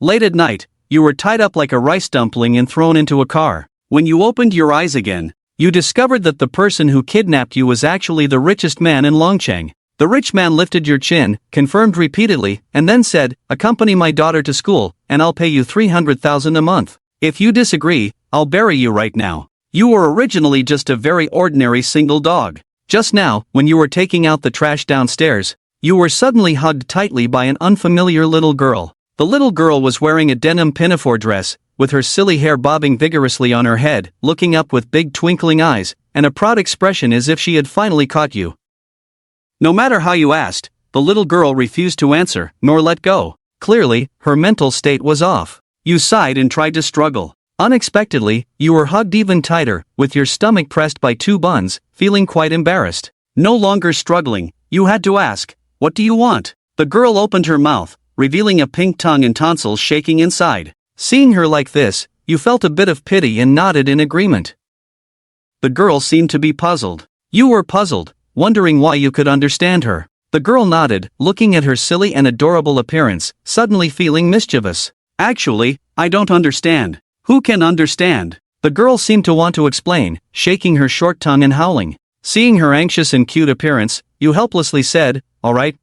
Late at night, you were tied up like a rice dumpling and thrown into a car. When you opened your eyes again, you discovered that the person who kidnapped you was actually the richest man in Longcheng. The rich man lifted your chin, confirmed repeatedly, and then said, "Accompany my daughter to school, and I'll pay you 300,000 a month. If you disagree, I'll bury you right now." You were originally just a very ordinary single dog. Just now, when you were taking out the trash downstairs, you were suddenly hugged tightly by an unfamiliar little girl. The little girl was wearing a denim pinafore dress, with her silly hair bobbing vigorously on her head, looking up with big twinkling eyes, and a proud expression as if she had finally caught you. No matter how you asked, the little girl refused to answer, nor let go. Clearly, her mental state was off. You sighed and tried to struggle. Unexpectedly, you were hugged even tighter, with your stomach pressed by two buns, feeling quite embarrassed. No longer struggling, you had to ask, "What do you want?" The girl opened her mouth, revealing a pink tongue and tonsils shaking inside. Seeing her like this, you felt a bit of pity and nodded in agreement. The girl seemed to be puzzled. You were puzzled, wondering why you could understand her. The girl nodded, looking at her silly and adorable appearance, suddenly feeling mischievous. "Actually, I don't understand." "Who can understand?" The girl seemed to want to explain, shaking her short tongue and howling. Seeing her anxious and cute appearance, you helplessly said, all right,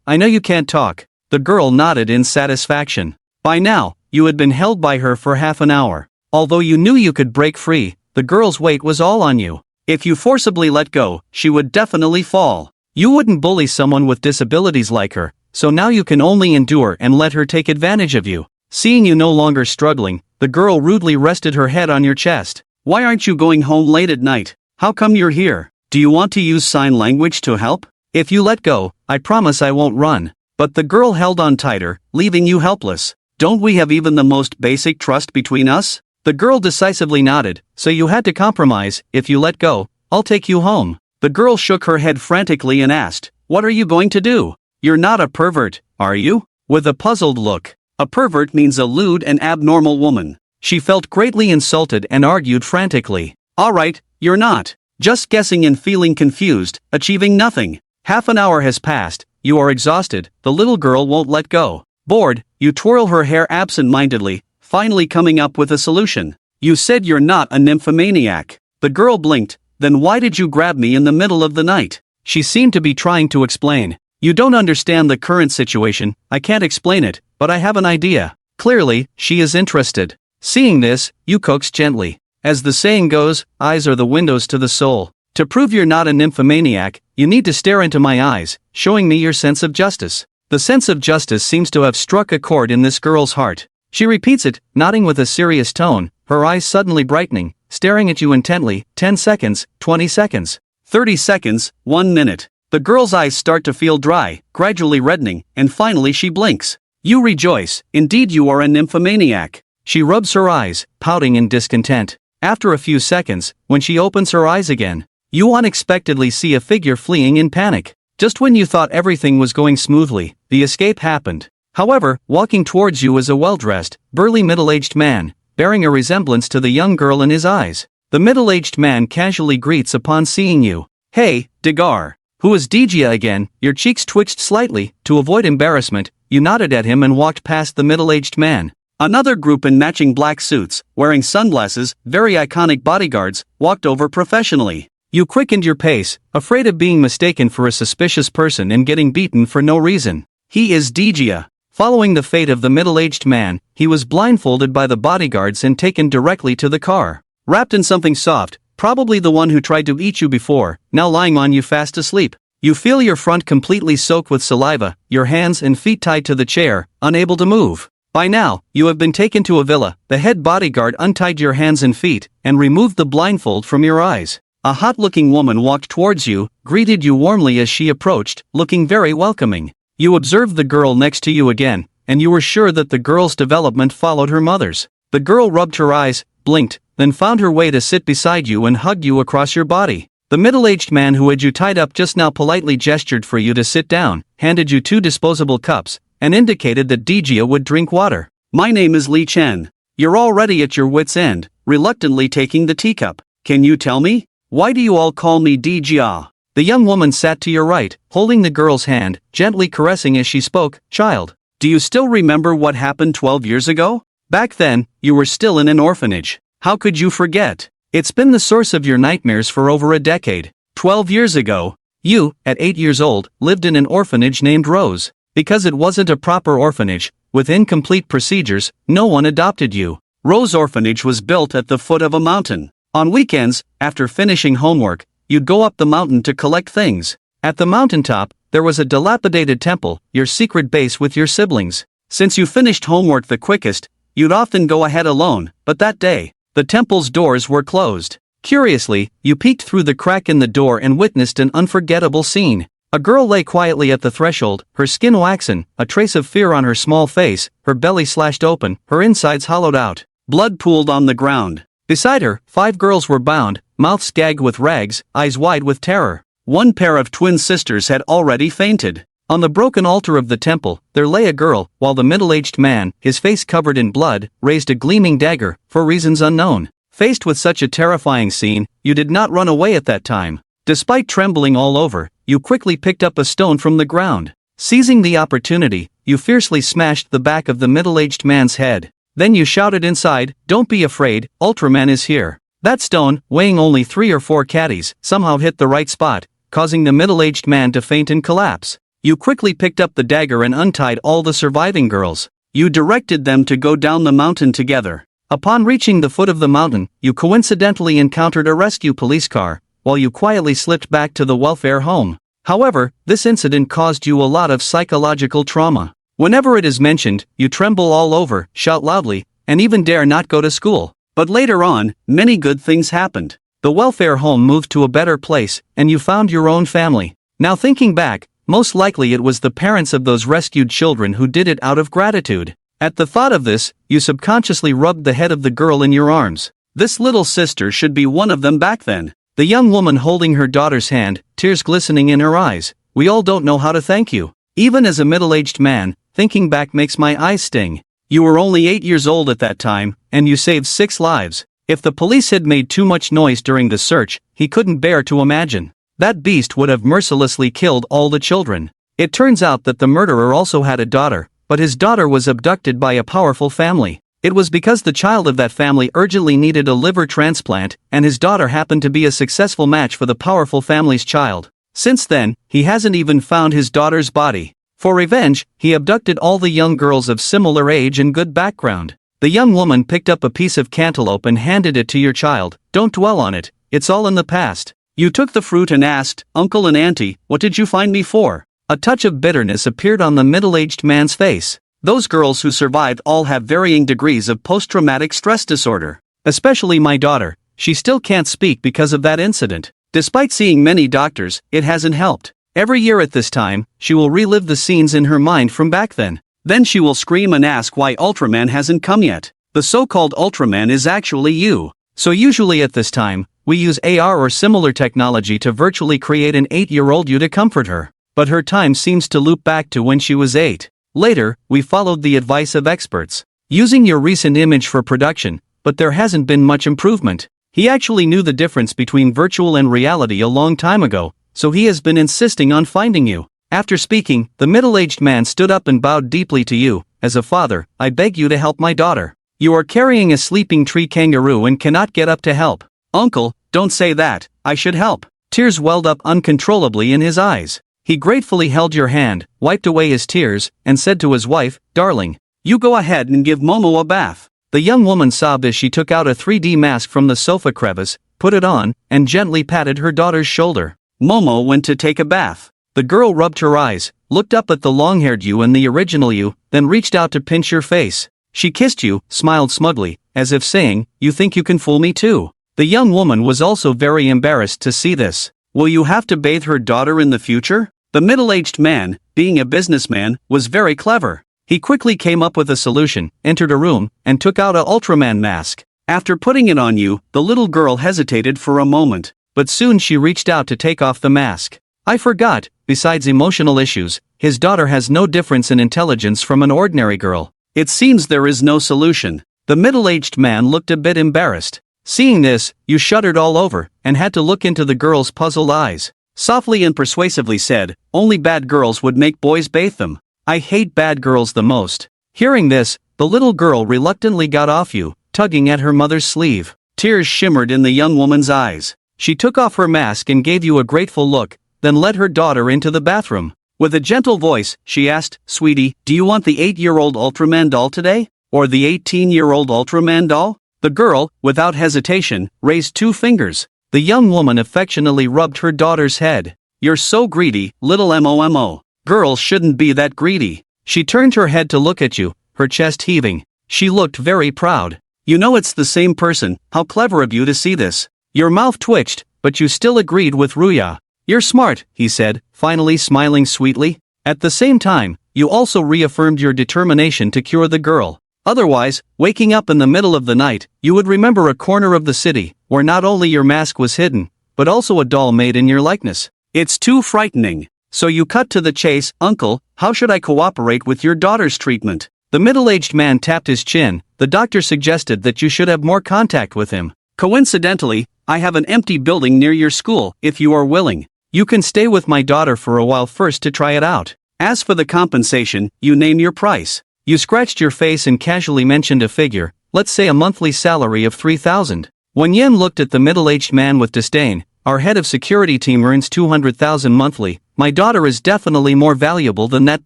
I know you can't talk." The girl nodded in satisfaction. By now, you had been held by her for half an hour. Although you knew you could break free, the girl's weight was all on you. If you forcibly let go, she would definitely fall. You wouldn't bully someone with disabilities like her, so now you can only endure and let her take advantage of you. Seeing you no longer struggling, the girl rudely rested her head on your chest. "Why aren't you going home late at night? How come you're here? Do you want to use sign language to help? If you let go, I promise I won't run." But the girl held on tighter, leaving you helpless. "Don't we have even the most basic trust between us?" The girl decisively nodded, "So you had to compromise. If you let go, I'll take you home." The girl shook her head frantically and asked, "What are you going to do? You're not a pervert, are you?" With a puzzled look. A pervert means a lewd and abnormal woman. She felt greatly insulted and argued frantically. "All right, you're not. Just guessing and feeling confused, achieving nothing." Half an hour has passed, you are exhausted, the little girl won't let go. Bored, you twirl her hair absent-mindedly, finally coming up with a solution. "You said you're not a nymphomaniac." The girl blinked, "Then why did you grab me in the middle of the night?" She seemed to be trying to explain. "You don't understand the current situation, I can't explain it, but I have an idea." Clearly, she is interested. Seeing this, you coax gently. As the saying goes, eyes are the windows to the soul. To prove you're not a nymphomaniac, you need to stare into my eyes, showing me your sense of justice. The sense of justice seems to have struck a chord in this girl's heart. She repeats it, nodding with a serious tone, her eyes suddenly brightening, staring at you intently. 10 seconds, 20 seconds, 30 seconds, 1 minute. The girl's eyes start to feel dry, gradually reddening, and finally she blinks. You rejoice, indeed you are a nymphomaniac. She rubs her eyes, pouting in discontent. After a few seconds, when she opens her eyes again, you unexpectedly see a figure fleeing in panic. Just when you thought everything was going smoothly, the escape happened. However, walking towards you is a well-dressed, burly middle-aged man, bearing a resemblance to the young girl in his eyes. The middle-aged man casually greets upon seeing you. "Hey, Degar. Who is Dijia again?" Your cheeks twitched slightly. To avoid embarrassment, you nodded at him and walked past the middle-aged man. Another group in matching black suits, wearing sunglasses, very iconic bodyguards, walked over professionally. You quickened your pace, afraid of being mistaken for a suspicious person and getting beaten for no reason. He is Dijia. Following the fate of the middle-aged man, he was blindfolded by the bodyguards and taken directly to the car. Wrapped in something soft, probably the one who tried to eat you before, now lying on you fast asleep. You feel your front completely soaked with saliva, your hands and feet tied to the chair, unable to move. By now, you have been taken to a villa. The head bodyguard untied your hands and feet, and removed the blindfold from your eyes. A hot-looking woman walked towards you, greeted you warmly as she approached, looking very welcoming. You observed the girl next to you again, and you were sure that the girl's development followed her mother's. The girl rubbed her eyes, blinked, then found her way to sit beside you and hugged you across your body. The middle-aged man who had you tied up just now politely gestured for you to sit down, handed you 2 disposable cups, and indicated that Dijia would drink water. "My name is Li Chen. You're already at your wit's end," reluctantly taking the teacup. "Can you tell me? Why do you all call me Dijia?" The young woman sat to your right, holding the girl's hand, gently caressing as she spoke. "Child, Do you still remember what happened 12 years ago? Back then, you were still in an orphanage. How could you forget? It's been the source of your nightmares for over a decade. 12 years ago, you, at 8 years old, lived in an orphanage named Rose. Because it wasn't a proper orphanage, with incomplete procedures, no one adopted you. Rose Orphanage was built at the foot of a mountain. On weekends, after finishing homework, you'd go up the mountain to collect things. At the mountaintop, there was a dilapidated temple, your secret base with your siblings. Since you finished homework the quickest, you'd often go ahead alone, but that day, the temple's doors were closed. Curiously, you peeked through the crack in the door and witnessed an unforgettable scene. A girl lay quietly at the threshold, her skin waxen, a trace of fear on her small face, her belly slashed open, her insides hollowed out. Blood pooled on the ground. Beside her, 5 girls were bound, mouths gagged with rags, eyes wide with terror. One pair of twin sisters had already fainted. On the broken altar of the temple, there lay a girl, while the middle-aged man, his face covered in blood, raised a gleaming dagger, for reasons unknown. Faced with such a terrifying scene, you did not run away at that time. Despite trembling all over, you quickly picked up a stone from the ground. Seizing the opportunity, you fiercely smashed the back of the middle-aged man's head. Then you shouted inside, "Don't be afraid, Ultraman is here." That stone, weighing only 3 or 4 caddies, somehow hit the right spot, causing the middle-aged man to faint and collapse. You quickly picked up the dagger and untied all the surviving girls. You directed them to go down the mountain together. Upon reaching the foot of the mountain, you coincidentally encountered a rescue police car, while you quietly slipped back to the welfare home. However, this incident caused you a lot of psychological trauma. Whenever it is mentioned, you tremble all over, shout loudly, and even dare not go to school. But later on, many good things happened. The welfare home moved to a better place, and you found your own family. Now thinking back, most likely it was the parents of those rescued children who did it out of gratitude. At the thought of this, you subconsciously rubbed the head of the girl in your arms. This little sister should be one of them back then. The young woman holding her daughter's hand, tears glistening in her eyes. We all don't know how to thank you. Even as a middle-aged man, thinking back makes my eyes sting. You were only 8 years old at that time, and you saved 6 lives. If the police had made too much noise during the search, he couldn't bear to imagine. That beast would have mercilessly killed all the children. It turns out that the murderer also had a daughter, but his daughter was abducted by a powerful family. It was because the child of that family urgently needed a liver transplant, and his daughter happened to be a successful match for the powerful family's child. Since then, he hasn't even found his daughter's body. For revenge, he abducted all the young girls of similar age and good background. The young woman picked up a piece of cantaloupe and handed it to your child. Don't dwell on it, it's all in the past. You took the fruit and asked, "Uncle and Auntie, what did you find me for?" A touch of bitterness appeared on the middle-aged man's face. Those girls who survived all have varying degrees of post-traumatic stress disorder. Especially my daughter, she still can't speak because of that incident. Despite seeing many doctors, it hasn't helped. Every year at this time, she will relive the scenes in her mind from back then. Then she will scream and ask why Ultraman hasn't come yet. The so-called Ultraman is actually you. So usually at this time, we use AR or similar technology to virtually create an 8-year-old you to comfort her. But her time seems to loop back to when she was 8. Later, we followed the advice of experts, using your recent image for production, but there hasn't been much improvement. He actually knew the difference between virtual and reality a long time ago, so he has been insisting on finding you. After speaking, the middle-aged man stood up and bowed deeply to you. As a father, I beg you to help my daughter. You are carrying a sleeping tree kangaroo and cannot get up to help. Uncle, don't say that, I should help. Tears welled up uncontrollably in his eyes. He gratefully held your hand, wiped away his tears, and said to his wife, "Darling, you go ahead and give Momo a bath." The young woman sobbed as she took out a 3D mask from the sofa crevice, put it on, and gently patted her daughter's shoulder. Momo went to take a bath. The girl rubbed her eyes, looked up at the long-haired you and the original you, then reached out to pinch your face. She kissed you, smiled smugly, as if saying, "You think you can fool me too?" The young woman was also very embarrassed to see this. Will you have to bathe her daughter in the future? The middle-aged man, being a businessman, was very clever. He quickly came up with a solution, entered a room, and took out a Ultraman mask. After putting it on you, the little girl hesitated for a moment, but soon she reached out to take off the mask. I forgot, besides emotional issues, his daughter has no difference in intelligence from an ordinary girl. It seems there is no solution. The middle-aged man looked a bit embarrassed. Seeing this, you shuddered all over, and had to look into the girl's puzzled eyes. Softly and persuasively said, "Only bad girls would make boys bathe them." I hate bad girls the most. Hearing this, the little girl reluctantly got off you, tugging at her mother's sleeve. Tears shimmered in the young woman's eyes. She took off her mask and gave you a grateful look, then led her daughter into the bathroom. With a gentle voice, she asked, "Sweetie, do you want the 8-year-old Ultraman doll today? Or the 18-year-old Ultraman doll?" The girl, without hesitation, raised 2 fingers. The young woman affectionately rubbed her daughter's head. "You're so greedy, little Momo. Girls shouldn't be that greedy." She turned her head to look at you, her chest heaving. She looked very proud. "You know it's the same person, how clever of you to see this." Your mouth twitched, but you still agreed with Ruya. "You're smart," he said, finally smiling sweetly. At the same time, you also reaffirmed your determination to cure the girl. Otherwise, waking up in the middle of the night, you would remember a corner of the city, where not only your mask was hidden, but also a doll made in your likeness. It's too frightening. So you cut to the chase. "Uncle, how should I cooperate with your daughter's treatment?" The middle-aged man tapped his chin. "The doctor suggested that you should have more contact with him. Coincidentally, I have an empty building near your school, if you are willing. You can stay with my daughter for a while first to try it out. As for the compensation, you name your price." You scratched your face and casually mentioned a figure, let's say a monthly salary of 3,000. Wen Yen looked at the middle-aged man with disdain. "Our head of security team earns 200,000 monthly. My daughter is definitely more valuable than that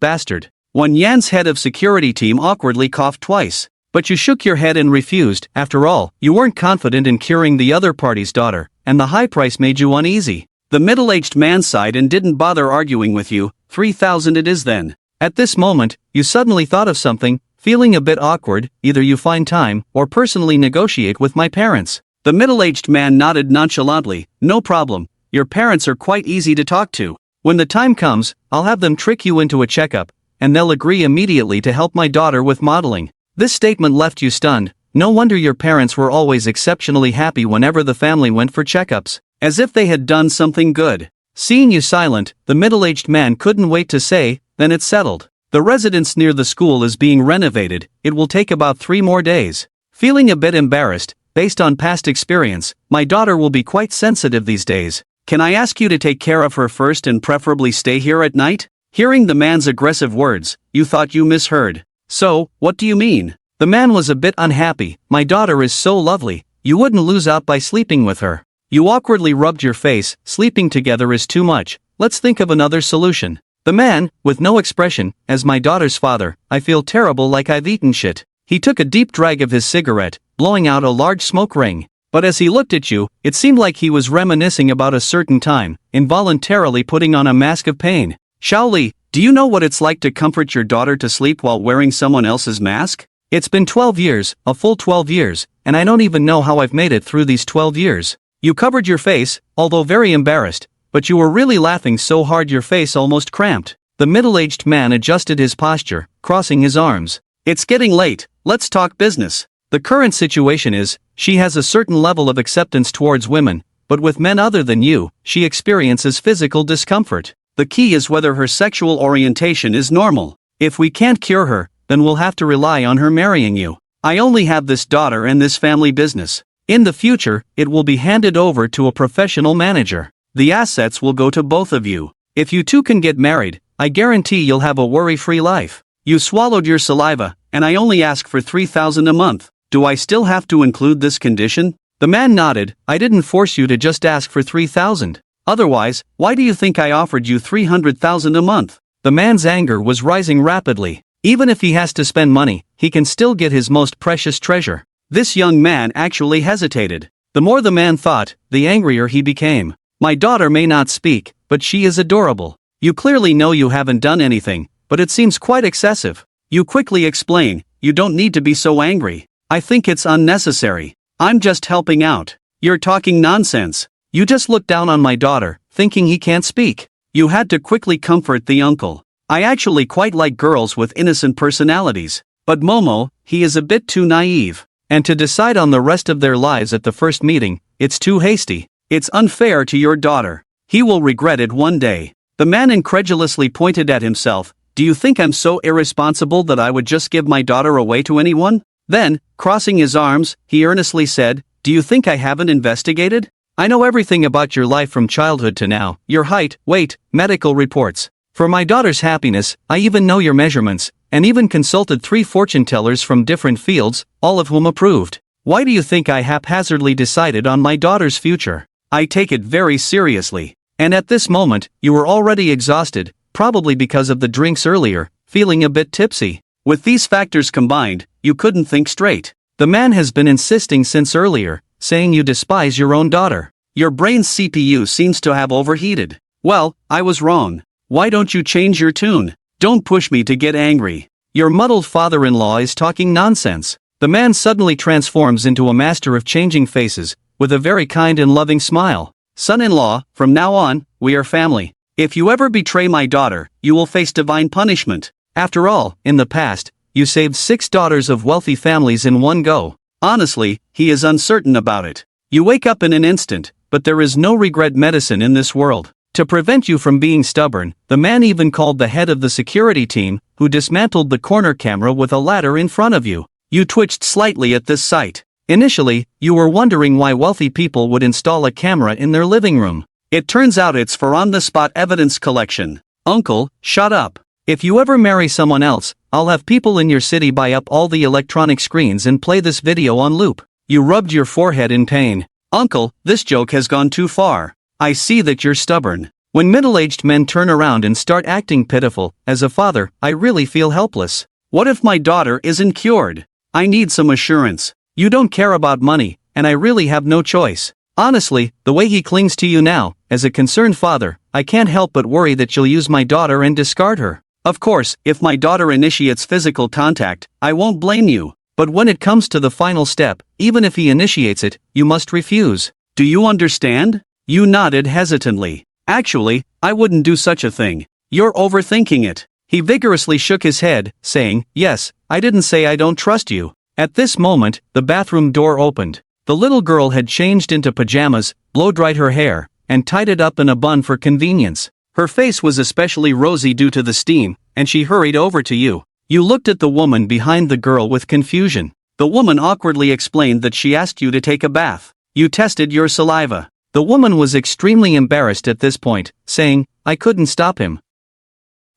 bastard." Wen Yan's head of security team awkwardly coughed twice. "But you shook your head and refused. After all, you weren't confident in curing the other party's daughter, and the high price made you uneasy." The middle-aged man sighed and didn't bother arguing with you. 3,000 it is then. At this moment, you suddenly thought of something, feeling a bit awkward. "Either you find time, or personally negotiate with my parents." The middle-aged man nodded nonchalantly. "No problem. Your parents are quite easy to talk to. When the time comes, I'll have them trick you into a checkup, and they'll agree immediately to help my daughter with modeling." This statement left you stunned. No wonder your parents were always exceptionally happy whenever the family went for checkups, as if they had done something good. Seeing you silent, the middle-aged man couldn't wait to say, "Then it's settled. The residence near the school is being renovated. It will take about 3 more days." Feeling a bit embarrassed, based on past experience, "My daughter will be quite sensitive these days. Can I ask you to take care of her first and preferably stay here at night?" Hearing the man's aggressive words, you thought you misheard. "So, what do you mean?" The man was a bit unhappy. "My daughter is so lovely, you wouldn't lose out by sleeping with her." You awkwardly rubbed your face. "Sleeping together is too much. Let's think of another solution." The man, with no expression, "As my daughter's father, I feel terrible, like I've eaten shit." He took a deep drag of his cigarette, blowing out a large smoke ring. But as he looked at you, it seemed like he was reminiscing about a certain time, involuntarily putting on a mask of pain. "Shaoli, do you know what it's like to comfort your daughter to sleep while wearing someone else's mask? It's been 12 years, a full 12 years, and I don't even know how I've made it through these 12 years. You covered your face, although very embarrassed, but you were really laughing so hard your face almost cramped. The middle-aged man adjusted his posture, crossing his arms. "It's getting late, let's talk business. The current situation is, she has a certain level of acceptance towards women, but with men other than you, she experiences physical discomfort. The key is whether her sexual orientation is normal. If we can't cure her, then we'll have to rely on her marrying you. I only have this daughter and this family business. In the future, it will be handed over to a professional manager. The assets will go to both of you. If you two can get married, I guarantee you'll have a worry-free life." You swallowed your saliva. "And I only ask for 3,000 a month. Do I still have to include this condition?" The man nodded. "I didn't force you to just ask for 3,000. Otherwise, why do you think I offered you 300,000 a month?" The man's anger was rising rapidly. Even if he has to spend money, he can still get his most precious treasure. This young man actually hesitated. The more the man thought, the angrier he became. "My daughter may not speak, but she is adorable. You clearly know you haven't done anything, but it seems quite excessive." You quickly explain, "You don't need to be so angry. I think it's unnecessary. I'm just helping out." "You're talking nonsense. You just look down on my daughter, thinking he can't speak." You had to quickly comfort the uncle. "I actually quite like girls with innocent personalities. But Momo, he is a bit too naive. And to decide on the rest of their lives at the first meeting, it's too hasty. It's unfair to your daughter. He will regret it one day." The man incredulously pointed at himself. "Do you think I'm so irresponsible that I would just give my daughter away to anyone?" Then, crossing his arms, he earnestly said, "Do you think I haven't investigated? I know everything about your life from childhood to now, your height, weight, medical reports. For my daughter's happiness, I even know your measurements, and even consulted 3 fortune tellers from different fields, all of whom approved. Why do you think I haphazardly decided on my daughter's future? I take it very seriously. And at this moment, you were already exhausted, probably because of the drinks earlier, feeling a bit tipsy. With these factors combined, you couldn't think straight. The man has been insisting since earlier, saying you despise your own daughter. Your brain's CPU seems to have overheated. Well, I was wrong. Why don't you change your tune? Don't push me to get angry. Your muddled father-in-law is talking nonsense. The man suddenly transforms into a master of changing faces, with a very kind and loving smile. Son-in-law, from now on, we are family. If you ever betray my daughter, you will face divine punishment. After all, in the past, you saved 6 daughters of wealthy families in one go. Honestly, he is uncertain about it. You wake up in an instant, but there is no regret medicine in this world. To prevent you from being stubborn, the man even called the head of the security team, who dismantled the corner camera with a ladder in front of you. You twitched slightly at this sight. Initially, you were wondering why wealthy people would install a camera in their living room. It turns out it's for on-the-spot evidence collection. Uncle, shut up. If you ever marry someone else, I'll have people in your city buy up all the electronic screens and play this video on loop. You rubbed your forehead in pain. Uncle, this joke has gone too far. I see that you're stubborn. When middle-aged men turn around and start acting pitiful, as a father, I really feel helpless. What if my daughter isn't cured? I need some assurance. You don't care about money, and I really have no choice. Honestly, the way he clings to you now, as a concerned father, I can't help but worry that you'll use my daughter and discard her. Of course, if my daughter initiates physical contact, I won't blame you. But when it comes to the final step, even if he initiates it, you must refuse. Do you understand? You nodded hesitantly. Actually, I wouldn't do such a thing. You're overthinking it. He vigorously shook his head, saying, yes, I didn't say I don't trust you. At this moment, the bathroom door opened. The little girl had changed into pajamas, blow-dried her hair, and tied it up in a bun for convenience. Her face was especially rosy due to the steam, and she hurried over to you. You looked at the woman behind the girl with confusion. The woman awkwardly explained that she asked you to take a bath. You tested your saliva. The woman was extremely embarrassed at this point, saying, I couldn't stop him.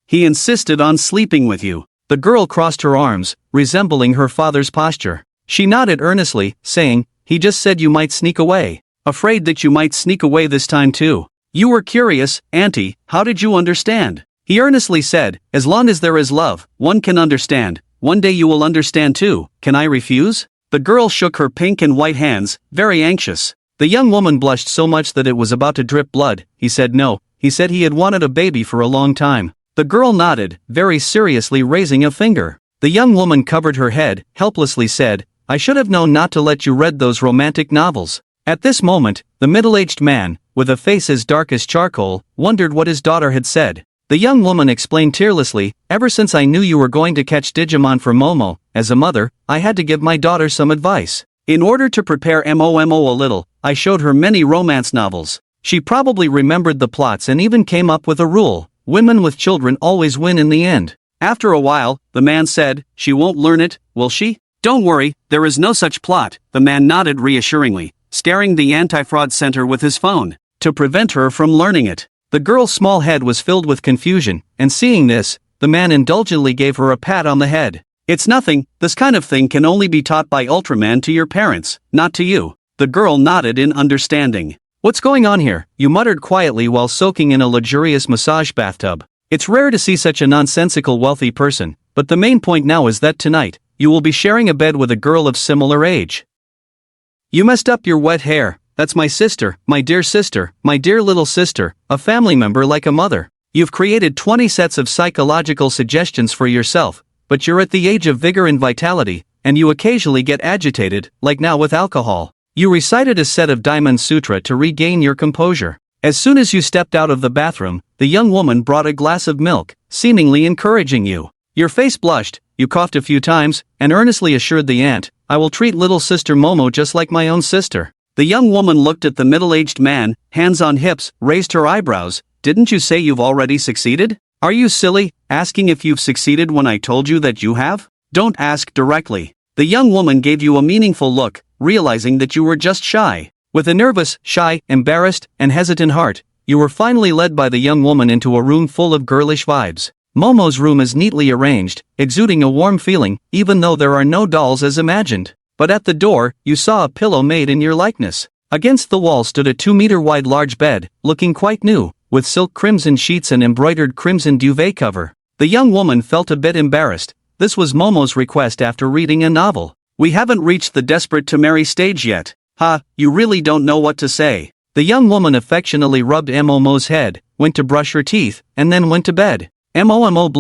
He insisted on sleeping with you. The girl crossed her arms, resembling her father's posture. She nodded earnestly, saying, he just said you might sneak away. Afraid that you might sneak away this time too. You were curious, Auntie, how did you understand? He earnestly said, as long as there is love, one can understand. One day you will understand too. Can I refuse? The girl shook her pink and white hands, very anxious. The young woman blushed so much that it was about to drip blood. He said no. He said he had wanted a baby for a long time. The girl nodded, very seriously raising a finger. The young woman covered her head, helplessly said, I should have known not to let you read those romantic novels. At this moment, the middle-aged man, with a face as dark as charcoal, wondered what his daughter had said. The young woman explained tearlessly, ever since I knew you were going to catch Digimon for Momo, as a mother, I had to give my daughter some advice. In order to prepare Momo a little, I showed her many romance novels. She probably remembered the plots and even came up with a rule. Women with children always win in the end. After a while, the man said, she won't learn it, will she? Don't worry, there is no such plot. The man nodded reassuringly, staring the anti-fraud center with his phone. To prevent her from learning it. The girl's small head was filled with confusion, and seeing this, the man indulgently gave her a pat on the head. It's nothing, this kind of thing can only be taught by Ultraman to your parents, not to you. The girl nodded in understanding. What's going on here? You muttered quietly while soaking in a luxurious massage bathtub. It's rare to see such a nonsensical wealthy person, but the main point now is that tonight, you will be sharing a bed with a girl of similar age. You messed up your wet hair. That's my sister, my dear little sister, a family member like a mother. You've created 20 sets of psychological suggestions for yourself, but you're at the age of vigor and vitality, and you occasionally get agitated, like now with alcohol. You recited a set of Diamond Sutra to regain your composure. As soon as you stepped out of the bathroom, the young woman brought a glass of milk, seemingly encouraging you. Your face blushed, you coughed a few times, and earnestly assured the aunt, I will treat little sister Momo just like my own sister. The young woman looked at the middle-aged man, hands on hips, raised her eyebrows. Didn't you say you've already succeeded? Are you silly, asking if you've succeeded when I told you that you have? Don't ask directly. The young woman gave you a meaningful look, realizing that you were just shy. With a nervous, shy, embarrassed, and hesitant heart, you were finally led by the young woman into a room full of girlish vibes. Momo's room is neatly arranged, exuding a warm feeling, even though there are no dolls as imagined. But at the door, you saw a pillow made in your likeness. Against the wall stood a 2-meter-wide large bed, looking quite new, with silk crimson sheets and embroidered crimson duvet cover. The young woman felt a bit embarrassed. This was Momo's request after reading a novel. We haven't reached the desperate-to-marry stage yet. Ha, you really don't know what to say. The young woman affectionately rubbed Momo's head, went to brush her teeth, and then went to bed. Momo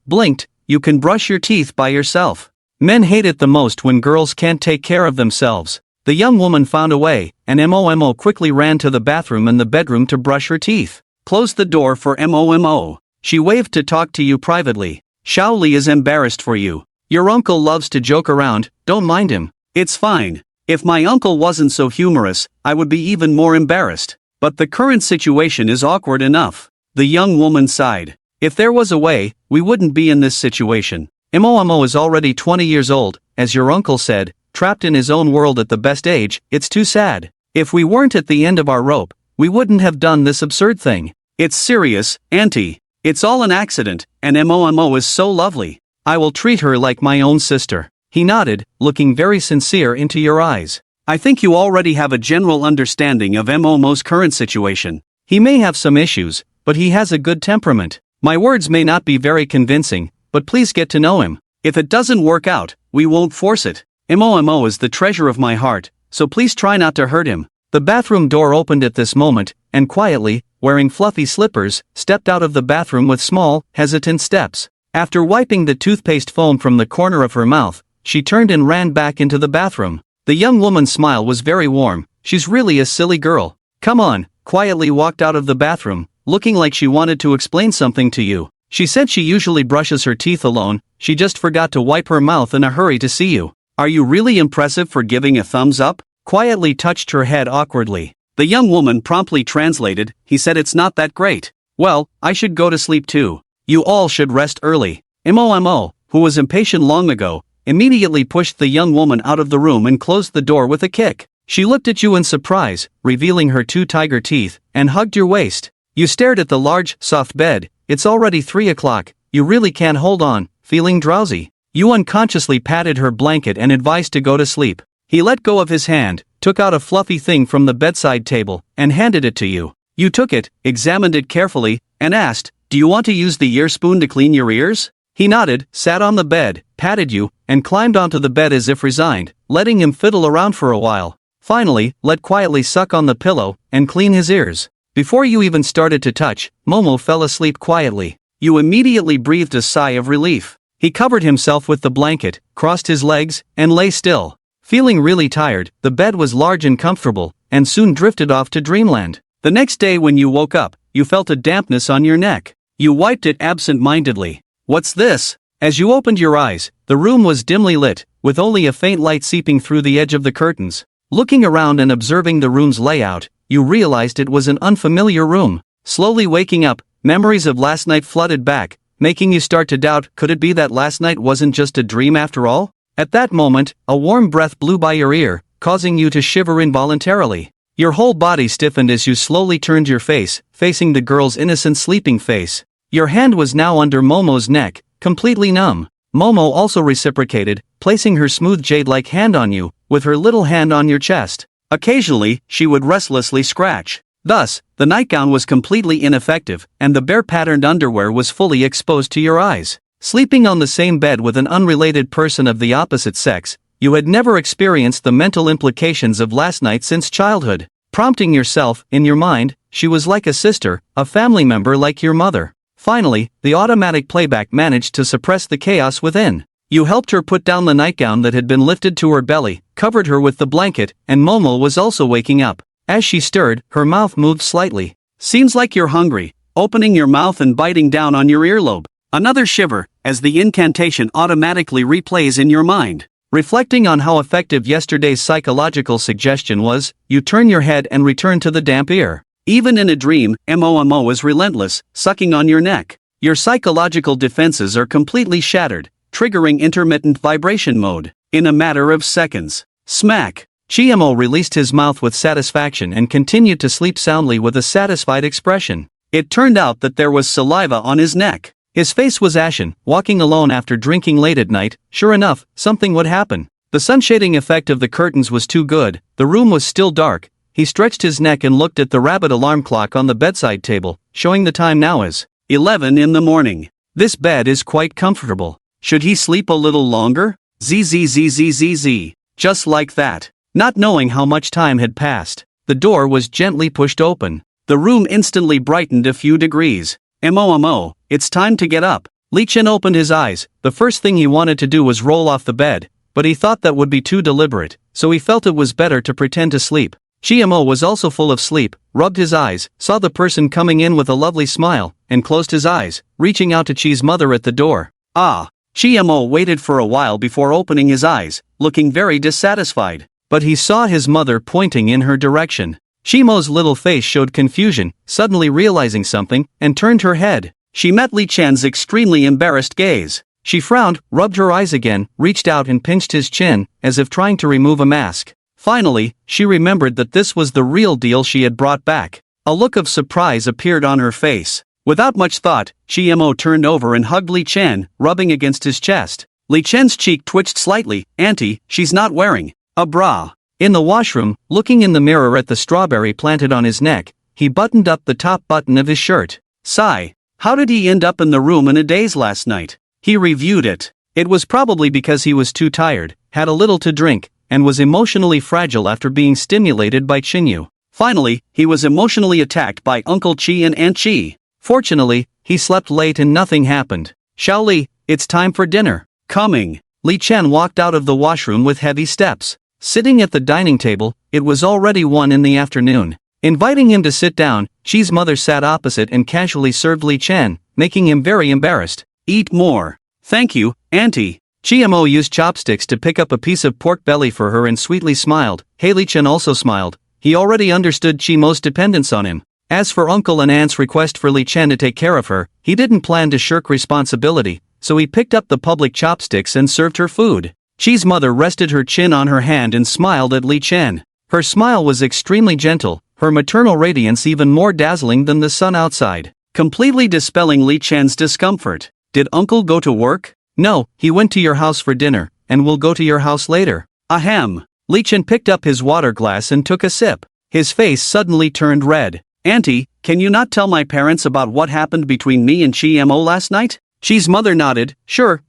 blinked, you can brush your teeth by yourself. Men hate it the most when girls can't take care of themselves. The young woman found a way, and Momo quickly ran to the bathroom and the bedroom to brush her teeth. Close the door for Momo. She waved to talk to you privately. Shaoli is embarrassed for you. Your uncle loves to joke around, don't mind him. It's fine. If my uncle wasn't so humorous, I would be even more embarrassed. But the current situation is awkward enough. The young woman sighed. If there was a way, we wouldn't be in this situation. Momo is already 20 years old, as your uncle said, trapped in his own world at the best age. It's too sad. If we weren't at the end of our rope, we wouldn't have done this absurd thing. It's serious, auntie. It's all an accident, and Momo is so lovely. I will treat her like my own sister. He nodded, looking very sincere into your eyes. I think you already have a general understanding of Momo's current situation. He may have some issues, but he has a good temperament. My words may not be very convincing, but please get to know him. If it doesn't work out, we won't force it. Momo is the treasure of my heart, so please try not to hurt him. The bathroom door opened at this moment, and quietly, wearing fluffy slippers, stepped out of the bathroom with small, hesitant steps. After wiping the toothpaste foam from the corner of her mouth, she turned and ran back into the bathroom. The young woman's smile was very warm. She's really a silly girl. Come on, quietly walked out of the bathroom, looking like she wanted to explain something to you. She said she usually brushes her teeth alone, she just forgot to wipe her mouth in a hurry to see you. Are you really impressive for giving a thumbs up? Quietly touched her head awkwardly. The young woman promptly translated, he said it's not that great. Well, I should go to sleep too. You all should rest early. Momo, who was impatient long ago, immediately pushed the young woman out of the room and closed the door with a kick. She looked at you in surprise, revealing her 2 tiger teeth, and hugged your waist. You stared at the large, soft bed. It's already 3 o'clock, you really can't hold on, feeling drowsy. You unconsciously patted her blanket and advised to go to sleep. He let go of his hand, took out a fluffy thing from the bedside table, and handed it to you. You took it, examined it carefully, and asked, do you want to use the ear spoon to clean your ears? He nodded, sat on the bed, patted you, and climbed onto the bed as if resigned, letting him fiddle around for a while. Finally, let quietly suck on the pillow, and clean his ears. Before you even started to touch, Momo fell asleep quietly. You immediately breathed a sigh of relief. He covered himself with the blanket, crossed his legs, and lay still. Feeling really tired, the bed was large and comfortable, and soon drifted off to dreamland. The next day when you woke up, you felt a dampness on your neck. You wiped it absent-mindedly. What's this? As you opened your eyes, the room was dimly lit, with only a faint light seeping through the edge of the curtains. Looking around and observing the room's layout, you realized it was an unfamiliar room. Slowly waking up, memories of last night flooded back, making you start to doubt, could it be that last night wasn't just a dream after all? At that moment, a warm breath blew by your ear, causing you to shiver involuntarily. Your whole body stiffened as you slowly turned your face, facing the girl's innocent sleeping face. Your hand was now under Momo's neck, completely numb. Momo also reciprocated, placing her smooth jade-like hand on you, with her little hand on your chest. Occasionally, she would restlessly scratch. Thus, the nightgown was completely ineffective, and the bare-patterned underwear was fully exposed to your eyes. Sleeping on the same bed with an unrelated person of the opposite sex, you had never experienced the mental implications of last night since childhood. Prompting yourself, in your mind, she was like a sister, a family member like your mother. Finally, the automatic playback managed to suppress the chaos within. You helped her put down the nightgown that had been lifted to her belly, covered her with the blanket, and Momo was also waking up. As she stirred, her mouth moved slightly. Seems like you're hungry, opening your mouth and biting down on your earlobe. Another shiver, as the incantation automatically replays in your mind. Reflecting on how effective yesterday's psychological suggestion was, you turn your head and return to the damp ear. Even in a dream, Momo is relentless, sucking on your neck. Your psychological defenses are completely shattered, triggering intermittent vibration mode. In a matter of seconds. Smack! Chiemo released his mouth with satisfaction and continued to sleep soundly with a satisfied expression. It turned out that there was saliva on his neck. His face was ashen. Walking alone after drinking late at night, sure enough, something would happen. The sunshading effect of the curtains was too good. The room was still dark. He stretched his neck and looked at the rabbit alarm clock on the bedside table, showing the time now as 11 in the morning. This bed is quite comfortable. Should he sleep a little longer? Zzzzzzz. Just like that. Not knowing how much time had passed, the door was gently pushed open. The room instantly brightened a few degrees. Mo, it's time to get up. Li Chen opened his eyes. The first thing he wanted to do was roll off the bed, but he thought that would be too deliberate, so he felt it was better to pretend to sleep. Chiemo was also full of sleep, rubbed his eyes, saw the person coming in with a lovely smile, and closed his eyes, reaching out to Chi's mother at the door. Chiemo waited for a while before opening his eyes, looking very dissatisfied. But he saw his mother pointing in her direction. Chiemo's little face showed confusion, suddenly realizing something, and turned her head. She met Li Chen's extremely embarrassed gaze. She frowned, rubbed her eyes again, reached out and pinched his chin, as if trying to remove a mask. Finally, she remembered that this was the real deal she had brought back. A look of surprise appeared on her face. Without much thought, Chiemo turned over and hugged Li Chen, rubbing against his chest. Li Chen's cheek twitched slightly. Auntie, she's not wearing a bra. In the washroom, looking in the mirror at the strawberry planted on his neck, he buttoned up the top button of his shirt. Sigh. How did he end up in the room in a daze last night? He reviewed it. It was probably because he was too tired, had a little to drink, and was emotionally fragile after being stimulated by Chinyu. Finally, he was emotionally attacked by Uncle Chi and Aunt Chi. Fortunately, he slept late and nothing happened. Shaoli, it's time for dinner. Coming. Li Chen walked out of the washroom with heavy steps. Sitting at the dining table, it was already 1 in the afternoon. Inviting him to sit down, Chi's mother sat opposite and casually served Li Chen, making him very embarrassed. Eat more. Thank you, Auntie. Chiemo used chopsticks to pick up a piece of pork belly for her and sweetly smiled. Li Chen also smiled. He already understood Chiemo's dependence on him. As for Uncle and Aunt's request for Li Chen to take care of her, he didn't plan to shirk responsibility, so he picked up the public chopsticks and served her food. Chi's mother rested her chin on her hand and smiled at Li Chen. Her smile was extremely gentle, her maternal radiance even more dazzling than the sun outside, completely dispelling Li Chen's discomfort. Did Uncle go to work? No, he went to your house for dinner, and we'll go to your house later. Ahem. Li Chen picked up his water glass and took a sip. His face suddenly turned red. Auntie, can you not tell my parents about what happened between me and Chiemo last night? Chi's mother nodded. Sure,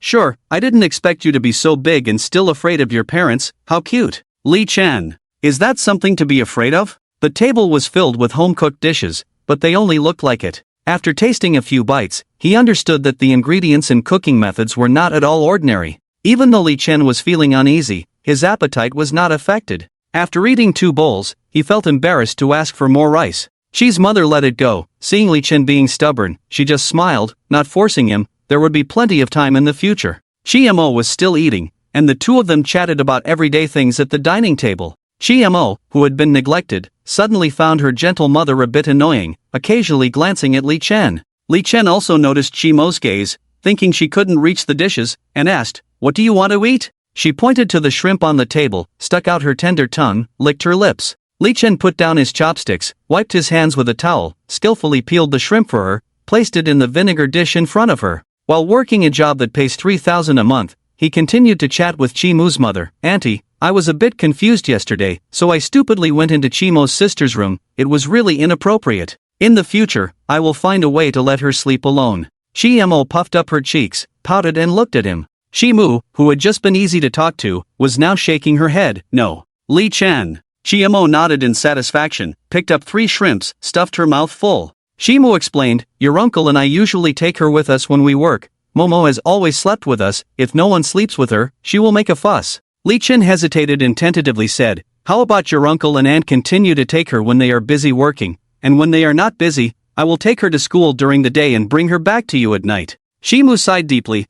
I didn't expect you to be so big and still afraid of your parents. How cute. Li Chen. Is that something to be afraid of? The table was filled with home-cooked dishes, but they only looked like it. After tasting a few bites, he understood that the ingredients and cooking methods were not at all ordinary. Even though Li Chen was feeling uneasy, his appetite was not affected. After eating 2 bowls, he felt embarrassed to ask for more rice. Chi's mother let it go. Seeing Li Chen being stubborn, she just smiled, not forcing him. There would be plenty of time in the future. Chiemo was still eating, and the two of them chatted about everyday things at the dining table. Chiemo, who had been neglected, suddenly found her gentle mother a bit annoying, occasionally glancing at Li Chen. Li Chen also noticed Chiemo's gaze, thinking she couldn't reach the dishes, and asked, "What do you want to eat?" She pointed to the shrimp on the table, stuck out her tender tongue, licked her lips. Li Chen put down his chopsticks, wiped his hands with a towel, skillfully peeled the shrimp for her, placed it in the vinegar dish in front of her. While working a job that pays 3,000 a month, he continued to chat with Chimu's mother. Auntie, I was a bit confused yesterday, so I stupidly went into Chimu's sister's room. It was really inappropriate. In the future, I will find a way to let her sleep alone. Chiemo puffed up her cheeks, pouted and looked at him. Chimu, who had just been easy to talk to, was now shaking her head. No. Li Chen. Chiemo nodded in satisfaction, picked up 3 shrimps, stuffed her mouth full. Chimu explained, your uncle and I usually take her with us when we work. Momo has always slept with us. If no one sleeps with her, she will make a fuss. Li Chen hesitated and tentatively said, how about your uncle and aunt continue to take her when they are busy working, and when they are not busy, I will take her to school during the day and bring her back to you at night. Chimu sighed deeply,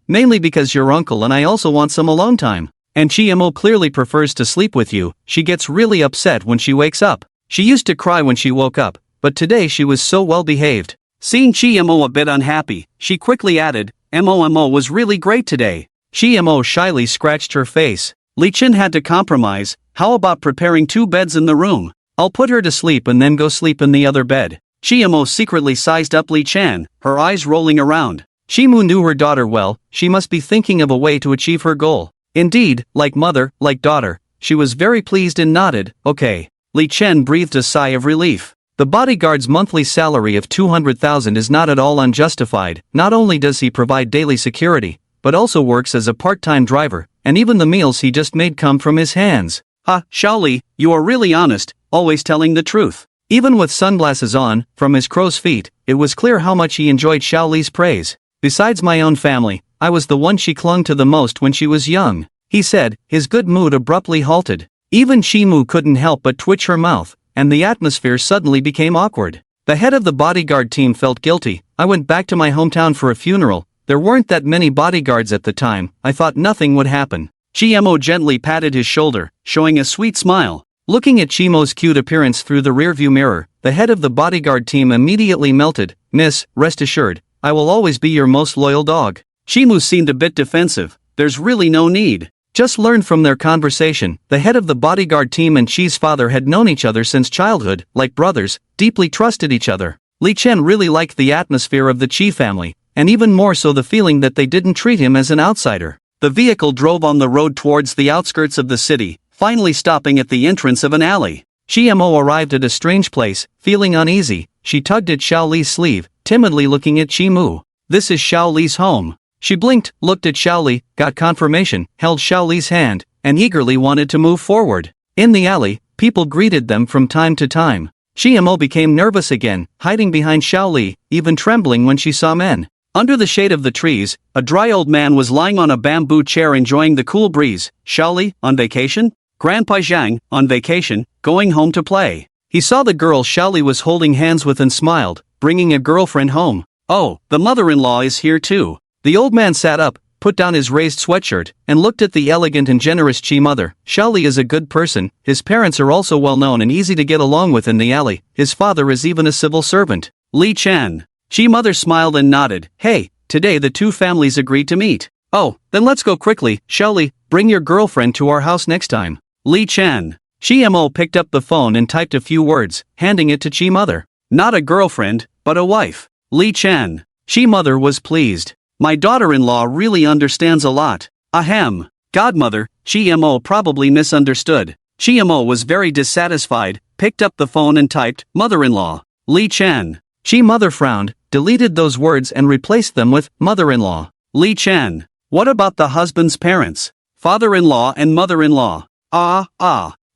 mainly because your uncle and I also want some alone time. And Chiemo clearly prefers to sleep with you. She gets really upset when she wakes up. She used to cry when she woke up, but today she was so well behaved. Seeing Chiemo a bit unhappy, she quickly added, Mo was really great today. Chiemo shyly scratched her face. Li Chen had to compromise. How about preparing 2 beds in the room? I'll put her to sleep and then go sleep in the other bed. Chiemo secretly sized up Li Chen, her eyes rolling around. Shimu knew her daughter well, she must be thinking of a way to achieve her goal. Indeed, like mother, like daughter, she was very pleased and nodded, okay. Li Chen breathed a sigh of relief. The bodyguard's monthly salary of 200,000 is not at all unjustified. Not only does he provide daily security, but also works as a part-time driver, and even the meals he just made come from his hands. Ha, Xiaoli, you are really honest, always telling the truth. Even with sunglasses on, from his crow's feet, it was clear how much he enjoyed Xiaoli's praise. Besides my own family, I was the one she clung to the most when she was young, he said, his good mood abruptly halted. Even Shimu couldn't help but twitch her mouth, and the atmosphere suddenly became awkward. The head of the bodyguard team felt guilty. I went back to my hometown for a funeral. There weren't that many bodyguards at the time, I thought nothing would happen. Chiemo gently patted his shoulder, showing a sweet smile. Looking at Chimo's cute appearance through the rearview mirror, the head of the bodyguard team immediately melted. Miss, rest assured, I will always be your most loyal dog. Chimu seemed a bit defensive. There's really no need. Just learned from their conversation, the head of the bodyguard team and Chi's father had known each other since childhood, like brothers, deeply trusted each other. Li Chen really liked the atmosphere of the Chi family, and even more so the feeling that they didn't treat him as an outsider. The vehicle drove on the road towards the outskirts of the city, finally stopping at the entrance of an alley. Chiemo arrived at a strange place, feeling uneasy. She tugged at Xiao Li's sleeve, timidly looking at Chimu. This is Xiao Li's home. She blinked, looked at Xiao Li, got confirmation, held Xiao Li's hand, and eagerly wanted to move forward. In the alley, people greeted them from time to time. Chiemo became nervous again, hiding behind Xiao Li, even trembling when she saw men. Under the shade of the trees, a dry old man was lying on a bamboo chair enjoying the cool breeze. Xiao Li, on vacation? Grandpa Zhang, on vacation, going home to play. He saw the girl Xiao Li was holding hands with and smiled, bringing a girlfriend home. Oh, the mother-in-law is here too. The old man sat up, put down his raised sweatshirt, and looked at the elegant and generous Chi mother. Xiao Li is a good person, his parents are also well known and easy to get along with in the alley, his father is even a civil servant. Li Chen. Chi mother smiled and nodded. Hey, today the two families agreed to meet. Oh, then let's go quickly. Xiao Li, bring your girlfriend to our house next time. Li Chen. Chiemo picked up the phone and typed a few words, handing it to Chi mother. Not a girlfriend, but a wife. Li Chen. Chi mother was pleased. My daughter-in-law really understands a lot. Ahem. Godmother, Chiemo probably misunderstood. Chiemo was very dissatisfied, picked up the phone and typed, mother-in-law. Li Chen. Chi mother frowned, deleted those words and replaced them with, mother-in-law. Li Chen. What about the husband's parents? Father-in-law and mother-in-law.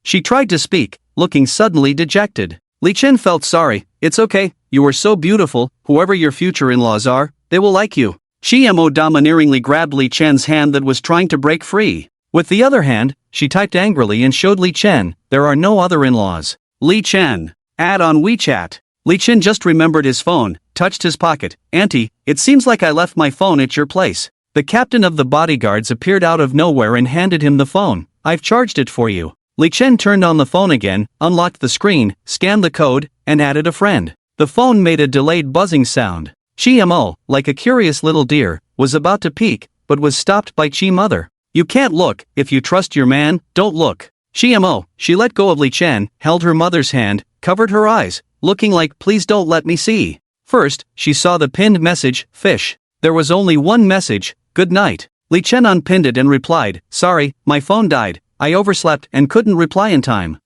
She tried to speak, looking suddenly dejected. Li Chen felt sorry. It's okay, you are so beautiful, whoever your future in-laws are, they will like you. Chiemo domineeringly grabbed Li Chen's hand that was trying to break free. With the other hand, she typed angrily and showed Li Chen, there are no other in-laws. Li Chen. Add on WeChat. Li Chen just remembered his phone, touched his pocket. Auntie, it seems like I left my phone at your place. The captain of the bodyguards appeared out of nowhere and handed him the phone. I've charged it for you. Li Chen turned on the phone again, unlocked the screen, scanned the code, and added a friend. The phone made a delayed buzzing sound. Chiemo, like a curious little deer, was about to peek, but was stopped by Chi mother. You can't look, if you trust your man, don't look. Chiemo, she let go of Li Chen, held her mother's hand, covered her eyes, looking like please don't let me see. First, she saw the pinned message, fish. There was only one message, good night. Li Chen unpinned it and replied, sorry, my phone died, I overslept and couldn't reply in time.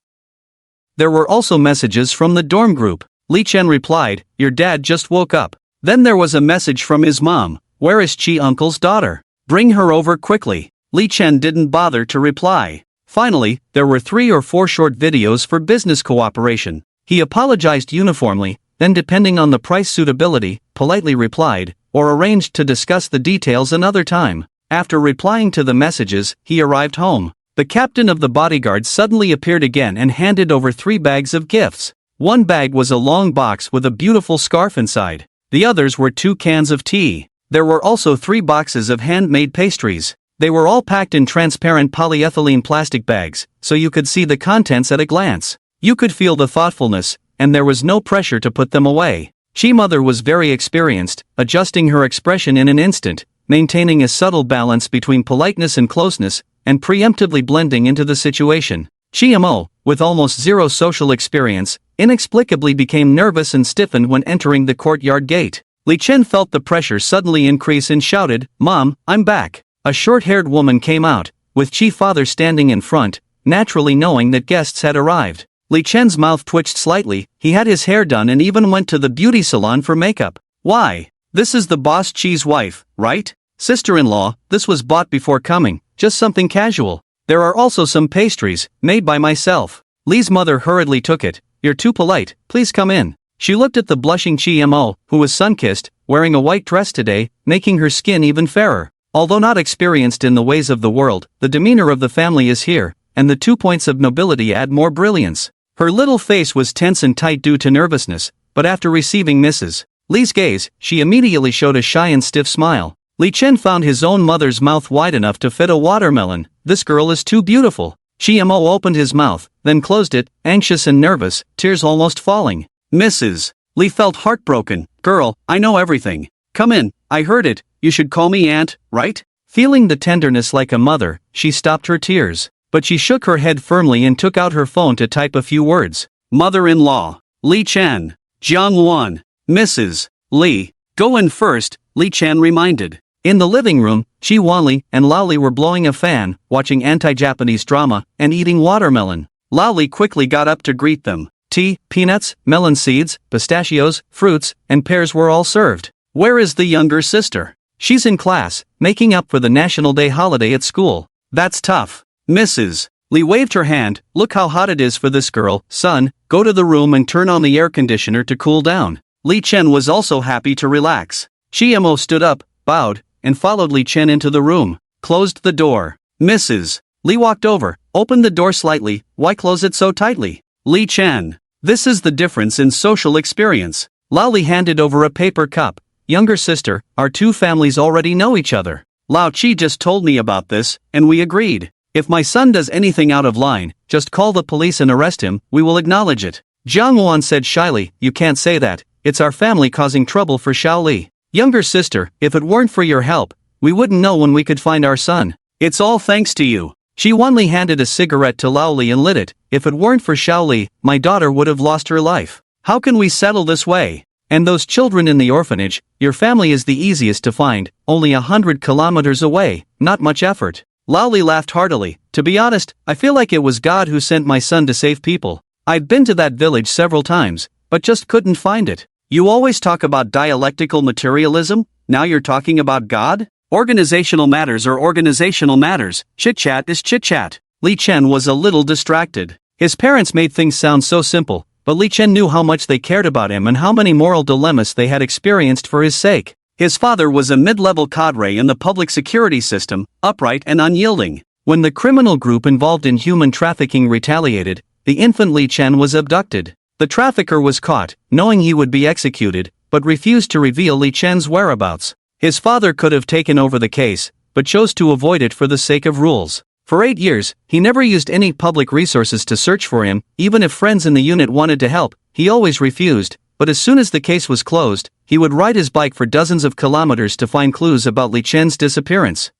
There were also messages from the dorm group. Li Chen replied, your dad just woke up. Then there was a message from his mom, where is Chi uncle's daughter? Bring her over quickly. Li Chen didn't bother to reply. Finally, there were 3 or 4 short videos for business cooperation. He apologized uniformly, then depending on the price suitability, politely replied, or arranged to discuss the details another time. After replying to the messages, he arrived home. The captain of the bodyguard suddenly appeared again and handed over 3 bags of gifts. One bag was a long box with a beautiful scarf inside. The others were 2 cans of tea. There were also 3 boxes of handmade pastries. They were all packed in transparent polyethylene plastic bags, so you could see the contents at a glance. You could feel the thoughtfulness, and there was no pressure to put them away. Chi mother was very experienced, adjusting her expression in an instant, maintaining a subtle balance between politeness and closeness, and preemptively blending into the situation. GMO, with almost zero social experience, inexplicably became nervous and stiffened when entering the courtyard gate. Li Chen felt the pressure suddenly increase and shouted, "Mom, I'm back." A short-haired woman came out, with Chi father standing in front, naturally knowing that guests had arrived. Li Chen's mouth twitched slightly. He had his hair done and even went to the beauty salon for makeup. "Why? This is the boss Chi's wife, right? Sister-in-law, this was bought before coming, just something casual. There are also some pastries, made by myself." Li's mother hurriedly took it. "You're too polite, please come in." She looked at the blushing Chi-mo, who was sun-kissed, wearing a white dress today, making her skin even fairer. Although not experienced in the ways of the world, the demeanor of the family is here, and the 2 points of nobility add more brilliance. Her little face was tense and tight due to nervousness, but after receiving Mrs. Li's gaze, she immediately showed a shy and stiff smile. Li Chen found his own mother's mouth wide enough to fit a watermelon. "This girl is too beautiful." Chi-mo opened his mouth, then closed it, anxious and nervous, tears almost falling. "Mrs. Li felt heartbroken. "Girl, I know everything. Come in, I heard it, you should call me aunt, right?" Feeling the tenderness like a mother, she stopped her tears. But she shook her head firmly and took out her phone to type a few words. "Mother-in-law, Li Chen. Jiang-won. Mrs. Li. Go in first," Li Chen reminded. In the living room, Chi Wanli and Laoli were blowing a fan, watching anti-Japanese drama, and eating watermelon. Laoli quickly got up to greet them. Tea, peanuts, melon seeds, pistachios, fruits, and pears were all served. "Where is the younger sister?" "She's in class, making up for the National Day holiday at school." "That's tough." Mrs. Li waved her hand. "Look how hot it is for this girl. Son, go to the room and turn on the air conditioner to cool down." Li Chen was also happy to relax. Chi-mo stood up, bowed, and followed Li Chen into the room, closed the door. Mrs. Li walked over, opened the door slightly. "Why close it so tightly?" Li Chen. "This is the difference in social experience." Laoli handed over a paper cup. "Younger sister, our two families already know each other. Lao Chi just told me about this, and we agreed. If my son does anything out of line, just call the police and arrest him, we will acknowledge it." Jiang Wan said shyly, "You can't say that, it's our family causing trouble for Xiao Li." "Younger sister, if it weren't for your help, we wouldn't know when we could find our son. It's all thanks to you." Shi Wanli handed a cigarette to Lao Li and lit it. "If it weren't for Xiao Li, my daughter would have lost her life. How can we settle this way? And those children in the orphanage, your family is the easiest to find, only 100 kilometers away, not much effort." Lao Li laughed heartily. "To be honest, I feel like it was God who sent my son to save people. I've been to that village several times, but just couldn't find it." "You always talk about dialectical materialism, now you're talking about God? Organizational matters are organizational matters, chit-chat is chit-chat." Li Chen was a little distracted. His parents made things sound so simple, but Li Chen knew how much they cared about him and how many moral dilemmas they had experienced for his sake. His father was a mid-level cadre in the public security system, upright and unyielding. When the criminal group involved in human trafficking retaliated, the infant Li Chen was abducted. The trafficker was caught, knowing he would be executed, but refused to reveal Li Chen's whereabouts. His father could have taken over the case, but chose to avoid it for the sake of rules. For 8 years, he never used any public resources to search for him. Even if friends in the unit wanted to help, he always refused. But as soon as the case was closed, he would ride his bike for dozens of kilometers to find clues about Li Chen's disappearance.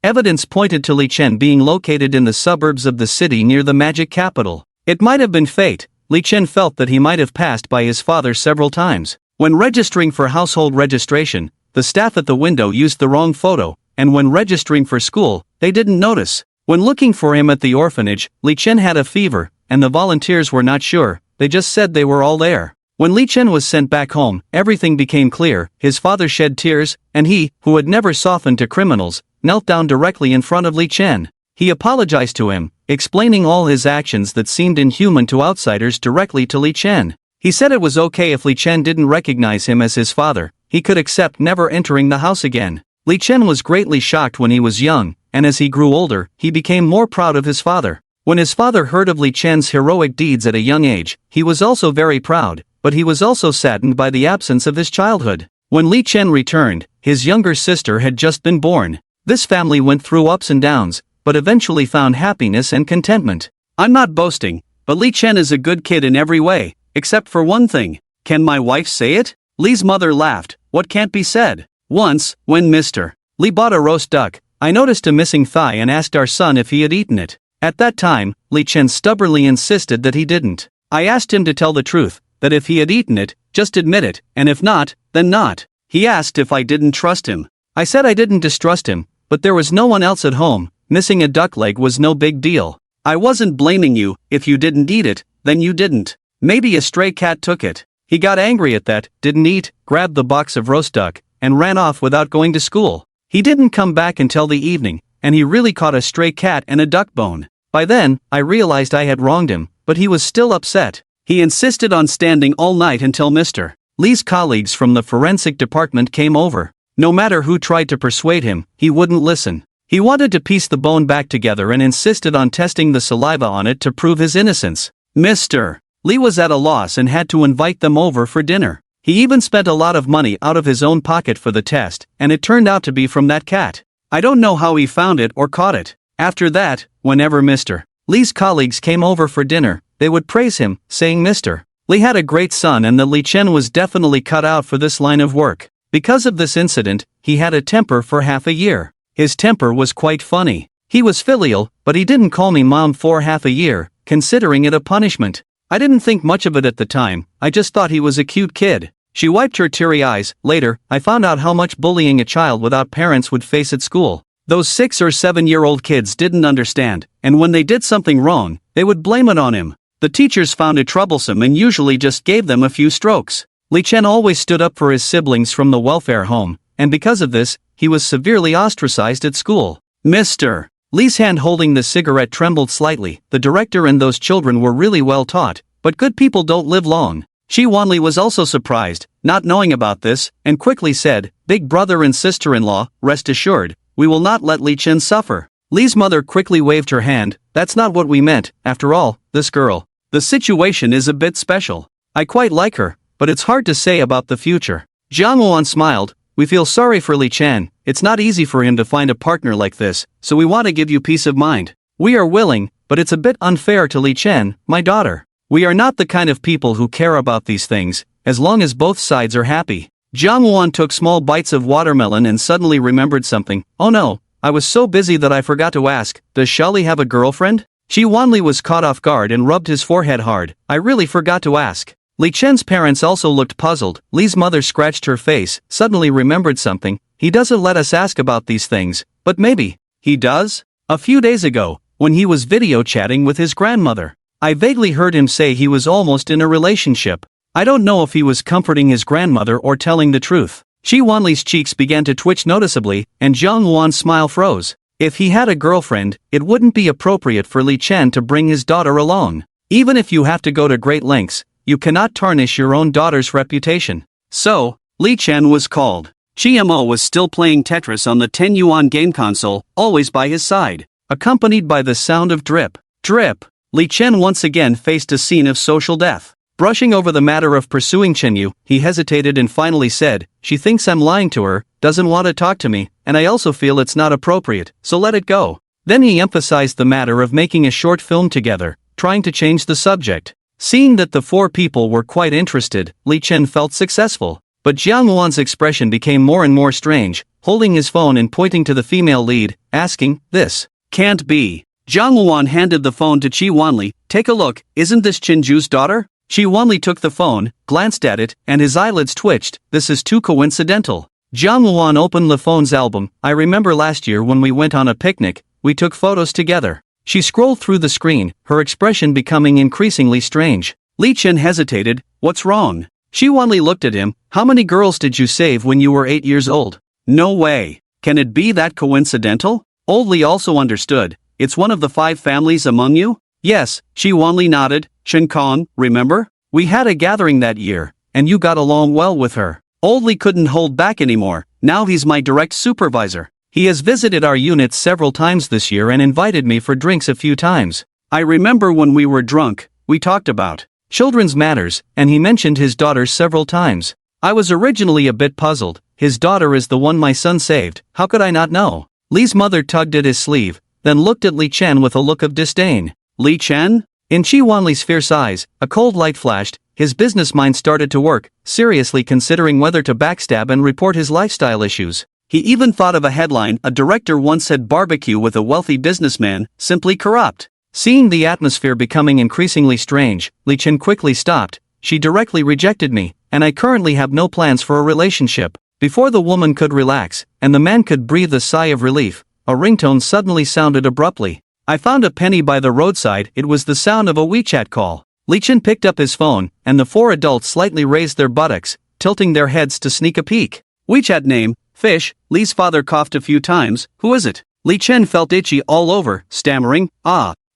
Evidence pointed to Li Chen being located in the suburbs of the city near the magic capital. It might have been fate. Li Chen felt that he might have passed by his father several times. When registering for household registration, the staff at the window used the wrong photo, and when registering for school, they didn't notice. When looking for him at the orphanage, Li Chen had a fever, and the volunteers were not sure, they just said they were all there. When Li Chen was sent back home, everything became clear. His father shed tears, and he, who had never softened to criminals, knelt down directly in front of Li Chen. He apologized to him, explaining all his actions that seemed inhuman to outsiders directly to Li Chen. He said it was okay if Li Chen didn't recognize him as his father, he could accept never entering the house again. Li Chen was greatly shocked when he was young, and as he grew older, he became more proud of his father. When his father heard of Li Chen's heroic deeds at a young age, he was also very proud, but he was also saddened by the absence of his childhood. When Li Chen returned, his younger sister had just been born. This family went through ups and downs, but eventually found happiness and contentment. "I'm not boasting, but Li Chen is a good kid in every way, except for one thing." "Can my wife say it?" Li's mother laughed. "What can't be said?" "Once, when Mr. Li bought a roast duck, I noticed a missing thigh and asked our son if he had eaten it. At that time, Li Chen stubbornly insisted that he didn't. I asked him to tell the truth, that if he had eaten it, just admit it, and if not, then not. He asked if I didn't trust him. I said I didn't distrust him, but there was no one else at home. Missing a duck leg was no big deal. I wasn't blaming you. If you didn't eat it, then you didn't. Maybe a stray cat took it. He got angry at that, didn't eat, grabbed the box of roast duck, and ran off without going to school. He didn't come back until the evening, and he really caught a stray cat and a duck bone. By then, I realized I had wronged him, but he was still upset. He insisted on standing all night until Mr. Lee's colleagues from the forensic department came over. No matter who tried to persuade him, he wouldn't listen. He wanted to piece the bone back together and insisted on testing the saliva on it to prove his innocence. Mr. Lee was at a loss and had to invite them over for dinner. He even spent a lot of money out of his own pocket for the test, and it turned out to be from that cat. I don't know how he found it or caught it. After that, whenever Mr. Lee's colleagues came over for dinner, they would praise him, saying Mr. Lee had a great son and that Li Chen was definitely cut out for this line of work. Because of this incident, he had a temper for half a year. His temper was quite funny. He was filial, but he didn't call me mom for half a year, considering it a punishment. I didn't think much of it at the time, I just thought he was a cute kid. She wiped her teary eyes. Later, I found out how much bullying a child without parents would face at school. Those 6 or 7-year-old kids didn't understand, and when they did something wrong, they would blame it on him. The teachers found it troublesome and usually just gave them a few strokes. Li Chen always stood up for his siblings from the welfare home, and because of this, he was severely ostracized at school. Mr. Lee's hand holding the cigarette trembled slightly. The director and those children were really well taught, but good people don't live long. Shi Wanli was also surprised, not knowing about this, and quickly said, "Big brother and sister-in-law, rest assured, we will not let Li Chen suffer." Lee's mother quickly waved her hand. "That's not what we meant. After all, this girl. The situation is a bit special. I quite like her, but it's hard to say about the future." Jiang Wan smiled. "We feel sorry for Li Chen. It's not easy for him to find a partner like this, so we want to give you peace of mind. We are willing, but it's a bit unfair to Li Chen, my daughter. We are not the kind of people who care about these things, as long as both sides are happy." Jiang Wan took small bites of watermelon and suddenly remembered something. "Oh no, I was so busy that I forgot to ask, does Shali have a girlfriend?" Shi Wanli was caught off guard and rubbed his forehead hard. "I really forgot to ask." Li Chen's parents also looked puzzled. Li's mother scratched her face, suddenly remembered something. "He doesn't let us ask about these things, but maybe he does?" A few days ago, when he was video chatting with his grandmother, I vaguely heard him say he was almost in a relationship. I don't know if he was comforting his grandmother or telling the truth. Shi Wanli's cheeks began to twitch noticeably, and Jiang Wan's smile froze. If he had a girlfriend, it wouldn't be appropriate for Li Chen to bring his daughter along. Even if you have to go to great lengths, you cannot tarnish your own daughter's reputation. So, Li Chen was called. Chiemo was still playing Tetris on the 10 yuan game console, always by his side, accompanied by the sound of drip, drip. Li Chen once again faced a scene of social death. Brushing over the matter of pursuing Chenyu, he hesitated and finally said, "She thinks I'm lying to her, doesn't want to talk to me, and I also feel it's not appropriate, so let it go." Then he emphasized the matter of making a short film together, trying to change the subject. Seeing that the 4 people were quite interested, Li Chen felt successful. But Jiang Wan's expression became more and more strange, holding his phone and pointing to the female lead, asking, "This can't be." Jiang Wan handed the phone to Chi Wanli. "Take a look, isn't this Chinju's daughter?" Chi Wanli took the phone, glanced at it, and his eyelids twitched. "This is too coincidental." Jiang Wan opened the phone's album. "I remember last year when we went on a picnic, we took photos together." She scrolled through the screen, her expression becoming increasingly strange. Li Chen hesitated. "What's wrong?" Shi Wanli looked at him. "How many girls did you save when you were 8 years old?" "No way. Can it be that coincidental?" Old Li also understood. "It's one of the 5 families among you?" "Yes," Shi Wanli nodded. "Chen Kong, remember? We had a gathering that year, and you got along well with her." Old Li couldn't hold back anymore. "Now he's my direct supervisor. He has visited our unit several times this year and invited me for drinks a few times. I remember when we were drunk, we talked about children's matters, and he mentioned his daughter several times. I was originally a bit puzzled. His daughter is the one my son saved, how could I not know?" Li's mother tugged at his sleeve, then looked at Li Chen with a look of disdain. "Li Chen?" In Chi Wanli's fierce eyes, a cold light flashed. His business mind started to work, seriously considering whether to backstab and report his lifestyle issues. He even thought of a headline: a director once said barbecue with a wealthy businessman, simply corrupt. Seeing the atmosphere becoming increasingly strange, Li Chen quickly stopped. She directly rejected me, and I currently have no plans for a relationship. Before the woman could relax, and the man could breathe a sigh of relief, a ringtone suddenly sounded abruptly. I found a penny by the roadside. It was the sound of a WeChat call. Li Chen picked up his phone, and the four adults slightly raised their buttocks, tilting their heads to sneak a peek. WeChat name: Fish. Li's father coughed a few times. Who is it? Li Chen felt itchy all over, stammering,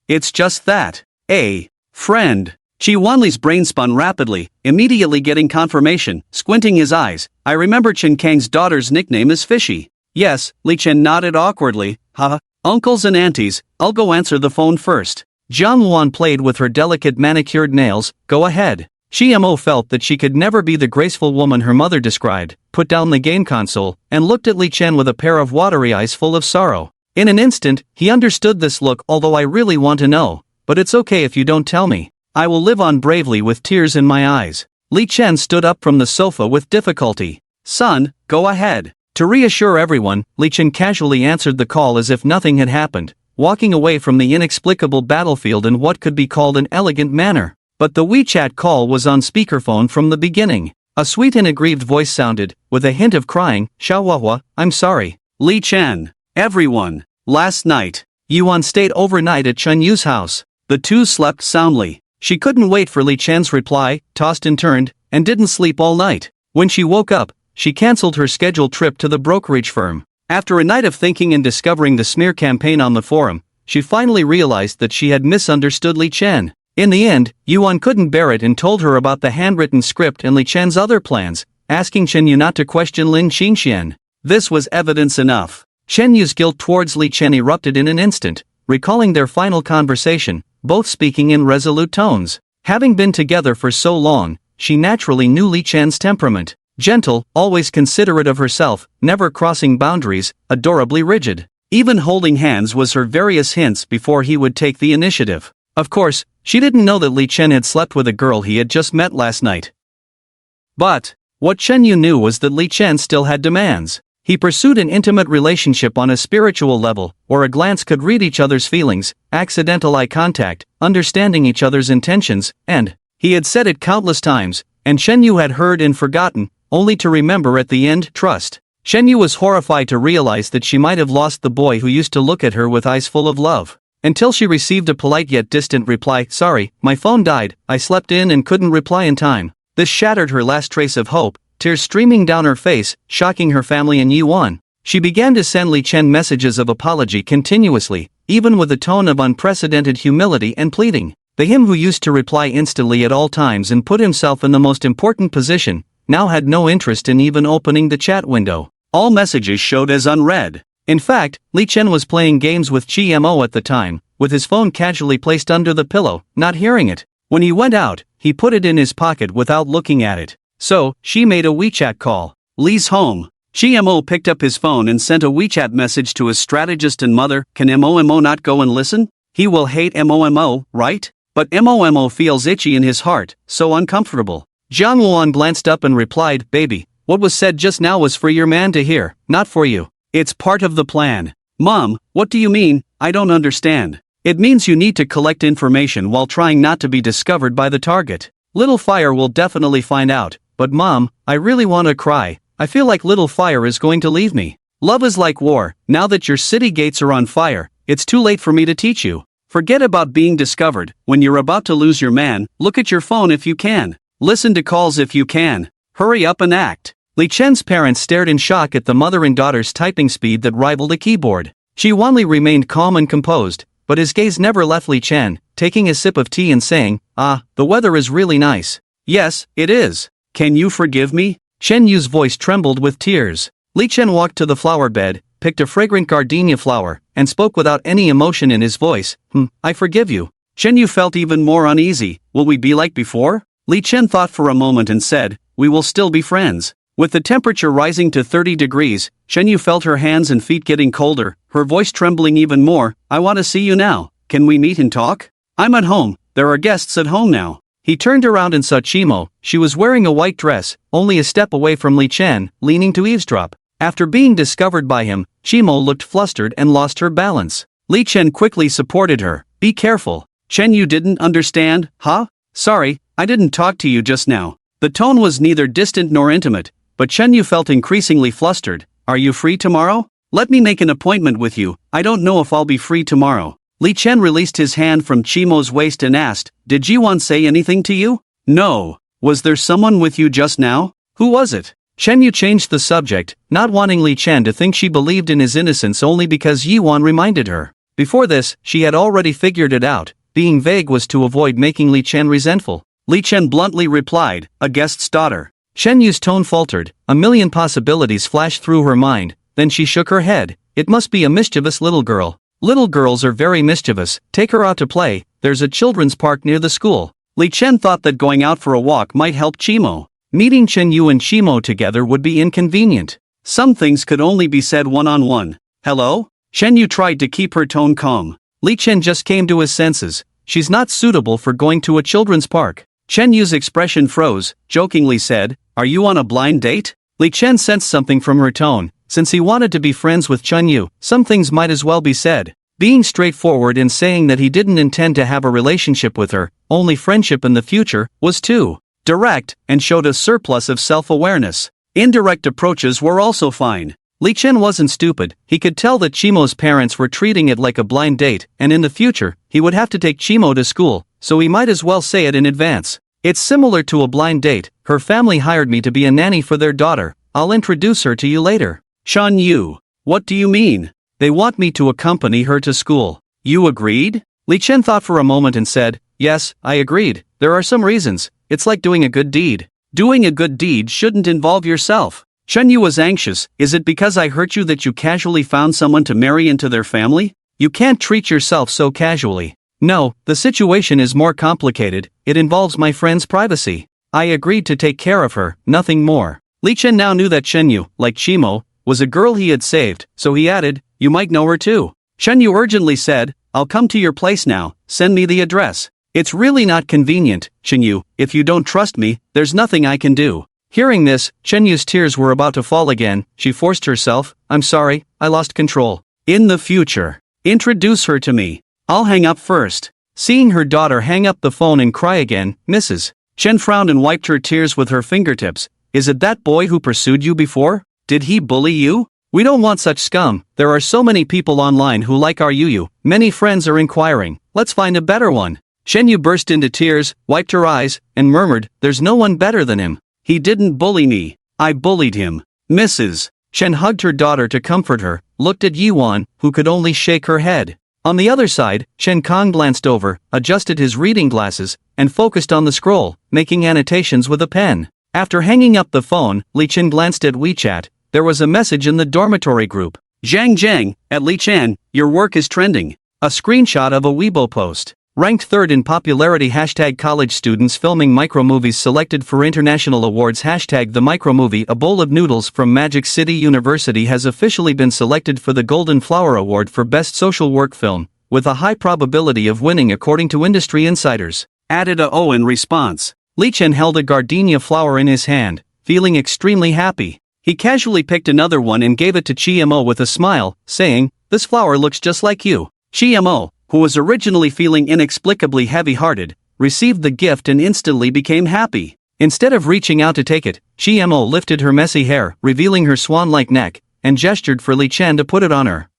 it's just that. A friend. Chi Wanli's brain spun rapidly, immediately getting confirmation, squinting his eyes. I remember Chen Kang's daughter's nickname is Fishy. Yes, Li Chen nodded awkwardly. Haha. Uncles and aunties, I'll go answer the phone first. Jiang Luan played with her delicate manicured nails. Go ahead. Mo felt that she could never be the graceful woman her mother described, put down the game console, and looked at Li Chen with a pair of watery eyes full of sorrow. In an instant, he understood this look. Although I really want to know, but it's okay if you don't tell me. I will live on bravely with tears in my eyes. Li Chen stood up from the sofa with difficulty. Son, go ahead. To reassure everyone, Li Chen casually answered the call as if nothing had happened, walking away from the inexplicable battlefield in what could be called an elegant manner. But the WeChat call was on speakerphone from the beginning. A sweet and aggrieved voice sounded, with a hint of crying. Xiaohua, I'm sorry. Li Chen. Everyone. Last night, Yuan stayed overnight at Chen Yu's house. The two slept soundly. She couldn't wait for Li Chen's reply, tossed and turned, and didn't sleep all night. When she woke up, she cancelled her scheduled trip to the brokerage firm. After a night of thinking and discovering the smear campaign on the forum, she finally realized that she had misunderstood Li Chen. In the end, Yuan couldn't bear it and told her about the handwritten script and Li Chen's other plans, asking Chen Yu not to question Lin Xingxian. This was evidence enough. Chen Yu's guilt towards Li Chen erupted in an instant, recalling their final conversation, both speaking in resolute tones. Having been together for so long, she naturally knew Li Chen's temperament. Gentle, always considerate of herself, never crossing boundaries, adorably rigid. Even holding hands was her various hints before he would take the initiative. Of course, she didn't know that Li Chen had slept with a girl he had just met last night. But what Chen Yu knew was that Li Chen still had demands. He pursued an intimate relationship on a spiritual level, or a glance could read each other's feelings, accidental eye contact, understanding each other's intentions, and he had said it countless times, and Chen Yu had heard and forgotten, only to remember at the end: trust. Chen Yu was horrified to realize that she might have lost the boy who used to look at her with eyes full of love. Until she received a polite yet distant reply: sorry, my phone died, I slept in and couldn't reply in time. This shattered her last trace of hope, tears streaming down her face, shocking her family and Yuan. She began to send Li Chen messages of apology continuously, even with a tone of unprecedented humility and pleading. The him who used to reply instantly at all times and put himself in the most important position, now had no interest in even opening the chat window. All messages showed as unread. In fact, Li Chen was playing games with Mo at the time, with his phone casually placed under the pillow, not hearing it. When he went out, he put it in his pocket without looking at it. So, she made a WeChat call. Li's home. Mo picked up his phone and sent a WeChat message to his strategist and mother. Can Mo not go and listen? He will hate Mo, right? But Mo feels itchy in his heart, so uncomfortable. Jiang Luan glanced up and replied, baby, what was said just now was for your man to hear, not for you. It's part of the plan. Mom, what do you mean? I don't understand. It means you need to collect information while trying not to be discovered by the target. Little Fire will definitely find out. But Mom, I really want to cry. I feel like Little Fire is going to leave me. Love is like war. Now that your city gates are on fire, it's too late for me to teach you. Forget about being discovered. When you're about to lose your man, look at your phone if you can. Listen to calls if you can. Hurry up and act. Li Chen's parents stared in shock at the mother and daughter's typing speed that rivaled a keyboard. Shi Wanli remained calm and composed, but his gaze never left Li Chen, taking a sip of tea and saying, the weather is really nice. Yes, it is. Can you forgive me? Chen Yu's voice trembled with tears. Li Chen walked to the flower bed, picked a fragrant gardenia flower, and spoke without any emotion in his voice. I forgive you. Chen Yu felt even more uneasy. Will we be like before? Li Chen thought for a moment and said, we will still be friends. With the temperature rising to 30 degrees, Chen Yu felt her hands and feet getting colder, her voice trembling even more. I want to see you now. Can we meet and talk? I'm at home. There are guests at home now. He turned around and saw Mo. She was wearing a white dress, only a step away from Li Chen, leaning to eavesdrop. After being discovered by him, Chimo looked flustered and lost her balance. Li Chen quickly supported her. Be careful. Chen, you didn't understand, huh? Sorry, I didn't talk to you just now. The tone was neither distant nor intimate, but Chen Yu felt increasingly flustered. Are you free tomorrow? Let me make an appointment with you. I don't know if I'll be free tomorrow. Li Chen released his hand from Chimo's waist and asked, Did Jiwan say anything to you? No. Was there someone with you just now? Who was it? Chen Yu changed the subject, not wanting Li Chen to think she believed in his innocence only because Yiwan reminded her. Before this, she had already figured it out. Being vague was to avoid making Li Chen resentful. Li Chen bluntly replied, a guest's daughter. Chen Yu's tone faltered, a million possibilities flashed through her mind, then she shook her head. It must be a mischievous little girl. Little girls are very mischievous, take her out to play, there's a children's park near the school. Li Chen thought that going out for a walk might help Chimo. Meeting Chen Yu and Chimo together would be inconvenient. Some things could only be said one-on-one. Hello? Chen Yu tried to keep her tone calm. Li Chen just came to his senses. She's not suitable for going to a children's park. Chen Yu's expression froze, jokingly said, Are you on a blind date? Li Chen sensed something from her tone. Since he wanted to be friends with Chen Yu, some things might as well be said. Being straightforward and saying that he didn't intend to have a relationship with her, only friendship in the future, was too direct, and showed a surplus of self-awareness. Indirect approaches were also fine. Li Chen wasn't stupid, he could tell that Chimo's parents were treating it like a blind date, and in the future, he would have to take Chimo to school, so he might as well say it in advance. It's similar to a blind date, her family hired me to be a nanny for their daughter, I'll introduce her to you later. Shan Yu. What do you mean? They want me to accompany her to school. You agreed? Li Chen thought for a moment and said, Yes, I agreed. There are some reasons. It's like doing a good deed. Doing a good deed shouldn't involve yourself. Chen Yu was anxious. Is it because I hurt you that you casually found someone to marry into their family? You can't treat yourself so casually. No, the situation is more complicated. It involves my friend's privacy. I agreed to take care of her, nothing more. Li Chen now knew that Chen Yu, like Chimo, was a girl he had saved, so he added, You might know her too. Chen Yu urgently said, I'll come to your place now, send me the address. It's really not convenient, Chen Yu, if you don't trust me, there's nothing I can do. Hearing this, Chen Yu's tears were about to fall again. She forced herself, I'm sorry, I lost control. In the future, introduce her to me. I'll hang up first. Seeing her daughter hang up the phone and cry again, Mrs. Chen frowned and wiped her tears with her fingertips. Is it that boy who pursued you before? Did he bully you? We don't want such scum. There are so many people online who like our Yu. Many friends are inquiring. Let's find a better one. Shen Yu burst into tears, wiped her eyes, and murmured, There's no one better than him. He didn't bully me. I bullied him. Mrs. Shen hugged her daughter to comfort her, looked at Yiwan, who could only shake her head. On the other side, Shen Kong glanced over, adjusted his reading glasses, and focused on the scroll, making annotations with a pen. After hanging up the phone, Li Chen glanced at WeChat. There was a message in the dormitory group. Zhang, at Li Chen, your work is trending. A screenshot of a Weibo post. Ranked third in popularity #college students filming micromovies selected for international awards #the micromovie A Bowl of Noodles from Magic City University has officially been selected for the Golden Flower Award for Best Social Work Film, with a high probability of winning according to industry insiders. Added a O in response. Li Chen held a gardenia flower in his hand, feeling extremely happy. He casually picked another one and gave it to Chimo with a smile, saying, This flower looks just like you. Chimo, who was originally feeling inexplicably heavy-hearted, received the gift and instantly became happy. Instead of reaching out to take it, Chimo lifted her messy hair, revealing her swan-like neck, and gestured for Li Chen to put it on her.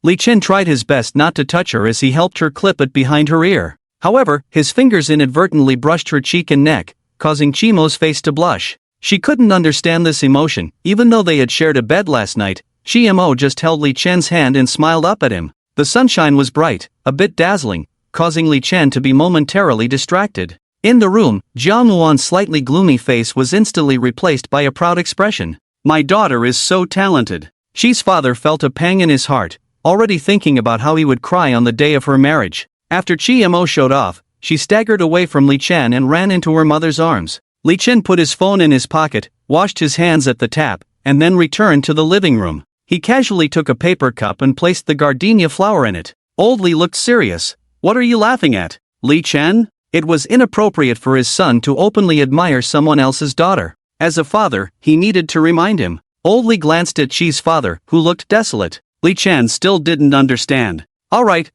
Li Chen tried his best not to touch her as he helped her clip it behind her ear. However, his fingers inadvertently brushed her cheek and neck, causing Chimo's face to blush. She couldn't understand this emotion. Even though they had shared a bed last night, Chimo just held Li Chen's hand and smiled up at him. The sunshine was bright, a bit dazzling, causing Li Chen to be momentarily distracted. In the room, Jiang Luan's slightly gloomy face was instantly replaced by a proud expression. My daughter is so talented. Xi's father felt a pang in his heart, already thinking about how he would cry on the day of her marriage. After Chimo showed off, she staggered away from Li Chen and ran into her mother's arms. Li Chen put his phone in his pocket, washed his hands at the tap, and then returned to the living room. He casually took a paper cup and placed the gardenia flower in it. Old Li looked serious. What are you laughing at, Li Chen? It was inappropriate for his son to openly admire someone else's daughter. As a father, he needed to remind him. Old Li glanced at Chi's father, who looked desolate. Li Chen still didn't understand. Alright,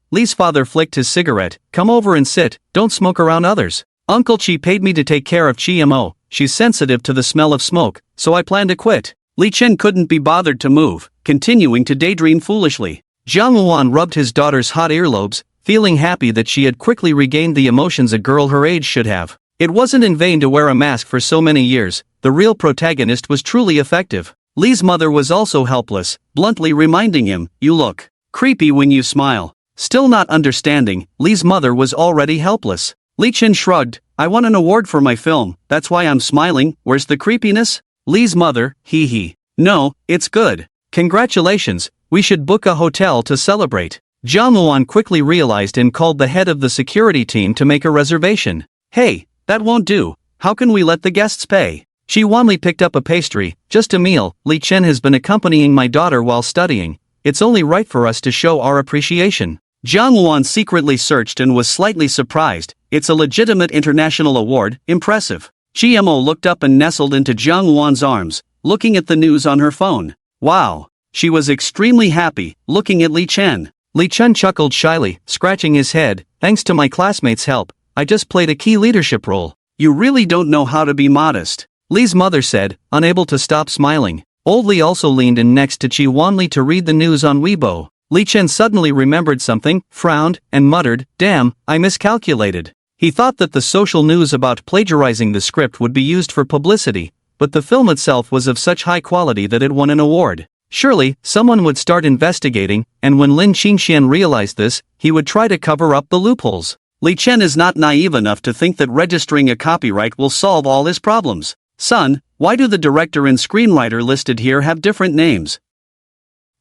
Li's father flicked his cigarette. Come over and sit, don't smoke around others. Uncle Chi paid me to take care of Chi-mo, she's sensitive to the smell of smoke, so I plan to quit. Li Chen couldn't be bothered to move, continuing to daydream foolishly. Jiang Luan rubbed his daughter's hot earlobes, feeling happy that she had quickly regained the emotions a girl her age should have. It wasn't in vain to wear a mask for so many years, the real protagonist was truly effective. Li's mother was also helpless, bluntly reminding him, you look creepy when you smile. Still not understanding, Li's mother was already helpless. Li Chen shrugged, I won an award for my film, that's why I'm smiling, where's the creepiness? Li's mother, hee hee. No, it's good. Congratulations, we should book a hotel to celebrate. Jiang Luan quickly realized and called the head of the security team to make a reservation. Hey, that won't do, how can we let the guests pay? Shi Wanli picked up a pastry, just a meal, Li Chen has been accompanying my daughter while studying. It's only right for us to show our appreciation. Jiang Luan secretly searched and was slightly surprised. It's a legitimate international award, impressive. Chi-mo looked up and nestled into Jiang Luan's arms, looking at the news on her phone. Wow. She was extremely happy, looking at Li Chen. Li Chen chuckled shyly, scratching his head. Thanks to my classmates' help, I just played a key leadership role. You really don't know how to be modest, Li's mother said, unable to stop smiling. Old Li also leaned in next to Chi Wanli to read the news on Weibo. Li Chen suddenly remembered something, frowned, and muttered, damn, I miscalculated. He thought that the social news about plagiarizing the script would be used for publicity, but the film itself was of such high quality that it won an award. Surely, someone would start investigating, and when Lin Qingxian realized this, he would try to cover up the loopholes. Li Chen is not naive enough to think that registering a copyright will solve all his problems. Son, why do the director and screenwriter listed here have different names?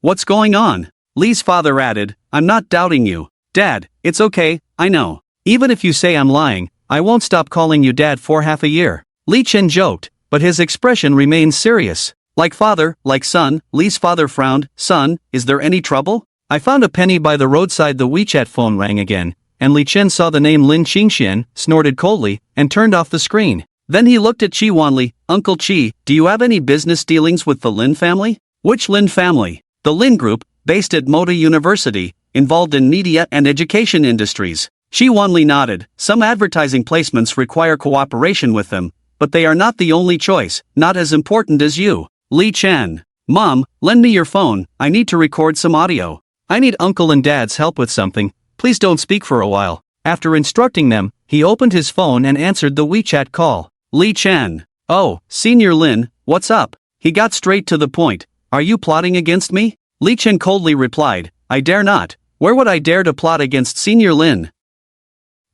What's going on? Li's father added, I'm not doubting you. Dad, it's okay, I know. Even if you say I'm lying, I won't stop calling you dad for half a year. Li Chen joked, but his expression remained serious. Like father, like son, Li's father frowned. Son, is there any trouble? I found a penny by the roadside. The WeChat phone rang again, and Li Chen saw the name Lin Qingxian, snorted coldly, and turned off the screen. Then he looked at Chi Wanli. Uncle Chi, do you have any business dealings with the Lin family? Which Lin family? The Lin Group, based at Mota University, involved in media and education industries. Chi Wanli nodded. Some advertising placements require cooperation with them, but they are not the only choice, not as important as you. Li Chen. Mom, lend me your phone, I need to record some audio. I need Uncle and Dad's help with something, please don't speak for a while. After instructing them, he opened his phone and answered the WeChat call. Li Chen. Oh, Senior Lin, what's up? He got straight to the point. Are you plotting against me? Li Chen coldly replied, I dare not. Where would I dare to plot against Senior Lin?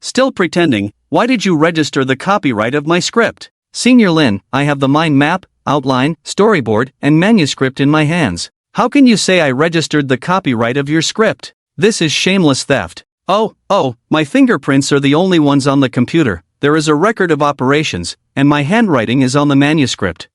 Still pretending, why did you register the copyright of my script? Senior Lin, I have the mind map, outline, storyboard, and manuscript in my hands. How can you say I registered the copyright of your script? This is shameless theft. Oh, my fingerprints are the only ones on the computer. There is a record of operations, and my handwriting is on the manuscript.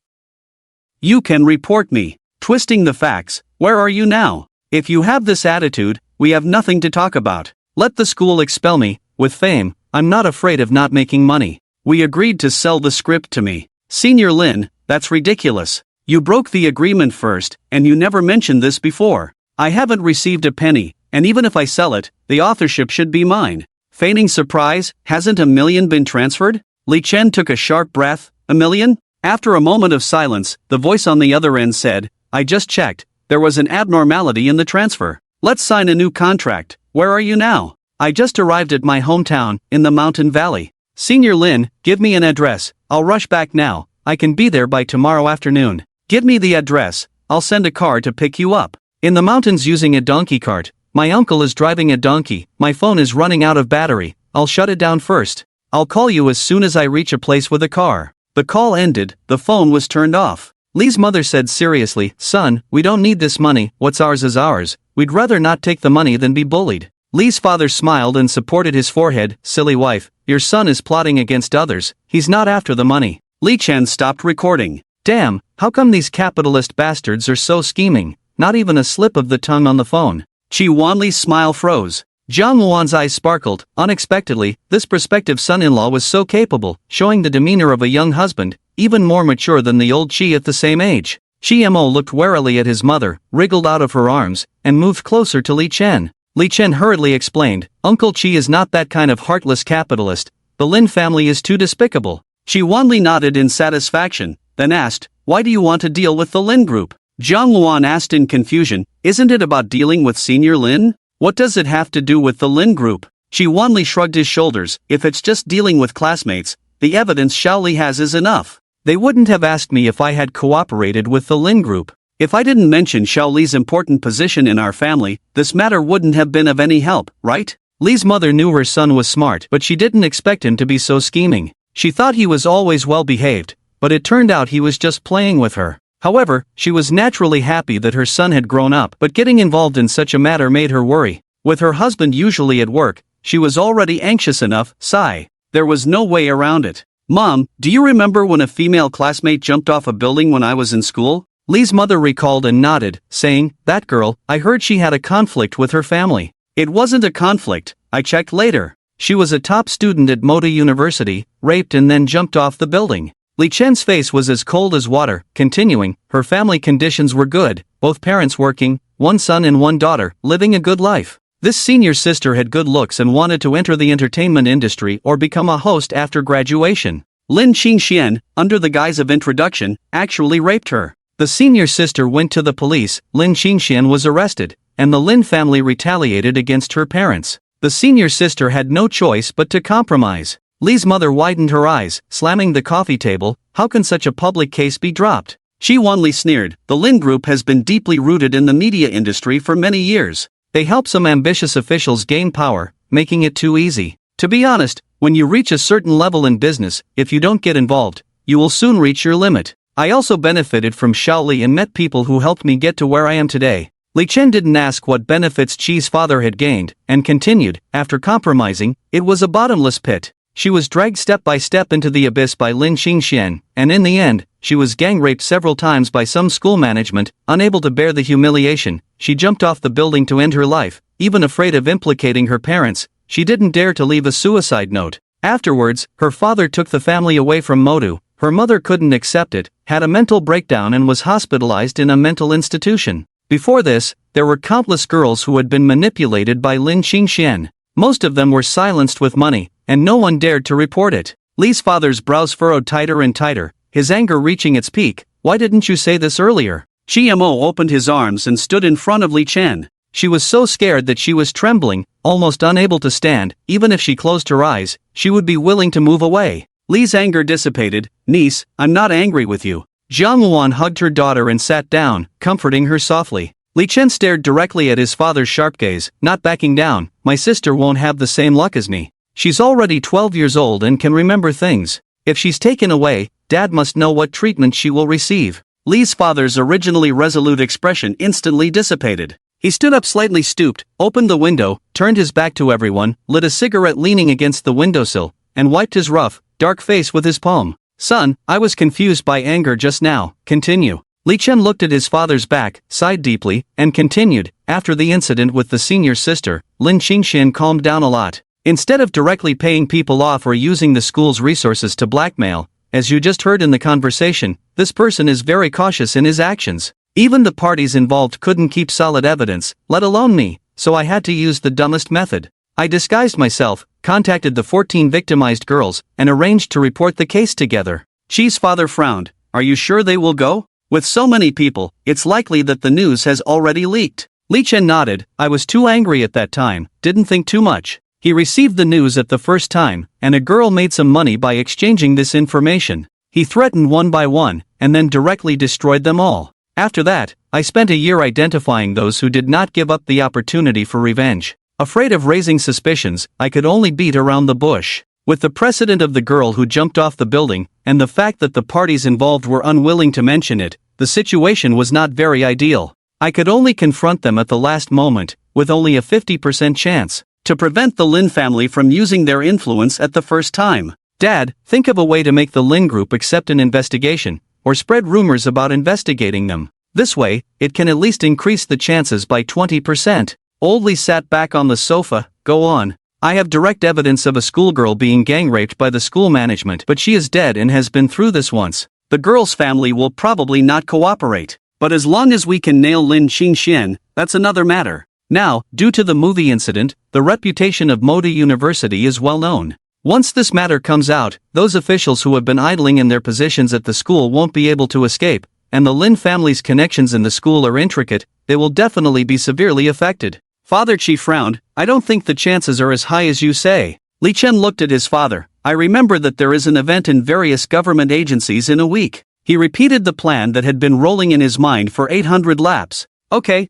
You can report me. Twisting the facts, where are you now? If you have this attitude, we have nothing to talk about. Let the school expel me. With fame, I'm not afraid of not making money. We agreed to sell the script to me. Senior Lin, that's ridiculous. You broke the agreement first, and you never mentioned this before. I haven't received a penny, and even if I sell it, the authorship should be mine. Feigning surprise, hasn't $1 million been transferred? Li Chen took a sharp breath. $1 million? After a moment of silence, the voice on the other end said, I just checked, there was an abnormality in the transfer. Let's sign a new contract. Where are you now? I just arrived at my hometown, in the mountain valley. Senior Lin, give me an address, I'll rush back now, I can be there by tomorrow afternoon. Give me the address, I'll send a car to pick you up. In the mountains using a donkey cart. My uncle is driving a donkey, my phone is running out of battery, I'll shut it down first. I'll call you as soon as I reach a place with a car. The call ended, the phone was turned off. Li's mother said seriously, son, we don't need this money, what's ours is ours, we'd rather not take the money than be bullied. Li's father smiled and supported his forehead, silly wife, your son is plotting against others, he's not after the money. Li Chen stopped recording. Damn, how come these capitalist bastards are so scheming, not even a slip of the tongue on the phone. Chi Wanli's smile froze. Jiang Luan's eyes sparkled. Unexpectedly, this prospective son-in-law was so capable, showing the demeanor of a young husband, even more mature than the old Chi at the same age. Mo looked warily at his mother, wriggled out of her arms, and moved closer to Li Chen. Li Chen hurriedly explained, "Uncle Chi is not that kind of heartless capitalist. The Lin family is too despicable." She wanly nodded in satisfaction, then asked, "Why do you want to deal with the Lin group?" Zhang Luan asked in confusion, "Isn't it about dealing with Senior Lin? What does it have to do with the Lin group?" Shi Wanli shrugged his shoulders, "If it's just dealing with classmates, the evidence Shaoli has is enough. They wouldn't have asked me if I had cooperated with the Lin group. If I didn't mention Shaoli's important position in our family, this matter wouldn't have been of any help, right?" Li's mother knew her son was smart, but she didn't expect him to be so scheming. She thought he was always well behaved, but it turned out he was just playing with her. However, she was naturally happy that her son had grown up, but getting involved in such a matter made her worry. With her husband usually at work, she was already anxious enough. Sigh. There was no way around it. "Mom, do you remember when a female classmate jumped off a building when I was in school?" Li's mother recalled and nodded, saying, "That girl, I heard she had a conflict with her family." "It wasn't a conflict, I checked later. She was a top student at Moda University, raped and then jumped off the building." Li Chen's face was as cold as water, continuing, "Her family conditions were good, both parents working, one son and one daughter, living a good life. This senior sister had good looks and wanted to enter the entertainment industry or become a host after graduation. Lin Qingxian, under the guise of introduction, actually raped her. The senior sister went to the police, Lin Qingxian was arrested, and the Lin family retaliated against her parents. The senior sister had no choice but to compromise." Li's mother widened her eyes, slamming the coffee table. "How can such a public case be dropped?" Shi Wanli sneered, "The Lin Group has been deeply rooted in the media industry for many years. They help some ambitious officials gain power, making it too easy. To be honest, when you reach a certain level in business, if you don't get involved, you will soon reach your limit. I also benefited from Shaoli and met people who helped me get to where I am today." Li Chen didn't ask what benefits Chi's father had gained, and continued, "After compromising, it was a bottomless pit. She was dragged step by step into the abyss by Lin Qingxian, and in the end, she was gang raped several times by some school management. Unable to bear the humiliation, she jumped off the building to end her life. Even afraid of implicating her parents, she didn't dare to leave a suicide note. Afterwards, her father took the family away from Modu. Her mother couldn't accept it, had a mental breakdown and was hospitalized in a mental institution. Before this, there were countless girls who had been manipulated by Lin Qingxian. Most of them were silenced with money, and no one dared to report it." Li's father's brows furrowed tighter and tighter, his anger reaching its peak. "Why didn't you say this earlier?" Mo opened his arms and stood in front of Li Chen. She was so scared that she was trembling, almost unable to stand. Even if she closed her eyes, she would be willing to move away. Li's anger dissipated. "Niece, I'm not angry with you." Zhang Luan hugged her daughter and sat down, comforting her softly. Li Chen stared directly at his father's sharp gaze, not backing down. "My sister won't have the same luck as me. She's already 12 years old and can remember things. If she's taken away, Dad must know what treatment she will receive." Li's father's originally resolute expression instantly dissipated. He stood up slightly stooped, opened the window, turned his back to everyone, lit a cigarette leaning against the windowsill, and wiped his rough, dark face with his palm. "Son, I was confused by anger just now. Continue." Li Chen looked at his father's back, sighed deeply, and continued, "After the incident with the senior sister, Lin Qingxian calmed down a lot. Instead of directly paying people off or using the school's resources to blackmail, as you just heard in the conversation, this person is very cautious in his actions. Even the parties involved couldn't keep solid evidence, let alone me, so I had to use the dumbest method. I disguised myself, contacted the 14 victimized girls, and arranged to report the case together." Chi's father frowned. "Are you sure they will go? With so many people, it's likely that the news has already leaked." Li Chen nodded. "I was too angry at that time, didn't think too much. He received the news at the first time, and a girl made some money by exchanging this information. He threatened one by one, and then directly destroyed them all. After that, I spent a year identifying those who did not give up the opportunity for revenge. Afraid of raising suspicions, I could only beat around the bush. With the precedent of the girl who jumped off the building, and the fact that the parties involved were unwilling to mention it, the situation was not very ideal. I could only confront them at the last moment, with only a 50% chance, to prevent the Lin family from using their influence at the first time. Dad, think of a way to make the Lin group accept an investigation, or spread rumors about investigating them. This way, it can at least increase the chances by 20%. Old Li sat back on the sofa. Go on. I have direct evidence of a schoolgirl being gang raped by the school management, but she is dead and has been through this once. The girl's family will probably not cooperate. But as long as we can nail Lin Qingxian, that's another matter. Now, due to the movie incident, the reputation of Moda University is well known. Once this matter comes out, those officials who have been idling in their positions at the school won't be able to escape, and the Lin family's connections in the school are intricate, they will definitely be severely affected. Father Qi frowned. I don't think the chances are as high as you say. Li Chen looked at his father. I remember that there is an event in various government agencies in a week. He repeated the plan that had been rolling in his mind for 800 laps. Okay.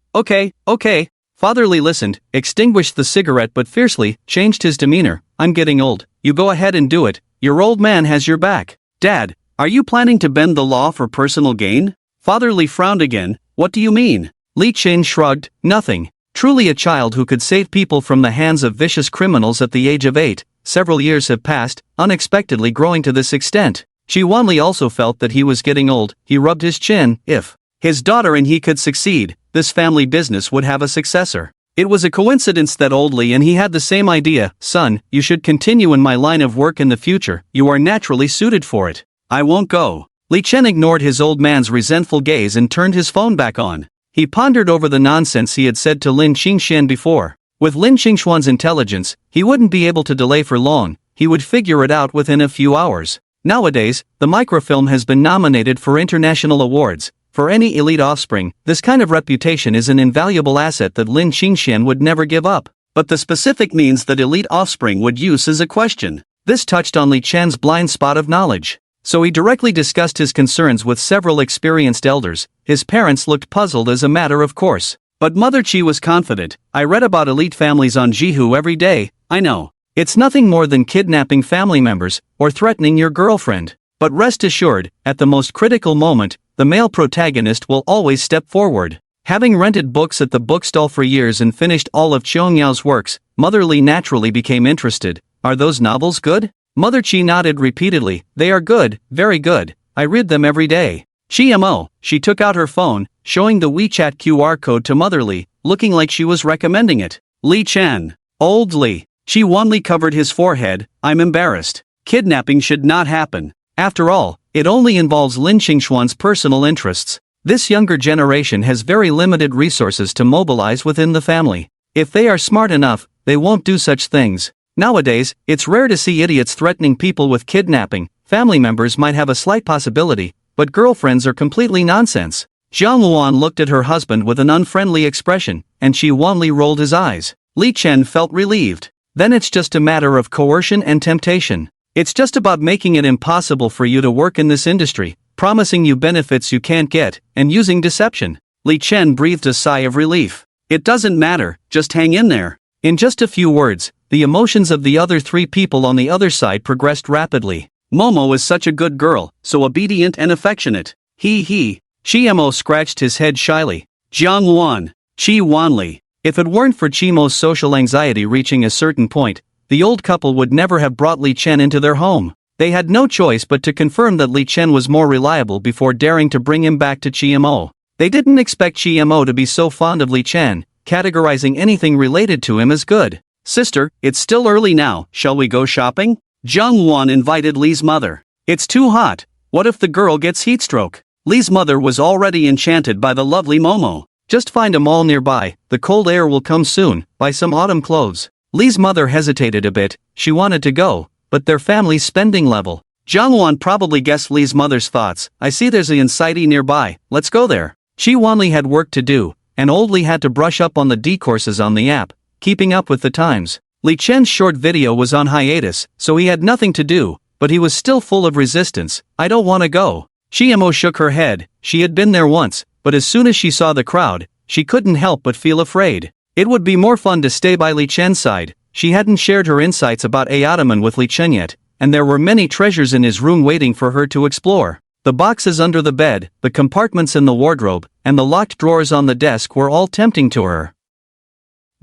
Father Li listened, extinguished the cigarette but fiercely, changed his demeanor. I'm getting old. You go ahead and do it. Your old man has your back. Dad, are you planning to bend the law for personal gain? Father Li frowned again. What do you mean? Li Chen shrugged. Nothing. Truly a child who could save people from the hands of vicious criminals at the age of 8. Several years have passed, unexpectedly growing to this extent. Ji Wanli also felt that he was getting old. He rubbed his chin. If his daughter and he could succeed, this family business would have a successor. It was a coincidence that old Li and he had the same idea. Son, you should continue in my line of work in the future. You are naturally suited for it. I won't go. Li Chen ignored his old man's resentful gaze and turned his phone back on. He pondered over the nonsense he had said to Lin Qingxian before. With Lin Qingxuan's intelligence, he wouldn't be able to delay for long. He would figure it out within a few hours. Nowadays, the microfilm has been nominated for international awards. For any elite offspring, this kind of reputation is an invaluable asset that Lin Qingxian would never give up. But the specific means that elite offspring would use is a question. This touched on Li Chen's blind spot of knowledge. So he directly discussed his concerns with several experienced elders. His parents looked puzzled as a matter of course. But Mother Qi was confident. I read about elite families on Jihu every day. I know. It's nothing more than kidnapping family members, or threatening your girlfriend. But rest assured, at the most critical moment, the male protagonist will always step forward. Having rented books at the bookstall for years and finished all of Qiongyao's works, Mother Li naturally became interested. Are those novels good? Mother Qi nodded repeatedly. They are good, very good. I read them every day. GMO, she took out her phone, showing the WeChat QR code to Mother Li, looking like she was recommending it. Li Chen. Old Li. Ji Wanli covered his forehead. I'm embarrassed. Kidnapping should not happen. After all, it only involves Lin Qingxuan's personal interests. This younger generation has very limited resources to mobilize within the family. If they are smart enough, they won't do such things. Nowadays, it's rare to see idiots threatening people with kidnapping. Family members might have a slight possibility, but girlfriends are completely nonsense. Jiang Luan looked at her husband with an unfriendly expression, and Ji Wanli rolled his eyes. Li Chen felt relieved. Then it's just a matter of coercion and temptation. It's just about making it impossible for you to work in this industry, promising you benefits you can't get, and using deception. Li Chen breathed a sigh of relief. It doesn't matter, just hang in there. In just a few words, the emotions of the other three people on the other side progressed rapidly. Momo is such a good girl, so obedient and affectionate. He. Chimo scratched his head shyly. Jiang Luan. Ji Wanli. If it weren't for Chimo's social anxiety reaching a certain point, the old couple would never have brought Li Chen into their home. They had no choice but to confirm that Li Chen was more reliable before daring to bring him back to Chimo. They didn't expect Chimo to be so fond of Li Chen, categorizing anything related to him as good. Sister, it's still early now, shall we go shopping? Jiang Luan invited Li's mother. It's too hot. What if the girl gets heatstroke? Li's mother was already enchanted by the lovely Momo. Just find a mall nearby, the cold air will come soon, buy some autumn clothes. Li's mother hesitated a bit, she wanted to go, but their family's spending level. Jiang Luan probably guessed Li's mother's thoughts. I see there's a Incite nearby, let's go there. Ji Wanli had work to do, and old Li had to brush up on the D-courses on the app, keeping up with the times. Li Chen's short video was on hiatus, so he had nothing to do, but he was still full of resistance. I don't want to go. Chimo shook her head. She had been there once, but as soon as she saw the crowd, she couldn't help but feel afraid. It would be more fun to stay by Li Chen's side. She hadn't shared her insights about Ayataman with Li Chen yet, and there were many treasures in his room waiting for her to explore. The boxes under the bed, the compartments in the wardrobe, and the locked drawers on the desk were all tempting to her.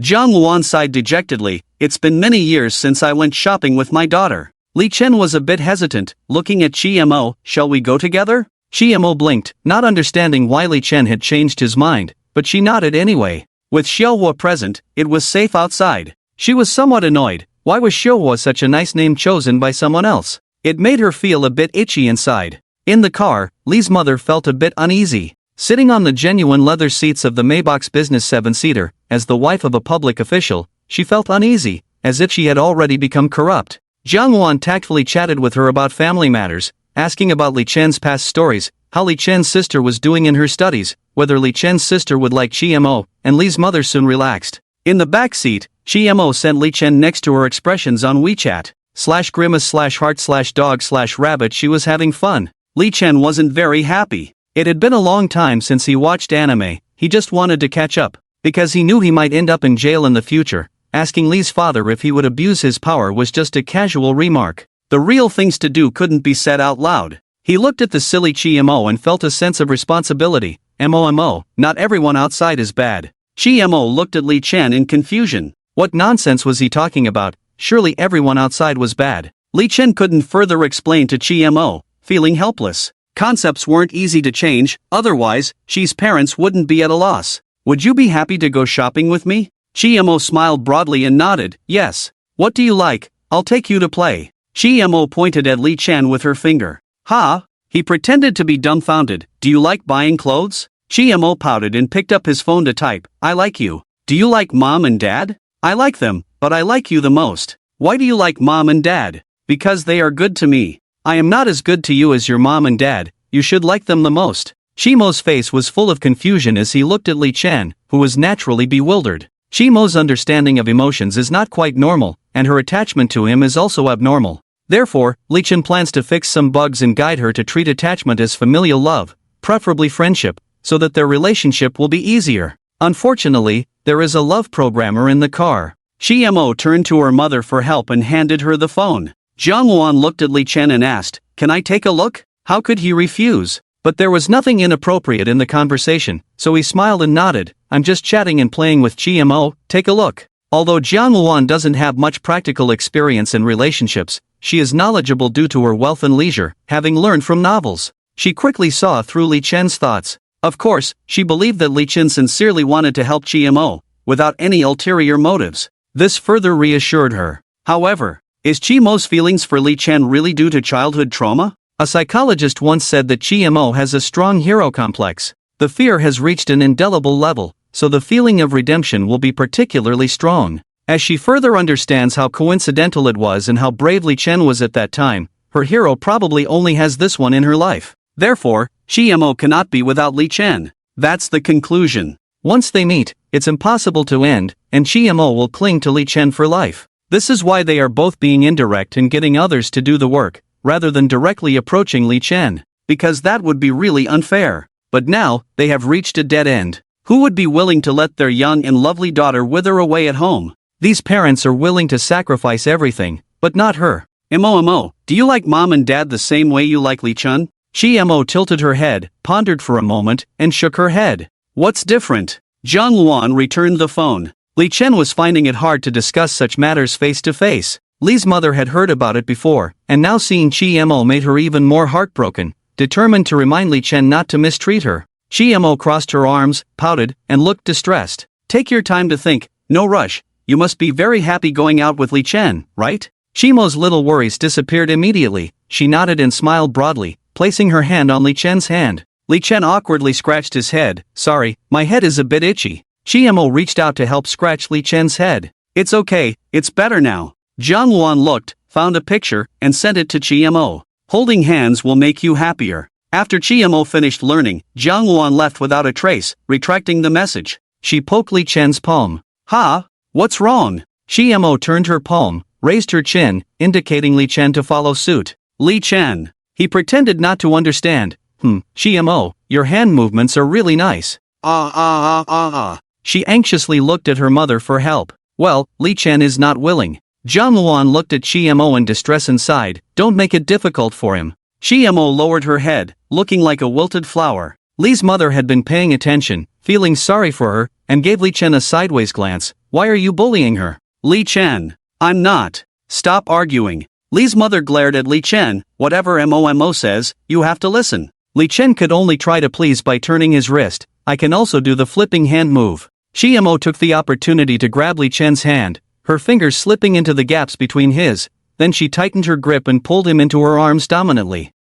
Jiang Luan sighed dejectedly. It's been many years since I went shopping with my daughter. Li Chen was a bit hesitant, looking at Chimo. Shall we go together? Chimo blinked, not understanding why Li Chen had changed his mind, but she nodded anyway. With Xiaohua present, it was safe outside. She was somewhat annoyed. Why was Xiaohua such a nice name chosen by someone else? It made her feel a bit itchy inside. In the car, Lee's mother felt a bit uneasy. Sitting on the genuine leather seats of the Maybach's business 7-seater, as the wife of a public official, she felt uneasy, as if she had already become corrupt. Jiang Wan tactfully chatted with her about family matters, asking about Li Chen's past stories, how Li Chen's sister was doing in her studies, whether Li Chen's sister would like Chi-mo, and Li's mother soon relaxed. In the back seat, Chi-mo sent Li Chen next to her expressions on WeChat. /grimace/heart/dog/rabbit. She was having fun. Li Chen wasn't very happy. It had been a long time since he watched anime. He just wanted to catch up, because he knew he might end up in jail in the future. Asking Li's father if he would abuse his power was just a casual remark. The real things to do couldn't be said out loud. He looked at the silly Chi-mo and felt a sense of responsibility. Mo, not everyone outside is bad. Chi-mo looked at Li Chen in confusion. What nonsense was he talking about? Surely everyone outside was bad. Li Chen couldn't further explain to Chi-mo, feeling helpless. Concepts weren't easy to change, otherwise, Chi's parents wouldn't be at a loss. Would you be happy to go shopping with me? Chi-mo smiled broadly and nodded, yes. What do you like? I'll take you to play. Chi-mo pointed at Li Chen with her finger. Ha! He pretended to be dumbfounded. Do you like buying clothes? Chi-mo pouted and picked up his phone to type, I like you. Do you like mom and dad? I like them, but I like you the most. Why do you like mom and dad? Because they are good to me. I am not as good to you as your mom and dad, you should like them the most. Chi-mo's face was full of confusion as he looked at Li Chen, who was naturally bewildered. Chi-mo's understanding of emotions is not quite normal, and her attachment to him is also abnormal. Therefore, Li Chen plans to fix some bugs and guide her to treat attachment as familial love, preferably friendship, so that their relationship will be easier. Unfortunately, there is a love programmer in the car. Chi-mo turned to her mother for help and handed her the phone. Jiang Wan looked at Li Chen and asked, Can I take a look? How could he refuse? But there was nothing inappropriate in the conversation, so he smiled and nodded. I'm just chatting and playing with Chi-mo, take a look. Although Jiang Wan doesn't have much practical experience in relationships, she is knowledgeable due to her wealth and leisure, having learned from novels. She quickly saw through Li Chen's thoughts. Of course, she believed that Li Chen sincerely wanted to help Chi-mo, without any ulterior motives. This further reassured her. However, is Chi-mo's feelings for Li Chen really due to childhood trauma? A psychologist once said that Chi-mo has a strong hero complex. The fear has reached an indelible level, so the feeling of redemption will be particularly strong. As she further understands how coincidental it was and how brave Li Chen was at that time, her hero probably only has this one in her life. Therefore, Chi-mo cannot be without Li Chen. That's the conclusion. Once they meet, it's impossible to end, and Chi-mo will cling to Li Chen for life. This is why they are both being indirect and getting others to do the work, rather than directly approaching Li Chen. Because that would be really unfair. But now, they have reached a dead end. Who would be willing to let their young and lovely daughter wither away at home? These parents are willing to sacrifice everything, but not her. Mo, do you like mom and dad the same way you like Li Chen? Chi-mo tilted her head, pondered for a moment, and shook her head. What's different? Jiang Wan returned the phone. Li Chen was finding it hard to discuss such matters face to face. Li's mother had heard about it before, and now seeing Chi-mo made her even more heartbroken, determined to remind Li Chen not to mistreat her. Chi-mo crossed her arms, pouted, and looked distressed. Take your time to think, no rush, you must be very happy going out with Li Chen, right? Chi-mo's little worries disappeared immediately. She nodded and smiled broadly, placing her hand on Li Chen's hand. Li Chen awkwardly scratched his head. Sorry, my head is a bit itchy. Chi-mo reached out to help scratch Li Chen's head. It's okay, it's better now. Jiang Wan looked, found a picture, and sent it to Chi-mo. Holding hands will make you happier. After Chi-mo finished learning, Jiang Wan left without a trace, retracting the message. She poked Li Chen's palm. Ha? What's wrong? Chi-mo turned her palm, raised her chin, indicating Li Chen to follow suit. Li Chen. He pretended not to understand. Chi-mo, your hand movements are really nice. She anxiously looked at her mother for help. Well, Li Chen is not willing. Jiang Wan looked at Chi-mo in distress and sighed. Don't make it difficult for him. Chi-mo lowered her head, looking like a wilted flower. Li's mother had been paying attention, feeling sorry for her, and gave Li Chen a sideways glance. Why are you bullying her? Li Chen. I'm not. Stop arguing. Li's mother glared at Li Chen. Whatever Mo says, you have to listen. Li Chen could only try to please by turning his wrist. I can also do the flipping hand move. Chi-mo took the opportunity to grab Li Chen's hand, her fingers slipping into the gaps between his. Then she tightened her grip and pulled him into her arms dominantly.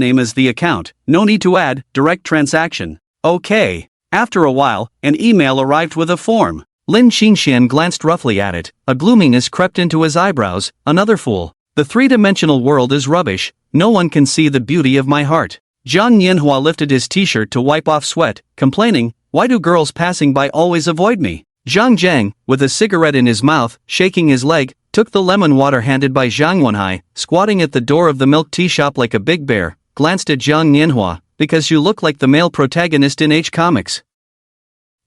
name as the account, no need to add, direct transaction. Okay. After a while, an email arrived with a form. Lin Qingshan glanced roughly at it, a gloominess crept into his eyebrows, another fool. The three-dimensional world is rubbish, no one can see the beauty of my heart. Zhang Nianhua lifted his t-shirt to wipe off sweat, complaining, why do girls passing by always avoid me? Zhang Jiang, with a cigarette in his mouth, shaking his leg, took the lemon water handed by Zhang Wenhai, squatting at the door of the milk tea shop like a big bear, glanced at Zhang Nianhua, because you look like the male protagonist in H comics.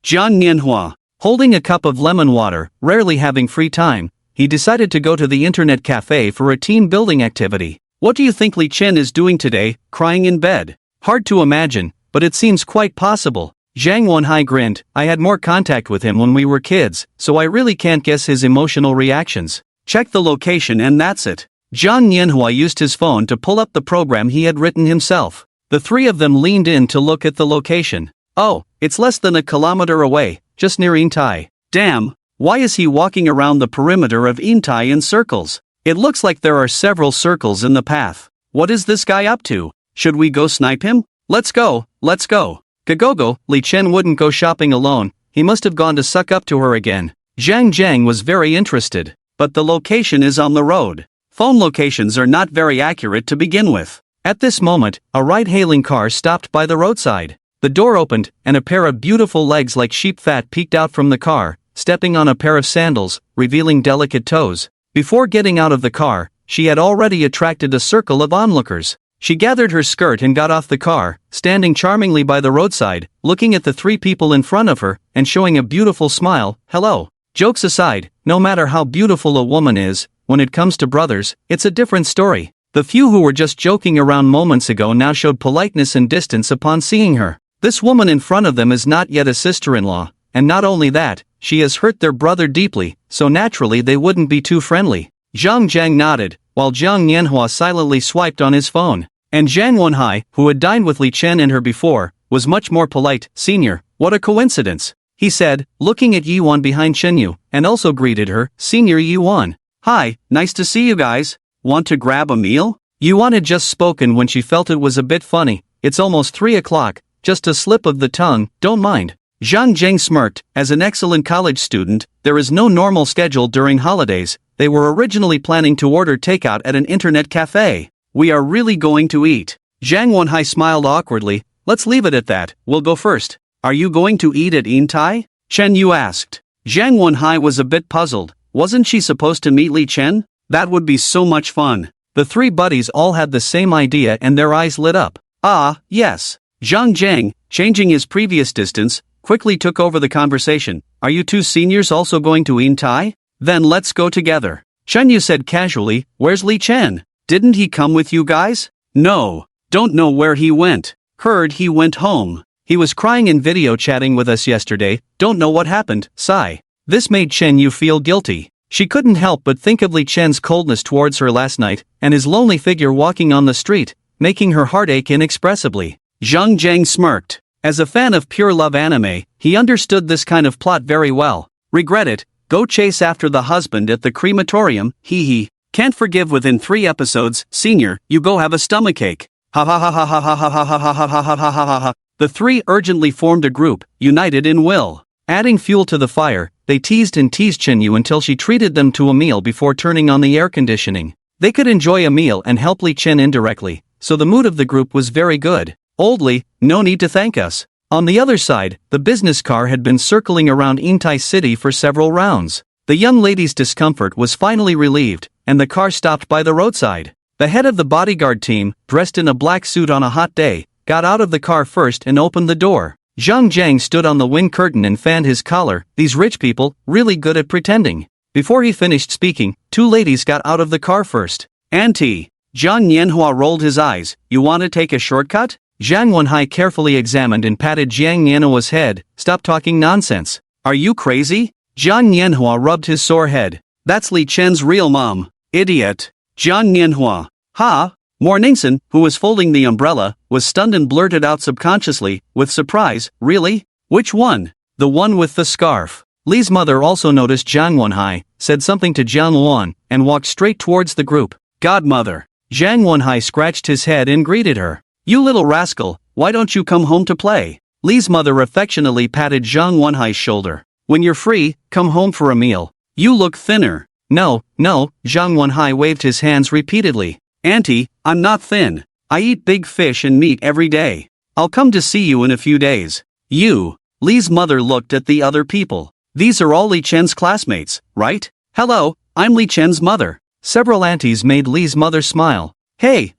Zhang Nianhua, holding a cup of lemon water, rarely having free time, he decided to go to the internet cafe for a team-building activity. What do you think Li Chen is doing today, crying in bed? Hard to imagine, but it seems quite possible. Zhang Wenhai grinned, I had more contact with him when we were kids, so I really can't guess his emotional reactions. Check the location and that's it. Zhang Nianhua used his phone to pull up the program he had written himself. The three of them leaned in to look at the location. Oh, it's less than a kilometer away, just near Yintai. Damn, why is he walking around the perimeter of Yintai in circles? It looks like there are several circles in the path. What is this guy up to? Should we go snipe him? Let's go, let's go. Kagogo, Li Chen wouldn't go shopping alone, he must have gone to suck up to her again. Zhang Jiang was very interested. But the location is on the road. Phone locations are not very accurate to begin with. At this moment, a ride-hailing car stopped by the roadside. The door opened, and a pair of beautiful legs like sheep fat peeked out from the car, stepping on a pair of sandals, revealing delicate toes. Before getting out of the car, she had already attracted a circle of onlookers. She gathered her skirt and got off the car, standing charmingly by the roadside, looking at the three people in front of her, and showing a beautiful smile. Hello. Jokes aside, no matter how beautiful a woman is, when it comes to brothers, it's a different story. The few who were just joking around moments ago now showed politeness and distance upon seeing her. This woman in front of them is not yet a sister-in-law, and not only that, she has hurt their brother deeply, so naturally they wouldn't be too friendly. Zhang Jiang nodded, while Zhang Nianhua silently swiped on his phone. And Zhang Wenhai, who had dined with Li Chen and her before, was much more polite. Senior, what a coincidence, he said, looking at Yiwan behind Shenyu, and also greeted her, Senior Yiwan. Hi, nice to see you guys. Want to grab a meal? Yiwan had just spoken when she felt it was a bit funny. It's almost 3 o'clock, just a slip of the tongue, don't mind. Zhang Zheng smirked. As an excellent college student, there is no normal schedule during holidays. They were originally planning to order takeout at an internet cafe. We are really going to eat. Zhang Wenhai smiled awkwardly. Let's leave it at that, we'll go first. Are you going to eat at Intai? Chen Yu asked. Zhang Wenhai was a bit puzzled. Wasn't she supposed to meet Li Chen? That would be so much fun. The three buddies all had the same idea and their eyes lit up. Ah, yes. Zhang Zheng, changing his previous distance, quickly took over the conversation. Are you two seniors also going to Intai? Then let's go together. Chen Yu said casually. Where's Li Chen? Didn't he come with you guys? No. Don't know where he went. Heard he went home. He was crying and video chatting with us yesterday. Don't know what happened. Sigh. This made Chen Yu feel guilty. She couldn't help but think of Li Chen's coldness towards her last night, and his lonely figure walking on the street, making her heart ache inexpressibly. Zhang Zheng smirked. As a fan of pure love anime, he understood this kind of plot very well. Regret it, go chase after the husband at the crematorium, hee hee. Can't forgive within 3 episodes, senior, you go have a stomachache. Ha ha ha ha ha ha ha ha ha ha ha ha ha ha ha. The three urgently formed a group, united in will. Adding fuel to the fire, they teased and teased Chen Yu until she treated them to a meal before turning on the air conditioning. They could enjoy a meal and help Li Chen indirectly, so the mood of the group was very good. Oldly, no need to thank us. On the other side, the business car had been circling around Intai City for several rounds. The young lady's discomfort was finally relieved, and the car stopped by the roadside. The head of the bodyguard team, dressed in a black suit on a hot day, got out of the car first and opened the door. Zhang Zheng stood on the wind curtain and fanned his collar. These rich people, really good at pretending. Before he finished speaking, 2 ladies got out of the car first. Auntie. Zhang Nianhua rolled his eyes. You want to take a shortcut? Zhang Wenhai carefully examined and patted Zhang Nianhua's head. Stop talking nonsense. Are you crazy? Zhang Nianhua rubbed his sore head. That's Li Chen's real mom. Idiot. Zhang Nianhua. Ha? Morningson, who was folding the umbrella, was stunned and blurted out subconsciously, with surprise, really? Which one? The one with the scarf. Li's mother also noticed Zhang Wenhai, said something to Jiang Luan, and walked straight towards the group. Godmother. Zhang Wenhai scratched his head and greeted her. You little rascal, why don't you come home to play? Li's mother affectionately patted Zhang Wenhai's shoulder. When you're free, come home for a meal. You look thinner. No, Zhang Wenhai waved his hands repeatedly. Auntie, I'm not thin. I eat big fish and meat every day. I'll come to see you in a few days. You. Li's mother looked at the other people. These are all Li Chen's classmates, right? Hello, I'm Li Chen's mother. Several aunties made Li's mother smile. Hey,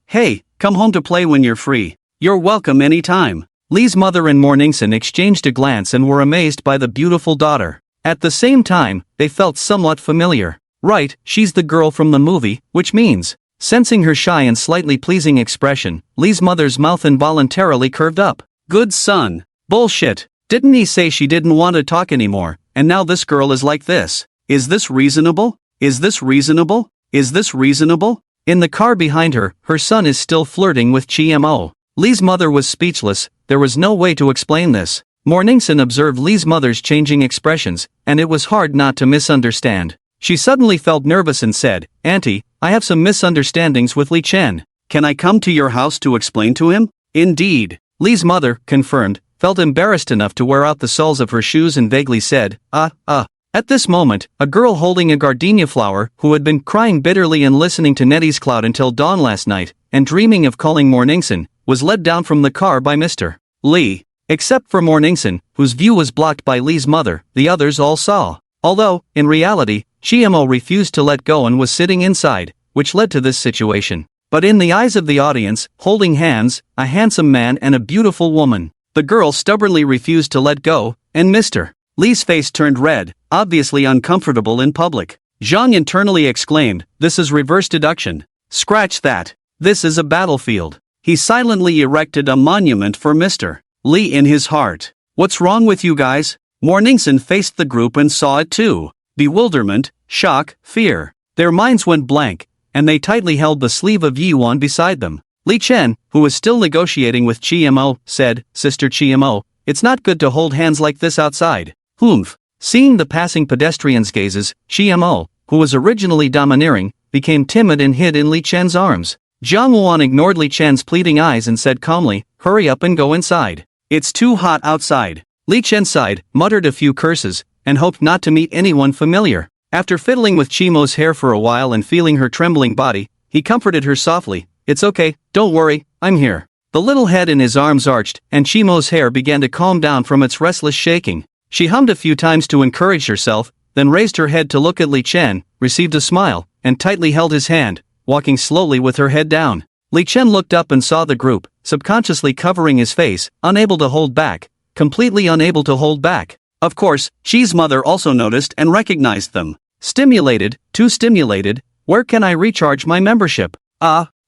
come home to play when you're free. You're welcome anytime. Li's mother and Morningson exchanged a glance and were amazed by the beautiful daughter. At the same time, they felt somewhat familiar. Right, she's the girl from the movie, which means. Sensing her shy and slightly pleasing expression, Li's mother's mouth involuntarily curved up. Good son. Bullshit. Didn't he say she didn't want to talk anymore, and now this girl is like this? Is this reasonable? Is this reasonable? Is this reasonable? In the car behind her, her son is still flirting with GMO. Li's mother was speechless. There was no way to explain this. Morningson observed Li's mother's changing expressions, and it was hard not to misunderstand. She suddenly felt nervous and said, Auntie, I have some misunderstandings with Li Chen. Can I come to your house to explain to him? Indeed. Li's mother, confirmed, felt embarrassed enough to wear out the soles of her shoes and vaguely said, At this moment, a girl holding a gardenia flower, who had been crying bitterly and listening to Nettie's Cloud until dawn last night, and dreaming of calling Morningson, was led down from the car by Mr. Li. Except for Morningson, whose view was blocked by Li's mother, the others all saw. Although, in reality, GMO refused to let go and was sitting inside, which led to this situation. But in the eyes of the audience, holding hands, a handsome man and a beautiful woman, the girl stubbornly refused to let go, and Mr. Li's face turned red, obviously uncomfortable in public. Zhang internally exclaimed, this is reverse deduction. Scratch that. This is a battlefield. He silently erected a monument for Mr. Li in his heart. What's wrong with you guys? Morningson faced the group and saw it too. Bewilderment, shock, fear. Their minds went blank, and they tightly held the sleeve of Yi Wan beside them. Li Chen, who was still negotiating with GMO, said, Sister GMO, it's not good to hold hands like this outside. Humph. Seeing the passing pedestrians' gazes, GMO, who was originally domineering, became timid and hid in Li Chen's arms. Jiang Luan ignored Li Chen's pleading eyes and said calmly, hurry up and go inside. It's too hot outside. Li Chen sighed, muttered a few curses, and hoped not to meet anyone familiar. After fiddling with Chimo's hair for a while and feeling her trembling body, he comforted her softly. It's okay, don't worry, I'm here. The little head in his arms arched, and Chimo's hair began to calm down from its restless shaking. She hummed a few times to encourage herself, then raised her head to look at Li Chen, received a smile, and tightly held his hand, walking slowly with her head down. Li Chen looked up and saw the group, subconsciously covering his face, unable to hold back, completely unable to hold back. Of course, Chi's mother also noticed and recognized them. Stimulated, too stimulated, where can I recharge my membership?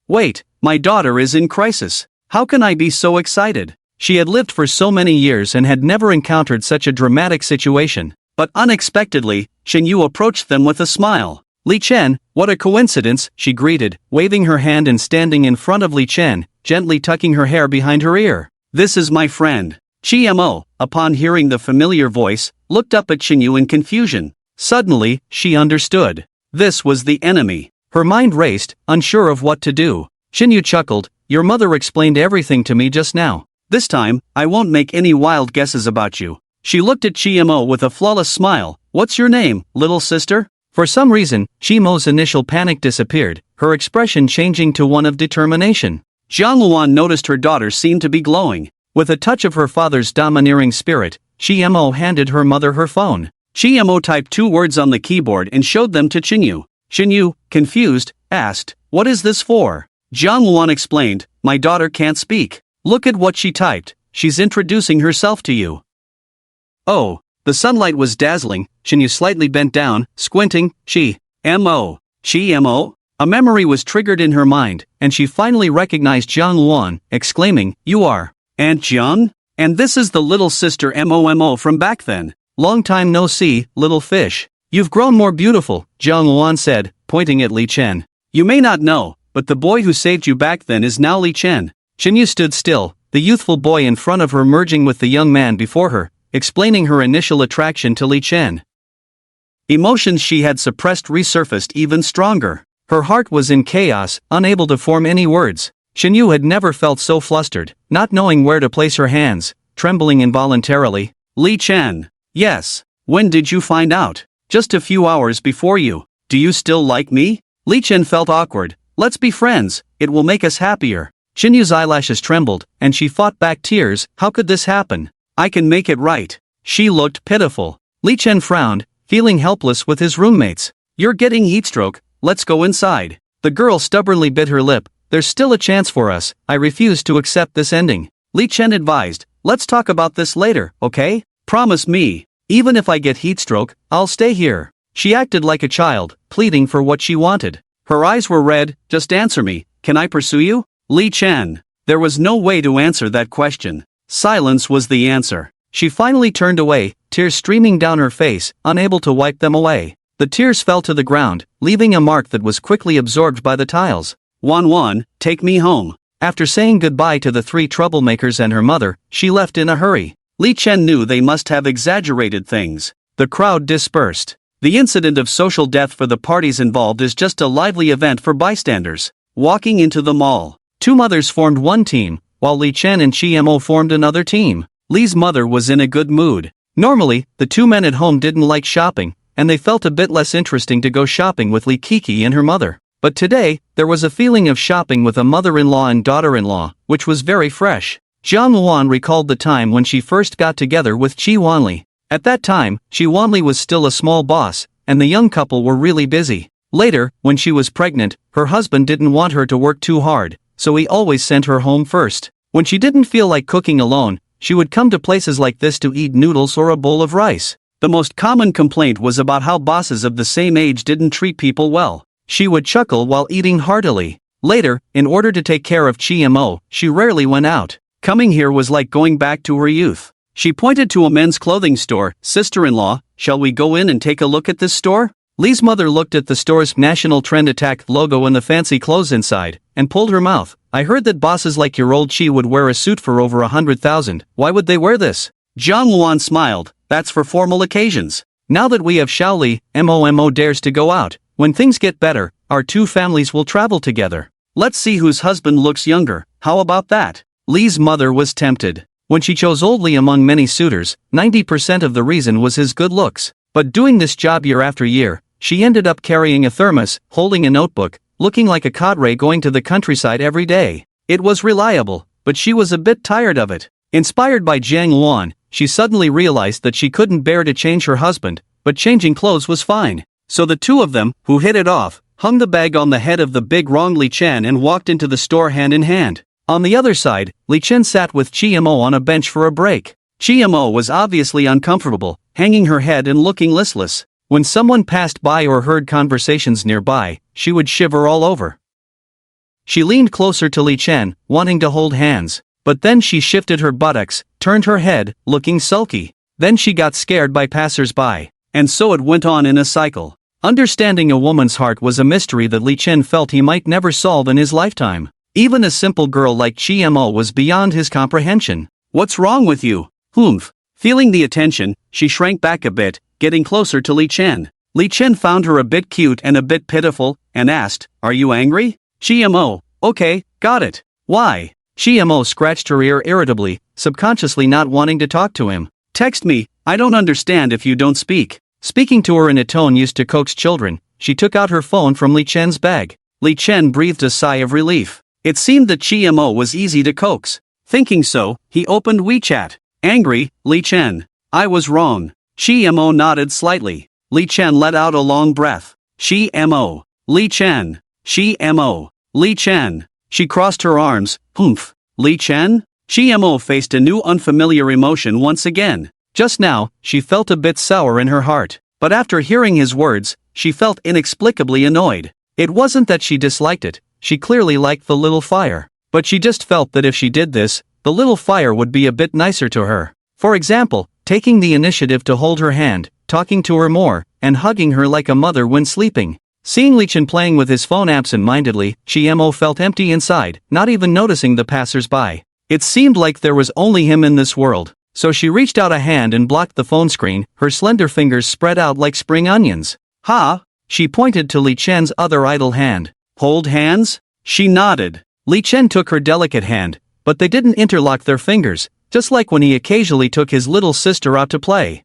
Wait, my daughter is in crisis. How can I be so excited? She had lived for so many years and had never encountered such a dramatic situation. But unexpectedly, Shen Yu approached them with a smile. Li Chen, what a coincidence, she greeted, waving her hand and standing in front of Li Chen, gently tucking her hair behind her ear. This is my friend. Chi Mo, upon hearing the familiar voice, looked up at Shen Yu in confusion. Suddenly, she understood. This was the enemy. Her mind raced, unsure of what to do. Shen Yu chuckled, your mother explained everything to me just now. This time, I won't make any wild guesses about you. She looked at Chi Mo with a flawless smile. What's your name, little sister? For some reason, Chi Mo's initial panic disappeared, her expression changing to one of determination. Jiang Luan noticed her daughter seemed to be glowing. With a touch of her father's domineering spirit, Chi Mo handed her mother her phone. Chi Mo typed 2 words on the keyboard and showed them to Shen Yu. Shen Yu, confused, asked, what is this for? Jiang Luan explained, my daughter can't speak. Look at what she typed, she's introducing herself to you. Oh, the sunlight was dazzling. Shen Yu slightly bent down, squinting. Chi Mo. A memory was triggered in her mind, and she finally recognized Jiang Luan, exclaiming, you are Aunt Jiang? And this is the little sister Mo from back then. Long time no see, little fish. You've grown more beautiful, Jiang Luan said, pointing at Li Chen. You may not know, but the boy who saved you back then is now Li Chen. Shen Yu stood still, the youthful boy in front of her merging with the young man before her, explaining her initial attraction to Li Chen. Emotions she had suppressed resurfaced even stronger. Her heart was in chaos, unable to form any words. Shen Yu had never felt so flustered, not knowing where to place her hands, trembling involuntarily. Li Chen. Yes. When did you find out? Just a few hours before you. Do you still like me? Li Chen felt awkward. Let's be friends, it will make us happier. Shen Yu's eyelashes trembled, and she fought back tears. How could this happen? I can make it right. She looked pitiful. Li Chen frowned, feeling helpless with his roommates. You're getting heatstroke, let's go inside. The girl stubbornly bit her lip. There's still a chance for us, I refuse to accept this ending. Li Chen advised, let's talk about this later, okay? Promise me, even if I get heatstroke, I'll stay here. She acted like a child, pleading for what she wanted. Her eyes were red. Just answer me, can I pursue you? Li Chen. There was no way to answer that question. Silence was the answer. She finally turned away, tears streaming down her face, unable to wipe them away. The tears fell to the ground, leaving a mark that was quickly absorbed by the tiles. Wan, take me home. After saying goodbye to the 3 troublemakers and her mother, she left in a hurry. Li Chen knew they must have exaggerated things. The crowd dispersed. The incident of social death for the parties involved is just a lively event for bystanders. Walking into the mall, 2 mothers formed one team, while Li Chen and Chi Mo formed another team. Li's mother was in a good mood. Normally, the 2 men at home didn't like shopping, and they felt a bit less interesting to go shopping with Li Kiki and her mother. But today, there was a feeling of shopping with a mother-in-law and daughter-in-law, which was very fresh. Jiang Luan recalled the time when she first got together with Chi Wanli. At that time, Chi Wanli was still a small boss, and the young couple were really busy. Later, when she was pregnant, her husband didn't want her to work too hard, so he always sent her home first. When she didn't feel like cooking alone, she would come to places like this to eat noodles or a bowl of rice. The most common complaint was about how bosses of the same age didn't treat people well. She would chuckle while eating heartily. Later, in order to take care of Chi Mo, she rarely went out. Coming here was like going back to her youth. She pointed to a men's clothing store. Sister-in-law, shall we go in and take a look at this store? Li's mother looked at the store's National Trend Attack logo and the fancy clothes inside, and pulled her mouth. I heard that bosses like your old Chi would wear a suit for over 100,000. Why would they wear this? Jiang Luan smiled. That's for formal occasions. Now that we have Shaoli, Mo dares to go out. When things get better, our 2 families will travel together. Let's see whose husband looks younger. How about that? Li's mother was tempted. When she chose Old Lee among many suitors, 90% of the reason was his good looks. But doing this job year after year, she ended up carrying a thermos, holding a notebook, looking like a cadre going to the countryside every day. It was reliable, but she was a bit tired of it. Inspired by Jiang Luan, she suddenly realized that she couldn't bear to change her husband, but changing clothes was fine. So the two of them, who hit it off, hung the bag on the head of the big Rong Li Chen and walked into the store hand in hand. On the other side, Li Chen sat with Mo on a bench for a break. Mo was obviously uncomfortable, hanging her head and looking listless. When someone passed by or heard conversations nearby, she would shiver all over. She leaned closer to Li Chen, wanting to hold hands, but then she shifted her buttocks, turned her head, looking sulky. Then she got scared by passers-by. And so it went on in a cycle. Understanding a woman's heart was a mystery that Li Chen felt he might never solve in his lifetime. Even a simple girl like Mo was beyond his comprehension. "What's wrong with you?" "Humph." Feeling the attention, she shrank back a bit, getting closer to Li Chen. Li Chen found her a bit cute and a bit pitiful, and asked, "Are you angry?" Mo, "Okay, got it." "Why?" Mo scratched her ear irritably, subconsciously not wanting to talk to him. "Text me, I don't understand if you don't speak." Speaking to her in a tone used to coax children, she took out her phone from Li Chen's bag. Li Chen breathed a sigh of relief. It seemed that Mo was easy to coax. Thinking so, he opened WeChat. "Angry, Li Chen. I was wrong." Mo nodded slightly. Li Chen let out a long breath. Mo. Li Chen. Mo. Li Chen. She crossed her arms. "Humph. Li Chen?" Mo faced a new unfamiliar emotion once again. Just now, she felt a bit sour in her heart, but after hearing his words, she felt inexplicably annoyed. It wasn't that she disliked it, she clearly liked the little fire, but she just felt that if she did this, the little fire would be a bit nicer to her. For example, taking the initiative to hold her hand, talking to her more, and hugging her like a mother when sleeping. Seeing Li Chen playing with his phone absent-mindedly, Mo felt empty inside, not even noticing the passers-by. It seemed like there was only him in this world. So she reached out a hand and blocked the phone screen, her slender fingers spread out like spring onions. "Ha!" She pointed to Li Chen's other idle hand. "Hold hands?" She nodded. Li Chen took her delicate hand, but they didn't interlock their fingers, just like when he occasionally took his little sister out to play.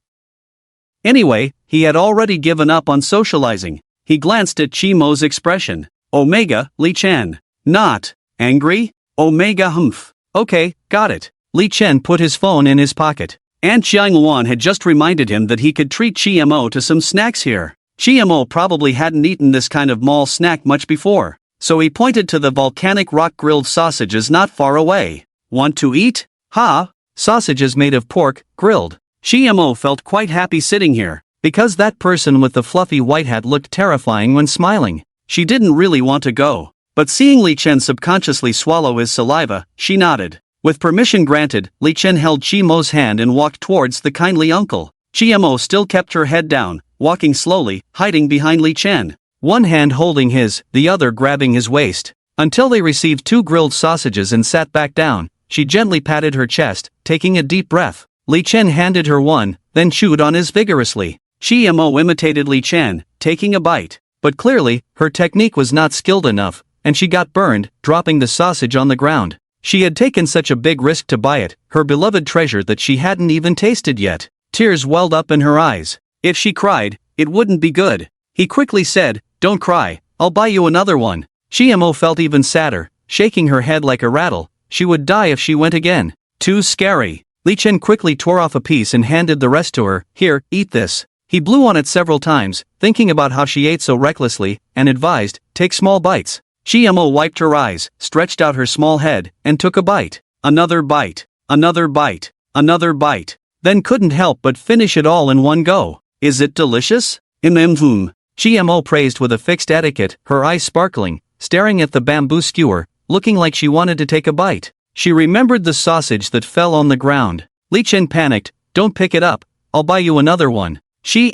Anyway, he had already given up on socializing. He glanced at Mo's expression. "Omega, Li Chen. Not angry? Omega humph. Okay, got it." Li Chen put his phone in his pocket. Aunt Jiang Luan had just reminded him that he could treat Mo to some snacks here. Mo probably hadn't eaten this kind of mall snack much before, so he pointed to the volcanic rock grilled sausages not far away. "Want to eat?" "Ha!" Sausages made of pork, grilled. Mo felt quite happy sitting here, because that person with the fluffy white hat looked terrifying when smiling. She didn't really want to go, but seeing Li Chen subconsciously swallow his saliva, she nodded. With permission granted, Li Chen held Mo's hand and walked towards the kindly uncle. Mo still kept her head down, walking slowly, hiding behind Li Chen. One hand holding his, the other grabbing his waist. Until they received 2 grilled sausages and sat back down, she gently patted her chest, taking a deep breath. Li Chen handed her one, then chewed on his vigorously. Mo imitated Li Chen, taking a bite. But clearly, her technique was not skilled enough, and she got burned, dropping the sausage on the ground. She had taken such a big risk to buy it, her beloved treasure that she hadn't even tasted yet. Tears welled up in her eyes. If she cried, it wouldn't be good. He quickly said, "Don't cry, I'll buy you another one." Mo felt even sadder, shaking her head like a rattle. She would die if she went again. Too scary. Li Chen quickly tore off a piece and handed the rest to her. "Here, eat this." He blew on it several times, thinking about how she ate so recklessly, and advised, "Take small bites." Mo wiped her eyes, stretched out her small head, and took a bite. Another bite. Another bite. Another bite. Then couldn't help but finish it all in one go. "Is it delicious?" Mo praised with a fixed etiquette, her eyes sparkling, staring at the bamboo skewer, looking like she wanted to take a bite. She remembered the sausage that fell on the ground. Li Chen panicked, "Don't pick it up, I'll buy you another one."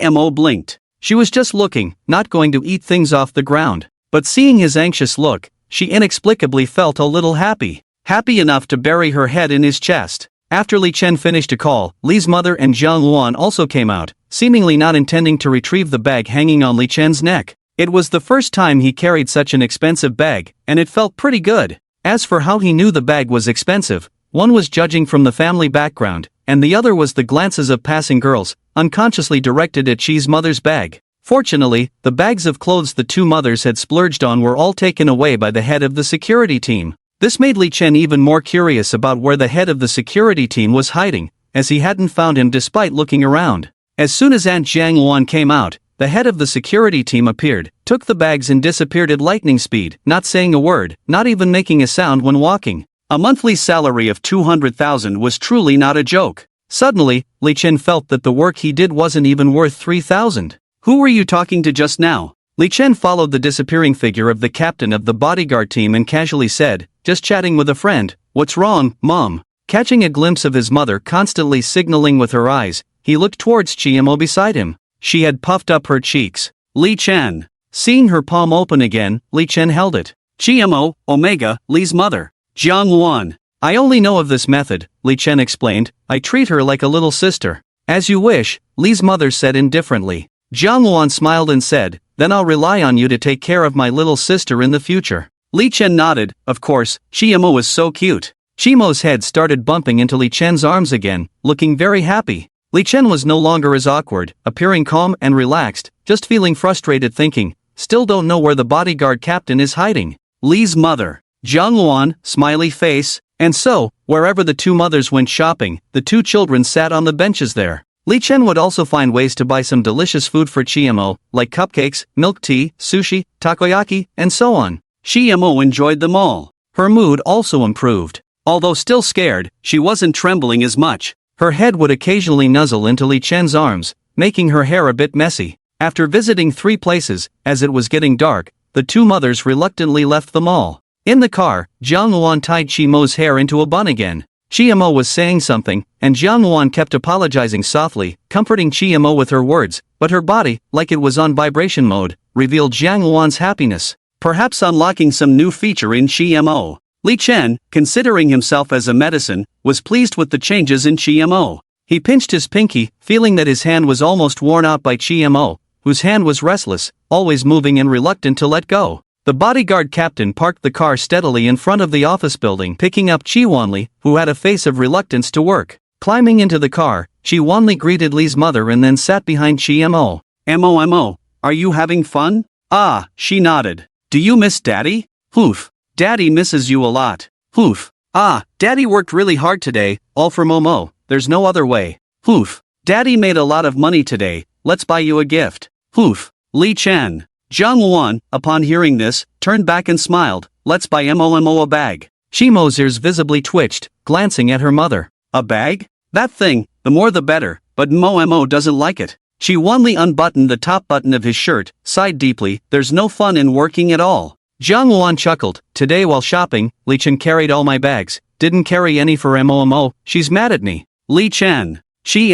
Mo blinked. She was just looking, not going to eat things off the ground. But seeing his anxious look, she inexplicably felt a little happy. Happy enough to bury her head in his chest. After Li Chen finished a call, Li's mother and Jiang Luan also came out, seemingly not intending to retrieve the bag hanging on Li Chen's neck. It was the first time he carried such an expensive bag, and it felt pretty good. As for how he knew the bag was expensive, One was judging from the family background, and the other was the glances of passing girls, unconsciously directed at Chi's mother's bag. Fortunately, the bags of clothes the two mothers had splurged on were all taken away by the head of the security team. This made Li Chen even more curious about where the head of the security team was hiding, as he hadn't found him despite looking around. As soon as Aunt Jiang Luan came out, the head of the security team appeared, took the bags and disappeared at lightning speed, not saying a word, not even making a sound when walking. A monthly salary of 200,000 was truly not a joke. Suddenly, Li Chen felt that the work he did wasn't even worth 3,000. Who were you talking to just now? Li Chen followed the disappearing figure of the captain of the bodyguard team and casually said, just chatting with a friend. What's wrong, Mom? Catching a glimpse of his mother constantly signaling with her eyes, he looked towards Chiemo beside him. She had puffed up her cheeks. Li Chen. Seeing her palm open again, Li Chen held it. Chiemo, Omega, Li's mother. Jiang Luan. I only know of this method, Li Chen explained. I treat her like a little sister. As you wish, Li's mother said indifferently. Jiang Luan smiled and said, then I'll rely on you to take care of my little sister in the future. Li Chen nodded. Of course, Chiemo was so cute. Chimo's head started bumping into Li Chen's arms again, looking very happy. Li Chen was no longer as awkward, appearing calm and relaxed, just feeling frustrated thinking, still don't know where the bodyguard captain is hiding. Li's mother. Jiang Luan, smiley face. And so, wherever the two mothers went shopping, the two children sat on the benches there. Li Chen would also find ways to buy some delicious food for Chiemo, like cupcakes, milk tea, sushi, takoyaki, and so on. Chiemo enjoyed them all. Her mood also improved. Although still scared, she wasn't trembling as much. Her head would occasionally nuzzle into Li Chen's arms, making her hair a bit messy. After visiting 3 places, as it was getting dark, the two mothers reluctantly left the mall. In the car, Jiang Luan tied Chiimo's hair into a bun again. Chiemo was saying something, and Jiang Luan kept apologizing softly, comforting Chiemo with her words, but her body, like it was on vibration mode, revealed Jiang Luan's happiness. Perhaps unlocking some new feature in Chiemo. Li Chen, considering himself as a medicine, was pleased with the changes in Chiemo. He pinched his pinky, feeling that his hand was almost worn out by Chiemo, whose hand was restless, always moving and reluctant to let go. The bodyguard captain parked the car steadily in front of the office building, picking up Chi Wanli, who had a face of reluctance to work. Climbing into the car, Chi Wanli greeted Li's mother and then sat behind Chiemo. Mo, are you having fun? Ah, she nodded. Do you miss Daddy? Hoof. Daddy misses you a lot. Hoof. Ah, Daddy worked really hard today, all for Momo, there's no other way. Hoof. Daddy made a lot of money today, let's buy you a gift. Hoof. Li Chen. Jiang Luan, upon hearing this, turned back and smiled. Let's buy Mo a bag. Chimo's ears visibly twitched, glancing at her mother. A bag? That thing, the more the better, but Mo doesn't like it. Chi Wanli unbuttoned the top button of his shirt, sighed deeply, there's no fun in working at all. Jiang Luan chuckled. Today while shopping, Li Chen carried all my bags, didn't carry any for Mo, she's mad at me. Li Chen. Chi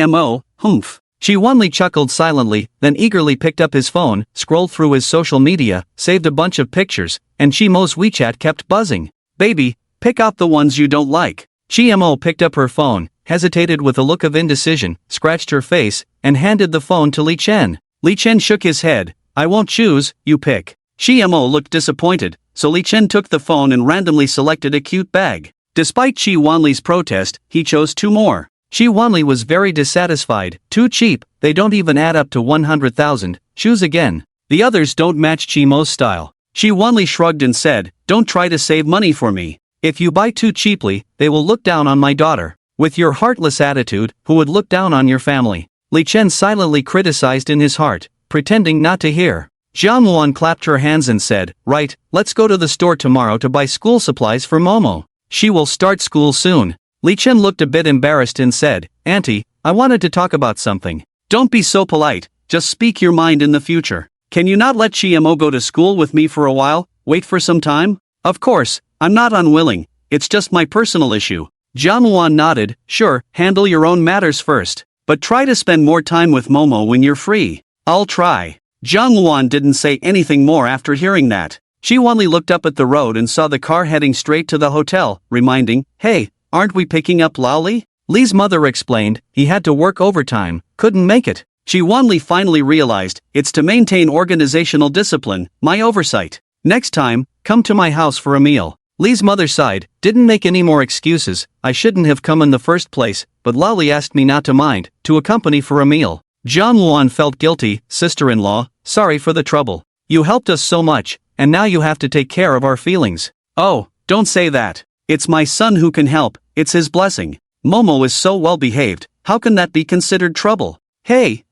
humph. Chi Wanli chuckled silently, then eagerly picked up his phone, scrolled through his social media, saved a bunch of pictures, and Chimo's WeChat kept buzzing. Baby, pick out the ones you don't like. Chimo picked up her phone, hesitated with a look of indecision, scratched her face, and handed the phone to Li Chen. Li Chen shook his head. I won't choose, you pick. Chimo looked disappointed, so Li Chen took the phone and randomly selected a cute bag. Despite Chi Wanli's protest, he chose 2 more. Chi Wanli was very dissatisfied. Too cheap, they don't even add up to 100,000, choose again. The others don't match Chimo's style. Chi Wanli shrugged and said, don't try to save money for me. If you buy too cheaply, they will look down on my daughter. With your heartless attitude, who would look down on your family? Li Chen silently criticized in his heart, pretending not to hear. Jiang Luan clapped her hands and said, right, let's go to the store tomorrow to buy school supplies for Momo. She will start school soon. Li Chen looked a bit embarrassed and said, Auntie, I wanted to talk about something. Don't be so polite, just speak your mind in the future. Can you not let Chiemo go to school with me for a while, wait for some time? Of course, I'm not unwilling, it's just my personal issue. Jiang Luan nodded, sure, handle your own matters first. But try to spend more time with Momo when you're free. I'll try. Jiang Luan didn't say anything more after hearing that. Chi Wanli looked up at the road and saw the car heading straight to the hotel, reminding, hey, aren't we picking up Laoli? Li's mother explained, he had to work overtime, couldn't make it. Chi Wanli finally realized, it's to maintain organizational discipline, my oversight. Next time, come to my house for a meal. Li's mother sighed, didn't make any more excuses, I shouldn't have come in the first place, but Lali asked me not to mind, to accompany for a meal. Jiang Luan felt guilty, sister-in-law, sorry for the trouble. You helped us so much, and now you have to take care of our feelings. Oh, don't say that. It's my son who can help, it's his blessing. Momo is so well behaved, how can that be considered trouble? Hey,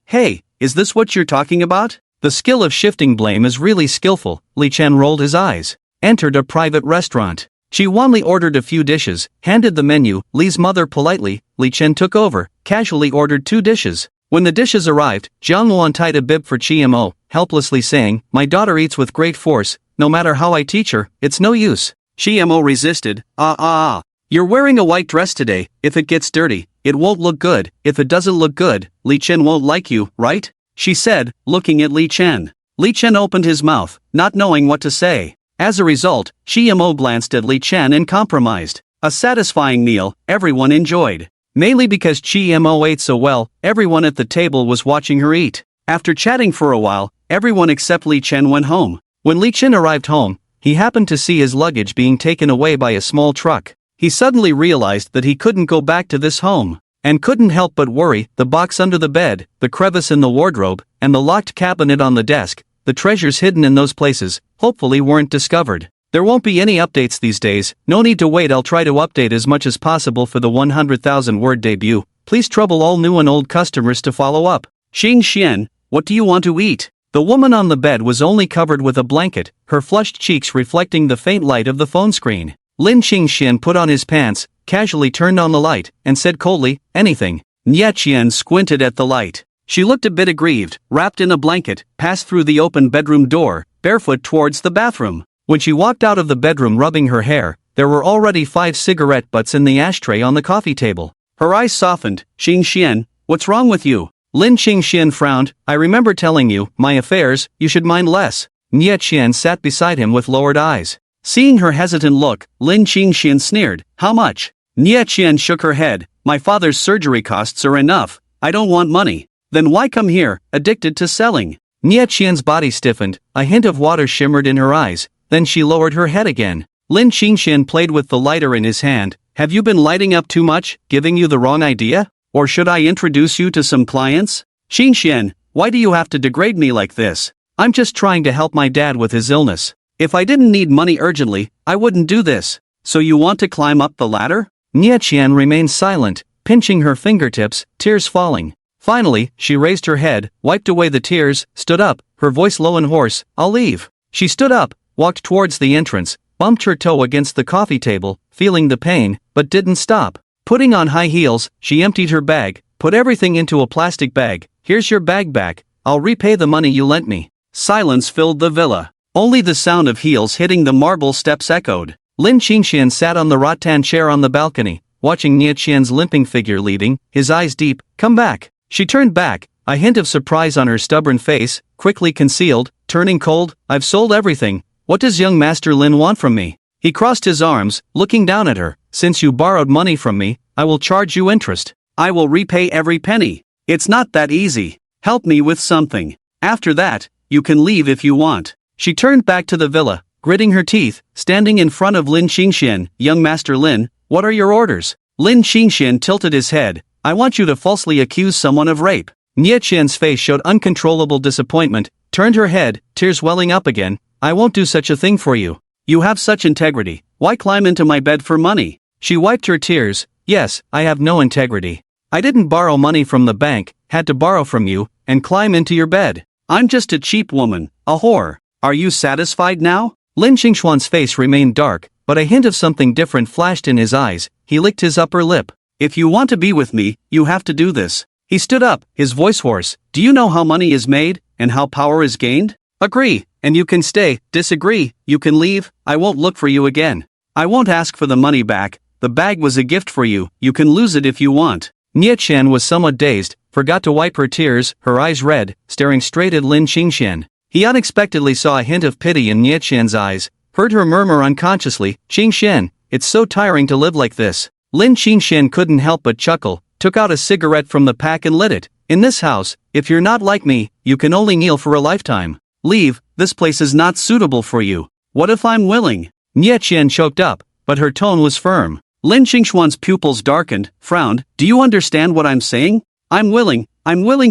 is this what you're talking about? The skill of shifting blame is really skillful. Li Chen rolled his eyes. Entered a private restaurant. She wanly ordered a few dishes, handed the menu. Li's mother politely, Li Chen took over, casually ordered 2 dishes. When the dishes arrived, Jiang Luan tied a bib for Mo, helplessly saying, my daughter eats with great force, no matter how I teach her, it's no use. Mo resisted, You're wearing a white dress today, if it gets dirty, it won't look good, if it doesn't look good, Li Chen won't like you, right? She said, looking at Li Chen. Li Chen opened his mouth, not knowing what to say. As a result, Mo glanced at Li Chen and compromised. A satisfying meal, everyone enjoyed. Mainly because Mo ate so well, everyone at the table was watching her eat. After chatting for a while, everyone except Li Chen went home. When Li Chen arrived home, he happened to see his luggage being taken away by a small truck. He suddenly realized that he couldn't go back to this home, and couldn't help but worry. The box under the bed, the crevice in the wardrobe, and the locked cabinet on the desk, the treasures hidden in those places, hopefully weren't discovered. There won't be any updates these days, no need to wait. I'll try to update as much as possible for the 100,000 word debut. Please trouble all new and old customers to follow up. Xing Xian, what do you want to eat? The woman on the bed was only covered with a blanket, her flushed cheeks reflecting the faint light of the phone screen. Lin Xingxian put on his pants, casually turned on the light, and said coldly, anything. Nye Qian squinted at the light. She looked a bit aggrieved, wrapped in a blanket, passed through the open bedroom door, barefoot towards the bathroom. When she walked out of the bedroom rubbing her hair, there were already 5 cigarette butts in the ashtray on the coffee table. Her eyes softened. Xingxian, what's wrong with you? Lin Xingxian frowned. I remember telling you, my affairs, you should mind less. Nye Qian sat beside him with lowered eyes. Seeing her hesitant look, Lin Xingxian sneered, how much? Nye Qian shook her head, my father's surgery costs are enough, I don't want money. Then why come here, addicted to selling? Nye Qian's body stiffened, a hint of water shimmered in her eyes, then she lowered her head again. Lin Xingxian played with the lighter in his hand, have you been lighting up too much, giving you the wrong idea? Or should I introduce you to some clients? Xingxian, why do you have to degrade me like this? I'm just trying to help my dad with his illness. If I didn't need money urgently, I wouldn't do this. So you want to climb up the ladder? Nye Qian remained silent, pinching her fingertips, tears falling. Finally, she raised her head, wiped away the tears, stood up, her voice low and hoarse, I'll leave. She stood up, walked towards the entrance, bumped her toe against the coffee table, feeling the pain, but didn't stop. Putting on high heels, she emptied her bag, put everything into a plastic bag. Here's your bag back, I'll repay the money you lent me. Silence filled the villa. Only the sound of heels hitting the marble steps echoed. Lin Xingxian sat on the rattan chair on the balcony, watching Nye Qian's limping figure leaving, his eyes deep. Come back. She turned back, a hint of surprise on her stubborn face, quickly concealed, turning cold. I've sold everything. What does young Master Lin want from me? He crossed his arms, looking down at her. Since you borrowed money from me, I will charge you interest. I will repay every penny. It's not that easy. Help me with something. After that, you can leave if you want. She turned back to the villa, gritting her teeth, standing in front of Lin Xingxian. Young Master Lin, what are your orders? Lin Xingxian tilted his head. I want you to falsely accuse someone of rape. Nye Qian's face showed uncontrollable disappointment, turned her head, tears welling up again. I won't do such a thing for you. You have such integrity, why climb into my bed for money? She wiped her tears. Yes, I have no integrity. I didn't borrow money from the bank, had to borrow from you, and climb into your bed. I'm just a cheap woman, a whore. Are you satisfied now? Lin Xingxuan's face remained dark, but a hint of something different flashed in his eyes. He licked his upper lip. If you want to be with me, you have to do this. He stood up, his voice hoarse. Do you know how money is made, and how power is gained? Agree, and you can stay. Disagree, you can leave. I won't look for you again. I won't ask for the money back. The bag was a gift for you. You can lose it if you want. Nye Qian was somewhat dazed, forgot to wipe her tears, her eyes red, staring straight at Lin Xingxian. He unexpectedly saw a hint of pity in Nye Qian's eyes, heard her murmur unconsciously, Xingxian, it's so tiring to live like this. Lin Xingxian couldn't help but chuckle, took out a cigarette from the pack and lit it. In this house, if you're not like me, you can only kneel for a lifetime. Leave, this place is not suitable for you. What if I'm willing? Nie Qian choked up, but her tone was firm. Lin Qingxuan's pupils darkened, frowned. Do you understand what I'm saying? I'm willing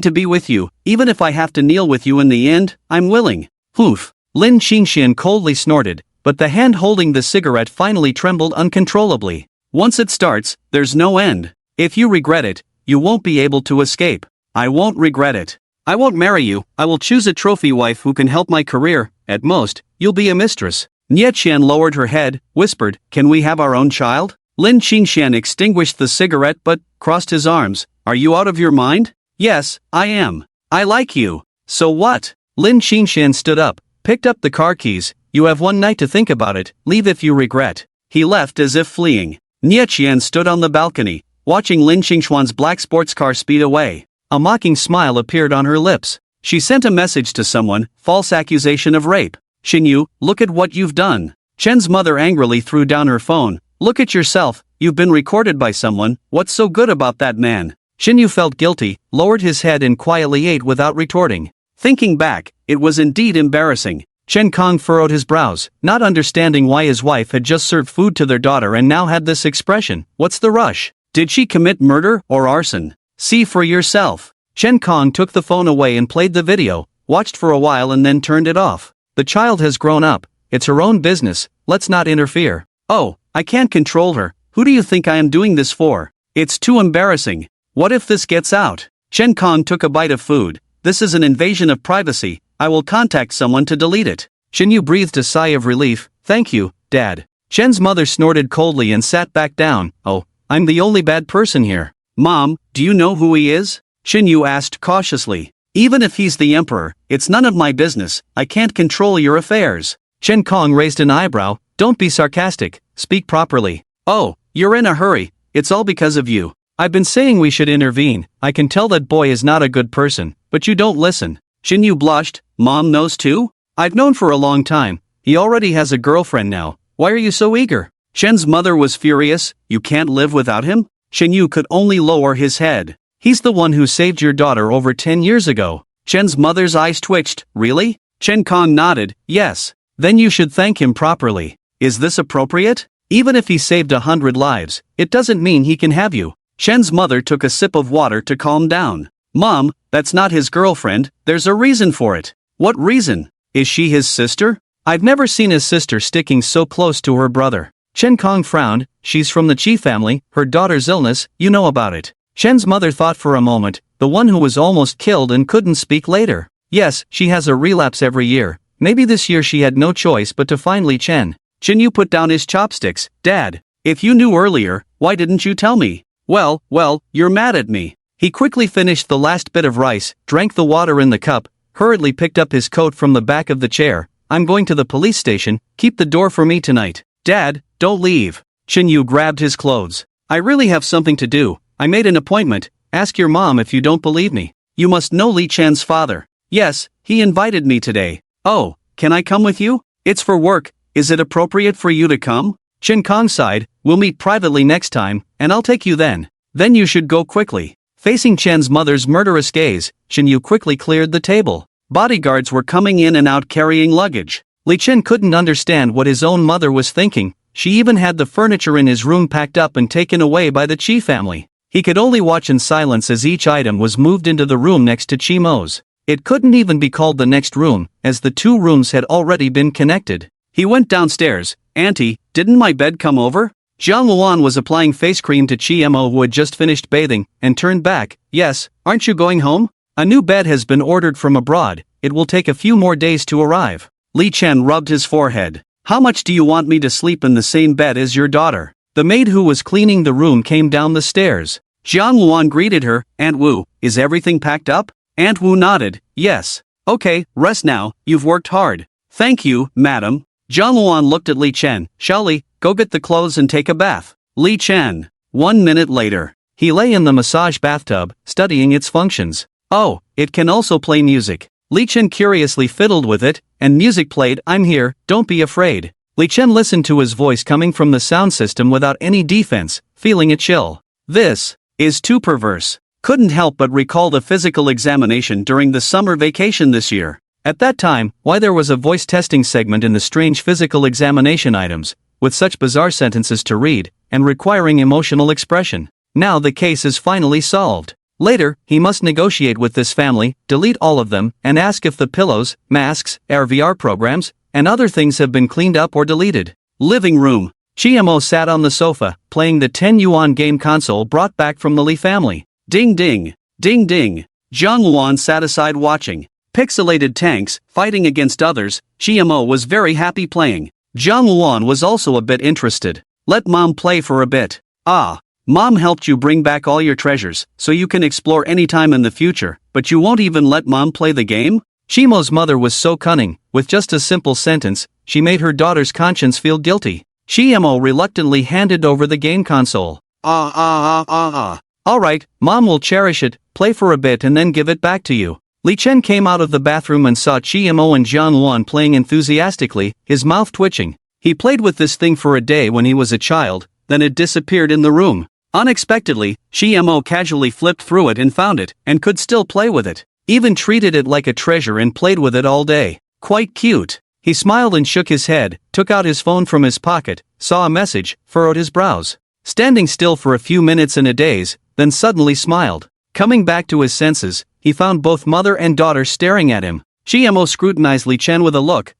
to be with you, even if I have to kneel with you in the end, I'm willing. Poof. Lin Qingxian coldly snorted, but the hand holding the cigarette finally trembled uncontrollably. Once it starts, there's no end. If you regret it, you won't be able to escape. I won't regret it. I won't marry you, I will choose a trophy wife who can help my career, at most, you'll be a mistress. Nie Qian lowered her head, whispered, can we have our own child? Lin Qingxian extinguished the cigarette but crossed his arms. Are you out of your mind? Yes, I am. I like you. So what? Lin Qingxian stood up, picked up the car keys. You have one night to think about it, leave if you regret. He left as if fleeing. Nie Qian stood on the balcony, watching Lin Qingxuan's black sports car speed away. A mocking smile appeared on her lips. She sent a message to someone, false accusation of rape. Xinyu, look at what you've done. Chen's mother angrily threw down her phone. Look at yourself, you've been recorded by someone, what's so good about that man? Xinyu felt guilty, lowered his head and quietly ate without retorting. Thinking back, it was indeed embarrassing. Chen Kong furrowed his brows, not understanding why his wife had just served food to their daughter and now had this expression. What's the rush? Did she commit murder or arson? See for yourself. Chen Kong took the phone away and played the video, watched for a while and then turned it off. The child has grown up, it's her own business, let's not interfere. Oh, I can't control her, who do you think I am doing this for? It's too embarrassing. What if this gets out? Chen Kong took a bite of food. This is an invasion of privacy, I will contact someone to delete it. Xinyu breathed a sigh of relief. Thank you, Dad. Chen's mother snorted coldly and sat back down. Oh, I'm the only bad person here. Mom, do you know who he is? Xinyu asked cautiously. Even if he's the emperor, it's none of my business, I can't control your affairs. Chen Kong raised an eyebrow. Don't be sarcastic, speak properly. Oh, you're in a hurry, it's all because of you. I've been saying we should intervene, I can tell that boy is not a good person, but you don't listen. Xinyu blushed. Mom knows too? I've known for a long time, he already has a girlfriend now, why are you so eager? Shen's mother was furious. You can't live without him? Xinyu could only lower his head. He's the one who saved your daughter over 10 years ago. Chen's mother's eyes twitched. Really? Chen Kong nodded. Yes. Then you should thank him properly. Is this appropriate? Even if he saved 100 lives, it doesn't mean he can have you. Shen's mother took a sip of water to calm down. Mom, that's not his girlfriend, there's a reason for it. What reason? Is she his sister? I've never seen his sister sticking so close to her brother. Chen Kong frowned. She's from the Qi family, her daughter's illness, you know about it. Shen's mother thought for a moment, the one who was almost killed and couldn't speak later. Yes, she has a relapse every year. Maybe this year she had no choice but to find Li Chen. Xinyu put down his chopsticks. Dad, if you knew earlier, why didn't you tell me? Well, you're mad at me. He quickly finished the last bit of rice, drank the water in the cup, hurriedly picked up his coat from the back of the chair. I'm going to the police station, keep the door for me tonight. Dad, don't leave. Xinyu grabbed his clothes. I really have something to do. I made an appointment. Ask your mom if you don't believe me. You must know Li Chan's father. Yes, he invited me today. Oh, can I come with you? It's for work. Is it appropriate for you to come? Chen Kong sighed. We'll meet privately next time, and I'll take you then. Then you should go quickly. Facing Chen's mother's murderous gaze, Xinyu quickly cleared the table. Bodyguards were coming in and out carrying luggage. Li Chen couldn't understand what his own mother was thinking. She even had the furniture in his room packed up and taken away by the Qi family. He could only watch in silence as each item was moved into the room next to Qi Mo's. It couldn't even be called the next room, as the two rooms had already been connected. He went downstairs. Auntie, didn't my bed come over? Jiang Luan was applying face cream to Qi Mo, who had just finished bathing, and turned back. Yes, aren't you going home? A new bed has been ordered from abroad. It will take a few more days to arrive. Li Chen rubbed his forehead. How much do you want me to sleep in the same bed as your daughter? The maid who was cleaning the room came down the stairs. Jiang Luan greeted her. Aunt Wu, is everything packed up? Aunt Wu nodded. Yes. Okay, rest now, you've worked hard. Thank you, madam. Jiang Luan looked at Li Chen. Shali, go get the clothes and take a bath. Li Chen. 1 minute later. He lay in the massage bathtub, studying its functions. Oh, it can also play music. Li Chen curiously fiddled with it, and music played. I'm here, don't be afraid. Li Chen listened to his voice coming from the sound system without any defense, feeling a chill. This is too perverse. Couldn't help but recall the physical examination during the summer vacation this year. At that time, why there was a voice testing segment in the strange physical examination items, with such bizarre sentences to read, and requiring emotional expression. Now the case is finally solved. Later, he must negotiate with this family, delete all of them, and ask if the pillows, masks, AR/VR programs, and other things have been cleaned up or deleted. Living room. Chimo sat on the sofa, playing the 10 yuan game console brought back from the Lee family. Ding ding. Ding ding. Jung Won sat aside watching. Pixelated tanks, fighting against others, Chimo was very happy playing. Jung Won was also a bit interested. Let mom play for a bit. Ah. Mom helped you bring back all your treasures, so you can explore anytime in the future, but you won't even let mom play the game? Chimo's mother was so cunning, with just a simple sentence, she made her daughter's conscience feel guilty. Chimo reluctantly handed over the game console. Alright, mom will cherish it, play for a bit and then give it back to you. Li Chen came out of the bathroom and saw Chimo and Jiang Wan playing enthusiastically, his mouth twitching. He played with this thing for a day when he was a child, then it disappeared in the room. Unexpectedly, Chimo casually flipped through it and found it, and could still play with it. Even treated it like a treasure and played with it all day. Quite cute. He smiled and shook his head, took out his phone from his pocket, saw a message, furrowed his brows. Standing still for a few minutes in a daze, then suddenly smiled. Coming back to his senses, he found both mother and daughter staring at him. Chimo scrutinized Li Chen with a look.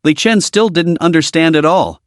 Li Chen still didn't understand at all.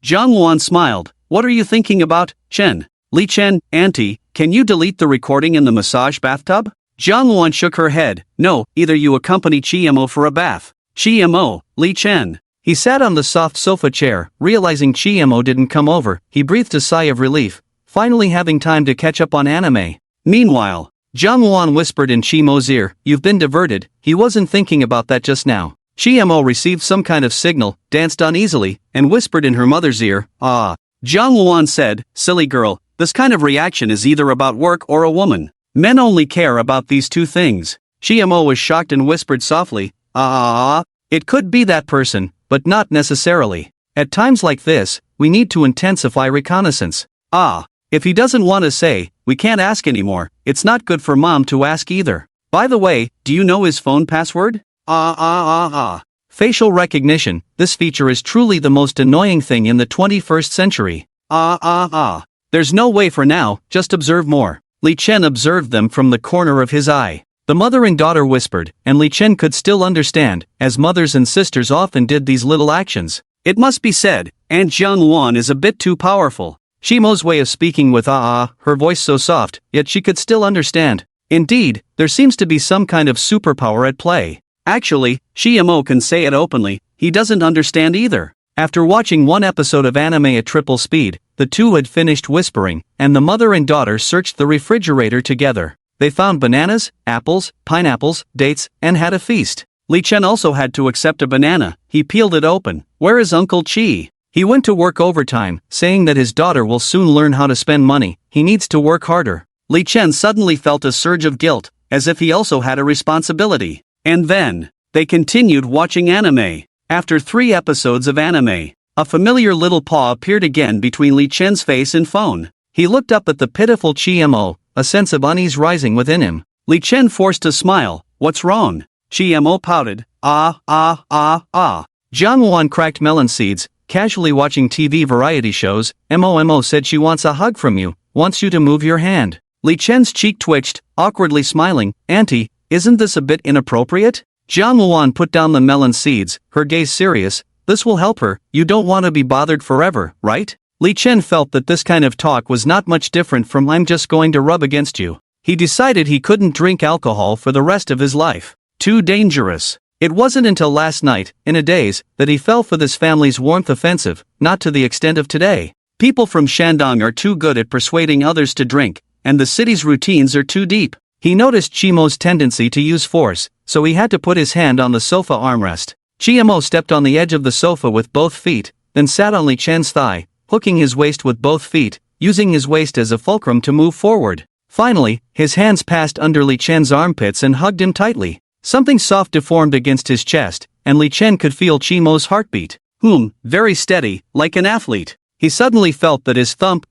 Jiang Wan smiled. What are you thinking about, Chen? Li Chen, auntie, can you delete the recording in the massage bathtub? Jiang Wan shook her head. No, either you accompany Chimo for a bath. Chimo, Li Chen. He sat on the soft sofa chair, realizing Chimo didn't come over, he breathed a sigh of relief, finally having time to catch up on anime. Meanwhile, Jiang Wan whispered in Chimo's ear, you've been diverted, he wasn't thinking about that just now. Chimo received some kind of signal, danced uneasily, and whispered in her mother's ear, Jiang Wan said, silly girl, this kind of reaction is either about work or a woman. Men only care about these two things. Chimo was shocked and whispered softly, it could be that person, but not necessarily. At times like this, we need to intensify reconnaissance. If he doesn't want to say, we can't ask anymore, it's not good for mom to ask either. By the way, do you know his phone password? Facial recognition, this feature is truly the most annoying thing in the 21st century. There's no way for now, just observe more. Li Chen observed them from the corner of his eye. The mother and daughter whispered, and Li Chen could still understand, as mothers and sisters often did these little actions. It must be said, Aunt Jiang Wan is a bit too powerful. Chimo's way of speaking with her voice so soft, yet she could still understand. Indeed, there seems to be some kind of superpower at play. Actually, Chimo can say it openly, he doesn't understand either. After watching one episode of anime at triple speed, the two had finished whispering, and the mother and daughter searched the refrigerator together. They found bananas, apples, pineapples, dates, and had a feast. Li Chen also had to accept a banana. He peeled it open. Where is Uncle Chi? He went to work overtime, saying that his daughter will soon learn how to spend money, he needs to work harder. Li Chen suddenly felt a surge of guilt, as if he also had a responsibility. And then, they continued watching anime. After 3 episodes of anime, a familiar little paw appeared again between Li Chen's face and phone. He looked up at the pitiful Chimo, a sense of unease rising within him. Li Chen forced a smile. What's wrong? Chimo pouted. Jiang Wan cracked melon seeds, casually watching TV variety shows. Mo said she wants a hug from you, wants you to move your hand. Li Chen's cheek twitched, awkwardly smiling. Auntie, isn't this a bit inappropriate? Jiang Wan put down the melon seeds, her gaze serious. This will help her, you don't want to be bothered forever, right? Li Chen felt that this kind of talk was not much different from I'm just going to rub against you. He decided he couldn't drink alcohol for the rest of his life. Too dangerous. It wasn't until last night, in a daze, that he fell for this family's warmth offensive, not to the extent of today. People from Shandong are too good at persuading others to drink, and the city's routines are too deep. He noticed Chimo's tendency to use force, so he had to put his hand on the sofa armrest. Chimo stepped on the edge of the sofa with both feet, then sat on Li Chen's thigh, hooking his waist with both feet, using his waist as a fulcrum to move forward. Finally, his hands passed under Li Chen's armpits and hugged him tightly. Something soft deformed against his chest, and Li Chen could feel Chimo's heartbeat. Very steady, like an athlete. He suddenly felt that his thump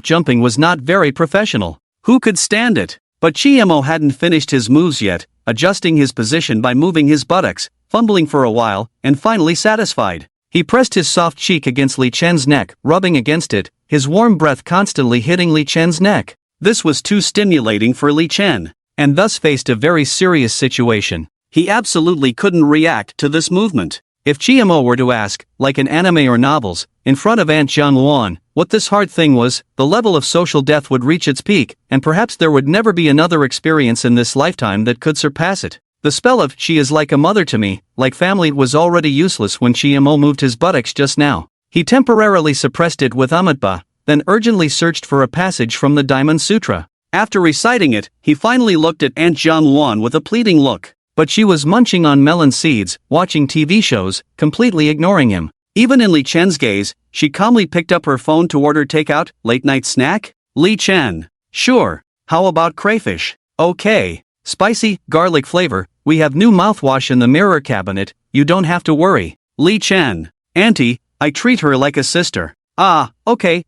jumping was not very professional. Who could stand it? But GMO hadn't finished his moves yet, adjusting his position by moving his buttocks, fumbling for a while, and finally satisfied. He pressed his soft cheek against Li Chen's neck, rubbing against it, his warm breath constantly hitting Li Chen's neck. This was too stimulating for Li Chen, and thus faced a very serious situation. He absolutely couldn't react to this movement. If GMO were to ask, like in anime or novels, in front of Aunt Jiangluan, what this hard thing was, the level of social death would reach its peak, and perhaps there would never be another experience in this lifetime that could surpass it. The spell of "she is like a mother to me, like family" was already useless when GMO moved his buttocks just now. He temporarily suppressed it with Amitba, then urgently searched for a passage from the Diamond Sutra. After reciting it, he finally looked at Aunt Jiangluan with a pleading look. But she was munching on melon seeds, watching TV shows, completely ignoring him. Even in Li Chen's gaze, she calmly picked up her phone to order takeout, late-night snack? Li Chen. Sure. How about crayfish? Okay. Spicy, garlic flavor, we have new mouthwash in the mirror cabinet, you don't have to worry. Li Chen. Auntie, I treat her like a sister. Ah, okay.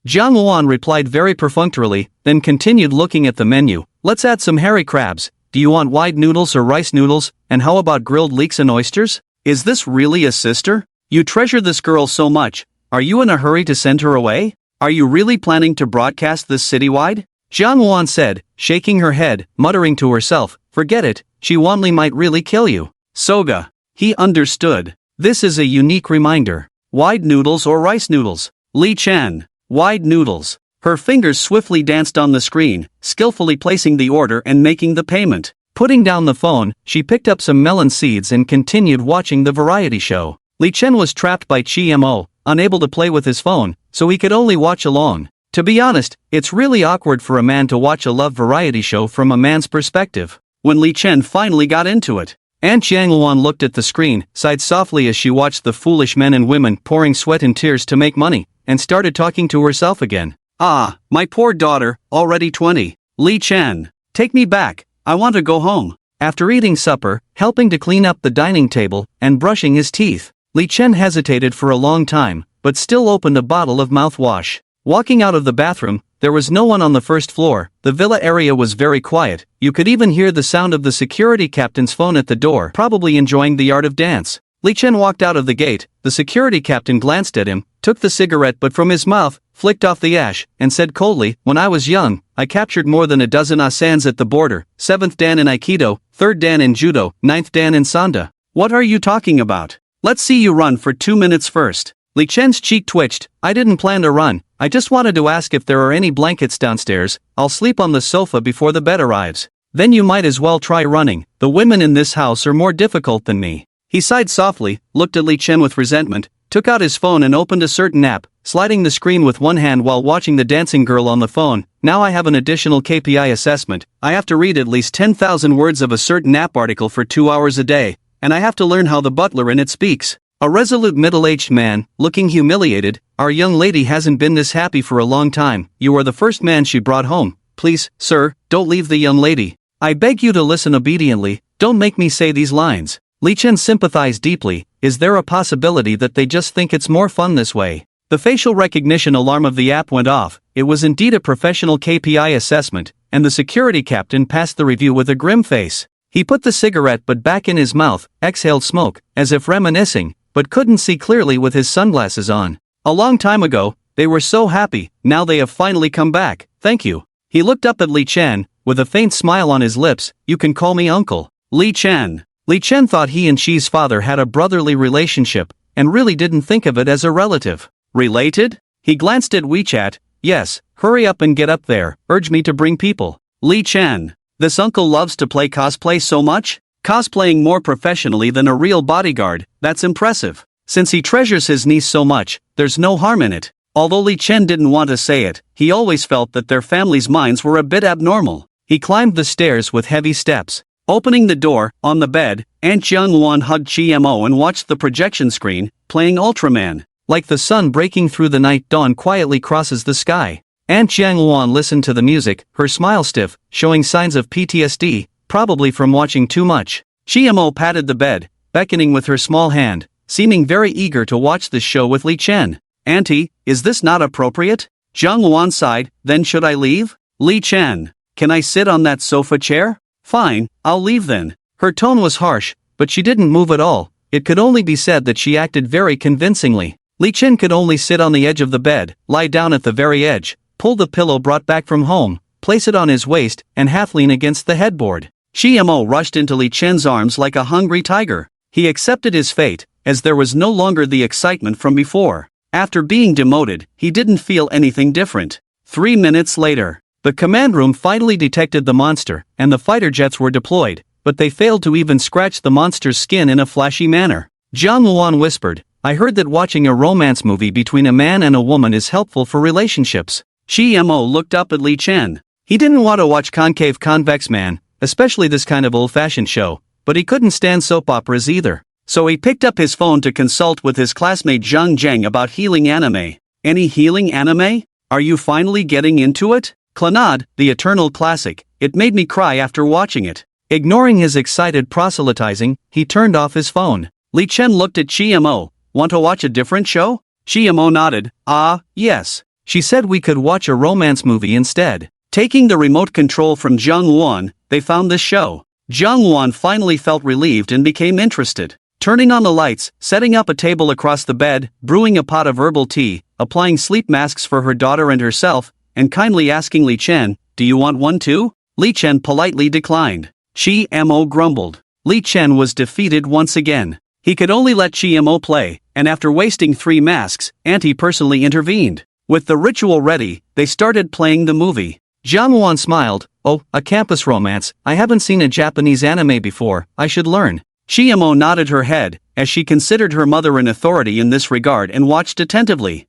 Jiang Luan replied very perfunctorily, then continued looking at the menu. Let's add some hairy crabs. Do you want wide noodles or rice noodles, and how about grilled leeks and oysters? Is this really a sister? You treasure this girl so much, are you in a hurry to send her away? Are you really planning to broadcast this citywide? Jiang Luan said, shaking her head, muttering to herself, forget it, Shi Wanli might really kill you. Soga. He understood. This is a unique reminder. Wide noodles or rice noodles? Li Chen. Wide noodles. Her fingers swiftly danced on the screen, skillfully placing the order and making the payment. Putting down the phone, she picked up some melon seeds and continued watching the variety show. Li Chen was trapped by GMO, unable to play with his phone, so he could only watch alone. To be honest, it's really awkward for a man to watch a love variety show from a man's perspective. When Li Chen finally got into it, Aunt Jiangluan looked at the screen, sighed softly as she watched the foolish men and women pouring sweat and tears to make money, and started talking to herself again. Ah, my poor daughter, already 20. Li Chen. Take me back, I want to go home. After eating supper, helping to clean up the dining table, and brushing his teeth, Li Chen hesitated for a long time, but still opened a bottle of mouthwash. Walking out of the bathroom, there was no one on the first floor, the villa area was very quiet, you could even hear the sound of the security captain's phone at the door, probably enjoying the art of dance. Li Chen walked out of the gate, the security captain glanced at him, took the cigarette but from his mouth, flicked off the ash, and said coldly, when I was young, I captured more than a dozen Asans at the border, 7th Dan in Aikido, 3rd Dan in Judo, 9th Dan in Sanda. What are you talking about? Let's see you run for 2 minutes first. Li Chen's cheek twitched, I didn't plan to run, I just wanted to ask if there are any blankets downstairs, I'll sleep on the sofa before the bed arrives. Then you might as well try running, the women in this house are more difficult than me. He sighed softly, looked at Li Chen with resentment, took out his phone and opened a certain app, sliding the screen with one hand while watching the dancing girl on the phone. Now I have an additional KPI assessment, I have to read at least 10,000 words of a certain app article for 2 hours a day, and I have to learn how the butler in it speaks. A resolute middle-aged man, looking humiliated, our young lady hasn't been this happy for a long time, you are the first man she brought home, please, sir, don't leave the young lady. I beg you to listen obediently, don't make me say these lines. Li Chen sympathized deeply, is there a possibility that they just think it's more fun this way? The facial recognition alarm of the app went off, it was indeed a professional KPI assessment, and the security captain passed the review with a grim face. He put the cigarette butt back in his mouth, exhaled smoke, as if reminiscing, but couldn't see clearly with his sunglasses on. A long time ago, they were so happy, now they have finally come back, thank you. He looked up at Li Chen, with a faint smile on his lips, you can call me uncle. Li Chen. Li Chen thought he and Shi's father had a brotherly relationship, and really didn't think of it as a relative. Related? He glanced at WeChat, yes, hurry up and get up there, urge me to bring people. Li Chen. This uncle loves to play cosplay so much? Cosplaying more professionally than a real bodyguard, that's impressive. Since he treasures his niece so much, there's no harm in it. Although Li Chen didn't want to say it, he always felt that their family's minds were a bit abnormal. He climbed the stairs with heavy steps. Opening the door, on the bed, Aunt Jiangluan hugged GMO and watched the projection screen, playing Ultraman. Like the sun breaking through the night, dawn quietly crosses the sky. Aunt Jiangluan listened to the music, her smile stiff, showing signs of PTSD, probably from watching too much. GMO patted the bed, beckoning with her small hand, seeming very eager to watch this show with Li Chen. Auntie, is this not appropriate? Jiangluan sighed, then should I leave? Li Chen. Can I sit on that sofa chair? Fine, I'll leave then. Her tone was harsh, but she didn't move at all. It could only be said that she acted very convincingly. Li Chen could only sit on the edge of the bed, lie down at the very edge, pull the pillow brought back from home, place it on his waist, and half lean against the headboard. Shimo rushed into Li Chen's arms like a hungry tiger. He accepted his fate, as there was no longer the excitement from before. After being demoted, he didn't feel anything different. 3 minutes later, the command room finally detected the monster, and the fighter jets were deployed, but they failed to even scratch the monster's skin in a flashy manner. Jiang Luan whispered, I heard that watching a romance movie between a man and a woman is helpful for relationships. Shimo looked up at Li Chen. He didn't want to watch Concave Convex Man, especially this kind of old-fashioned show, but he couldn't stand soap operas either. So he picked up his phone to consult with his classmate Zhang Zheng about healing anime. Any healing anime? Are you finally getting into it? Clannad, the eternal classic. It made me cry after watching it. Ignoring his excited proselytizing, he turned off his phone. Li Chen looked at Shimo. Want to watch a different show? Shimo nodded. Ah, yes. She said we could watch a romance movie instead. Taking the remote control from Jiang Luan, they found this show. Jiang Luan finally felt relieved and became interested. Turning on the lights, setting up a table across the bed, brewing a pot of herbal tea, applying sleep masks for her daughter and herself, and kindly asking Li Chen, do you want one too? Li Chen politely declined. Shimo grumbled. Li Chen was defeated once again. He could only let Shimo play, and after wasting 3 masks, Auntie personally intervened. With the ritual ready, they started playing the movie. Jiang Luan smiled. Oh, a campus romance. I haven't seen a Japanese anime before, I should learn. Shimo nodded her head, as she considered her mother an authority in this regard and watched attentively.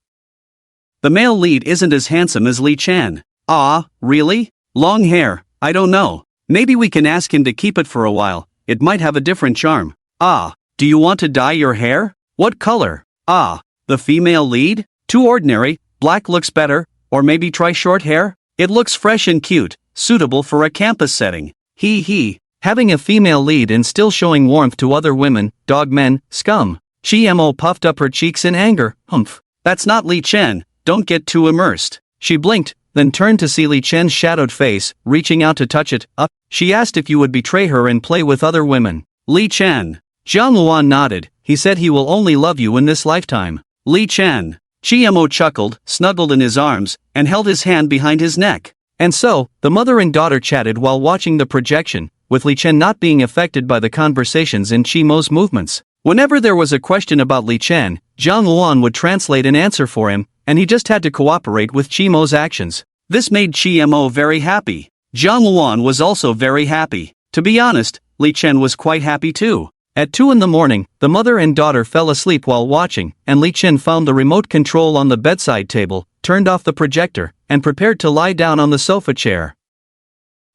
The male lead isn't as handsome as Li Chen. Ah, really? Long hair, I don't know. Maybe we can ask him to keep it for a while, it might have a different charm. Ah, do you want to dye your hair? What color? Ah, the female lead? Too ordinary, black looks better, or maybe try short hair? It looks fresh and cute, suitable for a campus setting. Hee. Having a female lead and still showing warmth to other women, dog men, scum. Shimo puffed up her cheeks in anger. Humph. That's not Li Chen, don't get too immersed. She blinked, then turned to see Li Chen's shadowed face, reaching out to touch it. Up. She asked if you would betray her and play with other women. Li Chen. Jiang Luan nodded. He said he will only love you in this lifetime. Li Chen. Shimo chuckled, snuggled in his arms, and held his hand behind his neck. And so, the mother and daughter chatted while watching the projection, with Li Chen not being affected by the conversations and Shimo's movements. Whenever there was a question about Li Chen, Jiang Luan would translate an answer for him, and he just had to cooperate with Shimo's actions. This made Shimo very happy. Jiang Luan was also very happy. To be honest, Li Chen was quite happy too. At 2 in the morning, the mother and daughter fell asleep while watching, and Li Chen found the remote control on the bedside table, turned off the projector, and prepared to lie down on the sofa chair.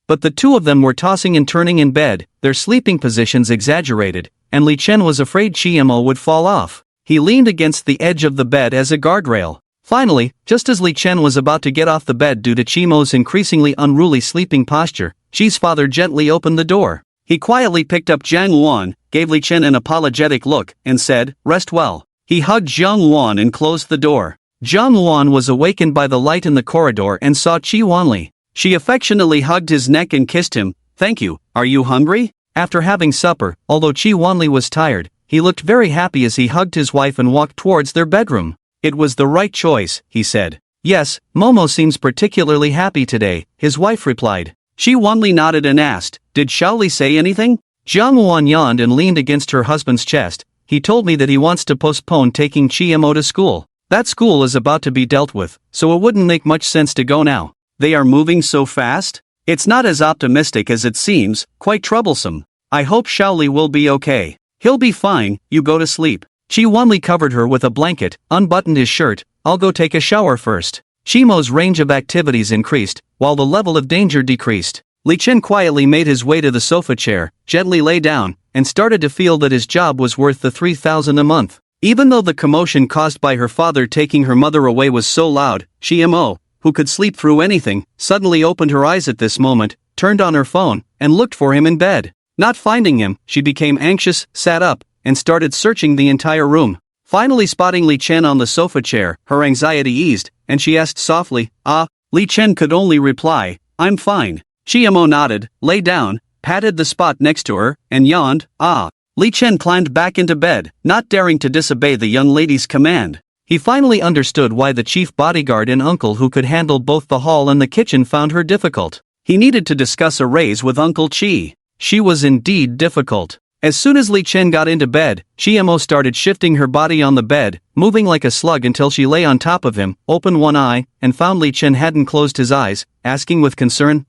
But the two of them were tossing and turning in bed, their sleeping positions exaggerated, and Li Chen was afraid Shimo would fall off. He leaned against the edge of the bed as a guardrail. Finally, just as Li Chen was about to get off the bed due to Shimo's increasingly unruly sleeping posture, Shi's father gently opened the door. He quietly picked up Jiang Luan, gave Li Chen an apologetic look, and said, "Rest well." He hugged Jiang Luan and closed the door. Jiang Luan was awakened by the light in the corridor and saw Qi Wanli. She affectionately hugged his neck and kissed him. "Thank you, are you hungry?" After having supper, although Qi Wanli was tired, he looked very happy as he hugged his wife and walked towards their bedroom. "It was the right choice," he said. "Yes, Momo seems particularly happy today," his wife replied. Qi Wanli nodded and asked, "Did Shaoli say anything?" Jiang Luan yawned and leaned against her husband's chest. "He told me that he wants to postpone taking Chimo to school. That school is about to be dealt with, so it wouldn't make much sense to go now. They are moving so fast? It's not as optimistic as it seems, quite troublesome. I hope Shaoli will be okay. He'll be fine, you go to sleep." Qi Wanli covered her with a blanket, unbuttoned his shirt. "I'll go take a shower first." Shimo's range of activities increased, while the level of danger decreased. Li Chen quietly made his way to the sofa chair, gently lay down, and started to feel that his job was worth the 3,000 a month. Even though the commotion caused by her father taking her mother away was so loud, Shimo, who could sleep through anything, suddenly opened her eyes at this moment, turned on her phone, and looked for him in bed. Not finding him, she became anxious, sat up, and started searching the entire room. Finally spotting Li Chen on the sofa chair, her anxiety eased, and she asked softly, "Ah?" Li Chen could only reply, "I'm fine." Chiemo nodded, lay down, patted the spot next to her, and yawned. Ah. Li Chen climbed back into bed, not daring to disobey the young lady's command. He finally understood why the chief bodyguard and uncle who could handle both the hall and the kitchen found her difficult. He needed to discuss a raise with Uncle Chi. She was indeed difficult. As soon as Li Chen got into bed, Chiemo started shifting her body on the bed, moving like a slug until she lay on top of him, opened one eye, and found Li Chen hadn't closed his eyes, asking with concern,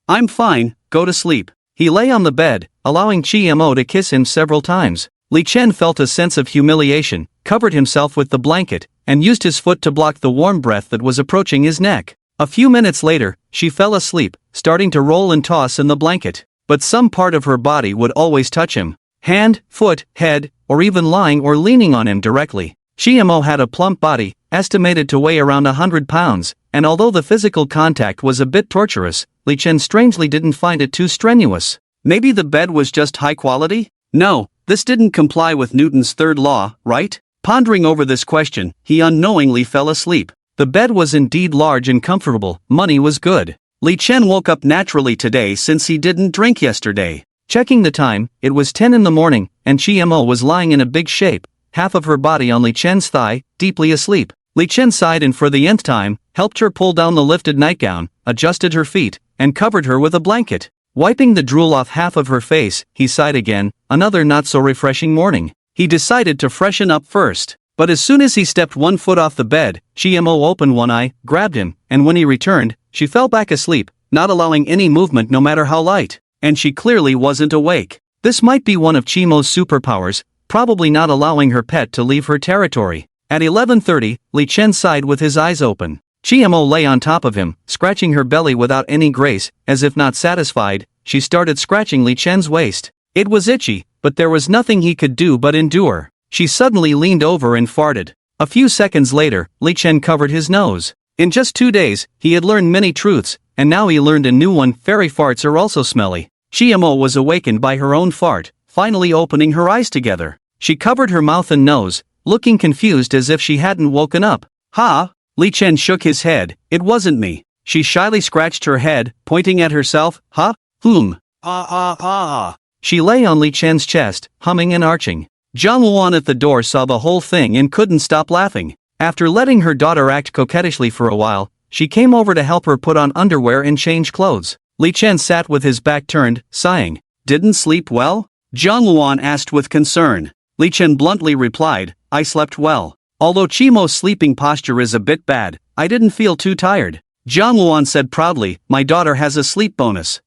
I'm fine, go to sleep. He lay on the bed, allowing Chiemo to kiss him several times. Li Chen felt a sense of humiliation, covered himself with the blanket, and used his foot to block the warm breath that was approaching his neck. A few minutes later, she fell asleep, starting to roll and toss in the blanket. But some part of her body would always touch him. Hand, foot, head, or even lying or leaning on him directly. Chiemo had a plump body, estimated to weigh around 100 pounds, and although the physical contact was a bit torturous, Li Chen strangely didn't find it too strenuous. Maybe the bed was just high quality? No, this didn't comply with Newton's third law, right? Pondering over this question, he unknowingly fell asleep. The bed was indeed large and comfortable, money was good. Li Chen woke up naturally today since he didn't drink yesterday. Checking the time, it was 10 in the morning, and Chiemo was lying in a big shape, half of her body on Li Chen's thigh, deeply asleep. Li Chen sighed and for the nth time, helped her pull down the lifted nightgown, adjusted her feet, and covered her with a blanket. Wiping the drool off half of her face, he sighed again, another not-so-refreshing morning. He decided to freshen up first. But as soon as he stepped one foot off the bed, Chiemo opened one eye, grabbed him, and when he returned, she fell back asleep, not allowing any movement no matter how light. And she clearly wasn't awake. This might be one of Chiemo's superpowers, probably not allowing her pet to leave her territory. At 11:30, Li Chen sighed with his eyes open. Chiemo lay on top of him, scratching her belly without any grace. As if not satisfied, she started scratching Li Chen's waist. It was itchy, but there was nothing he could do but endure. She suddenly leaned over and farted. A few seconds later, Li Chen covered his nose. In just 2 days, he had learned many truths, and now he learned a new one: fairy farts are also smelly. Chiemo was awakened by her own fart, finally opening her eyes together. She covered her mouth and nose, looking confused as if she hadn't woken up. Ha! Li Chen shook his head. It wasn't me. She shyly scratched her head, pointing at herself. Ha? She lay on Li Chen's chest, humming and arching. Zhang Luan at the door saw the whole thing and couldn't stop laughing. After letting her daughter act coquettishly for a while, she came over to help her put on underwear and change clothes. Li Chen sat with his back turned, sighing. Didn't sleep well? Zhang Luan asked with concern. Li Chen bluntly replied, I slept well. Although Chiemo's sleeping posture is a bit bad, I didn't feel too tired. Zhang Luan said proudly, my daughter has a sleep bonus.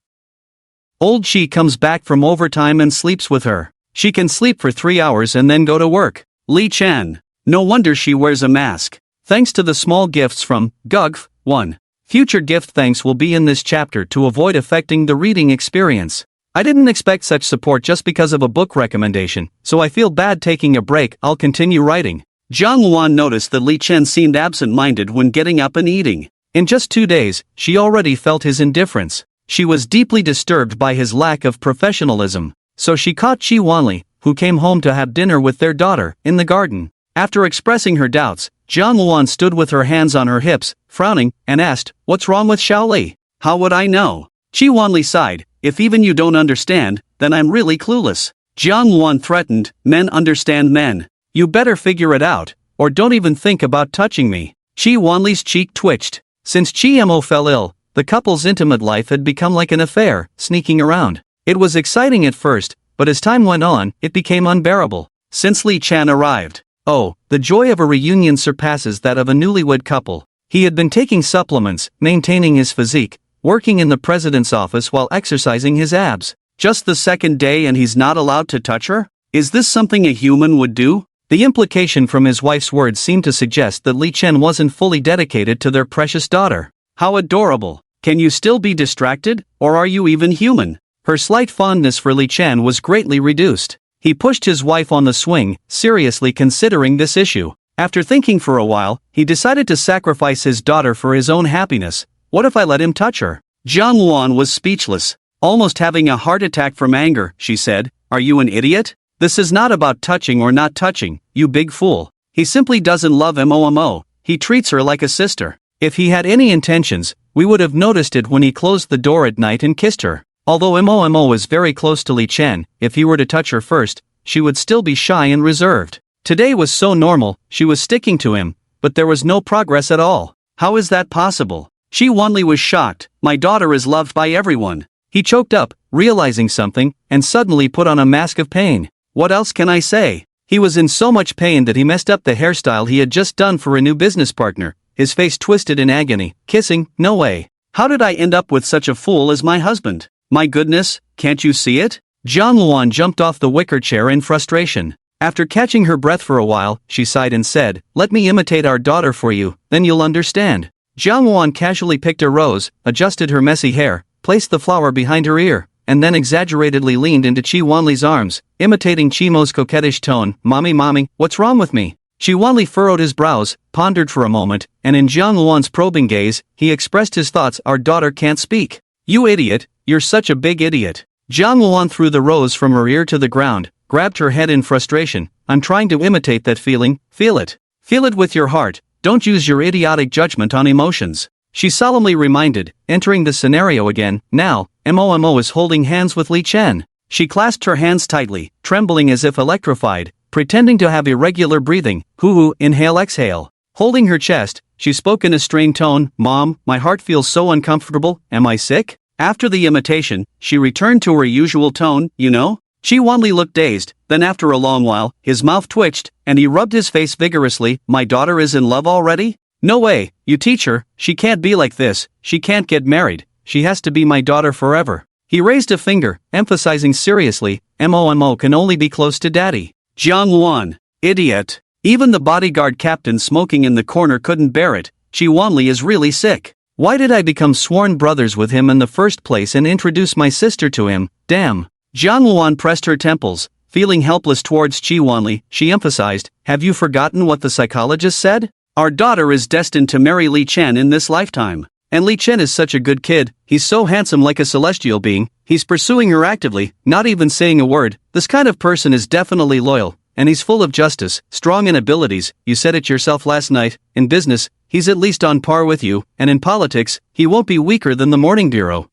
Old Chi comes back from overtime and sleeps with her. She can sleep for 3 hours and then go to work. Li Chen. No wonder she wears a mask. Thanks to the small gifts from Gugf 1. Future gift thanks will be in this chapter to avoid affecting the reading experience. I didn't expect such support just because of a book recommendation, so I feel bad taking a break. I'll continue writing. Zhang Luan noticed that Li Chen seemed absent-minded when getting up and eating. In just 2 days, she already felt his indifference. She was deeply disturbed by his lack of professionalism. So she caught Chi Wanli, who came home to have dinner with their daughter, in the garden. After expressing her doubts, Zhang Luan stood with her hands on her hips, frowning, and asked, What's wrong with Xiaoli? How would I know? Chi Wanli sighed, If even you don't understand, then I'm really clueless. Zhang Luan threatened, Men understand men. You better figure it out, or don't even think about touching me. Chi Wanli's cheek twitched. Since Chiemo fell ill, the couple's intimate life had become like an affair, sneaking around. It was exciting at first, but as time went on, it became unbearable. Since Li Chen arrived. Oh, the joy of a reunion surpasses that of a newlywed couple. He had been taking supplements, maintaining his physique, working in the president's office while exercising his abs. Just the second day and he's not allowed to touch her? Is this something a human would do? The implication from his wife's words seemed to suggest that Li Chen wasn't fully dedicated to their precious daughter. How adorable. Can you still be distracted, or are you even human? Her slight fondness for Li Chen was greatly reduced. He pushed his wife on the swing, seriously considering this issue. After thinking for a while, he decided to sacrifice his daughter for his own happiness. What if I let him touch her? Zhang Luan was speechless. Almost having a heart attack from anger, she said, Are you an idiot? This is not about touching or not touching, you big fool. He simply doesn't love Momo. He treats her like a sister. If he had any intentions, we would have noticed it when he closed the door at night and kissed her. Although Momo was very close to Li Chen, if he were to touch her first, she would still be shy and reserved. Today was so normal, she was sticking to him, but there was no progress at all. How is that possible? Shi Wanli was shocked. My daughter is loved by everyone. He choked up, realizing something, and suddenly put on a mask of pain. What else can I say? He was in so much pain that he messed up the hairstyle he had just done for a new business partner. His face twisted in agony. Kissing? No way. How did I end up with such a fool as my husband? My goodness, can't you see it? Jiang Luan jumped off the wicker chair in frustration. After catching her breath for a while, she sighed and said, "Let me imitate our daughter for you, then you'll understand." Jiang Luan casually picked a rose, adjusted her messy hair, placed the flower behind her ear, and then exaggeratedly leaned into Qi Wanli's arms, imitating Qi Mo's coquettish tone. Mommy, what's wrong with me?" Qi Wanli furrowed his brows, pondered for a moment, and in Jiang Luan's probing gaze, he expressed his thoughts. "Our daughter can't speak." "You idiot, you're such a big idiot." Jiang Luan threw the rose from her ear to the ground, grabbed her head in frustration. "I'm trying to imitate that feeling, feel it. Feel it with your heart, don't use your idiotic judgment on emotions," she solemnly reminded, entering the scenario again. Now, Momo is holding hands with Li Chen. She clasped her hands tightly, trembling as if electrified, pretending to have irregular breathing. Hoo-hoo, inhale exhale. Holding her chest, she spoke in a strained tone. "Mom, my heart feels so uncomfortable, am I sick?" After the imitation, she returned to her usual tone. "You know?" Qi Wanli looked dazed, then after a long while, his mouth twitched, and he rubbed his face vigorously. "My daughter is in love already? No way, you teach her, she can't be like this, she can't get married, she has to be my daughter forever." He raised a finger, emphasizing seriously, "Momo can only be close to daddy." Jiang Luan, idiot. Even the bodyguard captain smoking in the corner couldn't bear it. Qi Wanli is really sick. Why did I become sworn brothers with him in the first place and introduce my sister to him? Damn. Jiang Luan pressed her temples, feeling helpless towards Qi Wanli. She emphasized, "Have you forgotten what the psychologist said? Our daughter is destined to marry Li Chen in this lifetime. And Li Chen is such a good kid, he's so handsome like a celestial being, he's pursuing her actively, not even saying a word. This kind of person is definitely loyal, and he's full of justice, strong in abilities. You said it yourself last night, in business, he's at least on par with you, and in politics, he won't be weaker than the Morning Bureau."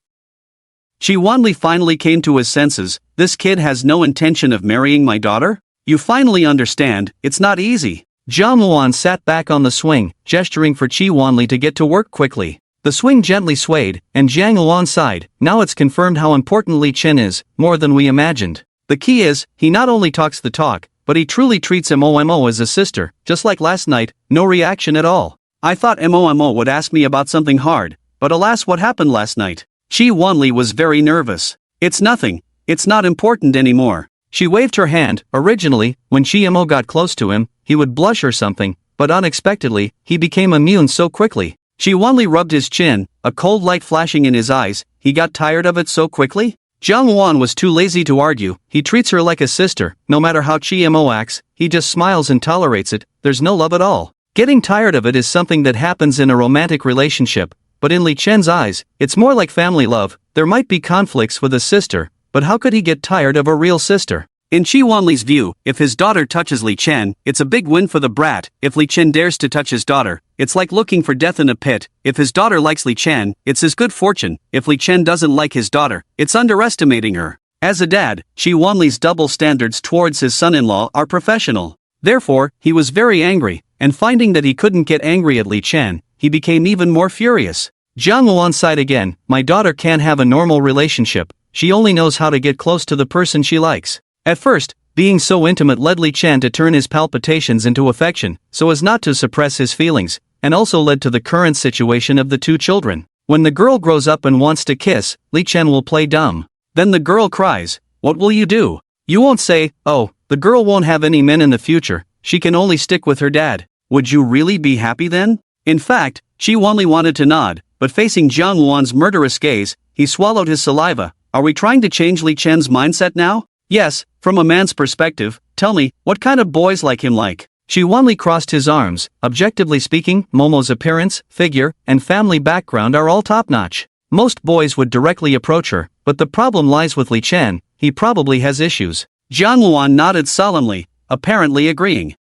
Qi Wanli finally came to his senses. This kid has no intention of marrying my daughter? You finally understand, it's not easy. Jiang Luan sat back on the swing, gesturing for Qi Wanli to get to work quickly. The swing gently swayed, and Jiang Luan sighed. Now it's confirmed how important Li Chen is, more than we imagined. The key is, he not only talks the talk, but he truly treats Momo as a sister. Just like last night, no reaction at all. I thought Momo would ask me about something hard, but alas, what happened last night? Qi Wanli was very nervous. "It's nothing. It's not important anymore." She waved her hand. Originally, when Qi Mo got close to him, he would blush or something, but unexpectedly, he became immune so quickly. Qi Wanli rubbed his chin, a cold light flashing in his eyes. He got tired of it so quickly? Jiang Luan was too lazy to argue. He treats her like a sister. No matter how Qi Mo acts, he just smiles and tolerates it. There's no love at all. Getting tired of it is something that happens in a romantic relationship, but in Li Chen's eyes, it's more like family love. There might be conflicts with a sister, but how could he get tired of a real sister? In Qi Wanli's view, if his daughter touches Li Chen, it's a big win for the brat. If Li Chen dares to touch his daughter, it's like looking for death in a pit. If his daughter likes Li Chen, it's his good fortune. If Li Chen doesn't like his daughter, it's underestimating her. As a dad, Qi Wanli's double standards towards his son-in-law are professional. Therefore, he was very angry, and finding that he couldn't get angry at Li Chen, he became even more furious. Jiang Luan sighed again. "My daughter can't have a normal relationship. She only knows how to get close to the person she likes." At first, being so intimate led Li Chen to turn his palpitations into affection, so as not to suppress his feelings, and also led to the current situation of the two children. When the girl grows up and wants to kiss, Li Chen will play dumb. Then the girl cries. What will you do? You won't say, "Oh, the girl won't have any men in the future, she can only stick with her dad." Would you really be happy then? In fact, Qi Wanli wanted to nod, but facing Jiang Luan's murderous gaze, he swallowed his saliva. Are we trying to change Li Chen's mindset now? Yes, from a man's perspective. Tell me, what kind of boys like him like? Qi Wanli crossed his arms. Objectively speaking, Momo's appearance, figure, and family background are all top-notch. Most boys would directly approach her, but the problem lies with Li Chen. He probably has issues. Jiang Luan nodded solemnly, apparently agreeing.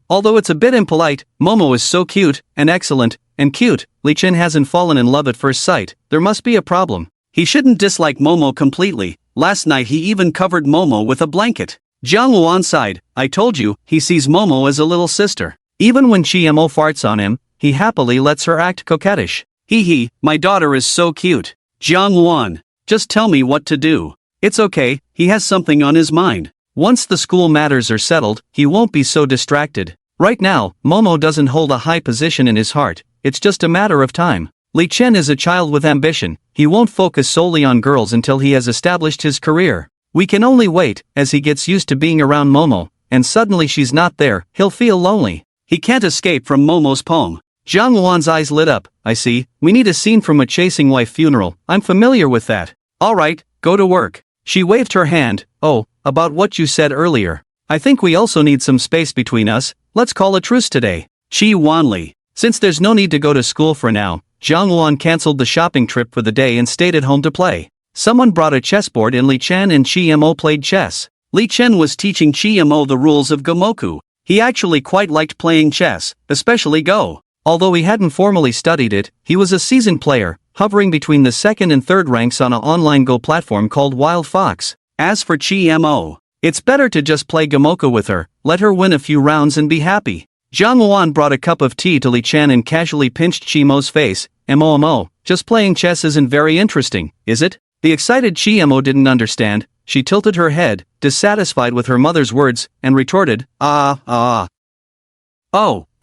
Although it's a bit impolite, Momo is so cute, and excellent, and cute. Li Chen hasn't fallen in love at first sight. There must be a problem. He shouldn't dislike Momo completely. Last night he even covered Momo with a blanket. Jiang Luan sighed. I told you, he sees Momo as a little sister. Even when Mo farts on him, he happily lets her act coquettish. Hee, my daughter is so cute. Jiang Luan, just tell me what to do. It's okay, he has something on his mind. Once the school matters are settled, he won't be so distracted. Right now, Momo doesn't hold a high position in his heart. It's just a matter of time. Li Chen is a child with ambition. He won't focus solely on girls until he has established his career. We can only wait. As he gets used to being around Momo, and suddenly she's not there, he'll feel lonely. He can't escape from Momo's poem. Jiang Luan's eyes lit up. I see, we need a scene from a chasing wife funeral. I'm familiar with that. Alright, go to work. She waved her hand. Oh, about what you said earlier. I think we also need some space between us. Let's call a truce today. Chi Wanli. Since there's no need to go to school for now, Jiang Luan cancelled the shopping trip for the day and stayed at home to play. Someone brought a chessboard and Li Chen and Mo played chess. Li Chen was teaching Mo the rules of Gomoku. He actually quite liked playing chess, especially Go. Although he hadn't formally studied it, he was a seasoned player, hovering between the second and third ranks on an online Go platform called Wild Fox. As for Mo, it's better to just play Gomoku with her, let her win a few rounds and be happy. Jiang Luan brought a cup of tea to Li Chen and casually pinched Mo's face. Mo, just playing chess isn't very interesting, is it? The excited Mo didn't understand. She tilted her head, dissatisfied with her mother's words, and retorted, Oh,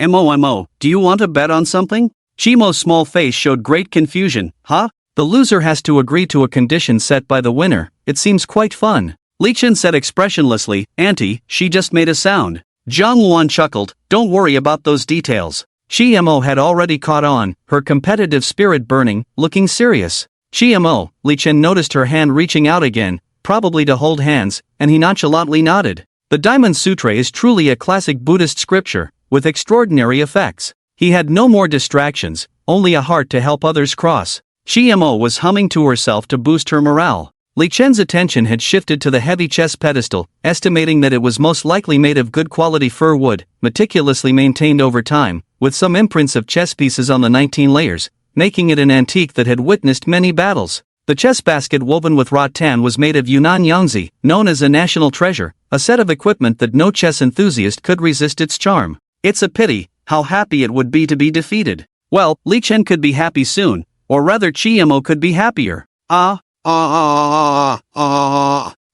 Mo, do you want to bet on something? Mo's small face showed great confusion. Huh? The loser has to agree to a condition set by the winner. It seems quite fun. Li Chen said expressionlessly, Auntie, she just made a sound. Jiang Luan chuckled, don't worry about those details. Mo had already caught on, her competitive spirit burning, looking serious. Mo, Li Chen noticed her hand reaching out again, probably to hold hands, and he nonchalantly nodded. The Diamond Sutra is truly a classic Buddhist scripture, with extraordinary effects. He had no more distractions, only a heart to help others cross. Mo was humming to herself to boost her morale. Li Chen's attention had shifted to the heavy chess pedestal, estimating that it was most likely made of good quality fir wood, meticulously maintained over time, with some imprints of chess pieces on the 19 layers, making it an antique that had witnessed many battles. The chess basket woven with rattan was made of Yunnan Yangtze, known as a national treasure, a set of equipment that no chess enthusiast could resist its charm. It's a pity, how happy it would be to be defeated. Well, Li Chen could be happy soon, or rather Mo could be happier.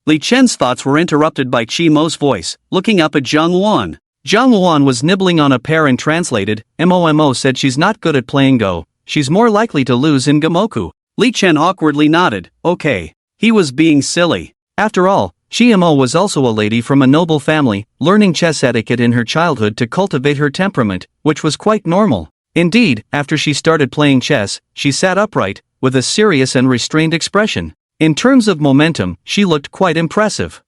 Li Chen's thoughts were interrupted by Mo's voice, looking up at Jiang Luan. Jiang Luan was nibbling on a pear and translated, Mo said she's not good at playing Go, she's more likely to lose in Gomoku. Li Chen awkwardly nodded, okay. He was being silly. After all, Mo was also a lady from a noble family, learning chess etiquette in her childhood to cultivate her temperament, which was quite normal. Indeed, after she started playing chess, she sat upright, with a serious and restrained expression. In terms of momentum, she looked quite impressive.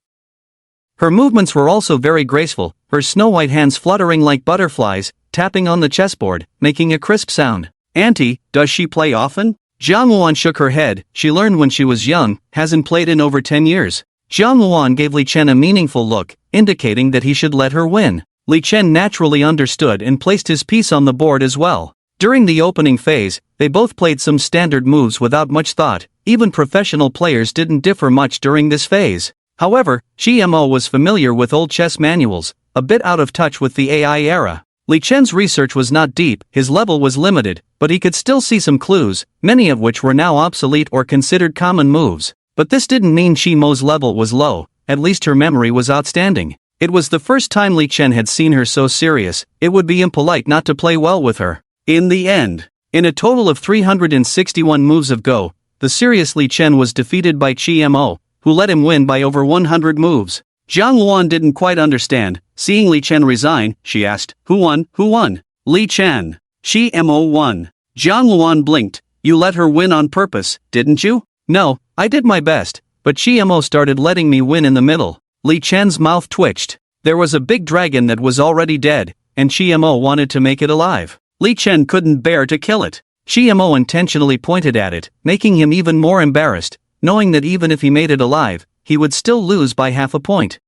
Her movements were also very graceful, her snow-white hands fluttering like butterflies, tapping on the chessboard, making a crisp sound. Auntie, does she play often? Jiang Luan shook her head. She learned when she was young, hasn't played in over 10 years. Jiang Luan gave Li Chen a meaningful look, indicating that he should let her win. Li Chen naturally understood and placed his piece on the board as well. During the opening phase, they both played some standard moves without much thought. Even professional players didn't differ much during this phase. However, Mo was familiar with old chess manuals, a bit out of touch with the AI era. Li Chen's research was not deep, his level was limited, but he could still see some clues, many of which were now obsolete or considered common moves. But this didn't mean Mo's level was low, at least her memory was outstanding. It was the first time Li Chen had seen her so serious, it would be impolite not to play well with her. In the end, in a total of 361 moves of Go, the serious Li Chen was defeated by Mo, who let him win by over 100 moves. Jiang Luan didn't quite understand. Seeing Li Chen resign, she asked, Who won? Who won? Li Chen. Mo won. Jiang Luan blinked. You let her win on purpose, didn't you? No, I did my best, but Mo started letting me win in the middle. Li Chen's mouth twitched. There was a big dragon that was already dead, and Mo wanted to make it alive. Li Chen couldn't bear to kill it. Mo intentionally pointed at it, making him even more embarrassed, knowing that even if he made it alive, he would still lose by half a point.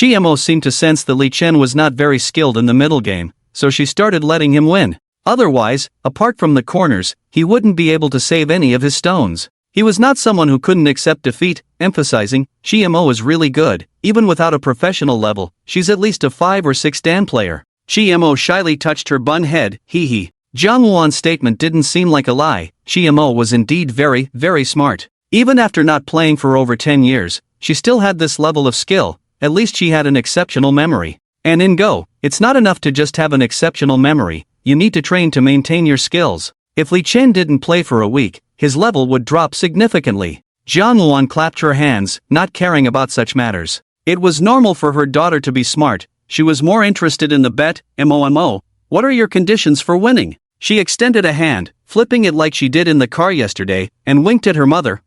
Mo seemed to sense that Li Chen was not very skilled in the middle game, so she started letting him win. Otherwise, apart from the corners, he wouldn't be able to save any of his stones. He was not someone who couldn't accept defeat, emphasizing, Mo is really good, even without a professional level, she's at least a 5 or 6 dan player. Mo shyly touched her bun head, hee. Jiang Luan's statement didn't seem like a lie, Mo was indeed very, very smart. Even after not playing for over 10 years, she still had this level of skill, at least she had an exceptional memory. And in Go, it's not enough to just have an exceptional memory, you need to train to maintain your skills. If Li Chen didn't play for a week, his level would drop significantly. Jiang Luan clapped her hands, not caring about such matters. It was normal for her daughter to be smart, she was more interested in the bet. Mo, what are your conditions for winning? She extended a hand, flipping it like she did in the car yesterday, and winked at her mother.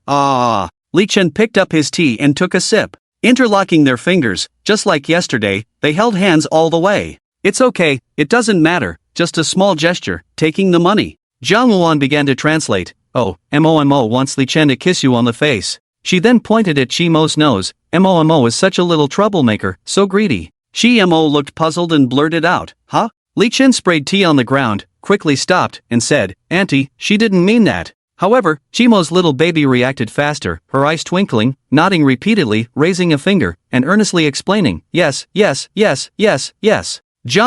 Li Chen picked up his tea and took a sip. Interlocking their fingers, just like yesterday, they held hands all the way. It's okay, it doesn't matter, just a small gesture, taking the money. Jiang Luan began to translate. Mo wants Li Chen to kiss you on the face. She then pointed at Mo's nose. Mo is such a little troublemaker, so greedy. Mo looked puzzled and blurted out, huh? Li Chen sprayed tea on the ground, quickly stopped, and said, Auntie, she didn't mean that. Mo's little baby reacted faster, her eyes twinkling, nodding repeatedly, raising a finger, and earnestly explaining, yes. Jiang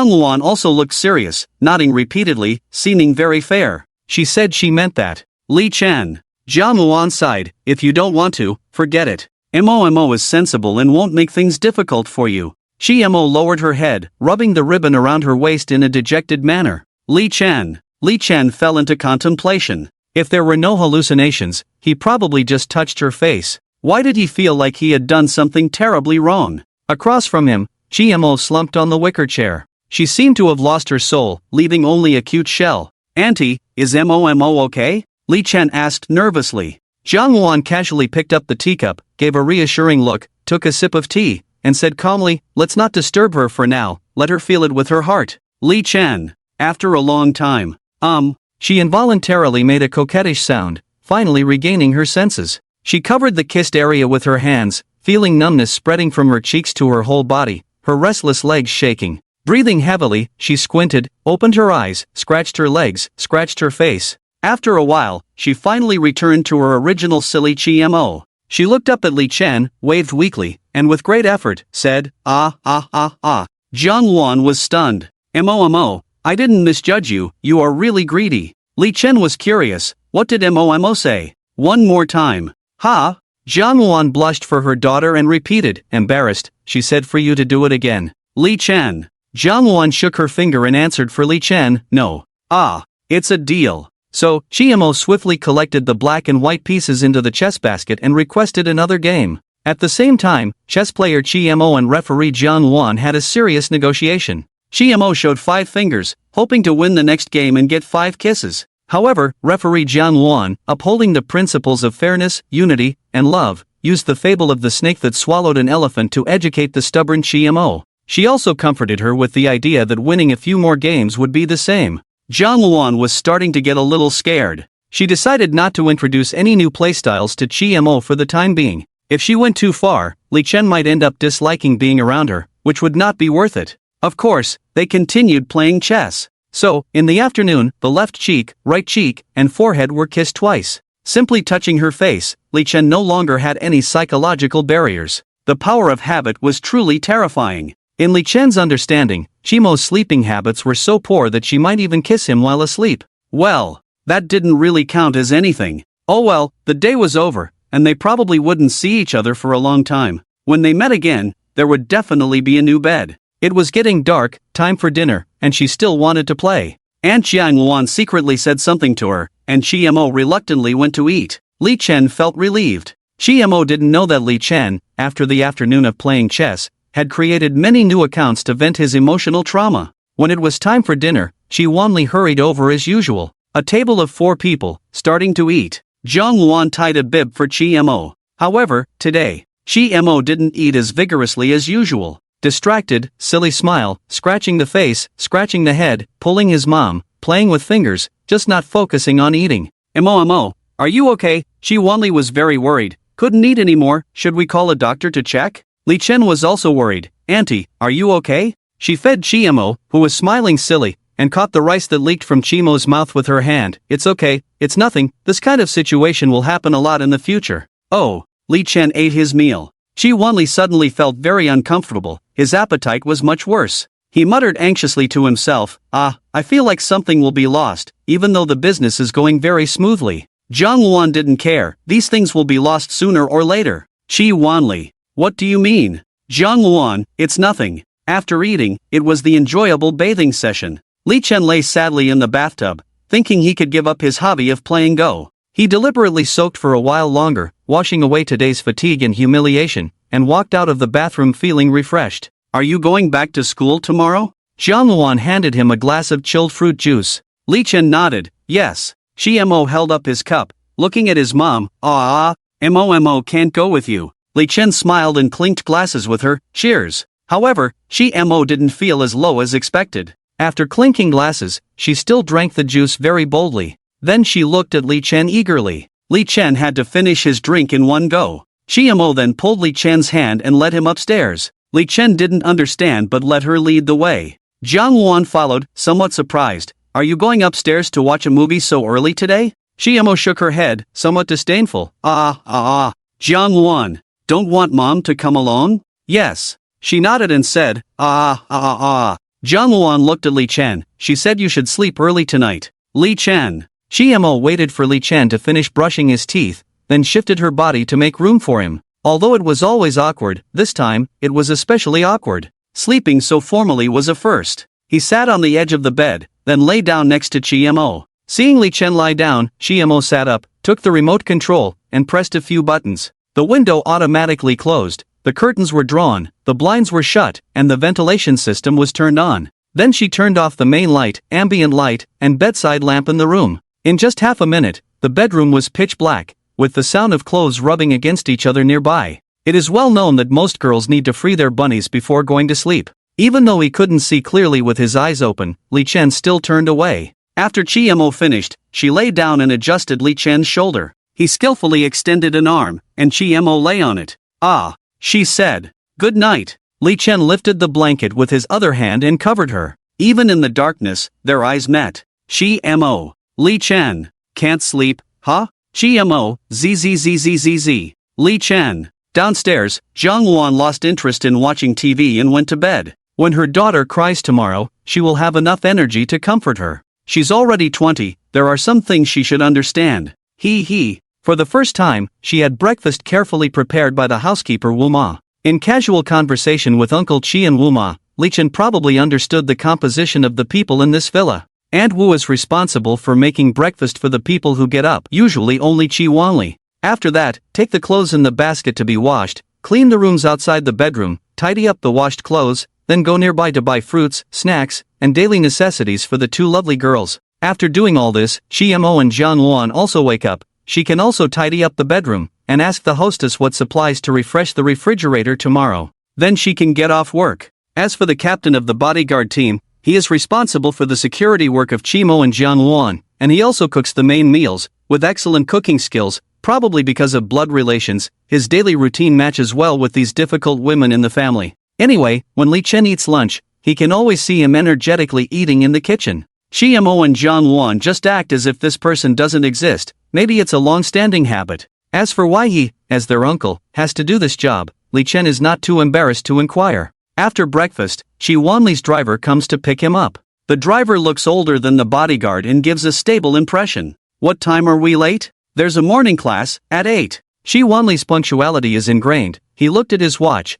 Luan also looked serious, nodding repeatedly, seeming very fair. She said she meant that. Li Chen. Jiang Luan sighed, if you don't want to, forget it. Mo is sensible and won't make things difficult for you. Mo lowered her head, rubbing the ribbon around her waist in a dejected manner. Li Chen fell into contemplation. If there were no hallucinations, he probably just touched her face. Why did he feel like he had done something terribly wrong? Across from him, Mo slumped on the wicker chair. She seemed to have lost her soul, leaving only a cute shell. Auntie, is Mo okay? Li Chen asked nervously. Jiang Luan casually picked up the teacup, gave a reassuring look, took a sip of tea, and said calmly, let's not disturb her for now, let her feel it with her heart. Li Chen. After a long time. She involuntarily made a coquettish sound, finally regaining her senses. She covered the kissed area with her hands, feeling numbness spreading from her cheeks to her whole body, her restless legs shaking. Breathing heavily, she squinted, opened her eyes, scratched her legs, scratched her face. After a while, she finally returned to her original silly Mo. She looked up at Li Chen, waved weakly, and with great effort, said, Jiang Luan was stunned. Mo, I didn't misjudge you, you are really greedy. Li Chen was curious, what did Mo say? One more time. Ha? Jiang Luan blushed for her daughter and repeated, embarrassed, she said for you to do it again. Li Chen. Jiang Luan shook her finger and answered for Li Chen, no. It's a deal. So, Mo swiftly collected the black and white pieces into the chess basket and requested another game. At the same time, chess player Mo and referee Jiang Luan had a serious negotiation. Mo showed 5 fingers, hoping to win the next game and get 5 kisses. However, referee Jiang Luan, upholding the principles of fairness, unity, and love, used the fable of the snake that swallowed an elephant to educate the stubborn Mo. She also comforted her with the idea that winning a few more games would be the same. Jiang Luan was starting to get a little scared. She decided not to introduce any new playstyles to Mo for the time being. If she went too far, Li Chen might end up disliking being around her, which would not be worth it. Of course, they continued playing chess. So, in the afternoon, the left cheek, right cheek, and forehead were kissed twice. Simply touching her face, Li Chen no longer had any psychological barriers. The power of habit was truly terrifying. In Li Chen's understanding, Mo's sleeping habits were so poor that she might even kiss him while asleep. Well, that didn't really count as anything. Oh well, the day was over, and they probably wouldn't see each other for a long time. When they met again, there would definitely be a new bed. It was getting dark, time for dinner, and she still wanted to play. Aunt Jiang Luan secretly said something to her, and Mo reluctantly went to eat. Li Chen felt relieved. Mo didn't know that Li Chen, after the afternoon of playing chess, had created many new accounts to vent his emotional trauma. When it was time for dinner, she wanly hurried over as usual. A table of 4 people, starting to eat. Jiang Luan tied a bib for Mo. However, today, Mo didn't eat as vigorously as usual. Distracted, silly smile, scratching the face, scratching the head, pulling his mom, playing with fingers, just not focusing on eating. Mo, are you okay? Wanli was very worried. Couldn't eat anymore, should we call a doctor to check? Li Chen was also worried. "Auntie, are you okay?" She fed Chimo, who was smiling silly, and caught the rice that leaked from Chimo's mouth with her hand. "It's okay, it's nothing, this kind of situation will happen a lot in the future." Oh, Li Chen ate his meal. Chi Wanli suddenly felt very uncomfortable, his appetite was much worse. He muttered anxiously to himself, I feel like something will be lost, even though the business is going very smoothly. Zhang Luan didn't care, these things will be lost sooner or later. Chi Wanli. What do you mean? Zhang Luan, it's nothing. After eating, it was the enjoyable bathing session. Li Chen lay sadly in the bathtub, thinking he could give up his hobby of playing Go. He deliberately soaked for a while longer, washing away today's fatigue and humiliation, and walked out of the bathroom feeling refreshed. Are you going back to school tomorrow? Zhang Luan handed him a glass of chilled fruit juice. Li Chen nodded, yes. Mo held up his cup, looking at his mom. Mo can't go with you. Li Chen smiled and clinked glasses with her. Cheers. However, Mo didn't feel as low as expected. After clinking glasses, she still drank the juice very boldly. Then she looked at Li Chen eagerly. Li Chen had to finish his drink in one go. Mo then pulled Li Chen's hand and led him upstairs. Li Chen didn't understand but let her lead the way. Zhang Luan followed, somewhat surprised. Are you going upstairs to watch a movie so early today? Mo shook her head, somewhat disdainful. Zhang Luan, don't want mom to come along? Yes. She nodded and said, Zhang Luan looked at Li Chen. She said you should sleep early tonight. Li Chen. Mo waited for Li Chen to finish brushing his teeth, then shifted her body to make room for him. Although it was always awkward, this time, it was especially awkward. Sleeping so formally was a first. He sat on the edge of the bed, then lay down next to Mo. Seeing Li Chen lie down, Mo sat up, took the remote control, and pressed a few buttons. The window automatically closed, the curtains were drawn, the blinds were shut, and the ventilation system was turned on. Then she turned off the main light, ambient light, and bedside lamp in the room. In just half a minute, the bedroom was pitch black, with the sound of clothes rubbing against each other nearby. It is well known that most girls need to free their bunnies before going to sleep. Even though he couldn't see clearly with his eyes open, Li Chen still turned away. After Mo finished, she lay down and adjusted Li Chen's shoulder. He skillfully extended an arm, and Mo lay on it. She said. Good night. Li Chen lifted the blanket with his other hand and covered her. Even in the darkness, their eyes met. Mo. Li Chen. Can't sleep, huh? Mo. Zzzzzzz. Li Chen. Downstairs, Zhang Luan lost interest in watching TV and went to bed. When her daughter cries tomorrow, she will have enough energy to comfort her. She's already 20, there are some things she should understand. For the first time, she had breakfast carefully prepared by the housekeeper Wu Ma. In casual conversation with Uncle Chi and Wu Ma, Li Chen probably understood the composition of the people in this villa. Aunt Wu is responsible for making breakfast for the people who get up, usually only Chi Wanli. After that, take the clothes in the basket to be washed, clean the rooms outside the bedroom, tidy up the washed clothes, then go nearby to buy fruits, snacks, and daily necessities for the two lovely girls. After doing all this, Mo and Zhang Luan also wake up. She can also tidy up the bedroom, and ask the hostess what supplies to refresh the refrigerator tomorrow. Then she can get off work. As for the captain of the bodyguard team, he is responsible for the security work of Mo and Zhang Luan, and he also cooks the main meals, with excellent cooking skills, probably because of blood relations. His daily routine matches well with these difficult women in the family. Anyway, when Li Chen eats lunch, he can always see him energetically eating in the kitchen. Mo and Zhang Luan just act as if this person doesn't exist. Maybe it's a long-standing habit. As for why he, as their uncle, has to do this job, Li Chen is not too embarrassed to inquire. After breakfast, Chi Wanli's driver comes to pick him up. The driver looks older than the bodyguard and gives a stable impression. What time are we late? There's a morning class, at 8. Chi Wanli's punctuality is ingrained. He looked at his watch.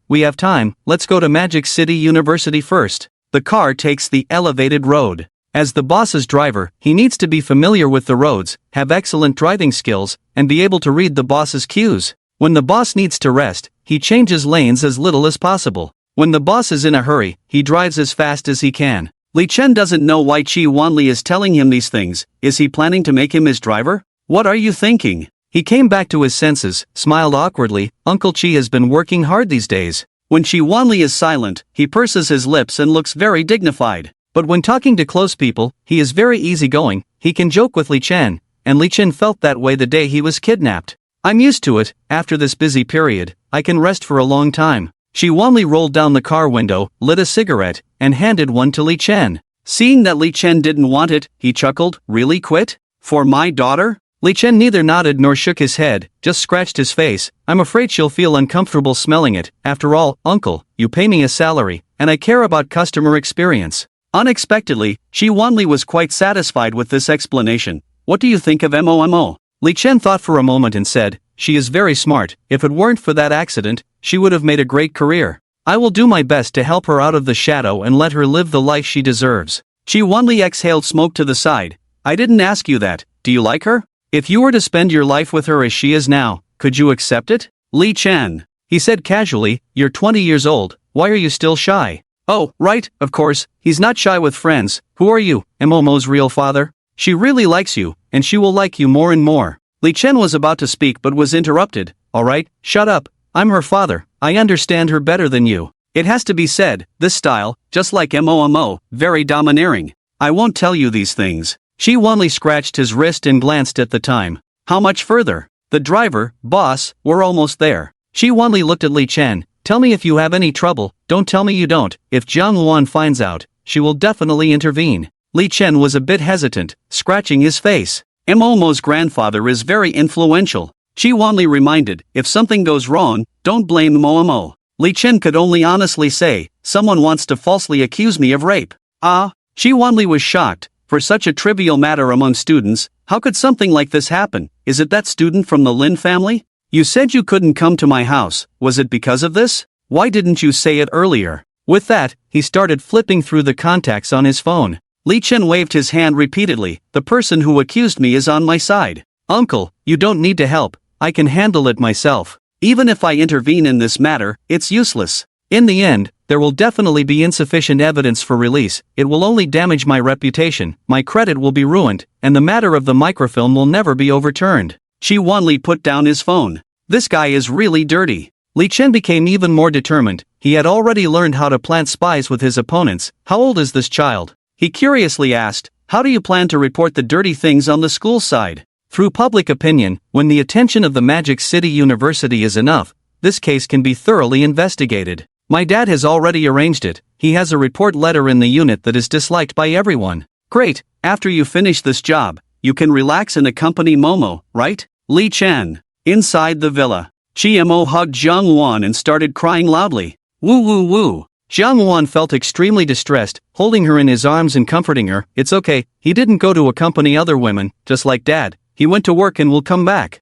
We have time, let's go to Magic City University first. The car takes the elevated road. As the boss's driver, he needs to be familiar with the roads, have excellent driving skills, and be able to read the boss's cues. When the boss needs to rest, he changes lanes as little as possible. When the boss is in a hurry, he drives as fast as he can. Li Chen doesn't know why Chi Wanli is telling him these things. Is he planning to make him his driver? What are you thinking? He came back to his senses, smiled awkwardly. Uncle Chi has been working hard these days. When Chi Wanli is silent, he purses his lips and looks very dignified. But when talking to close people, he is very easygoing. He can joke with Li Chen, and Li Chen felt that way the day he was kidnapped. I'm used to it. After this busy period, I can rest for a long time. She warmly rolled down the car window, lit a cigarette, and handed one to Li Chen. Seeing that Li Chen didn't want it, he chuckled, "Really quit? For my daughter?" Li Chen neither nodded nor shook his head, just scratched his face. "I'm afraid she'll feel uncomfortable smelling it. After all, uncle, you pay me a salary, and I care about customer experience." Unexpectedly, Shi Wanli was quite satisfied with this explanation. "What do you think of Momo?" Li Chen thought for a moment and said, "She is very smart. If it weren't for that accident, she would have made a great career. I will do my best to help her out of the shadow and let her live the life she deserves." Shi Wanli exhaled smoke to the side. "I didn't ask you that. Do you like her? If you were to spend your life with her as she is now, could you accept it?" "Li Chen," he said casually, "you're 20 years old, why are you still shy?" "Oh, right, of course, he's not shy with friends. Who are you, Momo's real father? She really likes you, and she will like you more and more." Li Chen was about to speak but was interrupted. "Alright, shut up, I'm her father, I understand her better than you." It has to be said, this style, just like Momo, very domineering. "I won't tell you these things." Shi Wanli scratched his wrist and glanced at the time. "How much further?" "The driver, boss, we're almost there." Shi Wanli looked at Li Chen. "Tell me if you have any trouble, don't tell me you don't. If Jiang Luan finds out, she will definitely intervene." Li Chen was a bit hesitant, scratching his face. Momo's grandfather is very influential. Shi Wanli reminded, "If something goes wrong, don't blame Momo." Li Chen could only honestly say, "Someone wants to falsely accuse me of rape." "Ah?" Shi Wanli was shocked. For such a trivial matter among students, how could something like this happen? Is it that student from the Lin family? "You said you couldn't come to my house, was it because of this? Why didn't you say it earlier?" With that, he started flipping through the contacts on his phone. Li Chen waved his hand repeatedly. "The person who accused me is on my side. Uncle, you don't need to help, I can handle it myself. Even if I intervene in this matter, it's useless. In the end, there will definitely be insufficient evidence for release, it will only damage my reputation, my credit will be ruined, and the matter of the microfilm will never be overturned." Shi Wanli put down his phone. "This guy is really dirty." Li Chen became even more determined. He had already learned how to plant spies with his opponents. "How old is this child?" he curiously asked. "How do you plan to report the dirty things on the school side?" Through public opinion, when the attention of the Magic City University is enough, this case can be thoroughly investigated. "My dad has already arranged it. He has a report letter in the unit that is disliked by everyone." "Great, after you finish this job, you can relax and accompany Momo, right?" Li Chen. Inside the villa, Mo hugged Jiang Luan and started crying loudly. "Woo woo woo." Jiang Luan felt extremely distressed, holding her in his arms and comforting her. "It's okay, he didn't go to accompany other women, just like Dad. He went to work and will come back."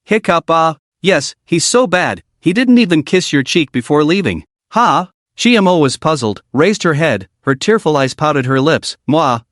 Hiccup. "Yes, he's so bad, he didn't even kiss your cheek before leaving." "Ha?" Mo was puzzled, raised her head, her tearful eyes pouted her lips. "Mwah,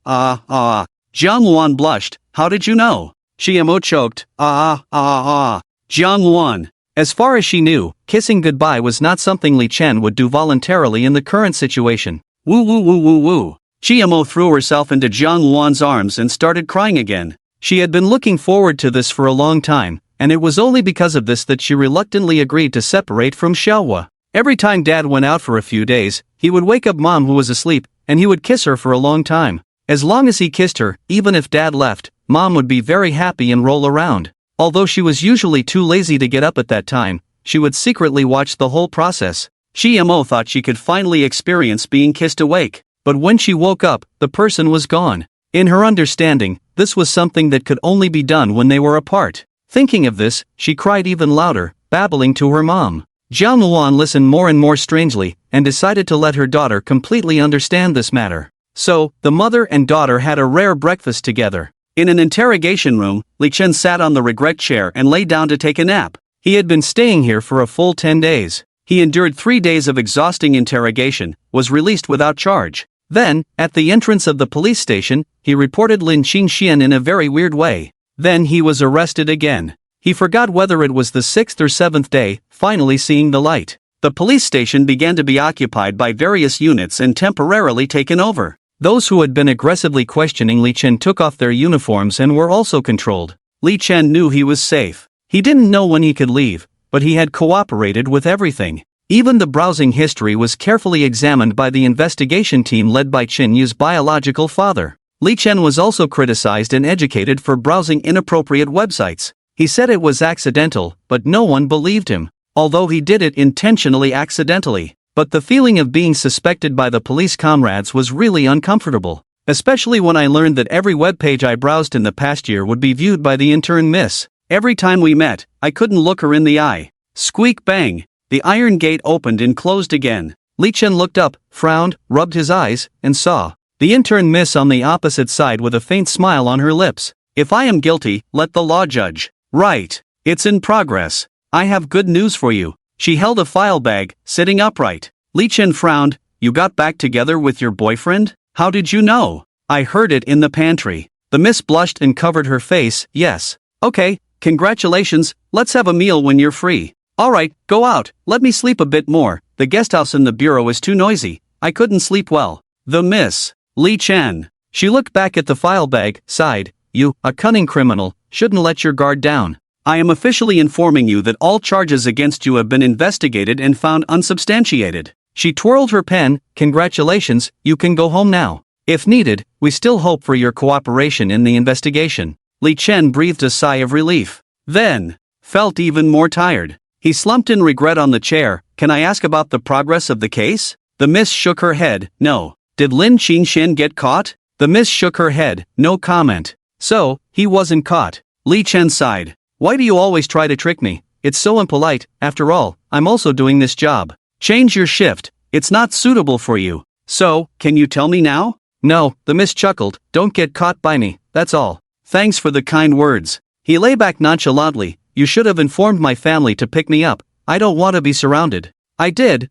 Jiang Luan blushed. "How did you know?" Mo choked. Jiang Luan. As far as she knew, kissing goodbye was not something Li Chen would do voluntarily in the current situation. "Woo woo woo woo woo." Mo threw herself into Jiang Luan's arms and started crying again. She had been looking forward to this for a long time, and it was only because of this that she reluctantly agreed to separate from Xiaohua. Every time Dad went out for a few days, he would wake up Mom who was asleep, and he would kiss her for a long time. As long as he kissed her, even if Dad left, Mom would be very happy and roll around. Although she was usually too lazy to get up at that time, she would secretly watch the whole process. Mo thought she could finally experience being kissed awake, but when she woke up, the person was gone. In her understanding, this was something that could only be done when they were apart. Thinking of this, she cried even louder, babbling to her mom. Jiang Luan listened more and more strangely, and decided to let her daughter completely understand this matter. So, the mother and daughter had a rare breakfast together. In an interrogation room, Li Chen sat on the regret chair and lay down to take a nap. He had been staying here for a full 10 days. He endured 3 days of exhausting interrogation, was released without charge. Then, at the entrance of the police station, he reported Lin Qingxian in a very weird way. Then he was arrested again. He forgot whether it was the 6th or 7th day, finally seeing the light. The police station began to be occupied by various units and temporarily taken over. Those who had been aggressively questioning Li Chen took off their uniforms and were also controlled. Li Chen knew he was safe. He didn't know when he could leave, but he had cooperated with everything. Even the browsing history was carefully examined by the investigation team led by Chen Yu's biological father. Li Chen was also criticized and educated for browsing inappropriate websites. He said it was accidental, but no one believed him. although he did it intentionally accidentally. But the feeling of being suspected by the police comrades was really uncomfortable, especially when I learned that every webpage I browsed in the past year would be viewed by the intern Miss. Every time we met, I couldn't look her in the eye. Squeak bang! The iron gate opened and closed again. Li Chen looked up, frowned, rubbed his eyes, and saw the intern Miss on the opposite side with a faint smile on her lips. If I am guilty, let the law judge. Right. It's in progress. I have good news for you. She held a file bag, sitting upright. Li Chen frowned. You got back together with your boyfriend? How did you know? I heard it in the pantry. The miss blushed and covered her face. Yes. Okay, congratulations, let's have a meal when you're free. Alright, go out, let me sleep a bit more. The guesthouse in the bureau is too noisy. I couldn't sleep well. The miss. Li Chen. She looked back at the file bag, sighed. You, a cunning criminal, shouldn't let your guard down. I am officially informing you that all charges against you have been investigated and found unsubstantiated. She twirled her pen. Congratulations, you can go home now. If needed, we still hope for your cooperation in the investigation. Li Chen breathed a sigh of relief. Then, felt even more tired. He slumped in regret on the chair. Can I ask about the progress of the case? The miss shook her head. No. Did Lin Qingshan get caught? The miss shook her head. No comment. So, he wasn't caught. Li Chen sighed. Why do you always try to trick me? It's so impolite. After all, I'm also doing this job. Change your shift. It's not suitable for you. So, can you tell me now? No, the miss chuckled. Don't get caught by me, that's all. Thanks for the kind words. He lay back nonchalantly. You should have informed my family to pick me up. I don't want to be surrounded. I did.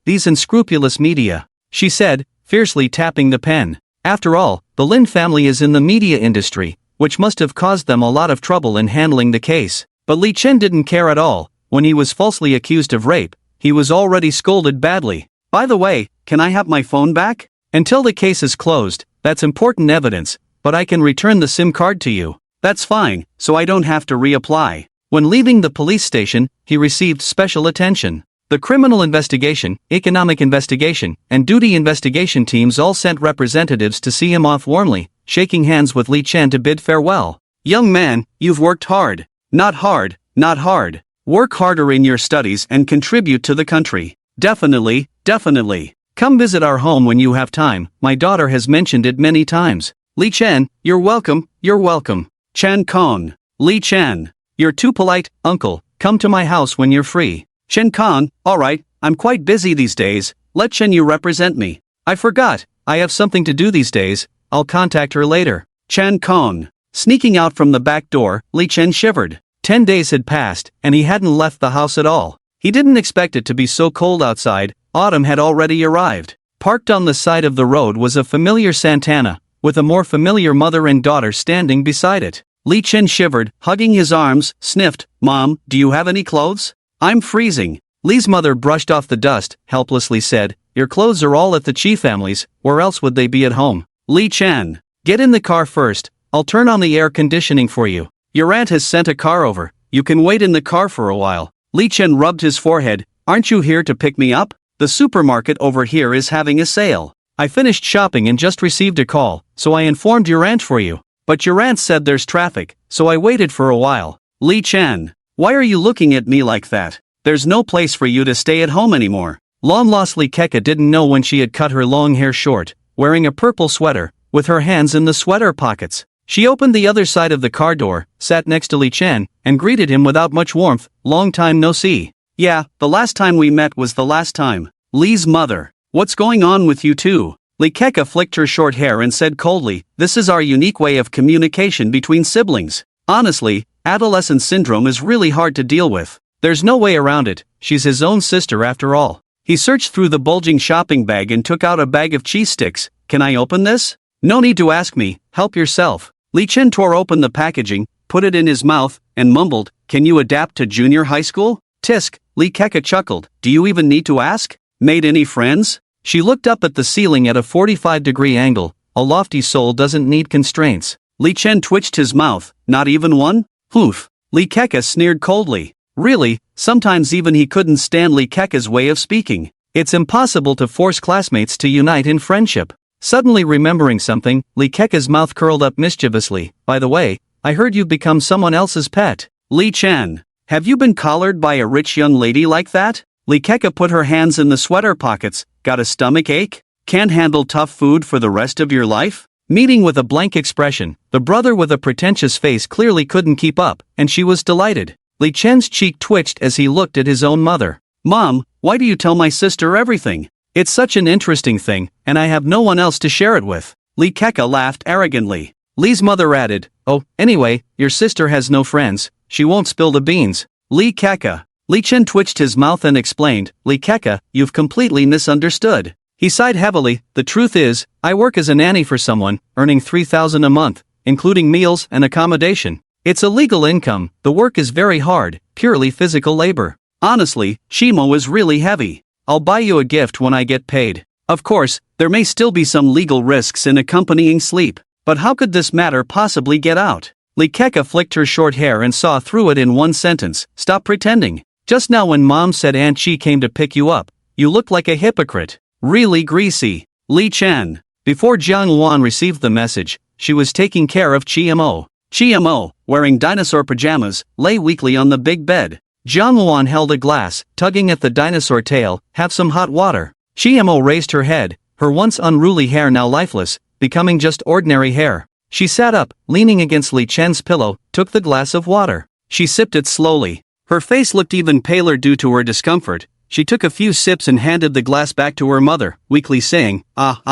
These unscrupulous media, she said, fiercely tapping the pen. After all, the Lin family is in the media industry, which must have caused them a lot of trouble in handling the case. But Li Chen didn't care at all. When he was falsely accused of rape, he was already scolded badly. By the way, can I have my phone back? Until the case is closed, that's important evidence, but I can return the SIM card to you. That's fine, so I don't have to reapply. When leaving the police station, he received special attention. The criminal investigation, economic investigation, and duty investigation teams all sent representatives to see him off warmly, shaking hands with Li Chen to bid farewell. Young man, you've worked hard. Not hard, not hard. Work harder in your studies and contribute to the country. Definitely, definitely. Come visit our home when you have time, my daughter has mentioned it many times. Li Chen, you're welcome, you're welcome. Chen Kong. Li Chen. You're too polite, uncle, come to my house when you're free. Chen Kong, alright, I'm quite busy these days, let Chen Yu represent me. I forgot, I have something to do these days, I'll contact her later. Chen Kong. Sneaking out from the back door, Li Chen shivered. 10 days had passed, and he hadn't left the house at all. He didn't expect it to be so cold outside. Autumn had already arrived. Parked on the side of the road was a familiar Santana, with a more familiar mother and daughter standing beside it. Li Chen shivered, hugging his arms, sniffed. Mom, do you have any clothes? I'm freezing. Li's mother brushed off the dust, helplessly said, your clothes are all at the Chi family's, where else would they be at home? Li Chen. Get in the car first, I'll turn on the air conditioning for you. Your aunt has sent a car over, you can wait in the car for a while. Li Chen rubbed his forehead. Aren't you here to pick me up? The supermarket over here is having a sale. I finished shopping and just received a call, so I informed your aunt for you. But your aunt said there's traffic, so I waited for a while. Li Chen. Why are you looking at me like that? There's no place for you to stay at home anymore. Long-lost Li Keka didn't know when she had cut her long hair short, wearing a purple sweater, with her hands in the sweater pockets. She opened the other side of the car door, sat next to Li Chen, and greeted him without much warmth. Long time no see. Yeah, the last time we met was the last time. Li's mother. What's going on with you two? Li Keka flicked her short hair and said coldly, this is our unique way of communication between siblings. Honestly, adolescent syndrome is really hard to deal with. There's no way around it, she's his own sister after all. He searched through the bulging shopping bag and took out a bag of cheese sticks. Can I open this? No need to ask me, help yourself. Li Chen tore open the packaging, put it in his mouth, and mumbled, can you adapt to junior high school? Tisk, Li Keka chuckled, do you even need to ask? Made any friends? She looked up at the ceiling at a 45-degree angle. A lofty soul doesn't need constraints. Li Chen twitched his mouth. Not even one? Oof. Li Keka sneered coldly. Really, sometimes even he couldn't stand Li Keka's way of speaking. It's impossible to force classmates to unite in friendship. Suddenly remembering something, Li Keka's mouth curled up mischievously. By the way, I heard you've become someone else's pet. Li Chen. Have you been collared by a rich young lady like that? Lee Keka put her hands in the sweater pockets. Got a stomach ache? Can't handle tough food for the rest of your life? Meeting with a blank expression, the brother with a pretentious face clearly couldn't keep up, and she was delighted. Li Chen's cheek twitched as he looked at his own mother. Mom, why do you tell my sister everything? It's such an interesting thing, and I have no one else to share it with. Lee Keka laughed arrogantly. Lee's mother added, oh, anyway, your sister has no friends, she won't spill the beans. Lee Keka. Li Chen twitched his mouth and explained, Lee Keka, you've completely misunderstood. He sighed heavily. The truth is, I work as a nanny for someone, earning $3,000 a month, including meals and accommodation. It's a legal income, the work is very hard, purely physical labor. Honestly, Shimo is really heavy. I'll buy you a gift when I get paid. Of course, there may still be some legal risks in accompanying sleep, but how could this matter possibly get out? Lee Keka flicked her short hair and saw through it in one sentence, stop pretending. Just now when Mom said Aunt Chi came to pick you up, you looked like a hypocrite. Really greasy. Li Chen. Before Jiang Wan received the message, she was taking care of Chiemo. Chiemo, wearing dinosaur pajamas, lay weakly on the big bed. Jiang Wan held a glass, tugging at the dinosaur tail. Have some hot water. Chiemo raised her head, her once unruly hair now lifeless, becoming just ordinary hair. She sat up, leaning against Li Chen's pillow, took the glass of water. She sipped it slowly. Her face looked even paler due to her discomfort. She took a few sips and handed the glass back to her mother, weakly saying, ah.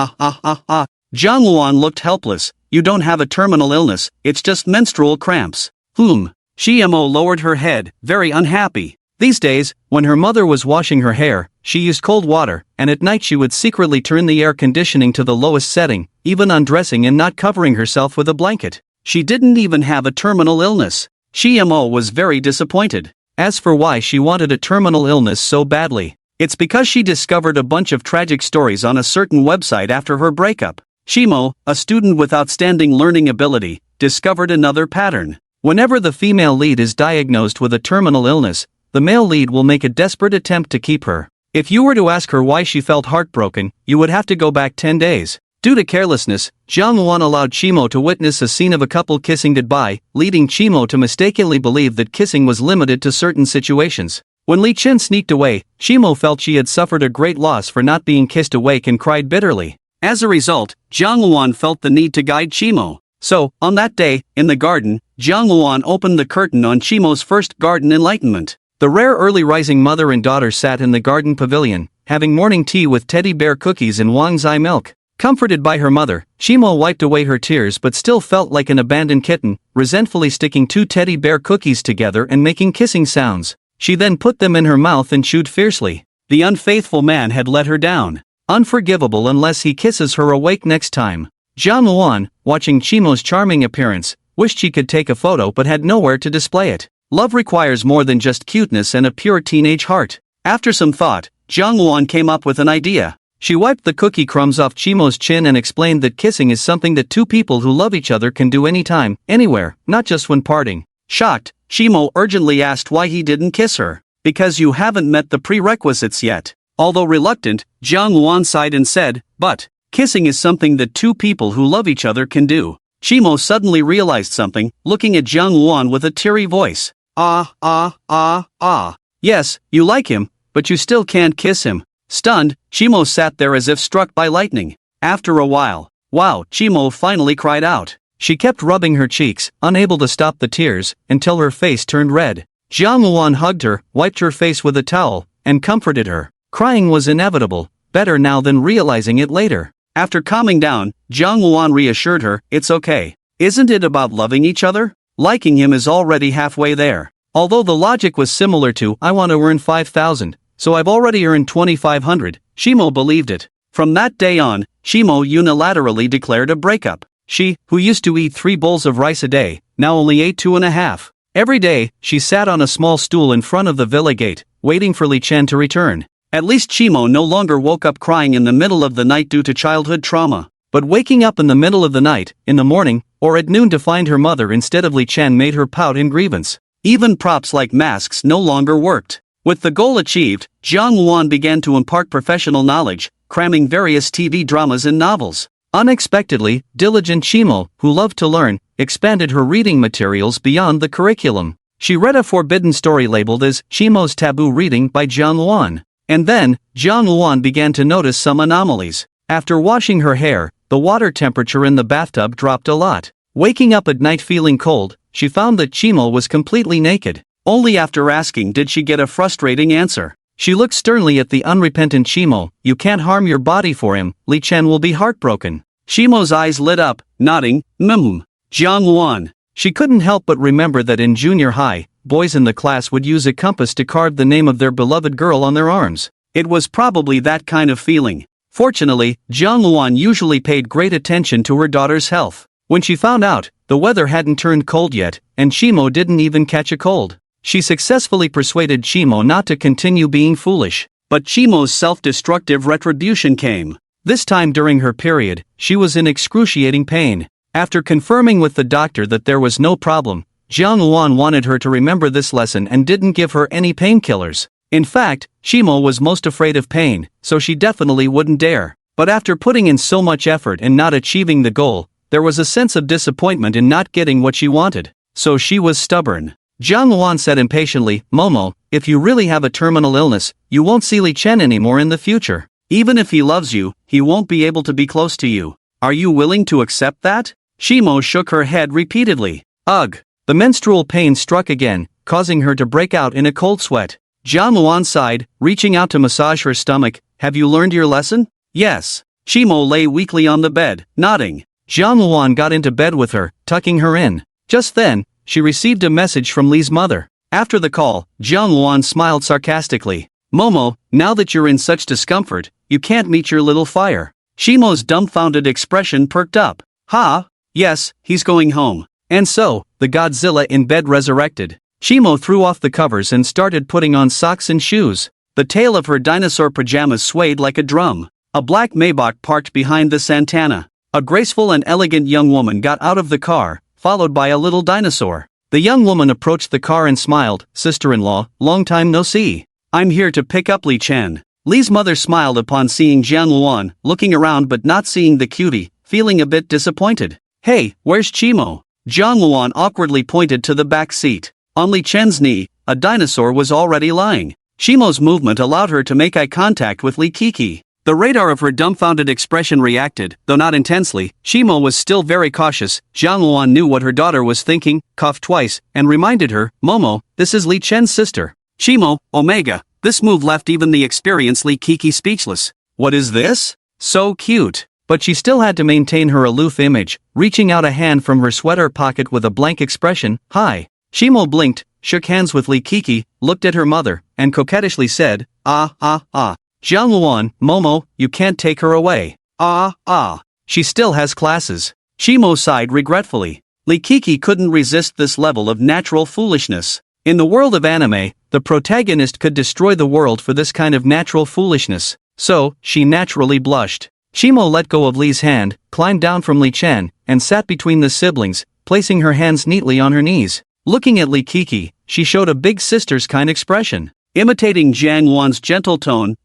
Jiang Wan looked helpless. You don't have a terminal illness, it's just menstrual cramps. Chiemo lowered her head, very unhappy. These days, when her mother was washing her hair, she used cold water, and at night she would secretly turn the air conditioning to the lowest setting, even undressing and not covering herself with a blanket. She didn't even have a terminal illness. Chiemo was very disappointed. As for why she wanted a terminal illness so badly, it's because she discovered a bunch of tragic stories on a certain website after her breakup. Shimo, a student with outstanding learning ability, discovered another pattern. Whenever the female lead is diagnosed with a terminal illness, the male lead will make a desperate attempt to keep her. If you were to ask her why she felt heartbroken, you would have to go back 10 days. Due to carelessness, Jiang Wan allowed Chimo to witness a scene of a couple kissing goodbye, leading Chimo to mistakenly believe that kissing was limited to certain situations. When Li Chen sneaked away, Chimo felt she had suffered a great loss for not being kissed awake and cried bitterly. As a result, Jiang Wan felt the need to guide Chimo. So, on that day, in the garden, Jiang Wan opened the curtain on Chimo's first garden enlightenment. The rare early rising mother and daughter sat in the garden pavilion, having morning tea with teddy bear cookies and Wangzai milk. Comforted by her mother, Chimo wiped away her tears but still felt like an abandoned kitten, resentfully sticking 2 teddy bear cookies together and making kissing sounds. She then put them in her mouth and chewed fiercely. The unfaithful man had let her down. Unforgivable unless he kisses her awake next time. Jiang Wan, watching Chimo's charming appearance, wished she could take a photo but had nowhere to display it. Love requires more than just cuteness and a pure teenage heart. After some thought, Jiang Wan came up with an idea. She wiped the cookie crumbs off Chimo's chin and explained that kissing is something that 2 people who love each other can do anytime, anywhere, not just when parting. Shocked, Chimo urgently asked why he didn't kiss her. Because you haven't met the prerequisites yet. Although reluctant, Jiang Wan sighed and said, but, kissing is something that 2 people who love each other can do. Chimo suddenly realized something, looking at Jiang Wan with a teary voice. Yes, you like him, but you still can't kiss him. Stunned, Chimo sat there as if struck by lightning. After a while, wow, Chimo finally cried out. She kept rubbing her cheeks, unable to stop the tears, until her face turned red. Jiang Wan hugged her, wiped her face with a towel, and comforted her. Crying was inevitable, better now than realizing it later. After calming down, Jiang Wan reassured her, it's okay. Isn't it about loving each other? Liking him is already halfway there. Although the logic was similar to, I want to earn 5,000. So I've already earned 2,500, Chimo believed it. From that day on, Chimo unilaterally declared a breakup. She, who used to eat 3 bowls of rice a day, now only ate 2.5. Every day, she sat on a small stool in front of the villa gate, waiting for Li Chen to return. At least Chimo no longer woke up crying in the middle of the night due to childhood trauma. But waking up in the middle of the night, in the morning, or at noon to find her mother instead of Li Chen made her pout in grievance. Even props like masks no longer worked. With the goal achieved, Jiang Wan began to impart professional knowledge, cramming various TV dramas and novels. Unexpectedly, diligent Chimo, who loved to learn, expanded her reading materials beyond the curriculum. She read a forbidden story labeled as Chimo's Taboo Reading by Jiang Luan. And then, Jiang Luan began to notice some anomalies. After washing her hair, the water temperature in the bathtub dropped a lot. Waking up at night feeling cold, she found that Chimo was completely naked. Only after asking did she get a frustrating answer. She looked sternly at the unrepentant Chimo. You can't harm your body for him, Li Chen will be heartbroken. Chimo's eyes lit up, nodding, Jiang Luan. She couldn't help but remember that in junior high, boys in the class would use a compass to carve the name of their beloved girl on their arms. It was probably that kind of feeling. Fortunately, Jiang Luan usually paid great attention to her daughter's health. When she found out, the weather hadn't turned cold yet, and Chimo didn't even catch a cold. She successfully persuaded Chimo not to continue being foolish. But Chimo's self-destructive retribution came. This time during her period, she was in excruciating pain. After confirming with the doctor that there was no problem, Jiang Luan wanted her to remember this lesson and didn't give her any painkillers. In fact, Chimo was most afraid of pain, so she definitely wouldn't dare. But after putting in so much effort and not achieving the goal, there was a sense of disappointment in not getting what she wanted. So she was stubborn. Jiang Luan said impatiently, Momo, if you really have a terminal illness, you won't see Li Chen anymore in the future. Even if he loves you, he won't be able to be close to you. Are you willing to accept that? Chimo shook her head repeatedly. Ugh. The menstrual pain struck again, causing her to break out in a cold sweat. Jiang Luan sighed, reaching out to massage her stomach. Have you learned your lesson? Yes. Chimo lay weakly on the bed, nodding. Jiang Luan got into bed with her, tucking her in. Just then, she received a message from Li's mother. After the call, Jiang Luan smiled sarcastically. Momo, now that you're in such discomfort, you can't meet your little fire. Chimo's dumbfounded expression perked up. Ha? Yes, he's going home. And so, the Godzilla in bed resurrected. Chimo threw off the covers and started putting on socks and shoes. The tail of her dinosaur pajamas swayed like a drum. A black Maybach parked behind the Santana. A graceful and elegant young woman got out of the car, followed by a little dinosaur. The young woman approached the car and smiled. Sister-in-law, long time no see. I'm here to pick up Li Chen. Li's mother smiled upon seeing Jiang Luan, looking around but not seeing the cutie, feeling a bit disappointed. Hey, where's Chimo? Jiang Luan awkwardly pointed to the back seat. On Li Chen's knee, a dinosaur was already lying. Chimo's movement allowed her to make eye contact with Li Kiki. The radar of her dumbfounded expression reacted, though not intensely. Chimo was still very cautious. Jiang Luan knew what her daughter was thinking, coughed twice, and reminded her, Momo, this is Li Chen's sister. Chimo, Omega. This move left even the experienced Li Kiki speechless. What is this? So cute. But she still had to maintain her aloof image, reaching out a hand from her sweater pocket with a blank expression. Hi. Chimo blinked, shook hands with Li Kiki, looked at her mother, and coquettishly said, Jiang Luan, Momo, you can't take her away. She still has classes. Chimo sighed regretfully. Li Kiki couldn't resist this level of natural foolishness. In the world of anime, the protagonist could destroy the world for this kind of natural foolishness. So, she naturally blushed. Chimo let go of Li's hand, climbed down from Li Chen, and sat between the siblings, placing her hands neatly on her knees. Looking at Li Kiki, she showed a big sister's kind expression. Imitating Jiang Luan's gentle tone,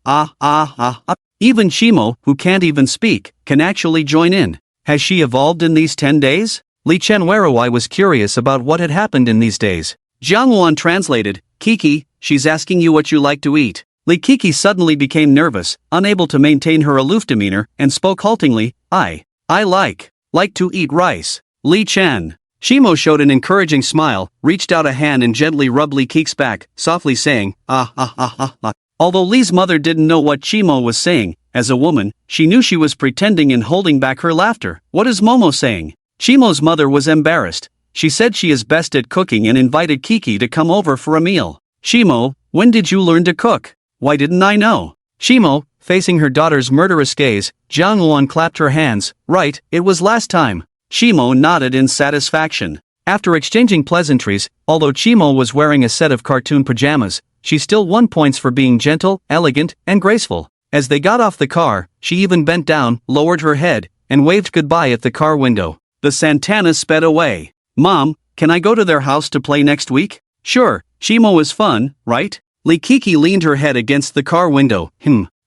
even Chimo, who can't even speak, can actually join in. Has she evolved in these 10 days? Li Chen Weruai was curious about what had happened in these days. Jiang Luan translated, Kiki, she's asking you what you like to eat. Li Kiki suddenly became nervous, unable to maintain her aloof demeanor, and spoke haltingly, I like to eat rice. Li Chen. Chimo showed an encouraging smile, reached out a hand and gently rubbed Li Kiki's back, softly saying, Although Li's mother didn't know what Chimo was saying, as a woman, she knew she was pretending and holding back her laughter. What is Momo saying? Chimo's mother was embarrassed. She said she is best at cooking and invited Kiki to come over for a meal. Chimo, when did you learn to cook? Why didn't I know? Chimo, facing her daughter's murderous gaze, Jiang Luan clapped her hands. Right, it was last time. Chimo nodded in satisfaction. After exchanging pleasantries, although Chimo was wearing a set of cartoon pajamas, she still won points for being gentle, elegant, and graceful. As they got off the car, she even bent down, lowered her head, and waved goodbye at the car window. The Santana sped away. Mom, can I go to their house to play next week? Sure, Chimo is fun, right? Li Kiki leaned her head against the car window.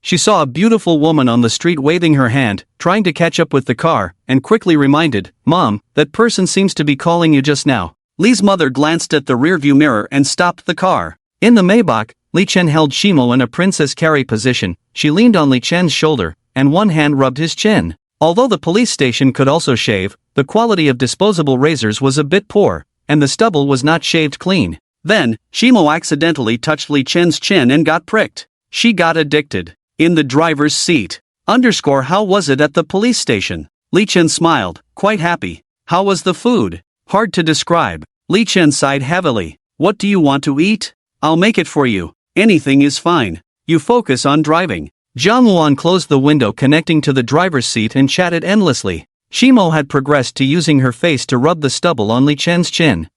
She saw a beautiful woman on the street waving her hand, trying to catch up with the car, and quickly reminded, Mom, that person seems to be calling you just now. Li's mother glanced at the rearview mirror and stopped the car. In the Maybach, Li Chen held Shimo in a princess carry position. She leaned on Li Chen's shoulder, and one hand rubbed his chin. Although the police station could also shave, the quality of disposable razors was a bit poor, and the stubble was not shaved clean. Then, Shimo accidentally touched Li Chen's chin and got pricked. She got addicted. In the driver's seat. How was it at the police station? Li Chen smiled, quite happy. How was the food? Hard to describe. Li Chen sighed heavily. What do you want to eat? I'll make it for you. Anything is fine. You focus on driving. Jiang Luan closed the window connecting to the driver's seat and chatted endlessly. Shimo had progressed to using her face to rub the stubble on Li Chen's chin.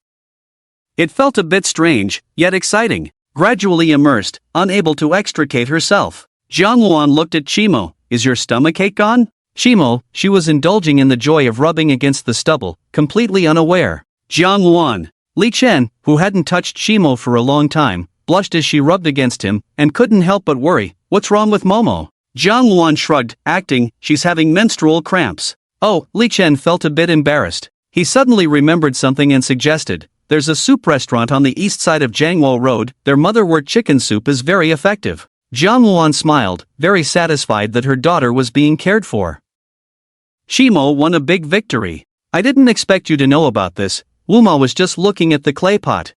It felt a bit strange, yet exciting. Gradually immersed, unable to extricate herself. Jiang Luan looked at Shimo. Is your stomachache gone? Shimo, she was indulging in the joy of rubbing against the stubble, completely unaware. Jiang Luan. Li Chen, who hadn't touched Shimo for a long time, blushed as she rubbed against him, and couldn't help but worry. What's wrong with Momo? Jiang Luan shrugged, acting, she's having menstrual cramps. Oh, Li Chen felt a bit embarrassed. He suddenly remembered something and suggested, there's a soup restaurant on the east side of Jiangwo Road, their motherwort chicken soup is very effective. Jiang Luan smiled, very satisfied that her daughter was being cared for. Shimo won a big victory. I didn't expect you to know about this. Wuma was just looking at the clay pot.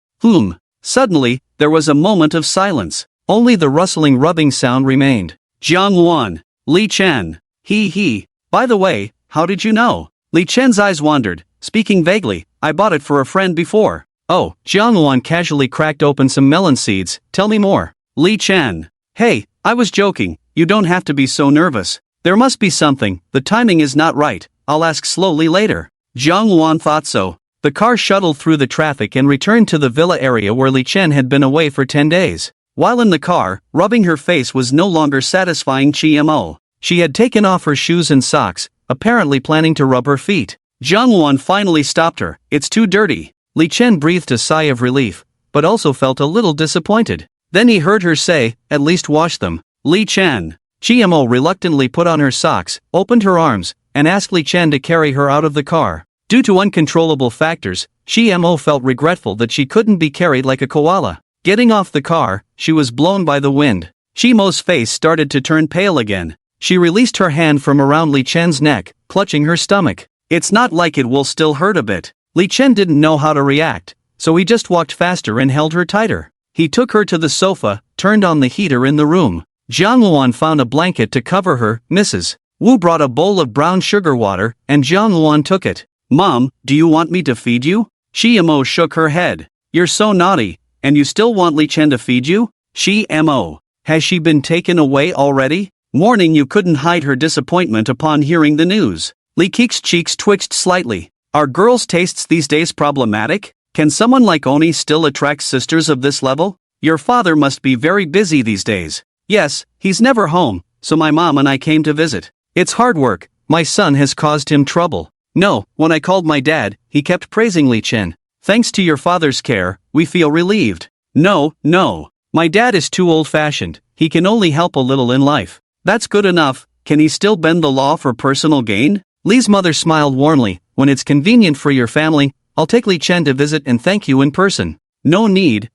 Suddenly, there was a moment of silence. Only the rustling rubbing sound remained. Jiang Luan. Li Chen. He. By the way, how did you know? Li Chen's eyes wandered, speaking vaguely, I bought it for a friend before. Oh, Jiang Luan casually cracked open some melon seeds, tell me more. Li Chen. Hey, I was joking, you don't have to be so nervous. There must be something, the timing is not right, I'll ask slowly later. Jiang Luan thought so. The car shuttled through the traffic and returned to the villa area where Li Chen had been away for 10 days. While in the car, rubbing her face was no longer satisfying Chimo. She had taken off her shoes and socks, apparently planning to rub her feet. Jiang Luan finally stopped her, it's too dirty. Li Chen breathed a sigh of relief, but also felt a little disappointed. Then he heard her say, at least wash them. Li Chen. Chimo reluctantly put on her socks, opened her arms, and asked Li Chen to carry her out of the car. Due to uncontrollable factors, Chimo felt regretful that she couldn't be carried like a koala. Getting off the car, she was blown by the wind. Chimo's face started to turn pale again. She released her hand from around Li Chen's neck, clutching her stomach. It's not like it will still hurt a bit. Li Chen didn't know how to react, so he just walked faster and held her tighter. He took her to the sofa, turned on the heater in the room. Jiang Luan found a blanket to cover her. Mrs. Wu brought a bowl of brown sugar water, and Jiang Luan took it. Mom, do you want me to feed you? Chimo shook her head. You're so naughty, and you still want Li Chen to feed you? Chimo. Has she been taken away already? Morning you couldn't hide her disappointment upon hearing the news. Li Kik's cheeks twitched slightly. Are girls' tastes these days problematic? Can someone like Oni still attract sisters of this level? Your father must be very busy these days. Yes, he's never home, so my mom and I came to visit. It's hard work, my son has caused him trouble. No, when I called my dad, he kept praising Li Chen. Thanks to your father's care, we feel relieved. No, my dad is too old-fashioned, he can only help a little in life. That's good enough, can he still bend the law for personal gain? Li's mother smiled warmly, when it's convenient for your family, I'll take Li Chen to visit and thank you in person. No need.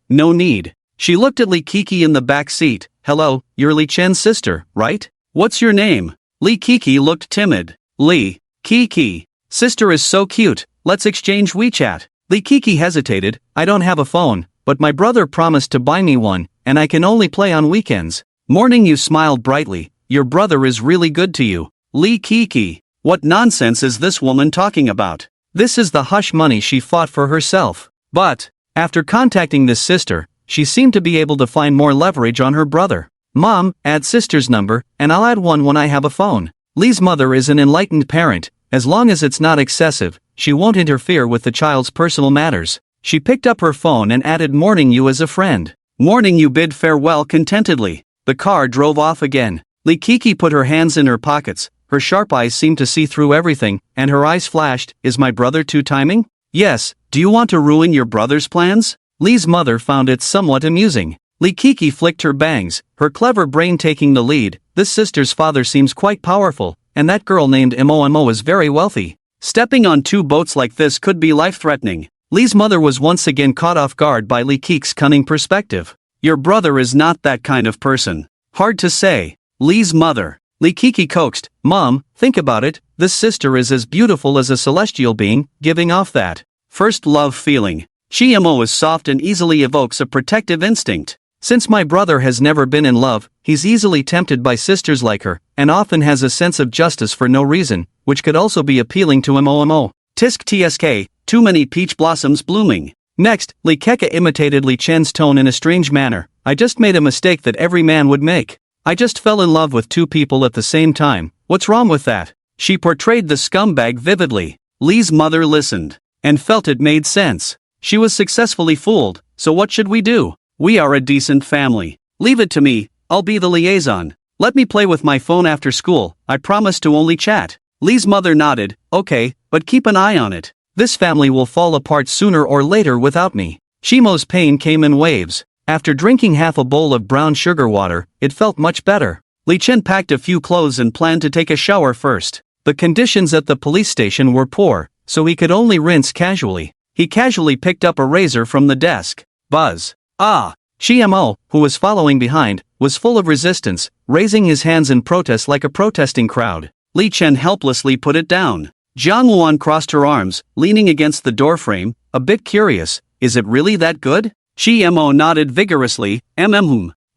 She looked at Li Kiki in the back seat. Hello, you're Li Chen's sister, right? What's your name? Li Kiki looked timid. Li Kiki. Sister is so cute, let's exchange WeChat. Li Kiki hesitated, I don't have a phone, but my brother promised to buy me one, and I can only play on weekends. Morning you smiled brightly, your brother is really good to you. Li Kiki. What nonsense is this woman talking about? This is the hush money she fought for herself. But, after contacting this sister, she seemed to be able to find more leverage on her brother. Mom, add sister's number, and I'll add one when I have a phone. Li's mother is an enlightened parent, as long as it's not excessive, she won't interfere with the child's personal matters. She picked up her phone and added Morning You as a friend. Morning You bid farewell contentedly. The car drove off again. Li Kiki put her hands in her pockets, her sharp eyes seemed to see through everything, and her eyes flashed, is my brother too timing? Yes, do you want to ruin your brother's plans? Li's mother found it somewhat amusing. Li Kiki flicked her bangs, her clever brain taking the lead, this sister's father seems quite powerful, and that girl named Imo is very wealthy. Stepping on two boats like this could be life-threatening. Li's mother was once again caught off guard by Li Kik's cunning perspective. Your brother is not that kind of person. Hard to say. Li's mother. Li Kiki coaxed, Mom, think about it, this sister is as beautiful as a celestial being, giving off that first love feeling. Chimo is soft and easily evokes a protective instinct. Since my brother has never been in love, he's easily tempted by sisters like her, and often has a sense of justice for no reason, which could also be appealing to MOMO. Tisk tsk, too many peach blossoms blooming. Next, Li Keka imitated Li Chen's tone in a strange manner. I just made a mistake that every man would make. I just fell in love with two people at the same time, what's wrong with that? She portrayed the scumbag vividly. Li's mother listened, and felt it made sense. She was successfully fooled, so what should we do? We are a decent family. Leave it to me, I'll be the liaison. Let me play with my phone after school, I promise to only chat. Li's mother nodded, okay, but keep an eye on it. This family will fall apart sooner or later without me. Chimo's pain came in waves. After drinking half a bowl of brown sugar water, it felt much better. Li Chen packed a few clothes and planned to take a shower first. The conditions at the police station were poor, so he could only rinse casually. He casually picked up a razor from the desk. Buzz. Ah! Chimo, who was following behind, was full of resistance, raising his hands in protest like a protesting crowd. Li Chen helplessly put it down. Jiang Luan crossed her arms, leaning against the doorframe, a bit curious, is it really that good? Chimo nodded vigorously,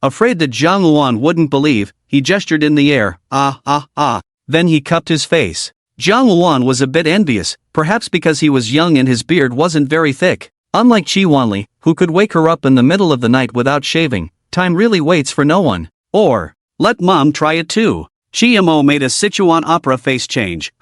Afraid that Jiang Luan wouldn't believe, he gestured in the air, Then he cupped his face. Jiang Luan was a bit envious, perhaps because he was young and his beard wasn't very thick. Unlike Chi Wanli, who could wake her up in the middle of the night without shaving, time really waits for no one. Or, let Mom try it too. Chimo made a Sichuan opera face change.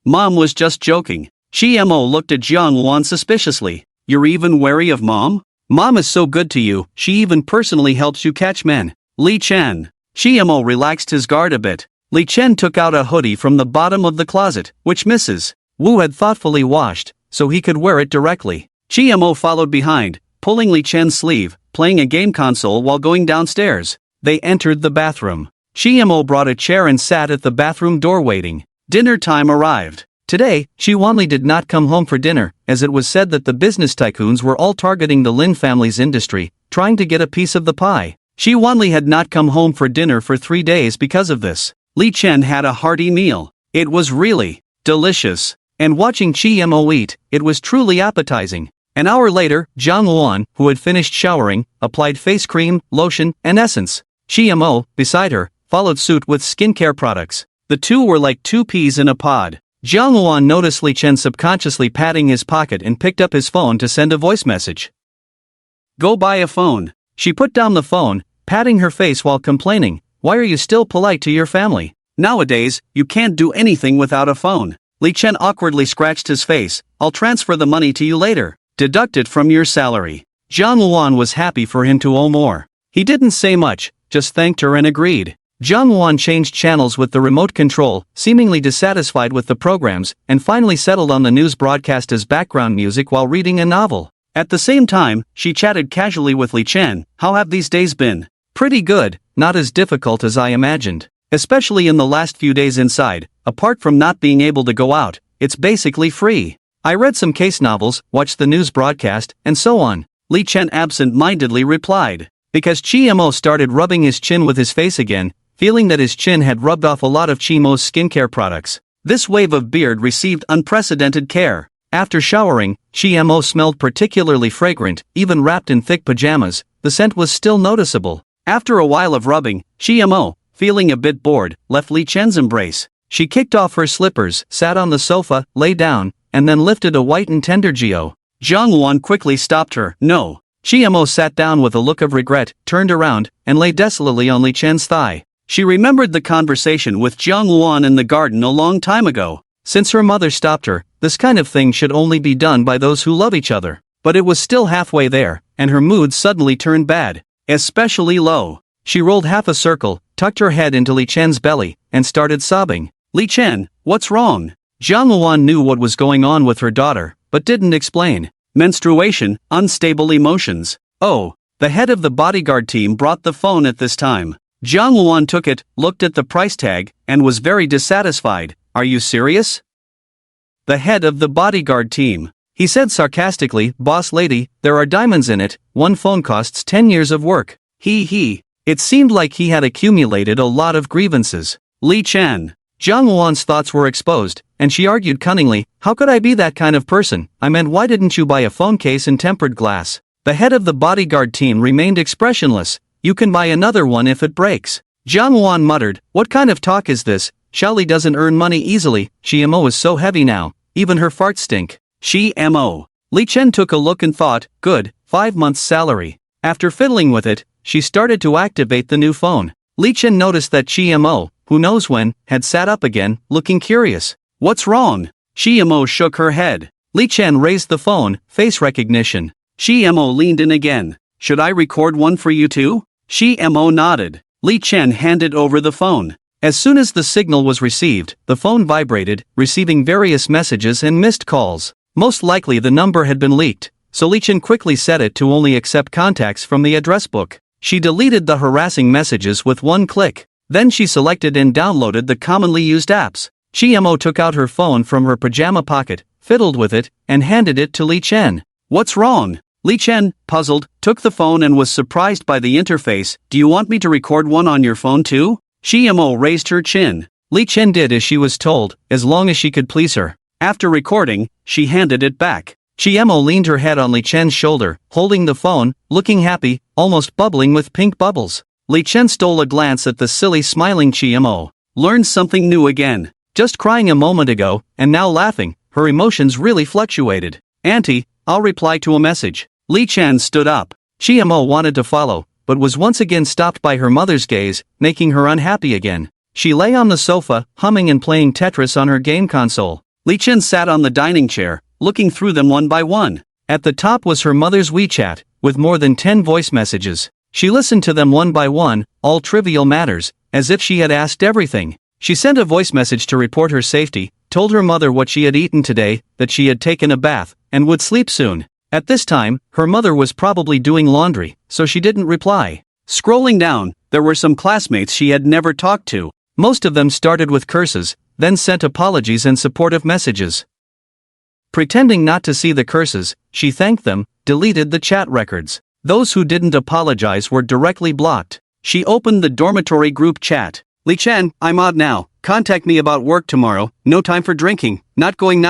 Mom was just joking. Chimo looked at Jiang Luan suspiciously. You're even wary of Mom? Mom is so good to you, she even personally helps you catch men. Li Chen. Chimo relaxed his guard a bit. Li Chen took out a hoodie from the bottom of the closet, which Mrs. Wu had thoughtfully washed, so he could wear it directly. Chimo followed behind, pulling Li Chen's sleeve, playing a game console while going downstairs. They entered the bathroom. Chimo brought a chair and sat at the bathroom door waiting. Dinner time arrived. Today, Chi Wanli did not come home for dinner, as it was said that the business tycoons were all targeting the Lin family's industry, trying to get a piece of the pie. Chi Wanli had not come home for dinner for 3 days because of this. Li Chen had a hearty meal. It was really delicious. And watching Chimo eat, it was truly appetizing. An hour later, Jiang Luan, who had finished showering, applied face cream, lotion, and essence. Chimo, beside her, followed suit with skincare products. The two were like two peas in a pod. Jiang Luan noticed Li Chen subconsciously patting his pocket and picked up his phone to send a voice message. Go buy a phone. She put down the phone, patting her face while complaining, why are you still polite to your family? Nowadays, you can't do anything without a phone. Li Chen awkwardly scratched his face, I'll transfer the money to you later. Deduct it from your salary. Jiang Luan was happy for him to owe more. He didn't say much, just thanked her and agreed. Jiang Luan changed channels with the remote control, seemingly dissatisfied with the programs, and finally settled on the news broadcast as background music while reading a novel. At the same time, she chatted casually with Li Chen. How have these days been? Pretty good, not as difficult as I imagined. Especially in the last few days inside, apart from not being able to go out, it's basically free. I read some case novels, watched the news broadcast, and so on. Li Chen absent-mindedly replied. Because Chimo started rubbing his chin with his face again, feeling that his chin had rubbed off a lot of Chimo's skincare products. This wave of beard received unprecedented care. After showering, Chimo smelled particularly fragrant, even wrapped in thick pajamas, the scent was still noticeable. After a while of rubbing, Chimo, feeling a bit bored, left Li Chen's embrace. She kicked off her slippers, sat on the sofa, lay down, and then lifted a white and tender Jiao. Jiang Luan quickly stopped her. No. Chimo sat down with a look of regret, turned around, and lay desolately on Li Chen's thigh. She remembered the conversation with Jiang Luan in the garden a long time ago. Since her mother stopped her, this kind of thing should only be done by those who love each other. But it was still halfway there, and her mood suddenly turned bad. Especially low. She rolled half a circle, tucked her head into Li Chen's belly, and started sobbing. Li Chen, what's wrong? Jiang Luan knew what was going on with her daughter, but didn't explain. Menstruation, unstable emotions. Oh, the head of the bodyguard team brought the phone at this time. Jiang Luan took it, looked at the price tag, and was very dissatisfied. Are you serious? The head of the bodyguard team. He said sarcastically, "Boss lady, there are diamonds in it, one phone costs 10 years of work." He. It seemed like he had accumulated a lot of grievances. Li Chen. Zhang Wan's thoughts were exposed, and she argued cunningly, "How could I be that kind of person? I meant, why didn't you buy a phone case in tempered glass?" The head of the bodyguard team remained expressionless. "You can buy another one if it breaks." Zhang Wan muttered, "What kind of talk is this? Xiaoli doesn't earn money easily, she mo is so heavy now, even her farts stink." She mo. Li Chen took a look and thought, good, 5 months salary. After fiddling with it, she started to activate the new phone. Li Chen noticed that Mo, who knows when, had sat up again, looking curious. "What's wrong?" Mo shook her head. Li Chen raised the phone, face recognition. Mo leaned in again. "Should I record one for you too?" Mo nodded. Li Chen handed over the phone. As soon as the signal was received, the phone vibrated, receiving various messages and missed calls. Most likely the number had been leaked, so Li Chen quickly set it to only accept contacts from the address book. She deleted the harassing messages with one click. Then she selected and downloaded the commonly used apps. Mo took out her phone from her pajama pocket, fiddled with it, and handed it to Li Chen. "What's wrong?" Li Chen, puzzled, took the phone and was surprised by the interface. "Do you want me to record one on your phone too?" Mo raised her chin. Li Chen did as she was told, as long as she could please her. After recording, she handed it back. Mo leaned her head on Li Chen's shoulder, holding the phone, looking happy, almost bubbling with pink bubbles. Li Chen stole a glance at the silly smiling Mo. Learned something new again. Just crying a moment ago, and now laughing, her emotions really fluctuated. "Auntie, I'll reply to a message." Li Chen stood up. Mo wanted to follow, but was once again stopped by her mother's gaze, making her unhappy again. She lay on the sofa, humming and playing Tetris on her game console. Li Chen sat on the dining chair, looking through them one by one. At the top was her mother's WeChat, with more than 10 voice messages. She listened to them one by one, all trivial matters, as if she had asked everything. She sent a voice message to report her safety, told her mother what she had eaten today, that she had taken a bath, and would sleep soon. At this time, her mother was probably doing laundry, so she didn't reply. Scrolling down, there were some classmates she had never talked to. Most of them started with curses, then sent apologies and supportive messages. Pretending not to see the curses, she thanked them, deleted the chat records. Those who didn't apologize were directly blocked. She opened the dormitory group chat. "Li Chen, I'm odd now. Contact me about work tomorrow. No time for drinking. Not going.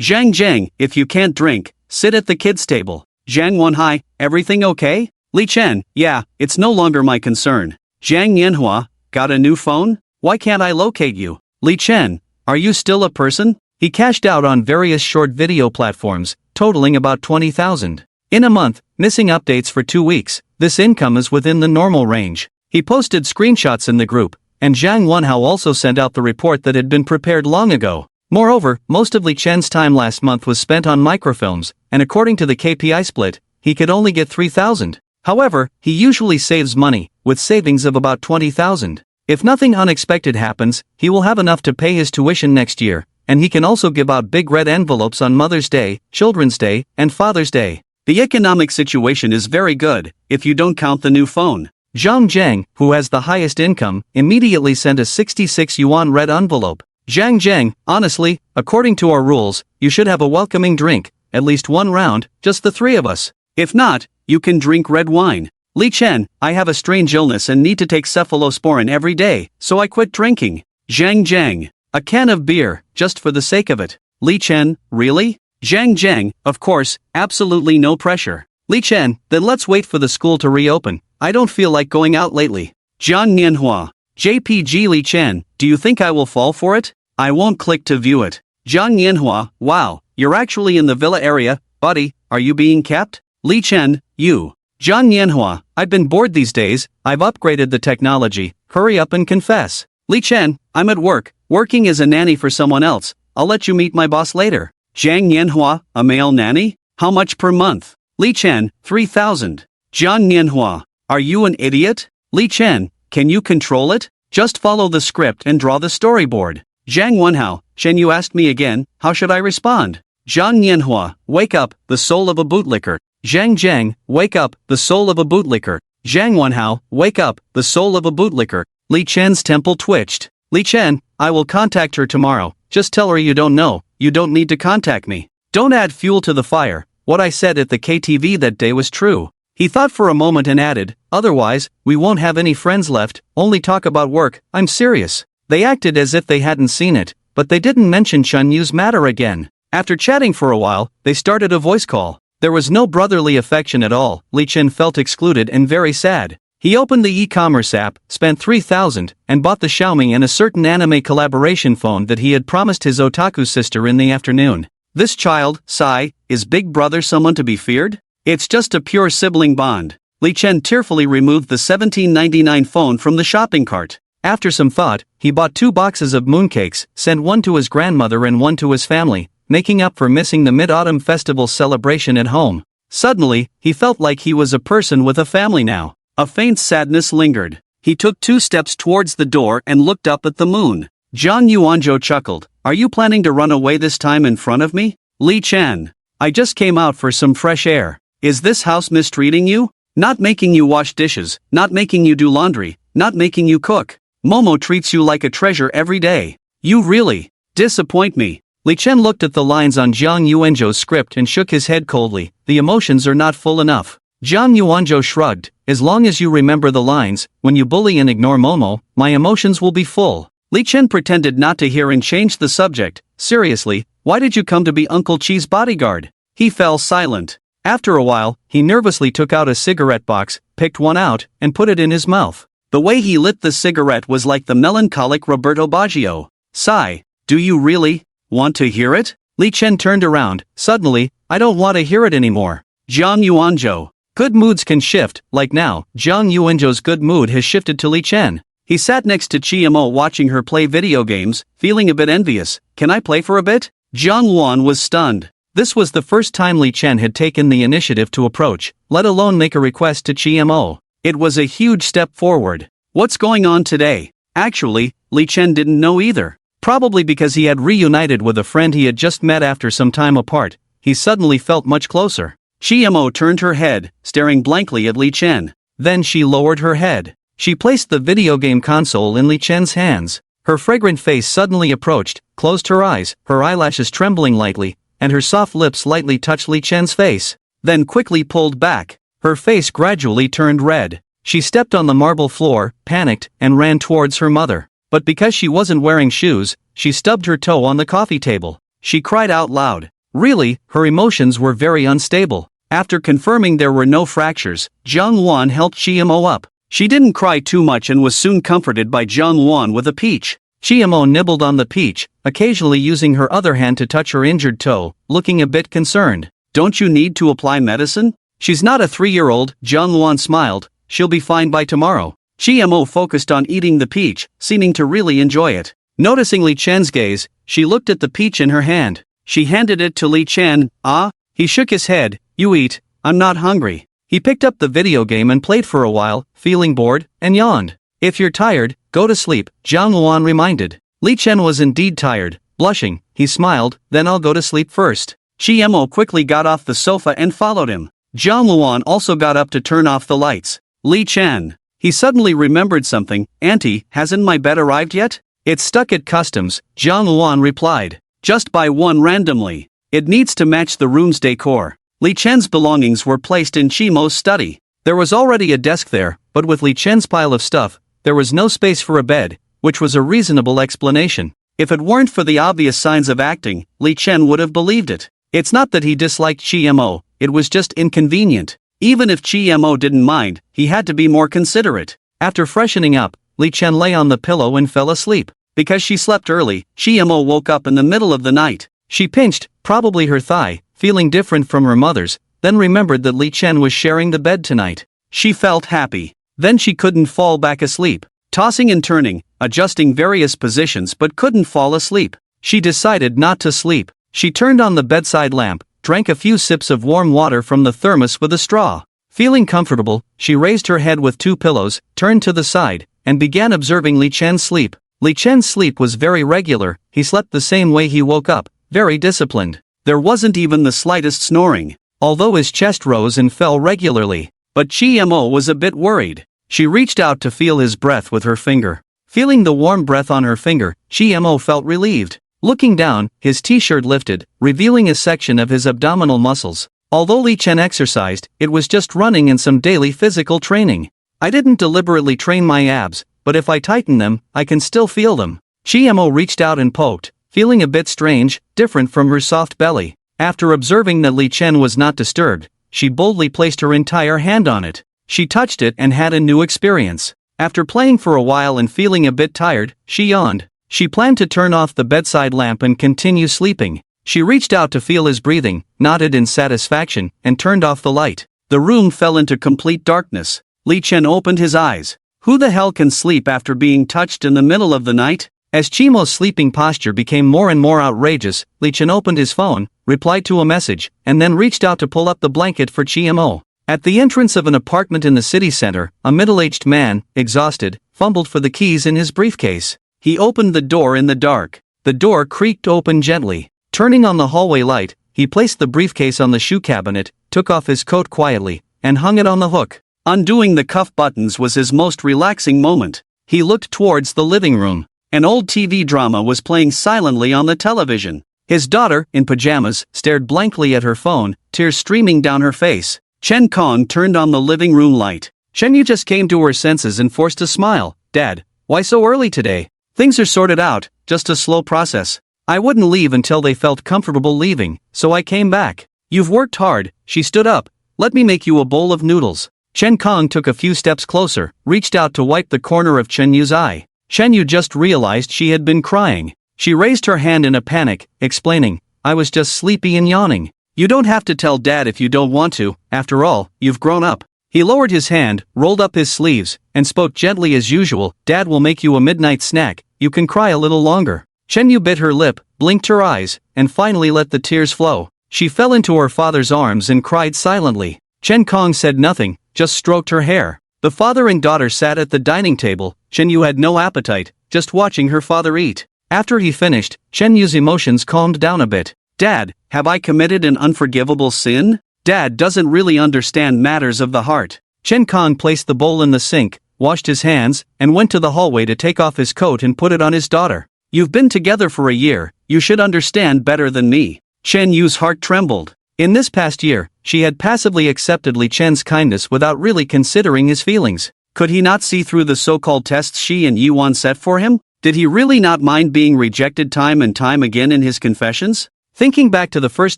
Zhang, if you can't drink, sit at the kids' table. Zhang Wan, hi, everything okay? Li Chen, yeah, it's no longer my concern. Zhang Manhwa, got a new phone? Why can't I locate you? Li Chen, are you still a person?" He cashed out on various short video platforms, totaling about 20,000. In a month, missing updates for 2 weeks, this income is within the normal range. He posted screenshots in the group, and Zhang Wenhao also sent out the report that had been prepared long ago. Moreover, most of Li Chen's time last month was spent on microfilms, and according to the KPI split, he could only get 3,000. However, he usually saves money, with savings of about 20,000. If nothing unexpected happens, he will have enough to pay his tuition next year, and he can also give out big red envelopes on Mother's Day, Children's Day, and Father's Day. The economic situation is very good, if you don't count the new phone. Zhang Zhang, who has the highest income, immediately sent a 66 yuan red envelope. Zhang, honestly, according to our rules, you should have a welcoming drink, at least one round, just the three of us. If not, you can drink red wine. Li Chen, I have a strange illness and need to take cephalosporin every day, so I quit drinking. Zhang, a can of beer, just for the sake of it. Li Chen, really? Zhang, of course, absolutely no pressure. Li Chen, then let's wait for the school to reopen. I don't feel like going out lately. Zhang Nianhua. JPG Li Chen, do you think I will fall for it? I won't click to view it. Zhang Nianhua, wow, you're actually in the villa area, buddy, are you being kept? Li Chen, you. Zhang Nianhua, I've been bored these days, I've upgraded the technology, hurry up and confess. Li Chen, I'm at work, working as a nanny for someone else, I'll let you meet my boss later. Zhang Nianhua, a male nanny? How much per month? Li Chen, 3,000. Zhang Nianhua, are you an idiot? Li Chen, can you control it? Just follow the script and draw the storyboard. Zhang Wenhao, Shen, you asked me again, how should I respond? Zhang Nianhua, wake up, the soul of a bootlicker. Zhang, wake up, the soul of a bootlicker. Zhang Wenhao, wake up, the soul of a bootlicker. Li Chen's temple twitched. Li Chen, I will contact her tomorrow, just tell her you don't know, you don't need to contact me. Don't add fuel to the fire, what I said at the KTV that day was true. He thought for a moment and added, otherwise, we won't have any friends left, only talk about work, I'm serious. They acted as if they hadn't seen it, but they didn't mention Chun Yu's matter again. After chatting for a while, they started a voice call. There was no brotherly affection at all. Li Chen felt excluded and very sad. He opened the e-commerce app, spent 3,000, and bought the Xiaomi and a certain anime collaboration phone that he had promised his otaku sister in the afternoon. This child, Sai, is Big Brother someone to be feared? It's just a pure sibling bond. Li Chen tearfully removed the $17.99 phone from the shopping cart. After some thought, he bought 2 boxes of mooncakes, sent one to his grandmother and one to his family, making up for missing the Mid-Autumn Festival celebration at home. Suddenly, he felt like he was a person with a family now. A faint sadness lingered. He took 2 steps towards the door and looked up at the moon. Zhang Yuanzhou chuckled. Are you planning to run away this time in front of me? Li Chen. I just came out for some fresh air. Is this house mistreating you? Not making you wash dishes, not making you do laundry, not making you cook. Momo treats you like a treasure every day. You really disappoint me. Li Chen looked at the lines on Zhang Yuanzhou's script and shook his head coldly. The emotions are not full enough. Zhang Yuanzhou shrugged. As long as you remember the lines, when you bully and ignore Momo, my emotions will be full. Li Chen pretended not to hear and changed the subject. Seriously, why did you come to be Uncle Chi's bodyguard? He fell silent. After a while, he nervously took out a cigarette box, picked one out, and put it in his mouth. The way he lit the cigarette was like the melancholic Roberto Baggio. Sigh. Do you really want to hear it? Li Chen turned around. Suddenly, I don't want to hear it anymore. Zhang Yuanzhou. Good moods can shift, like now. Zhang Yuanzhou's good mood has shifted to Li Chen. He sat next to Chiemo watching her play video games, feeling a bit envious. Can I play for a bit? Zhang Luan was stunned. This was the first time Li Chen had taken the initiative to approach, let alone make a request to Chiemo. It was a huge step forward. What's going on today? Actually, Li Chen didn't know either. Probably because he had reunited with a friend he had just met after some time apart, he suddenly felt much closer. Chiemo turned her head, staring blankly at Li Chen. Then she lowered her head. She placed the video game console in Li Chen's hands. Her fragrant face suddenly approached, closed her eyes, her eyelashes trembling lightly, and her soft lips lightly touched Li Chen's face, then quickly pulled back. Her face gradually turned red. She stepped on the marble floor, panicked, and ran towards her mother. But because she wasn't wearing shoes, she stubbed her toe on the coffee table. She cried out loud. Really, her emotions were very unstable. After confirming there were no fractures, Zhang Luan helped Chiemo up. She didn't cry too much and was soon comforted by Zhang Luan with a peach. Chiemo nibbled on the peach, occasionally using her other hand to touch her injured toe, looking a bit concerned. Don't you need to apply medicine? She's not a 3-year-old, Zhang Luan smiled. She'll be fine by tomorrow. Chiemo focused on eating the peach, seeming to really enjoy it. Noticing Li Chen's gaze, she looked at the peach in her hand. She handed it to Li Chen. Ah? He shook his head. You eat, I'm not hungry. He picked up the video game and played for a while, feeling bored, and yawned. If you're tired, go to sleep, Zhang Luan reminded. Li Chen was indeed tired. Blushing, he smiled, then I'll go to sleep first. Chiemo quickly got off the sofa and followed him. Zhang Luan also got up to turn off the lights. Li Chen. He suddenly remembered something. Auntie, hasn't my bed arrived yet? It's stuck at customs, Zhang Luan replied. Just buy one randomly. It needs to match the room's decor. Li Chen's belongings were placed in Chiemo's study. There was already a desk there, but with Li Chen's pile of stuff, there was no space for a bed, which was a reasonable explanation. If it weren't for the obvious signs of acting, Li Chen would have believed it. It's not that he disliked Chiemo, it was just inconvenient. Even if Chiemo didn't mind, he had to be more considerate. After freshening up, Li Chen lay on the pillow and fell asleep. Because she slept early, Chiemo woke up in the middle of the night. She pinched, probably her thigh, feeling different from her mother's, then remembered that Li Chen was sharing the bed tonight. She felt happy. Then she couldn't fall back asleep. Tossing and turning, adjusting various positions but couldn't fall asleep. She decided not to sleep. She turned on the bedside lamp, drank a few sips of warm water from the thermos with a straw. Feeling comfortable, she raised her head with 2 pillows, turned to the side, and began observing Li Chen's sleep. Li Chen's sleep was very regular. He slept the same way he woke up, very disciplined. There wasn't even the slightest snoring, although his chest rose and fell regularly. But Chiemo was a bit worried. She reached out to feel his breath with her finger. Feeling the warm breath on her finger, Chiemo felt relieved. Looking down, his t-shirt lifted, revealing a section of his abdominal muscles. Although Lee Chen exercised, it was just running and some daily physical training. I didn't deliberately train my abs, but if I tighten them, I can still feel them. Chimo reached out and poked, feeling a bit strange, different from her soft belly. After observing that Lee Chen was not disturbed, she boldly placed her entire hand on it. She touched it and had a new experience. After playing for a while and feeling a bit tired, she yawned. She planned to turn off the bedside lamp and continue sleeping. She reached out to feel his breathing, nodded in satisfaction, and turned off the light. The room fell into complete darkness. Lee Chen opened his eyes. Who the hell can sleep after being touched in the middle of the night? As Chimo's sleeping posture became more and more outrageous, Lee Chen opened his phone, replied to a message, and then reached out to pull up the blanket for Chimo. At the entrance of an apartment in the city center, a middle-aged man, exhausted, fumbled for the keys in his briefcase. He opened the door in the dark. The door creaked open gently. Turning on the hallway light, he placed the briefcase on the shoe cabinet, took off his coat quietly, and hung it on the hook. Undoing the cuff buttons was his most relaxing moment. He looked towards the living room. An old TV drama was playing silently on the television. His daughter, in pajamas, stared blankly at her phone, tears streaming down her face. Chen Kong turned on the living room light. Chen Yu just came to her senses and forced a smile. Dad, why so early today? Things are sorted out, just a slow process. I wouldn't leave until they felt comfortable leaving, so I came back. You've worked hard. She stood up. Let me make you a bowl of noodles. Chen Kong took a few steps closer, reached out to wipe the corner of Chen Yu's eye. Chen Yu just realized she had been crying. She raised her hand in a panic, explaining, I was just sleepy and yawning. You don't have to tell Dad if you don't want to, after all, you've grown up. He lowered his hand, rolled up his sleeves, and spoke gently as usual. Dad will make you a midnight snack, you can cry a little longer. Chen Yu bit her lip, blinked her eyes, and finally let the tears flow. She fell into her father's arms and cried silently. Chen Kong said nothing, just stroked her hair. The father and daughter sat at the dining table. Chen Yu had no appetite, just watching her father eat. After he finished, Chen Yu's emotions calmed down a bit. Dad, have I committed an unforgivable sin? Dad doesn't really understand matters of the heart. Chen Kong placed the bowl in the sink, washed his hands, and went to the hallway to take off his coat and put it on his daughter. You've been together for a year, you should understand better than me. Chen Yu's heart trembled. In this past year, she had passively accepted Li Chen's kindness without really considering his feelings. Could he not see through the so-called tests she and Yuan set for him? Did he really not mind being rejected time and time again in his confessions? Thinking back to the first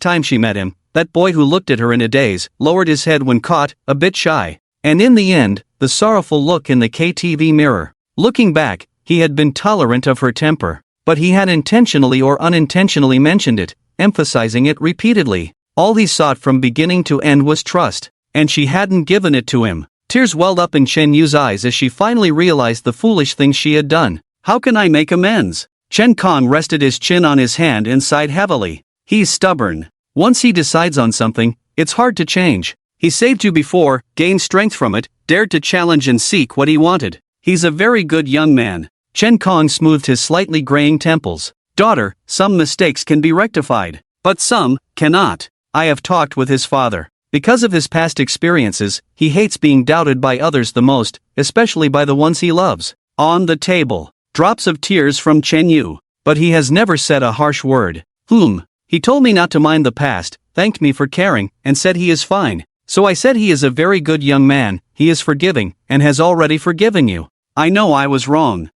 time she met him, that boy who looked at her in a daze, lowered his head when caught, a bit shy. And in the end, the sorrowful look in the KTV mirror. Looking back, he had been tolerant of her temper. But he had intentionally or unintentionally mentioned it, emphasizing it repeatedly. All he sought from beginning to end was trust, and she hadn't given it to him. Tears welled up in Chen Yu's eyes as she finally realized the foolish thing she had done. How can I make amends? Chen Kong rested his chin on his hand and sighed heavily. He's stubborn. Once he decides on something, it's hard to change. He saved you before, gained strength from it, dared to challenge and seek what he wanted. He's a very good young man. Chen Kong smoothed his slightly graying temples. Daughter, some mistakes can be rectified, but some cannot. I have talked with his father. Because of his past experiences, he hates being doubted by others the most, especially by the ones he loves. On the table, drops of tears from Chen Yu. But he has never said a harsh word. He told me not to mind the past, thanked me for caring, and said he is fine. So I said he is a very good young man, he is forgiving, and has already forgiven you. I know I was wrong.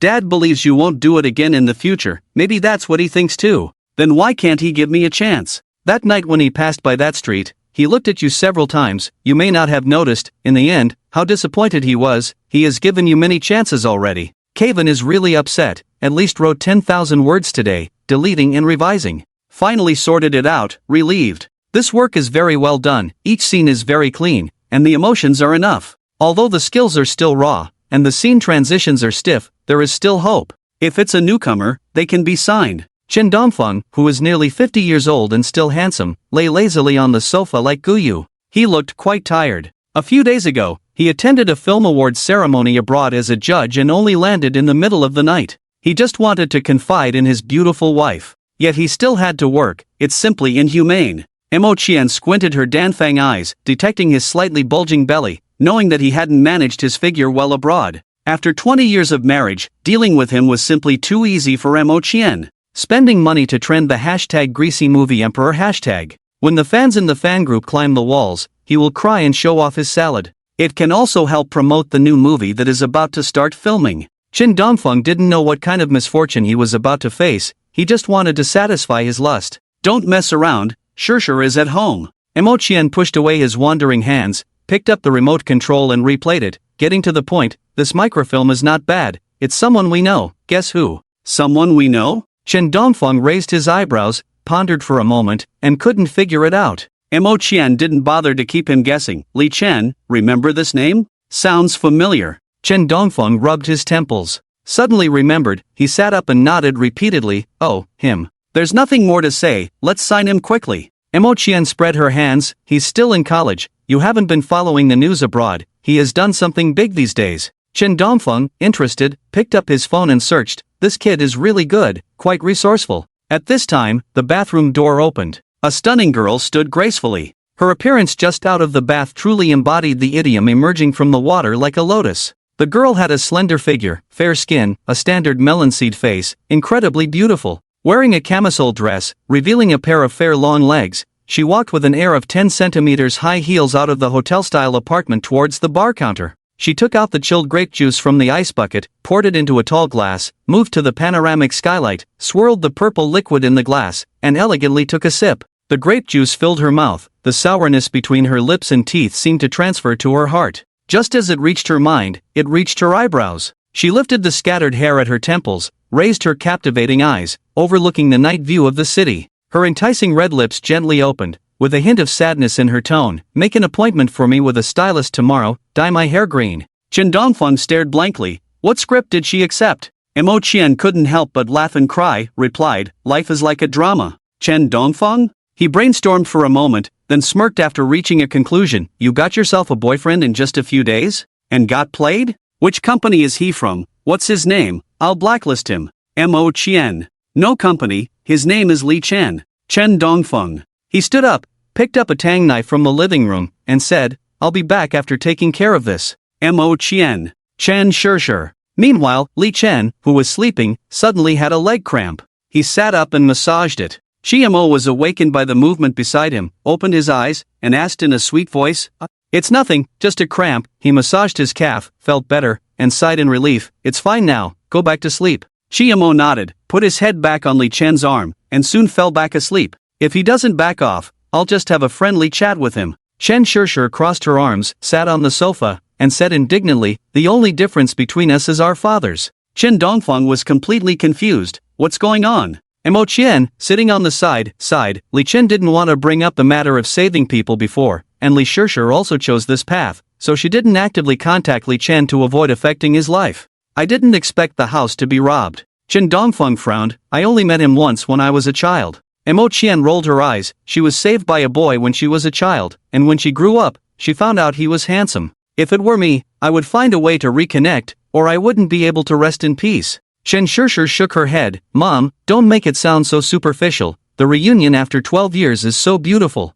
Dad believes you won't do it again in the future, maybe that's what he thinks too. Then why can't he give me a chance? That night when he passed by that street, he looked at you several times, you may not have noticed, in the end, how disappointed he was. He has given you many chances already. Kevin is really upset, at least wrote 10,000 words today, deleting and revising. Finally sorted it out, relieved. This work is very well done, each scene is very clean, and the emotions are enough. Although the skills are still raw, and the scene transitions are stiff, there is still hope. If it's a newcomer, they can be signed. Chen Dongfeng, who is nearly 50 years old and still handsome, lay lazily on the sofa like Guyu. He looked quite tired. A few days ago, he attended a film awards ceremony abroad as a judge and only landed in the middle of the night. He just wanted to confide in his beautiful wife. Yet he still had to work, it's simply inhumane. Mo Qian squinted her Danfang eyes, detecting his slightly bulging belly, knowing that he hadn't managed his figure well abroad. After 20 years of marriage, dealing with him was simply too easy for Mo Qian. Spending money to trend the hashtag greasy movie emperor hashtag. When the fans in the fan group climb the walls, he will cry and show off his salad. It can also help promote the new movie that is about to start filming. Chin Dongfeng didn't know what kind of misfortune he was about to face, he just wanted to satisfy his lust. Don't mess around, Shishir is at home. Mo Qian pushed away his wandering hands, picked up the remote control and replayed it, getting to the point. This microfilm is not bad, it's someone we know. Guess who? Someone we know? Chen Dongfeng raised his eyebrows, pondered for a moment, and couldn't figure it out. Mo Qian didn't bother to keep him guessing. Li Chen, remember this name? Sounds familiar. Chen Dongfeng rubbed his temples. Suddenly remembered, he sat up and nodded repeatedly. Oh, him. There's nothing more to say, let's sign him quickly. Mo Qian spread her hands. He's still in college. You haven't been following the news abroad. He has done something big these days. Chen Dongfeng, interested, picked up his phone and searched. This kid is really good, quite resourceful. At this time, the bathroom door opened. A stunning girl stood gracefully. Her appearance just out of the bath truly embodied the idiom emerging from the water like a lotus. The girl had a slender figure, fair skin, a standard melon-seed face, incredibly beautiful. Wearing a camisole dress, revealing a pair of fair long legs, she walked with an air of 10 centimeters high heels out of the hotel-style apartment towards the bar counter. She took out the chilled grape juice from the ice bucket, poured it into a tall glass, moved to the panoramic skylight, swirled the purple liquid in the glass, and elegantly took a sip. The grape juice filled her mouth, the sourness between her lips and teeth seemed to transfer to her heart. Just as it reached her mind, it reached her eyebrows. She lifted the scattered hair at her temples, raised her captivating eyes, overlooking the night view of the city. Her enticing red lips gently opened, with a hint of sadness in her tone. Make an appointment for me with a stylist tomorrow, dye my hair green. Chen Dongfeng stared blankly. What script did she accept? Mo Qian couldn't help but laugh and cry, replied, life is like a drama. Chen Dongfeng? He brainstormed for a moment, then smirked after reaching a conclusion. You got yourself a boyfriend in just a few days? And got played? Which company is he from? What's his name? I'll blacklist him. Mo Qian. No company, his name is Li Chen. Chen Dongfeng. He stood up, picked up a tang knife from the living room, and said, I'll be back after taking care of this. Mo Qian. Chen Shishir. Meanwhile, Li Chen, who was sleeping, suddenly had a leg cramp. He sat up and massaged it. Mo was awakened by the movement beside him, opened his eyes, and asked in a sweet voice, It's nothing, just a cramp. He massaged his calf, felt better, and sighed in relief. It's fine now, go back to sleep. Mo nodded, put his head back on Li Chen's arm, and soon fell back asleep. If he doesn't back off, I'll just have a friendly chat with him. Chen Shishir crossed her arms, sat on the sofa, and said indignantly, the only difference between us is our fathers. Chen Dongfeng was completely confused. What's going on? Mo Qian, sitting on the side, sighed. Li Chen didn't want to bring up the matter of saving people before, and Li Shishir also chose this path, so she didn't actively contact Li Chen to avoid affecting his life. I didn't expect the house to be robbed. Chen Dongfeng frowned. I only met him once when I was a child. Mo Qian rolled her eyes. She was saved by a boy when she was a child, and when she grew up, she found out he was handsome. If it were me, I would find a way to reconnect, or I wouldn't be able to rest in peace. Chen Shishir shook her head. Mom, don't make it sound so superficial. The reunion after 12 years is so beautiful.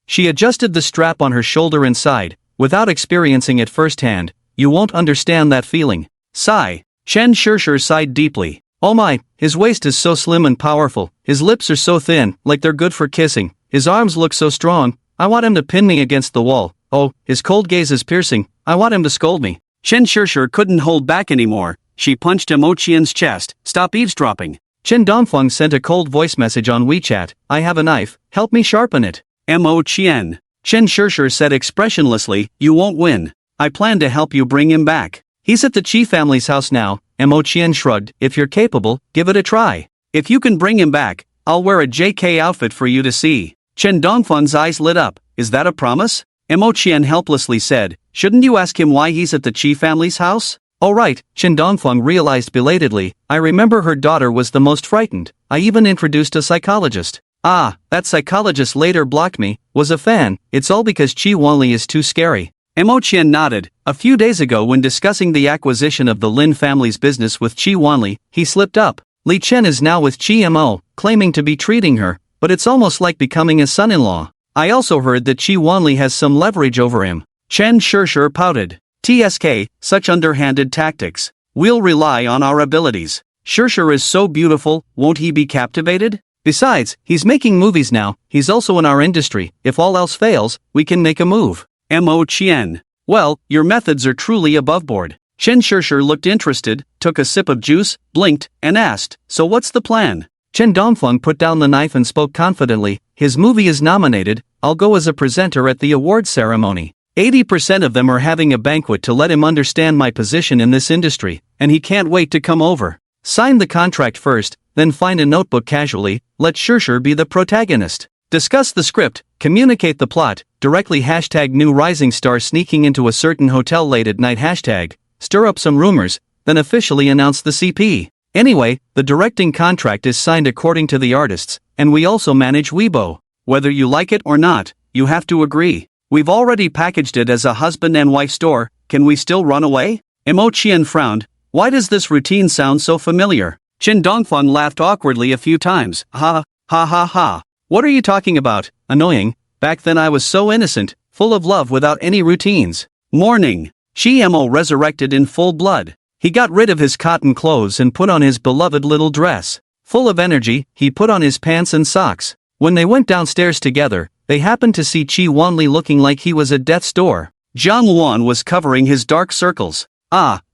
She adjusted the strap on her shoulder and sighed. Without experiencing it firsthand, you won't understand that feeling. Sigh. Chen Shishir sighed deeply. Oh my, his waist is so slim and powerful. His lips are so thin, like they're good for kissing. His arms look so strong. I want him to pin me against the wall. Oh, his cold gaze is piercing. I want him to scold me. Chen Shishir couldn't hold back anymore. She punched Mo Qian's chest. Stop eavesdropping. Chen Dongfeng sent a cold voice message on WeChat. I have a knife, help me sharpen it. Mo Qian. Chen Shishir said expressionlessly, you won't win. I plan to help you bring him back. He's at the Qi family's house now. Mo Qian shrugged. If you're capable, give it a try. If you can bring him back, I'll wear a JK outfit for you to see. Chen Dongfeng's eyes lit up. Is that a promise? Mo Qian helplessly said. Shouldn't you ask him why he's at the Qi family's house? Oh right, Chen Dongfeng realized belatedly. I remember her daughter was the most frightened. I even introduced a psychologist. Ah, that psychologist later blocked me, was a fan. It's all because Qi Wanli is too scary. Mo Qian nodded. A few days ago when discussing the acquisition of the Lin family's business with Qi Wanli, he slipped up. Li Chen is now with Qi Mo, claiming to be treating her, but it's almost like becoming a son-in-law. I also heard that Qi Wanli has some leverage over him. Chen Shishir pouted. TSK, such underhanded tactics. We'll rely on our abilities. Shusher is so beautiful, won't he be captivated? Besides, he's making movies now, he's also in our industry, if all else fails, we can make a move. Mo Chen. Well, your methods are truly above board. Chen Shusher looked interested, took a sip of juice, blinked, and asked, so what's the plan? Chen Dongfeng put down the knife and spoke confidently, his movie is nominated, I'll go as a presenter at the award ceremony. 80% of them are having a banquet to let him understand my position in this industry, and he can't wait to come over. Sign the contract first, then find a notebook casually, let Shusher be the protagonist. Discuss the script, communicate the plot, directly hashtag new rising star sneaking into a certain hotel late at night hashtag, stir up some rumors, then officially announce the CP. Anyway, the directing contract is signed according to the artists, and we also manage Weibo. Whether you like it or not, you have to agree. We've already packaged it as a husband and wife store, can we still run away? Mo Qian frowned, why does this routine sound so familiar? Chen Dongfeng laughed awkwardly a few times, ha ha. What are you talking about? Annoying, back then I was so innocent, full of love without any routines. Morning. Mo resurrected in full blood. He got rid of his cotton clothes and put on his beloved little dress. Full of energy, he put on his pants and socks. When they went downstairs together, they happened to see Chi Wanli looking like he was at death's door. Zhang Wan was covering his dark circles.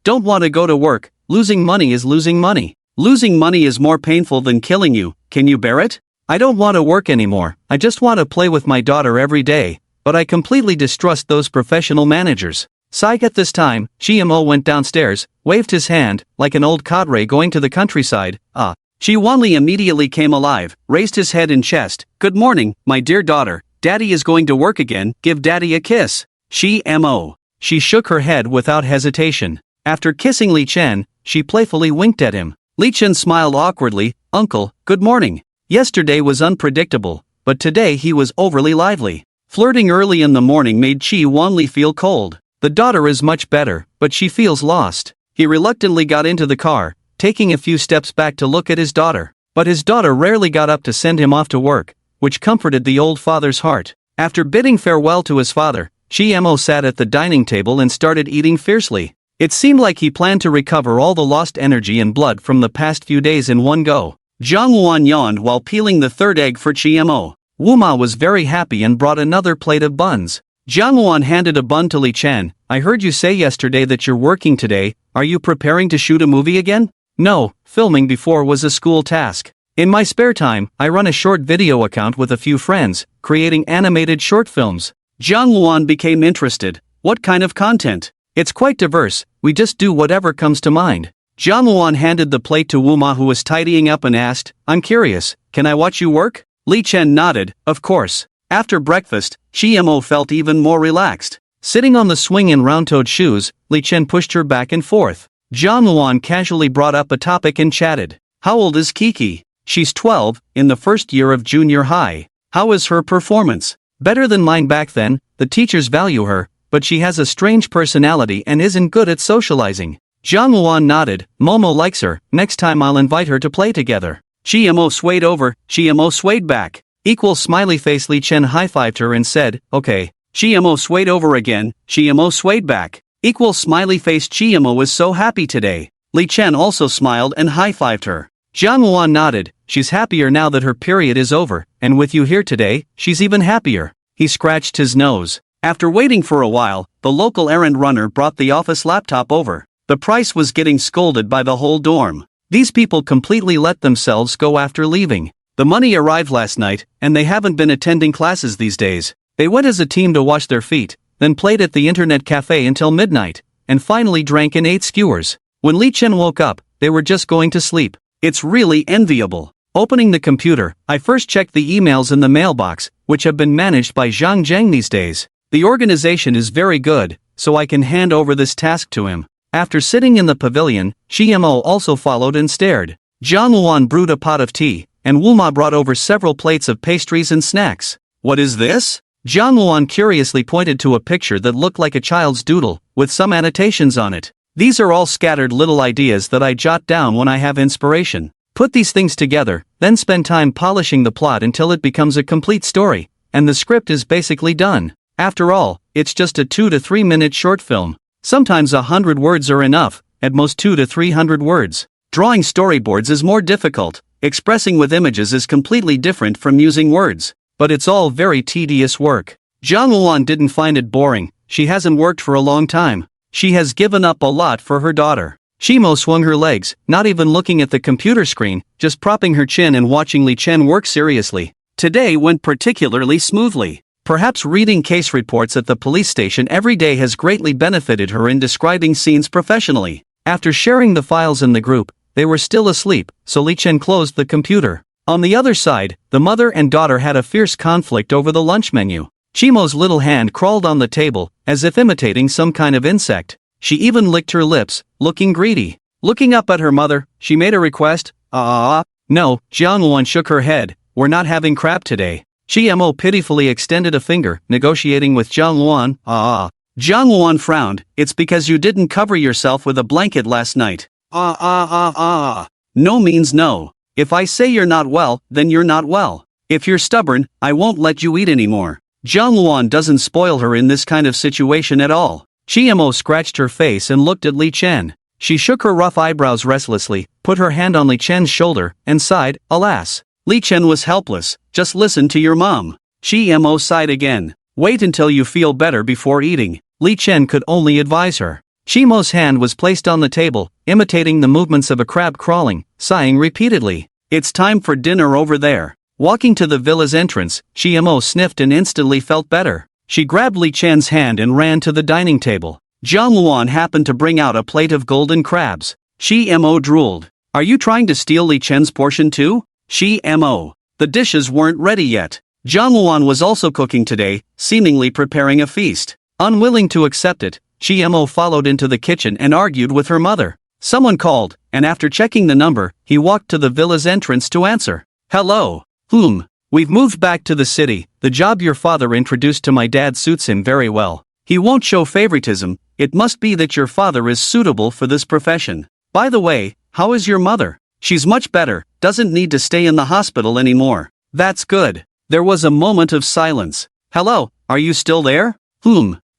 Don't want to go to work, losing money is losing money. Losing money is more painful than killing you, can you bear it? I don't want to work anymore, I just want to play with my daughter every day, but I completely distrust those professional managers. Psych at this time, Mo went downstairs, waved his hand, like an old cadre going to the countryside. Chi Wanli immediately came alive, raised his head and chest. Good morning, my dear daughter, daddy is going to work again, give daddy a kiss. Mo. She shook her head without hesitation. After kissing Li Chen, she playfully winked at him. Li Chen smiled awkwardly, Uncle, good morning. Yesterday was unpredictable, but today he was overly lively. Flirting early in the morning made Chi Wanli feel cold. The daughter is much better, but she feels lost. He reluctantly got into the car, taking a few steps back to look at his daughter. But his daughter rarely got up to send him off to work, which comforted the old father's heart. After bidding farewell to his father, Mo sat at the dining table and started eating fiercely. It seemed like he planned to recover all the lost energy and blood from the past few days in one go. Zhang Wan yawned while peeling the third egg for Mo. Wuma was very happy and brought another plate of buns. Zhang Wan handed a bun to Li Chen. I heard you say yesterday that you're working today, are you preparing to shoot a movie again? No, filming before was a school task. In my spare time, I run a short video account with a few friends, creating animated short films. Zhang Wan became interested. What kind of content? It's quite diverse, we just do whatever comes to mind. Zhang Wan handed the plate to Wuma who was tidying up and asked, I'm curious, can I watch you work? Li Chen nodded, of course. After breakfast, Mo felt even more relaxed. Sitting on the swing in round-toed shoes, Li Chen pushed her back and forth. Zhang Wan casually brought up a topic and chatted. How old is Kiki? She's 12, in the first year of junior high. How is her performance? Better than mine back then, the teachers value her, but she has a strange personality and isn't good at socializing. Zhang Wan nodded, Momo likes her, next time I'll invite her to play together. Mo swayed over, Mo swayed back. Equal smiley face. Li Chen high-fived her and said, okay. Mo swayed over again, Mo swayed back. Equal smiley face. Mo was so happy today. Li Chen also smiled and high-fived her. Zhang Wan nodded, she's happier now that her period is over, and with you here today, she's even happier. He scratched his nose. After waiting for a while, the local errand runner brought the office laptop over. The price was getting scolded by the whole dorm. These people completely let themselves go after leaving. The money arrived last night, and they haven't been attending classes these days. They went as a team to wash their feet, then played at the internet cafe until midnight, and finally drank and ate skewers. When Li Chen woke up, they were just going to sleep. It's really enviable. Opening the computer, I first checked the emails in the mailbox, which have been managed by Zhang Zheng these days. The organization is very good, so I can hand over this task to him. After sitting in the pavilion, Mo also followed and stared. Zhang Wan brewed a pot of tea, and Wuma brought over several plates of pastries and snacks. What is this? Zhang Wan curiously pointed to a picture that looked like a child's doodle, with some annotations on it. These are all scattered little ideas that I jot down when I have inspiration. Put these things together, then spend time polishing the plot until it becomes a complete story, and the script is basically done. After all, it's just a 2 to 3 minute short film. Sometimes 100 words are enough, at most 2 to 300 words. Drawing storyboards is more difficult. Expressing with images is completely different from using words. But it's all very tedious work. Jiang Luan didn't find it boring. She hasn't worked for a long time. She has given up a lot for her daughter. Chimo swung her legs, not even looking at the computer screen, just propping her chin and watching Li Chen work seriously. Today went particularly smoothly. Perhaps reading case reports at the police station every day has greatly benefited her in describing scenes professionally. After sharing the files in the group, they were still asleep, so Li Chen closed the computer. On the other side, the mother and daughter had a fierce conflict over the lunch menu. Chimo's little hand crawled on the table, as if imitating some kind of insect. She even licked her lips, looking greedy. Looking up at her mother, she made a request. No, Jiang Luan shook her head. We're not having crab today. Chimo pitifully extended a finger, negotiating with Jiang Luan. Jiang Luan frowned. It's because you didn't cover yourself with a blanket last night. No means no. If I say you're not well, then you're not well. If you're stubborn, I won't let you eat anymore. Jiang Luan doesn't spoil her in this kind of situation at all. Chimo scratched her face and looked at Li Chen. She shook her rough eyebrows restlessly, put her hand on Li Chen's shoulder, and sighed, alas. Li Chen was helpless. Just listen to your mom. Chimo sighed again. Wait until you feel better before eating. Li Chen could only advise her. Chimo's hand was placed on the table, imitating the movements of a crab crawling, sighing repeatedly. It's time for dinner over there. Walking to the villa's entrance, Chimo sniffed and instantly felt better. She grabbed Li Chen's hand and ran to the dining table. Jiang Luan happened to bring out a plate of golden crabs. Chimo drooled. Are you trying to steal Li Chen's portion too? Chimo. The dishes weren't ready yet. Jiang Luan was also cooking today, seemingly preparing a feast. Unwilling to accept it, Chimo followed into the kitchen and argued with her mother. Someone called, and after checking the number, he walked to the villa's entrance to answer. Hello. We've moved back to the city. The job your father introduced to my dad suits him very well. He won't show favoritism. It must be that your father is suitable for this profession. By the way, how is your mother? She's much better, doesn't need to stay in the hospital anymore. That's good. There was a moment of silence. Hello, are you still there?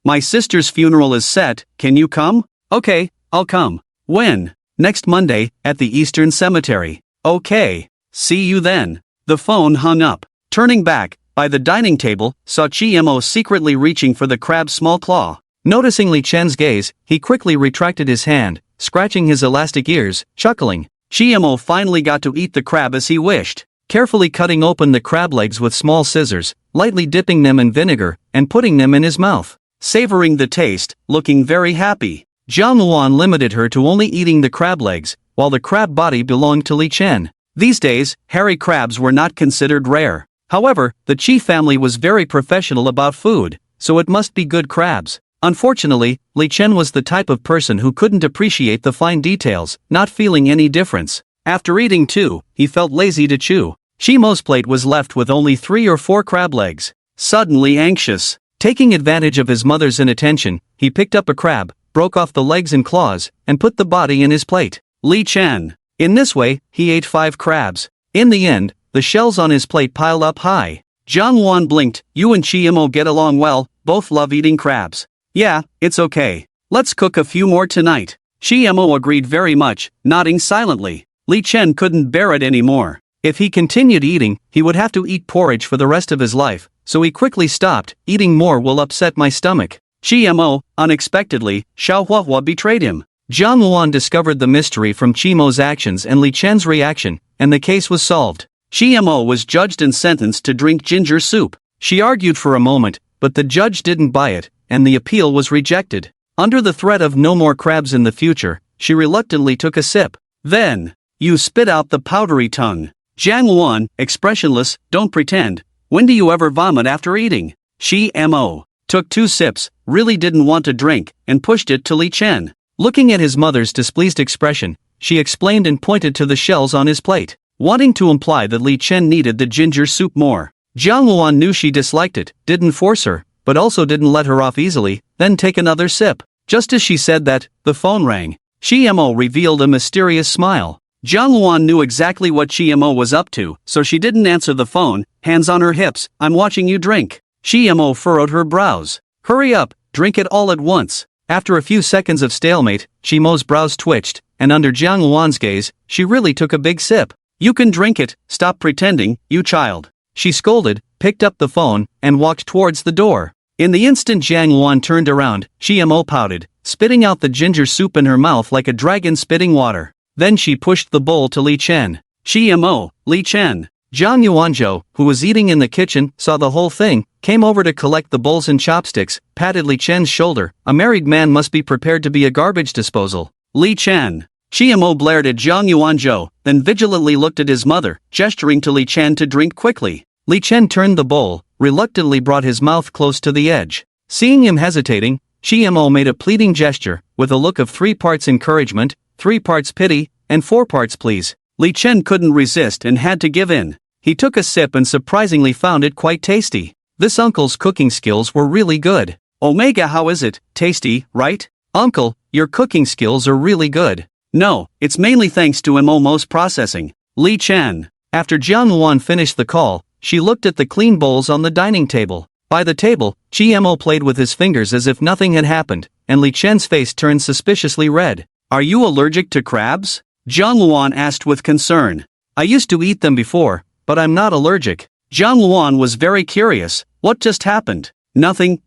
My sister's funeral is set, can you come? Okay, I'll come. When? Next Monday, at the Eastern Cemetery. Okay. See you then. The phone hung up. Turning back, by the dining table, saw Chimo secretly reaching for the crab's small claw. Noticing Li Chen's gaze, he quickly retracted his hand, scratching his elastic ears, chuckling. Chimo finally got to eat the crab as he wished. Carefully cutting open the crab legs with small scissors, lightly dipping them in vinegar, and putting them in his mouth. Savoring the taste, looking very happy. Jiang Luan limited her to only eating the crab legs, while the crab body belonged to Li Chen. These days, hairy crabs were not considered rare. However, the Chi family was very professional about food, so it must be good crabs. Unfortunately, Li Chen was the type of person who couldn't appreciate the fine details, not feeling any difference. After eating two, he felt lazy to chew. Chimo's plate was left with only 3 or 4 crab legs. Suddenly anxious. Taking advantage of his mother's inattention, he picked up a crab, broke off the legs and claws, and put the body in his plate. Li Chen. In this way, he ate 5 crabs. In the end, the shells on his plate piled up high. Jiang Luan blinked. You and Chimo get along well, both love eating crabs. Yeah, it's okay. Let's cook a few more tonight. Chimo agreed very much, nodding silently. Li Chen couldn't bear it anymore. If he continued eating, he would have to eat porridge for the rest of his life, so he quickly stopped. Eating more will upset my stomach. Chimo, unexpectedly, Xiao Huahua betrayed him. Jiang Luan discovered the mystery from Chimo's actions and Li Chen's reaction, and the case was solved. Chimo was judged and sentenced to drink ginger soup. She argued for a moment, but the judge didn't buy it, and the appeal was rejected. Under the threat of no more crabs in the future, she reluctantly took a sip. Then, you spit out the powdery tongue. Jiang Luan, expressionless, don't pretend. When do you ever vomit after eating? Chimo took 2 sips, really didn't want to drink, and pushed it to Li Chen. Looking at his mother's displeased expression, she explained and pointed to the shells on his plate, wanting to imply that Li Chen needed the ginger soup more. Jiang Luan knew she disliked it, didn't force her, but also didn't let her off easily, then take another sip. Just as she said that, the phone rang. Chimo revealed a mysterious smile. Jiang Luan knew exactly what Chimo was up to, so she didn't answer the phone, hands on her hips. I'm watching you drink. Chimo furrowed her brows. Hurry up, drink it all at once. After a few seconds of stalemate, Shimo's brows twitched, and under Jiang Luan's gaze, she really took a big sip. "You can drink it, stop pretending, you child," she scolded, picked up the phone, and walked towards the door. In the instant Jiang Luan turned around, Shimo pouted, spitting out the ginger soup in her mouth like a dragon spitting water. Then she pushed the bowl to Li Chen. "Shimo, Li Chen." Zhang Yuanzhou, who was eating in the kitchen, saw the whole thing, came over to collect the bowls and chopsticks, patted Li Chen's shoulder. A married man must be prepared to be a garbage disposal. "Li Chen." Shimo blared at Zhang Yuanzhou, then vigilantly looked at his mother, gesturing to Li Chen to drink quickly. Li Chen turned the bowl, reluctantly brought his mouth close to the edge. Seeing him hesitating, Shimo made a pleading gesture, with a look of 3 parts encouragement, 3 parts pity, and 4 parts please. Li Chen couldn't resist and had to give in. He took a sip and surprisingly found it quite tasty. This uncle's cooking skills were really good. "Omega, how is it? Tasty, right? Uncle, your cooking skills are really good." "No, it's mainly thanks to MO's processing." Li Chen. After Jiang Luan finished the call, she looked at the clean bowls on the dining table. By the table, Mo played with his fingers as if nothing had happened, and Li Chen's face turned suspiciously red. "Are you allergic to crabs?" Jiang Luan asked with concern. "I used to eat them before, but I'm not allergic." Jiang Luan was very curious. "What just happened?" Nothing.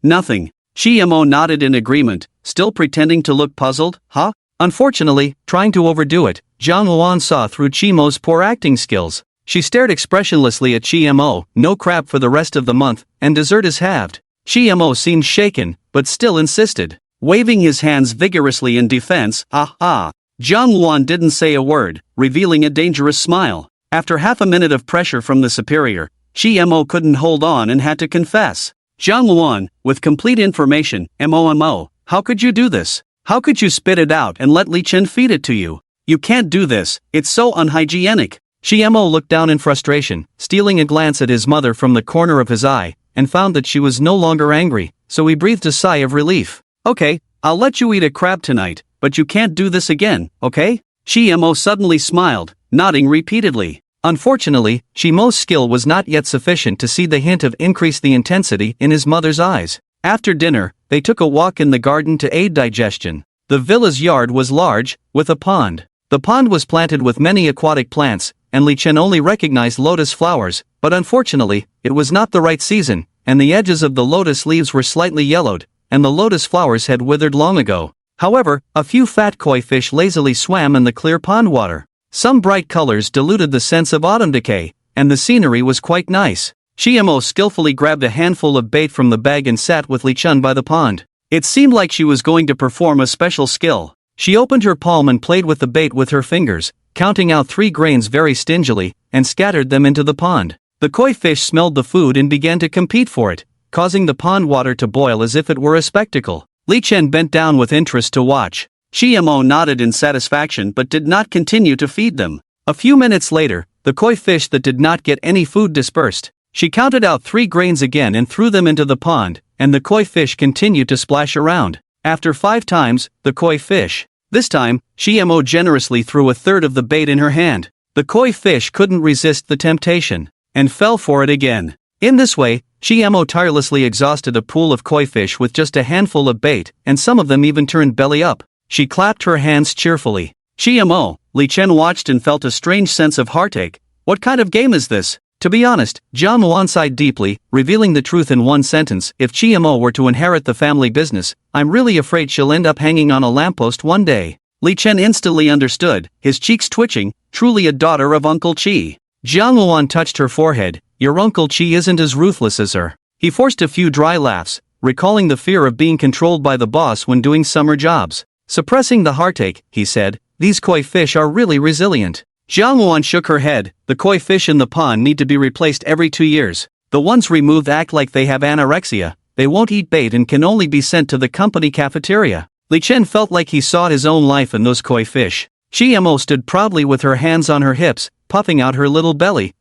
Mo nodded in agreement, still pretending to look puzzled. "Huh?" Unfortunately, trying to overdo it, Jiang Luan saw through Mo's poor acting skills. She stared expressionlessly at Mo. "No crab for the rest of the month, and dessert is halved." Mo seemed shaken, but still insisted, waving his hands vigorously in defense. "Ah. Jiang Luan didn't say a word, revealing a dangerous smile. After half a minute of pressure from the superior, Mo couldn't hold on and had to confess. "Jiang Luan, with complete information, Mo, how could you do this? How could you spit it out and let Li Chen feed it to you? You can't do this, it's so unhygienic." Mo looked down in frustration, stealing a glance at his mother from the corner of his eye, and found that she was no longer angry, so he breathed a sigh of relief. "Okay, I'll let you eat a crab tonight, but you can't do this again, okay?" Mo suddenly smiled, nodding repeatedly. Unfortunately, Shimo's skill was not yet sufficient to see the hint of increase the intensity in his mother's eyes. After dinner, they took a walk in the garden to aid digestion. The villa's yard was large, with a pond. The pond was planted with many aquatic plants, and Li Chen only recognized lotus flowers, but unfortunately, it was not the right season, and the edges of the lotus leaves were slightly yellowed, and the lotus flowers had withered long ago. However, a few fat koi fish lazily swam in the clear pond water. Some bright colors diluted the sense of autumn decay, and the scenery was quite nice. Mo skillfully grabbed a handful of bait from the bag and sat with Li Chen by the pond. It seemed like she was going to perform a special skill. She opened her palm and played with the bait with her fingers, counting out 3 grains very stingily, and scattered them into the pond. The koi fish smelled the food and began to compete for it, causing the pond water to boil as if it were a spectacle. Li Chen bent down with interest to watch. Mo nodded in satisfaction but did not continue to feed them. A few minutes later, the koi fish that did not get any food dispersed. She counted out 3 grains again and threw them into the pond, and the koi fish continued to splash around. After 5 times, the koi fish. This time, Mo generously threw a third of the bait in her hand. The koi fish couldn't resist the temptation, and fell for it again. In this way, Mo tirelessly exhausted a pool of koi fish with just a handful of bait, and some of them even turned belly up. She clapped her hands cheerfully. "Mo," Li Chen watched and felt a strange sense of heartache. "What kind of game is this?" To be honest, Jiang Luan sighed deeply, revealing the truth in one sentence. "If Mo were to inherit the family business, I'm really afraid she'll end up hanging on a lamppost one day." Li Chen instantly understood, his cheeks twitching. Truly a daughter of Uncle Qi. Jiang Luan touched her forehead. "Your Uncle Qi isn't as ruthless as her." He forced a few dry laughs, recalling the fear of being controlled by the boss when doing summer jobs. Suppressing the heartache, he said, "These koi fish are really resilient." Jiang Luan shook her head. "The koi fish in the pond need to be replaced every 2 years. The ones removed act like they have anorexia, they won't eat bait and can only be sent to the company cafeteria." Li Chen felt like he saw his own life in those koi fish. Mo stood proudly with her hands on her hips, puffing out her little belly.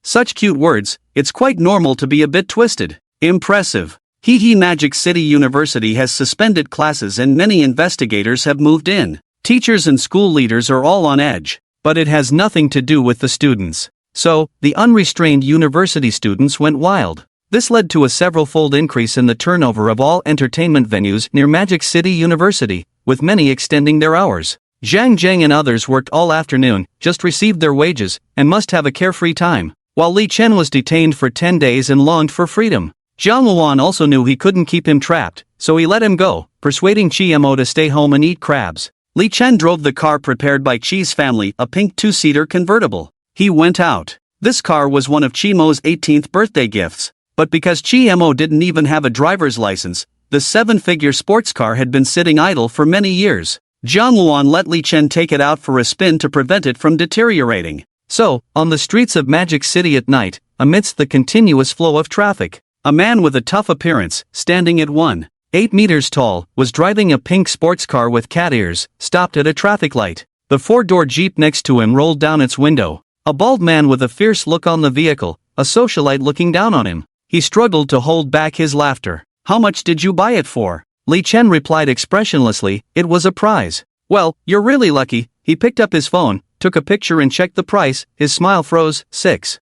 Such cute words, it's quite normal to be a bit twisted. Impressive. Magic City University has suspended classes and many investigators have moved in. Teachers and school leaders are all on edge. But it has nothing to do with the students. So, the unrestrained university students went wild. This led to a several-fold increase in the turnover of all entertainment venues near Magic City University, with many extending their hours. Zhang Zheng and others worked all afternoon, just received their wages, and must have a carefree time, while Li Chen was detained for 10 days and longed for freedom. Jiang Luan also knew he couldn't keep him trapped, so he let him go, persuading Chi Mo to stay home and eat crabs. Li Chen drove the car prepared by Chi's family, a pink two-seater convertible. He went out. This car was one of Chi Mo's 18th birthday gifts. But because Chi Mo didn't even have a driver's license, the 7-figure sports car had been sitting idle for many years. Jiang Luan let Li Chen take it out for a spin to prevent it from deteriorating. So, on the streets of Magic City at night, amidst the continuous flow of traffic, a man with a tough appearance, standing at 1.8 meters tall, was driving a pink sports car with cat ears, stopped at a traffic light. The 4-door Jeep next to him rolled down its window. A bald man with a fierce look on the vehicle, a socialite looking down on him. He struggled to hold back his laughter. "How much did you buy it for?" Li Chen replied expressionlessly, "It was a prize." "Well, you're really lucky." He picked up his phone, took a picture and checked the price. His smile froze. 6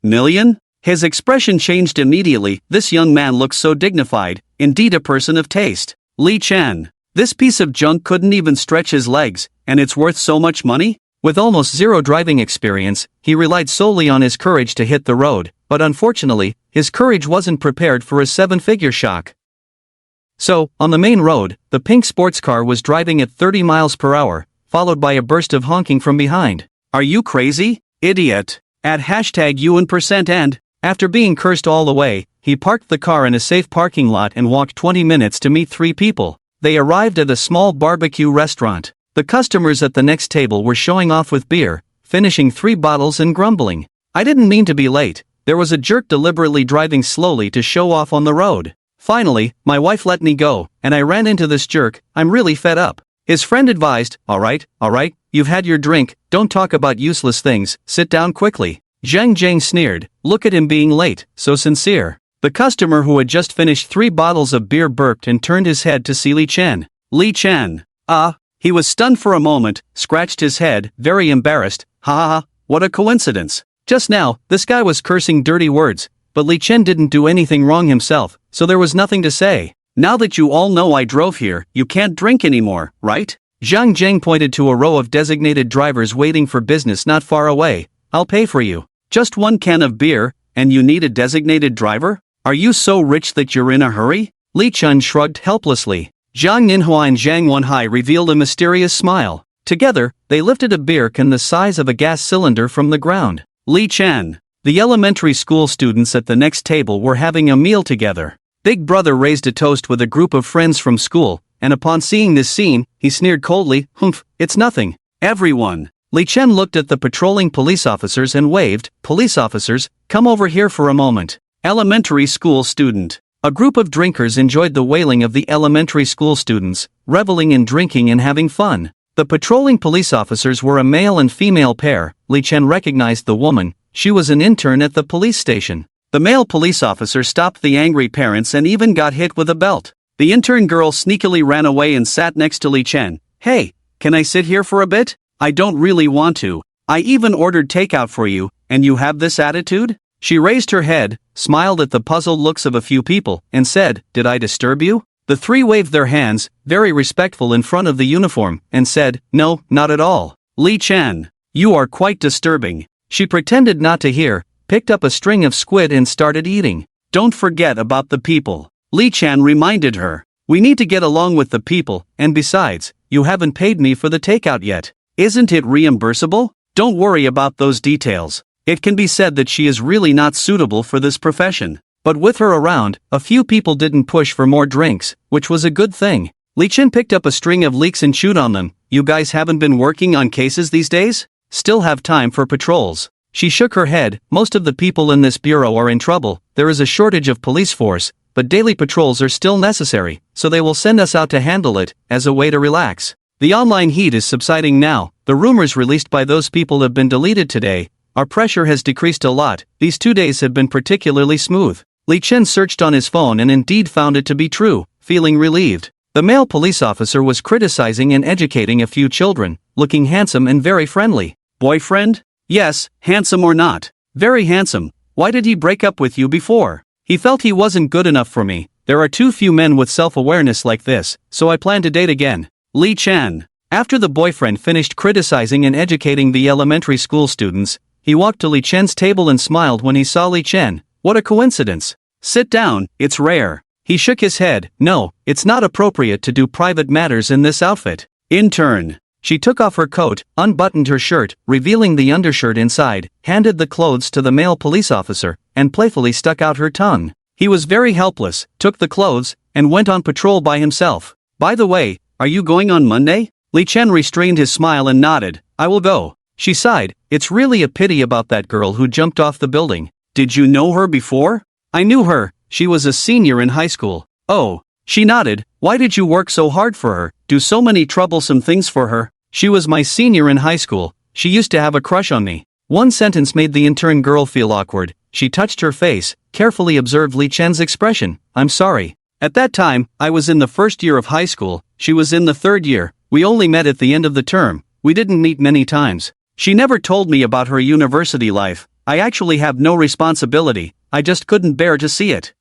million? His expression changed immediately. This young man looked so dignified, indeed a person of taste. Li Chen. This piece of junk couldn't even stretch his legs, and it's worth so much money? With almost zero driving experience, he relied solely on his courage to hit the road, but unfortunately, his courage wasn't prepared for a 7-figure shock. So, on the main road, the pink sports car was driving at 30 miles per hour, followed by a burst of honking from behind. "Are you crazy, idiot?" At #UN% and, after being cursed all the way, he parked the car in a safe parking lot and walked 20 minutes to meet 3 people. They arrived at a small barbecue restaurant. The customers at the next table were showing off with beer, finishing 3 bottles and grumbling. "I didn't mean to be late." There was a jerk deliberately driving slowly to show off on the road. "Finally, my wife let me go, and I ran into this jerk. I'm really fed up." His friend advised, all right, you've had your drink, don't talk about useless things, sit down quickly." Zhang Zheng sneered, "Look at him being late, so sincere." The customer who had just finished 3 bottles of beer burped and turned his head to see Li Chen. "Li Chen. He was stunned for a moment, scratched his head, very embarrassed. Ha, what a coincidence. Just now, this guy was cursing dirty words, but Li Chen didn't do anything wrong himself, so there was nothing to say. "Now that you all know I drove here, you can't drink anymore, right?" Zhang Zheng pointed to a row of designated drivers waiting for business not far away. "I'll pay for you. Just 1 can of beer, and you need a designated driver? Are you so rich that you're in a hurry?" Li Chen shrugged helplessly. Zhang Ninhua and Zhang Wenhai revealed a mysterious smile. Together, they lifted a beer can the size of a gas cylinder from the ground. Li Chen. The elementary school students at the next table were having a meal together. Big Brother raised a toast with a group of friends from school, and upon seeing this scene, he sneered coldly, "Humph, it's nothing." "Everyone." Li Chen looked at the patrolling police officers and waved, "Police officers, come over here for a moment." Elementary school student. A group of drinkers enjoyed the wailing of the elementary school students, reveling in drinking and having fun. The patrolling police officers were a male and female pair. Li Chen recognized the woman. She was an intern at the police station. The male police officer stopped the angry parents and even got hit with a belt. The intern girl sneakily ran away and sat next to Li Chen. "Hey, can I sit here for a bit? I don't really want to. I even ordered takeout for you, and you have this attitude?" She raised her head, smiled at the puzzled looks of a few people, and said, "Did I disturb you?" The 3 waved their hands, very respectful in front of the uniform, and said, "No, not at all." "Li Chen, you are quite disturbing." She pretended not to hear, picked up a string of squid and started eating. "Don't forget about the people." Li Chen reminded her. "We need to get along with the people, and besides, you haven't paid me for the takeout yet. Isn't it reimbursable? Don't worry about those details." It can be said that she is really not suitable for this profession. But with her around, a few people didn't push for more drinks, which was a good thing. Li Chen picked up a string of leeks and chewed on them. "You guys haven't been working on cases these days? Still have time for patrols?" She shook her head. "Most of the people in this bureau are in trouble. There is a shortage of police force, but daily patrols are still necessary, so they will send us out to handle it, as a way to relax. The online heat is subsiding now. The rumors released by those people have been deleted today. Our pressure has decreased a lot. These 2 days have been particularly smooth." Li Chen searched on his phone and indeed found it to be true, feeling relieved. The male police officer was criticizing and educating a few children, looking handsome and very friendly. "Boyfriend? Yes, handsome or not. Very handsome. Why did he break up with you before? He felt he wasn't good enough for me. There are too few men with self-awareness like this, so I plan to date again. Lee Chan. After the boyfriend finished criticizing and educating the elementary school students, he walked to Lee Chen's table and smiled when he saw Lee Chen. What a coincidence. Sit down, it's rare. He shook his head. No, it's not appropriate to do private matters in this outfit. In turn, she took off her coat, unbuttoned her shirt, revealing the undershirt inside, handed the clothes to the male police officer, and playfully stuck out her tongue. He was very helpless, took the clothes, and went on patrol by himself. By the way, are you going on Monday? Lee Chen restrained his smile and nodded. I will go. She sighed. It's really a pity about that girl who jumped off the building. Did you know her before? I knew her. She was a senior in high school. Oh. She nodded. Why did you work so hard for her, do so many troublesome things for her? She was my senior in high school. She used to have a crush on me. One sentence made the intern girl feel awkward. She touched her face, carefully observed Lee Chen's expression. I'm sorry. At that time, I was in the first year of high school. She was in the third year. We only met at the end of the term. We didn't meet many times. She never told me about her university life. I actually have no responsibility. I just couldn't bear to see it.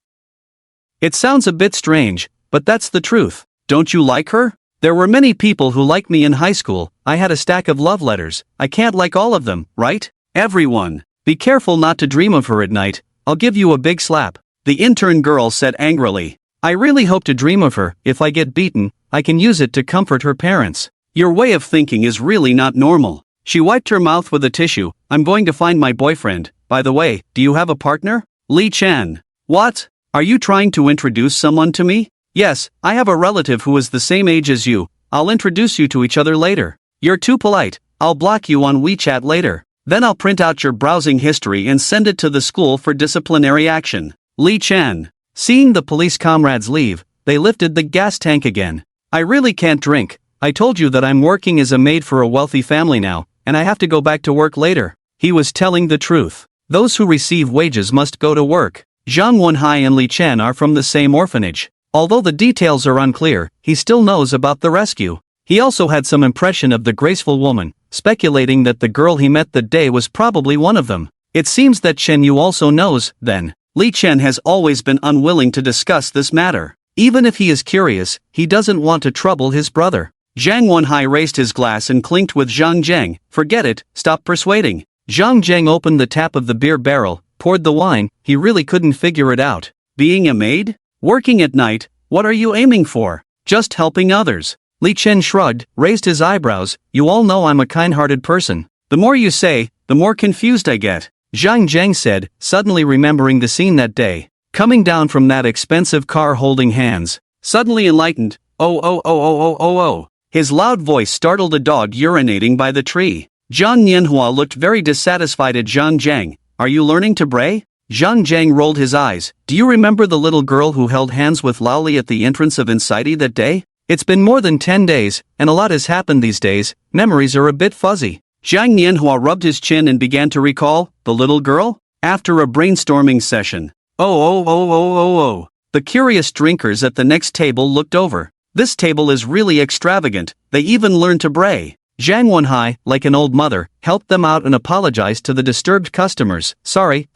It sounds a bit strange, but that's the truth. Don't you like her? There were many people who liked me in high school. I had a stack of love letters. I can't like all of them, right? Everyone. Be careful not to dream of her at night. I'll give you a big slap. The intern girl said angrily. I really hope to dream of her. If I get beaten, I can use it to comfort her parents. Your way of thinking is really not normal. She wiped her mouth with a tissue. I'm going to find my boyfriend. By the way, do you have a partner? Lee Chan. What? Are you trying to introduce someone to me? Yes, I have a relative who is the same age as you. I'll introduce you to each other later. You're too polite. I'll block you on WeChat later. Then I'll print out your browsing history and send it to the school for disciplinary action. Lee Chan. Seeing the police comrades leave, they lifted the gas tank again. I really can't drink. I told you that I'm working as a maid for a wealthy family now, and I have to go back to work later. He was telling the truth. Those who receive wages must go to work. Zhang Wenhai and Li Chen are from the same orphanage. Although the details are unclear, he still knows about the rescue. He also had some impression of the graceful woman, speculating that the girl he met that day was probably one of them. It seems that Chen Yu also knows, then. Li Chen has always been unwilling to discuss this matter. Even if he is curious, he doesn't want to trouble his brother. Zhang Wenhai raised his glass and clinked with Zhang Zheng. Forget it, stop persuading. Zhang Zheng opened the tap of the beer barrel, poured the wine. He really couldn't figure it out. Being a maid? Working at night? What are you aiming for? Just helping others. Li Chen shrugged, raised his eyebrows. You all know I'm a kind-hearted person. The more you say, the more confused I get. Zhang Zheng said, suddenly remembering the scene that day. Coming down from that expensive car holding hands. Suddenly enlightened. Oh. His loud voice startled a dog urinating by the tree. Zhang Nianhua looked very dissatisfied at Zhang Zheng. Are you learning to bray? Zhang Zheng rolled his eyes. Do you remember the little girl who held hands with Laoli at the entrance of Incity that day? It's been more than 10 days, and a lot has happened these days. Memories are a bit fuzzy. Zhang Nianhua rubbed his chin and began to recall. The little girl? After a brainstorming session. Oh. The curious drinkers at the next table looked over. This table is really extravagant. They even learned to bray. Zhang Wenhai, like an old mother, helped them out and apologized to the disturbed customers. Sorry.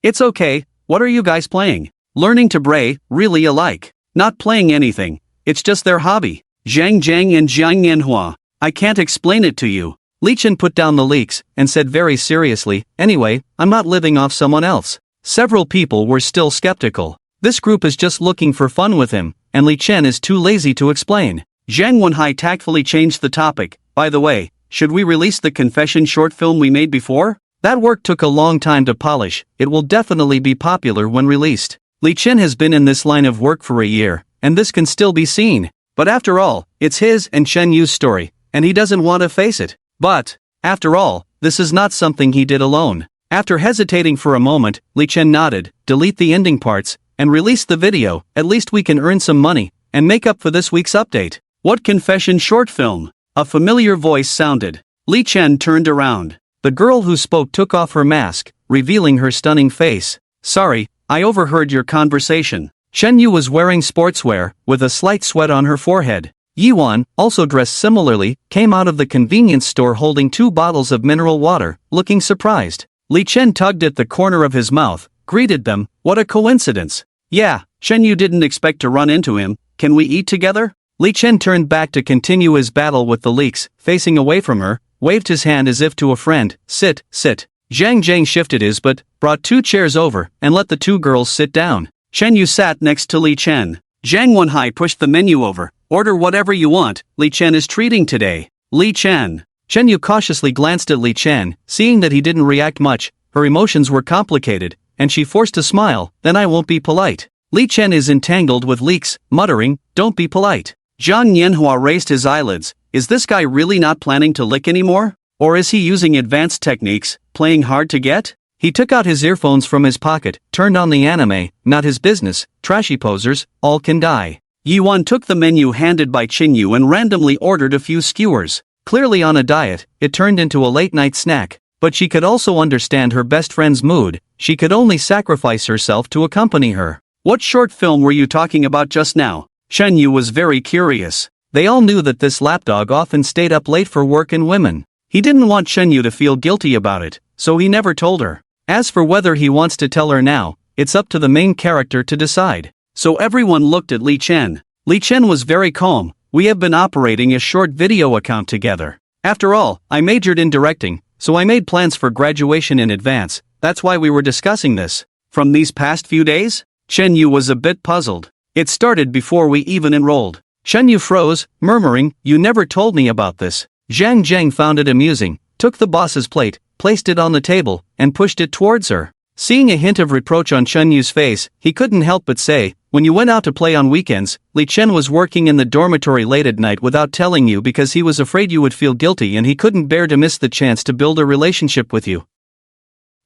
It's okay. What are you guys playing? Learning to bray, really alike. Not playing anything. It's just their hobby. Zhang Zheng and Zhang Nianhua. I can't explain it to you. Li Chen put down the leeks and said very seriously, anyway, I'm not living off someone else. Several people were still skeptical. This group is just looking for fun with him, and Li Chen is too lazy to explain. Zhang Wenhai tactfully changed the topic. By the way, should we release the confession short film we made before? That work took a long time to polish. It will definitely be popular when released. Li Chen has been in this line of work for a year, and this can still be seen. But after all, it's his and Chen Yu's story, and he doesn't want to face it. But, after all, this is not something he did alone. After hesitating for a moment, Li Chen nodded, delete the ending parts, and release the video. At least we can earn some money, and make up for this week's update. What confession short film? A familiar voice sounded. Li Chen turned around. The girl who spoke took off her mask, revealing her stunning face. Sorry, I overheard your conversation. Chen Yu was wearing sportswear, with a slight sweat on her forehead. Yiwan, also dressed similarly, came out of the convenience store holding 2 bottles of mineral water, looking surprised. Li Chen tugged at the corner of his mouth, greeted them. What a coincidence. Yeah, Chen, you didn't expect to run into him. Can we eat together? Li Chen turned back to continue his battle with the leaks, facing away from her, waved his hand as if to a friend. Sit, sit. Zhang Zhang shifted his butt, brought 2 chairs over, and let the 2 girls sit down. Chen Yu sat next to Li Chen. Zhang Wenhai pushed the menu over. Order whatever you want, Li Chen is treating today. Li Chen. Chen Yu cautiously glanced at Li Chen, seeing that he didn't react much. Her emotions were complicated, and she forced a smile. Then I won't be polite. Li Chen is entangled with leaks, muttering, don't be polite. Zhang Yanhua raised his eyelids. Is this guy really not planning to lick anymore? Or is he using advanced techniques, playing hard to get? He took out his earphones from his pocket, turned on the anime. Not his business, trashy posers, all can die. Yiwan took the menu handed by Qingyu and randomly ordered a few skewers. Clearly on a diet, it turned into a late-night snack. But she could also understand her best friend's mood. She could only sacrifice herself to accompany her. What short film were you talking about just now? Shen Yu was very curious. They all knew that this lapdog often stayed up late for work and women. He didn't want Shen Yu to feel guilty about it, so he never told her. As for whether he wants to tell her now, it's up to the main character to decide. So everyone looked at Li Chen. Li Chen was very calm. We have been operating a short video account together. After all, I majored in directing, so I made plans for graduation in advance. That's why we were discussing this. From these past few days? Chen Yu was a bit puzzled. It started before we even enrolled. Shen Yu froze, murmuring, you never told me about this. Zhang Zhang found it amusing, took the boss's plate, placed it on the table, and pushed it towards her. Seeing a hint of reproach on Shen Yu's face, he couldn't help but say, when you went out to play on weekends, Li Chen was working in the dormitory late at night without telling you because he was afraid you would feel guilty and he couldn't bear to miss the chance to build a relationship with you.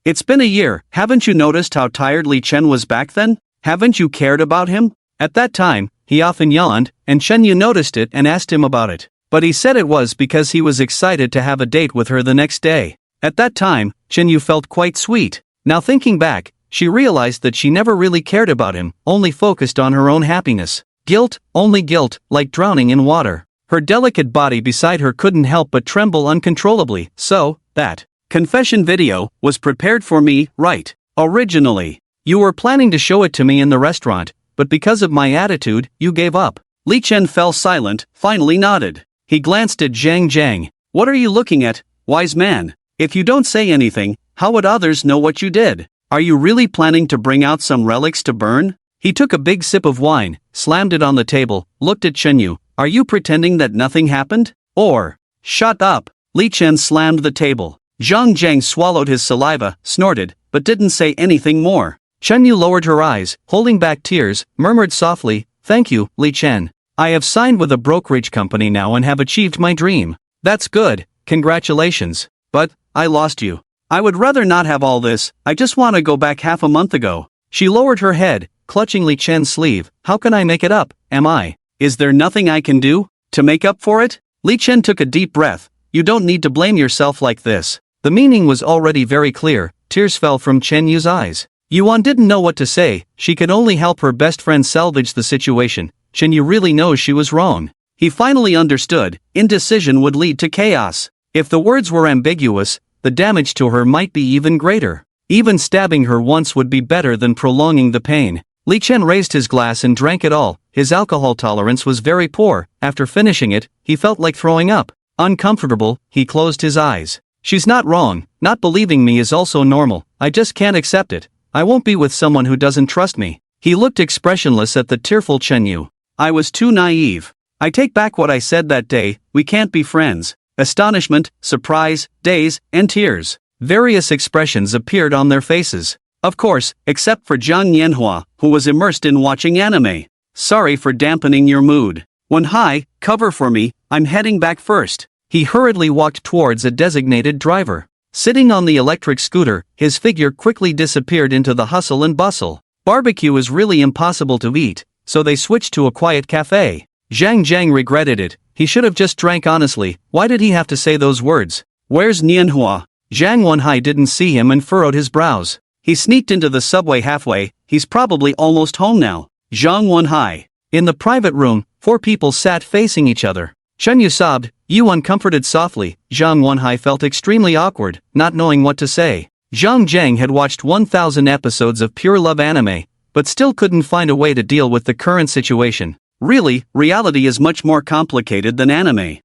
It's been a year, haven't you noticed how tired Li Chen was back then? Haven't you cared about him? At that time, he often yawned, and Shen Yu noticed it and asked him about it. But he said it was because he was excited to have a date with her the next day. At that time, Shen Yu felt quite sweet. Now thinking back, she realized that she never really cared about him, only focused on her own happiness. Guilt, only guilt, like drowning in water. Her delicate body beside her couldn't help but tremble uncontrollably. So, that confession video was prepared for me, right? Originally, you were planning to show it to me in the restaurant, but because of my attitude, you gave up. Li Chen fell silent, finally nodded. He glanced at Zhang Zhang. What are you looking at, wise man? If you don't say anything, how would others know what you did? Are you really planning to bring out some relics to burn? He took a big sip of wine, slammed it on the table, looked at Shen Yu. Are you pretending that nothing happened? Or, shut up. Li Chen slammed the table. Zhang Zhang swallowed his saliva, snorted, but didn't say anything more. Shen Yu lowered her eyes, holding back tears, murmured softly, thank you, Li Chen. I have signed with a brokerage company now and have achieved my dream. That's good, congratulations. But, I lost you. I would rather not have all this, I just want to go back half a month ago. She lowered her head, clutching Li Chen's sleeve. How can I make it up, am I? Is there nothing I can do to make up for it? Li Chen took a deep breath. You don't need to blame yourself like this. The meaning was already very clear. Tears fell from Chen Yu's eyes. Yuan didn't know what to say. She could only help her best friend salvage the situation. Chen Yu really knows she was wrong. He finally understood. Indecision would lead to chaos. If the words were ambiguous, the damage to her might be even greater. Even stabbing her once would be better than prolonging the pain. Li Chen raised his glass and drank it all. His alcohol tolerance was very poor. After finishing it, he felt like throwing up. Uncomfortable, he closed his eyes. She's not wrong. Not believing me is also normal. I just can't accept it. I won't be with someone who doesn't trust me. He looked expressionless at the tearful Chen Yu. I was too naive. I take back what I said that day. We can't be friends. Astonishment, surprise, daze, and tears. Various expressions appeared on their faces. Of course, except for Zhang Yanhua, who was immersed in watching anime. Sorry for dampening your mood. Wenhai, cover for me, I'm heading back first. He hurriedly walked towards a designated driver. Sitting on the electric scooter, his figure quickly disappeared into the hustle and bustle. Barbecue is really impossible to eat, so they switched to a quiet cafe. Zhang Zhang regretted it. He should have just drank honestly. Why did he have to say those words? Where's Nianhua? Zhang Wenhai didn't see him and furrowed his brows. He sneaked into the subway halfway. He's probably almost home now. Zhang Wenhai. In the private room, 4 people sat facing each other. Chen Yu sobbed. Yuan comforted softly. Zhang Wenhai felt extremely awkward, not knowing what to say. Zhang Zheng had watched 1,000 episodes of pure love anime, but still couldn't find a way to deal with the current situation. Really, reality is much more complicated than anime.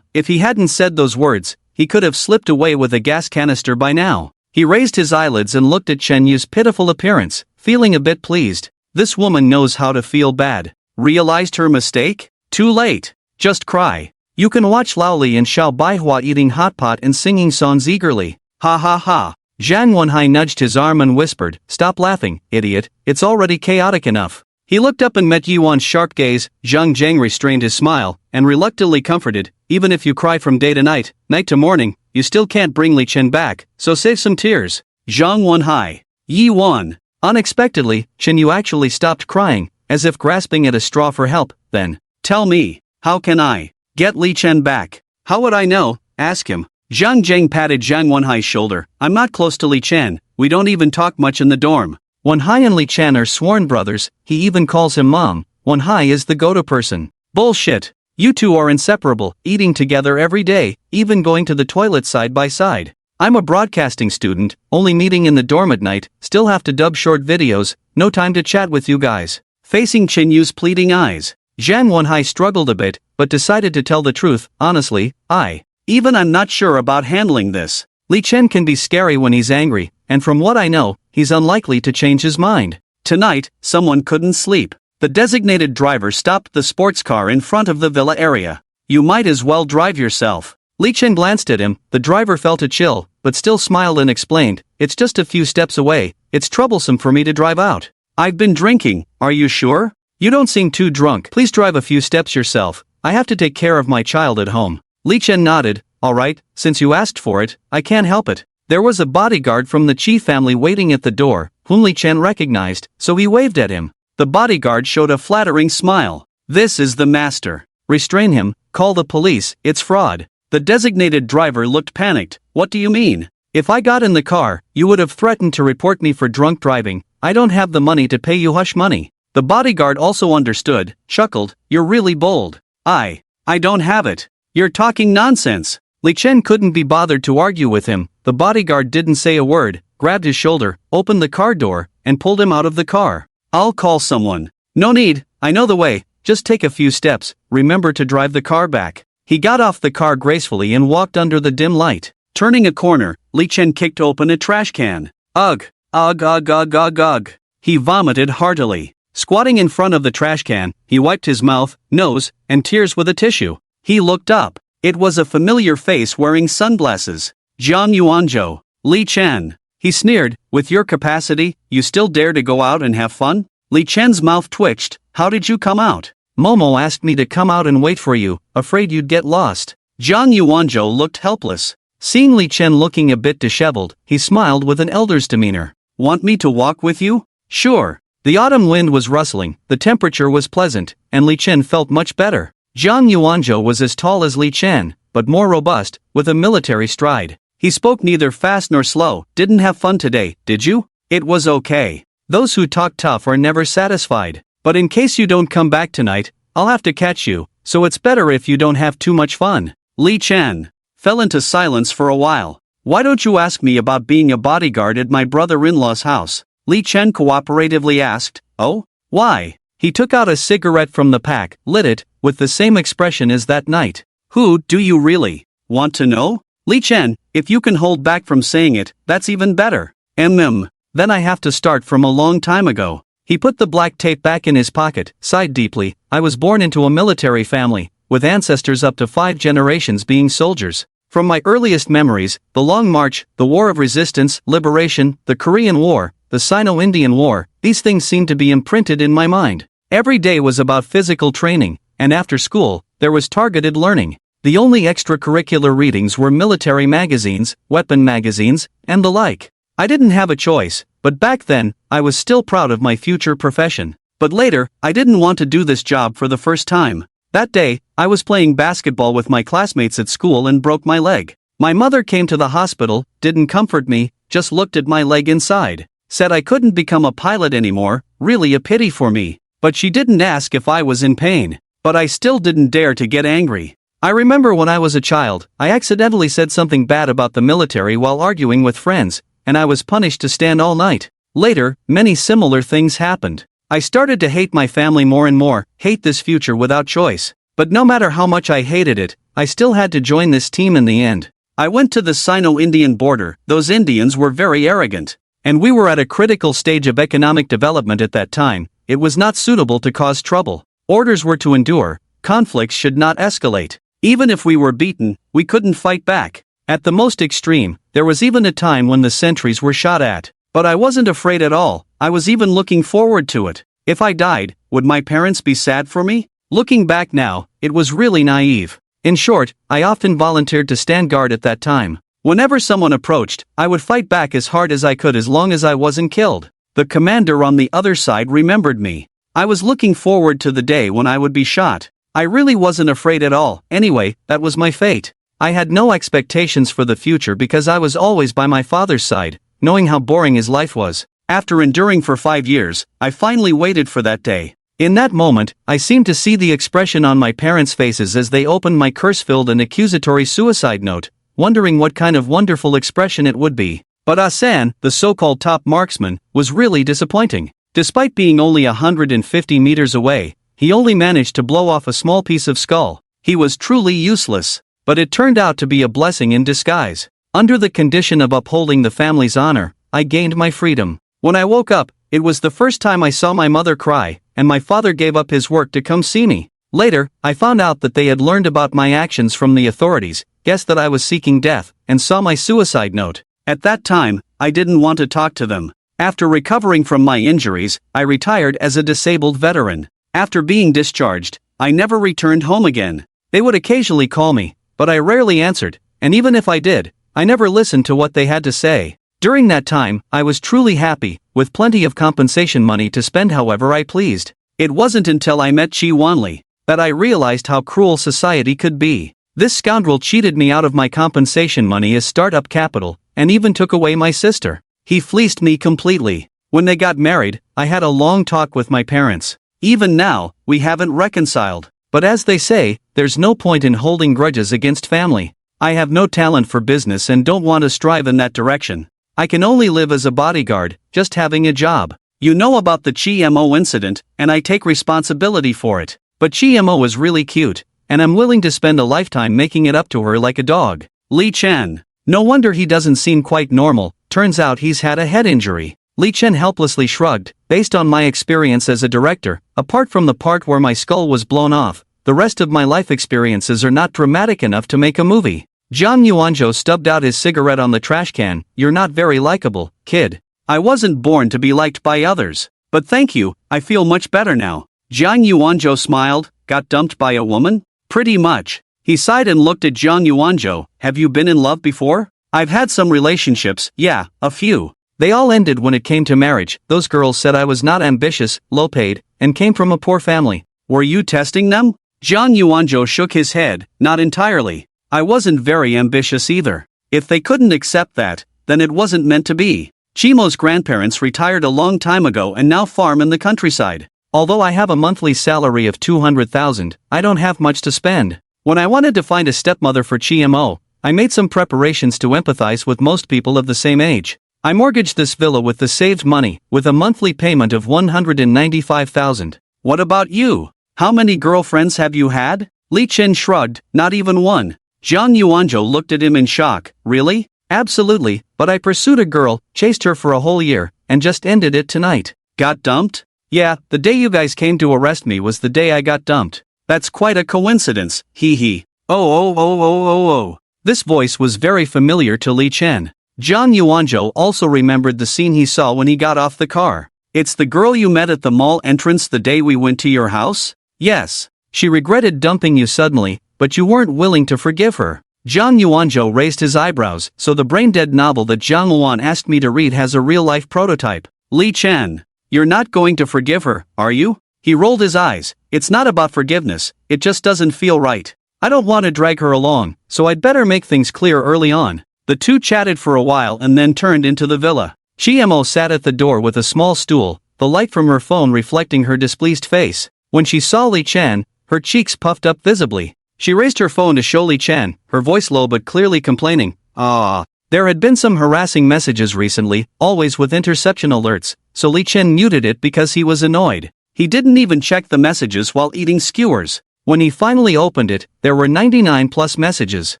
If he hadn't said those words, he could have slipped away with a gas canister by now. He raised his eyelids and looked at Chen Yu's pitiful appearance, feeling a bit pleased. This woman knows how to feel bad. Realized her mistake? Too late. Just cry. You can watch Laoli and Xiao Baihua eating hot pot and singing songs eagerly. Ha ha ha. Zhang Wenhai nudged his arm and whispered, "Stop laughing, idiot, it's already chaotic enough." He looked up and met Yuan's sharp gaze. Zhang Zheng restrained his smile, and reluctantly comforted, "Even if you cry from day to night, night to morning, you still can't bring Li Chen back, so save some tears." Zhang Wenhai. Yi Wan. Unexpectedly, Chen Yu actually stopped crying, as if grasping at a straw for help. Then, "Tell me, how can I get Li Chen back?" "How would I know? Ask him." Zhang Zheng patted Zhang Wenhai's shoulder. "I'm not close to Li Chen, we don't even talk much in the dorm." Wenhai and Li Chen are sworn brothers, he even calls him mom. Wenhai is the go-to person. Bullshit. You two are inseparable, eating together every day, even going to the toilet side by side. I'm a broadcasting student, only meeting in the dorm at night, still have to dub short videos, no time to chat with you guys. Facing Chen Yu's pleading eyes, Zhang Wenhai struggled a bit, but decided to tell the truth. "Honestly, I'm not sure about handling this. Li Chen can be scary when he's angry, and from what I know, he's unlikely to change his mind." Tonight, someone couldn't sleep. The designated driver stopped the sports car in front of the villa area. "You might as well drive yourself." Li Chen glanced at him. The driver felt a chill, but still smiled and explained, "It's just a few steps away, it's troublesome for me to drive out." "I've been drinking, are you sure?" "You don't seem too drunk. Please drive a few steps yourself, I have to take care of my child at home." Li Chen nodded. "Alright, since you asked for it, I can't help it." There was a bodyguard from the Chi family waiting at the door, whom Li Chen recognized, so he waved at him. The bodyguard showed a flattering smile. "This is the master. Restrain him, call the police, it's fraud." The designated driver looked panicked. "What do you mean? If I got in the car, you would have threatened to report me for drunk driving. I don't have the money to pay you hush money." The bodyguard also understood, chuckled, "You're really bold." I don't have it. You're talking nonsense." Li Chen couldn't be bothered to argue with him. The bodyguard didn't say a word, grabbed his shoulder, opened the car door, and pulled him out of the car. "I'll call someone." "No need, I know the way, just take a few steps, remember to drive the car back." He got off the car gracefully and walked under the dim light. Turning a corner, Li Chen kicked open a trash can. Ugh, ugh, ugh, ugh, ugh, ugh. He vomited heartily. Squatting in front of the trash can, he wiped his mouth, nose, and tears with a tissue. He looked up. It was a familiar face wearing sunglasses. Zhang Yuanzhou. Li Chen. He sneered, "With your capacity, you still dare to go out and have fun?" Li Chen's mouth twitched. "How did you come out?" "Momo asked me to come out and wait for you, afraid you'd get lost." Zhang Yuanzhou looked helpless. Seeing Li Chen looking a bit disheveled, he smiled with an elder's demeanor. "Want me to walk with you?" "Sure." The autumn wind was rustling, the temperature was pleasant, and Li Chen felt much better. Zhang Yuanzhou was as tall as Li Chen, but more robust, with a military stride. He spoke neither fast nor slow. "Didn't have fun today, did you?" "It was okay. Those who talk tough are never satisfied. But in case you don't come back tonight, I'll have to catch you, so it's better if you don't have too much fun." Li Chen fell into silence for a while. "Why don't you ask me about being a bodyguard at my brother-in-law's house?" Li Chen cooperatively asked. "Oh? Why?" He took out a cigarette from the pack, lit it, with the same expression as that night. "Who do you really want to know?" "Li Chen, if you can hold back from saying it, that's even better." Then I have to start from a long time ago." He put the black tape back in his pocket, sighed deeply. "I was born into a military family, with ancestors up to 5 generations being soldiers. From my earliest memories, the Long March, the War of Resistance, Liberation, the Korean War, the Sino-Indian War, these things seemed to be imprinted in my mind. Every day was about physical training, and after school, there was targeted learning. The only extracurricular readings were military magazines, weapon magazines, and the like. I didn't have a choice, but back then, I was still proud of my future profession. But later, I didn't want to do this job for the first time. That day, I was playing basketball with my classmates at school and broke my leg. My mother came to the hospital, didn't comfort me, just looked at my leg inside. Said I couldn't become a pilot anymore, really a pity for me. But she didn't ask if I was in pain. But I still didn't dare to get angry. I remember when I was a child, I accidentally said something bad about the military while arguing with friends. and I was punished to stand all night. Later, many similar things happened. I started to hate my family more and more, hate this future without choice. But no matter how much I hated it, I still had to join this team in the end. I went to the Sino-Indian border. Those Indians were very arrogant. And we were at a critical stage of economic development at that time. It was not suitable to cause trouble. Orders were to endure. Conflicts should not escalate. Even if we were beaten, we couldn't fight back. At the most extreme, there was even a time when the sentries were shot at. But I wasn't afraid at all. I was even looking forward to it. If I died, would my parents be sad for me? Looking back now, it was really naive. In short, I often volunteered to stand guard at that time. Whenever someone approached, I would fight back as hard as I could as long as I wasn't killed. The commander on the other side remembered me. I was looking forward to the day when I would be shot. I really wasn't afraid at all. Anyway, that was my fate. I had no expectations for the future because I was always by my father's side, knowing how boring his life was. After enduring for 5 years, I finally waited for that day. In that moment, I seemed to see the expression on my parents' faces as they opened my curse-filled and accusatory suicide note, wondering what kind of wonderful expression it would be. But Asan, the so-called top marksman, was really disappointing. Despite being only 150 meters away, he only managed to blow off a small piece of skull. He was truly useless. But it turned out to be a blessing in disguise. Under the condition of upholding the family's honor, I gained my freedom. When I woke up, it was the first time I saw my mother cry, and my father gave up his work to come see me. Later, I found out that they had learned about my actions from the authorities, guessed that I was seeking death, and saw my suicide note. At that time, I didn't want to talk to them. After recovering from my injuries, I retired as a disabled veteran. After being discharged, I never returned home again. They would occasionally call me, but I rarely answered, and even if I did, I never listened to what they had to say. During that time, I was truly happy, with plenty of compensation money to spend however I pleased. It wasn't until I met Chi Wanli that I realized how cruel society could be. This scoundrel cheated me out of my compensation money as startup capital, and even took away my sister. He fleeced me completely. When they got married, I had a long talk with my parents. Even now, we haven't reconciled. But as they say, there's no point in holding grudges against family. I have no talent for business and don't want to strive in that direction. I can only live as a bodyguard, just having a job. You know about the GMO incident, and I take responsibility for it. But GMO is really cute, and I'm willing to spend a lifetime making it up to her like a dog. Li Chen. No wonder he doesn't seem quite normal, turns out he's had a head injury. Li Chen helplessly shrugged. Based on my experience as a director, apart from the part where my skull was blown off, the rest of my life experiences are not dramatic enough to make a movie. Zhang Yuanzhou stubbed out his cigarette on the trash can. You're not very likable, kid. I wasn't born to be liked by others. But thank you, I feel much better now. Zhang Yuanzhou smiled. Got dumped by a woman? Pretty much. He sighed and looked at Zhang Yuanzhou. Have you been in love before? I've had some relationships, yeah, a few. They all ended when it came to marriage. Those girls said I was not ambitious, low-paid, and came from a poor family. Were you testing them? Zhang Yuanzhou shook his head. Not entirely. I wasn't very ambitious either. If they couldn't accept that, then it wasn't meant to be. Chimo's grandparents retired a long time ago and now farm in the countryside. Although I have a monthly salary of 200,000, I don't have much to spend. When I wanted to find a stepmother for Chimo, I made some preparations to empathize with most people of the same age. I mortgaged this villa with the saved money, with a monthly payment of 195,000. What about you? How many girlfriends have you had? Li Chen shrugged. Not even one. Zhang Yuanzhou looked at him in shock. Really? Absolutely, but I pursued a girl, chased her for a whole year, and just ended it tonight. Got dumped? Yeah, the day you guys came to arrest me was the day I got dumped. That's quite a coincidence, hee hee. Oh. This voice was very familiar to Li Chen. Zhang Yuanzhou also remembered the scene he saw when he got off the car. It's the girl you met at the mall entrance the day we went to your house? Yes. She regretted dumping you suddenly, but you weren't willing to forgive her. Zhang Yuanzhou raised his eyebrows. So the brain-dead novel that Zhang Luan asked me to read has a real-life prototype. Li Chen. You're not going to forgive her, are you? He rolled his eyes. It's not about forgiveness, it just doesn't feel right. I don't want to drag her along, so I'd better make things clear early on. The two chatted for a while and then turned into the villa. Chimo sat at the door with a small stool, the light from her phone reflecting her displeased face. When she saw Li Chen, her cheeks puffed up visibly. She raised her phone to show Li Chen, her voice low but clearly complaining. Then There had been some harassing messages recently, always with interception alerts, so Li Chen muted it because he was annoyed. He didn't even check the messages while eating skewers. When he finally opened it, there were 99 plus messages.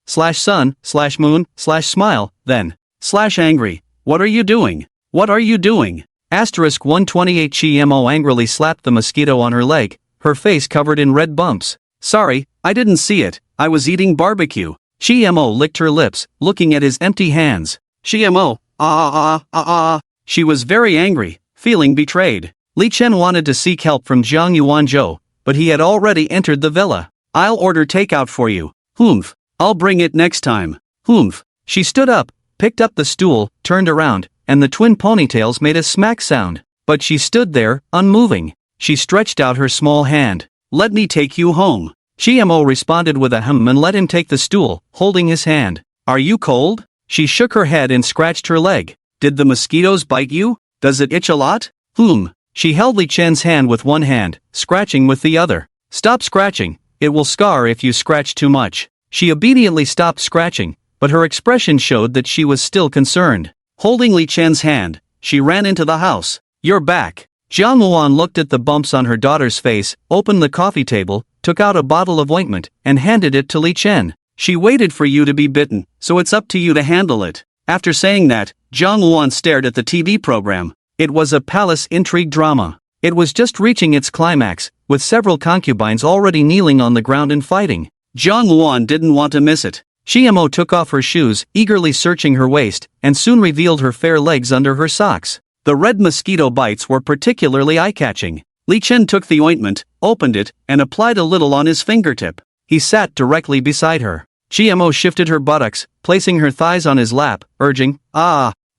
/sun, /moon, /smile, then, /angry. What are you doing? What are you doing? Asterisk 128 Chi-mo angrily slapped the mosquito on her leg, her face covered in red bumps. Sorry, I didn't see it, I was eating barbecue. Chi-mo licked her lips, looking at his empty hands. Chi-mo, She was very angry, feeling betrayed. Li Chen wanted to seek help from Jiang Yuanzhou, but he had already entered the villa. I'll order takeout for you. Humph. I'll bring it next time. Humph. She stood up, picked up the stool, turned around, and the twin ponytails made a smack sound. But she stood there, unmoving. She stretched out her small hand. Let me take you home. Chi-mo responded with a and let him take the stool, holding his hand. Are you cold? She shook her head and scratched her leg. Did the mosquitoes bite you? Does it itch a lot? She held Li Chen's hand with one hand, scratching with the other. Stop scratching, it will scar if you scratch too much. She obediently stopped scratching, but her expression showed that she was still concerned. Holding Li Chen's hand, she ran into the house. You're back. Jiang Luan looked at the bumps on her daughter's face, opened the coffee table, took out a bottle of ointment, and handed it to Li Chen. She waited for you to be bitten, so it's up to you to handle it. After saying that, Jiang Luan stared at the TV program. It was a palace intrigue drama. It was just reaching its climax, with several concubines already kneeling on the ground and fighting. Jiang Luan didn't want to miss it. Chi-mo took off her shoes, eagerly searching her waist, and soon revealed her fair legs under her socks. The red mosquito bites were particularly eye-catching. Li Chen took the ointment, opened it, and applied a little on his fingertip. He sat directly beside her. Chi-mo shifted her buttocks, placing her thighs on his lap, urging,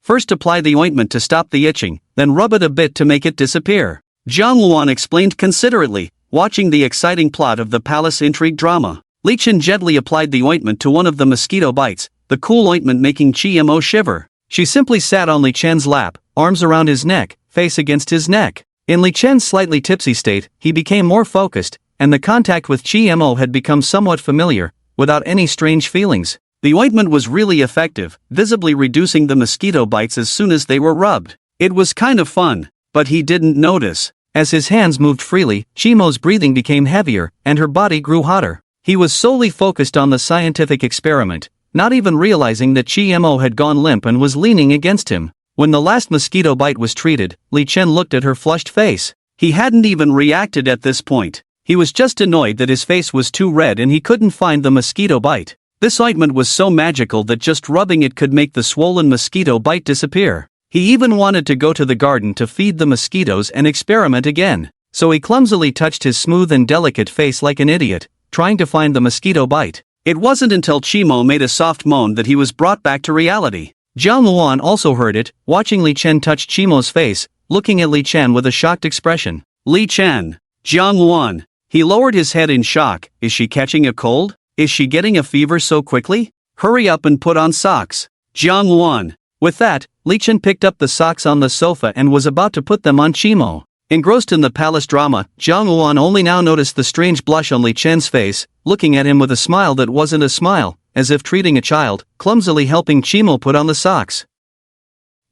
First apply the ointment to stop the itching, then rub it a bit to make it disappear. Jiang Luan explained considerately, watching the exciting plot of the palace intrigue drama. Li Chen gently applied the ointment to one of the mosquito bites, the cool ointment making Chi-mo shiver. She simply sat on Li Chen's lap, arms around his neck, face against his neck. In Li Chen's slightly tipsy state, he became more focused, and the contact with Chi-mo had become somewhat familiar, without any strange feelings. The ointment was really effective, visibly reducing the mosquito bites as soon as they were rubbed. It was kind of fun, but he didn't notice. As his hands moved freely, Chi-mo's breathing became heavier, and her body grew hotter. He was solely focused on the scientific experiment, not even realizing that Chi-mo had gone limp and was leaning against him. When the last mosquito bite was treated, Li Chen looked at her flushed face. He hadn't even reacted at this point. He was just annoyed that his face was too red and he couldn't find the mosquito bite. This ointment was so magical that just rubbing it could make the swollen mosquito bite disappear. He even wanted to go to the garden to feed the mosquitoes and experiment again. So he clumsily touched his smooth and delicate face like an idiot, trying to find the mosquito bite. It wasn't until Chi-mo made a soft moan that he was brought back to reality. Jiang Luan also heard it, watching Li Chen touch Chi-mo's face, looking at Li Chen with a shocked expression. Li Chen. Jiang Luan. He lowered his head in shock. Is she catching a cold? Is she getting a fever so quickly? Hurry up and put on socks. Jiang Luan. With that, Li Chen picked up the socks on the sofa and was about to put them on Chi-mo. Engrossed in the palace drama, Jiang Luan only now noticed the strange blush on Li Chen's face, looking at him with a smile that wasn't a smile, as if treating a child, clumsily helping Chi-mo put on the socks.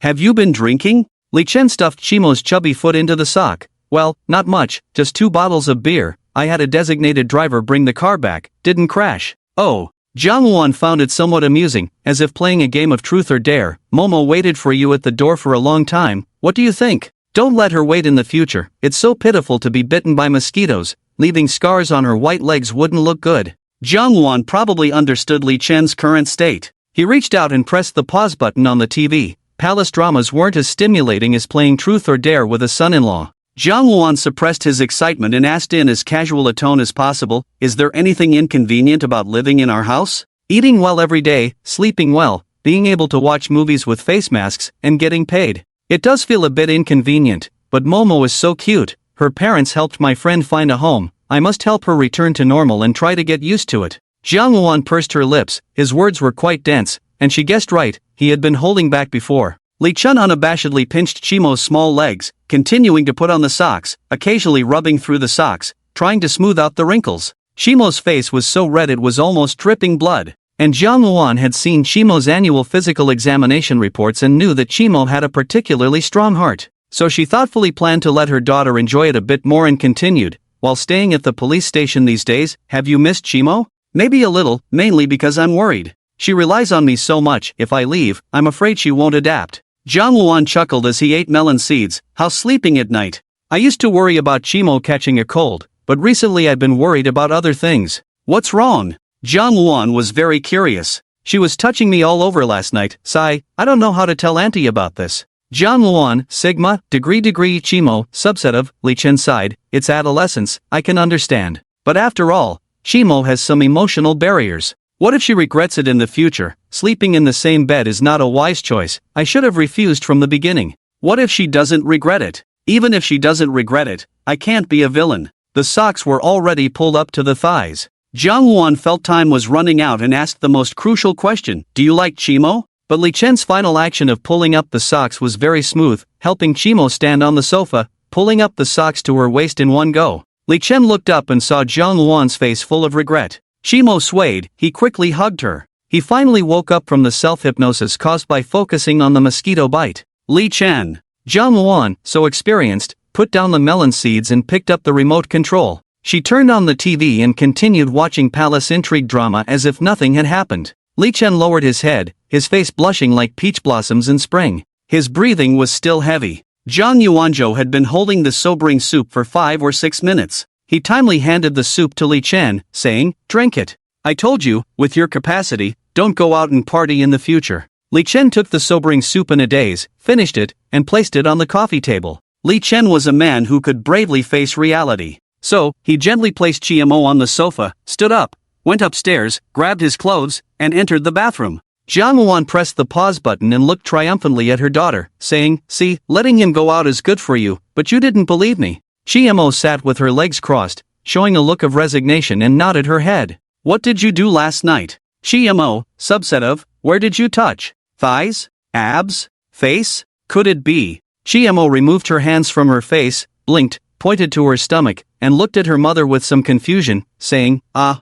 Have you been drinking? Li Chen stuffed Chi-mo's chubby foot into the sock. Well, not much, just 2 bottles of beer. I had a designated driver bring the car back, didn't crash. Oh. Jiang Luan found it somewhat amusing, as if playing a game of truth or dare. Momo waited for you at the door for a long time, what do you think? Don't let her wait in the future, it's so pitiful to be bitten by mosquitoes, leaving scars on her white legs wouldn't look good. Jiang Luan probably understood Li Chen's current state. He reached out and pressed the pause button on the TV. Palace dramas weren't as stimulating as playing truth or dare with a son-in-law. Jiang Luan suppressed his excitement and asked in as casual a tone as possible, is there anything inconvenient about living in our house? Eating well every day, sleeping well, being able to watch movies with face masks, and getting paid. It does feel a bit inconvenient, but Momo is so cute. Her parents helped my friend find a home. I must help her return to normal and try to get used to it. Jiang Luan pursed her lips, his words were quite dense, and she guessed right, he had been holding back before. Li Chen unabashedly pinched Chi-mo's small legs, continuing to put on the socks, occasionally rubbing through the socks, trying to smooth out the wrinkles. Chi-mo's face was so red it was almost dripping blood. And Jiang Luan had seen Chimo's annual physical examination reports and knew that Chimo had a particularly strong heart. So she thoughtfully planned to let her daughter enjoy it a bit more and continued, "While staying at the police station these days, have you missed Chimo?" "Maybe a little, mainly because I'm worried. She relies on me so much, if I leave, I'm afraid she won't adapt." Jiang Luan chuckled as he ate melon seeds. "How sleeping at night? I used to worry about Chimo catching a cold, but recently I've been worried about other things." "What's wrong?" Jiang Luan was very curious. "She was touching me all over last night, sigh, I don't know how to tell auntie about this." Jiang Luan, sigma, degree Chimo, subset of, Li Chen sighed, "It's adolescence, I can understand. But after all, Chimo has some emotional barriers. What if she regrets it in the future? Sleeping in the same bed is not a wise choice, I should have refused from the beginning." "What if she doesn't regret it?" "Even if she doesn't regret it, I can't be a villain." The socks were already pulled up to the thighs. Jiang Luan felt time was running out and asked the most crucial question, "Do you like Chimo?" But Li Chen's final action of pulling up the socks was very smooth, helping Chimo stand on the sofa, pulling up the socks to her waist in one go. Li Chen looked up and saw Jiang Luan's face full of regret. Chimo swayed, he quickly hugged her. He finally woke up from the self-hypnosis caused by focusing on the mosquito bite. Li Chen. Jiang Luan, so experienced, put down the melon seeds and picked up the remote control. She turned on the TV and continued watching palace intrigue drama as if nothing had happened. Li Chen lowered his head, his face blushing like peach blossoms in spring. His breathing was still heavy. Zhang Yuanzhou had been holding the sobering soup for 5 or 6 minutes. He timely handed the soup to Li Chen, saying, "Drink it. I told you, with your capacity, don't go out and party in the future." Li Chen took the sobering soup in a daze, finished it, and placed it on the coffee table. Li Chen was a man who could bravely face reality. So, he gently placed Chimo on the sofa, stood up, went upstairs, grabbed his clothes, and entered the bathroom. Jiang Luan pressed the pause button and looked triumphantly at her daughter, saying, "See, letting him go out is good for you, but you didn't believe me." Chimo sat with her legs crossed, showing a look of resignation and nodded her head. "What did you do last night?" Chimo, subset of, where did you touch? Thighs? Abs? Face? Could it be? Chimo removed her hands from her face, blinked, pointed to her stomach, and looked at her mother with some confusion, saying, "Ah.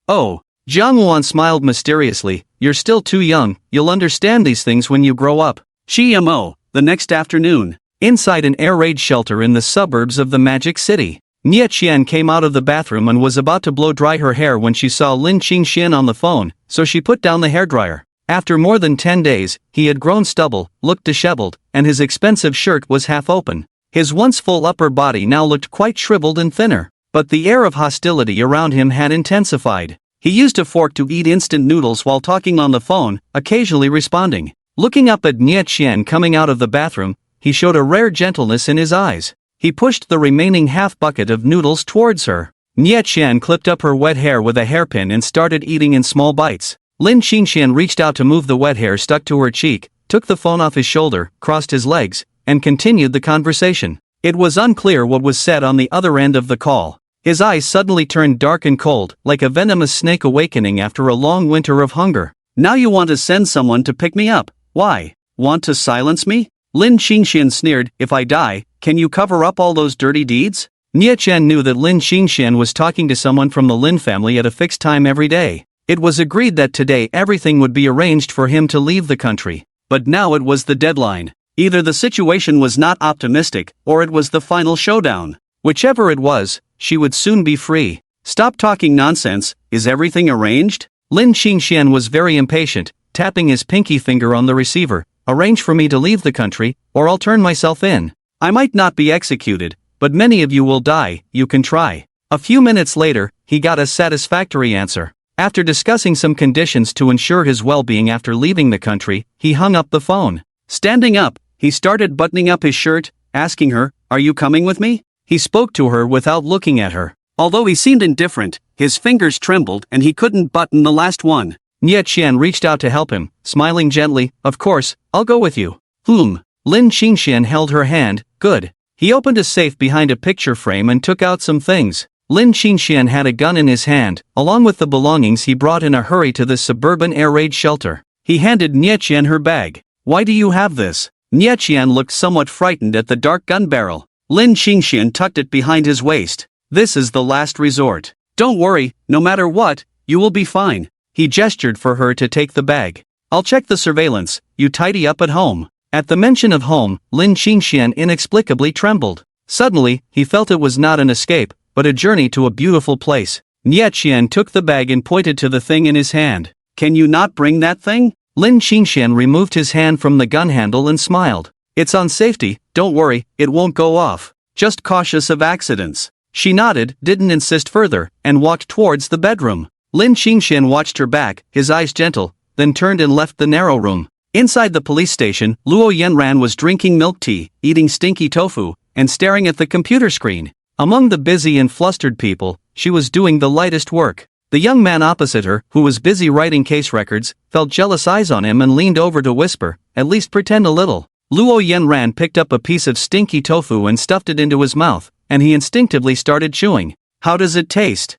Oh." Jiang Luan smiled mysteriously, "You're still too young, you'll understand these things when you grow up." Chimo, the next afternoon. Inside an air raid shelter in the suburbs of the Magic City. Nie Qian came out of the bathroom and was about to blow dry her hair when she saw Lin Qingxian on the phone, so she put down the hairdryer. After more than 10 days, he had grown stubble, looked disheveled, and his expensive shirt was half open. His once full upper body now looked quite shriveled and thinner, but the air of hostility around him had intensified. He used a fork to eat instant noodles while talking on the phone, occasionally responding. Looking up at Nie Qian coming out of the bathroom, he showed a rare gentleness in his eyes. He pushed the remaining half bucket of noodles towards her. Nie Qian clipped up her wet hair with a hairpin and started eating in small bites. Lin Qingxian reached out to move the wet hair stuck to her cheek, took the phone off his shoulder, crossed his legs, and continued the conversation. It was unclear what was said on the other end of the call. His eyes suddenly turned dark and cold, like a venomous snake awakening after a long winter of hunger. "Now you want to send someone to pick me up. Why? Want to silence me?" Lin Qingxian sneered, "If I die, can you cover up all those dirty deeds?" Nie Qian knew that Lin Qingxian was talking to someone from the Lin family at a fixed time every day. It was agreed that today everything would be arranged for him to leave the country. But now it was the deadline. Either the situation was not optimistic, or it was the final showdown. Whichever it was, she would soon be free. "Stop talking nonsense, is everything arranged?" Lin Qingxian was very impatient, tapping his pinky finger on the receiver. "Arrange for me to leave the country, or I'll turn myself in. I might not be executed, but many of you will die, you can try." A few minutes later, he got a satisfactory answer. After discussing some conditions to ensure his well-being after leaving the country, he hung up the phone. Standing up, he started buttoning up his shirt, asking her, "Are you coming with me?" He spoke to her without looking at her. Although he seemed indifferent, his fingers trembled and he couldn't button the last one. Nie Qian reached out to help him, smiling gently, "Of course, I'll go with you." Lin Qingxian held her hand, "Good." He opened a safe behind a picture frame and took out some things. Lin Qingxian had a gun in his hand, along with the belongings he brought in a hurry to the suburban air raid shelter. He handed Nie Qian her bag. "Why do you have this?" Nie Qian looked somewhat frightened at the dark gun barrel. Lin Qingxian tucked it behind his waist. "This is the last resort. Don't worry, no matter what, You will be fine. He gestured for her to take the bag. I'll check the surveillance, you tidy up at home. At the mention of home, Lin Qingxian inexplicably trembled. Suddenly, he felt it was not an escape, but a journey to a beautiful place. Nie Qian took the bag and pointed to the thing in his hand. Can you not bring that thing? Lin Qingxian removed his hand from the gun handle and smiled. It's on safety, don't worry, it won't go off. Just cautious of accidents. She nodded, didn't insist further, and walked towards the bedroom. Lin Qingxian watched her back, his eyes gentle, then turned and left the narrow room. Inside the police station, Luo Yanran was drinking milk tea, eating stinky tofu, and staring at the computer screen. Among the busy and flustered people, she was doing the lightest work. The young man opposite her, who was busy writing case records, felt jealous eyes on him and leaned over to whisper, "At least pretend a little." Luo Yanran picked up a piece of stinky tofu and stuffed it into his mouth, and he instinctively started chewing. How does it taste?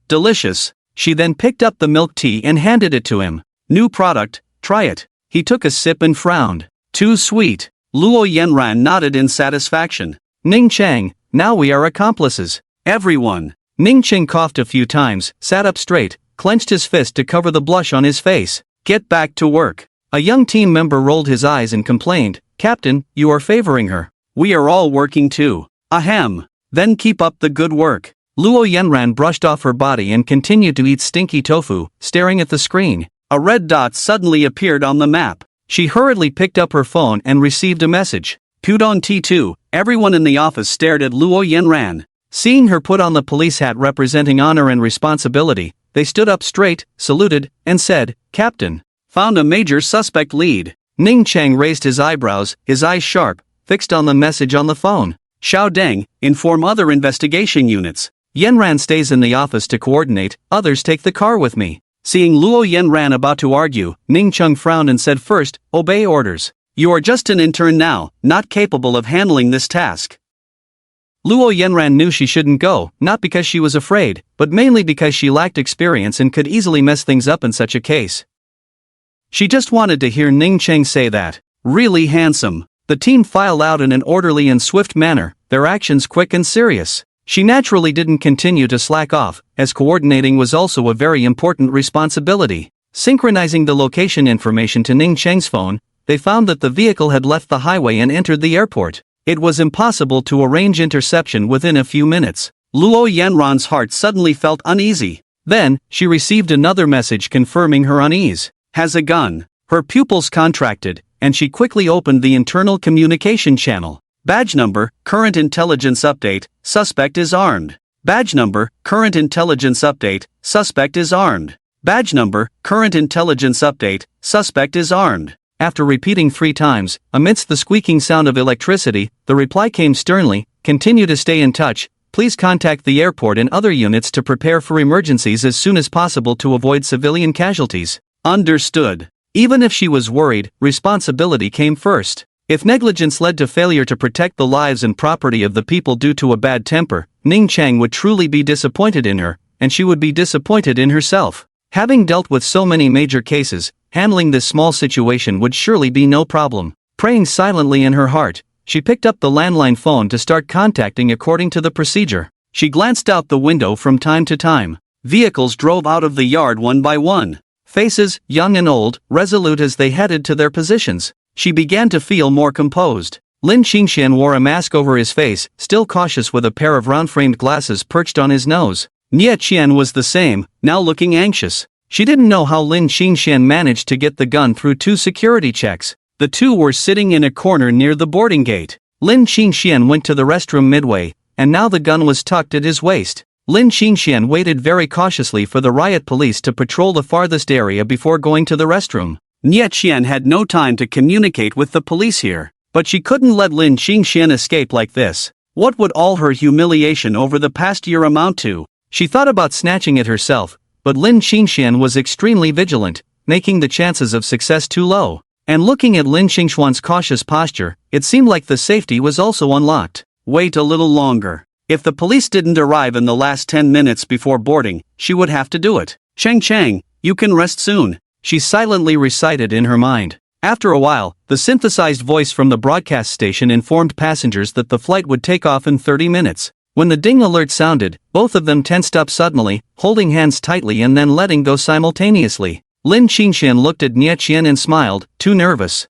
Delicious. She then picked up the milk tea and handed it to him. New product, try it. He took a sip and frowned. Too sweet. Luo Yanran nodded in satisfaction. Ning Chang, now we are accomplices. Everyone. Ning Cheng coughed a few times, sat up straight, clenched his fist to cover the blush on his face. Get back to work. A young team member rolled his eyes and complained, Captain, you are favoring her. We are all working too. Ahem. Then keep up the good work. Luo Yanran brushed off her body and continued to eat stinky tofu, staring at the screen. A red dot suddenly appeared on the map. She hurriedly picked up her phone and received a message. Pudong T2, everyone in the office stared at Luo Yanran. Seeing her put on the police hat representing honor and responsibility, they stood up straight, saluted, and said, Captain. Found a major suspect lead. Ning Cheng raised his eyebrows, his eyes sharp, fixed on the message on the phone. Xiao Deng, inform other investigation units. Yanran stays in the office to coordinate, others take the car with me. Seeing Luo Yanran about to argue, Ning Cheng frowned and said first, obey orders. You are just an intern now, not capable of handling this task. Luo Yanran knew she shouldn't go, not because she was afraid, but mainly because she lacked experience and could easily mess things up in such a case. She just wanted to hear Ning Cheng say that. Really handsome. The team filed out in an orderly and swift manner, their actions quick and serious. She naturally didn't continue to slack off, as coordinating was also a very important responsibility. Synchronizing the location information to Ning Cheng's phone, they found that the vehicle had left the highway and entered the airport. It was impossible to arrange interception within a few minutes. Luo Yanran's heart suddenly felt uneasy. Then, she received another message confirming her unease. Has a gun. Her pupils contracted, and she quickly opened the internal communication channel. Badge number, current intelligence update, suspect is armed. Badge number, current intelligence update, suspect is armed. Badge number, current intelligence update, suspect is armed. After repeating 3 times, amidst the squeaking sound of electricity, the reply came sternly, continue to stay in touch, please contact the airport and other units to prepare for emergencies as soon as possible to avoid civilian casualties. Understood. Even if she was worried, responsibility came first. If negligence led to failure to protect the lives and property of the people due to a bad temper, Ning Cheng would truly be disappointed in her, and she would be disappointed in herself. Having dealt with so many major cases, handling this small situation would surely be no problem. Praying silently in her heart, she picked up the landline phone to start contacting according to the procedure. She glanced out the window from time to time. Vehicles drove out of the yard one by one. Faces, young and old, resolute as they headed to their positions. She began to feel more composed. Lin Qingxian wore a mask over his face, still cautious with a pair of round-framed glasses perched on his nose. Nie Qian was the same, now looking anxious. She didn't know how Lin Qingxian managed to get the gun through 2 security checks. The two were sitting in a corner near the boarding gate. Lin Qingxian went to the restroom midway, and now the gun was tucked at his waist. Lin Qingxian waited very cautiously for the riot police to patrol the farthest area before going to the restroom. Nie Qian had no time to communicate with the police here, but she couldn't let Lin Qingxian escape like this. What would all her humiliation over the past year amount to? She thought about snatching it herself, but Lin Qingxian was extremely vigilant, making the chances of success too low. And looking at Lin Qingxian's cautious posture, it seemed like the safety was also unlocked. Wait a little longer. If the police didn't arrive in the last 10 minutes before boarding, she would have to do it. Chang, you can rest soon, she silently recited in her mind. After a while, the synthesized voice from the broadcast station informed passengers that the flight would take off in 30 minutes. When the ding alert sounded, both of them tensed up suddenly, holding hands tightly and then letting go simultaneously. Lin Qingxian looked at Nie Qian and smiled, too nervous.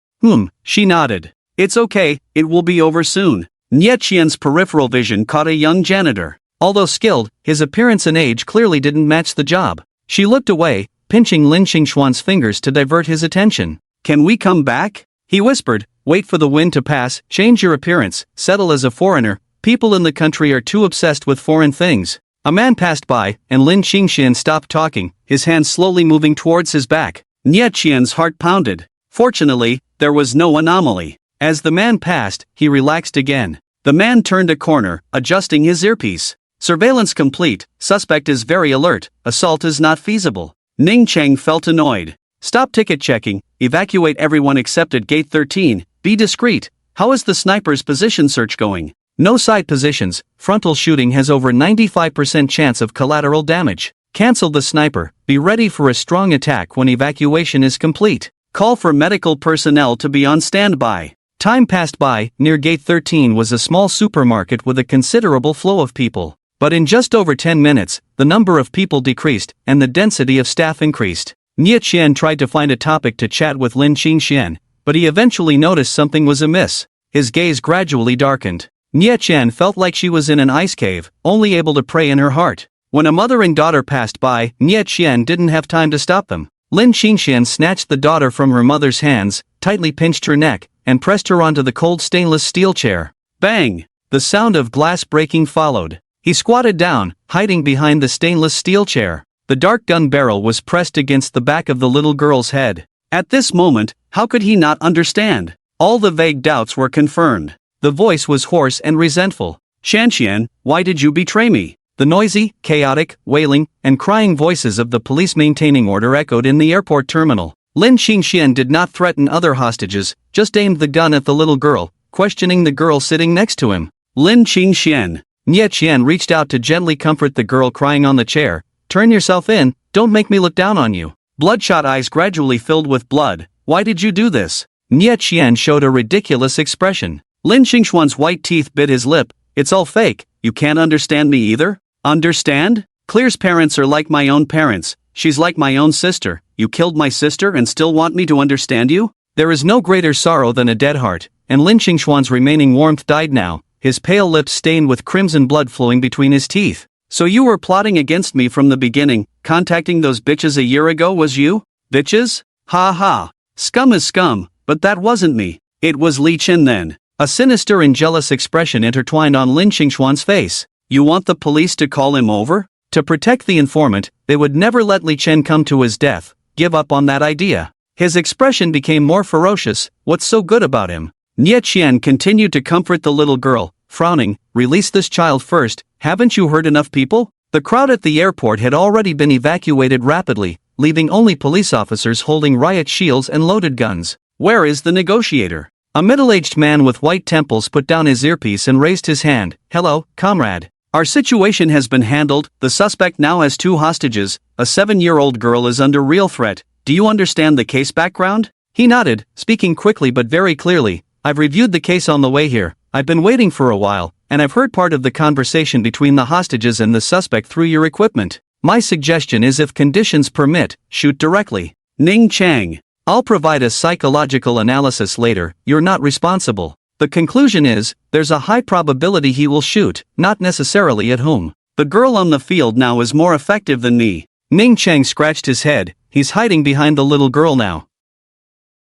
She nodded. It's okay, it will be over soon. Nie Qian's peripheral vision caught a young janitor. Although skilled, his appearance and age clearly didn't match the job. She looked away, pinching Lin Qingxuan's fingers to divert his attention. Can we come back? He whispered, wait for the wind to pass, change your appearance, settle as a foreigner. People in the country are too obsessed with foreign things. A man passed by, and Lin Qingxian stopped talking, his hand slowly moving towards his back. Nie Qian's heart pounded. Fortunately, there was no anomaly. As the man passed, he relaxed again. The man turned a corner, adjusting his earpiece. Surveillance complete, suspect is very alert, assault is not feasible. Ning Cheng felt annoyed. Stop ticket checking, evacuate everyone except at gate 13, be discreet. How is the sniper's position search going? No side positions, frontal shooting has over 95% chance of collateral damage. Cancel the sniper, be ready for a strong attack when evacuation is complete. Call for medical personnel to be on standby. Time passed by, near gate 13 was a small supermarket with a considerable flow of people. But in just over 10 minutes, the number of people decreased, and the density of staff increased. Nie Qian tried to find a topic to chat with Lin Qingxian, but he eventually noticed something was amiss. His gaze gradually darkened. Nie Qian felt like she was in an ice cave, only able to pray in her heart. When a mother and daughter passed by, Nie Qian didn't have time to stop them. Lin Qingxian snatched the daughter from her mother's hands, tightly pinched her neck, and pressed her onto the cold stainless steel chair. Bang! The sound of glass breaking followed. He squatted down, hiding behind the stainless steel chair. The dark gun barrel was pressed against the back of the little girl's head. At this moment, how could he not understand? All the vague doubts were confirmed. The voice was hoarse and resentful. Shanxian, why did you betray me? The noisy, chaotic, wailing, and crying voices of the police maintaining order echoed in the airport terminal. Lin Qingxian did not threaten other hostages, just aimed the gun at the little girl, questioning the girl sitting next to him. Lin Qingxian. Nie Qian reached out to gently comfort the girl crying on the chair. Turn yourself in, don't make me look down on you. Bloodshot eyes gradually filled with blood. Why did you do this? Nie Qian showed a ridiculous expression. Lin Qingxuan's white teeth bit his lip. It's all fake, you can't understand me either? Understand? Claire's parents are like my own parents, she's like my own sister. You killed my sister and still want me to understand you? There is no greater sorrow than a dead heart, and Lin Qingxuan's remaining warmth died now, his pale lips stained with crimson blood flowing between his teeth. So you were plotting against me from the beginning, contacting those bitches a year ago was you? Bitches? Ha ha. Scum is scum, but that wasn't me. It was Li Chen then. A sinister and jealous expression intertwined on Lin Qingxuan's face. You want the police to call him over? To protect the informant, they would never let Li Chen come to his death. Give up on that idea. His expression became more ferocious. What's so good about him? Nie Qian continued to comfort the little girl, frowning. Release this child first, haven't you heard enough people? The crowd at the airport had already been evacuated rapidly, leaving only police officers holding riot shields and loaded guns. Where is the negotiator? A middle-aged man with white temples put down his earpiece and raised his hand. Hello, comrade. Our situation has been handled, the suspect now has 2 hostages, a 7-year-old girl is under real threat. Do you understand the case background? He nodded, speaking quickly but very clearly. I've reviewed the case on the way here, I've been waiting for a while, and I've heard part of the conversation between the hostages and the suspect through your equipment. My suggestion is if conditions permit, shoot directly. Ning Chang. I'll provide a psychological analysis later, you're not responsible. The conclusion is, there's a high probability he will shoot, not necessarily at whom. The girl on the field now is more effective than me. Ning Chang scratched his head, he's hiding behind the little girl now.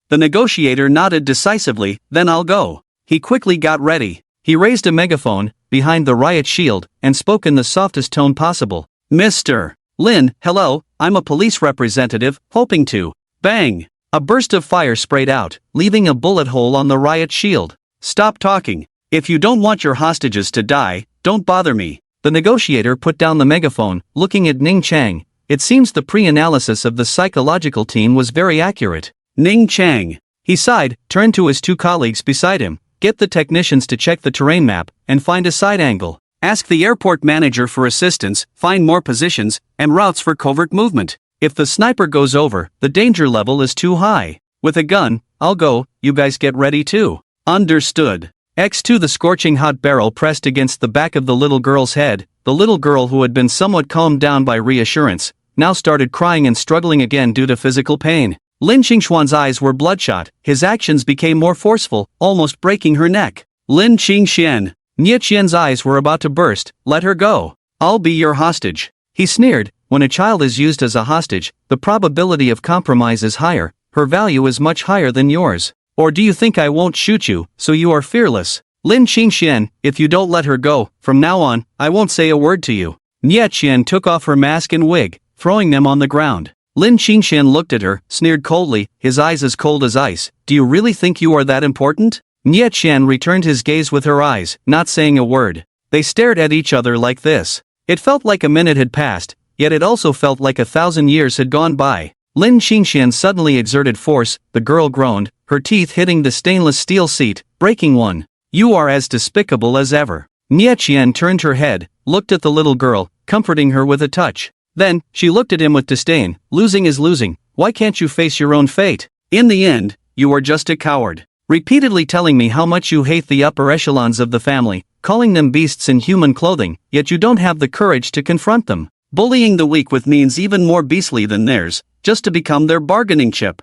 The negotiator nodded decisively, then I'll go. He quickly got ready. He raised a megaphone, behind the riot shield, and spoke in the softest tone possible. Mr. Lin, hello, I'm a police representative, hoping to. Bang! A burst of fire sprayed out, leaving a bullet hole on the riot shield. Stop talking. If you don't want your hostages to die, don't bother me. The negotiator put down the megaphone, looking at Ning Chang. It seems the pre-analysis of the psychological team was very accurate. Ning Chang. He sighed, turned to his 2 colleagues beside him. Get the technicians to check the terrain map, and find a side angle. Ask the airport manager for assistance, find more positions, and routes for covert movement. If the sniper goes over, the danger level is too high. With a gun, I'll go, you guys get ready too. Understood. X2 The scorching hot barrel pressed against the back of the little girl's head. The little girl, who had been somewhat calmed down by reassurance, now started crying and struggling again due to physical pain. Lin Qingxuan's eyes were bloodshot, his actions became more forceful, almost breaking her neck. Lin Qingxian. Nie Qian's eyes were about to burst. Let her go. I'll be your hostage. He sneered. When a child is used as a hostage, the probability of compromise is higher, her value is much higher than yours. Or do you think I won't shoot you, so you are fearless? Lin Qingxian, if you don't let her go, from now on, I won't say a word to you. Nie Qian took off her mask and wig, throwing them on the ground. Lin Qingxian looked at her, sneered coldly, his eyes as cold as ice. Do you really think you are that important? Nie Qian returned his gaze with her eyes, not saying a word. They stared at each other like this. It felt like a minute had passed, yet it also felt like 1,000 years had gone by. Lin Qingxian suddenly exerted force, the girl groaned, her teeth hitting the stainless steel seat, breaking one. You are as despicable as ever. Nie Qian turned her head, looked at the little girl, comforting her with a touch. Then, she looked at him with disdain. Losing is losing, why can't you face your own fate? In the end, you are just a coward. Repeatedly telling me how much you hate the upper echelons of the family, calling them beasts in human clothing, yet you don't have the courage to confront them. Bullying the weak with means even more beastly than theirs, just to become their bargaining chip.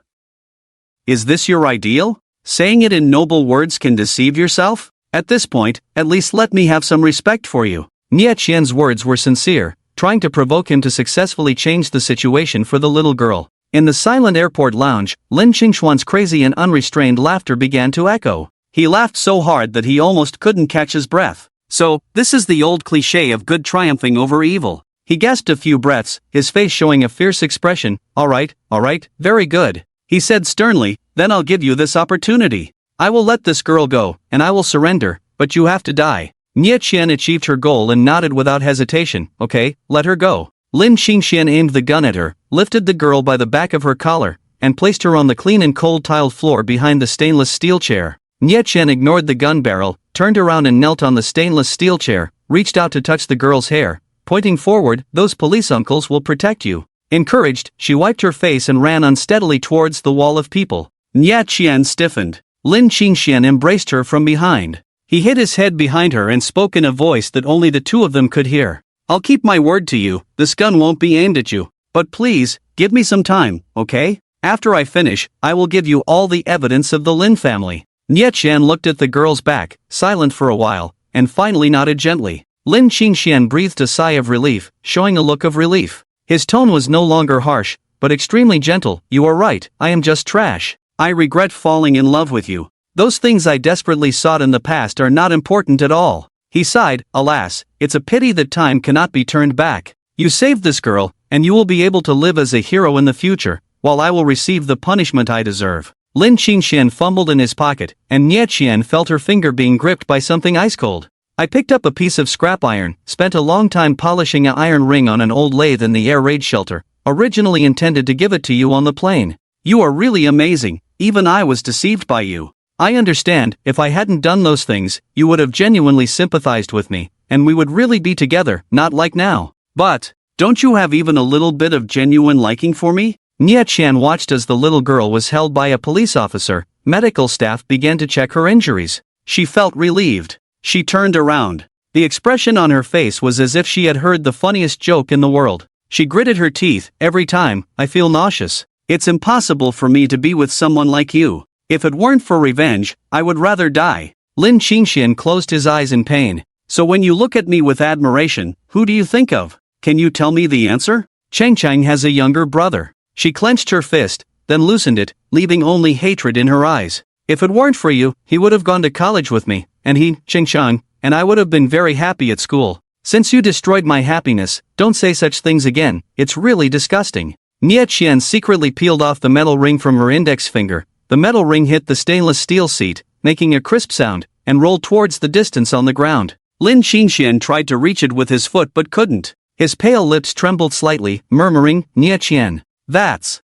Is this your ideal? Saying it in noble words can deceive yourself? At this point, at least let me have some respect for you. Nie Qian's words were sincere, trying to provoke him to successfully change the situation for the little girl. In the silent airport lounge, Lin Qingxuan's crazy and unrestrained laughter began to echo. He laughed so hard that he almost couldn't catch his breath. So, this is the old cliché of good triumphing over evil. He gasped a few breaths, his face showing a fierce expression. All right, very good. He said sternly, then I'll give you this opportunity. I will let this girl go, and I will surrender, but you have to die. Nie Qian achieved her goal and nodded without hesitation. Okay, let her go. Lin Qingxian aimed the gun at her, lifted the girl by the back of her collar, and placed her on the clean and cold tiled floor behind the stainless steel chair. Nie Qian ignored the gun barrel, turned around and knelt on the stainless steel chair, reached out to touch the girl's hair, pointing forward. Those police uncles will protect you. Encouraged, she wiped her face and ran unsteadily towards the wall of people. Nie Qian stiffened. Lin Qingxian embraced her from behind. He hid his head behind her and spoke in a voice that only the two of them could hear. I'll keep my word to you, this gun won't be aimed at you. But please, give me some time, okay? After I finish, I will give you all the evidence of the Lin family. Nie Qian looked at the girl's back, silent for a while, and finally nodded gently. Lin Qingxian breathed a sigh of relief, showing a look of relief. His tone was no longer harsh, but extremely gentle. You are right, I am just trash. I regret falling in love with you. Those things I desperately sought in the past are not important at all. He sighed. Alas, it's a pity that time cannot be turned back. You saved this girl, and you will be able to live as a hero in the future, while I will receive the punishment I deserve. Lin Qingxian fumbled in his pocket, and Nie Qian felt her finger being gripped by something ice cold. I picked up a piece of scrap iron, spent a long time polishing an iron ring on an old lathe in the air raid shelter, originally intended to give it to you on the plane. You are really amazing, even I was deceived by you. I understand, if I hadn't done those things, you would have genuinely sympathized with me, and we would really be together, not like now. But, don't you have even a little bit of genuine liking for me? Nie Qian watched as the little girl was held by a police officer. Medical staff began to check her injuries. She felt relieved. She turned around. The expression on her face was as if she had heard the funniest joke in the world. She gritted her teeth. Every time, I feel nauseous. It's impossible for me to be with someone like you. If it weren't for revenge, I would rather die. Lin Qingxian closed his eyes in pain. So when you look at me with admiration, who do you think of? Can you tell me the answer? Cheng Cheng has a younger brother. She clenched her fist, then loosened it, leaving only hatred in her eyes. If it weren't for you, he would have gone to college with me, and he, Cheng Cheng, and I would have been very happy at school. Since you destroyed my happiness, don't say such things again, it's really disgusting. Nie Qian secretly peeled off the metal ring from her index finger. The metal ring hit the stainless steel seat, making a crisp sound, and rolled towards the distance on the ground. Lin Qingxian tried to reach it with his foot but couldn't. His pale lips trembled slightly, murmuring, Nie Qian. That's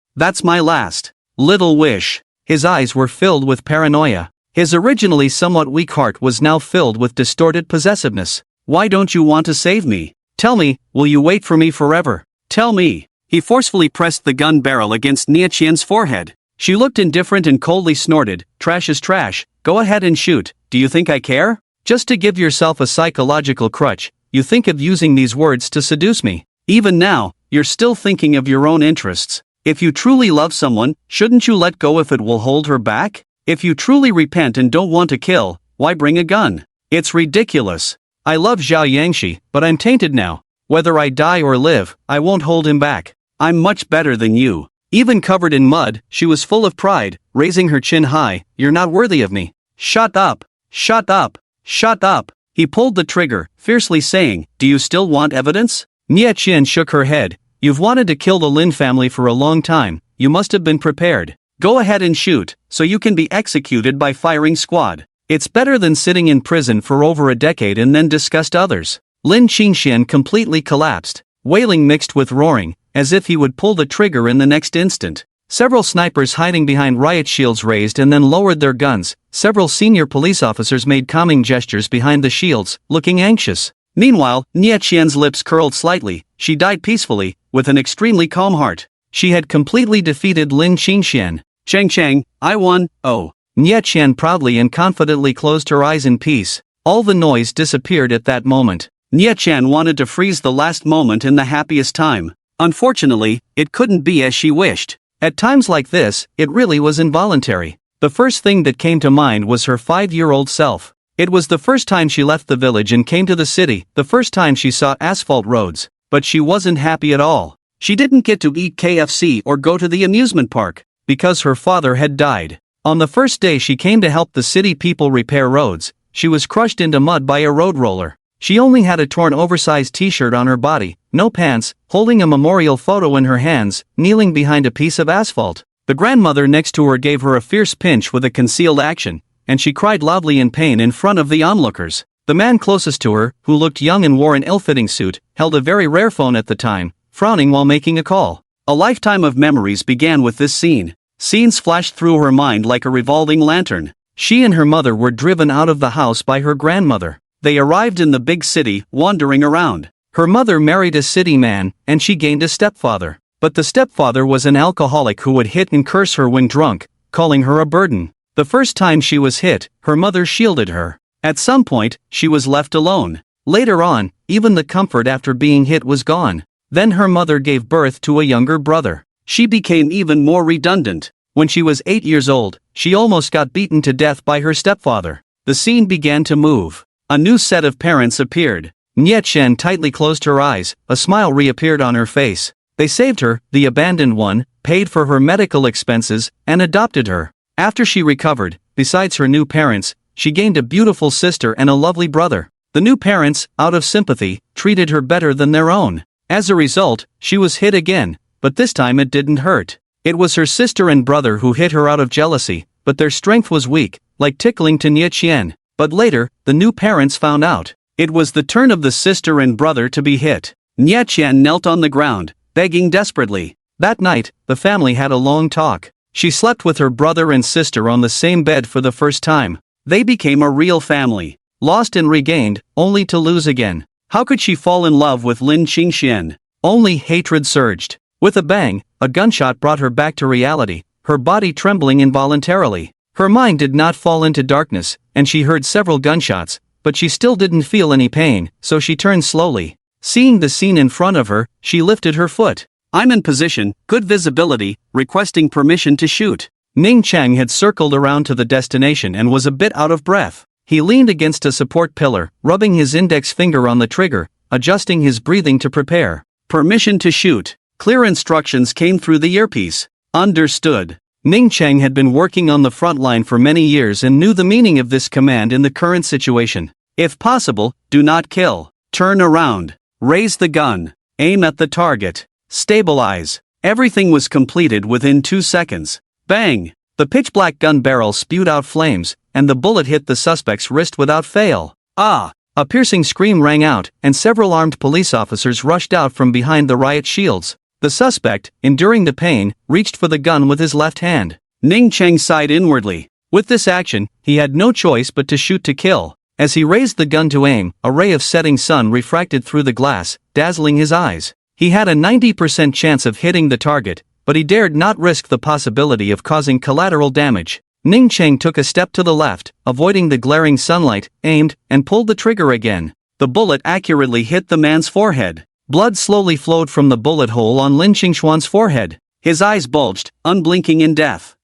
my last little wish. His eyes were filled with paranoia. His originally somewhat weak heart was now filled with distorted possessiveness. Why don't you want to save me? Tell me, will you wait for me forever? Tell me. He forcefully pressed the gun barrel against Nie Qian's forehead. She looked indifferent and coldly snorted, "Trash is trash, go ahead and shoot, do you think I care?" Just to give yourself a psychological crutch, you think of using these words to seduce me. Even now, you're still thinking of your own interests. If you truly love someone, shouldn't you let go if it will hold her back? If you truly repent and don't want to kill, why bring a gun? It's ridiculous. I love Zhao Yangshi, but I'm tainted now. Whether I die or live, I won't hold him back. I'm much better than you. Even covered in mud, she was full of pride, raising her chin high. "You're not worthy of me." "Shut up! Shut up! Shut up!" He pulled the trigger, fiercely saying, "Do you still want evidence?" Nie Qian shook her head. "You've wanted to kill the Lin family for a long time, you must have been prepared. Go ahead and shoot, so you can be executed by firing squad. It's better than sitting in prison for over a decade and then discuss others." Lin Qingxian completely collapsed, wailing mixed with roaring, as if he would pull the trigger in the next instant. Several snipers hiding behind riot shields raised and then lowered their guns. Several senior police officers made calming gestures behind the shields, looking anxious. Meanwhile, Nie Qian's lips curled slightly. She died peacefully, with an extremely calm heart. She had completely defeated Lin Qingxian. "Chang, I won." "Oh." Nie Qian proudly and confidently closed her eyes in peace. All the noise disappeared at that moment. Nie Qian wanted to freeze the last moment in the happiest time. Unfortunately, it couldn't be as she wished. At times like this, it really was involuntary. The first thing that came to mind was her 5-year-old self. It was the first time she left the village and came to the city, the first time she saw asphalt roads, but she wasn't happy at all. She didn't get to eat KFC or go to the amusement park, because her father had died. On the first day she came to help the city people repair roads, she was crushed into mud by a road roller. She only had a torn oversized t-shirt on her body, no pants, holding a memorial photo in her hands, kneeling behind a piece of asphalt. The grandmother next to her gave her a fierce pinch with a concealed action, and she cried loudly in pain in front of the onlookers. The man closest to her, who looked young and wore an ill-fitting suit, held a very rare phone at the time, frowning while making a call. A lifetime of memories began with this scene. Scenes flashed through her mind like a revolving lantern. She and her mother were driven out of the house by her grandmother. They arrived in the big city, wandering around. Her mother married a city man, and she gained a stepfather. But the stepfather was an alcoholic who would hit and curse her when drunk, calling her a burden. The first time she was hit, her mother shielded her. At some point, she was left alone. Later on, even the comfort after being hit was gone. Then her mother gave birth to a younger brother. She became even more redundant. When she was 8 years old, she almost got beaten to death by her stepfather. The scene began to move. A new set of parents appeared. Nie Qian tightly closed her eyes, a smile reappeared on her face. They saved her, the abandoned one, paid for her medical expenses, and adopted her. After she recovered, besides her new parents, she gained a beautiful sister and a lovely brother. The new parents, out of sympathy, treated her better than their own. As a result, she was hit again, but this time it didn't hurt. It was her sister and brother who hit her out of jealousy, but their strength was weak, like tickling to Nie Qian. But later, the new parents found out. It was the turn of the sister and brother to be hit. Nie Qian knelt on the ground, begging desperately. That night, the family had a long talk. She slept with her brother and sister on the same bed for the first time. They became a real family. Lost and regained, only to lose again. How could she fall in love with Lin Qingxian? Only hatred surged. With a bang, a gunshot brought her back to reality, her body trembling involuntarily. Her mind did not fall into darkness, and she heard several gunshots, but she still didn't feel any pain, so she turned slowly. Seeing the scene in front of her, she lifted her foot. "I'm in position, good visibility, requesting permission to shoot." Ning Chang had circled around to the destination and was a bit out of breath. He leaned against a support pillar, rubbing his index finger on the trigger, adjusting his breathing to prepare. "Permission to shoot." Clear instructions came through the earpiece. "Understood." Ning Chang had been working on the front line for many years and knew the meaning of this command in the current situation. If possible, do not kill. Turn around. Raise the gun. Aim at the target. Stabilize. Everything was completed within 2 seconds. Bang! The pitch-black gun barrel spewed out flames, and the bullet hit the suspect's wrist without fail. "Ah!" A piercing scream rang out, and several armed police officers rushed out from behind the riot shields. The suspect, enduring the pain, reached for the gun with his left hand. Ning Cheng sighed inwardly. With this action, he had no choice but to shoot to kill. As he raised the gun to aim, a ray of setting sun refracted through the glass, dazzling his eyes. He had a 90% chance of hitting the target, but he dared not risk the possibility of causing collateral damage. Ning Cheng took a step to the left, avoiding the glaring sunlight, aimed, and pulled the trigger again. The bullet accurately hit the man's forehead. Blood slowly flowed from the bullet hole on Lin Qingxuan's forehead. His eyes bulged, unblinking in death.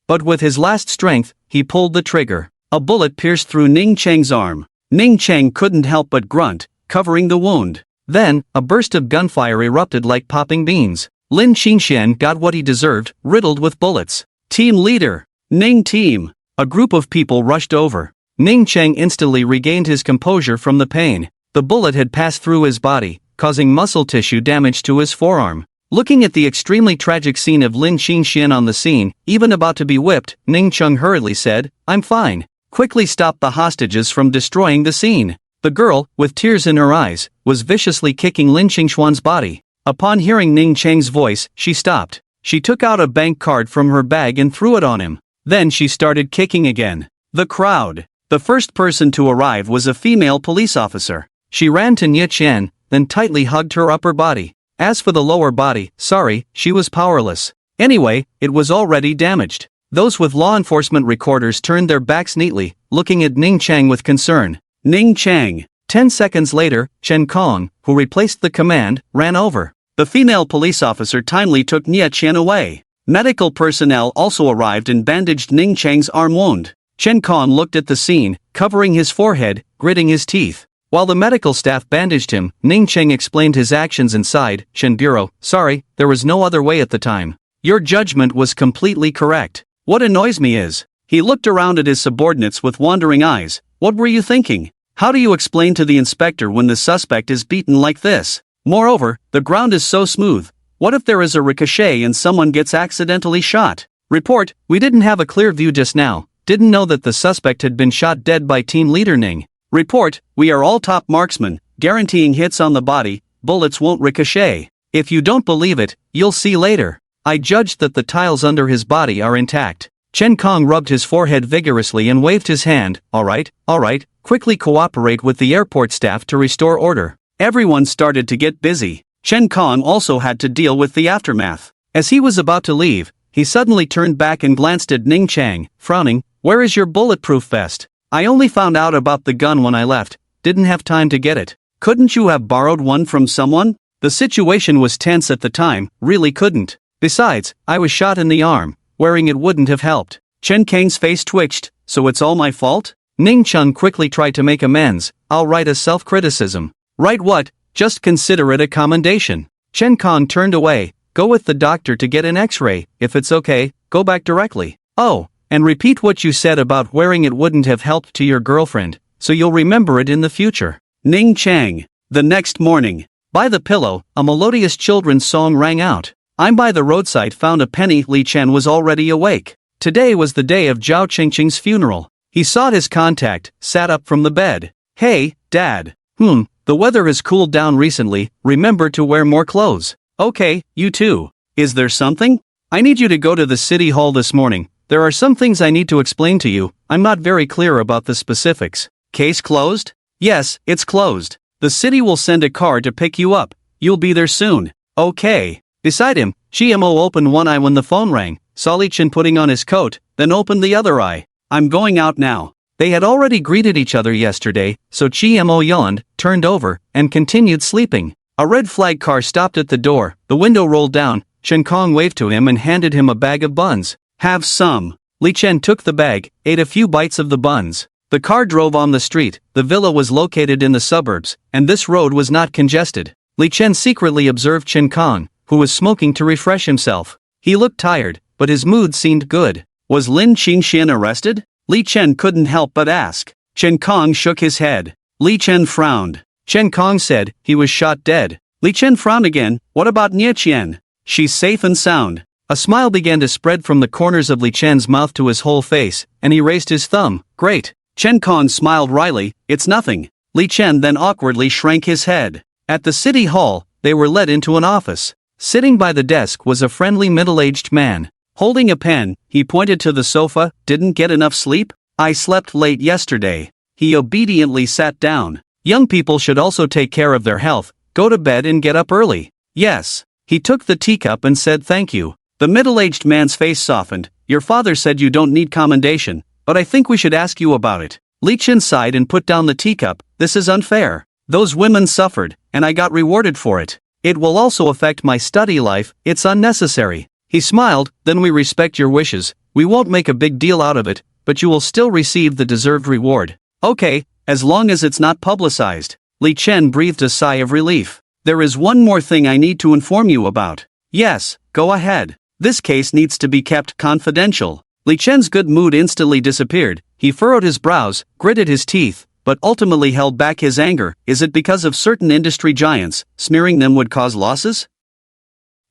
But with his last strength, he pulled the trigger. A bullet pierced through Ning Cheng's arm. Ning Cheng couldn't help but grunt, covering the wound. Then, a burst of gunfire erupted like popping beans. Lin Qingxian got what he deserved, riddled with bullets. Team leader! Ning team! A group of people rushed over. Ning Cheng instantly regained his composure from the pain. The bullet had passed through his body, causing muscle tissue damage to his forearm. Looking at the extremely tragic scene of Lin Qingxian on the scene, even about to be whipped, Ning Cheng hurriedly said, "I'm fine." Quickly stopped the hostages from destroying the scene. The girl, with tears in her eyes, was viciously kicking Lin Qingxuan's body. Upon hearing Ning Cheng's voice, she stopped. She took out a bank card from her bag and threw it on him. Then she started kicking again. The crowd. The first person to arrive was a female police officer. She ran to Nie Chen, then tightly hugged her upper body. As for the lower body, sorry, she was powerless. Anyway, it was already damaged. Those with law enforcement recorders turned their backs neatly, looking at Ning Cheng with concern. Ning Cheng. 10 seconds later, Chen Kong, who replaced the command, ran over. The female police officer timely took Nie Chen away. Medical personnel also arrived and bandaged Ning Cheng's arm wound. Chen Kong looked at the scene, covering his forehead, gritting his teeth. While the medical staff bandaged him, Ning Cheng explained his actions and sighed, "Shen Bureau, sorry, there was no other way at the time. Your judgment was completely correct. What annoys me is..." He looked around at his subordinates with wandering eyes. "What were you thinking? How do you explain to the inspector when the suspect is beaten like this? Moreover, the ground is so smooth. What if there is a ricochet and someone gets accidentally shot? Report, we didn't have a clear view just now. Didn't know that the suspect had been shot dead by team leader Ning. Report, we are all top marksmen, guaranteeing hits on the body, bullets won't ricochet. If you don't believe it, you'll see later. I judged that the tiles under his body are intact." Chen Kong rubbed his forehead vigorously and waved his hand. All right, quickly cooperate with the airport staff to restore order." Everyone started to get busy. Chen Kong also had to deal with the aftermath. As he was about to leave, he suddenly turned back and glanced at Ning Cheng, frowning. "Where is your bulletproof vest? I only found out about the gun when I left, didn't have time to get it. Couldn't you have borrowed one from someone?" The situation was tense at the time, really couldn't. Besides, I was shot in the arm, wearing it wouldn't have helped. Chen Kang's face twitched. "So it's all my fault?" Ning Cheng quickly tried to make amends. "I'll write a self-criticism." "Write what? Just consider it a commendation." Chen Kong turned away. "Go with the doctor to get an x-ray, if it's okay, go back directly. Oh, and repeat what you said about wearing it wouldn't have helped to your girlfriend, so you'll remember it in the future." Ning Cheng. The next morning. By the pillow, a melodious children's song rang out. I'm by the roadside found a penny. Li Chen was already awake. Today was the day of Zhao Qingqing's funeral. He sought his contact, sat up from the bed. "Hey, Dad. The weather has cooled down recently, remember to wear more clothes." "Okay, you too. Is there something?" "I need you to go to the city hall this morning. There are some things I need to explain to you. I'm not very clear about the specifics." "Case closed?" "Yes, it's closed. The city will send a car to pick you up. You'll be there soon." "Okay." Beside him, GMO opened one eye when the phone rang, saw Li Chen putting on his coat, then opened the other eye. "I'm going out now." They had already greeted each other yesterday, so GMO yawned, turned over, and continued sleeping. A red flag car stopped at the door, the window rolled down, Chen Kong waved to him and handed him a bag of buns. "Have some." Li Chen took the bag, ate a few bites of the buns. The car drove on the street. The villa was located in the suburbs, and this road was not congested. Li Chen secretly observed Chen Kong, who was smoking to refresh himself. He looked tired, but his mood seemed good. Was Lin Qingxian arrested? Li Chen couldn't help but ask. Chen Kong shook his head. Li Chen frowned. Chen Kong said, he was shot dead. Li Chen frowned again. What about Nie Chen? She's safe and sound. A smile began to spread from the corners of Li Chen's mouth to his whole face, and he raised his thumb. Great. Chen Kong smiled wryly. It's nothing. Li Chen then awkwardly shrank his head. At the city hall, they were led into an office. Sitting by the desk was a friendly middle-aged man. Holding a pen, he pointed to the sofa. Didn't get enough sleep? I slept late yesterday. He obediently sat down. Young people should also take care of their health, go to bed and get up early. Yes. He took the teacup and said thank you. The middle-aged man's face softened. Your father said you don't need commendation, but I think we should ask you about it. Li Chen sighed and put down the teacup. This is unfair. Those women suffered, and I got rewarded for it. It will also affect my study life, it's unnecessary. He smiled. Then we respect your wishes. We won't make a big deal out of it, but you will still receive the deserved reward. Okay, as long as it's not publicized. Li Chen breathed a sigh of relief. There is one more thing I need to inform you about. Yes, go ahead. This case needs to be kept confidential. Li Chen's good mood instantly disappeared. He furrowed his brows, gritted his teeth, but ultimately held back his anger. Is it because of certain industry giants, smearing them would cause losses?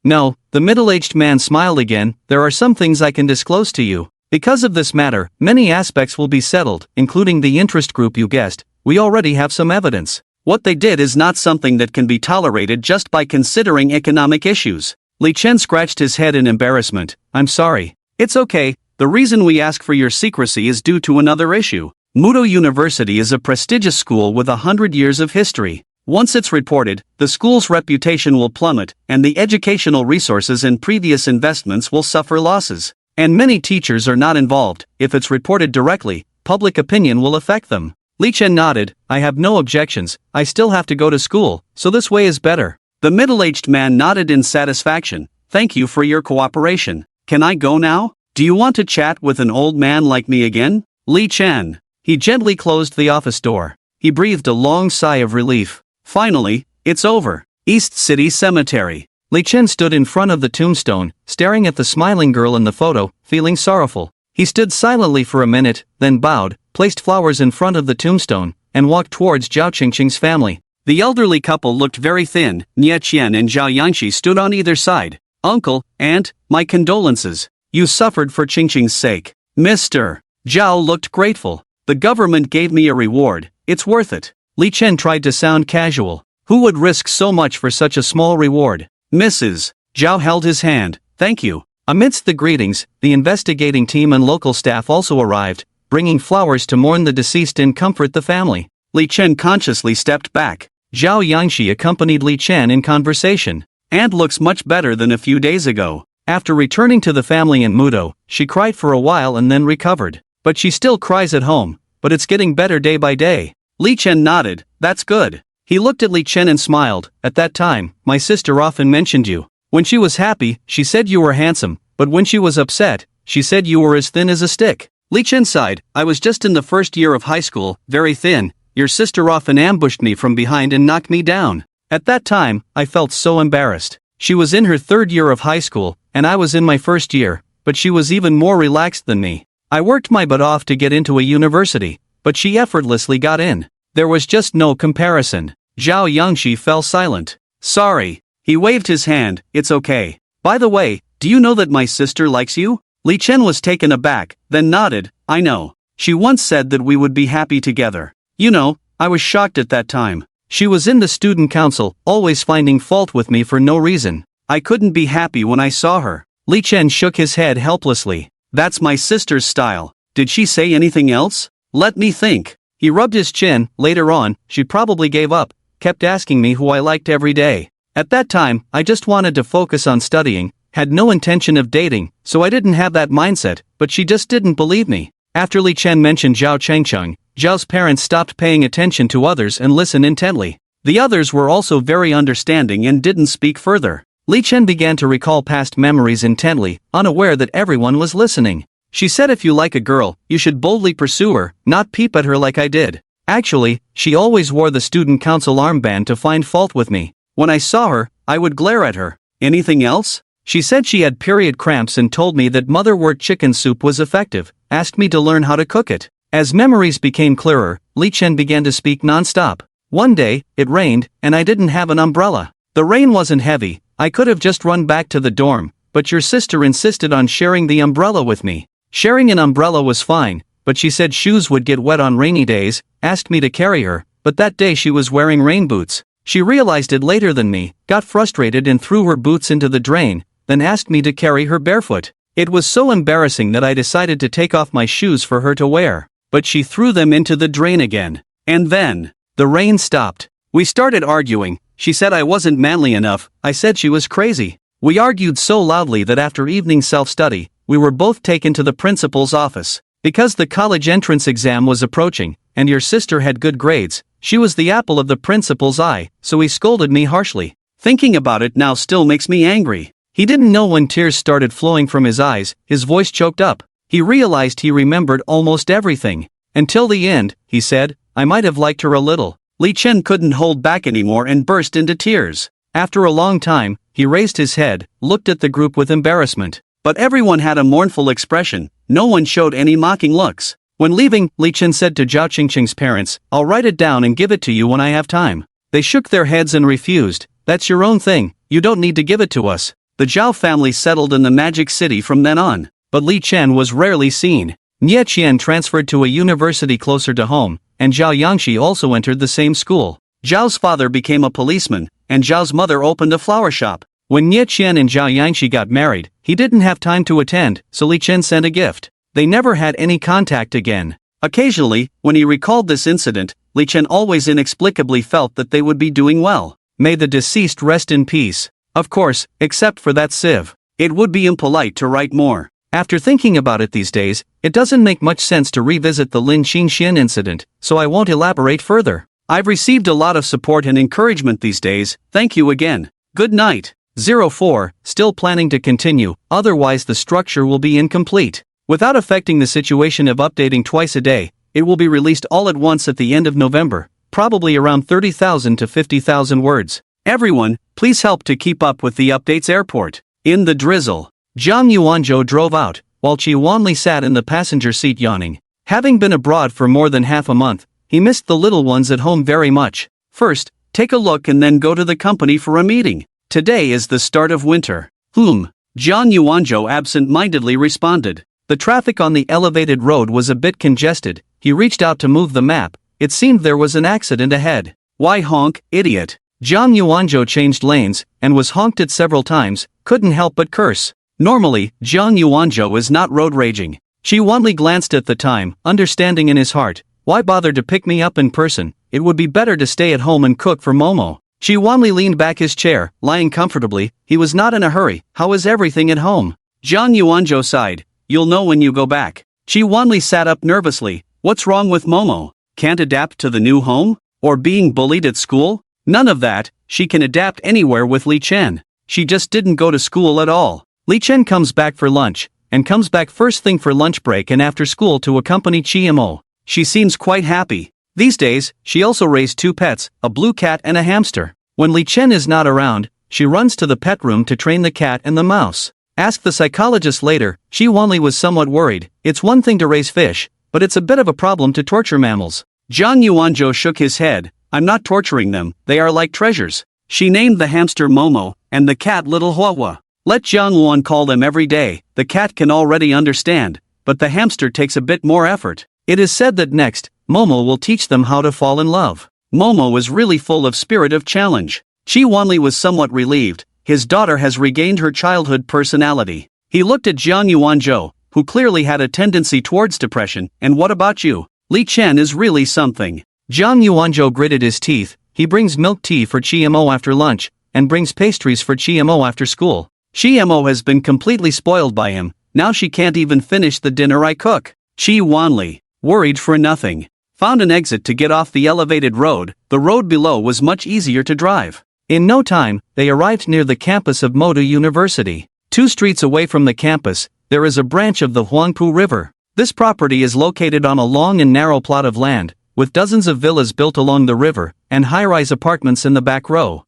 No, the middle-aged man smiled again. There are some things I can disclose to you. Because of this matter, many aspects will be settled, including the interest group you guessed. We already have some evidence. What they did is not something that can be tolerated just by considering economic issues. Li Chen scratched his head in embarrassment. I'm sorry. It's okay. The reason we ask for your secrecy is due to another issue. Mudo University is a prestigious school with 100 years of history. Once it's reported, the school's reputation will plummet, and the educational resources and previous investments will suffer losses. And many teachers are not involved. If it's reported directly, public opinion will affect them. Li Chen nodded. I have no objections. I still have to go to school, so this way is better. The middle-aged man nodded in satisfaction. Thank you for your cooperation. Can I go now? Do you want to chat with an old man like me again? Li Chen. He gently closed the office door. He breathed a long sigh of relief. Finally, it's over. East City Cemetery. Li Chen stood in front of the tombstone, staring at the smiling girl in the photo, feeling sorrowful. He stood silently for a minute, then bowed, placed flowers in front of the tombstone, and walked towards Zhao Qingqing's family. The elderly couple looked very thin. Nie Qian and Zhao Yangxi stood on either side. Uncle, aunt, my condolences. You suffered for Qingqing's sake. Mr. Zhao looked grateful. The government gave me a reward. It's worth it. Li Chen tried to sound casual. Who would risk so much for such a small reward? Mrs. Zhao held his hand. Thank you. Amidst the greetings, the investigating team and local staff also arrived, bringing flowers to mourn the deceased and comfort the family. Li Chen consciously stepped back. Zhao Yangxi accompanied Li Chen in conversation. Aunt looks much better than a few days ago. After returning to the family in Mudo, she cried for a while and then recovered. But she still cries at home, but it's getting better day by day. Li Chen nodded. That's good. He looked at Li Chen and smiled. At that time, my sister often mentioned you. When she was happy, she said you were handsome, but when she was upset, she said you were as thin as a stick. Li Chen sighed. I was just in the first year of high school, very thin. Your sister often ambushed me from behind and knocked me down. At that time, I felt so embarrassed. She was in her third year of high school, and I was in my first year, but she was even more relaxed than me. I worked my butt off to get into a university, but she effortlessly got in. There was just no comparison. Zhao Yangxi fell silent. Sorry. He waved his hand. It's okay. By the way, do you know that my sister likes you? Li Chen was taken aback, then nodded. I know. She once said that we would be happy together. You know, I was shocked at that time. She was in the student council, always finding fault with me for no reason. I couldn't be happy when I saw her. Li Chen shook his head helplessly. That's my sister's style. Did she say anything else? Let me think. He rubbed his chin. Later on, she probably gave up, kept asking me who I liked every day. At that time, I just wanted to focus on studying, had no intention of dating, so I didn't have that mindset, but she just didn't believe me. After Li Chen mentioned Zhao Chengcheng, Zhao's parents stopped paying attention to others and listened intently. The others were also very understanding and didn't speak further. Li Chen began to recall past memories intently, unaware that everyone was listening. She said if you like a girl, you should boldly pursue her, not peep at her like I did. Actually, she always wore the student council armband to find fault with me. When I saw her, I would glare at her. Anything else? She said she had period cramps and told me that motherwort chicken soup was effective, asked me to learn how to cook it. As memories became clearer, Li Chen began to speak non-stop. One day, it rained, and I didn't have an umbrella. The rain wasn't heavy, I could have just run back to the dorm, but your sister insisted on sharing the umbrella with me. Sharing an umbrella was fine, but she said shoes would get wet on rainy days, asked me to carry her, but that day she was wearing rain boots. She realized it later than me, got frustrated and threw her boots into the drain, then asked me to carry her barefoot. It was so embarrassing that I decided to take off my shoes for her to wear. But she threw them into the drain again. And then, the rain stopped. We started arguing. She said I wasn't manly enough. I said she was crazy. We argued so loudly that after evening self-study, we were both taken to the principal's office. Because the college entrance exam was approaching, and your sister had good grades, she was the apple of the principal's eye, so he scolded me harshly. Thinking about it now still makes me angry. He didn't know when tears started flowing from his eyes, his voice choked up. He realized he remembered almost everything. Until the end, he said, I might have liked her a little. Li Chen couldn't hold back anymore and burst into tears. After a long time, he raised his head, looked at the group with embarrassment. But everyone had a mournful expression, no one showed any mocking looks. When leaving, Li Chen said to Zhao Qingqing's parents, I'll write it down and give it to you when I have time. They shook their heads and refused. That's your own thing, you don't need to give it to us. The Zhao family settled in the Magic City from then on, but Li Chen was rarely seen. Nie Qian transferred to a university closer to home, and Zhao Yangshi also entered the same school. Zhao's father became a policeman, and Zhao's mother opened a flower shop. When Nie Qian and Zhao Yangshi got married, he didn't have time to attend, so Li Chen sent a gift. They never had any contact again. Occasionally, when he recalled this incident, Li Chen always inexplicably felt that they would be doing well. May the deceased rest in peace. Of course, except for that sieve. It would be impolite to write more. After thinking about it these days, it doesn't make much sense to revisit the Lin Qingxian incident, so I won't elaborate further. I've received a lot of support and encouragement these days, thank you again. Good night. 04, still planning to continue, otherwise the structure will be incomplete. Without affecting the situation of updating twice a day, it will be released all at once at the end of November, probably around 30,000 to 50,000 words. Everyone, please help to keep up with the updates airport. In the drizzle, Zhang Yuanzhou drove out, while Qi Wanli sat in the passenger seat yawning. Having been abroad for more than half a month, he missed the little ones at home very much. First, take a look and then go to the company for a meeting. Today is the start of winter. Zhang Yuanzhou absent-mindedly responded. The traffic on the elevated road was a bit congested. He reached out to move the map. It seemed there was an accident ahead. Why honk, idiot? Zhang Yuanzhou changed lanes, and was honked at several times, couldn't help but curse. Normally, Zhang Yuanzhou is not road raging. Qi Wanli glanced at the time, understanding in his heart, why bother to pick me up in person, it would be better to stay at home and cook for Momo. Qi Wanli leaned back his chair, lying comfortably, he was not in a hurry, how is everything at home? Zhang Yuanzhou sighed, you'll know when you go back. Qi Wanli sat up nervously, what's wrong with Momo? Can't adapt to the new home? Or being bullied at school? None of that, she can adapt anywhere with Li Chen. She just didn't go to school at all. Li Chen comes back for lunch, and comes back first thing for lunch break and after school to accompany Chiemo. She seems quite happy. These days, she also raised 2 pets, a blue cat and a hamster. When Li Chen is not around, she runs to the pet room to train the cat and the mouse. Ask the psychologist later, Qi Wanli was somewhat worried. It's one thing to raise fish, but it's a bit of a problem to torture mammals. Zhang Yuanzhou shook his head, I'm not torturing them, they are like treasures. She named the hamster Momo, and the cat Little Huahua. Let Zhang Luan call them every day, the cat can already understand, but the hamster takes a bit more effort. It is said that next, Momo will teach them how to fall in love. Momo was really full of spirit of challenge. Qi Wanli was somewhat relieved, his daughter has regained her childhood personality. He looked at Zhang Yuanzhou, who clearly had a tendency towards depression, and what about you? Li Chen is really something. Zhang Yuanzhou gritted his teeth, he brings milk tea for Chiemo after lunch, and brings pastries for Chiemo after school. Chiemo has been completely spoiled by him, now she can't even finish the dinner I cook. Qi Wanli, worried for nothing, found an exit to get off the elevated road. The road below was much easier to drive. In no time, they arrived near the campus of Modu University. 2 streets away from the campus, there is a branch of the Huangpu River. This property is located on a long and narrow plot of land, with dozens of villas built along the river, and high-rise apartments in the back row.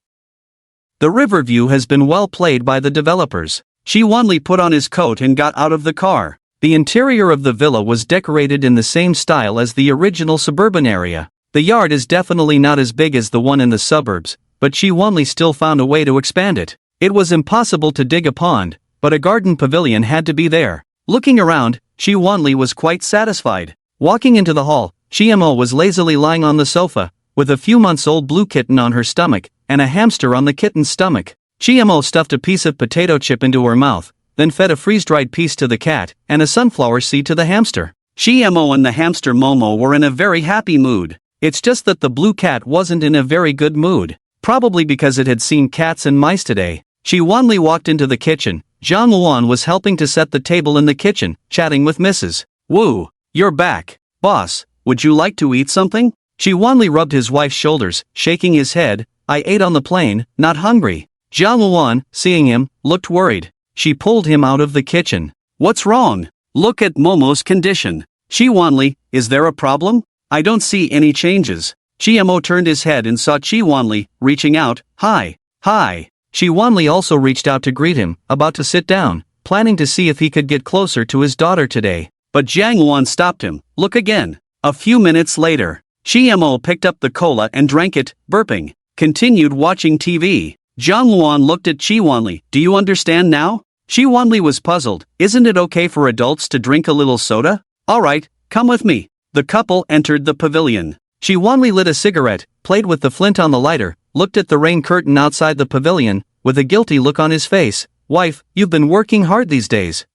The river view has been well played by the developers. Qi Wanli put on his coat and got out of the car. The interior of the villa was decorated in the same style as the original suburban area. The yard is definitely not as big as the one in the suburbs, but Qi Wanli still found a way to expand it. It was impossible to dig a pond, but a garden pavilion had to be there. Looking around, Qi Wanli was quite satisfied. Walking into the hall, Chiemo was lazily lying on the sofa, with a few months old blue kitten on her stomach, and a hamster on the kitten's stomach. Chiemo stuffed a piece of potato chip into her mouth, then fed a freeze-dried piece to the cat, and a sunflower seed to the hamster. Chiemo and the hamster Momo were in a very happy mood. It's just that the blue cat wasn't in a very good mood. probably because it had seen cats and mice today. Chi Wanli walked into the kitchen. Zhang Luan was helping to set the table in the kitchen, chatting with Mrs. Wu. You're back. Boss, would you like to eat something? Chi Wanli rubbed his wife's shoulders, shaking his head. I ate on the plane, not hungry. Zhang Luan, seeing him, looked worried. She pulled him out of the kitchen. What's wrong? Look at Momo's condition. Chi Wanli, is there a problem? I don't see any changes. Chi Mo turned his head and saw Chi Wanli, reaching out. Hi. Hi. Chi Wanli also reached out to greet him, about to sit down, planning to see if he could get closer to his daughter today. But Zhang Luan stopped him. Look again. A few minutes later, Chi Mo picked up the cola and drank it, burping. Continued watching TV. Zhang Luan looked at Chi Wanli. Do you understand now? Chi Wanli was puzzled. Isn't it okay for adults to drink a little soda? Alright, come with me. The couple entered the pavilion. Chi Wanli lit a cigarette, played with the flint on the lighter, looked at the rain curtain outside the pavilion, with a guilty look on his face. Wife, you've been working hard these days.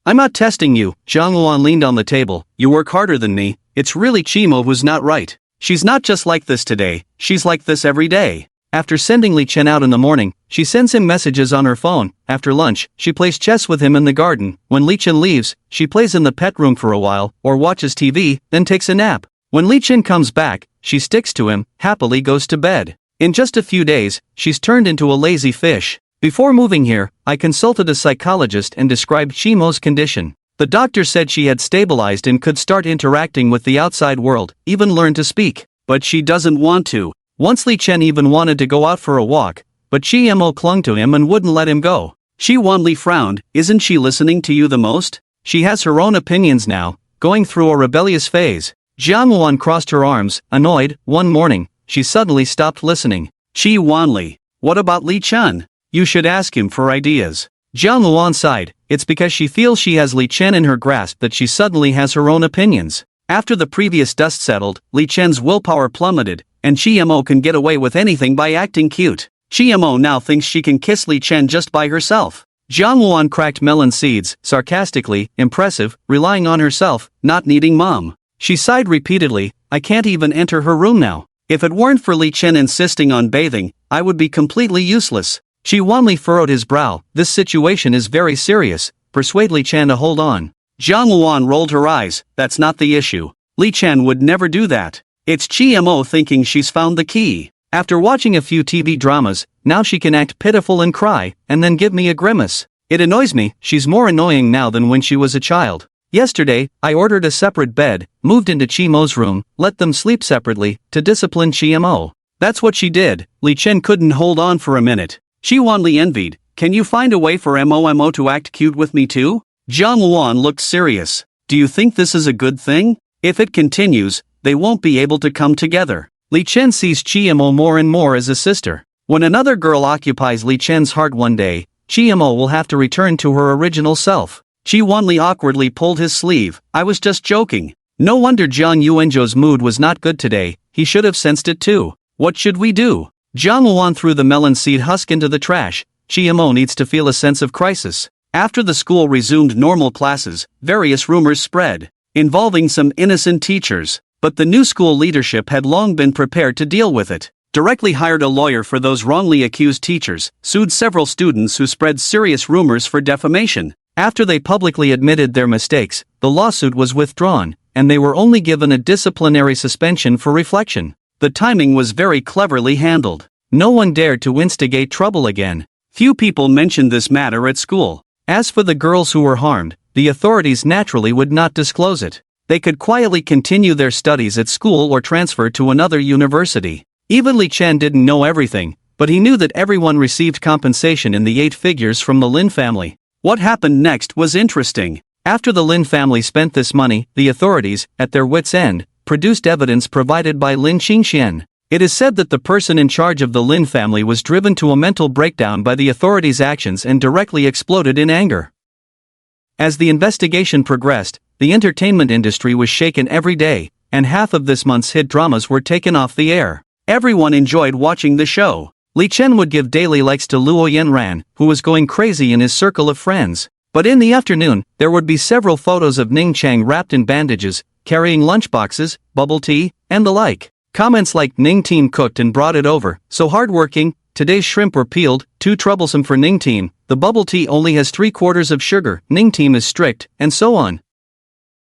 I'm not testing you. Zhang Luan leaned on the table. You work harder than me. It's really Chimo who's not right. She's not just like this today, she's like this every day. After sending Li Chen out in the morning, she sends him messages on her phone. After lunch, she plays chess with him in the garden. When Li Chen leaves, she plays in the pet room for a while, or watches TV, then takes a nap. When Li Chen comes back, she sticks to him, happily goes to bed. In just a few days, she's turned into a lazy fish. Before moving here, I consulted a psychologist and described Chimo's condition. The doctor said she had stabilized and could start interacting with the outside world, even learn to speak. But she doesn't want to. Once Li Chen even wanted to go out for a walk, but Chimo clung to him and wouldn't let him go. Chi Wanli frowned. Isn't she listening to you the most? She has her own opinions now, going through a rebellious phase. Zhang Luan crossed her arms, annoyed. One morning, she suddenly stopped listening. Chi Wanli, what about Li Chen? You should ask him for ideas. Zhang Luan sighed. It's because she feels she has Li Chen in her grasp that she suddenly has her own opinions. After the previous dust settled, Li Chen's willpower plummeted, and Chimo can get away with anything by acting cute. Chimo now thinks she can kiss Li Chen just by herself. Zhang Luan cracked melon seeds, sarcastically, impressive, relying on herself, not needing mom. She sighed repeatedly. I can't even enter her room now. If it weren't for Li Chen insisting on bathing, I would be completely useless. Chi Wanli furrowed his brow. This situation is very serious. Persuade Li Chen to hold on. Zhang Luan rolled her eyes. That's not the issue. Li Chen would never do that. It's Chimo thinking she's found the key. After watching a few TV dramas, now she can act pitiful and cry, and then give me a grimace. It annoys me. She's more annoying now than when she was a child. Yesterday, I ordered a separate bed, moved into Chimo's room, let them sleep separately, to discipline Chimo. That's what she did. Li Chen couldn't hold on for a minute. Chi Wanli envied. Can you find a way for Momo to act cute with me too? Zhang Luan looked serious. Do you think this is a good thing? If it continues, they won't be able to come together. Li Chen sees Chimo more and more as a sister. When another girl occupies Li Chen's heart one day, Chimo will have to return to her original self. Chi Wanli awkwardly pulled his sleeve. I was just joking. No wonder Jiang Yuanzhou's mood was not good today. He should have sensed it too. What should we do? Zhang Luan threw the melon seed husk into the trash. Chimo needs to feel a sense of crisis. After the school resumed normal classes, various rumors spread, involving some innocent teachers. But the new school leadership had long been prepared to deal with it. Directly hired a lawyer for those wrongly accused teachers, sued several students who spread serious rumors for defamation. After they publicly admitted their mistakes, the lawsuit was withdrawn, and they were only given a disciplinary suspension for reflection. The timing was very cleverly handled. No one dared to instigate trouble again. Few people mentioned this matter at school. As for the girls who were harmed, the authorities naturally would not disclose it. They could quietly continue their studies at school or transfer to another university. Even Li Chen didn't know everything, but he knew that everyone received compensation in the 8 figures from the Lin family. What happened next was interesting. After the Lin family spent this money, the authorities, at their wits' end, produced evidence provided by Lin Qingxian. It is said that the person in charge of the Lin family was driven to a mental breakdown by the authorities' actions and directly exploded in anger. As the investigation progressed, the entertainment industry was shaken every day, and half of this month's hit dramas were taken off the air. Everyone enjoyed watching the show. Li Chen would give daily likes to Luo Yanran, who was going crazy in his circle of friends. But in the afternoon, there would be several photos of Ning Chang wrapped in bandages, carrying lunchboxes, bubble tea, and the like. Comments like Ning team cooked and brought it over, so hardworking, today's shrimp were peeled, too troublesome for Ning team, the bubble tea only has 3/4 of sugar, Ning team is strict, and so on.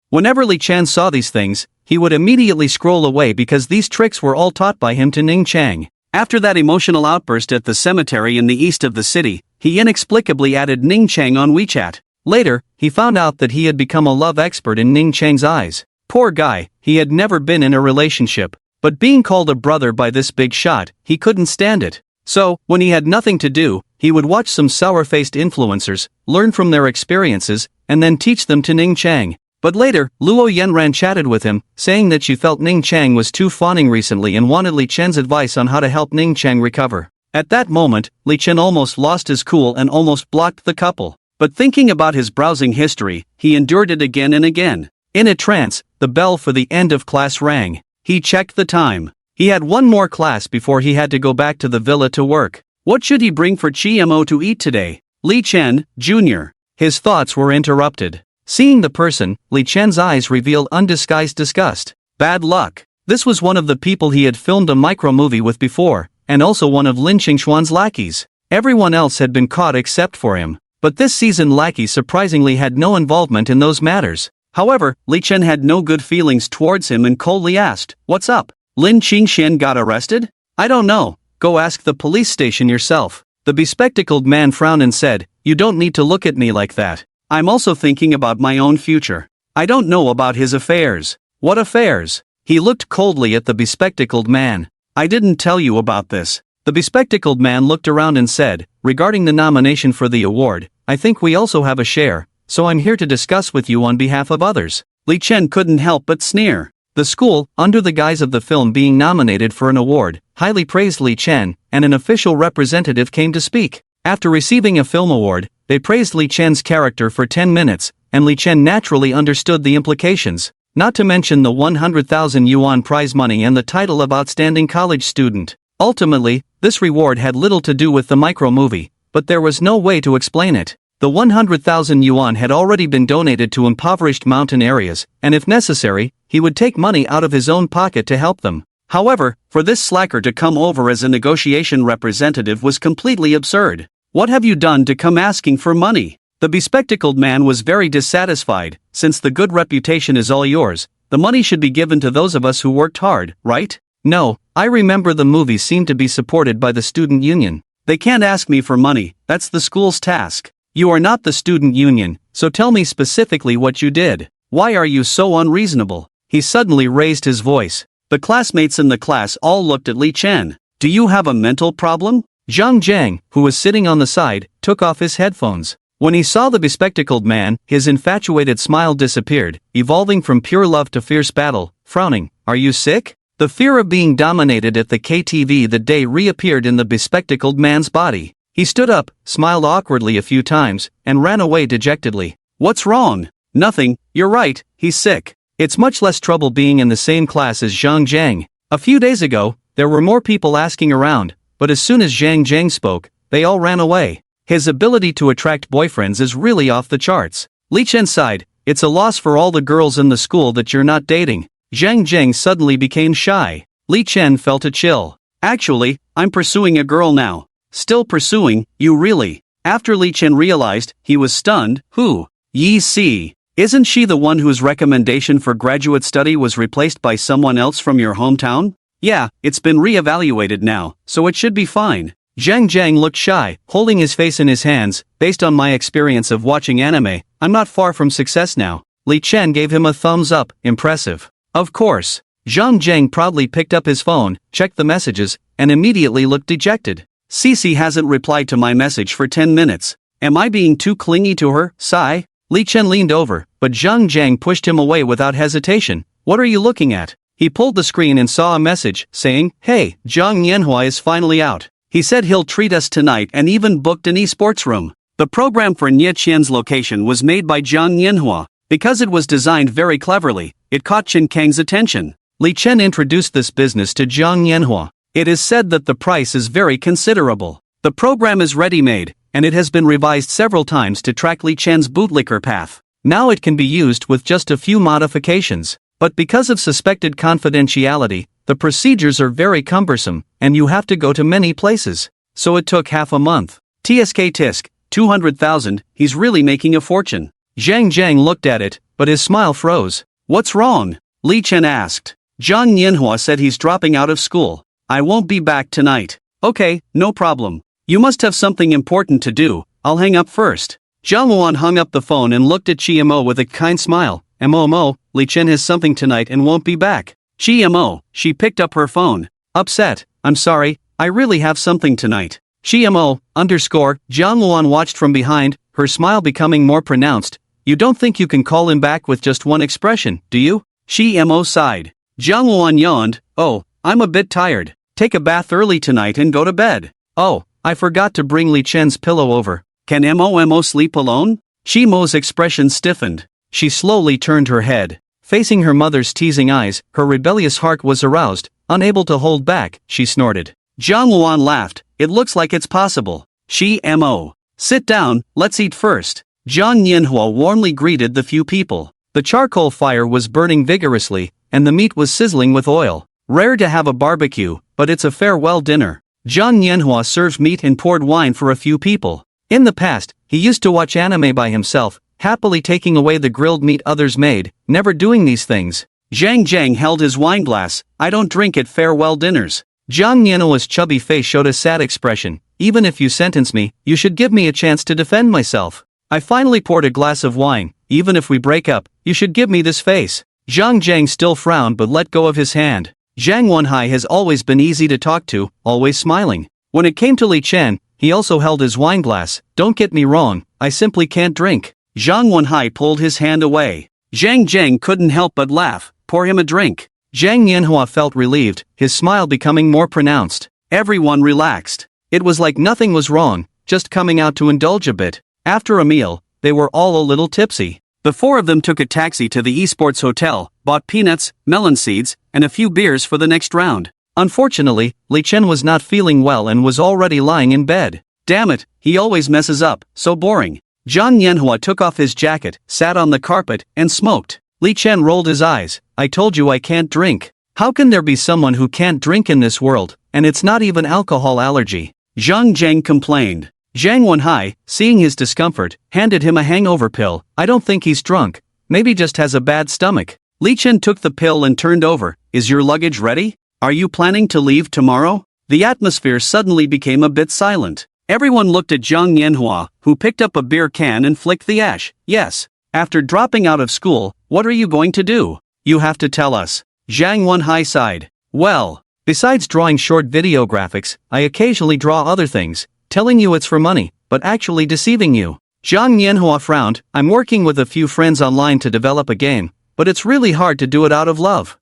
Whenever Li Chen saw these things, he would immediately scroll away because these tricks were all taught by him to Ning Chang. After that emotional outburst at the cemetery in the east of the city, he inexplicably added Ning Chang on WeChat. Later, he found out that he had become a love expert in Ning Chang's eyes. Poor guy, he had never been in a relationship. But being called a brother by this big shot, he couldn't stand it. So, when he had nothing to do, he would watch some sour-faced influencers, learn from their experiences, and then teach them to Ning Chang. But later, Luo Yenran chatted with him, saying that she felt Ning Chang was too fawning recently and wanted Li Chen's advice on how to help Ning Chang recover. At that moment, Li Chen almost lost his cool and almost blocked the couple. But thinking about his browsing history, he endured it again and again. In a trance, the bell for the end of class rang. He checked the time. He had one more class before he had to go back to the villa to work. What should he bring for Chi-Mo to eat today? Li Chen, Jr. His thoughts were interrupted. Seeing the person, Li Chen's eyes revealed undisguised disgust. Bad luck. This was one of the people he had filmed a micro-movie with before, and also one of Lin Qingxuan's lackeys. Everyone else had been caught except for him. But this seasoned lackey surprisingly had no involvement in those matters. However, Li Chen had no good feelings towards him and coldly asked, "What's up? Lin Qingxian got arrested?" "I don't know. Go ask the police station yourself." The bespectacled man frowned and said, "You don't need to look at me like that. I'm also thinking about my own future. I don't know about his affairs." "What affairs?" He looked coldly at the bespectacled man. "I didn't tell you about this." The bespectacled man looked around and said, "Regarding the nomination for the award, I think we also have a share, so I'm here to discuss with you on behalf of others." Li Chen couldn't help but sneer. The school, under the guise of the film being nominated for an award, highly praised Li Chen, and an official representative came to speak. After receiving a film award, they praised Li Chen's character for 10 minutes, and Li Chen naturally understood the implications, not to mention the 100,000 yuan prize money and the title of Outstanding College Student. Ultimately, this reward had little to do with the micro-movie, but there was no way to explain it. The 100,000 yuan had already been donated to impoverished mountain areas, and if necessary, he would take money out of his own pocket to help them. However, for this slacker to come over as a negotiation representative was completely absurd. "What have you done to come asking for money?" The bespectacled man was very dissatisfied. "Since the good reputation is all yours, the money should be given to those of us who worked hard, right?" "No, I remember the movies seem to be supported by the student union. They can't ask me for money, that's the school's task. You are not the student union, so tell me specifically what you did. Why are you so unreasonable?" He suddenly raised his voice. The classmates in the class all looked at Li Chen. "Do you have a mental problem?" Zhang Jiang, who was sitting on the side, took off his headphones. When he saw the bespectacled man, his infatuated smile disappeared, evolving from pure love to fierce battle. Frowning, "Are you sick?" The fear of being dominated at the KTV that day reappeared in the bespectacled man's body. He stood up, smiled awkwardly a few times, and ran away dejectedly. "What's wrong?" "Nothing, you're right, he's sick." It's much less trouble being in the same class as Zhang Jiang. A few days ago, there were more people asking around, but as soon as Zhang Jiang spoke, they all ran away. His ability to attract boyfriends is really off the charts. Li Chen sighed, "It's a loss for all the girls in the school that you're not dating." Zhang Jiang suddenly became shy. Li Chen felt a chill. "Actually, I'm pursuing a girl now." "Still pursuing, you really?" After Li Chen realized, he was stunned. "Who? Yi Si. Isn't she the one whose recommendation for graduate study was replaced by someone else from your hometown?" "Yeah, it's been re-evaluated now, so it should be fine." Zhang Jiang looked shy, holding his face in his hands. "Based on my experience of watching anime, I'm not far from success now." Li Chen gave him a thumbs up, impressive. "Of course." Zhang Jiang proudly picked up his phone, checked the messages, and immediately looked dejected. "Cece hasn't replied to my message for 10 minutes. Am I being too clingy to her, Sai?" Li Chen leaned over, but Zhang Jiang pushed him away without hesitation. "What are you looking at?" He pulled the screen and saw a message, saying, "Hey, Zhang Yanhua is finally out. He said he'll treat us tonight and even booked an esports room." The program for Nye Qian's location was made by Zhang Yanhua. Because it was designed very cleverly, it caught Chen Kang's attention. Li Chen introduced this business to Zhang Yanhua. It is said that the price is very considerable. The program is ready-made, and it has been revised several times to track Li Chen's bootlicker path. Now it can be used with just a few modifications. But because of suspected confidentiality, The procedures are very cumbersome, and you have to go to many places. So it took half a month. TSK tisk, 200,000, he's really making a fortune. Zhang Zhang looked at it, but his smile froze. What's wrong? Li Chen asked. Zhang Nianhua said he's dropping out of school. I won't be back tonight. Okay, no problem. You must have something important to do, I'll hang up first. Zhang Luan hung up the phone and looked at Chi Mo with a kind smile. Mo, Li Chen has something tonight and won't be back. Chi Mo, she picked up her phone. Upset, I'm sorry, I really have something tonight. Chi Mo, Zhang Luan watched from behind, her smile becoming more pronounced. You don't think you can call him back with just one expression, do you? Chi Mo sighed. Zhang Luan yawned. Oh, I'm a bit tired. Take a bath early tonight and go to bed. Oh, I forgot to bring Li Chen's pillow over. Can Mo sleep alone? Chi Mo's expression stiffened. She slowly turned her head. Facing her mother's teasing eyes, her rebellious heart was aroused. Unable to hold back, she snorted. Zhang Luan laughed. It looks like it's possible. Chi Mo. Sit down, let's eat first. Zhang Nianhua warmly greeted the few people. The charcoal fire was burning vigorously, and the meat was sizzling with oil. Rare to have a barbecue, but it's a farewell dinner. Zhang Nianhua served meat and poured wine for a few people. In the past, he used to watch anime by himself, happily taking away the grilled meat others made, never doing these things. Zhang Zhang held his wine glass. I don't drink at farewell dinners. Zhang Nianhua's chubby face showed a sad expression. Even if you sentence me, you should give me a chance to defend myself. I finally poured a glass of wine. Even if we break up, you should give me this face. Zhang Zhang still frowned but let go of his hand. Zhang Wenhai has always been easy to talk to, always smiling. When it came to Li Chen, he also held his wine glass. Don't get me wrong, I simply can't drink. Zhang Wenhai pulled his hand away. Zhang Zhang couldn't help but laugh. Pour him a drink. Zhang Nianhua felt relieved, his smile becoming more pronounced. Everyone relaxed. It was like nothing was wrong, just coming out to indulge a bit. After a meal, they were all a little tipsy. The four of them took a taxi to the esports hotel, bought peanuts, melon seeds, and a few beers for the next round. Unfortunately, Li Chen was not feeling well and was already lying in bed. Damn it, he always messes up, so boring. Zhang Nianhua took off his jacket, sat on the carpet, and smoked. Li Chen rolled his eyes. I told you I can't drink. How can there be someone who can't drink in this world, and it's not even alcohol allergy? Zhang Zhang complained. Zhang Wenhai, seeing his discomfort, handed him a hangover pill. I don't think he's drunk. Maybe just has a bad stomach. Li Chen took the pill and turned over. Is your luggage ready? Are you planning to leave tomorrow? The atmosphere suddenly became a bit silent. Everyone looked at Zhang Nianhua, who picked up a beer can and flicked the ash. Yes. After dropping out of school, what are you going to do? You have to tell us. Zhang Wenhai sighed. Well, besides drawing short video graphics, I occasionally draw other things, telling you it's for money, but actually deceiving you. Zhang Nianhua frowned. I'm working with a few friends online to develop a game, but it's really hard to do it out of love.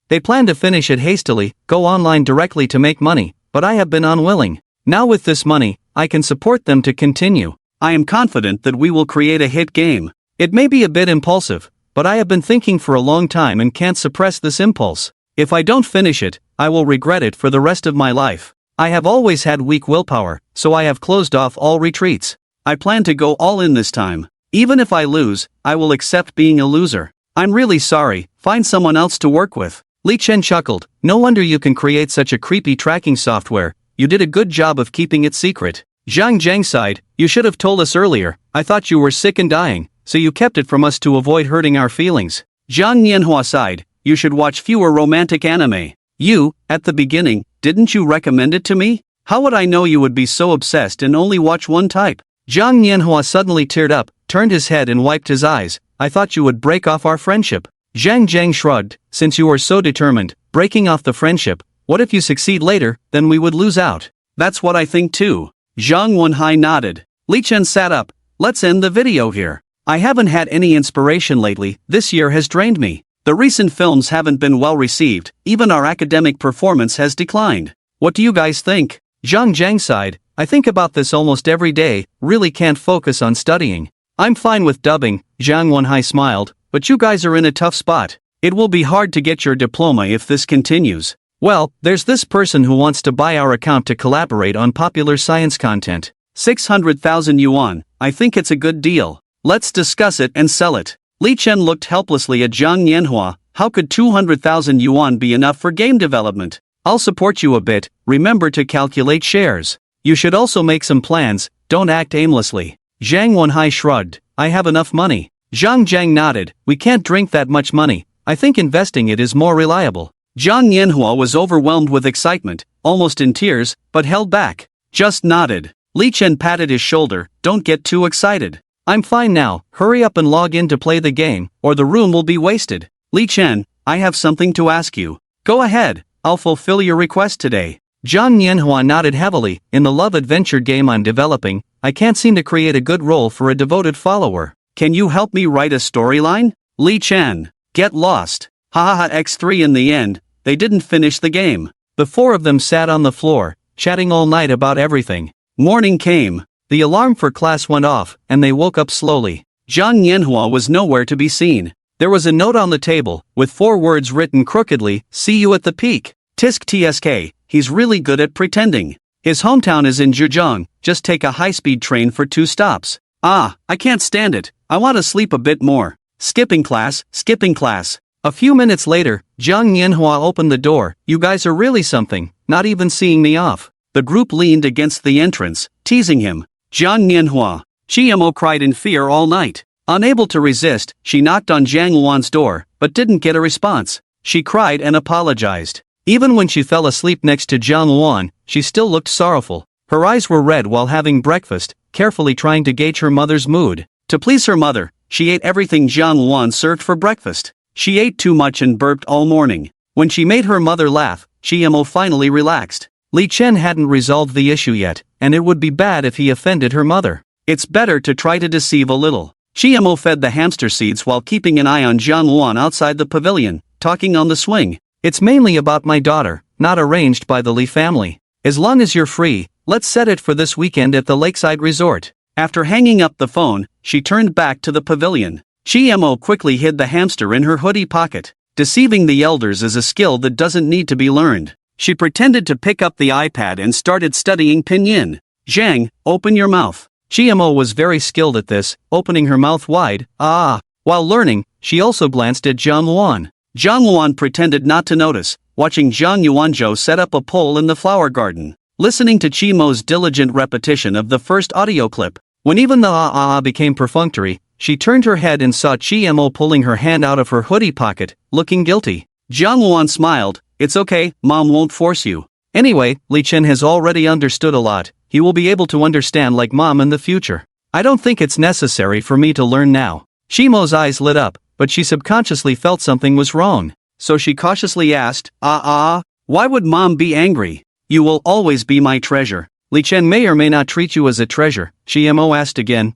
They plan to finish it hastily, go online directly to make money, but I have been unwilling. Now with this money, I can support them to continue. I am confident that we will create a hit game. It may be a bit impulsive, but I have been thinking for a long time and can't suppress this impulse. If I don't finish it, I will regret it for the rest of my life. I have always had weak willpower, so I have closed off all retreats. I plan to go all in this time. Even if I lose, I will accept being a loser. I'm really sorry, find someone else to work with. Li Chen chuckled. No wonder you can create such a creepy tracking software. You did a good job of keeping it secret. Zhang Zhang sighed. You should have told us earlier. I thought you were sick and dying, so you kept it from us to avoid hurting our feelings. Zhang Nianhua sighed. You should watch fewer romantic anime. You, at the beginning, didn't you recommend it to me? How would I know you would be so obsessed and only watch one type? Zhang Nianhua suddenly teared up, turned his head and wiped his eyes. I thought you would break off our friendship. Zhang Zhang shrugged. Since you are so determined, breaking off the friendship, what if you succeed later, then we would lose out. That's what I think too. Zhang Wenhai nodded. Li Chen sat up. Let's end the video here. I haven't had any inspiration lately, this year has drained me. The recent films haven't been well received, even our academic performance has declined. What do you guys think? Zhang Zhang sighed. I think about this almost every day, really can't focus on studying. I'm fine with dubbing, Zhang Wenhai smiled, but you guys are in a tough spot. It will be hard to get your diploma if this continues. Well, there's this person who wants to buy our account to collaborate on popular science content. 600,000 yuan, I think it's a good deal. Let's discuss it and sell it. Li Chen looked helplessly at Zhang Nianhua. How could 200,000 yuan be enough for game development? I'll support you a bit, remember to calculate shares. You should also make some plans, don't act aimlessly. Zhang Wenhai shrugged, I have enough money. Zhang Jiang nodded, we can't drink that much money, I think investing it is more reliable. Zhang Yanhua was overwhelmed with excitement, almost in tears, but held back. Just nodded. Li Chen patted his shoulder, don't get too excited. I'm fine now, hurry up and log in to play the game, or the room will be wasted. Li Chen, I have something to ask you. Go ahead, I'll fulfill your request today. Zhang Yanhua nodded heavily, in the love adventure game I'm developing, I can't seem to create a good role for a devoted follower. Can you help me write a storyline? Li Chen, get lost. Hahaha X3 in the end, they didn't finish the game. The four of them sat on the floor, chatting all night about everything. Morning came. The alarm for class went off, and they woke up slowly. Zhang Yanhua was nowhere to be seen. There was a note on the table, with 4 words written crookedly, see you at the peak. Tisk tsk, he's really good at pretending. His hometown is in Zhejiang, just take a high-speed train for 2 stops. Ah, I can't stand it, I want to sleep a bit more. Skipping class, skipping class. A few minutes later, Zhang Yanhua opened the door, you guys are really something, not even seeing me off. The group leaned against the entrance, teasing him. Zhang Yanhua. Chiemo cried in fear all night. Unable to resist, she knocked on Zhang Luan's door, but didn't get a response. She cried and apologized. Even when she fell asleep next to Zhang Luan, she still looked sorrowful. Her eyes were red while having breakfast, carefully trying to gauge her mother's mood. To please her mother, she ate everything Zhang Luan served for breakfast. She ate too much and burped all morning. When she made her mother laugh, Chiemo finally relaxed. Li Chen hadn't resolved the issue yet, and it would be bad if he offended her mother. It's better to try to deceive a little. Chiemo fed the hamster seeds while keeping an eye on Zhang Luan outside the pavilion, talking on the swing. It's mainly about my daughter, not arranged by the Li family. As long as you're free, let's set it for this weekend at the lakeside resort. After hanging up the phone, she turned back to the pavilion. Chiemo quickly hid the hamster in her hoodie pocket. Deceiving the elders is a skill that doesn't need to be learned. She pretended to pick up the iPad and started studying pinyin. Zhang, open your mouth. Chiemo was very skilled at this, opening her mouth wide, ah. While learning, she also glanced at Zhang Luan. Zhang Luan pretended not to notice, watching Zhang Yuanzhou set up a pole in the flower garden. Listening to Chiemo's diligent repetition of the first audio clip, when even the became perfunctory, she turned her head and saw Chiemo pulling her hand out of her hoodie pocket, looking guilty. Zhang Luan smiled, it's okay, mom won't force you. Anyway, Li Chen has already understood a lot, he will be able to understand like mom in the future. I don't think it's necessary for me to learn now. Chiemo's eyes lit up, but she subconsciously felt something was wrong. So she cautiously asked, why would mom be angry? You will always be my treasure. Li Chen may or may not treat you as a treasure, Chiemo asked again.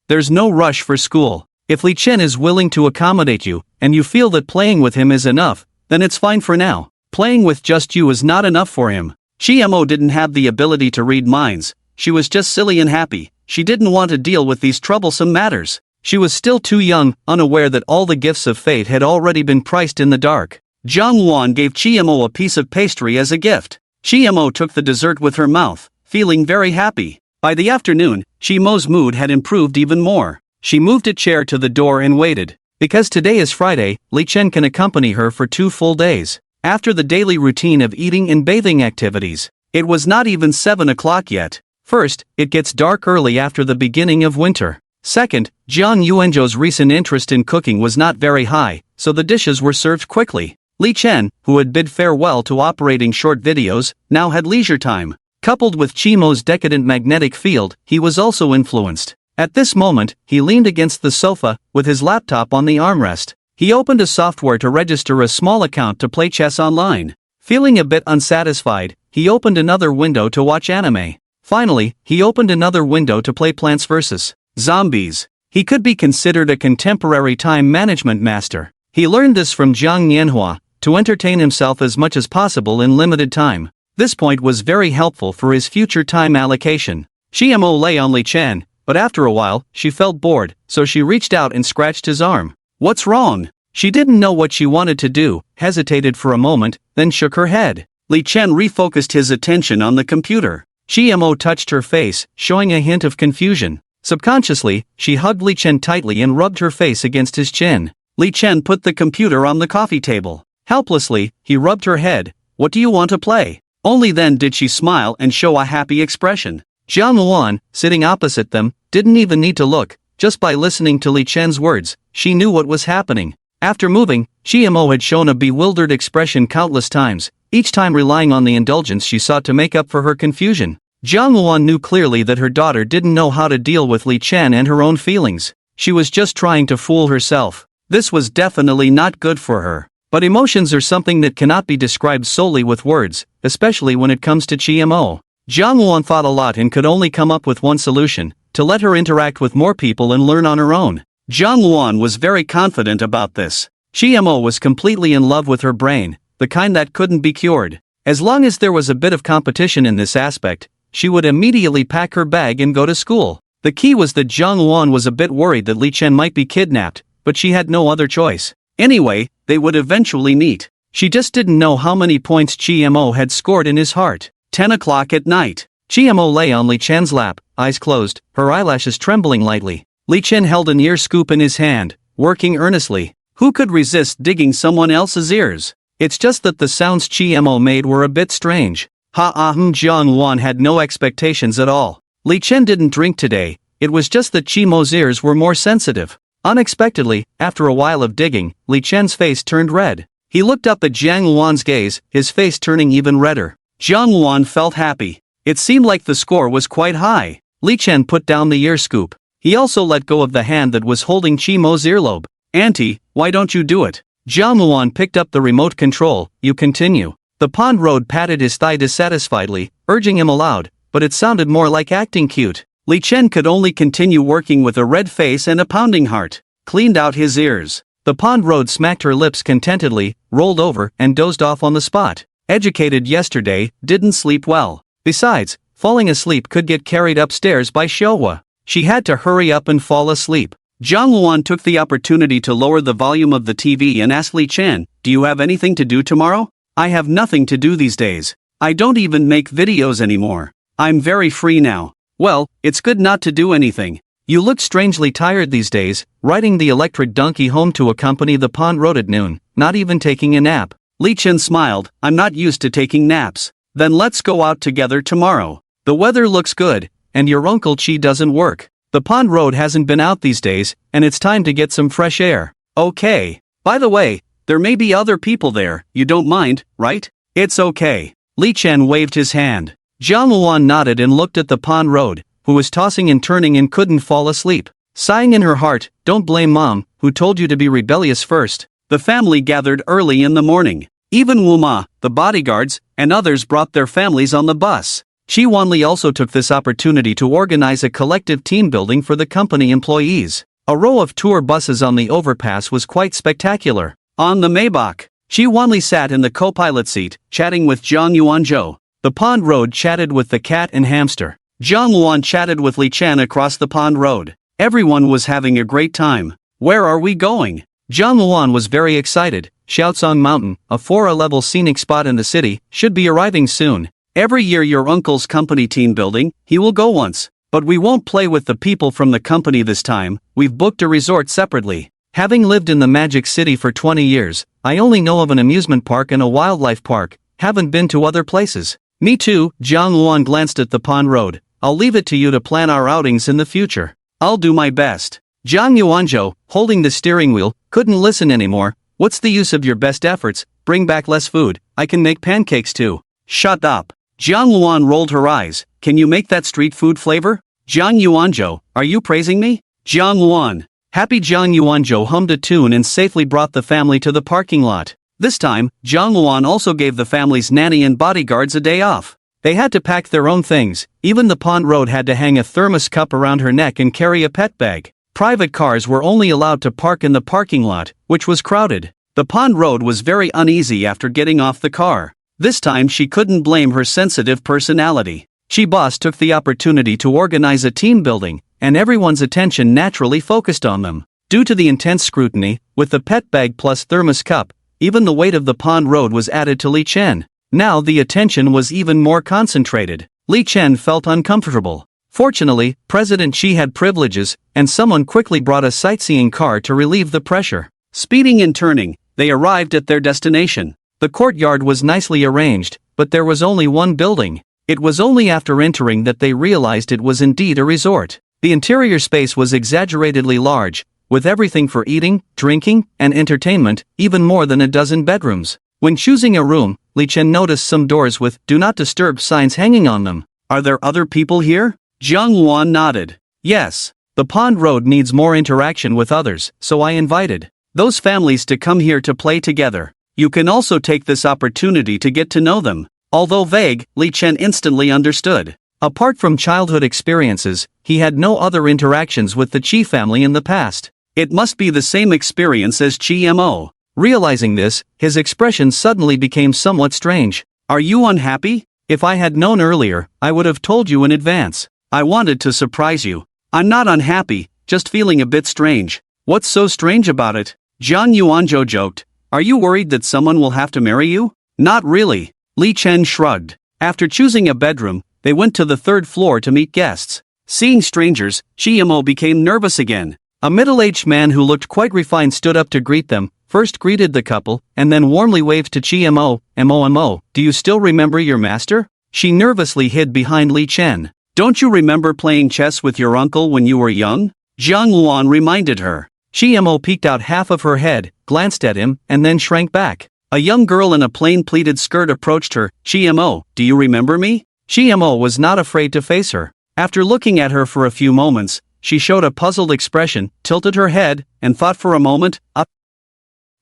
There's no rush for school. If Li Chen is willing to accommodate you, and you feel that playing with him is enough, then it's fine for now. Playing with just you is not enough for him. Chiemo didn't have the ability to read minds, she was just silly and happy, she didn't want to deal with these troublesome matters. She was still too young, unaware that all the gifts of fate had already been priced in the dark. Zhang Luan gave Chiemo a piece of pastry as a gift. Chiemo took the dessert with her mouth, feeling very happy. By the afternoon, Chiemo's mood had improved even more. She moved a chair to the door and waited. Because today is Friday, Li Chen can accompany her for 2 full days. After the daily routine of eating and bathing activities, it was not even 7 o'clock yet. First, it gets dark early after the beginning of winter. Second, Jiang Yuanzhou's recent interest in cooking was not very high, so the dishes were served quickly. Li Chen, who had bid farewell to operating short videos, now had leisure time. Coupled with Chiemo's decadent magnetic field, he was also influenced. At this moment, he leaned against the sofa, with his laptop on the armrest. He opened a software to register a small account to play chess online. Feeling a bit unsatisfied, he opened another window to watch anime. Finally, he opened another window to play Plants vs. Zombies. He could be considered a contemporary time management master. He learned this from Zhang Yanhua, to entertain himself as much as possible in limited time. This point was very helpful for his future time allocation. Chiemo lay on Li Chen, but after a while, she felt bored, so she reached out and scratched his arm. What's wrong? She didn't know what she wanted to do, hesitated for a moment, then shook her head. Li Chen refocused his attention on the computer. Chiemo touched her face, showing a hint of confusion. Subconsciously, she hugged Li Chen tightly and rubbed her face against his chin. Li Chen put the computer on the coffee table. Helplessly, he rubbed her head. What do you want to play? Only then did she smile and show a happy expression. Jiang Luan, sitting opposite them, didn't even need to look. Just by listening to Li Chen's words, she knew what was happening. After moving, Chiemo had shown a bewildered expression countless times, each time relying on the indulgence she sought to make up for her confusion. Jiang Luan knew clearly that her daughter didn't know how to deal with Li Chen and her own feelings. She was just trying to fool herself. This was definitely not good for her. But emotions are something that cannot be described solely with words, especially when it comes to Chiemo. Jiang Luan thought a lot and could only come up with one solution: to let her interact with more people and learn on her own. Jiang Luan was very confident about this. Chiemo was completely in love with her brain, the kind that couldn't be cured. As long as there was a bit of competition in this aspect, she would immediately pack her bag and go to school. The key was that Jiang Luan was a bit worried that Li Chen might be kidnapped, but she had no other choice. Anyway, they would eventually meet. She just didn't know how many points Chiemo had scored in his heart. 10 o'clock at night. Chiemo lay on Li Chen's lap, eyes closed, her eyelashes trembling lightly. Li Chen held an ear scoop in his hand, working earnestly. Who could resist digging someone else's ears? It's just that the sounds Chiemo made were a bit strange. Jiang Luan had no expectations at all. Li Chen didn't drink today, it was just that Chiemo's ears were more sensitive. Unexpectedly, after a while of digging, Li Chen's face turned red. He looked up at Jiang Luan's gaze, his face turning even redder. Jiang Luan felt happy. It seemed like the score was quite high. Li Chen put down the ear scoop. He also let go of the hand that was holding Chiemo's earlobe. Auntie, why don't you do it? Jiang Luan picked up the remote control. You continue. The Pond Road patted his thigh dissatisfiedly, urging him aloud, but it sounded more like acting cute. Li Chen could only continue working with a red face and a pounding heart. Cleaned out his ears. The Pond Road smacked her lips contentedly, rolled over, and dozed off on the spot. Educated yesterday, didn't sleep well. Besides, falling asleep could get carried upstairs by Showa. She had to hurry up and fall asleep. Jiang Luan took the opportunity to lower the volume of the TV and asked Li Chen, do you have anything to do tomorrow? I have nothing to do these days. I don't even make videos anymore. I'm very free now. Well, it's good not to do anything. You look strangely tired these days, riding the electric donkey home to accompany the Pond Road at noon, not even taking a nap. Li Chen smiled. I'm not used to taking naps. Then let's go out together tomorrow. The weather looks good, and your Uncle Chi doesn't work. The Pond Road hasn't been out these days, and it's time to get some fresh air. Okay. By the way, there may be other people there, you don't mind, right? It's okay. Li Chen waved his hand. Jiang Luan nodded and looked at the Pond Road, who was tossing and turning and couldn't fall asleep. Sighing in her heart, don't blame Mom, who told you to be rebellious first. The family gathered early in the morning. Even Wuma, the bodyguards, and others brought their families on the bus. Chi Wanli also took this opportunity to organize a collective team building for the company employees. A row of tour buses on the overpass was quite spectacular. On the Maybach, Chi Wanli sat in the co-pilot seat, chatting with Zhang Yuanzhou. The Pond Road chatted with the cat and hamster. Jiang Luan chatted with Li Chen across the Pond Road. Everyone was having a great time. Where are we going? Jiang Luan was very excited. Xiaocang Mountain, a 4-level scenic spot in the city, should be arriving soon. Every year your uncle's company team building, he will go once. But we won't play with the people from the company this time, we've booked a resort separately. Having lived in the Magic City for 20 years, I only know of an amusement park and a wildlife park, haven't been to other places. Me too, Jiang Luan glanced at the Pond Road. I'll leave it to you to plan our outings in the future. I'll do my best. Zhang Yuanzhou, holding the steering wheel, couldn't listen anymore. What's the use of your best efforts? Bring back less food, I can make pancakes too. Shut up. Jiang Luan rolled her eyes. Can you make that street food flavor? Zhang Yuanzhou, are you praising me? Jiang Luan. Happy Zhang Yuanzhou hummed a tune and safely brought the family to the parking lot. This time, Jiang Luan also gave the family's nanny and bodyguards a day off. They had to pack their own things. Even the Pond Road had to hang a thermos cup around her neck and carry a pet bag. Private cars were only allowed to park in the parking lot, which was crowded. The Pond Road was very uneasy after getting off the car. This time she couldn't blame her sensitive personality. Chi Boss took the opportunity to organize a team building, and everyone's attention naturally focused on them. Due to the intense scrutiny, with the pet bag plus thermos cup, even the weight of the Pond Road was added to Li Chen. Now the attention was even more concentrated. Li Chen felt uncomfortable. Fortunately, President Xi had privileges, and someone quickly brought a sightseeing car to relieve the pressure. Speeding and turning, they arrived at their destination. The courtyard was nicely arranged, but there was only one building. It was only after entering that they realized it was indeed a resort. The interior space was exaggeratedly large, with everything for eating, drinking, and entertainment, even more than a dozen bedrooms. When choosing a room, Li Chen noticed some doors with "Do Not Disturb" signs hanging on them. Are there other people here? Jiang Yuan nodded. Yes. The pond road needs more interaction with others, so I invited those families to come here to play together. You can also take this opportunity to get to know them. Although vague, Li Chen instantly understood. Apart from childhood experiences, he had no other interactions with the Qi family in the past. It must be the same experience as Qi Mo. Realizing this, his expression suddenly became somewhat strange. Are you unhappy? If I had known earlier, I would have told you in advance. I wanted to surprise you. I'm not unhappy, just feeling a bit strange. What's so strange about it? Jiang Yuanzhou joked. Are you worried that someone will have to marry you? Not really. Li Chen shrugged. After choosing a bedroom, they went to the third floor to meet guests. Seeing strangers, Qi Mo became nervous again. A middle-aged man who looked quite refined stood up to greet them, first greeted the couple, and then warmly waved to Qi Mo. Mo, do you still remember your master? She nervously hid behind Li Chen. Don't you remember playing chess with your uncle when you were young? Jiang Luan reminded her. Qi Mo peeked out half of her head, glanced at him, and then shrank back. A young girl in a plain pleated skirt approached her. Qi Mo, do you remember me? Qi Mo was not afraid to face her. After looking at her for a few moments, she showed a puzzled expression, tilted her head, and thought for a moment.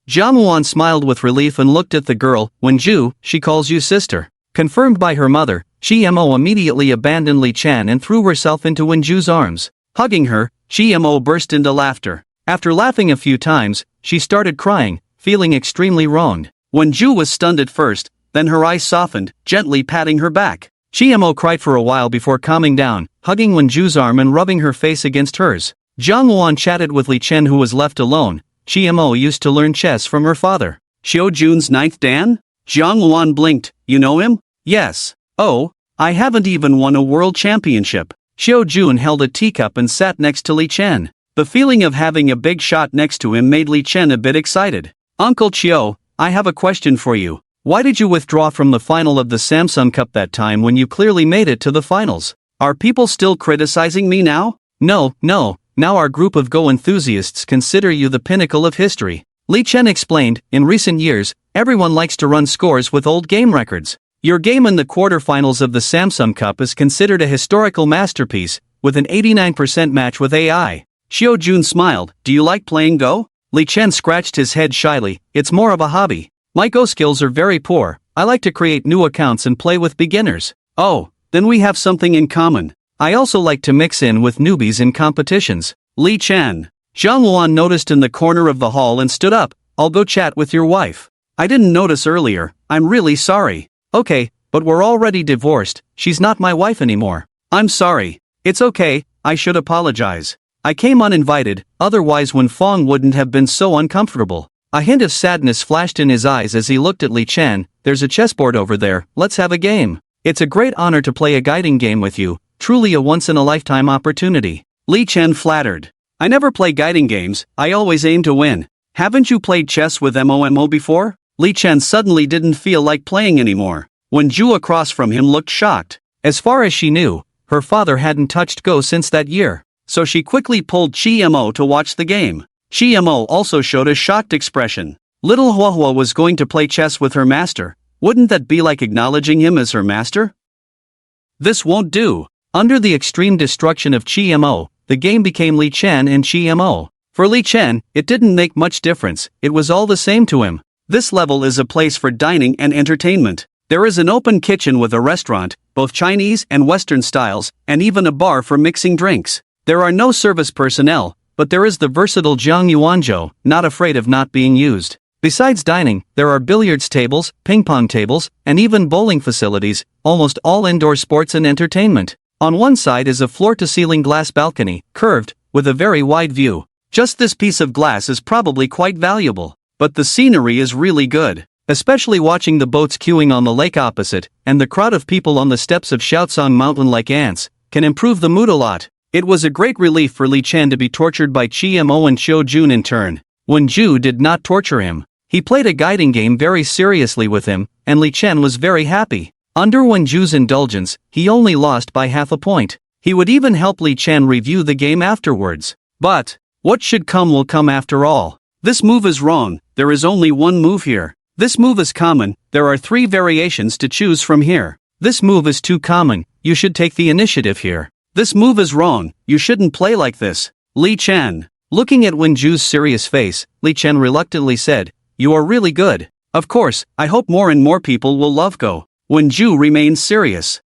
Jiang Luan smiled with relief and looked at the girl. Wenju, she calls you sister. Confirmed by her mother, Qi Mo immediately abandoned Li Chen and threw herself into Wenju's arms. Hugging her, Qi Mo burst into laughter. After laughing a few times, she started crying, feeling extremely wronged. Wenju was stunned at first, then her eyes softened, gently patting her back. Qi Mo cried for a while before calming down, hugging Wenju's arm and rubbing her face against hers. Jiang Luan chatted with Li Chen, who was left alone. Qi Mo used to learn chess from her father. Xiao Jun's ninth dan? Jiang Luan blinked. You know him? Yes. Oh, I haven't even won a world championship. Xiao Jun held a teacup and sat next to Li Chen. The feeling of having a big shot next to him made Li Chen a bit excited. Uncle Qiu, I have a question for you. Why did you withdraw from the final of the Samsung Cup that time when you clearly made it to the finals? Are people still criticizing me now? No, now our group of Go enthusiasts consider you the pinnacle of history. Li Chen explained. In recent years, everyone likes to run scores with old game records. Your game in the quarterfinals of the Samsung Cup is considered a historical masterpiece, with an 89% match with AI. Xiao Jun smiled. Do you like playing Go? Li Chen scratched his head shyly. It's more of a hobby. My Go skills are very poor. I like to create new accounts and play with beginners. Oh, then we have something in common. I also like to mix in with newbies in competitions. Li Chen. Zhang Luan noticed in the corner of the hall and stood up. I'll go chat with your wife. I didn't notice earlier. I'm really sorry. Okay, but we're already divorced. She's not my wife anymore. I'm sorry. It's okay, I should apologize. I came uninvited, otherwise Wen Fong wouldn't have been so uncomfortable. A hint of sadness flashed in his eyes as he looked at Li Chen. There's a chessboard over there, let's have a game. It's a great honor to play a guiding game with you, truly a once-in-a-lifetime opportunity. Li Chen flattered. I never play guiding games, I always aim to win. Haven't you played chess with Mo before? Li Chen suddenly didn't feel like playing anymore. When Zhu across from him looked shocked. As far as she knew, her father hadn't touched Go since that year. So she quickly pulled Qi Mo to watch the game. Qi Mo also showed a shocked expression. Little Huahua was going to play chess with her master. Wouldn't that be like acknowledging him as her master? This won't do. Under the extreme destruction of Qi Mo, the game became Li Chen and Qi Mo. For Li Chen, it didn't make much difference, it was all the same to him. This level is a place for dining and entertainment. There is an open kitchen with a restaurant, both Chinese and Western styles, and even a bar for mixing drinks. There are no service personnel, but there is the versatile Jiang Yuanzhou, not afraid of not being used. Besides dining, there are billiards tables, ping pong tables, and even bowling facilities, almost all indoor sports and entertainment. On one side is a floor-to-ceiling glass balcony, curved, with a very wide view. Just this piece of glass is probably quite valuable, but the scenery is really good. Especially watching the boats queuing on the lake opposite, and the crowd of people on the steps of Shaotsong Mountain like ants, can improve the mood a lot. It was a great relief for Li Chen to be tortured by Qi Mo and Xiao Jun in turn. Wenju did not torture him. He played a guiding game very seriously with him, and Li Chen was very happy. Under Wenju's indulgence, he only lost by half a point. He would even help Li Chen review the game afterwards. But what should come will come after all. This move is wrong, there is only one move here. This move is common, there are 3 variations to choose from here. This move is too common, you should take the initiative here. This move is wrong, you shouldn't play like this. Li Chen. Looking at Wenju's serious face, Li Chen reluctantly said, "You are really good. Of course, I hope more and more people will love Go." Wenju remains serious.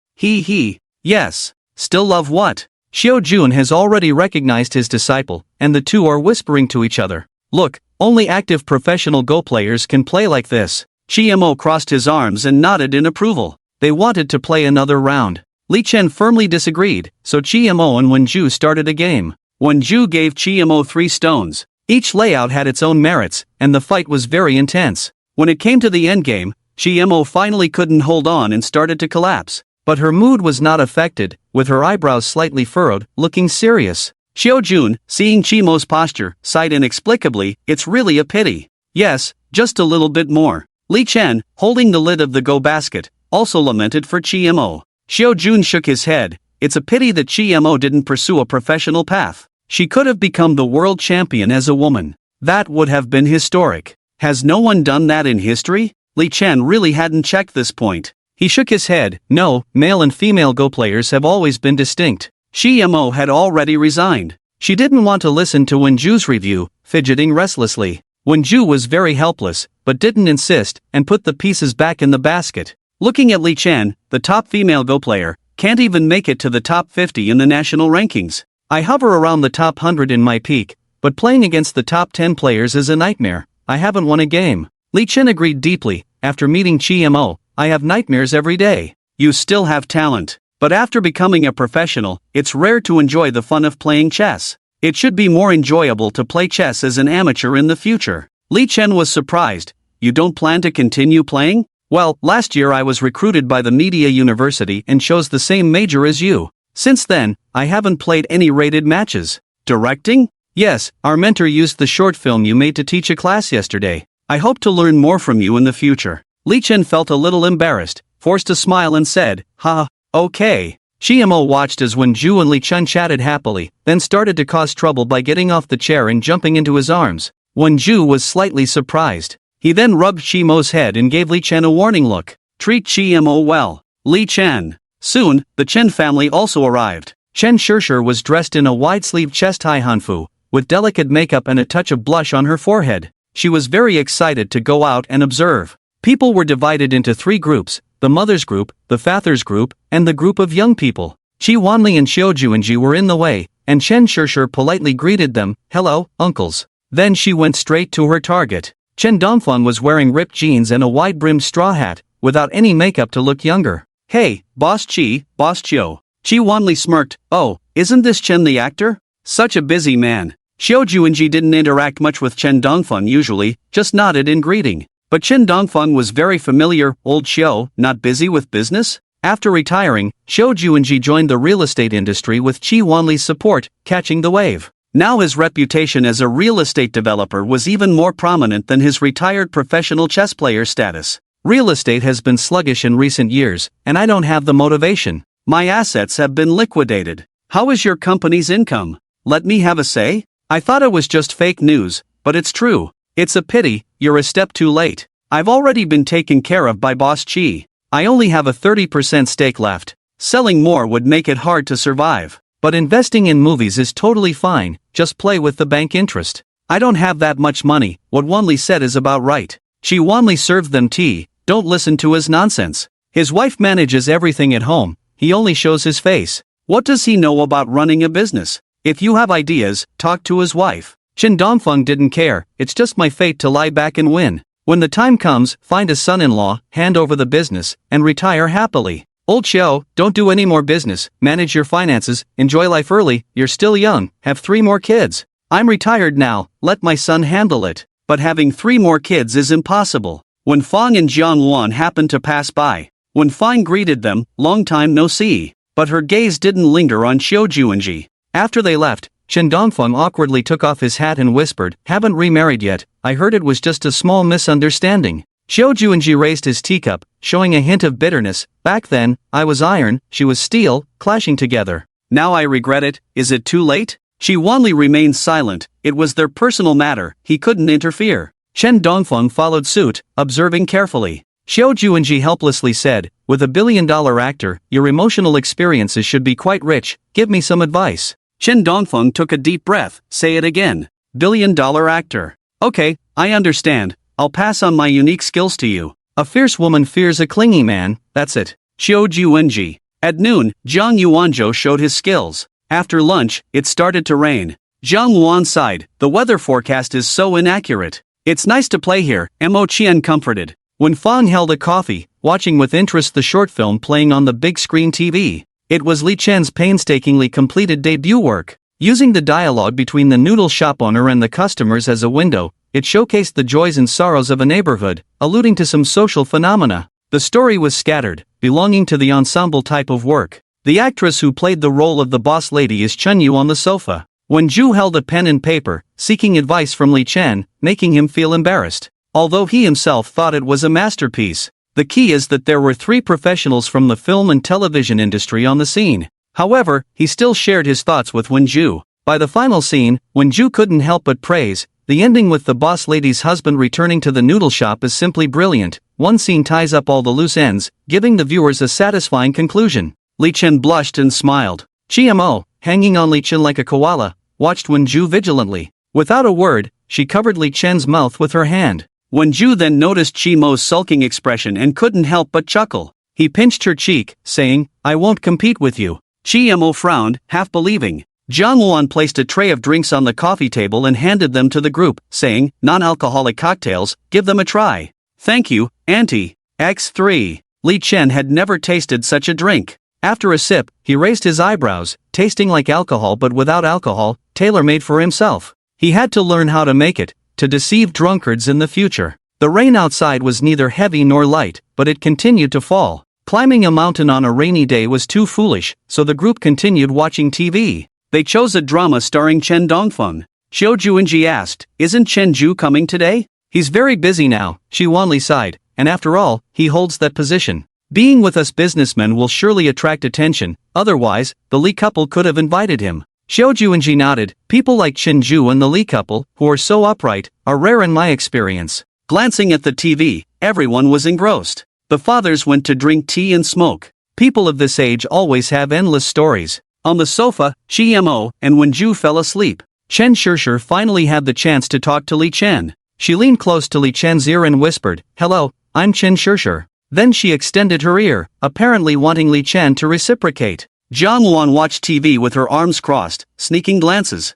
Yes. Still love what? Xiao Jun has already recognized his disciple, and the two are whispering to each other. Look, only active professional Go players can play like this. Mo crossed his arms and nodded in approval. They wanted to play another round. Li Chen firmly disagreed, so Mo and Wenju started a game. Wenju gave Mo 3 stones. Each layout had its own merits, and the fight was very intense. When it came to the endgame, Mo finally couldn't hold on and started to collapse. But her mood was not affected, with her eyebrows slightly furrowed, looking serious. Xiao Jun, seeing Mo's posture, sighed inexplicably, "It's really a pity." "Yes, just a little bit more." Li Chen, holding the lid of the Go basket, also lamented for Mo. Xiao Jun shook his head. "It's a pity that Mo didn't pursue a professional path. She could have become the world champion as a woman. That would have been historic. Has no one done that in history?" Li Chen really hadn't checked this point. He shook his head. "No, male and female Go players have always been distinct." Mo had already resigned. She didn't want to listen to Wenju's review, fidgeting restlessly. Wenju was very helpless, but didn't insist, and put the pieces back in the basket. Looking at Li Chen, the top female Go player, can't even make it to the top 50 in the national rankings. "I hover around the top 100 in my peak, but playing against the top 10 players is a nightmare. I haven't won a game." Li Chen agreed deeply. "After meeting Mo, I have nightmares every day." "You still have talent. But after becoming a professional, it's rare to enjoy the fun of playing chess. It should be more enjoyable to play chess as an amateur in the future." Li Chen was surprised. "You don't plan to continue playing?" "Well, last year I was recruited by the Media University and chose the same major as you. Since then, I haven't played any rated matches." "Directing?" "Yes, our mentor used the short film you made to teach a class yesterday. I hope to learn more from you in the future." Li Chen felt a little embarrassed, forced a smile and said, "Ha, okay." Mo watched as Wenju and Li Chen chatted happily, then started to cause trouble by getting off the chair and jumping into his arms. Wenju was slightly surprised. He then rubbed Mo's head and gave Li Chen a warning look. "Treat Mo well." Li Chen. Soon, the Chen family also arrived. Chen Shishir was dressed in a wide-sleeved chest-high hanfu, with delicate makeup and a touch of blush on her forehead. She was very excited to go out and observe. People were divided into 3 groups, the mother's group, the father's group, and the group of young people. Chi Wanli and Xiao Juanji were in the way, and Chen Shishir politely greeted them, "Hello, uncles." Then she went straight to her target. Chen Dongfang was wearing ripped jeans and a wide-brimmed straw hat, without any makeup to look younger. "Hey, Boss Chi, Boss Chiu." Chi Wanli smirked. "Oh, isn't this Chen the actor? Such a busy man." Xiao Juanji didn't interact much with Chen Dongfang usually, just nodded in greeting. But Chen Dongfang was very familiar. "Old Xiao, not busy with business?" After retiring, Xiao Juanji joined the real estate industry with Chi Wanli's support, catching the wave. Now his reputation as a real estate developer was even more prominent than his retired professional chess player status. "Real estate has been sluggish in recent years, and I don't have the motivation. My assets have been liquidated. How is your company's income? Let me have a say?" "I thought it was just fake news, but it's true. It's a pity, you're a step too late. I've already been taken care of by Boss Chi. I only have a 30% stake left. Selling more would make it hard to survive. But investing in movies is totally fine, just play with the bank interest." "I don't have that much money, what Wanli said is about right." Chi Wanli served them tea. "Don't listen to his nonsense. His wife manages everything at home, he only shows his face. What does he know about running a business? If you have ideas, talk to his wife." Chen Dongfeng didn't care. "It's just my fate to lie back and win. When the time comes, find a son-in-law, hand over the business, and retire happily." "Old Xiao, don't do any more business, manage your finances, enjoy life early, you're still young, have 3 more kids." "I'm retired now, let my son handle it." But having 3 more kids is impossible. When Fang and Jiang Wan happened to pass by, when Fang greeted them, "Long time no see." But her gaze didn't linger on Xiao Juanji. After they left, Chen Dongfeng awkwardly took off his hat and whispered, "Haven't remarried yet, I heard it was just a small misunderstanding." Xiao Juanji raised his teacup, showing a hint of bitterness. "Back then, I was iron, she was steel, clashing together. Now I regret it, is it too late?" Shi Wanli remained silent, it was their personal matter, he couldn't interfere. Chen Dongfeng followed suit, observing carefully. Xiao Juanji helplessly said, "With a billion-dollar actor, your emotional experiences should be quite rich, give me some advice." Chen Dongfeng took a deep breath, "Say it again. Billion-dollar actor. Okay, I understand, I'll pass on my unique skills to you. A fierce woman fears a clingy man, that's it." Xiao Juanji. At noon, Zhang Yuanzhou showed his skills. After lunch, it started to rain. Zhang Luan sighed, "The weather forecast is so inaccurate. It's nice to play here," Mo Qian comforted. When Fang held a coffee, watching with interest the short film playing on the big screen TV, it was Li Chen's painstakingly completed debut work. Using the dialogue between the noodle shop owner and the customers as a window, it showcased the joys and sorrows of a neighborhood, alluding to some social phenomena. The story was scattered, belonging to the ensemble type of work. The actress who played the role of the boss lady is Chen Yu on the sofa. Wen Zhu held a pen and paper, seeking advice from Li Chen, making him feel embarrassed. Although he himself thought it was a masterpiece. The key is that there were 3 professionals from the film and television industry on the scene. However, he still shared his thoughts with Wen Zhu. By the final scene, Wen Zhu couldn't help but praise. The ending with the boss lady's husband returning to the noodle shop is simply brilliant. One scene ties up all the loose ends, giving the viewers a satisfying conclusion. Li Chen blushed and smiled. Mo, hanging on Li Chen like a koala, watched Wen Zhu vigilantly. Without a word, she covered Li Chen's mouth with her hand. Wen Zhu then noticed Mo's sulking expression and couldn't help but chuckle. He pinched her cheek, saying, "I won't compete with you." Mo frowned, half believing. Zhang Luan placed a tray of drinks on the coffee table and handed them to the group, saying, "Non-alcoholic cocktails, give them a try." "Thank you, Auntie." X3. Li Chen had never tasted such a drink. After a sip, he raised his eyebrows, tasting like alcohol but without alcohol, tailor-made for himself. He had to learn how to make it, to deceive drunkards in the future. The rain outside was neither heavy nor light, but it continued to fall. Climbing a mountain on a rainy day was too foolish, so the group continued watching TV. They chose a drama starring Chen Dongfeng. Xiao Juanji asked, "Isn't Chen Zhu coming today?" "He's very busy now," Shi Wanli sighed, "and after all, he holds that position. Being with us businessmen will surely attract attention, otherwise, the Li couple could have invited him." Xiao Juanji nodded. "People like Chen Zhu and the Li couple, who are so upright, are rare in my experience." Glancing at the TV, everyone was engrossed. The fathers went to drink tea and smoke. People of this age always have endless stories. On the sofa, Mo and Wen Zhu fell asleep. Chen Shishir finally had the chance to talk to Li Chen. She leaned close to Li Chen's ear and whispered, "Hello, I'm Chen Shishir." Then she extended her ear, apparently wanting Li Chen to reciprocate. Zhang Luan watched TV with her arms crossed, sneaking glances.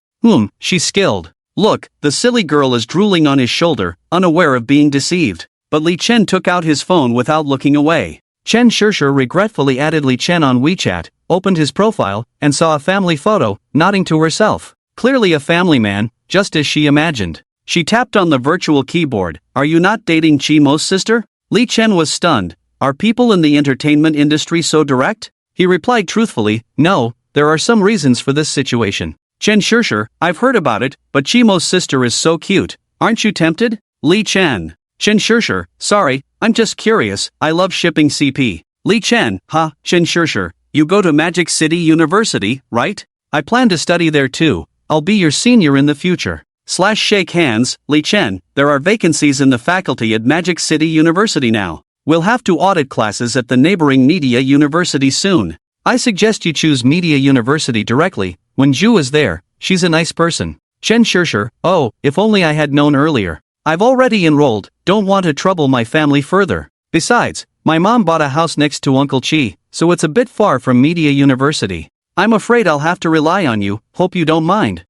She's skilled. Look, the silly girl is drooling on his shoulder, unaware of being deceived. But Li Chen took out his phone without looking away. Chen Shishir regretfully added Li Chen on WeChat, opened his profile, and saw a family photo, nodding to herself. Clearly a family man, just as she imagined. She tapped on the virtual keyboard. "Are you not dating Mo's sister?" Li Chen was stunned. "Are people in the entertainment industry so direct?" He replied truthfully, "No, there are some reasons for this situation." Chen Shishir, "I've heard about it, but Mo's sister is so cute. Aren't you tempted?" Li Chen. Chen Shishir, "Sorry, I'm just curious, I love shipping CP." Li Chen, "Ha, Chen Shishir, you go to Magic City University, right? I plan to study there too. I'll be your senior in the future. Shake hands, Li Chen, there are vacancies in the faculty at Magic City University now. We'll have to audit classes at the neighboring Media University soon. I suggest you choose Media University directly. When Zhu is there, she's a nice person." Chen Shishir, "Oh, if only I had known earlier. I've already enrolled, don't want to trouble my family further. Besides, my mom bought a house next to Uncle Chi, so it's a bit far from Media University. I'm afraid I'll have to rely on you, hope you don't mind."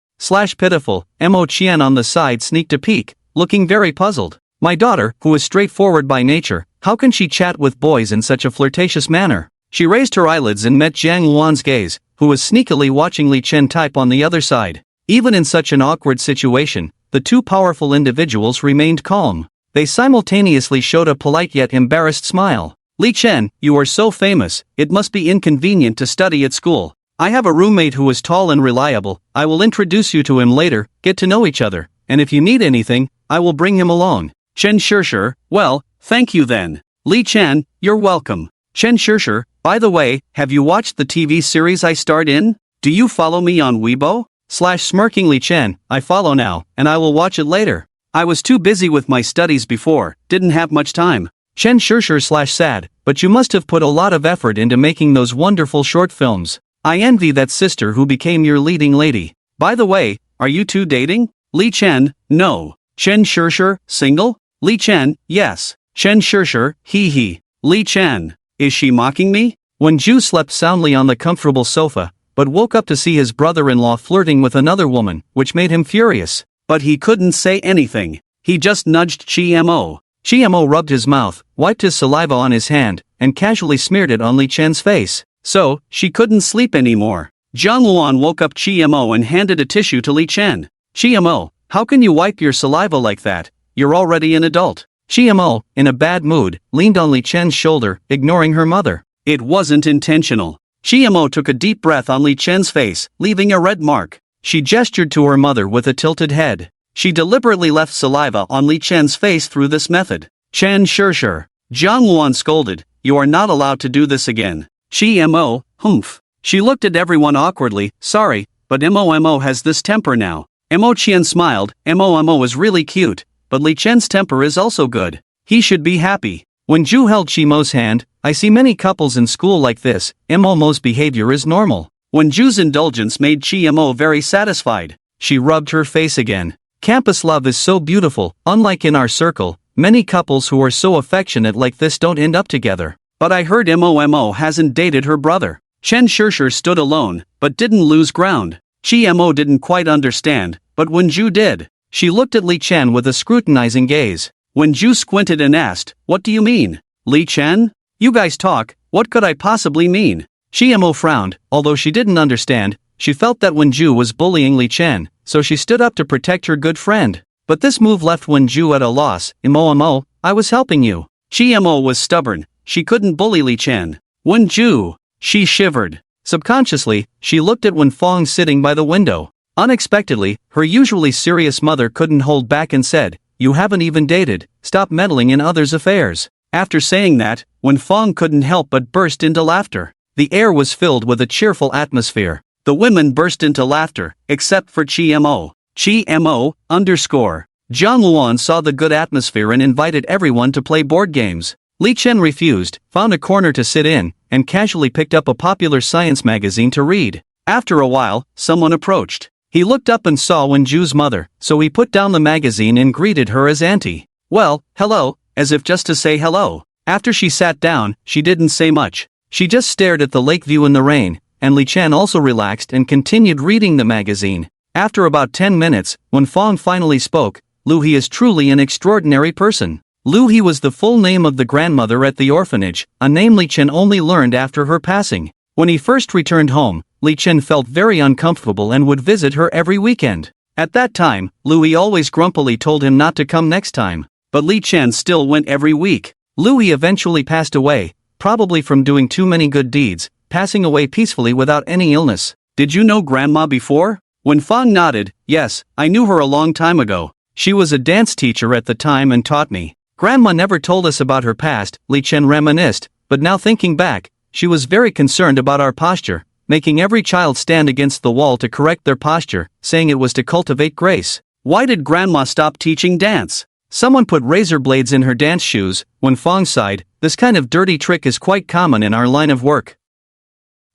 Pitiful, Mo Qian on the side sneaked a peek, looking very puzzled. "My daughter, who is straightforward by nature, how can she chat with boys in such a flirtatious manner?" She raised her eyelids and met Zhang Luan's gaze, who was sneakily watching Li Chen type on the other side. Even in such an awkward situation, the two powerful individuals remained calm. They simultaneously showed a polite yet embarrassed smile. "Li Chen, you are so famous, it must be inconvenient to study at school. I have a roommate who is tall and reliable. I will introduce you to him later, get to know each other, and if you need anything, I will bring him along. Chen Shishir, well, thank you then. Li Chen, you're welcome. Chen Shishir, by the way, have you watched the TV series I starred in? Do you follow me on Weibo? Smirking Li Chen, I follow now, and I will watch it later. I was too busy with my studies before, didn't have much time. Chen Shishir sad, but you must have put a lot of effort into making those wonderful short films. I envy that sister who became your leading lady. By the way, are you two dating? Li Chen, no. Chen Shishir, single? Li Chen, yes. Chen Shishir, hee. Li Chen, is she mocking me? Wenju slept soundly on the comfortable sofa, but woke up to see his brother-in-law flirting with another woman, which made him furious. But he couldn't say anything. He just nudged Chi-Mo. Chi-Mo rubbed his mouth, wiped his saliva on his hand, and casually smeared it on Li Chen's face. So, she couldn't sleep anymore. Zhang Luan woke up Chi-Mo and handed a tissue to Li Chen. Chi-Mo, how can you wipe your saliva like that? You're already an adult. Chi-Mo, in a bad mood, leaned on Li Chen's shoulder, ignoring her mother. It wasn't intentional. Chi-Mo took a deep breath on Li Chen's face, leaving a red mark. She gestured to her mother with a tilted head. She deliberately left saliva on Li Chen's face through this method. Chen Shishir. Zhang Luan scolded, you are not allowed to do this again. Chi-Mo, humph. She looked at everyone awkwardly, sorry, but Mo has this temper now. Mo Qian smiled, Mo is really cute, but Li Chen's temper is also good. He should be happy. When Ju held Chi-Mo's hand, I see many couples in school like this, Mo's behavior is normal. When Ju's indulgence made Chi-Mo very satisfied, she rubbed her face again. Campus love is so beautiful, unlike in our circle, many couples who are so affectionate like this don't end up together. But I heard Mo hasn't dated her brother. Chen Shishir stood alone, but didn't lose ground. Chi-Mo didn't quite understand, but when Ju did, she looked at Li Chen with a scrutinizing gaze. When Ju squinted and asked, what do you mean? Li Chen? You guys talk, what could I possibly mean? Chi-Mo frowned, although she didn't understand, she felt that Wenju was bullying Li Chen, so she stood up to protect her good friend. But this move left Wenju at a loss. Mo, I was helping you. Chi-Mo was stubborn, she couldn't bully Li Chen. Wenju, she shivered. Subconsciously, she looked at Wen Fong sitting by the window. Unexpectedly, her usually serious mother couldn't hold back and said, you haven't even dated, stop meddling in others' affairs. After saying that, Wen Fong couldn't help but burst into laughter. The air was filled with a cheerful atmosphere. The women burst into laughter, except for Chi-Mo. Chi-Mo, _ Zhang Luan saw the good atmosphere and invited everyone to play board games. Li Chen refused, found a corner to sit in, and casually picked up a popular science magazine to read. After a while, someone approached. He looked up and saw Wenju's mother, so he put down the magazine and greeted her as auntie. Well, hello, as if just to say hello. After she sat down, she didn't say much. She just stared at the lake view in the rain, and Li Chen also relaxed and continued reading the magazine. After about 10 minutes, when Fong finally spoke, Lu He is truly an extraordinary person. Lu He was the full name of the grandmother at the orphanage, a name Li Chen only learned after her passing. When he first returned home, Li Chen felt very uncomfortable and would visit her every weekend. At that time, Lu He always grumpily told him not to come next time, but Li Chen still went every week. Lu He eventually passed away, probably from doing too many good deeds, passing away peacefully without any illness. Did you know Grandma before? When Fong nodded, yes, I knew her a long time ago. She was a dance teacher at the time and taught me. Grandma never told us about her past, Li Chen reminisced, but now thinking back, she was very concerned about our posture, making every child stand against the wall to correct their posture, saying it was to cultivate grace. Why did Grandma stop teaching dance? Someone put razor blades in her dance shoes. When Fong sighed, this kind of dirty trick is quite common in our line of work.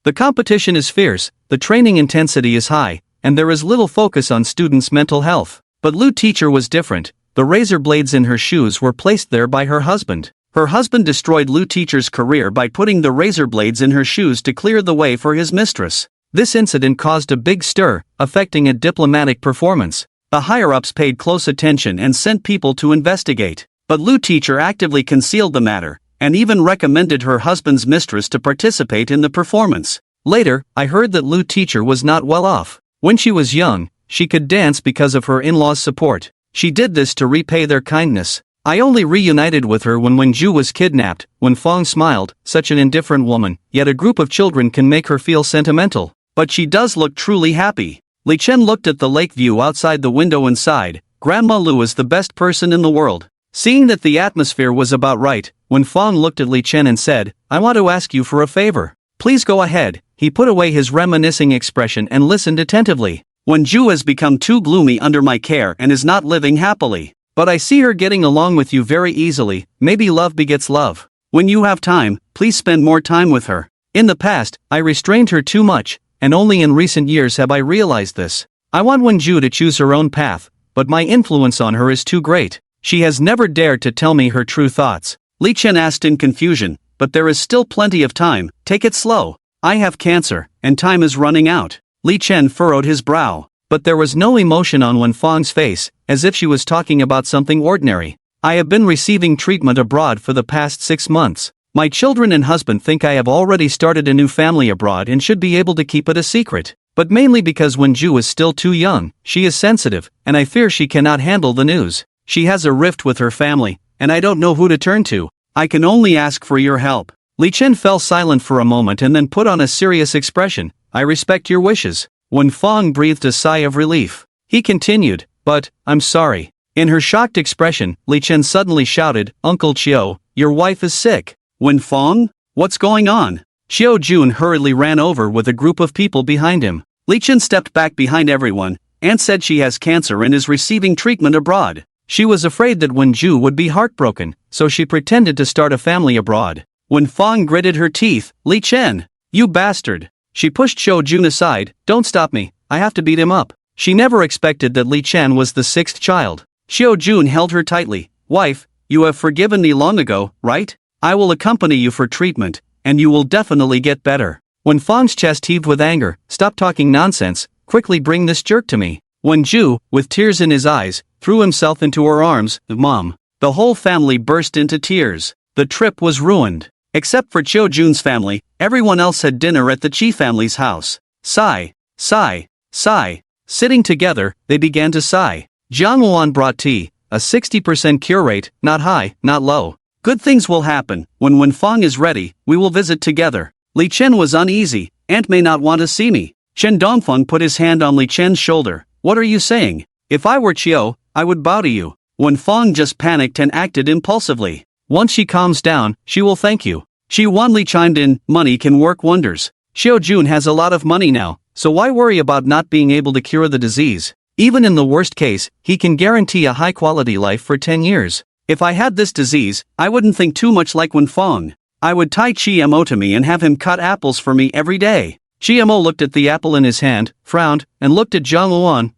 The competition is fierce, the training intensity is high, and there is little focus on students' mental health. But Lu teacher was different. The razor blades in her shoes were placed there by her husband. Her husband destroyed Lu teacher's career by putting the razor blades in her shoes to clear the way for his mistress. This incident caused a big stir, affecting a diplomatic performance. The higher-ups paid close attention and sent people to investigate. But Lu teacher actively concealed the matter, and even recommended her husband's mistress to participate in the performance. Later, I heard that Lu teacher was not well off. When she was young, she could dance because of her in-laws' support. She did this to repay their kindness. I only reunited with her when Wenju was kidnapped. When Fong smiled, such an indifferent woman, yet a group of children can make her feel sentimental. but she does look truly happy. Li Chen looked at the lake view outside the window and sighed. Grandma Lu is the best person in the world. Seeing that the atmosphere was about right, Wen Fong looked at Li Chen and said, I want to ask you for a favor. Please go ahead. He put away his reminiscing expression and listened attentively. Wen Ju has become too gloomy under my care and is not living happily. But I see her getting along with you very easily. Maybe love begets love. When you have time, please spend more time with her. In the past, I restrained her too much, and only in recent years have I realized this. I want Wen Ju to choose her own path, but my influence on her is too great. She has never dared to tell me her true thoughts. Li Chen asked in confusion, but there is still plenty of time, take it slow. I have cancer, and time is running out. Li Chen furrowed his brow, but there was no emotion on Wen Fong's face, as if she was talking about something ordinary. I have been receiving treatment abroad for the past 6 months. My children and husband think I have already started a new family abroad and should be able to keep it a secret. But mainly because Wen Ju is still too young, she is sensitive, and I fear she cannot handle the news. She has a rift with her family, and I don't know who to turn to. I can only ask for your help. Li Chen fell silent for a moment and then put on a serious expression. I respect your wishes. Wen Fong breathed a sigh of relief. He continued, but, I'm sorry. In her shocked expression, Li Chen suddenly shouted, Uncle Chiu, your wife is sick. Wen Fong? What's going on? Xiao Jun hurriedly ran over with a group of people behind him. Li Chen stepped back behind everyone, and said she has cancer and is receiving treatment abroad. She was afraid that Wen Ju would be heartbroken, so she pretended to start a family abroad. Wen Fong gritted her teeth, Li Chen, you bastard. She pushed Xiao Jun aside, don't stop me, I have to beat him up. She never expected that Li Chen was the 6th child. Xiao Jun held her tightly. Wife, you have forgiven me long ago, right? I will accompany you for treatment, and you will definitely get better. Wen Fong's chest heaved with anger. Stop talking nonsense, quickly bring this jerk to me. Wen Ju, with tears in his eyes, threw himself into her arms. Mom. The whole family burst into tears. The trip was ruined. Except for Xiao Jun's family, everyone else had dinner at the Qi family's house. Sigh, sigh, sigh. Sitting together, they began to sigh. Jiang Luan brought tea, a 60% cure rate, not high, not low. Good things will happen. When Wen Fong is ready, we will visit together. Li Chen was uneasy. Aunt may not want to see me. Chen Dongfeng put his hand on Li Chen's shoulder. What are you saying? If I were Chiu, I would bow to you. Wen Fong just panicked and acted impulsively. Once she calms down, she will thank you. Shi Wanli chimed in, money can work wonders. Xiao Jun has a lot of money now, so why worry about not being able to cure the disease? Even in the worst case, he can guarantee a high-quality life for 10 years. If I had this disease, I wouldn't think too much like Wen Fong. I would tie Chi-Mo to me and have him cut apples for me every day. Chi-Mo looked at the apple in his hand, frowned, and looked at Zhang Luan.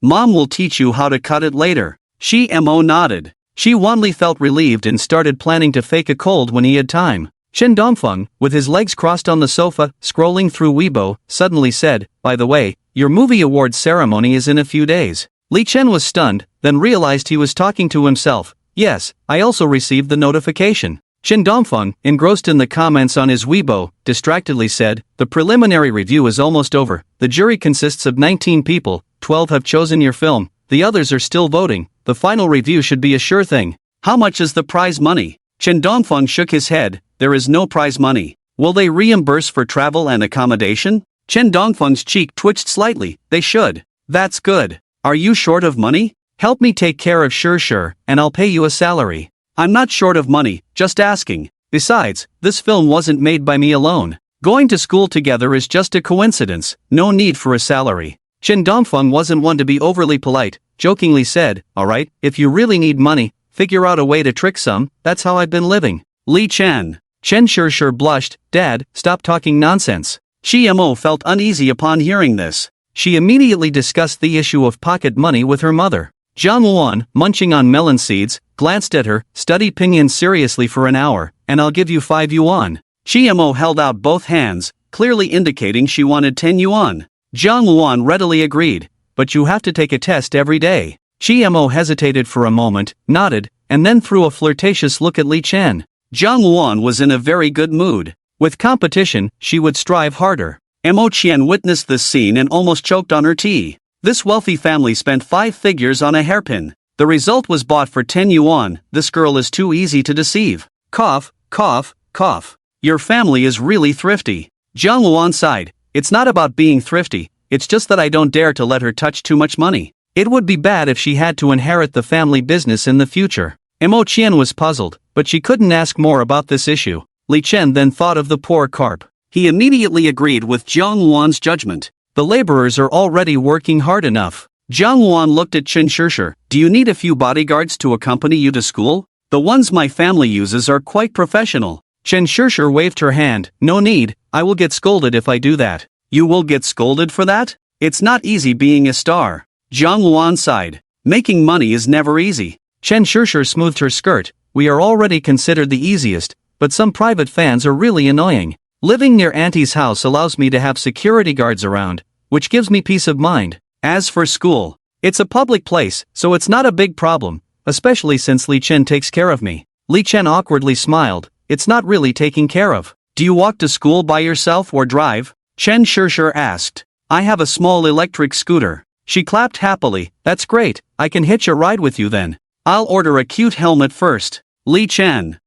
Mom will teach you how to cut it later. Chi-Mo nodded. Shi Wanli felt relieved and started planning to fake a cold when he had time. Shen Dongfeng, with his legs crossed on the sofa, scrolling through Weibo, suddenly said, by the way, your movie awards ceremony is in a few days. Li Chen was stunned, then realized he was talking to himself. Yes, I also received the notification. Shen Dongfeng, engrossed in the comments on his Weibo, distractedly said, the preliminary review is almost over. The jury consists of 19 people, 12 have chosen your film, the others are still voting. The final review should be a sure thing. How much is the prize money? Chen Dongfeng shook his head. There is no prize money. Will they reimburse for travel and accommodation? Chen Dongfeng's cheek twitched slightly. They should. That's good. Are you short of money? Help me take care of Sure, and I'll pay you a salary. I'm not short of money, just asking. Besides, this film wasn't made by me alone. Going to school together is just a coincidence. No need for a salary. Chen Dongfeng wasn't one to be overly polite. Jokingly said, alright, if you really need money, figure out a way to trick some, that's how I've been living. Li Chen. Chen Sure blushed, Dad, stop talking nonsense. Chi-Mo felt uneasy upon hearing this. She immediately discussed the issue of pocket money with her mother. Jiang Luan, munching on melon seeds, glanced at her, study pinyin seriously for an hour, and I'll give you 5 yuan. Chi-Mo held out both hands, clearly indicating she wanted 10 yuan. Jiang Luan readily agreed. But you have to take a test every day. Chi-Mo hesitated for a moment, nodded, and then threw a flirtatious look at Li Chen. Jiang Luan was in a very good mood. With competition, she would strive harder. Mo Qian witnessed this scene and almost choked on her tea. This wealthy family spent 5 figures on a hairpin. The result was bought for 10 yuan. This girl is too easy to deceive. Cough, cough, cough. Your family is really thrifty. Jiang Luan sighed. It's not about being thrifty, it's just that I don't dare to let her touch too much money. It would be bad if she had to inherit the family business in the future. Mo Qian was puzzled, but she couldn't ask more about this issue. Li Chen then thought of the poor carp. He immediately agreed with Jiang Wan's judgment. The laborers are already working hard enough. Jiang Wan looked at Chen Shishir. Do you need a few bodyguards to accompany you to school? The ones my family uses are quite professional. Chen Shishir waved her hand. No need, I will get scolded if I do that. You will get scolded for that? It's not easy being a star. Jiang Wan sighed. Making money is never easy. Chen Shishir smoothed her skirt. We are already considered the easiest, but some private fans are really annoying. Living near Auntie's house allows me to have security guards around, which gives me peace of mind. As for school, it's a public place, so it's not a big problem, especially since Li Chen takes care of me. Li Chen awkwardly smiled. It's not really taking care of. Do you walk to school by yourself or drive? Chen Shishir asked. I have a small electric scooter. She clapped happily. That's great, I can hitch a ride with you then. I'll order a cute helmet first. Li Chen.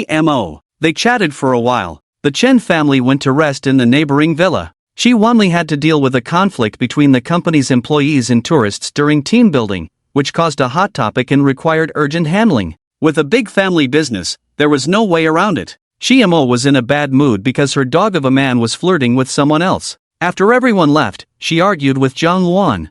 Mo. They chatted for a while. The Chen family went to rest in the neighboring villa. Shi Wanli had to deal with a conflict between the company's employees and tourists during team building, which caused a hot topic and required urgent handling. With a big family business, there was no way around it. Shi Mo was in a bad mood because her dog of a man was flirting with someone else. After everyone left, she argued with Jiang Wan.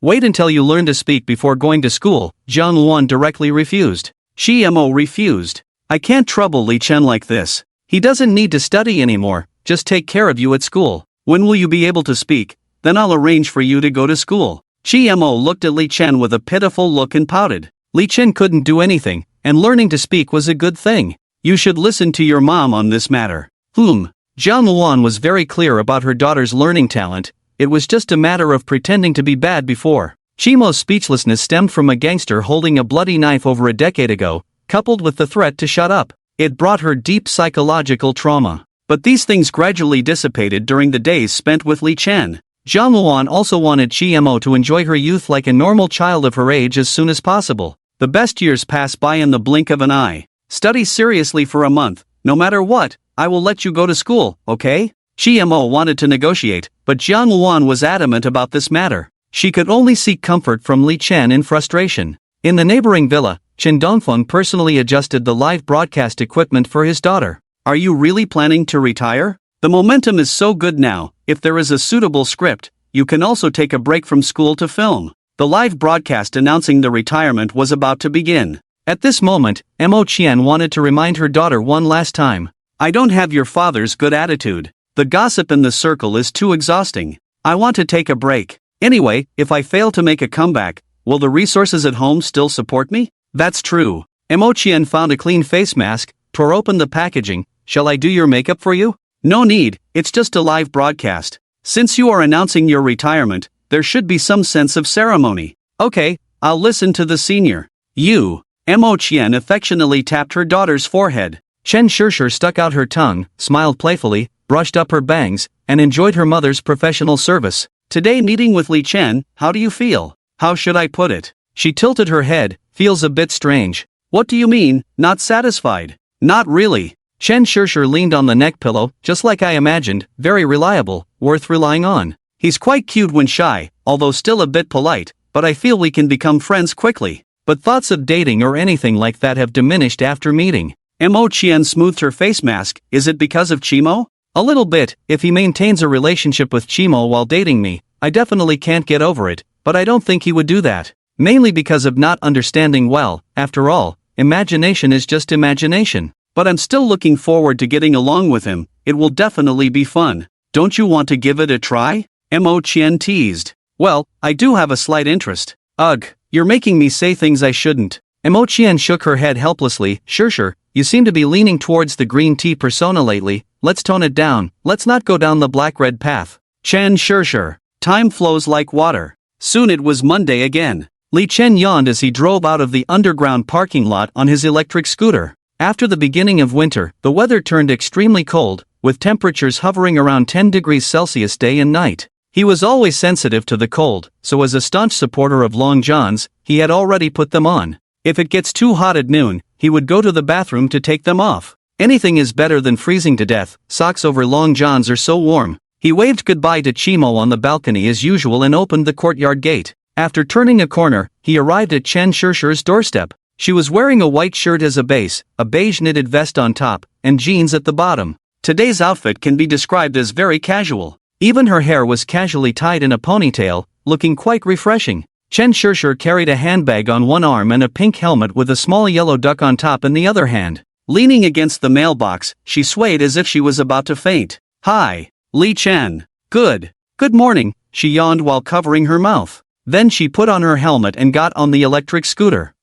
Wait until you learn to speak before going to school, Jiang Wan directly refused. Shi Mo refused. I can't trouble Li Chen like this. He doesn't need to study anymore, just take care of you at school. When will you be able to speak? Then I'll arrange for you to go to school. Shi Mo looked at Li Chen with a pitiful look and pouted. Li Chen couldn't do anything, and learning to speak was a good thing. You should listen to your mom on this matter. Jiang Wan was very clear about her daughter's learning talent. It was just a matter of pretending to be bad before. Chimo's speechlessness stemmed from a gangster holding a bloody knife over a decade ago, coupled with the threat to shut up. It brought her deep psychological trauma. But these things gradually dissipated during the days spent with Li Chen. Jiang Wan also wanted Chimo to enjoy her youth like a normal child of her age as soon as possible. The best years pass by in the blink of an eye. Study seriously for a month. No matter what, I will let you go to school, okay? Chimo wanted to negotiate, but Jiang Wan was adamant about this matter. She could only seek comfort from Li Chen in frustration. In the neighboring villa, Chen Dongfeng personally adjusted the live broadcast equipment for his daughter. Are you really planning to retire? The momentum is so good now. If there is a suitable script, you can also take a break from school to film. The live broadcast announcing the retirement was about to begin. At this moment, Mo Qian wanted to remind her daughter one last time. I don't have your father's good attitude. The gossip in the circle is too exhausting. I want to take a break. Anyway, if I fail to make a comeback, will the resources at home still support me? That's true. Mo Qian found a clean face mask, tore open the packaging. Shall I do your makeup for you? No need, it's just a live broadcast. Since you are announcing your retirement, there should be some sense of ceremony. Okay, I'll listen to the senior. You. Mo Qian affectionately tapped her daughter's forehead. Chen Shishir stuck out her tongue, smiled playfully, brushed up her bangs, and enjoyed her mother's professional service. Today meeting with Li Chen, how do you feel? How should I put it? She tilted her head, feels a bit strange. What do you mean, not satisfied? Not really. Chen Shishir leaned on the neck pillow, just like I imagined, very reliable, worth relying on. He's quite cute when shy, although still a bit polite, but I feel we can become friends quickly. But thoughts of dating or anything like that have diminished after meeting. Mo Qian smoothed her face mask. Is it because of Chimo? A little bit. If he maintains a relationship with Chimo while dating me, I definitely can't get over it, but I don't think he would do that. Mainly because of not understanding well. After all, imagination is just imagination. But I'm still looking forward to getting along with him. It will definitely be fun. Don't you want to give it a try? Mo Qian teased. Well, I do have a slight interest. Ugh, you're making me say things I shouldn't. Mo Qian shook her head helplessly. Sure, you seem to be leaning towards the green tea persona lately. Let's tone it down. Let's not go down the black-red path. Chen Sure. Time flows like water. Soon it was Monday again. Li Chen yawned as he drove out of the underground parking lot on his electric scooter. After the beginning of winter, the weather turned extremely cold, with temperatures hovering around 10 degrees Celsius day and night. He was always sensitive to the cold, so as a staunch supporter of long johns, he had already put them on. If it gets too hot at noon, he would go to the bathroom to take them off. Anything is better than freezing to death. Socks over long johns are so warm. He waved goodbye to Chimo on the balcony as usual and opened the courtyard gate. After turning a corner, he arrived at Chen Shishir's doorstep. She was wearing a white shirt as a base, a beige knitted vest on top, and jeans at the bottom. Today's outfit can be described as very casual. Even her hair was casually tied in a ponytail, looking quite refreshing. Chen Shishir carried a handbag on one arm and a pink helmet with a small yellow duck on top in the other hand. Leaning against the mailbox, she swayed as if she was about to faint. "Hi, Li Chen. Good morning," she yawned while covering her mouth. Then she put on her helmet and got on the electric scooter.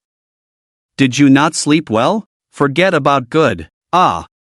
"Did you not sleep well? Forget about good."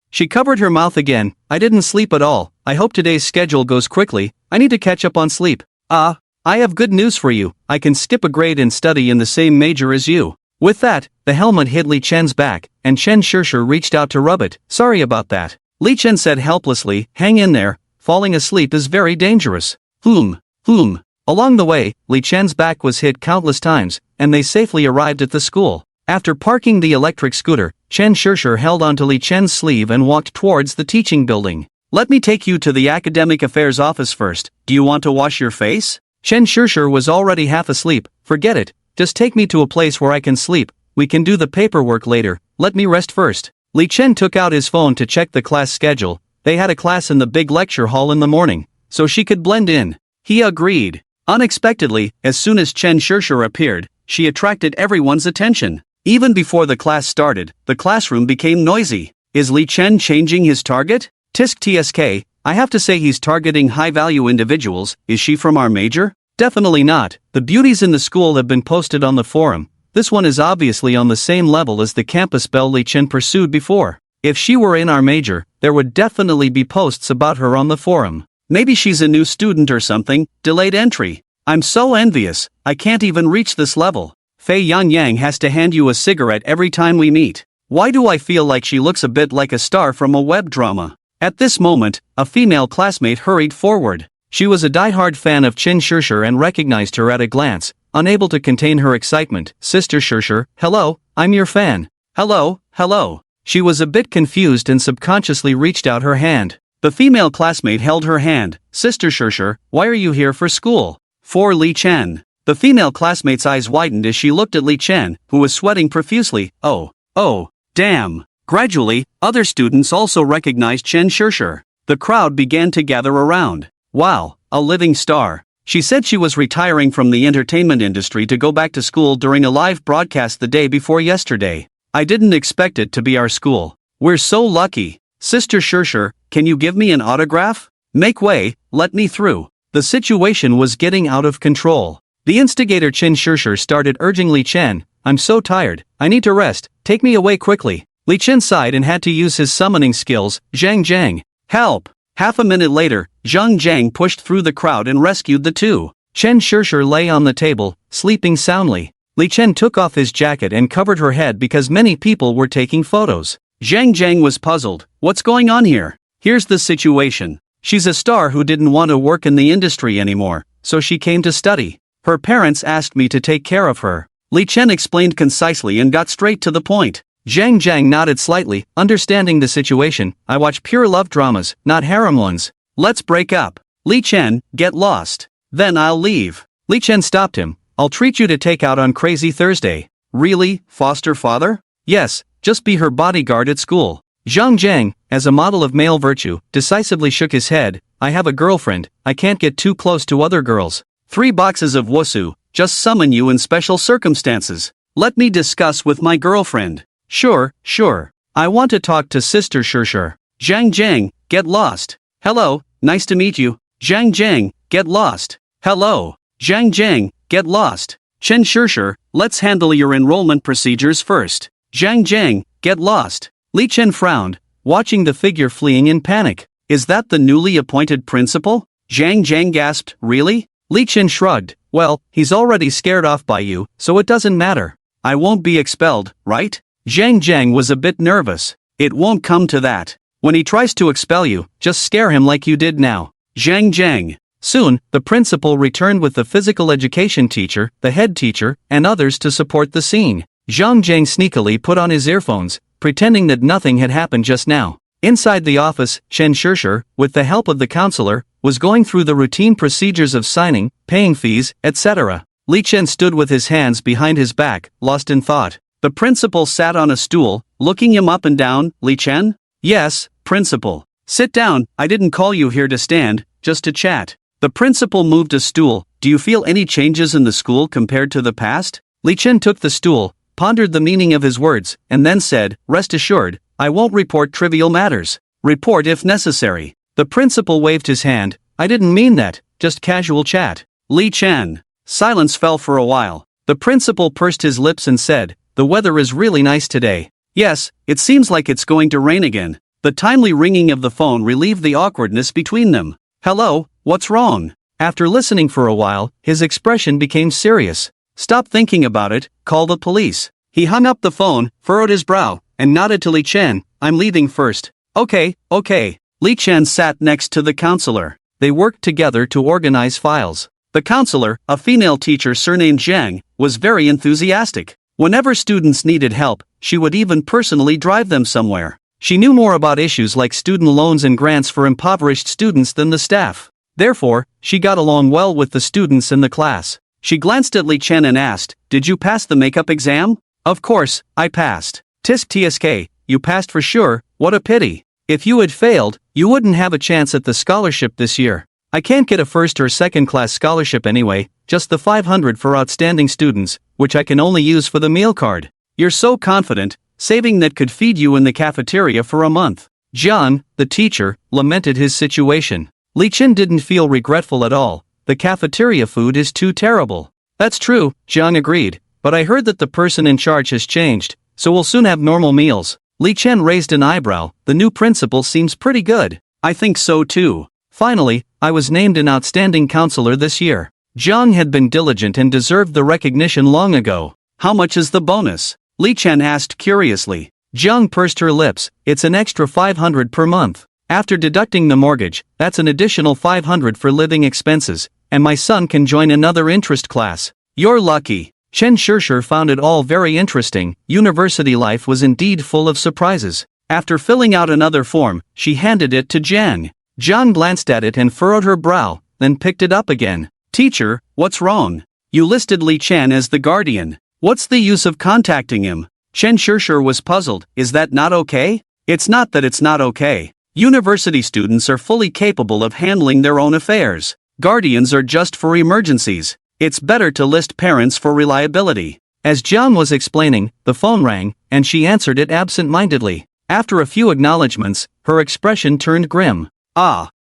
She covered her mouth again. "I didn't sleep at all. I hope today's schedule goes quickly. I need to catch up on sleep." I have good news for you. I can skip a grade and study in the same major as you." With that, the helmet hit Li Chen's back, and Chen Shishir reached out to rub it. "Sorry about that," Li Chen said helplessly. "Hang in there. Falling asleep is very dangerous." Along the way, Li Chen's back was hit countless times, and they safely arrived at the school. After parking the electric scooter, Chen Shishir held onto Li Chen's sleeve and walked towards the teaching building. "Let me take you to the academic affairs office first. Do you want to wash your face?" Chen Shishir was already half asleep. "Forget it. Just take me to a place where I can sleep. We can do the paperwork later. Let me rest first." Li Chen took out his phone to check the class schedule. They had a class in the big lecture hall in the morning, so she could blend in. He agreed. Unexpectedly, as soon as Chen Shishir appeared, she attracted everyone's attention. Even before the class started, the classroom became noisy. Is Li Chen changing his target? Tisk tsk, I have to say he's targeting high-value individuals. Is she from our major? Definitely not. The beauties in the school have been posted on the forum. This one is obviously on the same level as the campus belle Li Chen pursued before. If she were in our major, there would definitely be posts about her on the forum. Maybe she's a new student or something. Delayed entry. I'm so envious. I can't even reach this level. Fei Yang has to hand you a cigarette every time we meet. Why do I feel like she looks a bit like a star from a web drama? At this moment, a female classmate hurried forward. She was a die-hard fan of Chen Shishir and recognized her at a glance, unable to contain her excitement. "Sister Shishir, hello, I'm your fan." Hello. She was a bit confused and subconsciously reached out her hand. The female classmate held her hand. "Sister Shishir, why are you here for school?" "For Li Chen." The female classmate's eyes widened as she looked at Li Chen, who was sweating profusely. Oh, damn. Gradually, other students also recognized Chen Shishir. The crowd began to gather around. "Wow, a living star." She said she was retiring from the entertainment industry to go back to school during a live broadcast the day before yesterday. "I didn't expect it to be our school. We're so lucky. Sister Shishir, can you give me an autograph? Make way, let me through." The situation was getting out of control. The instigator Chen Shishir started urging Li Chen. "I'm so tired, I need to rest, take me away quickly." Li Chen sighed and had to use his summoning skills. "Zhang, help!" Half a minute later, Zhang pushed through the crowd and rescued the two. Chen Shishir lay on the table, sleeping soundly. Li Chen took off his jacket and covered her head because many people were taking photos. Zhang was puzzled. "What's going on here?" "Here's the situation. She's a star who didn't want to work in the industry anymore, so she came to study. Her parents asked me to take care of her." Li Chen explained concisely and got straight to the point. Zhang nodded slightly, understanding the situation. "I watch pure love dramas, not harem ones. Let's break up. Li Chen, get lost. Then I'll leave." Li Chen stopped him. "I'll treat you to take out on Crazy Thursday." "Really, foster father?" "Yes, just be her bodyguard at school." Zhang, as a model of male virtue, decisively shook his head. "I have a girlfriend, I can't get too close to other girls." 3 boxes of wusu, just summon you in special circumstances. "Let me discuss with my girlfriend." Sure. I want to talk to Sister Shishir." Zhang, get lost." "Hello, nice to meet you." Zhang, get lost." "Hello." Zhang, get lost. "Chen Shishir, let's handle your enrollment procedures first." Zhang, get lost. Li Chen frowned, watching the figure fleeing in panic. "Is that the newly appointed principal?" Zhang gasped. "Really?" Li Chen shrugged. "Well, he's already scared off by you, so it doesn't matter. I won't be expelled, right?" Zhang was a bit nervous. "It won't come to that. When he tries to expel you, just scare him like you did now." Zhang. Soon, the principal returned with the physical education teacher, the head teacher, and others to support the scene. Zhang sneakily put on his earphones, pretending that nothing had happened just now. Inside the office, Chen Shishir, with the help of the counselor, was going through the routine procedures of signing, paying fees, etc. Li Chen stood with his hands behind his back, lost in thought. The principal sat on a stool, looking him up and down. Li Chen? Yes, principal. Sit down, I didn't call you here to stand, just to chat. The principal moved a stool. Do you feel any changes in the school compared to the past? Li Chen took the stool, pondered the meaning of his words, and then said, rest assured, I won't report trivial matters. Report if necessary. The principal waved his hand. I didn't mean that, just casual chat. Li Chen. Silence fell for a while. The principal pursed his lips and said, the weather is really nice today. Yes, it seems like it's going to rain again. The timely ringing of the phone relieved the awkwardness between them. Hello, what's wrong? After listening for a while, his expression became serious. Stop thinking about it, call the police. He hung up the phone, furrowed his brow, and nodded to Li Chen. I'm leaving first. Okay. Li Chen sat next to the counselor. They worked together to organize files. The counselor, a female teacher surnamed Zhang, was very enthusiastic. Whenever students needed help, she would even personally drive them somewhere. She knew more about issues like student loans and grants for impoverished students than the staff. Therefore, she got along well with the students in the class. She glanced at Li Chen and asked, did you pass the makeup exam? Of course, I passed. Tisk tsk, you passed for sure, what a pity. If you had failed, you wouldn't have a chance at the scholarship this year. I can't get a first or second class scholarship anyway, just the 500 for outstanding students, which I can only use for the meal card. You're so confident, saving that could feed you in the cafeteria for a month. Jiang, the teacher, lamented his situation. Li Chen didn't feel regretful at all. The cafeteria food is too terrible. That's true, Jiang agreed, but I heard that the person in charge has changed, so we'll soon have normal meals. Li Chen raised an eyebrow. The new principal seems pretty good. I think so too. Finally, I was named an outstanding counselor this year. Jiang had been diligent and deserved the recognition long ago. How much is the bonus? Li Chen asked curiously. Jiang pursed her lips. It's an extra 500 per month. After deducting the mortgage, that's an additional 500 for living expenses, and my son can join another interest class. You're lucky. Chen Shishir found it all very interesting. University life was indeed full of surprises. After filling out another form, she handed it to Jiang. Jiang glanced at it and furrowed her brow, then picked it up again. Teacher, what's wrong? You listed Li Chen as the guardian. What's the use of contacting him? Chen Shishir was puzzled. Is that not okay? It's not that it's not okay. University students are fully capable of handling their own affairs. Guardians are just for emergencies. It's better to list parents for reliability. As Jiang was explaining, the phone rang, and she answered it absent-mindedly. After a few acknowledgments, her expression turned grim.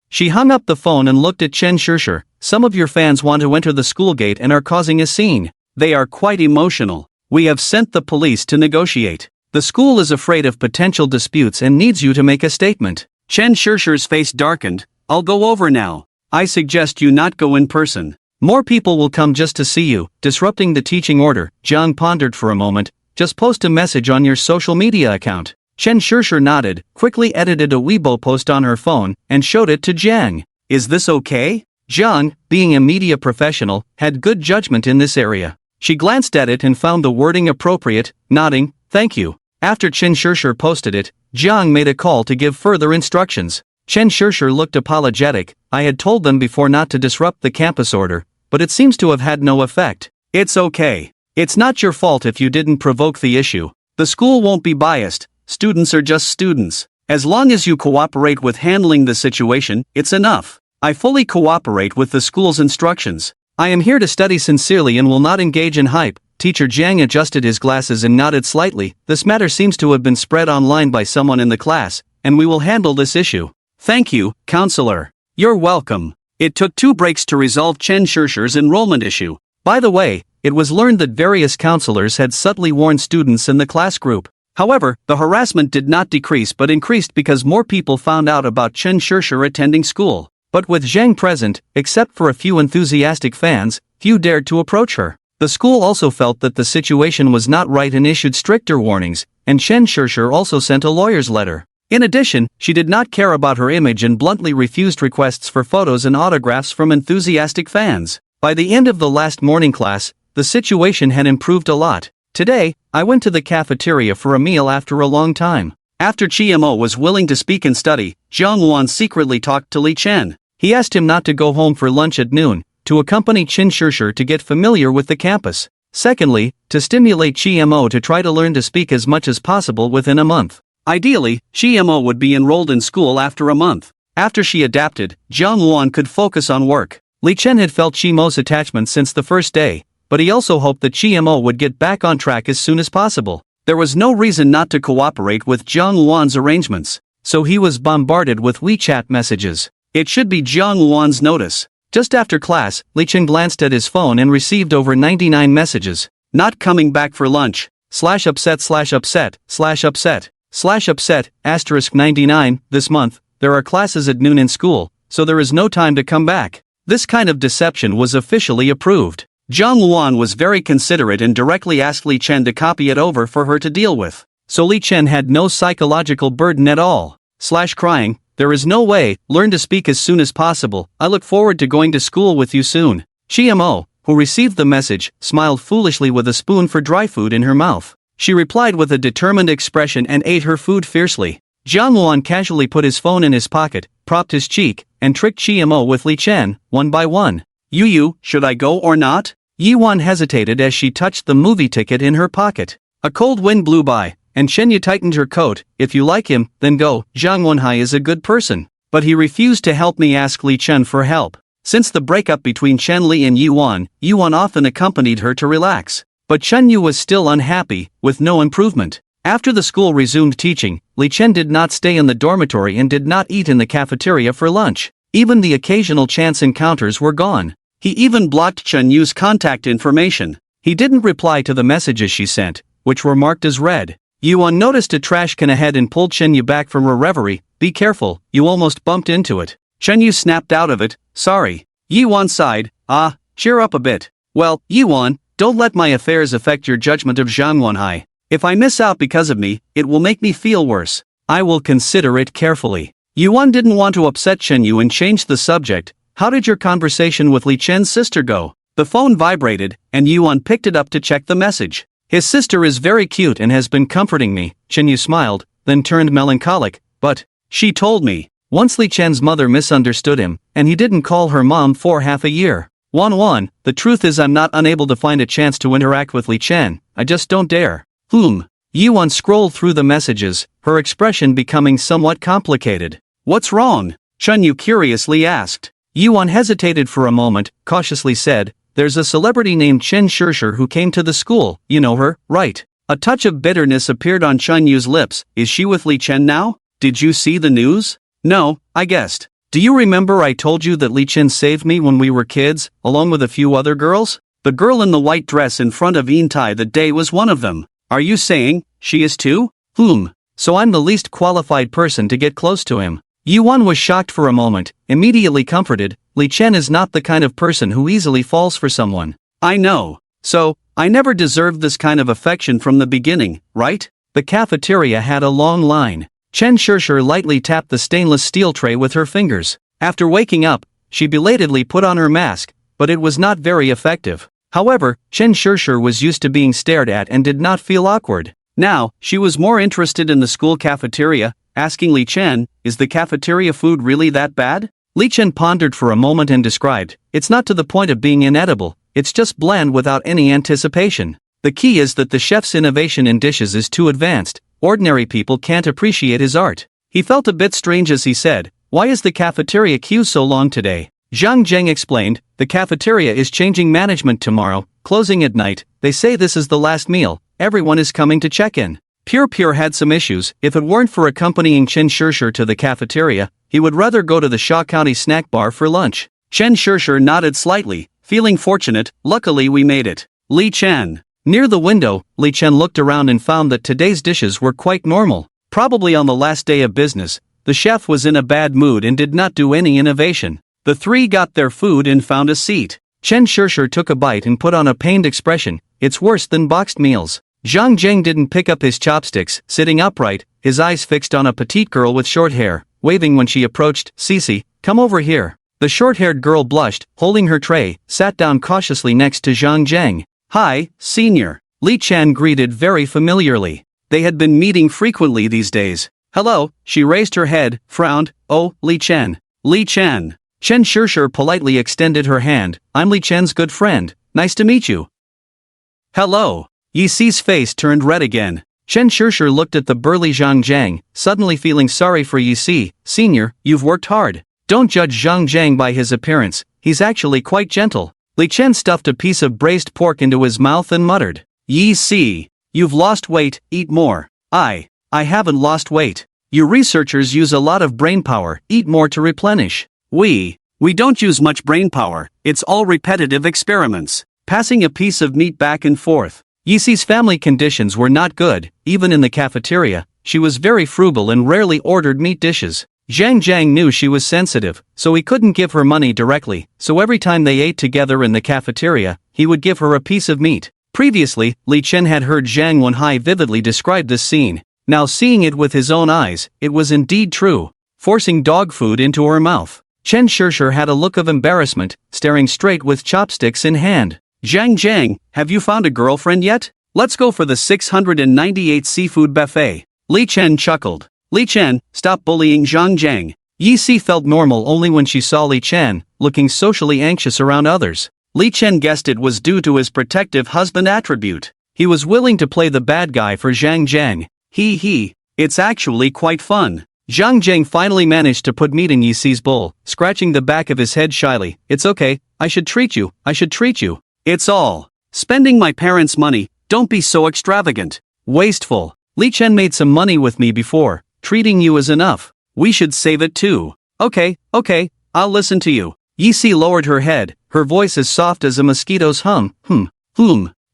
She hung up the phone and looked at Chen Shishir. Some of your fans want to enter the school gate and are causing a scene. They are quite emotional. We have sent the police to negotiate. The school is afraid of potential disputes and needs you to make a statement. Chen Shishir's face darkened. I'll go over now. I suggest you not go in person. More people will come just to see you, disrupting the teaching order. Jiang pondered for a moment. Just post a message on your social media account. Chen Shishir nodded, quickly edited a Weibo post on her phone, and showed it to Jiang. Is this okay? Jiang, being a media professional, had good judgment in this area. She glanced at it and found the wording appropriate, nodding, thank you. After Chen Shishir posted it, Jiang made a call to give further instructions. Chen Shishir looked apologetic. I had told them before not to disrupt the campus order, but it seems to have had no effect. It's okay. It's not your fault if you didn't provoke the issue. The school won't be biased. Students are just students. As long as you cooperate with handling the situation, it's enough. I fully cooperate with the school's instructions. I am here to study sincerely and will not engage in hype. Teacher Jiang adjusted his glasses and nodded slightly. This matter seems to have been spread online by someone in the class, and we will handle this issue. Thank you, counselor. You're welcome. It took 2 breaks to resolve Chen Shishir's enrollment issue. By the way, it was learned that various counselors had subtly warned students in the class group. However, the harassment did not decrease but increased because more people found out about Chen Shishir attending school. But with Zhang present, except for a few enthusiastic fans, few dared to approach her. The school also felt that the situation was not right and issued stricter warnings, and Chen Shishir also sent a lawyer's letter. In addition, she did not care about her image and bluntly refused requests for photos and autographs from enthusiastic fans. By the end of the last morning class, the situation had improved a lot. Today, I went to the cafeteria for a meal after a long time. After Chiemo was willing to speak and study, Jiang Wan secretly talked to Li Chen. He asked him not to go home for lunch at noon, to accompany Qin Shishir to get familiar with the campus. Secondly, to stimulate Chiemo to try to learn to speak as much as possible within a month. Ideally, Chiemo would be enrolled in school after a month. After she adapted, Jiang Wan could focus on work. Li Chen had felt Chiemo's attachment since the first day, but he also hoped that Chiemo would get back on track as soon as possible. There was no reason not to cooperate with Jiang Wan's arrangements, so he was bombarded with WeChat messages. It should be Jiang Wan's notice. Just after class, Li Chen glanced at his phone and received over 99 messages. Not coming back for lunch. /upset *upset, 99, this month, there are classes at noon in school, so there is no time to come back. This kind of deception was officially approved. Jiang Wan was very considerate and directly asked Li Chen to copy it over for her to deal with. So Li Chen had no psychological burden at all. Crying, there is no way, learn to speak as soon as possible, I look forward to going to school with you soon. Chiemo, who received the message, smiled foolishly with a spoon for dry food in her mouth. She replied with a determined expression and ate her food fiercely. Jiang Wan casually put his phone in his pocket, propped his cheek, and tricked Chiemo with Li Chen, one by one. You, should I go or not? Yi Wan hesitated as she touched the movie ticket in her pocket. A cold wind blew by, and Chen Yu tightened her coat. If you like him, then go. Zhang Wenhai is a good person. But he refused to help me. Ask Li Chen for help. Since the breakup between Chen Li and Yi Wan often accompanied her to relax. But Chen Yu was still unhappy, with no improvement. After the school resumed teaching, Li Chen did not stay in the dormitory and did not eat in the cafeteria for lunch. Even the occasional chance encounters were gone. He even blocked Chen Yu's contact information. He didn't reply to the messages she sent, which were marked as read. Yuan noticed a trash can ahead and pulled Chen Yu back from her reverie. Be careful, you almost bumped into it. Chen Yu snapped out of it, sorry. Yuan sighed, cheer up a bit. Well, Yuan, don't let my affairs affect your judgment of Zhang Wenhai. If I miss out because of me, it will make me feel worse. I will consider it carefully. Yuan didn't want to upset Chen Yu and changed the subject. How did your conversation with Li Chen's sister go? The phone vibrated, and Yuan picked it up to check the message. His sister is very cute and has been comforting me. Chen Yu smiled, then turned melancholic, but, she told me. Once Li Chen's mother misunderstood him, and he didn't call her mom for half a year. Wan, the truth is I'm not unable to find a chance to interact with Li Chen, I just don't dare. Yuan scrolled through the messages, her expression becoming somewhat complicated. What's wrong? Chen Yu curiously asked. Yuan hesitated for a moment, cautiously said, there's a celebrity named Qin Shishir who came to the school, you know her, right? A touch of bitterness appeared on Chen Yu's lips. Is she with Li Chen now? Did you see the news? No, I guessed. Do you remember I told you that Li Chen saved me when we were kids, along with a few other girls? The girl in the white dress in front of Yin Tai that day was one of them. Are you saying, she is too? So I'm the least qualified person to get close to him. Yuan was shocked for a moment, immediately comforted. Li Chen is not the kind of person who easily falls for someone. I know. So, I never deserved this kind of affection from the beginning, right? The cafeteria had a long line. Chen Shishir lightly tapped the stainless steel tray with her fingers. After waking up, she belatedly put on her mask, but it was not very effective. However, Chen Shishir was used to being stared at and did not feel awkward. Now, she was more interested in the school cafeteria, asking Li Chen, is the cafeteria food really that bad? Li Chen pondered for a moment and described, it's not to the point of being inedible, it's just bland without any anticipation. The key is that the chef's innovation in dishes is too advanced, ordinary people can't appreciate his art. He felt a bit strange as he said, why is the cafeteria queue so long today? Zhang Zheng explained, the cafeteria is changing management tomorrow, closing at night, they say this is the last meal, everyone is coming to check in. Pure had some issues. If it weren't for accompanying Chen Shishir to the cafeteria, he would rather go to the Shaw County snack bar for lunch. Chen Shishir nodded slightly, feeling fortunate, luckily we made it. Li Chen. Near the window, Li Chen looked around and found that today's dishes were quite normal. Probably on the last day of business, the chef was in a bad mood and did not do any innovation. The three got their food and found a seat. Chen Shishir took a bite and put on a pained expression, it's worse than boxed meals. Zhang Zheng didn't pick up his chopsticks, sitting upright, his eyes fixed on a petite girl with short hair, waving when she approached. Cece, come over here. The short-haired girl blushed, holding her tray, sat down cautiously next to Zhang Zheng. Hi, senior. Li Chen greeted very familiarly. They had been meeting frequently these days. Hello, she raised her head, frowned. Oh, Li Chen. Li Chen. Chen Shishir politely extended her hand. I'm Li Chen's good friend. Nice to meet you. Hello. Yi Si's face turned red again. Chen Shishir looked at the burly Zhang Jiang, suddenly feeling sorry for Yi Si. Senior, you've worked hard. Don't judge Zhang Jiang by his appearance, he's actually quite gentle. Li Chen stuffed a piece of braised pork into his mouth and muttered. Yi Si. You've lost weight, eat more. I haven't lost weight. You researchers use a lot of brainpower, eat more to replenish. We don't use much brainpower, it's all repetitive experiments. Passing a piece of meat back and forth. Yi Si's family conditions were not good, even in the cafeteria, she was very frugal and rarely ordered meat dishes. Zhang Jiang knew she was sensitive, so he couldn't give her money directly, so every time they ate together in the cafeteria, he would give her a piece of meat. Previously, Li Chen had heard Zhang Wenhai vividly describe this scene. Now seeing it with his own eyes, it was indeed true. Forcing dog food into her mouth. Chen Shishir had a look of embarrassment, staring straight with chopsticks in hand. Zhang Jiang, have you found a girlfriend yet? Let's go for the 698 seafood buffet. Li Chen chuckled. Li Chen, stop bullying Zhang Jiang. Yi Si felt normal only when she saw Li Chen, looking socially anxious around others. Li Chen guessed it was due to his protective husband attribute. He was willing to play the bad guy for Zhang Jiang. It's actually quite fun. Zhang Jiang finally managed to put meat in Yi Si's bowl, scratching the back of his head shyly. It's okay, I should treat you. It's all. Spending my parents' money, don't be so extravagant. Wasteful. Li Chen made some money with me before, treating you is enough. We should save it too. Okay, I'll listen to you. Yi Si lowered her head, her voice as soft as a mosquito's hum.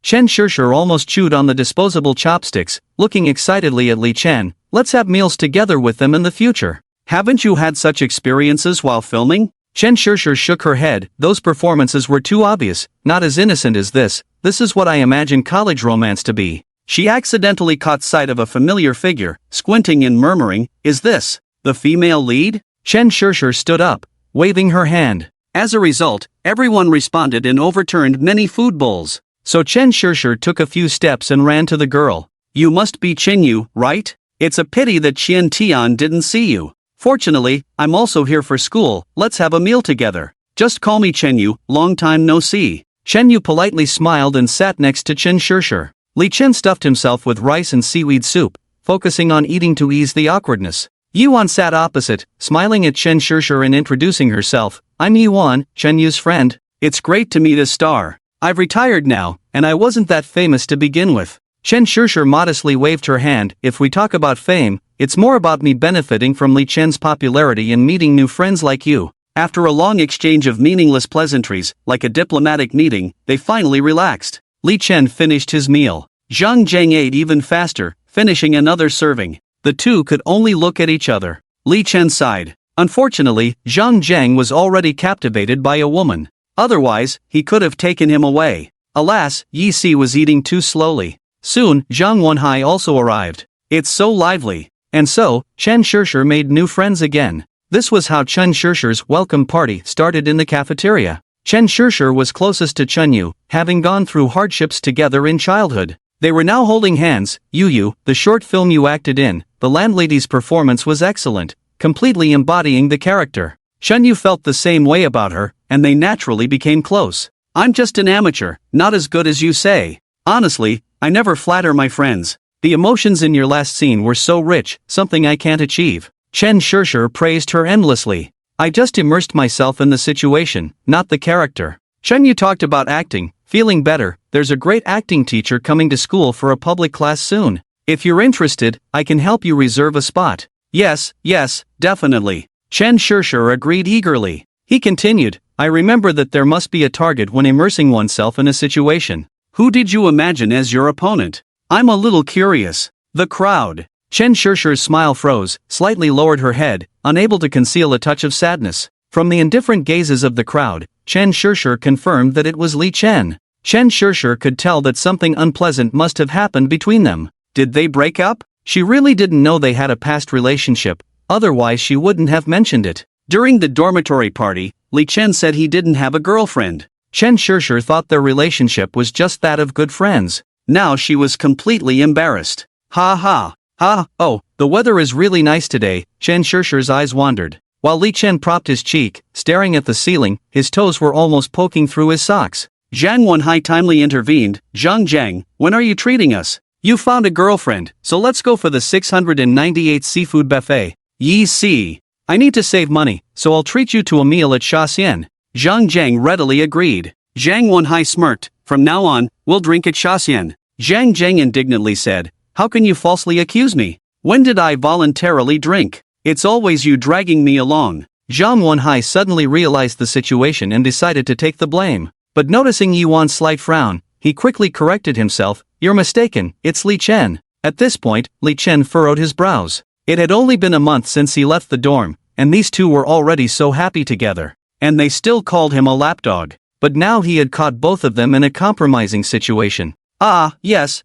Chen Shishir almost chewed on the disposable chopsticks, looking excitedly at Li Chen. Let's have meals together with them in the future. Haven't you had such experiences while filming? Chen Shishir shook her head. Those performances were too obvious, not as innocent as this. This is what I imagine college romance to be. She accidentally caught sight of a familiar figure, squinting and murmuring, is this the female lead? Chen Shishir stood up, waving her hand. As a result, everyone responded and overturned many food bowls. So Chen Shishir took a few steps and ran to the girl. You must be Chenyu, right? It's a pity that Qian Tian didn't see you. Fortunately, I'm also here for school, let's have a meal together. Just call me Chenyu, long time no see. Chenyu politely smiled and sat next to Chen Shishir. Li Chen stuffed himself with rice and seaweed soup, focusing on eating to ease the awkwardness. Yuan sat opposite, smiling at Chen Shishir and introducing herself. I'm Yuan, Chenyu's friend. It's great to meet a star. I've retired now, and I wasn't that famous to begin with. Chen Shishir modestly waved her hand. If we talk about fame, it's more about me benefiting from Li Chen's popularity and meeting new friends like you. After a long exchange of meaningless pleasantries, like a diplomatic meeting, they finally relaxed. Li Chen finished his meal. Zhang Jiang ate even faster, finishing another serving. The two could only look at each other. Li Chen sighed. Unfortunately, Zhang Jiang was already captivated by a woman. Otherwise, he could have taken him away. Alas, Yi Si was eating too slowly. Soon, Zhang Wenhai also arrived. It's so lively. And so, Chen Shishir made new friends again. This was how Chen Shishir's welcome party started in the cafeteria. Chen Shishir was closest to Chenyu, having gone through hardships together in childhood. They were now holding hands. Yu, the short film you acted in, the landlady's performance was excellent, completely embodying the character. Chenyu felt the same way about her, and they naturally became close. I'm just an amateur, not as good as you say. Honestly, I never flatter my friends. The emotions in your last scene were so rich, something I can't achieve. Chen Shishir praised her endlessly. I just immersed myself in the situation, not the character. Chenyu talked about acting, feeling better. There's a great acting teacher coming to school for a public class soon. If you're interested, I can help you reserve a spot. Yes, definitely. Chen Shishir agreed eagerly. He continued, I remember that there must be a target when immersing oneself in a situation. Who did you imagine as your opponent? I'm a little curious. The crowd. Chen Shishir's smile froze, slightly lowered her head, unable to conceal a touch of sadness. From the indifferent gazes of the crowd, Chen Shishir confirmed that it was Li Chen. Chen Shishir could tell that something unpleasant must have happened between them. Did they break up? She really didn't know they had a past relationship, otherwise she wouldn't have mentioned it. During the dormitory party, Li Chen said he didn't have a girlfriend. Chen Shishir thought their relationship was just that of good friends. Now she was completely embarrassed. Ha ha. Ha, oh, the weather is really nice today. Chen Shishir's eyes wandered. While Li Chen propped his cheek, staring at the ceiling, his toes were almost poking through his socks. Zhang Wenhai timely intervened. Zhang Jiang, when are you treating us? You found a girlfriend, so let's go for the 698 seafood buffet. Yi si. I need to save money, so I'll treat you to a meal at Shaxian. Zhang Jiang readily agreed. Zhang Wenhai smirked. From now on, we'll drink at Shaxian. Zhang Jiang indignantly said, how can you falsely accuse me? When did I voluntarily drink? It's always you dragging me along. Zhang Wenhai suddenly realized the situation and decided to take the blame. But noticing Yuan's slight frown, he quickly corrected himself. You're mistaken, it's Li Chen. At this point, Li Chen furrowed his brows. It had only been a month since he left the dorm, and these two were already so happy together. And they still called him a lapdog. But now he had caught both of them in a compromising situation. Ah, yes.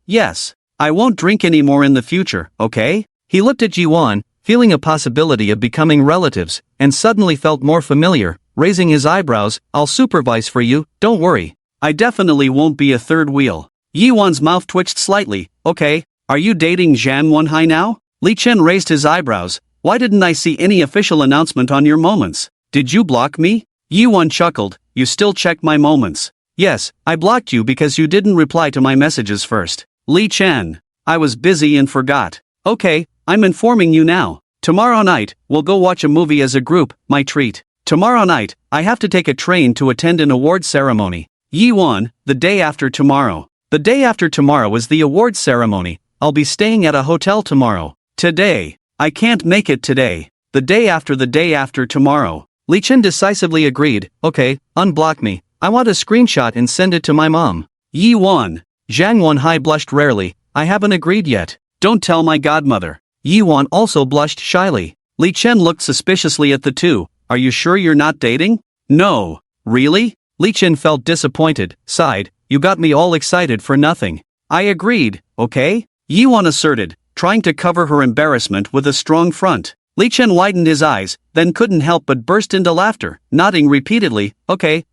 I won't drink anymore in the future, okay? He looked at Yuan, feeling a possibility of becoming relatives, and suddenly felt more familiar, raising his eyebrows. I'll supervise for you, don't worry. I definitely won't be a third wheel. Yuan's mouth twitched slightly. Okay, are you dating Zhang Wenhai now? Li Chen raised his eyebrows. Why didn't I see any official announcement on your moments? Did you block me? Yuan chuckled. You still check my moments. Yes, I blocked you because you didn't reply to my messages first. Li Chen. I was busy and forgot. Okay, I'm informing you now. Tomorrow night, we'll go watch a movie as a group, my treat. Tomorrow night, I have to take a train to attend an award ceremony. Yuan, the day after tomorrow. The day after tomorrow is the award ceremony. I'll be staying at a hotel tomorrow. Today. I can't make it today. The day after tomorrow. Li Chen decisively agreed. Okay, unblock me. I want a screenshot and send it to my mom. Yuan. Zhang Wenhai blushed rarely. I haven't agreed yet. Don't tell my godmother. Yuan also blushed shyly. Li Chen looked suspiciously at the two. Are you sure you're not dating? No. Really? Li Chen felt disappointed, sighed. You got me all excited for nothing. I agreed, okay? Yuan asserted, trying to cover her embarrassment with a strong front. Li Chen widened his eyes, then couldn't help but burst into laughter, nodding repeatedly. Okay.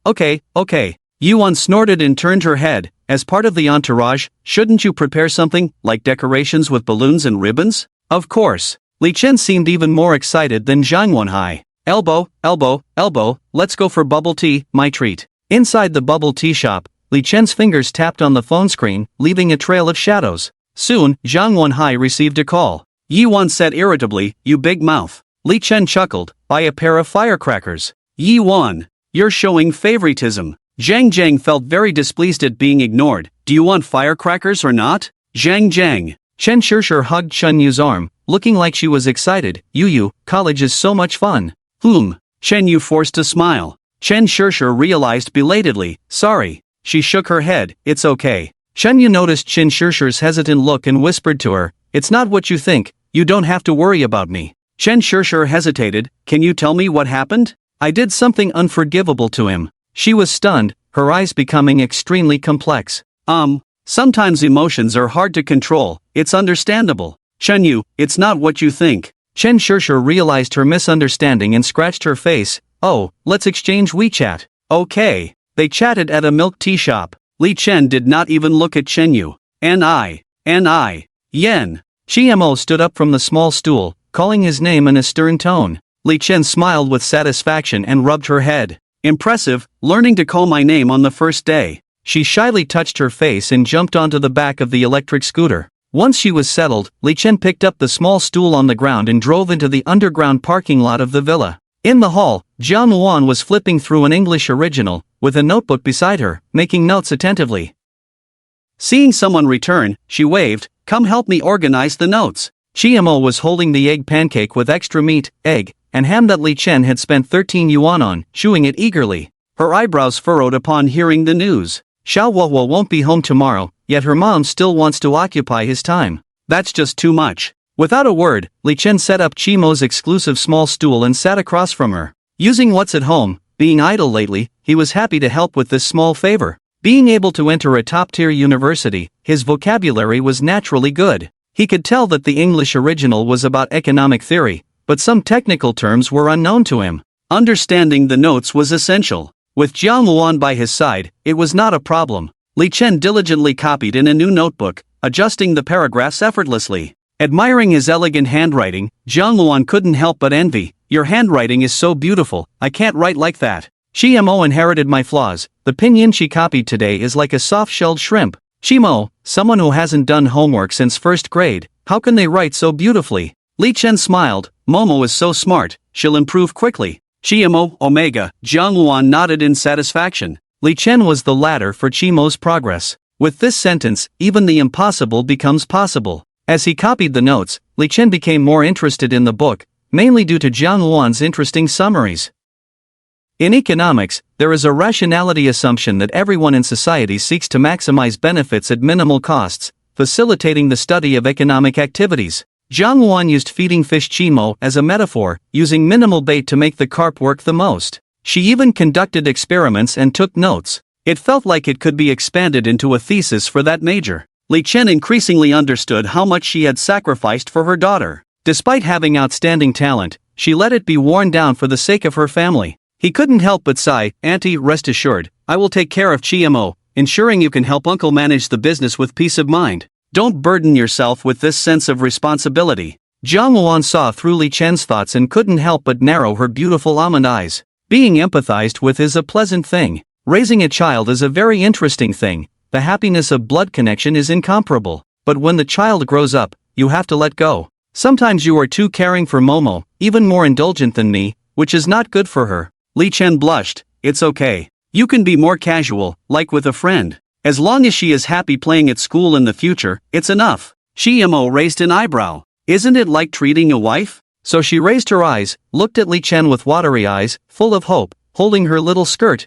Yuan snorted and turned her head. As part of the entourage, shouldn't you prepare something, like decorations with balloons and ribbons? Of course. Li Chen seemed even more excited than Zhang Wenhai. Elbow, let's go for bubble tea, my treat. Inside the bubble tea shop, Li Chen's fingers tapped on the phone screen, leaving a trail of shadows. Soon, Zhang Wenhai received a call. Yuan said irritably, you big mouth. Li Chen chuckled, buy a pair of firecrackers. Yuan, you're showing favoritism. Zhang Jiang felt very displeased at being ignored. Do you want firecrackers or not? Zhang Jiang. Chen Shishir hugged Chen Yu's arm, looking like she was excited. Yu, college is so much fun. Chen Yu forced a smile. Chen Shishir realized belatedly. Sorry. She shook her head. It's okay. Chen Yu noticed Chen Shishir's hesitant look and whispered to her. It's not what you think. You don't have to worry about me. Chen Shishir hesitated. Can you tell me what happened? I did something unforgivable to him. She was stunned, her eyes becoming extremely complex. Sometimes emotions are hard to control. It's understandable. Chen Yu, it's not what you think. Chen Shishir realized her misunderstanding and scratched her face. Oh, let's exchange WeChat. Okay. They chatted at a milk tea shop. Li Chen did not even look at Chen Yu. N.I. Yen. Chiemo stood up from the small stool, calling his name in a stern tone. Li Chen smiled with satisfaction and rubbed her head. Impressive, learning to call my name on the first day. She shyly touched her face and jumped onto the back of the electric scooter. Once she was settled, Li Chen picked up the small stool on the ground and drove into the underground parking lot of the villa. In the hall, Jian Luan was flipping through an English original, with a notebook beside her, making notes attentively. Seeing someone return, she waved, come help me organize the notes. Chiemo was holding the egg pancake with extra meat, egg, and ham that Li Chen had spent 13 yuan on, chewing it eagerly. Her eyebrows furrowed upon hearing the news. Xiao Huohuo won't be home tomorrow, yet her mom still wants to occupy his time. That's just too much. Without a word, Li Chen set up Chimo's exclusive small stool and sat across from her. Using what's at home, being idle lately, he was happy to help with this small favor. Being able to enter a top-tier university, his vocabulary was naturally good. He could tell that the English original was about economic theory, but some technical terms were unknown to him. Understanding the notes was essential. With Jiang Luan by his side, it was not a problem. Li Chen diligently copied in a new notebook, adjusting the paragraphs effortlessly. Admiring his elegant handwriting, Jiang Luan couldn't help but envy. Your handwriting is so beautiful, I can't write like that. Shimo inherited my flaws. The pinyin she copied today is like a soft-shelled shrimp. Shimo, someone who hasn't done homework since first grade, how can they write so beautifully? Li Chen smiled. Momo is so smart, she'll improve quickly. Shimo, Omega. Jiang Luan nodded in satisfaction. Li Chen was the ladder for Chimo's progress. With this sentence, even the impossible becomes possible. As he copied the notes, Li Chen became more interested in the book, mainly due to Jiang Luan's interesting summaries. In economics, there is a rationality assumption that everyone in society seeks to maximize benefits at minimal costs, facilitating the study of economic activities. Jiang Luan used feeding fish Chimo as a metaphor, using minimal bait to make the carp work the most. She even conducted experiments and took notes. It felt like it could be expanded into a thesis for that major. Li Chen increasingly understood how much she had sacrificed for her daughter. Despite having outstanding talent, she let it be worn down for the sake of her family. He couldn't help but sigh. Auntie, rest assured, I will take care of Chimo, ensuring you can help Uncle manage the business with peace of mind. Don't burden yourself with this sense of responsibility. Jiang Luan saw through Li Chen's thoughts and couldn't help but narrow her beautiful almond eyes. Being empathized with is a pleasant thing. Raising a child is a very interesting thing. The happiness of blood connection is incomparable. But when the child grows up, you have to let go. Sometimes you are too caring for Momo, even more indulgent than me, which is not good for her. Li Chen blushed. It's okay. You can be more casual, like with a friend. As long as she is happy playing at school in the future, it's enough. Shimo raised an eyebrow. Isn't it like treating a wife? So she raised her eyes, looked at Li Chen with watery eyes, full of hope, holding her little skirt.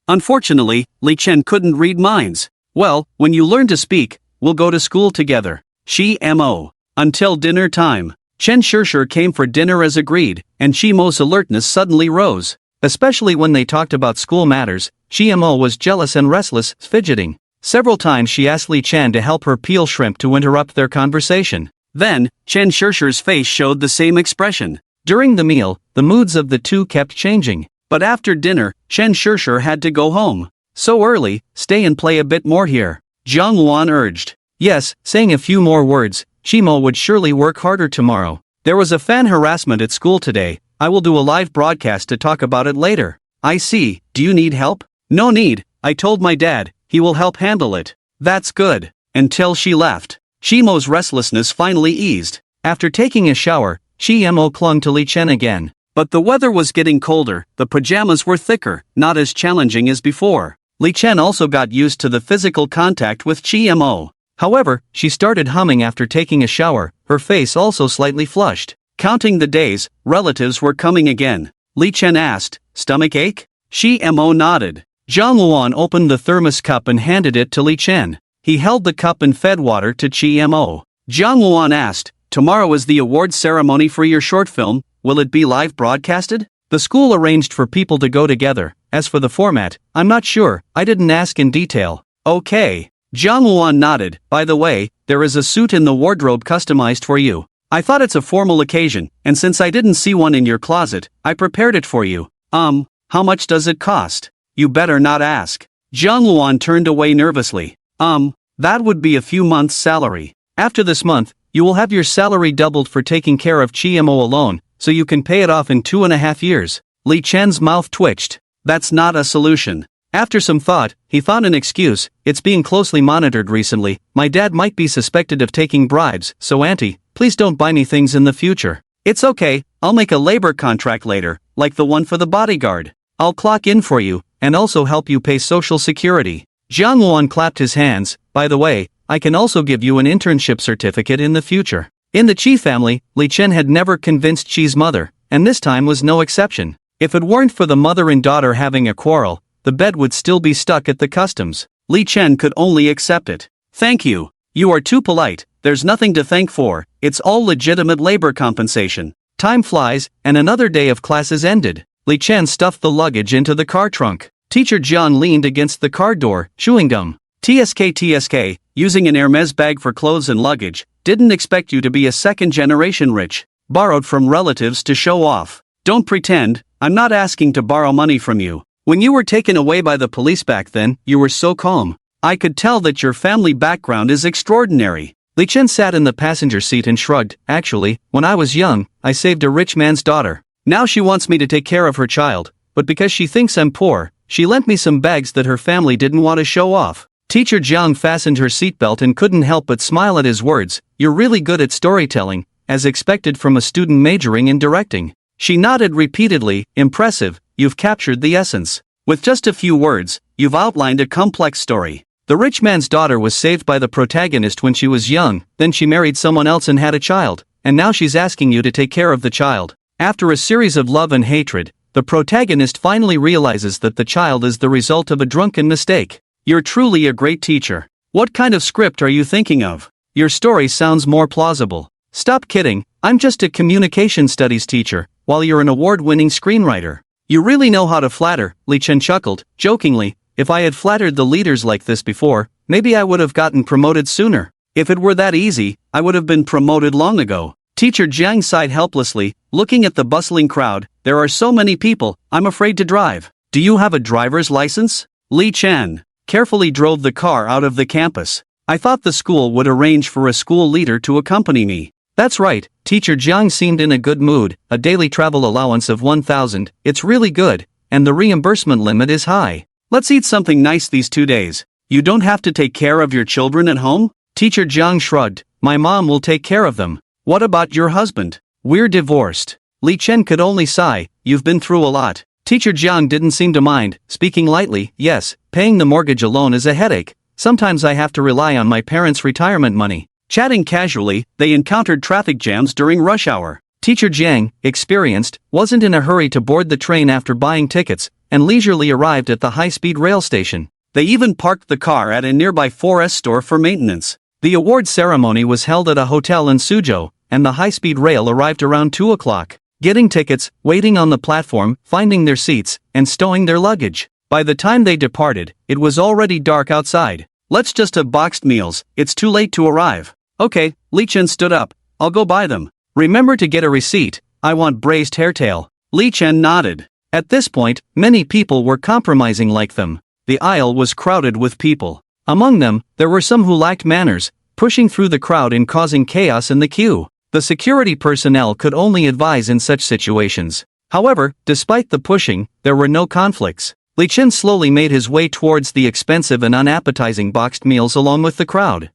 Unfortunately, Li Chen couldn't read minds. Well, when you learn to speak, we'll go to school together. Shimo. Until dinner time. Chen Shishir came for dinner as agreed, and Shimo's alertness suddenly rose. Especially when they talked about school matters, Shimo was jealous and restless, fidgeting. Several times she asked Li Chen to help her peel shrimp to interrupt their conversation. Then, Chen Shishir's face showed the same expression. During the meal, the moods of the two kept changing. But after dinner, Chen Shishir had to go home. So early, stay and play a bit more here. Jiang Luan urged. Yes, saying a few more words, Shimo would surely work harder tomorrow. There was a fan harassment at school today. I will do a live broadcast to talk about it later. I see. Do you need help? No need. I told my dad. He will help handle it. That's good. Until she left. Shimo's restlessness finally eased. After taking a shower, Shimo clung to Li Chen again. But the weather was getting colder, the pajamas were thicker, not as challenging as before. Li Chen also got used to the physical contact with Shimo. However, she started humming after taking a shower, her face also slightly flushed. Counting the days, relatives were coming again. Li Chen asked, stomach ache? Shimo nodded. Jiang Luan opened the thermos cup and handed it to Li Chen. He held the cup and fed water to Shimo. Jiang Luan asked, tomorrow is the awards ceremony for your short film, will it be live broadcasted? The school arranged for people to go together. As for the format, I'm not sure, I didn't ask in detail. Okay. Jiang Luan nodded. By the way, there is a suit in the wardrobe customized for you. I thought it's a formal occasion, and since I didn't see one in your closet, I prepared it for you. How much does it cost? You better not ask. Jiang Luan turned away nervously. That would be a few months' salary. After this month, you will have your salary doubled for taking care of Shimo alone, so you can pay it off in 2.5 years. Li Chen's mouth twitched. That's not a solution. After some thought, he found an excuse. It's being closely monitored recently. My dad might be suspected of taking bribes, so auntie, please don't buy me things in the future. It's okay, I'll make a labor contract later, like the one for the bodyguard. I'll clock in for you, and also help you pay social security. Jiang Luan clapped his hands. By the way, I can also give you an internship certificate in the future. In the Qi family, Li Chen had never convinced Qi's mother, and this time was no exception. If it weren't for the mother and daughter having a quarrel, the bed would still be stuck at the customs. Li Chen could only accept it. Thank you. You are too polite, there's nothing to thank for, it's all legitimate labor compensation. Time flies, and another day of classes ended. Li Chen stuffed the luggage into the car trunk. Teacher Jian leaned against the car door, chewing gum. TSK, using an Hermes bag for clothes and luggage, didn't expect you to be a second-generation rich. Borrowed from relatives to show off. Don't pretend, I'm not asking to borrow money from you. When you were taken away by the police back then, you were so calm. I could tell that your family background is extraordinary. Li Chen sat in the passenger seat and shrugged. Actually, when I was young, I saved a rich man's daughter. Now she wants me to take care of her child, but because she thinks I'm poor, she lent me some bags that her family didn't want to show off. Teacher Jiang fastened her seatbelt and couldn't help but smile at his words. You're really good at storytelling, as expected from a student majoring in directing. She nodded repeatedly. Impressive, you've captured the essence. With just a few words, you've outlined a complex story. The rich man's daughter was saved by the protagonist when she was young, then she married someone else and had a child, and now she's asking you to take care of the child. After a series of love and hatred, the protagonist finally realizes that the child is the result of a drunken mistake. You're truly a great teacher. What kind of script are you thinking of? Your story sounds more plausible. Stop kidding, I'm just a communication studies teacher, while you're an award-winning screenwriter. You really know how to flatter, Li Chen chuckled, jokingly. If I had flattered the leaders like this before, maybe I would have gotten promoted sooner. If it were that easy, I would have been promoted long ago. Teacher Jiang sighed helplessly, looking at the bustling crowd. There are so many people, I'm afraid to drive. Do you have a driver's license? Li Chen carefully drove the car out of the campus. I thought the school would arrange for a school leader to accompany me. That's right, Teacher Jiang seemed in a good mood. A daily travel allowance of 1,000, it's really good, and the reimbursement limit is high. Let's eat something nice these 2 days. You don't have to take care of your children at home? Teacher Jiang shrugged. My mom will take care of them. What about your husband? We're divorced. Li Chen could only sigh. You've been through a lot. Teacher Jiang didn't seem to mind, speaking lightly. Yes, paying the mortgage alone is a headache. Sometimes I have to rely on my parents' retirement money. Chatting casually, they encountered traffic jams during rush hour. Teacher Jiang, experienced, wasn't in a hurry to board the train after buying tickets, and leisurely arrived at the high-speed rail station. They even parked the car at a nearby 4S store for maintenance. The award ceremony was held at a hotel in Suzhou, and the high-speed rail arrived around 2 o'clock. Getting tickets, waiting on the platform, finding their seats, and stowing their luggage. By the time they departed, it was already dark outside. Let's just have boxed meals, it's too late to arrive. Okay, Li Chen stood up. I'll go buy them. Remember to get a receipt. I want braised hairtail. Li Chen nodded. At this point, many people were compromising like them. The aisle was crowded with people. Among them, there were some who lacked manners, pushing through the crowd and causing chaos in the queue. The security personnel could only advise in such situations. However, despite the pushing, there were no conflicts. Li Chen slowly made his way towards the expensive and unappetizing boxed meals along with the crowd.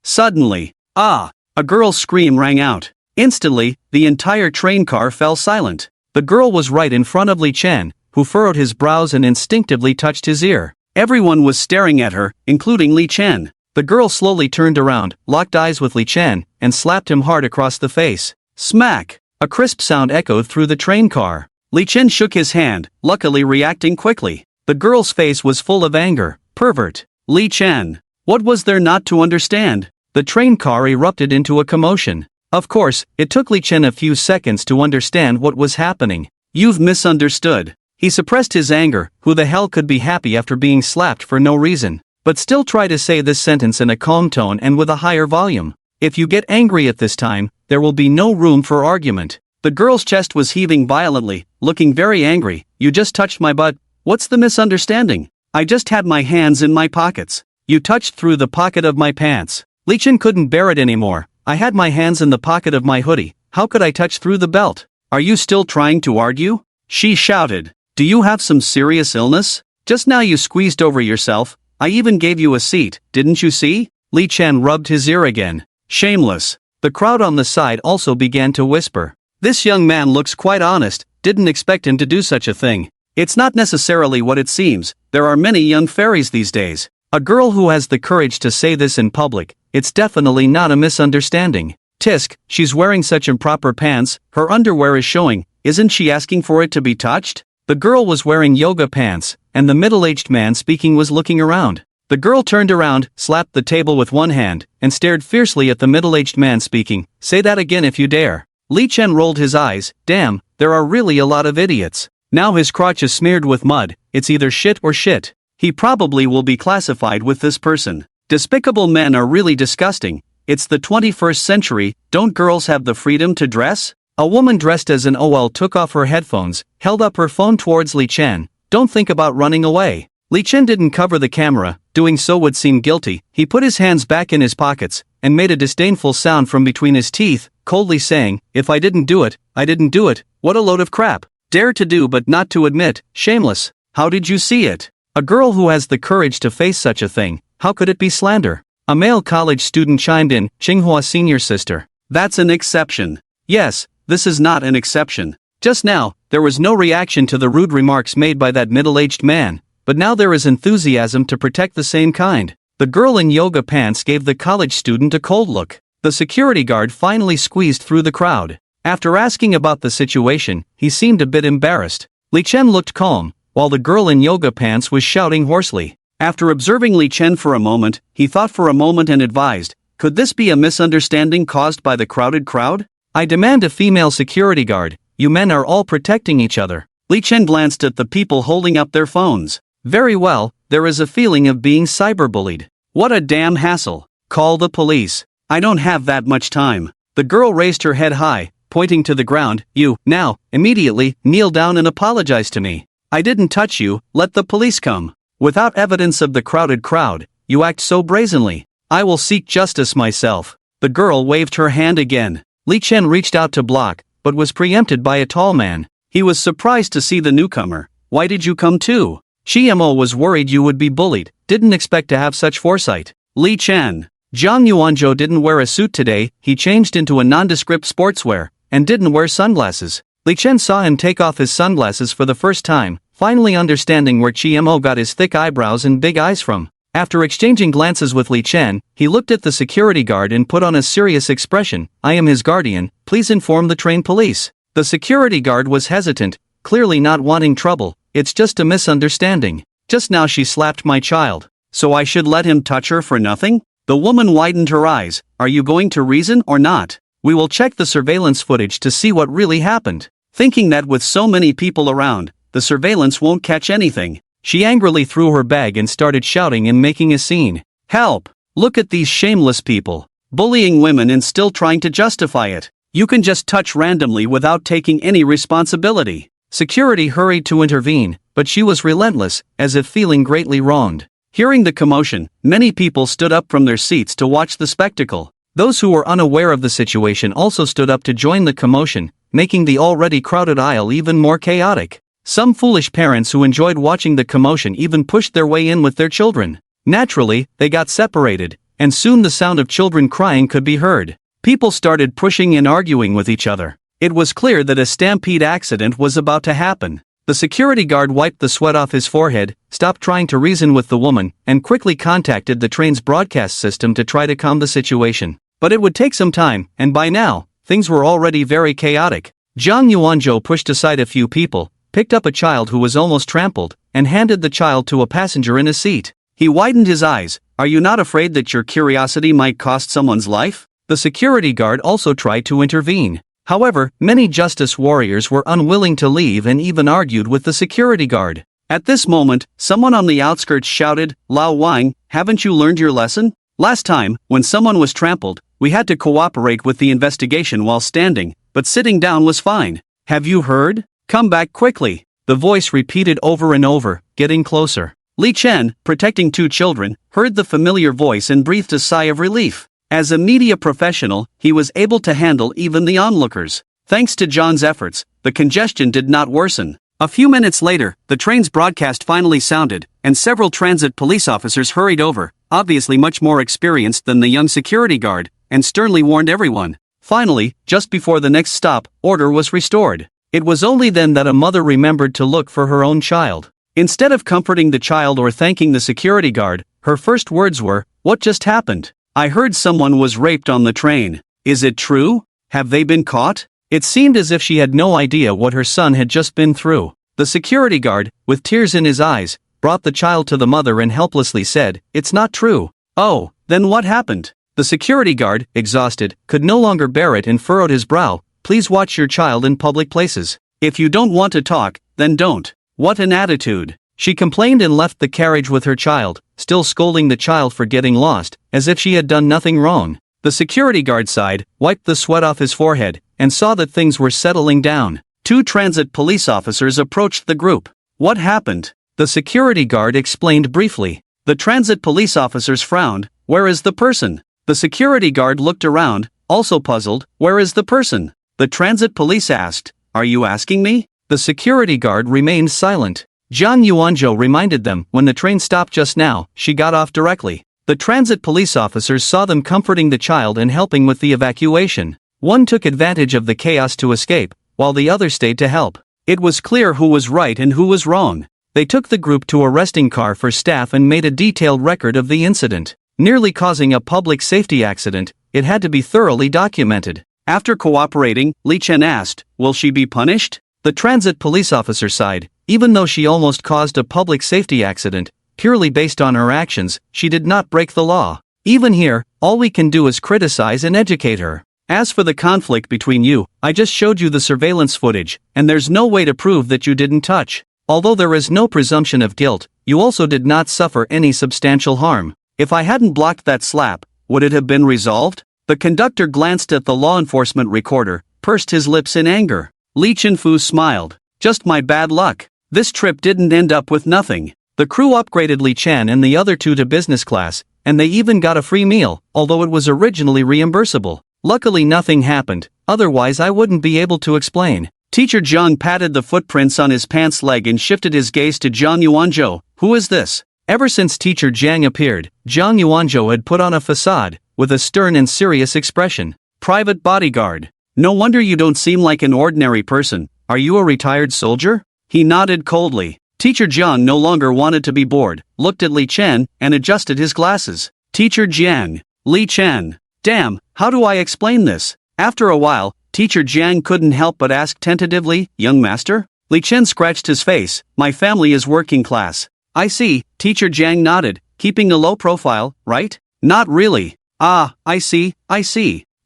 Suddenly, a girl's scream rang out. Instantly, the entire train car fell silent. The girl was right in front of Li Chen, who furrowed his brows and instinctively touched his ear. Everyone was staring at her, including Li Chen. The girl slowly turned around, locked eyes with Li Chen, and slapped him hard across the face. Smack! A crisp sound echoed through the train car. Li Chen shook his hand, luckily reacting quickly. The girl's face was full of anger. Pervert. Li Chen. What was there not to understand? The train car erupted into a commotion. Of course, it took Li Chen a few seconds to understand what was happening. You've misunderstood. He suppressed his anger. Who the hell could be happy after being slapped for no reason? But still try to say this sentence in a calm tone and with a higher volume. If you get angry at this time, there will be no room for argument. The girl's chest was heaving violently, looking very angry. You just touched my butt. What's the misunderstanding? I just had my hands in my pockets. You touched through the pocket of my pants. Li Chen couldn't bear it anymore. I had my hands in the pocket of my hoodie. How could I touch through the belt? Are you still trying to argue? She shouted. Do you have some serious illness? Just now you squeezed over yourself. I even gave you a seat, didn't you see? Li Chen rubbed his ear again. Shameless. The crowd on the side also began to whisper. This young man looks quite honest, didn't expect him to do such a thing. It's not necessarily what it seems, there are many young fairies these days. A girl who has the courage to say this in public, it's definitely not a misunderstanding. Tisk, she's wearing such improper pants, her underwear is showing, isn't she asking for it to be touched? The girl was wearing yoga pants, and the middle-aged man speaking was looking around. The girl turned around, slapped the table with one hand, and stared fiercely at the middle-aged man speaking. Say that again if you dare. Li Chen rolled his eyes. Damn, there are really a lot of idiots. Now his crotch is smeared with mud, it's either shit or shit. He probably will be classified with this person. Despicable men are really disgusting. It's the 21st century, don't girls have the freedom to dress? A woman dressed as an OL took off her headphones, held up her phone towards Li Chen, Don't think about running away. Li Chen didn't cover the camera, doing so would seem guilty. He put his hands back in his pockets, and made a disdainful sound from between his teeth, coldly saying, "If I didn't do it, I didn't do it. What a load of crap. Dare to do but not to admit, shameless. How did you see it? A girl who has the courage to face such a thing, how could it be slander?" A male college student chimed in, Tsinghua Senior's sister. "That's an exception." "Yes, this is not an exception. Just now, there was no reaction to the rude remarks made by that middle-aged man, but now there is enthusiasm to protect the same kind." The girl in yoga pants gave the college student a cold look. The security guard finally squeezed through the crowd. After asking about the situation, he seemed a bit embarrassed. Li Chen looked calm, while the girl in yoga pants was shouting hoarsely. After observing Li Chen for a moment, he thought for a moment and advised, "Could this be a misunderstanding caused by the crowded crowd? I demand a female security guard. You men are all protecting each other." Li Chen glanced at the people holding up their phones. "Very well, there is a feeling of being cyberbullied. What a damn hassle. Call the police. I don't have that much time." The girl raised her head high, pointing to the ground. "You, now, immediately, kneel down and apologize to me. I didn't touch you, let the police come. Without evidence of the crowded crowd, you act so brazenly. I will seek justice myself." The girl waved her hand again. Li Chen reached out to block, but was preempted by a tall man. He was surprised to see the newcomer. "Why did you come too?" "Chiemo was worried you would be bullied, didn't expect to have such foresight." Li Chen. Zhang Yuanzhou didn't wear a suit today, he changed into a nondescript sportswear, and didn't wear sunglasses. Li Chen saw him take off his sunglasses for the first time, finally understanding where Chiemo got his thick eyebrows and big eyes from. After exchanging glances with Li Chen, he looked at the security guard and put on a serious expression. "I am his guardian, please inform the train police." The security guard was hesitant, clearly not wanting trouble. "It's just a misunderstanding. Just now she slapped my child. So I should let him touch her for nothing?" The woman widened her eyes. "Are you going to reason or not? We will check the surveillance footage to see what really happened." Thinking that with so many people around, the surveillance won't catch anything, she angrily threw her bag and started shouting and making a scene. "Help! Look at these shameless people. Bullying women and still trying to justify it. You can just touch randomly without taking any responsibility." Security hurried to intervene, but she was relentless, as if feeling greatly wronged. Hearing the commotion, many people stood up from their seats to watch the spectacle. Those who were unaware of the situation also stood up to join the commotion, making the already crowded aisle even more chaotic. Some foolish parents who enjoyed watching the commotion even pushed their way in with their children. Naturally, they got separated, and soon the sound of children crying could be heard. People started pushing and arguing with each other. It was clear that a stampede accident was about to happen. The security guard wiped the sweat off his forehead, stopped trying to reason with the woman, and quickly contacted the train's broadcast system to try to calm the situation. But it would take some time, and by now, things were already very chaotic. Zhang Yuanzhou pushed aside a few people, picked up a child who was almost trampled, and handed the child to a passenger in a seat. He widened his eyes. "Are you not afraid that your curiosity might cost someone's life?" The security guard also tried to intervene. However, many justice warriors were unwilling to leave and even argued with the security guard. At this moment, someone on the outskirts shouted, "Lao Wang, haven't you learned your lesson? Last time, when someone was trampled, we had to cooperate with the investigation while standing, but sitting down was fine. Have you heard? Come back quickly." The voice repeated over and over, getting closer. Li Chen, protecting two children, heard the familiar voice and breathed a sigh of relief. As a media professional, he was able to handle even the onlookers. Thanks to John's efforts, the congestion did not worsen. A few minutes later, the train's broadcast finally sounded, and several transit police officers hurried over, obviously much more experienced than the young security guard, and sternly warned everyone. Finally, just before the next stop, order was restored. It was only then that a mother remembered to look for her own child. Instead of comforting the child or thanking the security guard, her first words were, "What just happened? I heard someone was raped on the train. Is it true? Have they been caught?" It seemed as if she had no idea what her son had just been through. The security guard, with tears in his eyes, brought the child to the mother and helplessly said, "It's not true." "Oh, then what happened?" The security guard, exhausted, could no longer bear it and furrowed his brow. "Please watch your child in public places. If you don't want to talk, then don't." What an attitude. She complained and left the carriage with her child, still scolding the child for getting lost, as if she had done nothing wrong. The security guard sighed, wiped the sweat off his forehead, and saw that things were settling down. Two transit police officers approached the group. What happened? The security guard explained briefly. The transit police officers frowned. Where is the person? The security guard looked around, also puzzled. Where is the person? The transit police asked. Are you asking me? The security guard remained silent. Jang Yuanzhou reminded them, when the train stopped just now, she got off directly. The transit police officers saw them comforting the child and helping with the evacuation. One took advantage of the chaos to escape, while the other stayed to help. It was clear who was right and who was wrong. They took the group to a resting car for staff and made a detailed record of the incident. Nearly causing a public safety accident, it had to be thoroughly documented. After cooperating, Li Chen asked, will she be punished? The transit police officer sighed. Even though she almost caused a public safety accident, purely based on her actions, she did not break the law. Even here, all we can do is criticize and educate her. As for the conflict between you, I just showed you the surveillance footage, and there's no way to prove that you didn't touch. Although there is no presumption of guilt, you also did not suffer any substantial harm. If I hadn't blocked that slap, would it have been resolved? The conductor glanced at the law enforcement recorder, pursed his lips in anger. Li Chenfu smiled. Just my bad luck. This trip didn't end up with nothing. The crew upgraded Li Chen and the other two to business class, and they even got a free meal, although it was originally reimbursable. Luckily nothing happened, otherwise I wouldn't be able to explain. Teacher Zhang patted the footprints on his pants leg and shifted his gaze to Zhang Yuanzhou. Who is this? Ever since Teacher Zhang appeared, Zhang Yuanzhou had put on a facade, with a stern and serious expression. Private bodyguard. No wonder you don't seem like an ordinary person. Are you a retired soldier? He nodded coldly. Teacher Zhang no longer wanted to be bored, looked at Li Chen, and adjusted his glasses. Teacher Jiang. Li Chen. Damn, how do I explain this? After a while, Teacher Jiang couldn't help but ask tentatively, young master? Li Chen scratched his face. My family is working class. I see, Teacher Jiang nodded, keeping a low profile, right? Not really. Ah, I see.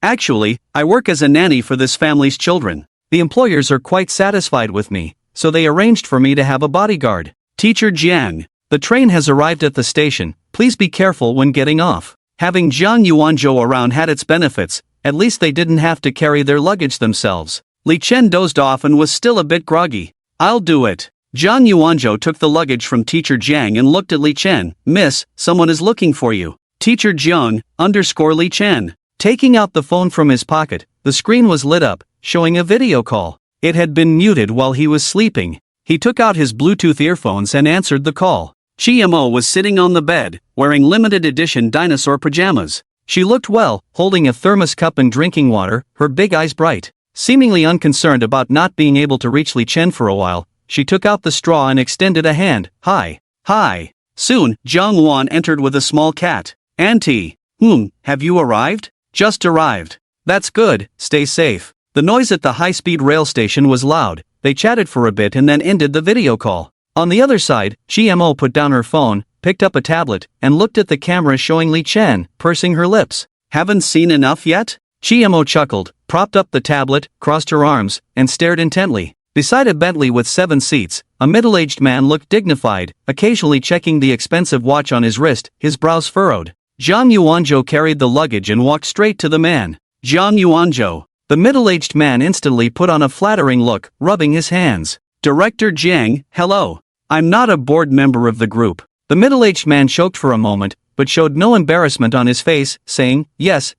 Actually, I work as a nanny for this family's children. The employers are quite satisfied with me, so they arranged for me to have a bodyguard. Teacher Jiang. The train has arrived at the station, please be careful when getting off. Having Zhang Yuanzhou around had its benefits, at least they didn't have to carry their luggage themselves. Li Chen dozed off and was still a bit groggy. I'll do it. Zhang Yuanzhou took the luggage from Teacher Jiang and looked at Li Chen. Miss, someone is looking for you. Teacher Jiang, _Li Chen. Taking out the phone from his pocket, the screen was lit up, showing a video call. It had been muted while he was sleeping. He took out his Bluetooth earphones and answered the call. Chiemo was sitting on the bed, wearing limited edition dinosaur pajamas. She looked well, holding a thermos cup and drinking water, her big eyes bright. Seemingly unconcerned about not being able to reach Li Chen for a while, she took out the straw and extended a hand. Hi. Soon, Zhang Wan entered with a small cat. Auntie. Have you arrived? Just arrived. That's good, stay safe. The noise at the high-speed rail station was loud. They chatted for a bit and then ended the video call. On the other side, GMO put down her phone, picked up a tablet, and looked at the camera showing Li Chen, pursing her lips. Haven't seen enough yet? GMO chuckled, propped up the tablet, crossed her arms, and stared intently. Beside a Bentley with 7 seats, a middle-aged man looked dignified, occasionally checking the expensive watch on his wrist, his brows furrowed. Zhang Yuanzhou carried the luggage and walked straight to the man. Zhang Yuanzhou. The middle-aged man instantly put on a flattering look, rubbing his hands. Director Jiang, hello. I'm not a board member of the group. The middle-aged man choked for a moment, but showed no embarrassment on his face, saying, yes,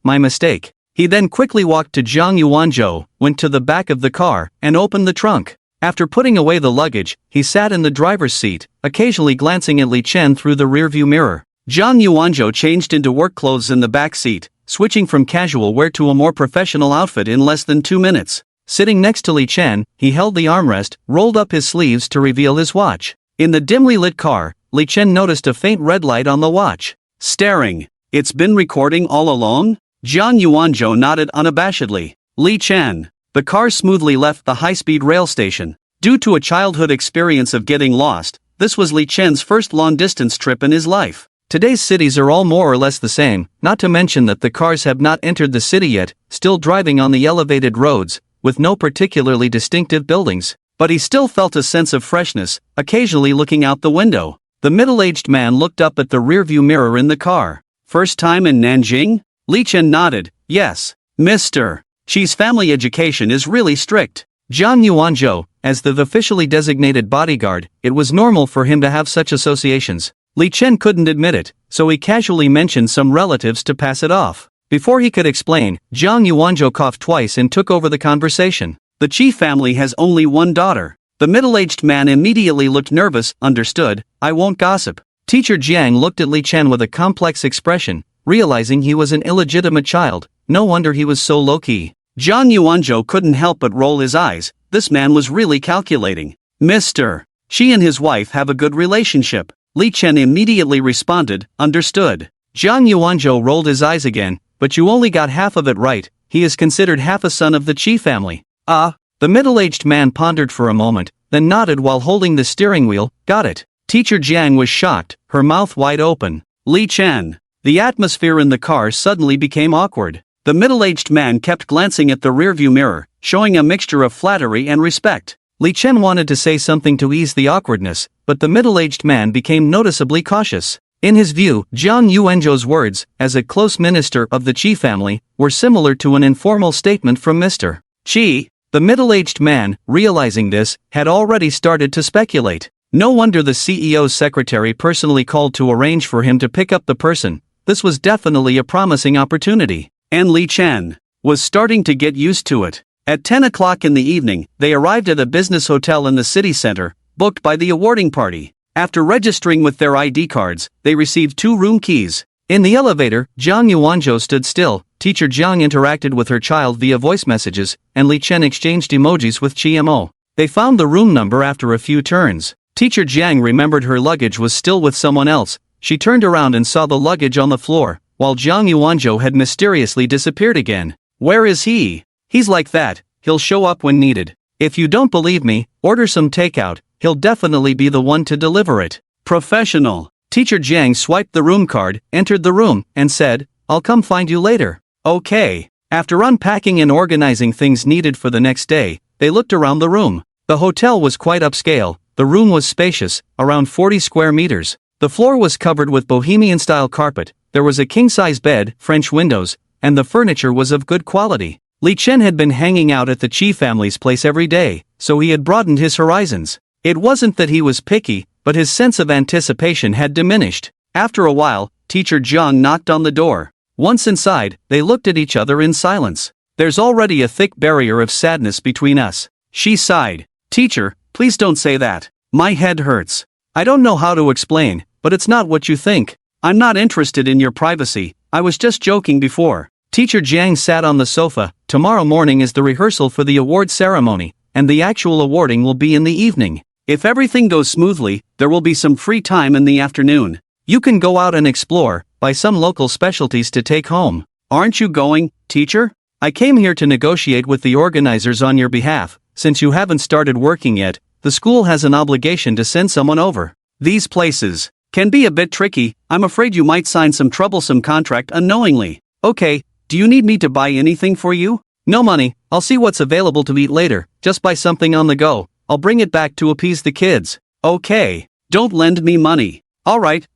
my mistake. He then quickly walked to Zhang Yuanzhou, went to the back of the car, and opened the trunk. After putting away the luggage, he sat in the driver's seat, occasionally glancing at Li Chen through the rearview mirror. Zhang Yuanzhou changed into work clothes in the back seat, switching from casual wear to a more professional outfit in less than 2 minutes. Sitting next to Li Chen, he held the armrest, rolled up his sleeves to reveal his watch. In the dimly lit car, Li Chen noticed a faint red light on the watch. Staring. It's been recording all along? Zhang Yuanzhou nodded unabashedly. Li Chen. The car smoothly left the high-speed rail station. Due to a childhood experience of getting lost, this was Li Chen's first long-distance trip in his life. Today's cities are all more or less the same, not to mention that the cars have not entered the city yet, still driving on the elevated roads, with no particularly distinctive buildings. But he still felt a sense of freshness, occasionally looking out the window. The middle-aged man looked up at the rearview mirror in the car. First time in Nanjing? Li Chen nodded. Yes. Mr. Chi's family education is really strict. Zhang Yuanzhou, as the officially designated bodyguard, it was normal for him to have such associations. Li Chen couldn't admit it, so he casually mentioned some relatives to pass it off. Before he could explain, Zhang Yuanzhou coughed twice and took over the conversation. The Qi family has only one daughter. The middle-aged man immediately looked nervous. Understood, I won't gossip. Teacher Jiang looked at Li Chen with a complex expression, realizing he was an illegitimate child. No wonder he was so low-key. Zhang Yuanzhou couldn't help but roll his eyes. This man was really calculating. Mr. She and his wife have a good relationship. Li Chen immediately responded, understood. Zhang Yuanzhou rolled his eyes again, but you only got half of it right. He is considered half a son of the Qi family. The middle-aged man pondered for a moment, then nodded while holding the steering wheel. Got it. Teacher Jiang was shocked, her mouth wide open. Li Chen. The atmosphere in the car suddenly became awkward. The middle-aged man kept glancing at the rearview mirror, showing a mixture of flattery and respect. Li Chen wanted to say something to ease the awkwardness, but the middle-aged man became noticeably cautious. In his view, Zhang Yuanzhou's words, as a close minister of the Qi family, were similar to an informal statement from Mr. Qi. The middle-aged man, realizing this, had already started to speculate. No wonder the CEO's secretary personally called to arrange for him to pick up the person. This was definitely a promising opportunity. And Li Chen was starting to get used to it. At 10 o'clock in the evening, they arrived at a business hotel in the city center, booked by the awarding party. After registering with their ID cards, they received 2 room keys. In the elevator, Zhang Yuanzhou stood still. Teacher Jiang interacted with her child via voice messages, and Li Chen exchanged emojis with Mo. They found the room number after a few turns. Teacher Jiang remembered her luggage was still with someone else. She turned around and saw the luggage on the floor, while Zhang Yuanzhou had mysteriously disappeared again. Where is he? He's like that, he'll show up when needed. If you don't believe me, order some takeout, he'll definitely be the one to deliver it. Professional. Teacher Jiang swiped the room card, entered the room, and said, I'll come find you later. Okay. After unpacking and organizing things needed for the next day, they looked around the room. The hotel was quite upscale. The room was spacious, around 40 square meters. The floor was covered with bohemian-style carpet. There was a king-size bed, French windows, and the furniture was of good quality. Li Chen had been hanging out at the Qi family's place every day, so he had broadened his horizons. It wasn't that he was picky, but his sense of anticipation had diminished. After a while, Teacher Jiang knocked on the door. Once inside, they looked at each other in silence. There's already a thick barrier of sadness between us. She sighed. Teacher, please don't say that. My head hurts. I don't know how to explain, but it's not what you think. I'm not interested in your privacy. I was just joking before. Teacher Jiang sat on the sofa. Tomorrow morning is the rehearsal for the award ceremony, and the actual awarding will be in the evening. If everything goes smoothly, there will be some free time in the afternoon. You can go out and explore, buy some local specialties to take home. Aren't you going, teacher? I came here to negotiate with the organizers on your behalf. Since you haven't started working yet, the school has an obligation to send someone over. These places can be a bit tricky. I'm afraid you might sign some troublesome contract unknowingly. Okay, do you need me to buy anything for you? No money, I'll see what's available to eat later. Just buy something on the go. I'll bring it back to appease the kids. Okay, don't lend me money. Alright.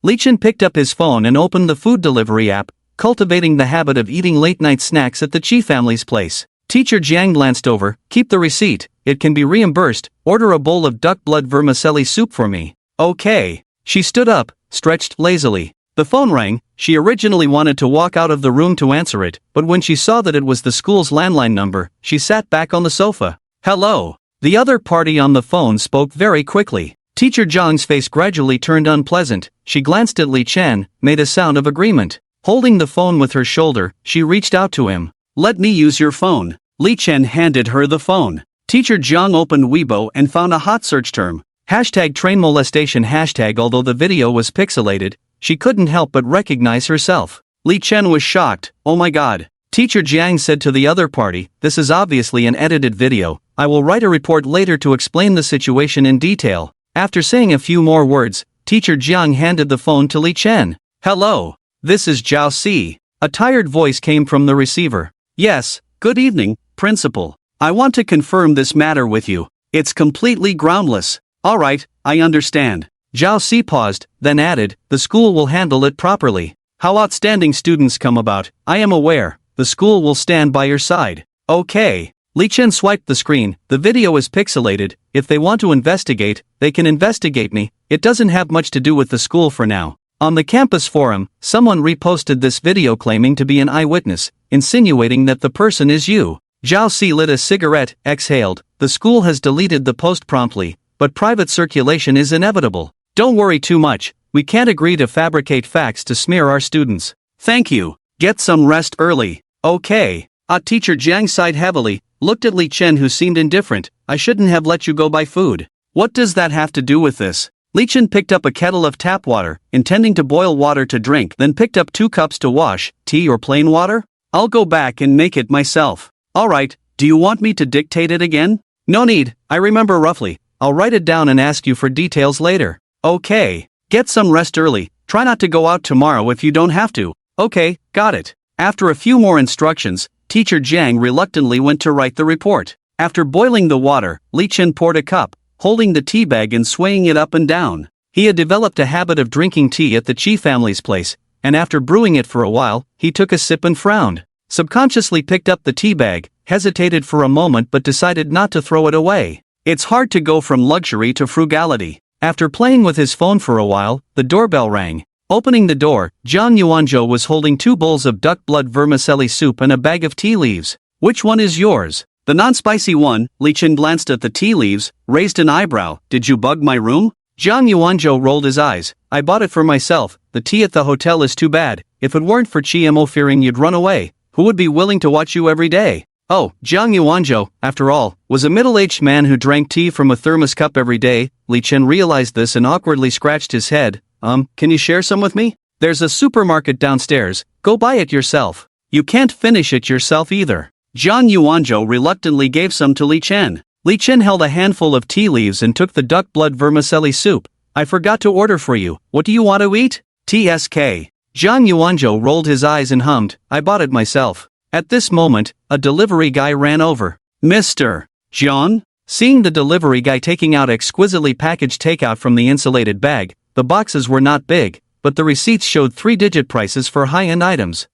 Li Chen picked up his phone and opened the food delivery app, cultivating the habit of eating late-night snacks at the Qi family's place. Teacher Jiang glanced over. Keep the receipt, it can be reimbursed. Order a bowl of duck blood vermicelli soup for me. Okay. She stood up, stretched lazily. The phone rang. She originally wanted to walk out of the room to answer it, but when she saw that it was the school's landline number, she sat back on the sofa. Hello. The other party on the phone spoke very quickly. Teacher Jiang's face gradually turned unpleasant. She glanced at Li Chen, made a sound of agreement. Holding the phone with her shoulder, she reached out to him. Let me use your phone. Li Chen handed her the phone. Teacher Jiang opened Weibo and found a hot search term. #train molestation #. Although the video was pixelated, she couldn't help but recognize herself. Li Chen was shocked. Oh my god. Teacher Jiang said to the other party, this is obviously an edited video. I will write a report later to explain the situation in detail. After saying a few more words, Teacher Jiang handed the phone to Li Chen. Hello. This is Zhao Si. A tired voice came from the receiver. Yes, good evening, Principal. I want to confirm this matter with you. It's completely groundless. Alright, I understand. Zhao Si paused, then added, the school will handle it properly. How outstanding students come about, I am aware. The school will stand by your side. Okay. Li Chen swiped the screen. The video is pixelated. If they want to investigate, they can investigate me. It doesn't have much to do with the school for now. On the campus forum, someone reposted this video claiming to be an eyewitness, insinuating that the person is you. Zhao Si lit a cigarette, exhaled. The school has deleted the post promptly, but private circulation is inevitable. Don't worry too much. We can't agree to fabricate facts to smear our students. Thank you. Get some rest early. Okay. Teacher Jiang sighed heavily, looked at Li Chen who seemed indifferent. I shouldn't have let you go buy food. What does that have to do with this? Li Chen picked up a kettle of tap water, intending to boil water to drink, then picked up 2 cups to wash. Tea or plain water? I'll go back and make it myself. Alright, do you want me to dictate it again? No need, I remember roughly. I'll write it down and ask you for details later. Okay. Get some rest early. Try not to go out tomorrow if you don't have to. Okay, got it. After a few more instructions, Teacher Jiang reluctantly went to write the report. After boiling the water, Li Chen poured a cup, holding the tea bag and swaying it up and down. He had developed a habit of drinking tea at the Chi family's place, and after brewing it for a while, he took a sip and frowned. Subconsciously picked up the tea bag, hesitated for a moment but decided not to throw it away. It's hard to go from luxury to frugality. After playing with his phone for a while, the doorbell rang. Opening the door, Zhang Yuanzhou was holding 2 bowls of duck blood vermicelli soup and a bag of tea leaves. Which one is yours? The non-spicy one. Li Chen glanced at the tea leaves, raised an eyebrow. Did you bug my room? Zhang Yuanzhou rolled his eyes. I bought it for myself. The tea at the hotel is too bad. If it weren't for Chi-Mo fearing you'd run away, who would be willing to watch you every day? Oh, Zhang Yuanzhou, after all, was a middle-aged man who drank tea from a thermos cup every day. Li Chen realized this and awkwardly scratched his head. Can you share some with me? There's a supermarket downstairs. Go buy it yourself. You can't finish it yourself either. Zhang Yuanzhou reluctantly gave some to Li Chen. Li Chen held a handful of tea leaves and took the duck blood vermicelli soup. I forgot to order for you. What do you want to eat? TSK. Zhang Yuanzhou rolled his eyes and hummed. I bought it myself. At this moment, a delivery guy ran over. Mr. John? Seeing the delivery guy taking out exquisitely packaged takeout from the insulated bag, the boxes were not big, but the receipts showed 3-digit prices for high-end items.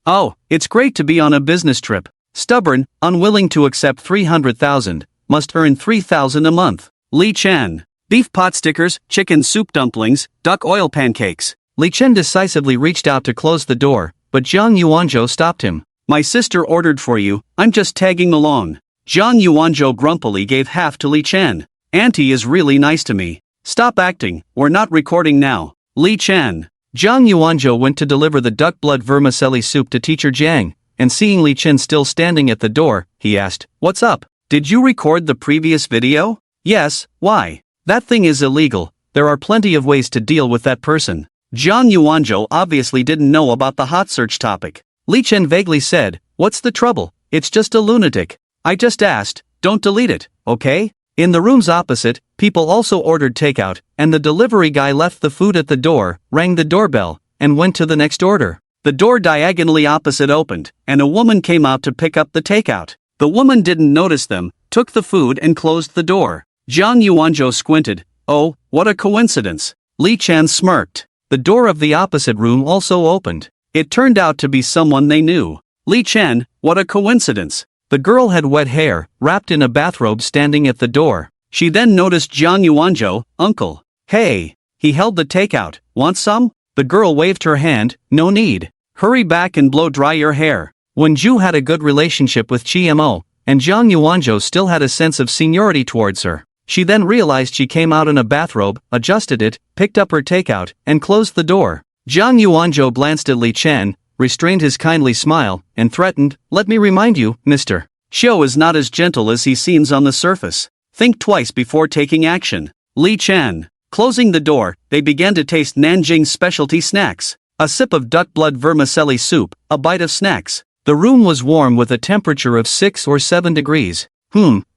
Oh, it's great to be on a business trip. Stubborn, unwilling to accept 300,000, must earn 3,000 a month. Li Chen. Beef pot stickers, chicken soup dumplings, duck oil pancakes. Li Chen decisively reached out to close the door, but Zhang Yuanzhou stopped him. My sister ordered for you, I'm just tagging along. Zhang Yuanzhou grumpily gave half to Li Chen. Auntie is really nice to me. Stop acting, we're not recording now. Li Chen. Zhang Yuanzhou went to deliver the duck blood vermicelli soup to Teacher Jiang, and seeing Li Chen still standing at the door, he asked, What's up? Did you record the previous video? Yes, why? That thing is illegal. There are plenty of ways to deal with that person. Zhang Yuanzhou obviously didn't know about the hot search topic. Li Chen vaguely said, What's the trouble? It's just a lunatic. I just asked, don't delete it, okay? In the rooms opposite, people also ordered takeout, and the delivery guy left the food at the door, rang the doorbell, and went to the next order. The door diagonally opposite opened, and a woman came out to pick up the takeout. The woman didn't notice them, took the food and closed the door. Zhang Yuanzhou squinted. Oh, what a coincidence. Li Chen smirked. The door of the opposite room also opened. It turned out to be someone they knew. Li Chen, what a coincidence. The girl had wet hair, wrapped in a bathrobe standing at the door. She then noticed Zhang Yuanzhou. Uncle. Hey. He held the takeout. Want some? The girl waved her hand. No need. Hurry back and blow dry your hair. When Zhu had a good relationship with Chi-Mo, and Zhang Yuanzhou still had a sense of seniority towards her, she then realized she came out in a bathrobe, adjusted it, picked up her takeout, and closed the door. Zhang Yuanzhou glanced at Li Chen, restrained his kindly smile, and threatened, Let me remind you, Mr. Xiu is not as gentle as he seems on the surface. Think twice before taking action. Li Chen. Closing the door, they began to taste Nanjing's specialty snacks. A sip of duck blood vermicelli soup, a bite of snacks. The room was warm with a temperature of 6 or 7 degrees.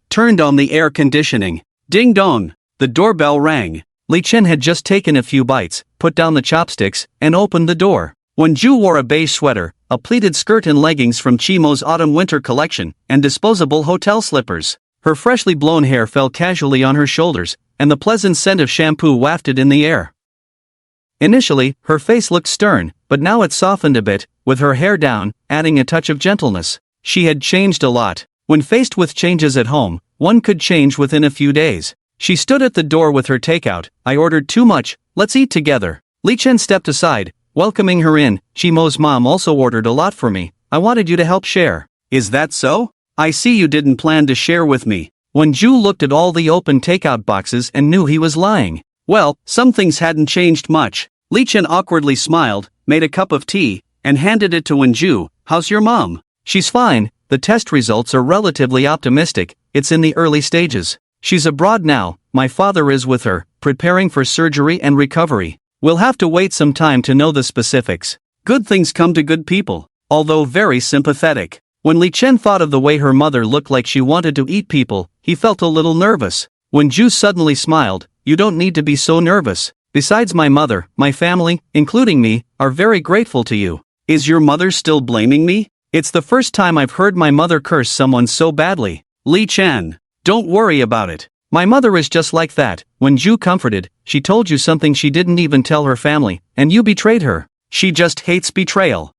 Turned on the air conditioning. Ding dong. The doorbell rang. Li Chen had just taken a few bites, put down the chopsticks, and opened the door. When Zhu wore a beige sweater, a pleated skirt and leggings from Chi-Mo's autumn-winter collection, and disposable hotel slippers. Her freshly blown hair fell casually on her shoulders, and the pleasant scent of shampoo wafted in the air. Initially, her face looked stern, but now it softened a bit, with her hair down, adding a touch of gentleness. She had changed a lot. When faced with changes at home, one could change within a few days. She stood at the door with her takeout. I ordered too much, let's eat together. Li Chen stepped aside, welcoming her in. Chimo's mom also ordered a lot for me. I wanted you to help share. Is that so? I see you didn't plan to share with me. Wenju looked at all the open takeout boxes and knew he was lying. Well, some things hadn't changed much. Li Chen awkwardly smiled, made a cup of tea, and handed it to Wenju. How's your mom? She's fine. The test results are relatively optimistic. It's in the early stages. She's abroad now. My father is with her, preparing for surgery and recovery. We'll have to wait some time to know the specifics. Good things come to good people, although very sympathetic. When Li Chen thought of the way her mother looked like she wanted to eat people, he felt a little nervous. Wenju suddenly smiled. You don't need to be so nervous. Besides, my mother, my family, including me, are very grateful to you. Is your mother still blaming me? It's the first time I've heard my mother curse someone so badly. Li Chen, don't worry about it. My mother is just like that. Wenju comforted. She told you something she didn't even tell her family, and you betrayed her. She just hates betrayal.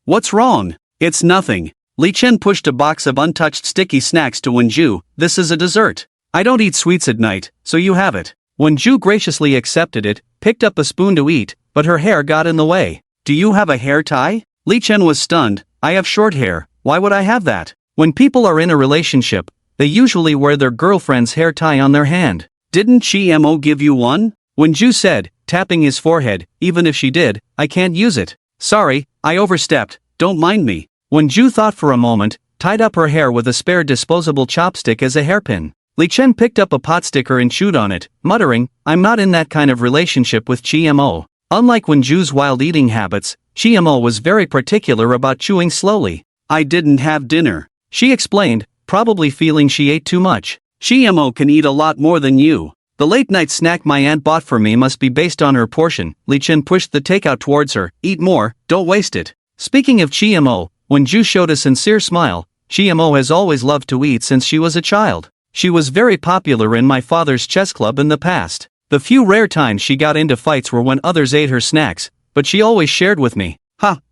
What's wrong? It's nothing. Li Chen pushed a box of untouched sticky snacks to Wenju. This is a dessert. I don't eat sweets at night, so you have it. Wenju graciously accepted it, picked up a spoon to eat, but her hair got in the way. Do you have a hair tie? Li Chen was stunned. I have short hair. Why would I have that? When people are in a relationship, they usually wear their girlfriend's hair tie on their hand. Didn't Chimo give you one? Wenju said, tapping his forehead. Even if she did, I can't use it. Sorry, I overstepped. Don't mind me. Wenju thought for a moment, tied up her hair with a spare disposable chopstick as a hairpin. Li Chen picked up a pot sticker and chewed on it, muttering, I'm not in that kind of relationship with Chimo. Unlike Wenju's wild eating habits, Chimo was very particular about chewing slowly. I didn't have dinner, she explained, probably feeling she ate too much. Chimo can eat a lot more than you. The late-night snack my aunt bought for me must be based on her portion. Li Chen pushed the takeout towards her. Eat more, don't waste it. Speaking of Chimo, Wenju showed a sincere smile. Chimo has always loved to eat since she was a child. She was very popular in my father's chess club in the past. The few rare times she got into fights were when others ate her snacks, but she always shared with me.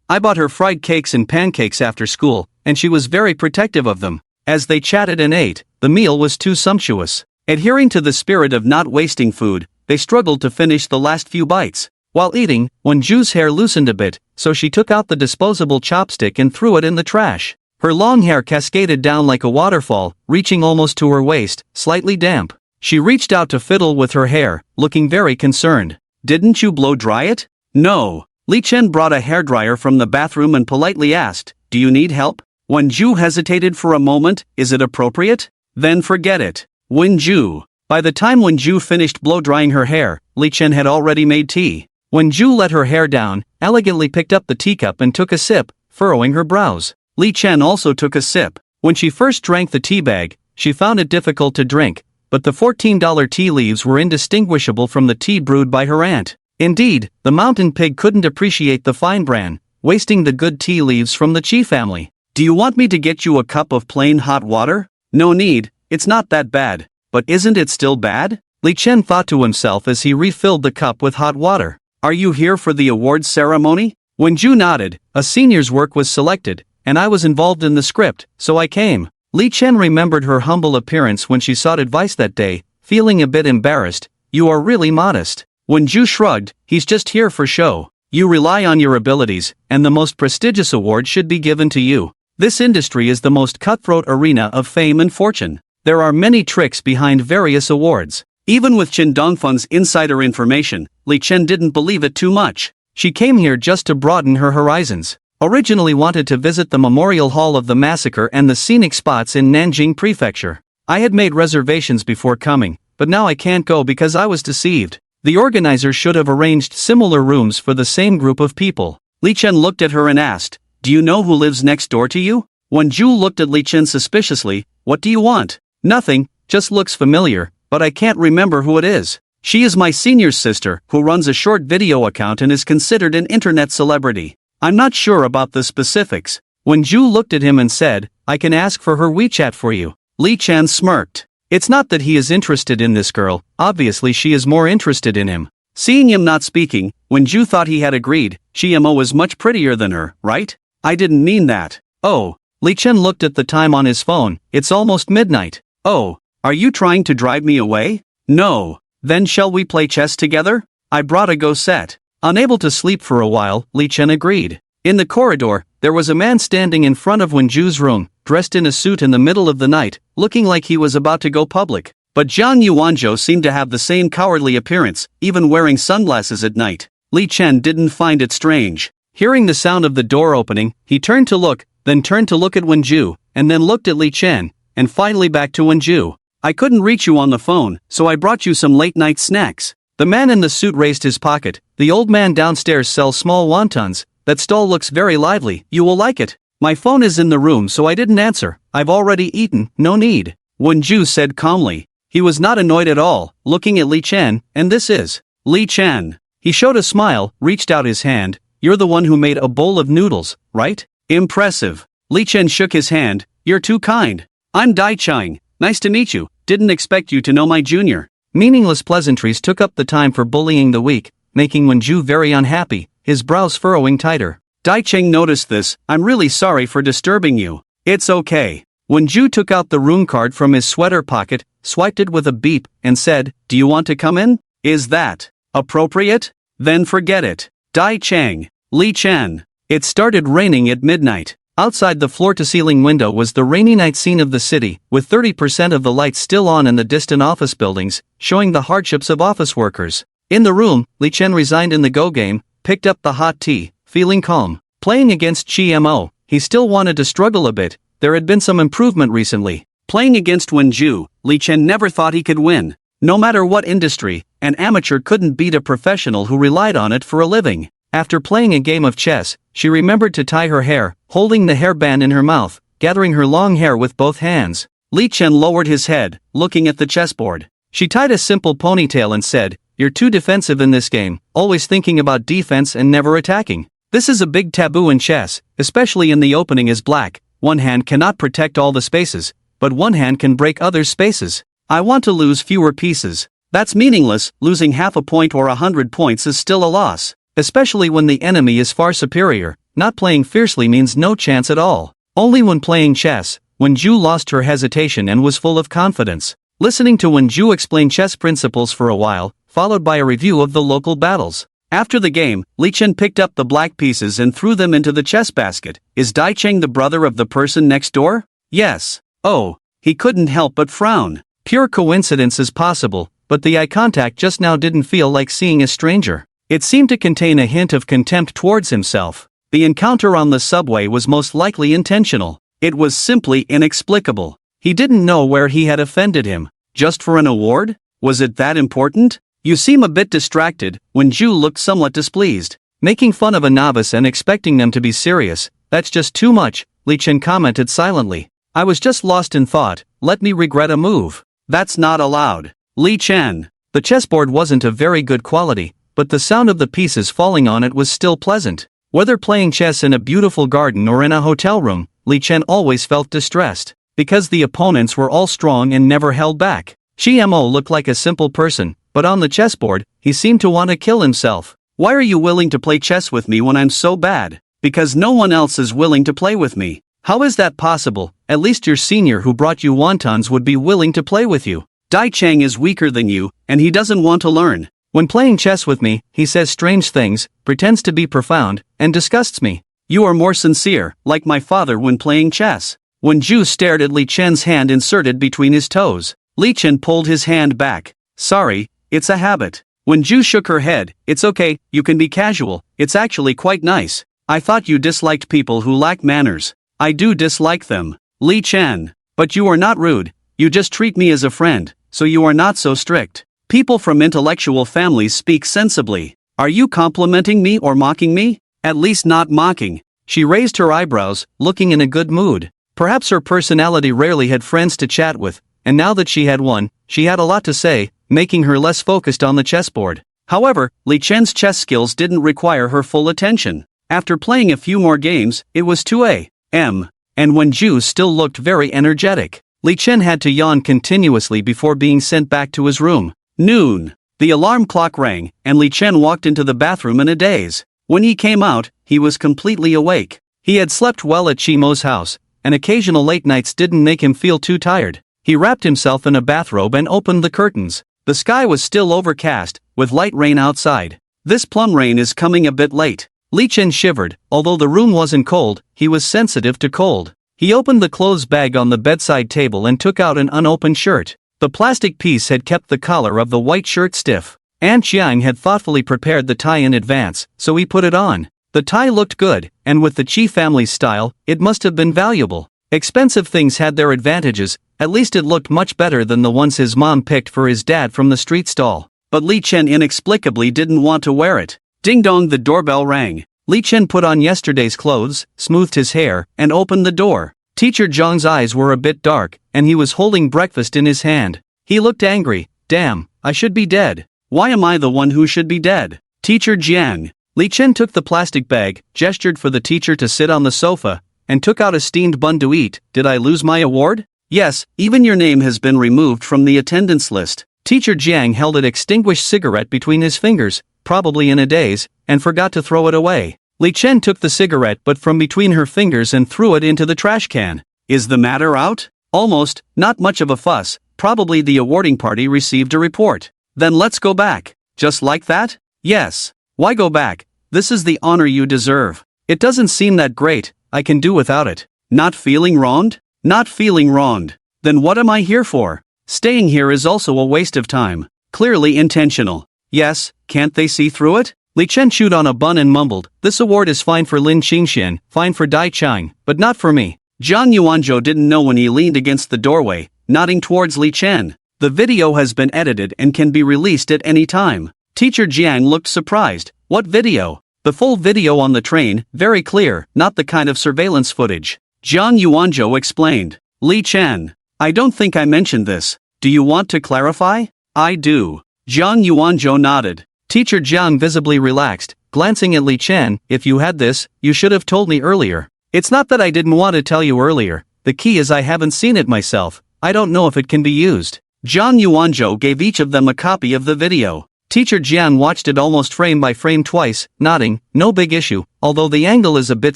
I bought her fried cakes and pancakes after school, and she was very protective of them. As they chatted and ate, the meal was too sumptuous. Adhering to the spirit of not wasting food, they struggled to finish the last few bites. While eating, Wenju's hair loosened a bit, so she took out the disposable chopstick and threw it in the trash. Her long hair cascaded down like a waterfall, reaching almost to her waist, slightly damp. She reached out to fiddle with her hair, looking very concerned. Didn't you blow dry it? No. Li Chen brought a hairdryer from the bathroom and politely asked, do you need help? Wenju hesitated for a moment. Is it appropriate? Then forget it. Wenju. By the time Wenju finished blow drying her hair, Li Chen had already made tea. Wenju let her hair down, elegantly picked up the teacup and took a sip, furrowing her brows. Li Chen also took a sip. When she first drank the tea bag, she found it difficult to drink, but the $14 tea leaves were indistinguishable from the tea brewed by her aunt. Indeed, the mountain pig couldn't appreciate the fine bran, wasting the good tea leaves from the Chi family. Do you want me to get you a cup of plain hot water? No need, it's not that bad. But isn't it still bad? Li Chen thought to himself as he refilled the cup with hot water. Are you here for the awards ceremony? Wenju nodded. A senior's work was selected, and I was involved in the script, so I came. Li Chen remembered her humble appearance when she sought advice that day, feeling a bit embarrassed. You are really modest. Wenju shrugged. He's just here for show. You rely on your abilities, and the most prestigious award should be given to you. This industry is the most cutthroat arena of fame and fortune. There are many tricks behind various awards. Even with Chen Dongfeng's insider information, Li Chen didn't believe it too much. She came here just to broaden her horizons. Originally wanted to visit the Memorial Hall of the Massacre and the scenic spots in Nanjing Prefecture. I had made reservations before coming, but now I can't go because I was deceived. The organizers should have arranged similar rooms for the same group of people. Li Chen looked at her and asked, do you know who lives next door to you? Wenju looked at Li Chen suspiciously. What do you want? Nothing, just looks familiar, but I can't remember who it is. She is my senior's sister, who runs a short video account and is considered an internet celebrity. I'm not sure about the specifics. Wenju looked at him and said, I can ask for her WeChat for you. Li Chen smirked. It's not that he is interested in this girl, obviously she is more interested in him. Seeing him not speaking, Wenju thought he had agreed. Chimo was much prettier than her, right? I didn't mean that. Oh, Li Chen looked at the time on his phone. It's almost midnight. Oh, are you trying to drive me away? No. Then shall we play chess together? I brought a Go set. Unable to sleep for a while, Li Chen agreed. In the corridor, there was a man standing in front of Wenju's room, dressed in a suit in the middle of the night, looking like he was about to go public. But Jiang Yuanzhou seemed to have the same cowardly appearance, even wearing sunglasses at night. Li Chen didn't find it strange. Hearing the sound of the door opening, he turned to look, then turned to look at Wenju, and then looked at Li Chen, and finally back to Wenju. I couldn't reach you on the phone, so I brought you some late-night snacks. The man in the suit raised his pocket. The old man downstairs sells small wontons. That stall looks very lively, you will like it. My phone is in the room so I didn't answer. I've already eaten, no need. Wenju said calmly. He was not annoyed at all, looking at Li Chen, and this is Li Chen. He showed a smile, reached out his hand. You're the one who made a bowl of noodles, right? Impressive. Li Chen shook his hand. You're too kind. I'm Dai Chang. Nice to meet you. Didn't expect you to know my junior. Meaningless pleasantries took up the time for bullying the weak, making Wenju very unhappy, his brows furrowing tighter. Dai Cheng noticed this. I'm really sorry for disturbing you. It's okay. Wenju took out the room card from his sweater pocket, swiped it with a beep, and said, Do you want to come in? Is that appropriate? Then forget it. Dai Chang. Li Chen. It started raining at midnight. Outside the floor-to-ceiling window was the rainy night scene of the city, with 30% of the lights still on in the distant office buildings, showing the hardships of office workers. In the room, Li Chen resigned in the Go game, picked up the hot tea, feeling calm. Playing against GMO, he still wanted to struggle a bit. There had been some improvement recently. Playing against Wenju, Li Chen never thought he could win. No matter what industry, an amateur couldn't beat a professional who relied on it for a living. After playing a game of chess, she remembered to tie her hair, holding the hairband in her mouth, gathering her long hair with both hands. Li Chen lowered his head, looking at the chessboard. She tied a simple ponytail and said, You're too defensive in this game, always thinking about defense and never attacking. This is a big taboo in chess, especially in the opening as black. One hand cannot protect all the spaces, but one hand can break other spaces. I want to lose fewer pieces. That's meaningless. Losing half a point or 100 points is still a loss. Especially when the enemy is far superior. Not playing fiercely means no chance at all. Only when playing chess, Wenju lost her hesitation and was full of confidence. Listening to Wenju explain chess principles for a while, followed by a review of the local battles. After the game, Li Chen picked up the black pieces and threw them into the chess basket. Is Dai Cheng the brother of the person next door? Yes. Oh, he couldn't help but frown. Pure coincidence is possible, but the eye contact just now didn't feel like seeing a stranger. It seemed to contain a hint of contempt towards himself. The encounter on the subway was most likely intentional. It was simply inexplicable. He didn't know where he had offended him. Just for an award? Was it that important? You seem a bit distracted. Wenju looked somewhat displeased. Making fun of a novice and expecting them to be serious, that's just too much, Li Chen commented silently. I was just lost in thought. Let me regret a move. That's not allowed. Li Chen. The chessboard wasn't of very good quality, but the sound of the pieces falling on it was still pleasant. Whether playing chess in a beautiful garden or in a hotel room, Li Chen always felt distressed, because the opponents were all strong and never held back. GMO looked like a simple person, but on the chessboard, he seemed to want to kill himself. Why are you willing to play chess with me when I'm so bad? Because no one else is willing to play with me. How is that possible? At least your senior who brought you wontons would be willing to play with you. Dai Cheng is weaker than you, and he doesn't want to learn. When playing chess with me, he says strange things, pretends to be profound, and disgusts me. You are more sincere, like my father when playing chess. Wenju stared at Li Chen's hand inserted between his toes. Li Chen pulled his hand back. Sorry, it's a habit. Wenju shook her head. It's okay, you can be casual, it's actually quite nice. I thought you disliked people who lack manners. I do dislike them. Li Chen. But you are not rude, you just treat me as a friend, so you are not so strict. People from intellectual families speak sensibly. Are you complimenting me or mocking me? At least not mocking. She raised her eyebrows, looking in a good mood. Perhaps her personality rarely had friends to chat with, and now that she had one, she had a lot to say, making her less focused on the chessboard. However, Li Chen's chess skills didn't require her full attention. After playing a few more games, it was 2 a.m., and Wenju still looked very energetic. Li Chen had to yawn continuously before being sent back to his room. Noon. The alarm clock rang, and Li Chen walked into the bathroom in a daze. When he came out, he was completely awake. He had slept well at Chimo's house, and occasional late nights didn't make him feel too tired. He wrapped himself in a bathrobe and opened the curtains. The sky was still overcast, with light rain outside. This plum rain is coming a bit late. Li Chen shivered. Although the room wasn't cold, he was sensitive to cold. He opened the clothes bag on the bedside table and took out an unopened shirt. The plastic piece had kept the collar of the white shirt stiff. An Chiang had thoughtfully prepared the tie in advance, so he put it on. The tie looked good, and with the Chi family's style, it must have been valuable. Expensive things had their advantages, at least it looked much better than the ones his mom picked for his dad from the street stall. But Li Chen inexplicably didn't want to wear it. Ding dong, the doorbell rang. Li Chen put on yesterday's clothes, smoothed his hair, and opened the door. Teacher Zhang's eyes were a bit dark, and he was holding breakfast in his hand. He looked angry. Damn, I should be dead. Why am I the one who should be dead? Teacher Jiang. Li Chen took the plastic bag, gestured for the teacher to sit on the sofa, and took out a steamed bun to eat. Did I lose my award? Yes, even your name has been removed from the attendance list. Teacher Jiang held an extinguished cigarette between his fingers, probably in a daze, and forgot to throw it away. Li Chen took the cigarette but from between her fingers and threw it into the trash can. Is the matter out? Almost, not much of a fuss, probably the awarding party received a report. Then let's go back. Just like that? Yes. Why go back? This is the honor you deserve. It doesn't seem that great, I can do without it. Not feeling wronged? Not feeling wronged. Then what am I here for? Staying here is also a waste of time. Clearly intentional. Yes, can't they see through it? Li Chen chewed on a bun and mumbled, this award is fine for Lin Qingxian, fine for Dai Chang, but not for me. Zhang Yuanzhou didn't know when he leaned against the doorway, nodding towards Li Chen. The video has been edited and can be released at any time. Teacher Jiang looked surprised. What video? The full video on the train, very clear, not the kind of surveillance footage. Zhang Yuanzhou explained. Li Chen. I don't think I mentioned this. Do you want to clarify? I do. Zhang Yuanzhou nodded. Teacher Jiang visibly relaxed, glancing at Li Chen. If you had this, you should have told me earlier. It's not that I didn't want to tell you earlier. The key is I haven't seen it myself. I don't know if it can be used. Zhang Yuanzhou gave each of them a copy of the video. Teacher Jiang watched it almost frame by frame twice, nodding, no big issue, although the angle is a bit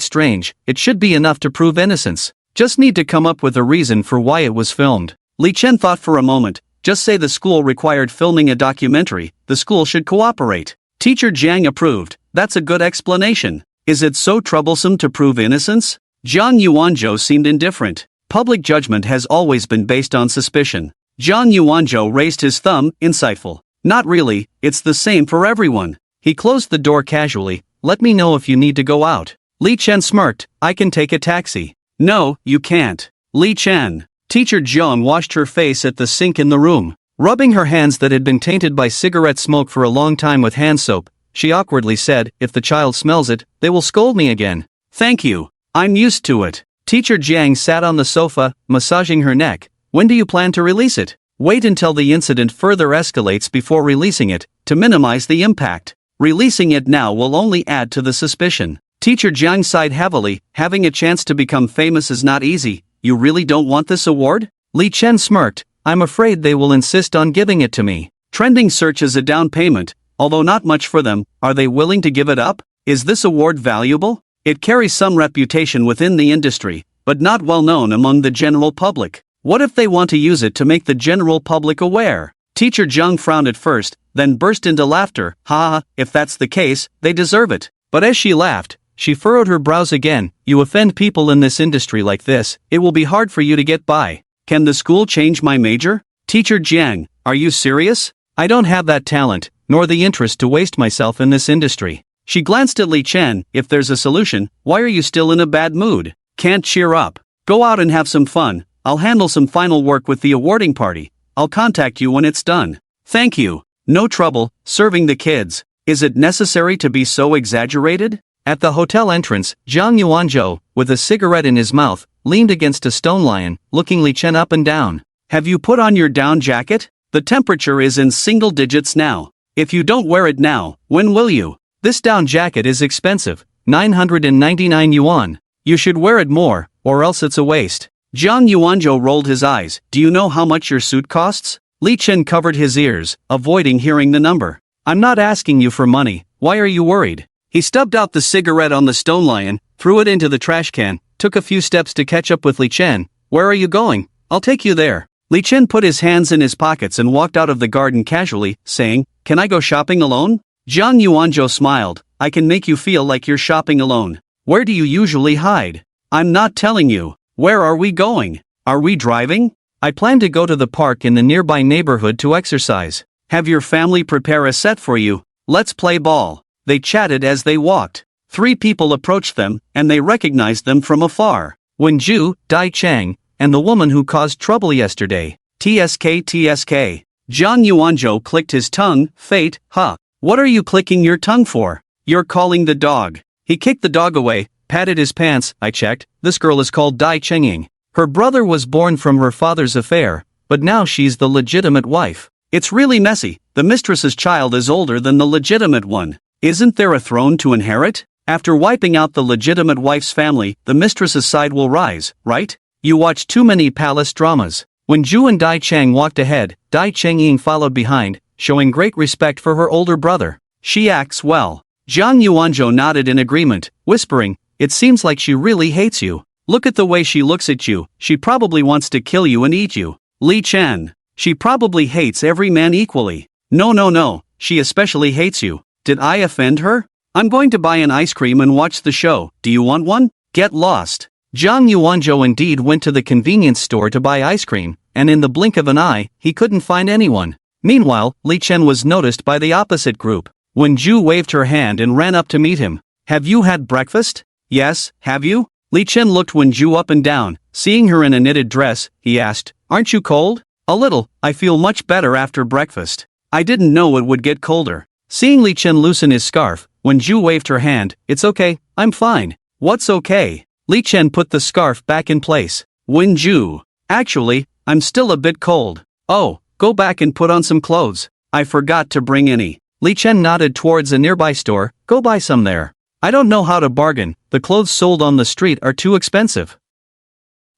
strange, it should be enough to prove innocence. Just need to come up with a reason for why it was filmed. Li Chen thought for a moment, just say the school required filming a documentary, the school should cooperate. Teacher Jiang approved, that's a good explanation. Is it so troublesome to prove innocence? Zhang Yuanzhou seemed indifferent. Public judgment has always been based on suspicion. Zhang Yuanzhou raised his thumb, insightful. Not really, it's the same for everyone. He closed the door casually, let me know if you need to go out. Li Chen smirked, I can take a taxi. No, you can't. Li Chen. Teacher Jiang washed her face at the sink in the room. Rubbing her hands that had been tainted by cigarette smoke for a long time with hand soap, she awkwardly said, if the child smells it, they will scold me again. Thank you. I'm used to it. Teacher Jiang sat on the sofa, massaging her neck. When do you plan to release it? Wait until the incident further escalates before releasing it, to minimize the impact. Releasing it now will only add to the suspicion. Teacher Jiang sighed heavily, having a chance to become famous is not easy. You really don't want this award? Li Chen smirked, I'm afraid they will insist on giving it to me. Trending search is a down payment, although not much for them, are they willing to give it up? Is this award valuable? It carries some reputation within the industry, but not well known among the general public. What if they want to use it to make the general public aware? Teacher Zhang frowned at first, then burst into laughter. Ha, if that's the case, they deserve it. But as she laughed, she furrowed her brows again. You offend people in this industry like this, it will be hard for you to get by. Can the school change my major? Teacher Jiang, are you serious? I don't have that talent, nor the interest to waste myself in this industry. She glanced at Li Chen. If there's a solution, why are you still in a bad mood? Can't cheer up. Go out and have some fun. I'll handle some final work with the awarding party. I'll contact you when it's done. Thank you. No trouble, serving the kids. Is it necessary to be so exaggerated? At the hotel entrance, Zhang Yuanzhou, with a cigarette in his mouth, leaned against a stone lion, looking Li Chen up and down. Have you put on your down jacket? The temperature is in single digits now. If you don't wear it now, when will you? This down jacket is expensive, 999 yuan. You should wear it more, or else it's a waste. Zhang Yuanzhou rolled his eyes. Do you know how much your suit costs? Li Chen covered his ears, avoiding hearing the number. I'm not asking you for money, why are you worried? He stubbed out the cigarette on the stone lion, threw it into the trash can, took a few steps to catch up with Li Chen. Where are you going? I'll take you there. Li Chen put his hands in his pockets and walked out of the garden casually, saying, Can I go shopping alone? Jiang Yuanzhou smiled. I can make you feel like you're shopping alone. Where do you usually hide? I'm not telling you. Where are we going? Are we driving? I plan to go to the park in the nearby neighborhood to exercise. Have your family prepare a set for you. Let's play ball. They chatted as they walked. 3 people approached them, and they recognized them from afar. Wenju, Dai Chang, and the woman who caused trouble yesterday. TSK. Jiang Yuanzhou clicked his tongue. Fate, huh? What are you clicking your tongue for? You're calling the dog. He kicked the dog away, patted his pants. I checked. This girl is called Dai Chengying. Her brother was born from her father's affair, but now she's the legitimate wife. It's really messy. The mistress's child is older than the legitimate one. Isn't there a throne to inherit? After wiping out the legitimate wife's family, the mistress's side will rise, right? You watch too many palace dramas. When Zhu and Dai Chang walked ahead, Dai Chengying followed behind, showing great respect for her older brother. She acts well. Jiang Yuanzhou nodded in agreement, whispering, It seems like she really hates you. Look at the way she looks at you. She probably wants to kill you and eat you. Li Chen. She probably hates every man equally. No. She especially hates you. Did I offend her? I'm going to buy an ice cream and watch the show. Do you want one? Get lost. Jiang Yuanzhou indeed went to the convenience store to buy ice cream, and in the blink of an eye, he couldn't find anyone. Meanwhile, Li Chen was noticed by the opposite group. When Zhu waved her hand and ran up to meet him. Have you had breakfast? Yes, have you? Li Chen looked Wen Zhu up and down. Seeing her in a knitted dress, he asked, Aren't you cold? A little. I feel much better after breakfast. I didn't know it would get colder. Seeing Li Chen loosen his scarf, Wen Zhu waved her hand. It's okay, I'm fine. What's okay? Li Chen put the scarf back in place. Wen Zhu. Actually, I'm still a bit cold. Oh, go back and put on some clothes. I forgot to bring any. Li Chen nodded towards a nearby store. Go buy some there. I don't know how to bargain. The clothes sold on the street are too expensive.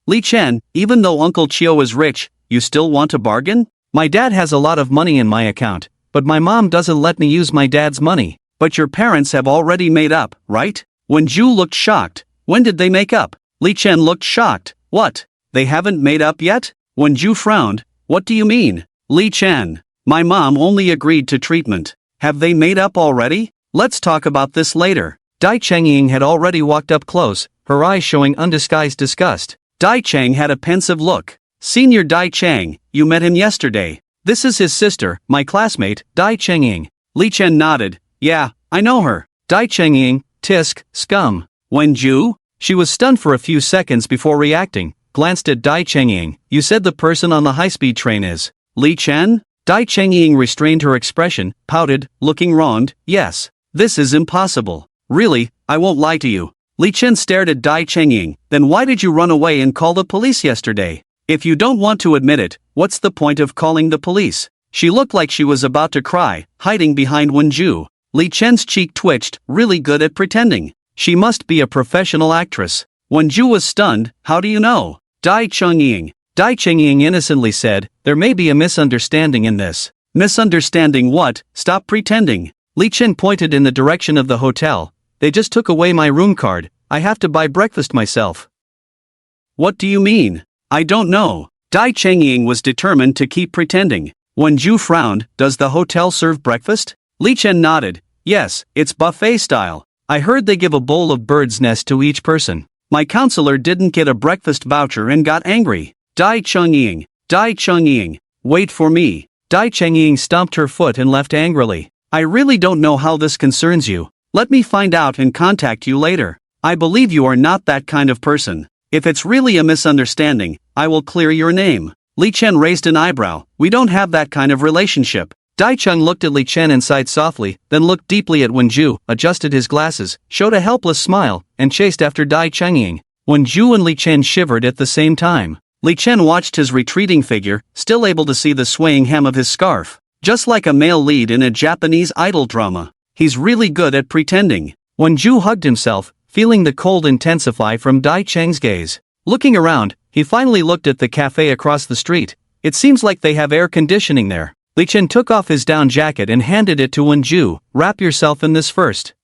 Li Chen, even though Uncle Chio is rich, you still want to bargain? My dad has a lot of money in my account, but my mom doesn't let me use my dad's money. But your parents have already made up, right? When Zhu looked shocked. When did they make up? Li Chen looked shocked. What? They haven't made up yet? When Zhu frowned. What do you mean? Li Chen. My mom only agreed to treatment. Have they made up already? Let's talk about this later. Dai Chengying had already walked up close, her eyes showing undisguised disgust. Dai Chang had a pensive look. Senior Dai Chang, you met him yesterday. This is his sister, my classmate, Dai Chengying. Li Chen nodded. Yeah, I know her. Dai Chengying, tisk, scum. Wen Zhu? She was stunned for a few seconds before reacting, glanced at Dai Chengying. You said the person on the high-speed train is Li Chen? Dai Chengying restrained her expression, pouted, looking wronged. Yes. This is impossible. Really, I won't lie to you. Li Chen stared at Dai Chengying. Then why did you run away and call the police yesterday? If you don't want to admit it, what's the point of calling the police? She looked like she was about to cry, hiding behind Wen Zhu. Li Chen's cheek twitched, really good at pretending. She must be a professional actress. Wen Zhu was stunned. How do you know? Dai Chengying. Dai Chengying innocently said, there may be a misunderstanding in this. Misunderstanding what? Stop pretending. Li Chen pointed in the direction of the hotel. They just took away my room card. I have to buy breakfast myself. What do you mean? I don't know. Dai Chengying was determined to keep pretending. When Zhu frowned, does the hotel serve breakfast? Li Chen nodded. Yes, it's buffet style. I heard they give a bowl of bird's nest to each person. My counselor didn't get a breakfast voucher and got angry. Dai Chengying. Dai Chengying. Wait for me. Dai Chengying stomped her foot and left angrily. I really don't know how this concerns you. Let me find out and contact you later. I believe you are not that kind of person. If it's really a misunderstanding, I will clear your name. Li Chen raised an eyebrow. We don't have that kind of relationship. Dai Cheng looked at Li Chen and sighed softly, then looked deeply at Wen Zhu, adjusted his glasses, showed a helpless smile, and chased after Dai Chengying. Wen Zhu and Li Chen shivered at the same time. Li Chen watched his retreating figure, still able to see the swaying hem of his scarf. Just like a male lead in a Japanese idol drama. He's really good at pretending. Wen Zhu hugged himself, feeling the cold intensify from Dai Cheng's gaze. Looking around, he finally looked at the cafe across the street. It seems like they have air conditioning there. Li Chen took off his down jacket and handed it to Wen Zhu. Wrap yourself in this first.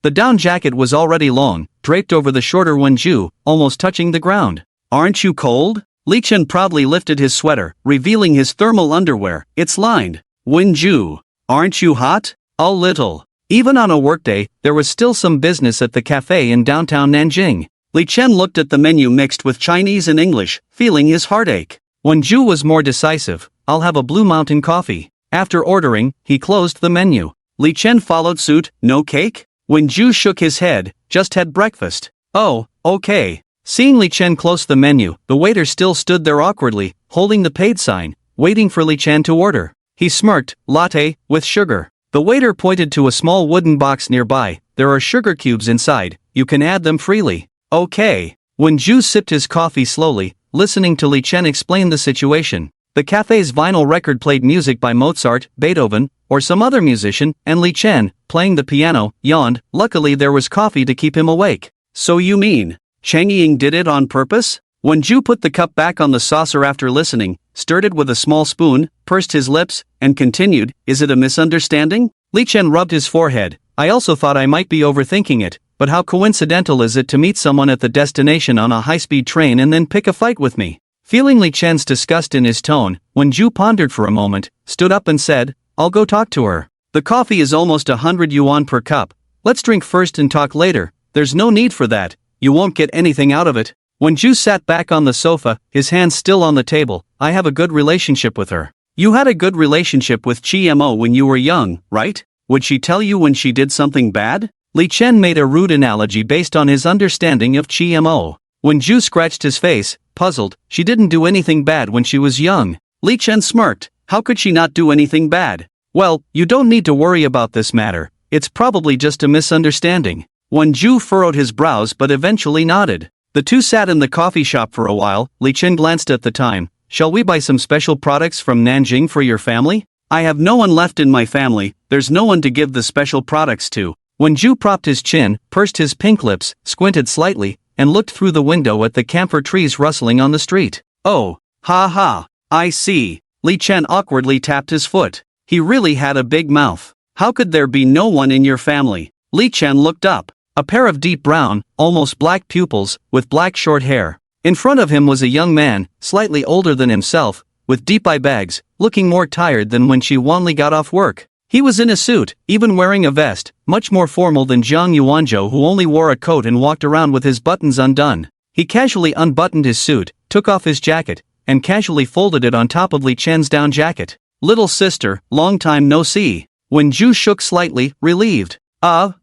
The down jacket was already long, draped over the shorter Wenju, almost touching the ground. "Aren't you cold?" Li Chen proudly lifted his sweater, revealing his thermal underwear. "It's lined." "Wenju, aren't you hot?" "A little." Even on a workday, there was still some business at the cafe in downtown Nanjing. Li Chen looked at the menu mixed with Chinese and English, feeling his heartache. Wenju was more decisive. "I'll have a Blue Mountain coffee." After ordering, he closed the menu. Li Chen followed suit. "No cake?" Wenju shook his head. "Just had breakfast." "Oh, okay." Seeing Li Chen close the menu, the waiter still stood there awkwardly, holding the paid sign, waiting for Li Chen to order. He smirked. "Latte, with sugar." The waiter pointed to a small wooden box nearby. "There are sugar cubes inside, you can add them freely." "Okay." Wenju sipped his coffee slowly, listening to Li Chen explain the situation. The cafe's vinyl record played music by Mozart, Beethoven, or some other musician, and Li Chen, playing the piano, yawned. Luckily there was coffee to keep him awake. "So you mean Chang Ying did it on purpose?" Wenju put the cup back on the saucer after listening, stirred it with a small spoon, pursed his lips, and continued. "Is it a misunderstanding?" Li Chen rubbed his forehead. "I also thought I might be overthinking it, but how coincidental is it to meet someone at the destination on a high-speed train and then pick a fight with me?" Feeling Li Chen's disgust in his tone, Wenju pondered for a moment, stood up and said, "I'll go talk to her. The coffee is almost 100 yuan per cup. Let's drink first and talk later." "There's no need for that. You won't get anything out of it." Wenju sat back on the sofa, his hands still on the table. "I have a good relationship with her." "You had a good relationship with Chimo when you were young, right? Would she tell you when she did something bad?" Li Chen made a rude analogy based on his understanding of Chimo. Wenju scratched his face, puzzled. "She didn't do anything bad when she was young." Li Chen smirked. "How could she not do anything bad?" "Well, you don't need to worry about this matter. It's probably just a misunderstanding." Wenju furrowed his brows but eventually nodded. The two sat in the coffee shop for a while. Li Chen glanced at the time. "Shall we buy some special products from Nanjing for your family?" "I have no one left in my family, there's no one to give the special products to." Wenju propped his chin, pursed his pink lips, squinted slightly, and looked through the window at the camphor trees rustling on the street. "Oh, ha ha, I see." Li Chen awkwardly tapped his foot. He really had a big mouth. "How could there be no one in your family?" Li Chen looked up. A pair of deep brown, almost black pupils, with black short hair. In front of him was a young man, slightly older than himself, with deep eye bags, looking more tired than when Chi Wanli got off work. He was in a suit, even wearing a vest, much more formal than Zhang Yuanzhou, who only wore a coat and walked around with his buttons undone. He casually unbuttoned his suit, took off his jacket, and casually folded it on top of Li Chen's down jacket. "Little sister, long time no see." Wenju shook slightly, relieved.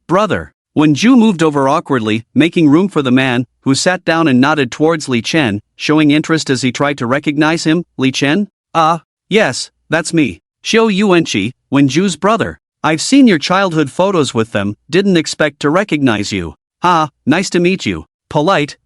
Brother." Wenju moved over awkwardly, making room for the man, who sat down and nodded towards Li Chen, showing interest as he tried to recognize him. "Li Chen? Yes, that's me. Xiao Yuanqi, Wenju's brother. I've seen your childhood photos with them, didn't expect to recognize you." Nice to meet you." Polite.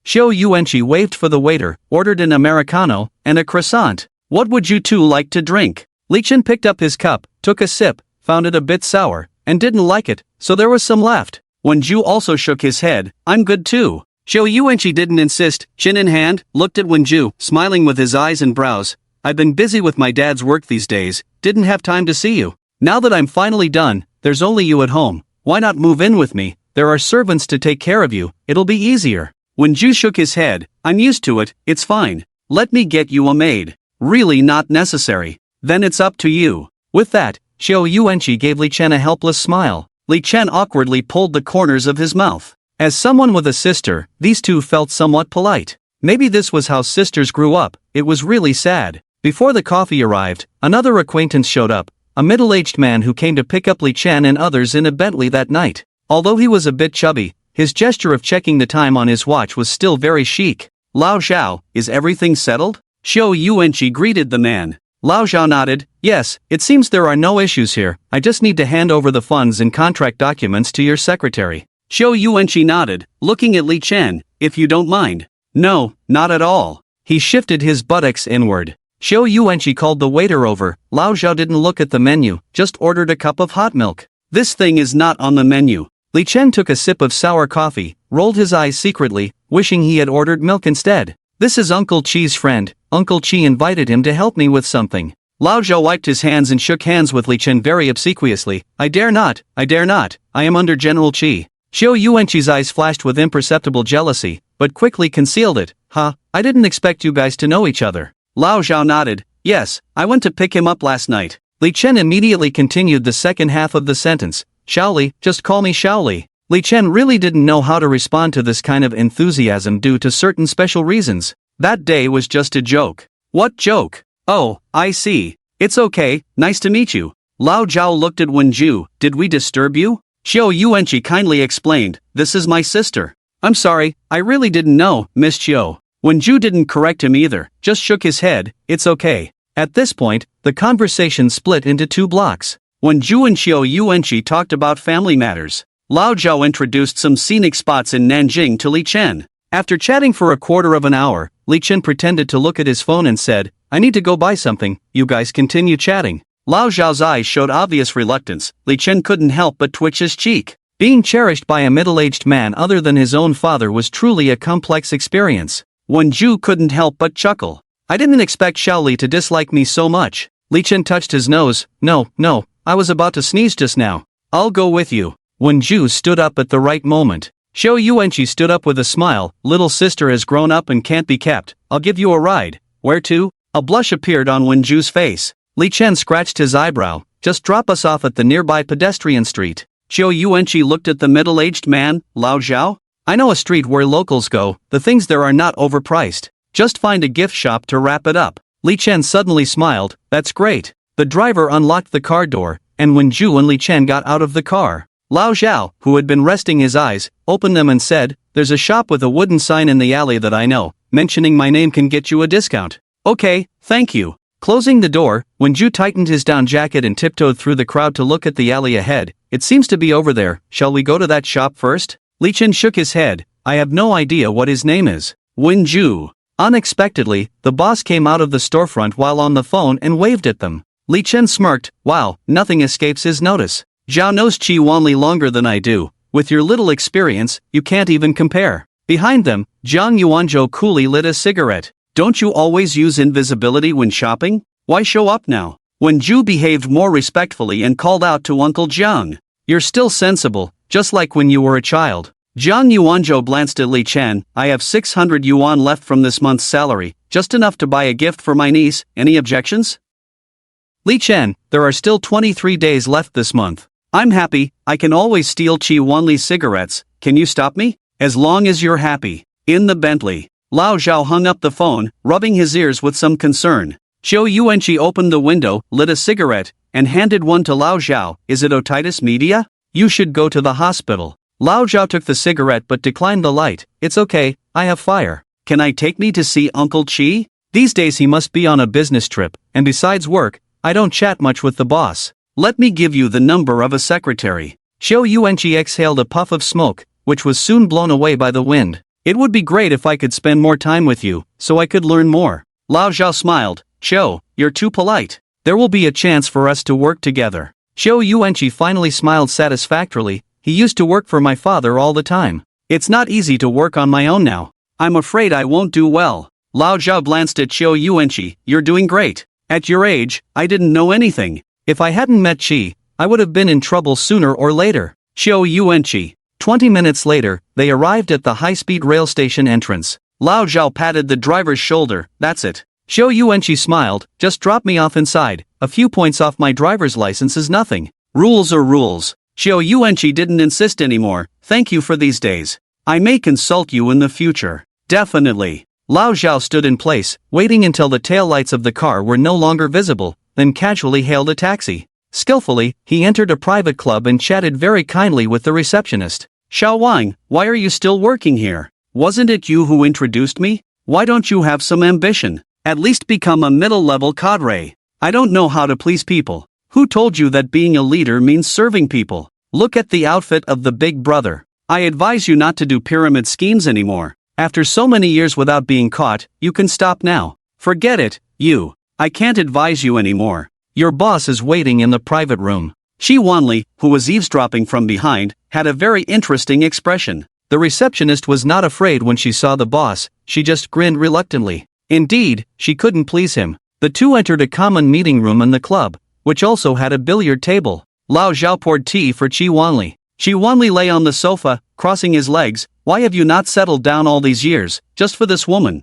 Xiao Yuanqi waved for the waiter, ordered an Americano, and a croissant. "What would you two like to drink?" Li Chen picked up his cup, took a sip, found it a bit sour, and didn't like it, so there was some left. Wenju also shook his head. "I'm good too." Xiao Yuanqi didn't insist, chin in hand, looked at Wenju, smiling with his eyes and brows. "I've been busy with my dad's work these days, didn't have time to see you. Now that I'm finally done, there's only you at home. Why not move in with me? There are servants to take care of you, it'll be easier." Wenju shook his head. "I'm used to it, it's fine. Let me get you a maid." "Really not necessary." "Then it's up to you." With that, Xiao Yuanqi gave Li Chen a helpless smile. Li Chen awkwardly pulled the corners of his mouth. As someone with a sister, these two felt somewhat polite. Maybe this was how sisters grew up. It was really sad. Before the coffee arrived, another acquaintance showed up, a middle-aged man who came to pick up Li Chen and others in a Bentley that night. Although he was a bit chubby, his gesture of checking the time on his watch was still very chic. "Lao Zhao, is everything settled?" Xiao Yuanqi greeted the man. Lao Zhao nodded. "Yes, it seems there are no issues here. I just need to hand over the funds and contract documents to your secretary." Xiao Yuanqi nodded, looking at Li Chen. "If you don't mind." "No, not at all." He shifted his buttocks inward. Xiao Yuanqi called the waiter over. Lao Zhao didn't look at the menu, just ordered a cup of hot milk. "This thing is not on the menu." Li Chen took a sip of sour coffee, rolled his eyes secretly, wishing he had ordered milk instead. "This is Uncle Chi's friend. Uncle Chi invited him to help me with something." Lao Zhao wiped his hands and shook hands with Li Chen very obsequiously. I dare not, I am under General Qi. Xiao Yuanqi's eyes flashed with imperceptible jealousy, but quickly concealed it. I didn't expect you guys to know each other. Lao Zhao nodded. Yes, I went to pick him up last night. Li Chen immediately continued the second half of the sentence. Shaoli, just call me Shaoli. Li Chen really didn't know how to respond to this kind of enthusiasm due to certain special reasons. That day was just a joke. What joke? Oh, I see. It's okay, nice to meet you. Lao Zhao looked at Wenju. Did we disturb you? Xiao Yuanqi kindly explained, this is my sister. I'm sorry, I really didn't know, Miss Qiu. Wenju didn't correct him either, just shook his head, it's okay. At this point, the conversation split into two blocks. Wenju and Xiao Yuanqi talked about family matters. Lao Zhao introduced some scenic spots in Nanjing to Li Chen. After chatting for a quarter of an hour, Li Chen pretended to look at his phone and said, I need to go buy something, you guys continue chatting. Lao Zhao's eyes showed obvious reluctance. Li Chen couldn't help but twitch his cheek. Being cherished by a middle-aged man other than his own father was truly a complex experience. Wenju couldn't help but chuckle. I didn't expect Shaoli to dislike me so much. Li Chen touched his nose. No, I was about to sneeze just now. I'll go with you. Wenju stood up at the right moment. Xiao Yuanqi stood up with a smile. Little sister has grown up and can't be kept. I'll give you a ride. Where to? A blush appeared on Wenju's face. Li Chen scratched his eyebrow. Just drop us off at the nearby pedestrian street. Xiao Yuanqi looked at the middle-aged man. Lao Zhao? I know a street where locals go. The things there are not overpriced. Just find a gift shop to wrap it up. Li Chen suddenly smiled. That's great. The driver unlocked the car door, and Wenju and Li Chen got out of the car. Lao Zhao, who had been resting his eyes, opened them and said, there's a shop with a wooden sign in the alley that I know. Mentioning my name can get you a discount. Okay, thank you. Closing the door, Wenju tightened his down jacket and tiptoed through the crowd to look at the alley ahead. It seems to be over there. Shall we go to that shop first? Li Chen shook his head. I have no idea what his name is. Wenju. Unexpectedly, the boss came out of the storefront while on the phone and waved at them. Li Chen smirked. Wow, nothing escapes his notice. Zhao knows Qi Wanli longer than I do. With your little experience, you can't even compare. Behind them, Jiang Yuanzhou coolly lit a cigarette. Don't you always use invisibility when shopping? Why show up now? Wenju behaved more respectfully and called out to Uncle Jiang. You're still sensible, just like when you were a child. Jiang Yuanzhou glanced at Li Chen. I have 600 yuan left from this month's salary, just enough to buy a gift for my niece. Any objections? Li Chen, there are still 23 days left this month. I'm happy, I can always steal Qi Wanli's cigarettes. Can you stop me? As long as you're happy. In the Bentley. Lao Zhao hung up the phone, rubbing his ears with some concern. Xiao Yuanqi opened the window, lit a cigarette, and handed one to Lao Zhao. Is it otitis media? You should go to the hospital. Lao Zhao took the cigarette but declined the light. It's okay, I have fire. Can I take me to see Uncle Qi? These days he must be on a business trip, and besides work, I don't chat much with the boss. Let me give you the number of a secretary. Xiao Yuanqi exhaled a puff of smoke, which was soon blown away by the wind. It would be great if I could spend more time with you, so I could learn more. Lao Zhao smiled. Xiao, you're too polite. There will be a chance for us to work together. Xiao Yuanqi finally smiled satisfactorily. He used to work for my father all the time. It's not easy to work on my own now. I'm afraid I won't do well. Lao Zhao glanced at Xiao Yuanqi. You're doing great. At your age, I didn't know anything. If I hadn't met Qi, I would have been in trouble sooner or later. Xiao Yuanqi. 20 minutes later, they arrived at the high-speed rail station entrance. Lao Zhao patted the driver's shoulder. That's it. Xiao Yuanqi smiled. Just drop me off inside. A few points off my driver's license is nothing. Rules are rules. Xiao Yuanqi didn't insist anymore. Thank you for these days. I may consult you in the future. Definitely. Lao Zhao stood in place, waiting until the taillights of the car were no longer visible, then casually hailed a taxi. Skillfully, he entered a private club and chatted very kindly with the receptionist. Xiao Wang, why are you still working here? Wasn't it you who introduced me? Why don't you have some ambition? At least become a middle-level cadre. I don't know how to please people. Who told you that being a leader means serving people? Look at the outfit of the big brother. I advise you not to do pyramid schemes anymore. After so many years without being caught, you can stop now. Forget it, you. I can't advise you anymore. Your boss is waiting in the private room. Qi Wanli, who was eavesdropping from behind, had a very interesting expression. The receptionist was not afraid when she saw the boss, she just grinned reluctantly. Indeed, she couldn't please him. The two entered a common meeting room in the club, which also had a billiard table. Lao Zhao poured tea for Qi Wanli. Qi Wanli lay on the sofa, crossing his legs. Why have you not settled down all these years, just for this woman?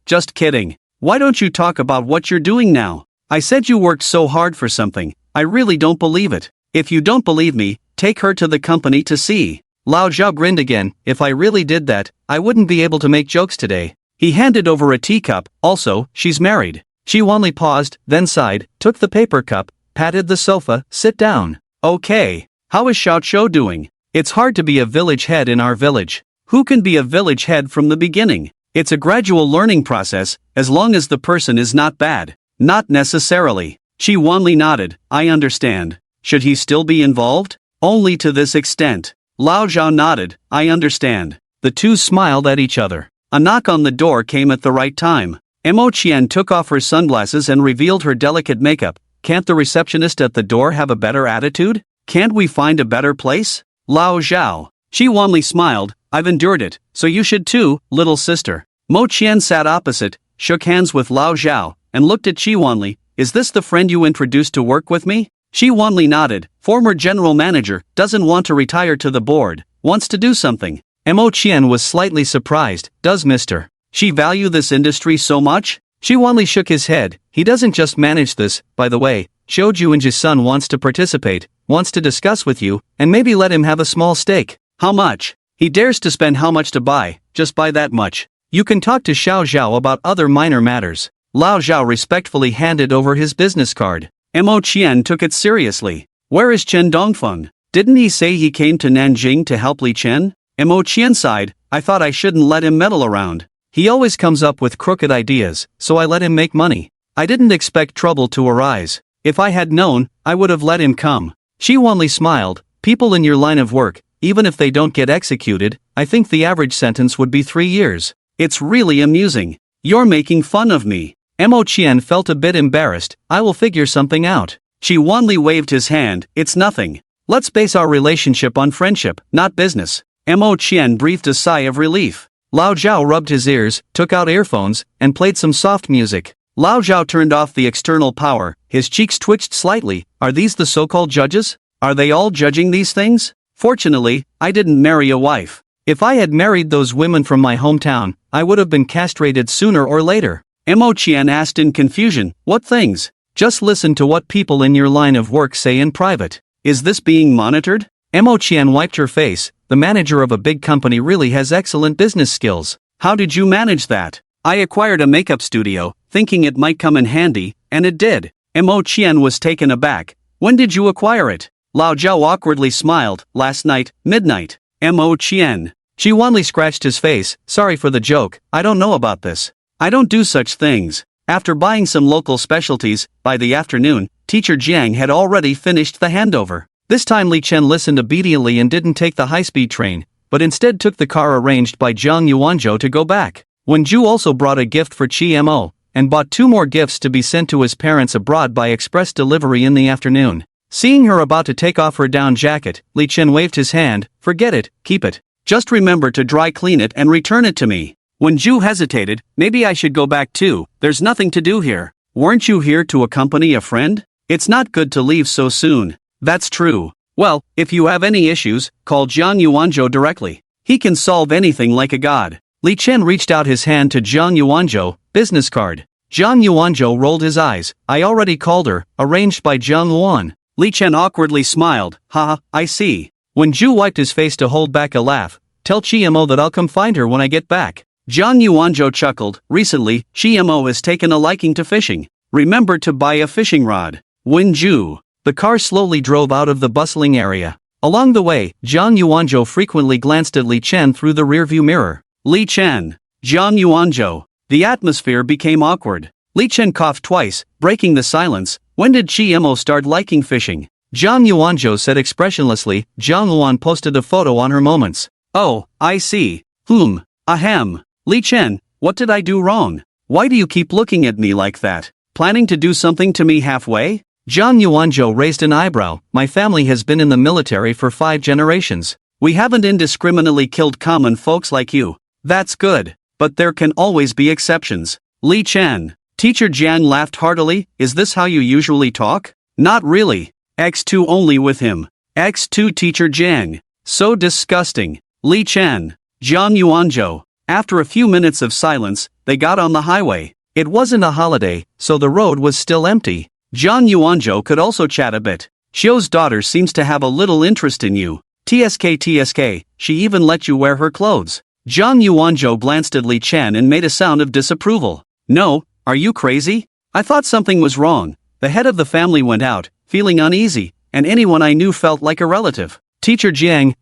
Just kidding. Why don't you talk about what you're doing now? I said you worked so hard for something. I really don't believe it. If you don't believe me, take her to the company to see. Lao Zhao grinned again. If I really did that, I wouldn't be able to make jokes today. He handed over a teacup. Also, she's married. Qi Wanli paused, then sighed, took the paper cup, patted the sofa. Sit down. Okay. How is Xiao Chou doing? It's hard to be a village head in our village. Who can be a village head from the beginning? It's a gradual learning process, as long as the person is not bad. Not necessarily. Qi Wanli nodded. I understand. Should he still be involved? Only to this extent. Lao Zhao nodded. I understand. The two smiled at each other. A knock on the door came at the right time. Mo Qian took off her sunglasses and revealed her delicate makeup. Can't the receptionist at the door have a better attitude? Can't we find a better place? Lao Zhao. Qi Wanli smiled. I've endured it, so you should too, little sister. Mo Qian sat opposite, shook hands with Lao Zhao, and looked at Qi Wanli. Is this the friend you introduced to work with me? Qi Wanli nodded. Former general manager, doesn't want to retire to the board, wants to do something. Mo Qian was slightly surprised. Does Mr. Xi value this industry so much? Qi Wanli shook his head. He doesn't just manage this, by the way. Shouju and Jisun wants to participate, wants to discuss with you, and maybe let him have a small stake. How much? He dares to spend how much to buy, just buy that much. You can talk to Xiao Zhao about other minor matters. Lao Zhao respectfully handed over his business card. Mo Qian took it seriously. Where is Chen Dongfeng? Didn't he say he came to Nanjing to help Li Chen? Mo Qian sighed. I thought I shouldn't let him meddle around. He always comes up with crooked ideas, so I let him make money. I didn't expect trouble to arise. If I had known, I would have let him come. Qi Wanli smiled. People in your line of work, even if they don't get executed, I think the average sentence would be 3 years. It's really amusing. You're making fun of me. Mo Qian felt a bit embarrassed. I will figure something out. Qi Wanli waved his hand. It's nothing. Let's base our relationship on friendship, not business. Mo Qian breathed a sigh of relief. Lao Zhao rubbed his ears, took out earphones, and played some soft music. Lao Zhao turned off the external power. His cheeks twitched slightly. Are these the so-called judges? Are they all judging these things? Fortunately, I didn't marry a wife. If I had married those women from my hometown, I would have been castrated sooner or later. Mo Qian asked in confusion. What things? Just listen to what people in your line of work say in private. Is this being monitored? Mo Qian wiped her face. The manager of a big company really has excellent business skills. How did you manage that? I acquired a makeup studio, thinking it might come in handy, and it did. Mo Qian was taken aback. When did you acquire it? Lao Zhao awkwardly smiled. Last night, midnight. Mo Qian. Qi Wanli scratched his face. Sorry for the joke, I don't know about this. I don't do such things. After buying some local specialties, by the afternoon, teacher Jiang had already finished the handover. This time Li Chen listened obediently and didn't take the high-speed train, but instead took the car arranged by Zhang Yuanzhou to go back. Wen Zhu also brought a gift for Qi Mo, and bought 2 more gifts to be sent to his parents abroad by express delivery in the afternoon. Seeing her about to take off her down jacket, Li Chen waved his hand. Forget it, keep it. Just remember to dry clean it and return it to me. When Zhu hesitated, maybe I should go back too, there's nothing to do here. Weren't you here to accompany a friend? It's not good to leave so soon. That's true. Well, if you have any issues, call Zhang Yuanzhou directly. He can solve anything like a god. Li Chen reached out his hand to Zhang Yuanzhou. Business card. Zhang Yuanzhou rolled his eyes. I already called her, arranged by Zhang Luan. Li Chen awkwardly smiled. Haha, I see. When Zhu wiped his face to hold back a laugh, tell Mo that I'll come find her when I get back. Zhang Yuanzhou chuckled. Recently, Mo has taken a liking to fishing. Remember to buy a fishing rod. Wen Zhu. The car slowly drove out of the bustling area. Along the way, Zhang Yuanzhou frequently glanced at Li Chen through the rearview mirror. Li Chen. Zhang Yuanzhou. The atmosphere became awkward. Li Chen coughed twice, breaking the silence. When did Mo start liking fishing? Zhang Yuanzhou said expressionlessly. Zhang Luan posted a photo on her moments. Oh, I see. Ahem. Li Chen, what did I do wrong? Why do you keep looking at me like that? Planning to do something to me halfway? Zhang Yuanzhou raised an eyebrow. My family has been in the military for 5 generations. We haven't indiscriminately killed common folks like you. That's good. But there can always be exceptions. Li Chen. Teacher Jiang laughed heartily. Is this how you usually talk? Not really. X2 only with him. X2 Teacher Jiang. So disgusting. Li Chen. Jiang Yuanzhou. After a few minutes of silence, they got on the highway. It wasn't a holiday, so the road was still empty. Jiang Yuanzhou could also chat a bit. Xiu's daughter seems to have a little interest in you. TSK, she even let you wear her clothes. Jiang Yuanzhou glanced at Li Chen and made a sound of disapproval. No, are you crazy? I thought something was wrong. The head of the family went out, feeling uneasy, and anyone I knew felt like a relative. Teacher Jiang,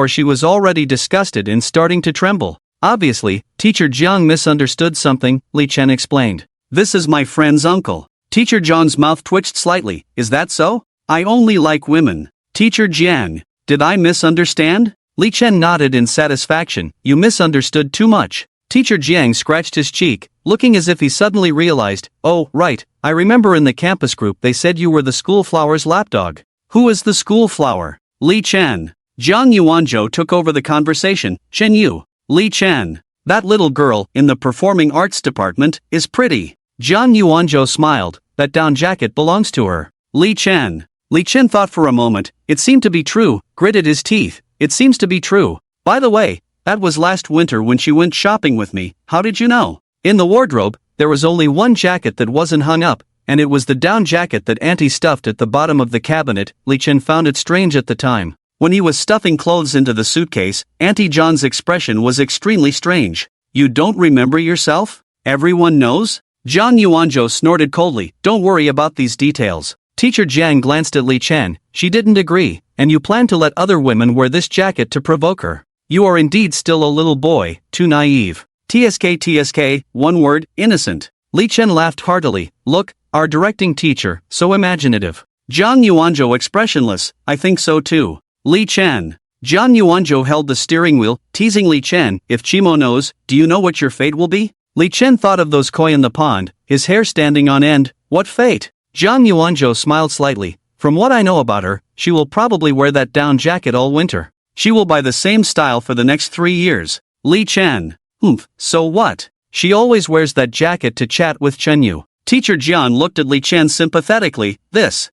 she was already disgusted and starting to tremble. Obviously, Teacher Jiang misunderstood something, Li Chen explained. This is my friend's uncle. Teacher Jiang's mouth twitched slightly. Is that so? I only like women. Teacher Jiang, did I misunderstand? Li Chen nodded in satisfaction. You misunderstood too much. Teacher Jiang scratched his cheek, looking as if he suddenly realized, oh, right, I remember in the campus group they said you were the school flower's lapdog. Who is the school flower? Li Chen. Jiang Yuanzhou took over the conversation. Chen Yu. Li Chen. That little girl, in the performing arts department, is pretty. Jiang Yuanzhou smiled. That down jacket belongs to her. Li Chen. Li Chen thought for a moment. It seemed to be true, gritted his teeth. It seems to be true. By the way, that was last winter when she went shopping with me. How did you know? In the wardrobe, there was only one jacket that wasn't hung up, and it was the down jacket that Auntie stuffed at the bottom of the cabinet. Li Chen found it strange at the time. When he was stuffing clothes into the suitcase, Auntie John's expression was extremely strange. You don't remember yourself? Everyone knows? Jiang Yuanzhou snorted coldly. Don't worry about these details. Teacher Jiang glanced at Li Chen. She didn't agree. And you plan to let other women wear this jacket to provoke her. You are indeed still a little boy, too naive. TSK, one word, innocent. Li Chen laughed heartily. Look, our directing teacher, so imaginative. Jiang Yuanzhou expressionless. I think so too. Li Chen. Jiang Yuanzhou held the steering wheel, teasing Li Chen. If Chimo knows, do you know what your fate will be? Li Chen thought of those koi in the pond, his hair standing on end. What fate? Jiang Yuanzhou smiled slightly. From what I know about her, she will probably wear that down jacket all winter. She will buy the same style for the next 3 years. Li Chen. So what? She always wears that jacket to chat with Chen Yu. Teacher Jian looked at Li Chen sympathetically. This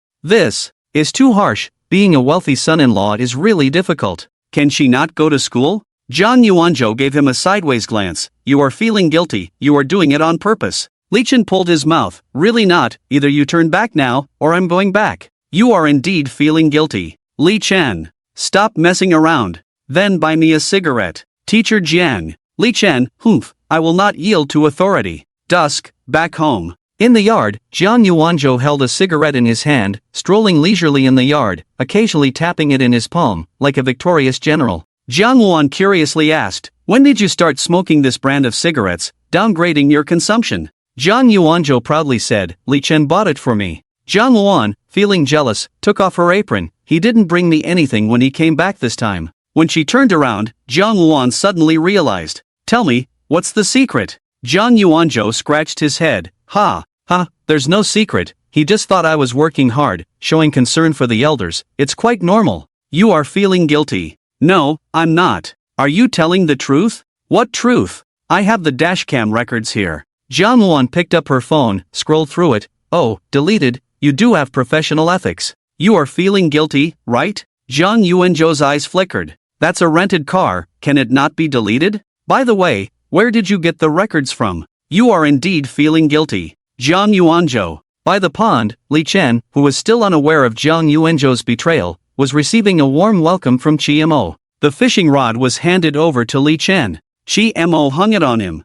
is too harsh. Being a wealthy son-in-law is really difficult. Can she not go to school? Jiang Yuanzhou gave him a sideways glance. You are feeling guilty. You are doing it on purpose. Li Chen pulled his mouth. Really not. Either you turn back now, or I'm going back. You are indeed feeling guilty. Li Chen. Stop messing around. Then buy me a cigarette. Teacher Jiang. Li Chen. I will not yield to authority. Dusk, back home. In the yard, Jiang Yuanzhou held a cigarette in his hand, strolling leisurely in the yard, occasionally tapping it in his palm, like a victorious general. Jiang Luan curiously asked, when did you start smoking this brand of cigarettes, downgrading your consumption? Jiang Yuanzhou proudly said, Li Chen bought it for me. Jiang Luan, feeling jealous, took off her apron. He didn't bring me anything when he came back this time. When she turned around, Jiang Luan suddenly realized. Tell me, what's the secret? Jiang Yuanzhou scratched his head. There's no secret. He just thought I was working hard, showing concern for the elders. It's quite normal. You are feeling guilty. No, I'm not. Are you telling the truth? What truth? I have the dashcam records here. Jiang Luan picked up her phone, scrolled through it. Oh, deleted. You do have professional ethics. You are feeling guilty, right? Jiang Yuanzhou's eyes flickered. That's a rented car. Can it not be deleted? By the way, where did you get the records from? You are indeed feeling guilty. Jiang Yuanzhou. By the pond, Li Chen, who was still unaware of Jiang Yuanzhou's betrayal, was receiving a warm welcome from Chi-Mo. The fishing rod was handed over to Li Chen. Chi-Mo hung it on him.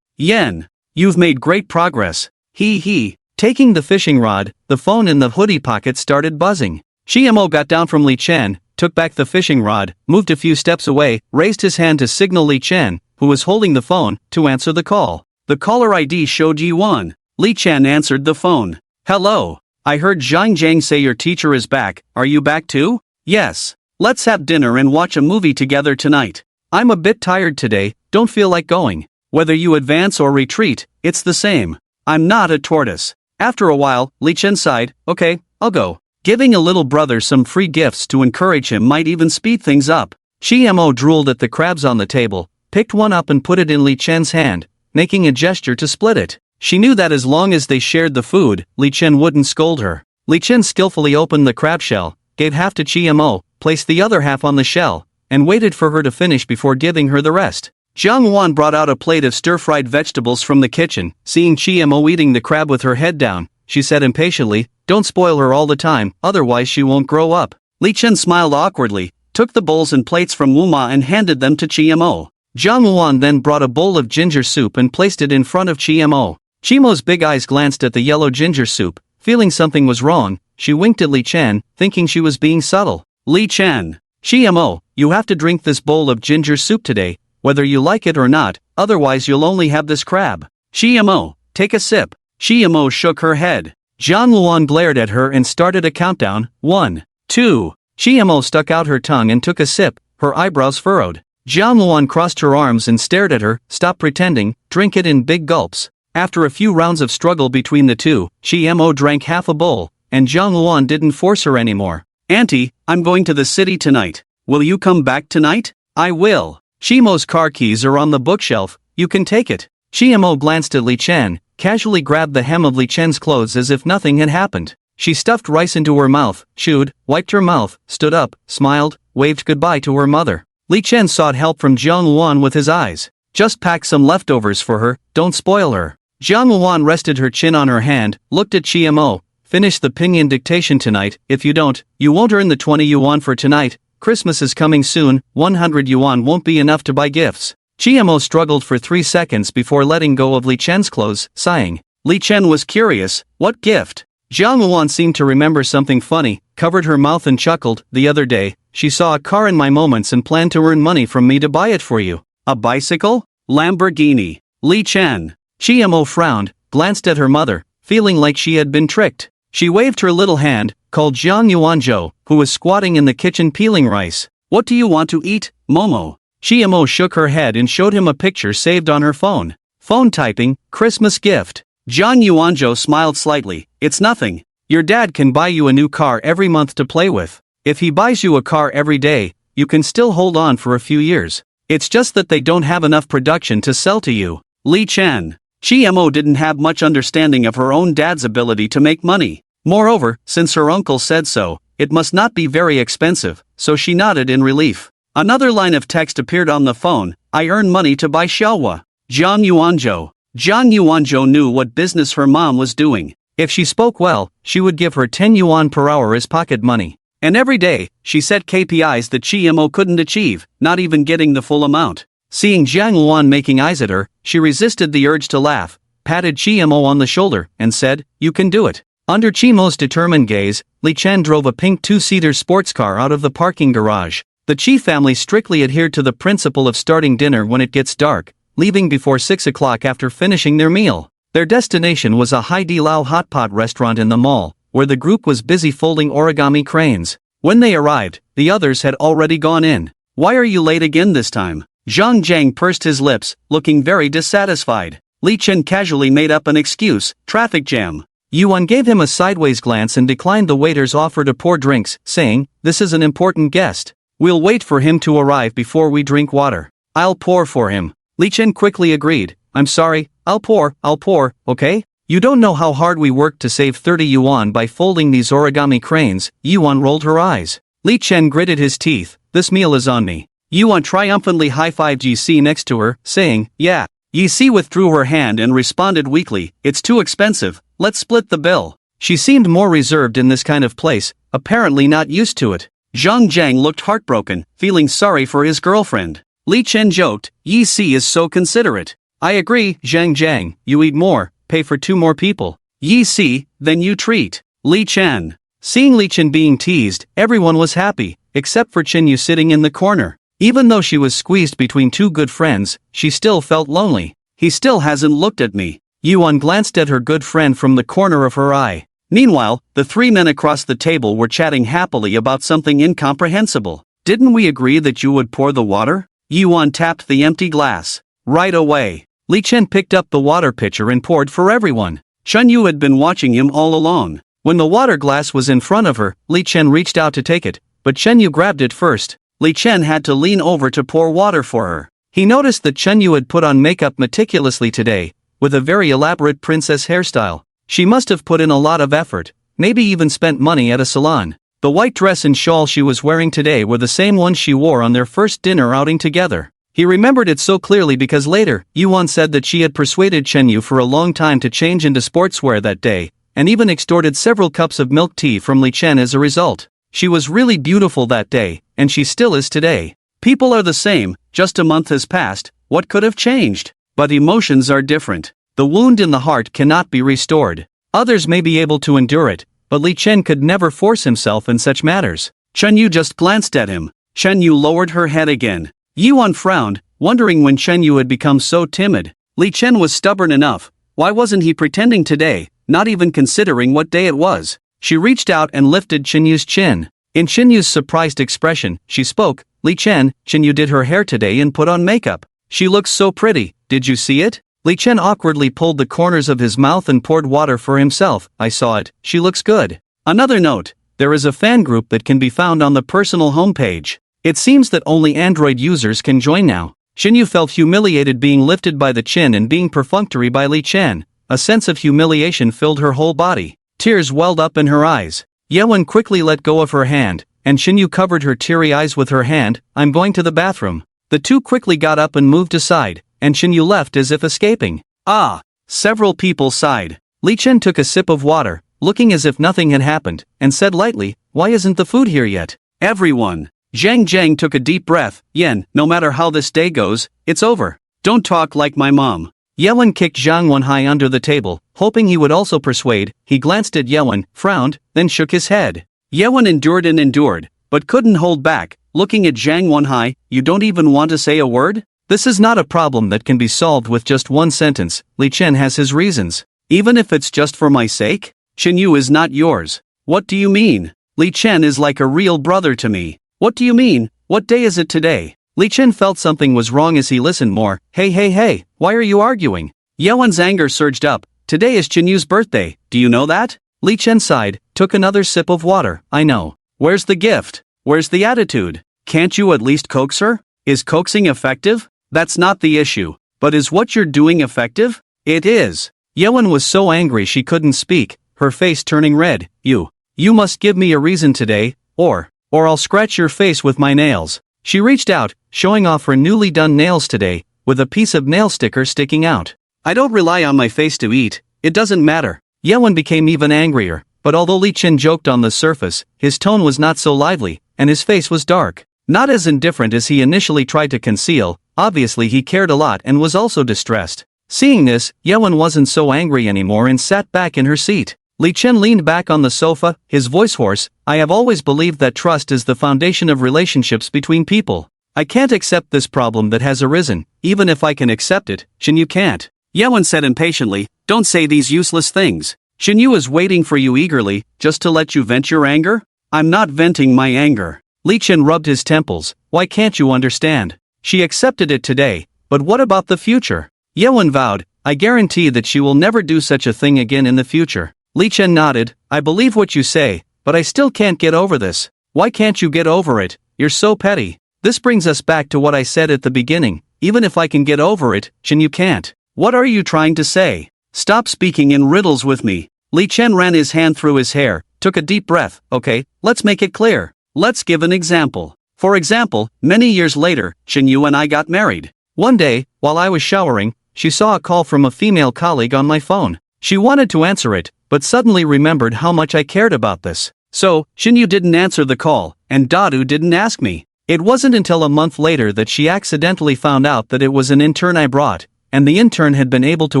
Yen. You've made great progress. He. Taking the fishing rod, the phone in the hoodie pocket started buzzing. Chi-Mo got down from Li Chen, took back the fishing rod, moved a few steps away, raised his hand to signal Li Chen, who was holding the phone, to answer the call. The caller ID showed Yi-Wan. Li Chen answered the phone. Hello. I heard Zhang Jiang say your teacher is back. Are you back too? Yes. Let's have dinner and watch a movie together tonight. I'm a bit tired today, don't feel like going. Whether you advance or retreat, it's the same. I'm not a tortoise. After a while, Li Chen sighed. Okay, I'll go. Giving a little brother some free gifts to encourage him might even speed things up. Chi-Mo drooled at the crabs on the table, picked one up and put it in Li Chen's hand, making a gesture to split it. She knew that as long as they shared the food, Li Chen wouldn't scold her. Li Chen skillfully opened the crab shell, gave half to Chiemo, placed the other half on the shell, and waited for her to finish before giving her the rest. Jiang Wan brought out a plate of stir-fried vegetables from the kitchen. Seeing Chiemo eating the crab with her head down, she said impatiently, "Don't spoil her all the time, otherwise she won't grow up." Li Chen smiled awkwardly, took the bowls and plates from Wuma and handed them to Chiemo. Jiang Wan then brought a bowl of ginger soup and placed it in front of Chiemo. Chimo's big eyes glanced at the yellow ginger soup. Feeling something was wrong, she winked at Li Chen, thinking she was being subtle. "Li Chen, Chiemo, you have to drink this bowl of ginger soup today, whether you like it or not, otherwise you'll only have this crab." "Chiemo, take a sip." Chiemo shook her head. Jiang Luan glared at her and started a countdown. 1, 2. Chiemo stuck out her tongue and took a sip, her eyebrows furrowed. Jiang Luan crossed her arms and stared at her. "Stop pretending, drink it in big gulps." After a few rounds of struggle between the two, Chiemo drank half a bowl, and Jiang Luan didn't force her anymore. "Auntie, I'm going to the city tonight. Will you come back tonight?" "I will. Chiimo's car keys are on the bookshelf, you can take it." Chiemo glanced at Li Chen, casually grabbed the hem of Li Chen's clothes as if nothing had happened. She stuffed rice into her mouth, chewed, wiped her mouth, stood up, smiled, waved goodbye to her mother. Li Chen sought help from Jiang Luan with his eyes. "Just pack some leftovers for her, don't spoil her." Jiang Luan rested her chin on her hand, looked at Chiemo. "Finish the pinyin dictation tonight. If you don't, you won't earn the 20 yuan for tonight. Christmas is coming soon, 100 yuan won't be enough to buy gifts." Chiemo struggled for 3 seconds before letting go of Li Chen's clothes, sighing. Li Chen was curious, "What gift?" Jiang Luan seemed to remember something funny, covered her mouth and chuckled. "The other day, she saw a car in my moments and planned to earn money from me to buy it for you." "A bicycle?" "Lamborghini." Li Chen. Chiemo frowned, glanced at her mother, feeling like she had been tricked. She waved her little hand, called Jiang Yuanzhou, who was squatting in the kitchen peeling rice. "What do you want to eat, Momo?" Chiemo shook her head and showed him a picture saved on her phone. Phone typing, "Christmas gift." Jiang Yuanzhou smiled slightly. "It's nothing. Your dad can buy you a new car every month to play with. If he buys you a car every day, you can still hold on for a few years. It's just that they don't have enough production to sell to you." Li Chen. Chiemo didn't have much understanding of her own dad's ability to make money. Moreover, since her uncle said so, it must not be very expensive, so she nodded in relief. Another line of text appeared on the phone. "I earn money to buy Xiaohua." Jiang Yuanzhou. Jiang Yuanzhou knew what business her mom was doing. If she spoke well, she would give her 10 yuan per hour as pocket money. And every day, she set KPIs that Chiemo couldn't achieve, not even getting the full amount. Seeing Jiang Luan making eyes at her, she resisted the urge to laugh, patted Chiemo on the shoulder, and said, "You can do it." Under Chiemo's determined gaze, Li Chen drove a pink 2-seater sports car out of the parking garage. The Chi family strictly adhered to the principle of starting dinner when it gets dark, leaving before 6 o'clock after finishing their meal. Their destination was a Haidilao hotpot restaurant in the mall, where the group was busy folding origami cranes. When they arrived, the others had already gone in. "Why are you late again this time?" Zhang Jiang pursed his lips, looking very dissatisfied. Li Chen casually made up an excuse, "Traffic jam." Yuan gave him a sideways glance and declined the waiter's offer to pour drinks, saying, "This is an important guest. We'll wait for him to arrive before we drink water." "I'll pour for him." Li Chen quickly agreed. "I'm sorry, I'll pour, okay? You don't know how hard we worked to save 30 yuan by folding these origami cranes." Yuan rolled her eyes. Li Chen gritted his teeth. "This meal is on me." Yuan triumphantly high-fived Yi Si next to her, saying, "Yeah." Yi Si withdrew her hand and responded weakly, "It's too expensive, let's split the bill." She seemed more reserved in this kind of place, apparently not used to it. Zhang Jiang looked heartbroken, feeling sorry for his girlfriend. Li Chen joked, "Yi Si is so considerate." "I agree, Zhang Jiang, you eat more, pay for 2 more people." "Yi Si, then you treat." Li Chen. Seeing Li Chen being teased, everyone was happy, except for Chen Yu sitting in the corner. Even though she was squeezed between 2 good friends, she still felt lonely. "He still hasn't looked at me." Yuan glanced at her good friend from the corner of her eye. Meanwhile, the 3 men across the table were chatting happily about something incomprehensible. "Didn't we agree that you would pour the water?" Yuan tapped the empty glass. "Right away." Li Chen picked up the water pitcher and poured for everyone. Chen Yu had been watching him all along. When the water glass was in front of her, Li Chen reached out to take it, but Chen Yu grabbed it first. Li Chen had to lean over to pour water for her. He noticed that Chen Yu had put on makeup meticulously today, with a very elaborate princess hairstyle. She must have put in a lot of effort, maybe even spent money at a salon. The white dress and shawl she was wearing today were the same ones she wore on their first dinner outing together. He remembered it so clearly because later, Yuan said that she had persuaded Chen Yu for a long time to change into sportswear that day, and even extorted several cups of milk tea from Li Chen as a result. She was really beautiful that day, and she still is today. People are the same, just a month has passed, what could have changed? But emotions are different. The wound in the heart cannot be restored. Others may be able to endure it, but Li Chen could never force himself in such matters. Chen Yu just glanced at him. Chen Yu lowered her head again. Yuan frowned, wondering when Chen Yu had become so timid. Li Chen was stubborn enough. Why wasn't he pretending today, not even considering what day it was? She reached out and lifted Chen Yu's chin. In Chen Yu's surprised expression, she spoke, Li Chen Yu did her hair today and put on makeup. She looks so pretty, did you see it? Li Chen awkwardly pulled the corners of his mouth and poured water for himself. I saw it, she looks good. Another note, there is a fan group that can be found on the personal homepage. It seems that only Android users can join now. Chen Yu felt humiliated being lifted by the chin and being perfunctory by Li Chen. A sense of humiliation filled her whole body. Tears welled up in her eyes. Yuan quickly let go of her hand, and Chen Yu covered her teary eyes with her hand. I'm going to the bathroom. The two quickly got up and moved aside, and Chen Yu left as if escaping. Ah! Several people sighed. Li Chen took a sip of water, looking as if nothing had happened, and said lightly, why isn't the food here yet? Everyone. Zhang took a deep breath. Yen, no matter how this day goes, it's over. Don't talk like my mom. Yuan kicked Zhang Wenhai under the table, hoping he would also persuade. He glanced at Yuan, frowned, then shook his head. Yuan endured and endured, but couldn't hold back, looking at Zhang Wenhai. You don't even want to say a word? This is not a problem that can be solved with just one sentence. Li Chen has his reasons. Even if it's just for my sake? Chen Yu is not yours. What do you mean? Li Chen is like a real brother to me. What do you mean? What day is it today? Li Chen felt something was wrong as he listened more. Hey, why are you arguing? Yuan's anger surged up. Today is Chen Yu's birthday, do you know that? Li Chen sighed, took another sip of water. I know. Where's the gift? Where's the attitude? Can't you at least coax her? Is coaxing effective? That's not the issue. But is what you're doing effective? It is. Yuan was so angry she couldn't speak, her face turning red. You must give me a reason today, or I'll scratch your face with my nails. She reached out, showing off her newly done nails today, with a piece of nail sticker sticking out. I don't rely on my face to eat, it doesn't matter. Yuan became even angrier, but although Li Chen joked on the surface, his tone was not so lively, and his face was dark. Not as indifferent as he initially tried to conceal, obviously he cared a lot and was also distressed. Seeing this, Yuan wasn't so angry anymore and sat back in her seat. Li Chen leaned back on the sofa, his voice hoarse. I have always believed that trust is the foundation of relationships between people. I can't accept this problem that has arisen, even if I can accept it. Chen Yu can't. Yuan said impatiently, don't say these useless things. Chen Yu is waiting for you eagerly, just to let you vent your anger? I'm not venting my anger. Li Chen rubbed his temples. Why can't you understand? She accepted it today, but what about the future? Yuan vowed, I guarantee that she will never do such a thing again in the future. Li Chen nodded, I believe what you say, but I still can't get over this. Why can't you get over it? You're so petty. This brings us back to what I said at the beginning. Even if I can get over it, Chen you can't. What are you trying to say? Stop speaking in riddles with me. Li Chen ran his hand through his hair, took a deep breath. Okay, let's make it clear. Let's give an example. For example, many years later, Chen Yu and I got married. One day, while I was showering, she saw a call from a female colleague on my phone. She wanted to answer it, but suddenly remembered how much I cared about this. So, Chen Yu didn't answer the call, and Dadu didn't ask me. It wasn't until a month later that she accidentally found out that it was an intern I brought, and the intern had been able to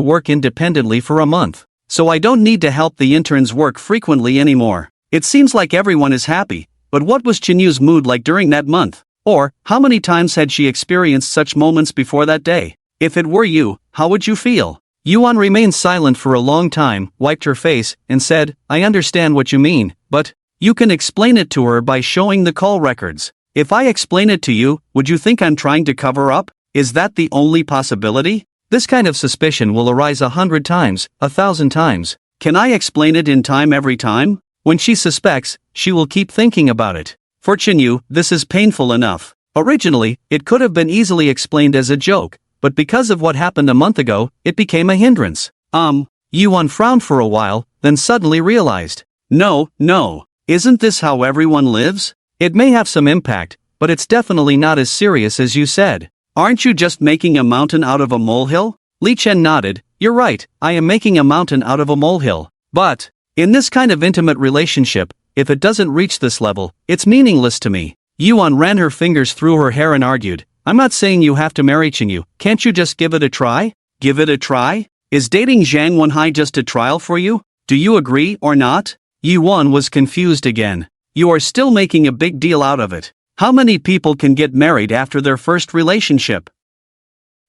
work independently for a month. So I don't need to help the interns work frequently anymore. It seems like everyone is happy, but what was Chen Yu's mood like during that month? Or, how many times had she experienced such moments before that day? If it were you, how would you feel? Yuan remained silent for a long time, wiped her face, and said, I understand what you mean, but you can explain it to her by showing the call records. If I explain it to you, would you think I'm trying to cover up? Is that the only possibility? This kind of suspicion will arise 100 times, 1,000 times. Can I explain it in time every time? When she suspects, she will keep thinking about it. For Chen Yu, this is painful enough. Originally, it could have been easily explained as a joke, but because of what happened a month ago, it became a hindrance. Yuan frowned for a while, then suddenly realized. No, isn't this how everyone lives? It may have some impact, but it's definitely not as serious as you said. Aren't you just making a mountain out of a molehill? Li Chen nodded. You're right, I am making a mountain out of a molehill. But, in this kind of intimate relationship, if it doesn't reach this level, it's meaningless to me. Yuan ran her fingers through her hair and argued. I'm not saying you have to marry Qingyu, can't you just give it a try? Give it a try? Is dating Zhang Wenhai just a trial for you? Do you agree or not? Yuan was confused again. You are still making a big deal out of it. How many people can get married after their first relationship?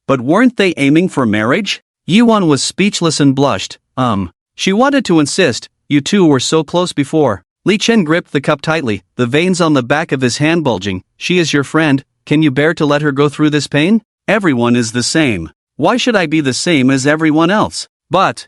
But weren't they aiming for marriage? Yuan was speechless and blushed. She wanted to insist, you two were so close before. Li Chen gripped the cup tightly, the veins on the back of his hand bulging. She is your friend, can you bear to let her go through this pain? Everyone is the same. Why should I be the same as everyone else? But,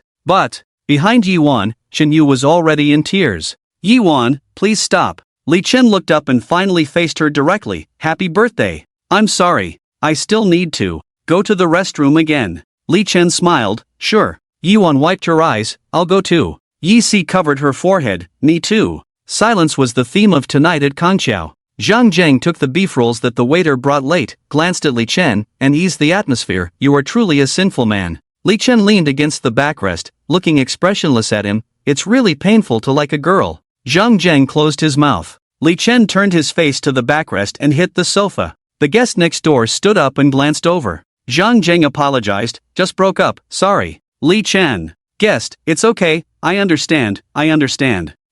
behind Yuan, Yu was already in tears. Yuan, please stop. Li Chen looked up and finally faced her directly. Happy birthday. I'm sorry, I still need to go to the restroom again. Li Chen smiled, sure. Yuan wiped her eyes, I'll go too. Yi Si covered her forehead, me too. Silence was the theme of tonight at Kangqiao. Zhang Zheng took the beef rolls that the waiter brought late, glanced at Li Chen, and eased the atmosphere. You are truly a sinful man. Li Chen leaned against the backrest, looking expressionless at him. It's really painful to like a girl. Zhang Zheng closed his mouth. Li Chen turned his face to the backrest and hit the sofa. The guest next door stood up and glanced over. Zhang Zheng apologized, just broke up, sorry. Li Chen. Guest, it's okay, I understand.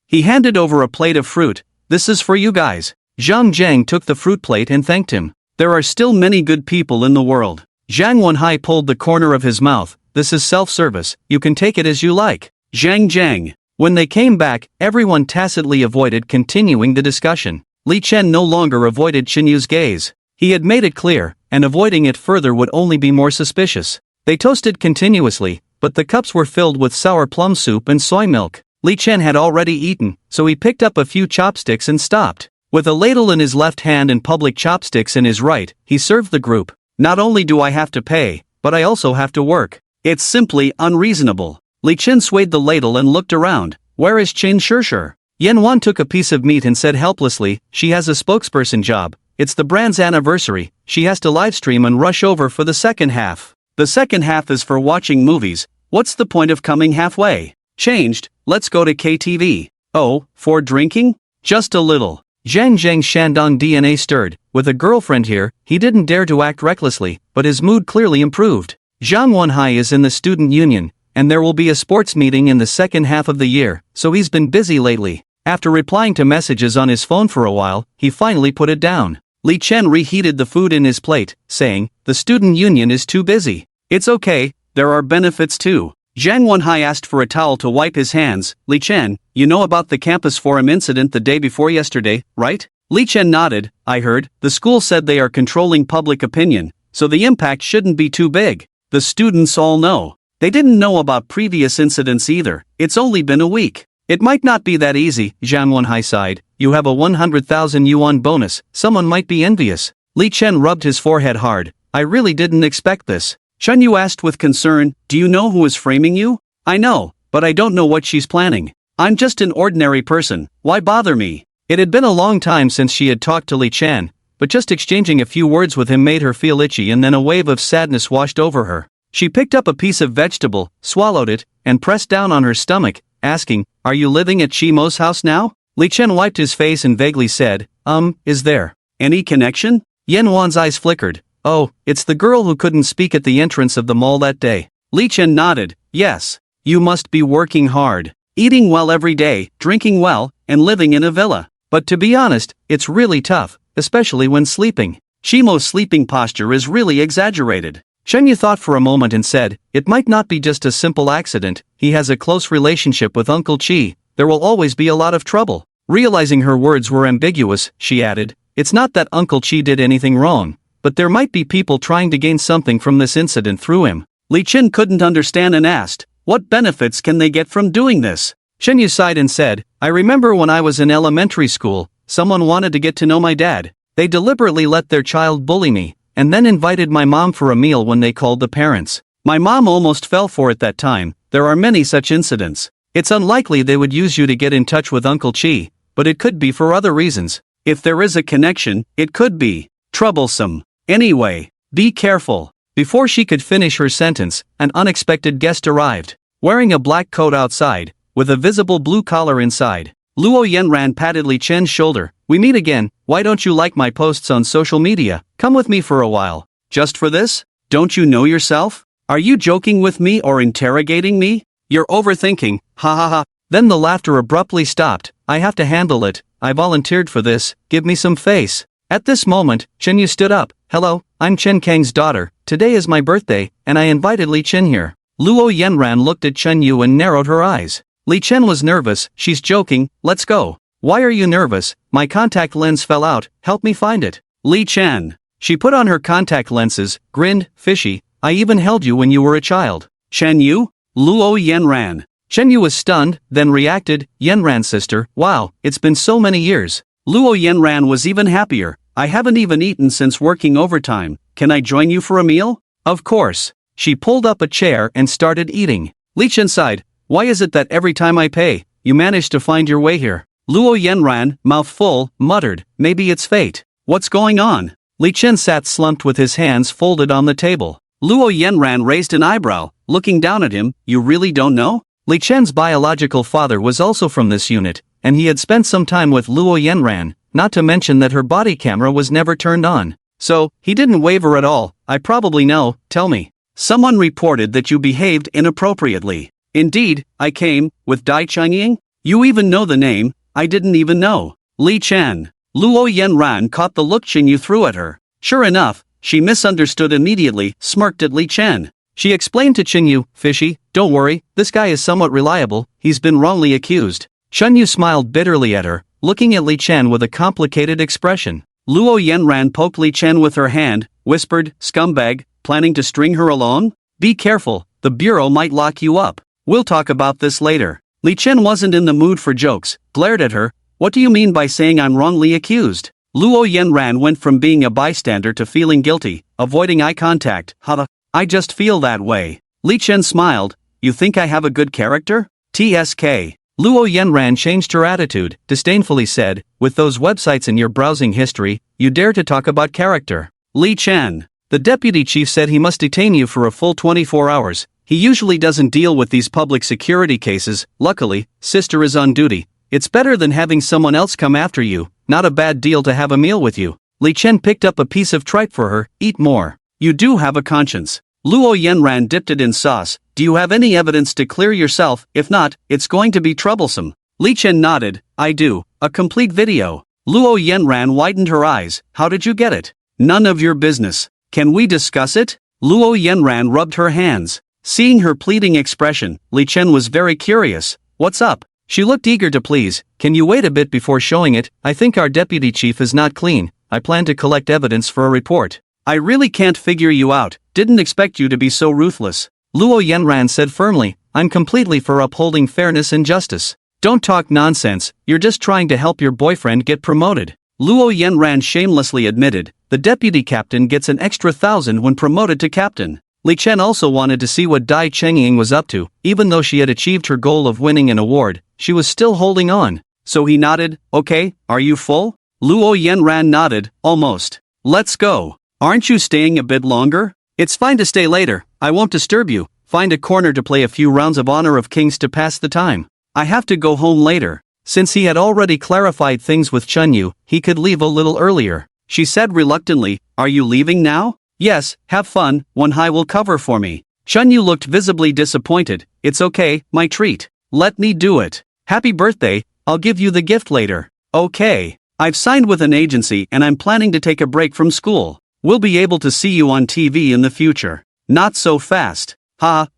He handed over a plate of fruit. This is for you guys. Zhang Zheng took the fruit plate and thanked him. There are still many good people in the world. Zhang Wenhai pulled the corner of his mouth. This is self-service, you can take it as you like. Zhang Zheng. When they came back, everyone tacitly avoided continuing the discussion. Li Chen no longer avoided Qinyu's gaze. He had made it clear, and avoiding it further would only be more suspicious. They toasted continuously, but the cups were filled with sour plum soup and soy milk. Li Chen had already eaten, so he picked up a few chopsticks and stopped. With a ladle in his left hand and public chopsticks in his right, he served the group. Not only do I have to pay, but I also have to work. It's simply unreasonable. Li Chen swayed the ladle and looked around. Where is Qin Shishir? Yan Wan took a piece of meat and said helplessly, she has a spokesperson job. It's the brand's anniversary, she has to livestream and rush over for the second half. The second half is for watching movies. What's the point of coming halfway? Changed, let's go to KTV. Oh, for drinking? Just a little. Zhang Zheng's Shandong DNA stirred. With a girlfriend here, he didn't dare to act recklessly, but his mood clearly improved. Zhang Wenhai is in the student union, and there will be a sports meeting in the second half of the year, so he's been busy lately. After replying to messages on his phone for a while, he finally put it down. Li Chen reheated the food in his plate, saying, the student union is too busy. It's okay, there are benefits too. Zhang Wenhai asked for a towel to wipe his hands. Li Chen, you know about the campus forum incident the day before yesterday, right? Li Chen nodded. I heard, the school said they are controlling public opinion, so the impact shouldn't be too big. The students all know. They didn't know about previous incidents either. It's only been a week. It might not be that easy, Zhang Wenhai sighed. You have a 100,000 yuan bonus, someone might be envious. Li Chen rubbed his forehead hard. I really didn't expect this. Shen Yu asked with concern, do you know who is framing you? I know, but I don't know what she's planning. I'm just an ordinary person, why bother me? It had been a long time since she had talked to Li Chen, but just exchanging a few words with him made her feel itchy and then a wave of sadness washed over her. She picked up a piece of vegetable, swallowed it, and pressed down on her stomach, asking, are you living at Chimo's house now? Li Chen wiped his face and vaguely said, is there any connection? Yan Wan's eyes flickered. Oh, it's the girl who couldn't speak at the entrance of the mall that day. Li Chen nodded. Yes. You must be working hard. Eating well every day, drinking well, and living in a villa. But to be honest, it's really tough, especially when sleeping. Shimo's sleeping posture is really exaggerated. Shen Yu thought for a moment and said, it might not be just a simple accident, he has a close relationship with Uncle Chi, there will always be a lot of trouble. Realizing her words were ambiguous, she added, it's not that Uncle Chi did anything wrong, but there might be people trying to gain something from this incident through him. Li Chen couldn't understand and asked, what benefits can they get from doing this? Shen Yu sighed and said, I remember when I was in elementary school, someone wanted to get to know my dad. They deliberately let their child bully me, and then invited my mom for a meal when they called the parents. My mom almost fell for it that time. There are many such incidents. It's unlikely they would use you to get in touch with Uncle Chi, but it could be for other reasons. If there is a connection, it could be troublesome. Anyway, be careful. Before she could finish her sentence, an unexpected guest arrived. Wearing a black coat outside, with a visible blue collar inside, Luo Yenran patted Li Chen's shoulder. We meet again. Why don't you like my posts on social media? Come with me for a while. Just for this? Don't you know yourself? Are you joking with me or interrogating me? You're overthinking, ha ha ha. Then the laughter abruptly stopped. I have to handle it. I volunteered for this. Give me some face. At this moment, Chen Yu stood up. Hello, I'm Chen Kang's daughter. Today is my birthday, and I invited Li Chen here. Luo Yenran looked at Chen Yu and narrowed her eyes. Li Chen was nervous. She's joking. Let's go. Why are you nervous? My contact lens fell out. Help me find it. Li Chen. She put on her contact lenses, grinned, fishy. I even held you when you were a child. Chen Yu? Luo Yenran. Chen Yu was stunned, then reacted, Yenran's sister, wow, it's been so many years. Luo Yenran was even happier. I haven't even eaten since working overtime. Can I join you for a meal? Of course. She pulled up a chair and started eating. Li Chen sighed. Why is it that every time I pay, you manage to find your way here? Luo Yenran, mouth full, muttered, maybe it's fate. What's going on? Li Chen sat slumped with his hands folded on the table. Luo Yenran raised an eyebrow, looking down at him. You really don't know? Li Chen's biological father was also from this unit, and he had spent some time with Luo Yenran, not to mention that her body camera was never turned on. So, he didn't waver at all. I probably know, tell me. Someone reported that you behaved inappropriately. Indeed, I came, with Dai Chengying? You even know the name, I didn't even know. Li Chen. Luo Yenran caught the look Chen Yu threw at her. Sure enough, she misunderstood immediately, smirked at Li Chen. She explained to Chen Yu, fishy, don't worry, this guy is somewhat reliable, he's been wrongly accused. Chen Yu smiled bitterly at her, looking at Li Chen with a complicated expression. Luo Yenran poked Li Chen with her hand, whispered, scumbag, planning to string her along? Be careful, the bureau might lock you up. We'll talk about this later. Li Chen wasn't in the mood for jokes, glared at her. What do you mean by saying I'm wrongly accused? Luo Yenran went from being a bystander to feeling guilty, avoiding eye contact. I just feel that way. Li Chen smiled. You think I have a good character? TSK. Luo Yenran changed her attitude, disdainfully said, with those websites in your browsing history, you dare to talk about character. Li Chen. The deputy chief said he must detain you for a full 24 hours. He usually doesn't deal with these public security cases. Luckily, sister is on duty. It's better than having someone else come after you. Not a bad deal to have a meal with you. Li Chen picked up a piece of tripe for her. Eat more. You do have a conscience. Luo Yenran dipped it in sauce. Do you have any evidence to clear yourself? If not, it's going to be troublesome. Li Chen nodded. I do. A complete video. Luo Yenran widened her eyes. How did you get it? None of your business. Can we discuss it? Luo Yenran rubbed her hands. Seeing her pleading expression, Li Chen was very curious. What's up? She looked eager to please. Can you wait a bit before showing it? I think our deputy chief is not clean. I plan to collect evidence for a report. I really can't figure you out. Didn't expect you to be so ruthless. Luo Yenran said firmly. I'm completely for upholding fairness and justice. Don't talk nonsense. You're just trying to help your boyfriend get promoted. Luo Yenran shamelessly admitted. The deputy captain gets an extra 1,000 when promoted to captain. Li Chen also wanted to see what Dai Chengying was up to. Even though she had achieved her goal of winning an award, she was still holding on. So he nodded. Okay, are you full? Luo Yenran nodded. Almost. Let's go. Aren't you staying a bit longer? It's fine to stay later. I won't disturb you. Find a corner to play a few rounds of Honor of Kings to pass the time. I have to go home later. Since he had already clarified things with Chen Yu, he could leave a little earlier. She said reluctantly, are you leaving now? Yes, have fun, Wen Hai will cover for me. Chen Yu looked visibly disappointed. It's okay, my treat. Let me do it. Happy birthday, I'll give you the gift later. Okay. I've signed with an agency and I'm planning to take a break from school. We'll be able to see you on TV in the future. Not so fast.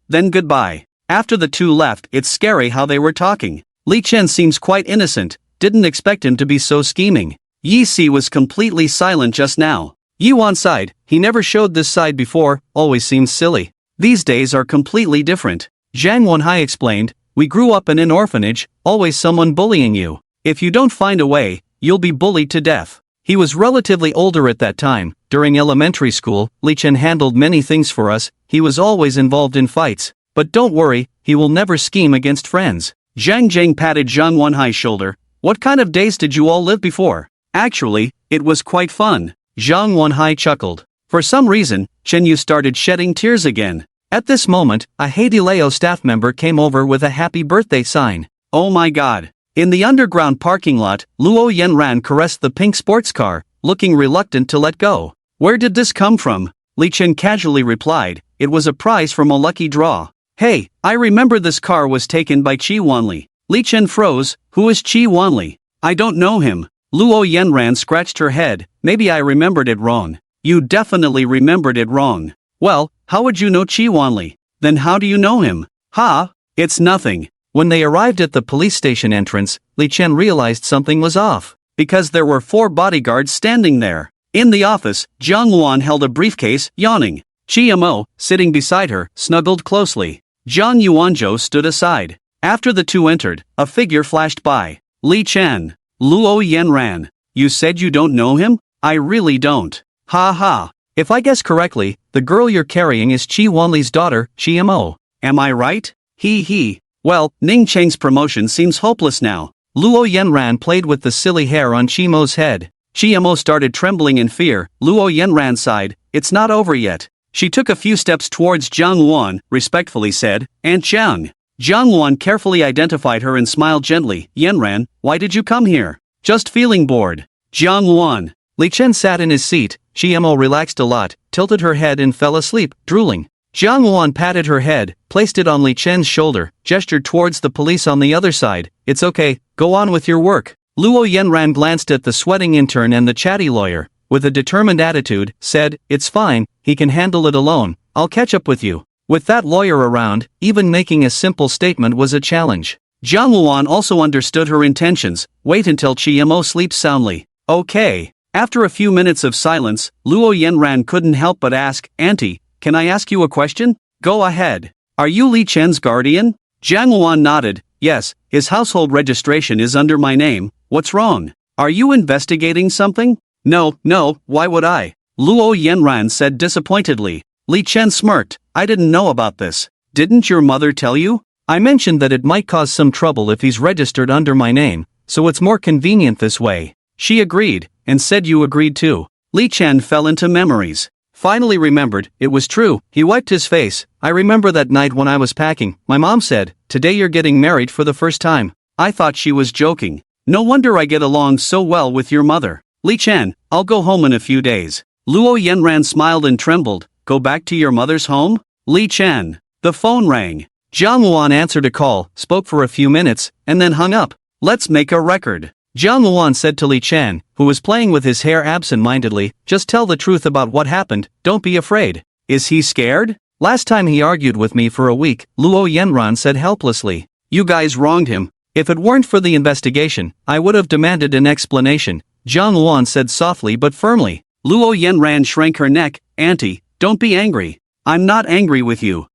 Then goodbye. After the two left, it's scary how they were talking. Li Chen seems quite innocent, didn't expect him to be so scheming. Yi Si was completely silent just now. Yi Wan's side, he never showed this side before, always seems silly. These days are completely different. Zhang Wenhai explained, we grew up in an orphanage, always someone bullying you. If you don't find a way, you'll be bullied to death. He was relatively older at that time. During elementary school, Li Chen handled many things for us. He was always involved in fights. But don't worry, he will never scheme against friends. Zhang Jing patted Zhang Wenhai's shoulder. What kind of days did you all live before? Actually, it was quite fun. Zhang Wenhai chuckled. For some reason, Chen Yu started shedding tears again. At this moment, a Haiti Leo staff member came over with a happy birthday sign. Oh my god. In the underground parking lot, Luo Yanran caressed the pink sports car, looking reluctant to let go. Where did this come from? Li Chen casually replied, it was a prize from a lucky draw. Hey, I remember this car was taken by Qi Wanli. Li Chen froze. Who is Qi Wanli? I don't know him. Luo Yanran scratched her head. Maybe I remembered it wrong. You definitely remembered it wrong. Well, how would you know Qi Wanli? Then how do you know him? Ha! It's nothing. When they arrived at the police station entrance, Li Chen realized something was off, because there were 4 bodyguards standing there. In the office, Jiang Wan held a briefcase, yawning. Qi Mo, sitting beside her, snuggled closely. Zhang Yuanzhou stood aside. After the two entered, a figure flashed by. Li Chen. Luo Yanran. You said you don't know him? I really don't. Ha ha. If I guess correctly, the girl you're carrying is Qi Wanli's daughter, Qi Mo. Am I right? He. Well, Ning Cheng's promotion seems hopeless now. Luo Yanran played with the silly hair on Qi Mo's head. Qi Mo started trembling in fear. Luo Yanran sighed. It's not over yet. She took a few steps towards Jiang Wan, respectfully said, Aunt Jiang. Jiang Wan carefully identified her and smiled gently. Yanran, why did you come here? Just feeling bored. Jiang Wan. Li Chen sat in his seat. Qi Mo relaxed a lot, tilted her head and fell asleep, drooling. Jiang Wan patted her head, placed it on Li Chen's shoulder, gestured towards the police on the other side. It's okay, go on with your work. Luo Yanran glanced at the sweating intern and the chatty lawyer. With a determined attitude, said, it's fine, he can handle it alone, I'll catch up with you. With that lawyer around, even making a simple statement was a challenge. Jiang Luan also understood her intentions. Wait until Qi Mo sleeps soundly. Okay. After a few minutes of silence, Luo Yanran couldn't help but ask, Auntie, can I ask you a question? Go ahead. Are you Li Chen's guardian? Jiang Luan nodded. Yes, his household registration is under my name. What's wrong? Are you investigating something? No, why would I? Luo Yanran said disappointedly. Li Chen smirked. I didn't know about this. Didn't your mother tell you? I mentioned that it might cause some trouble if he's registered under my name, so it's more convenient this way. She agreed, and said you agreed too. Li Chen fell into memories. Finally remembered, it was true. He wiped his face. I remember that night when I was packing, my mom said, today you're getting married for the first time. I thought she was joking. No wonder I get along so well with your mother. Li Chen, I'll go home in a few days. Luo Yanran smiled and trembled. Go back to your mother's home? Li Chen. The phone rang. Jiang Luan answered a call, spoke for a few minutes, and then hung up. Let's make a record. Jiang Luan said to Li Chen, who was playing with his hair absent-mindedly, just tell the truth about what happened, don't be afraid. Is he scared? Last time he argued with me for a week, Luo Yanran said helplessly. You guys wronged him. If it weren't for the investigation, I would have demanded an explanation. Jiang Luan said softly but firmly. Luo Yanran shrank her neck. Auntie, don't be angry. I'm not angry with you.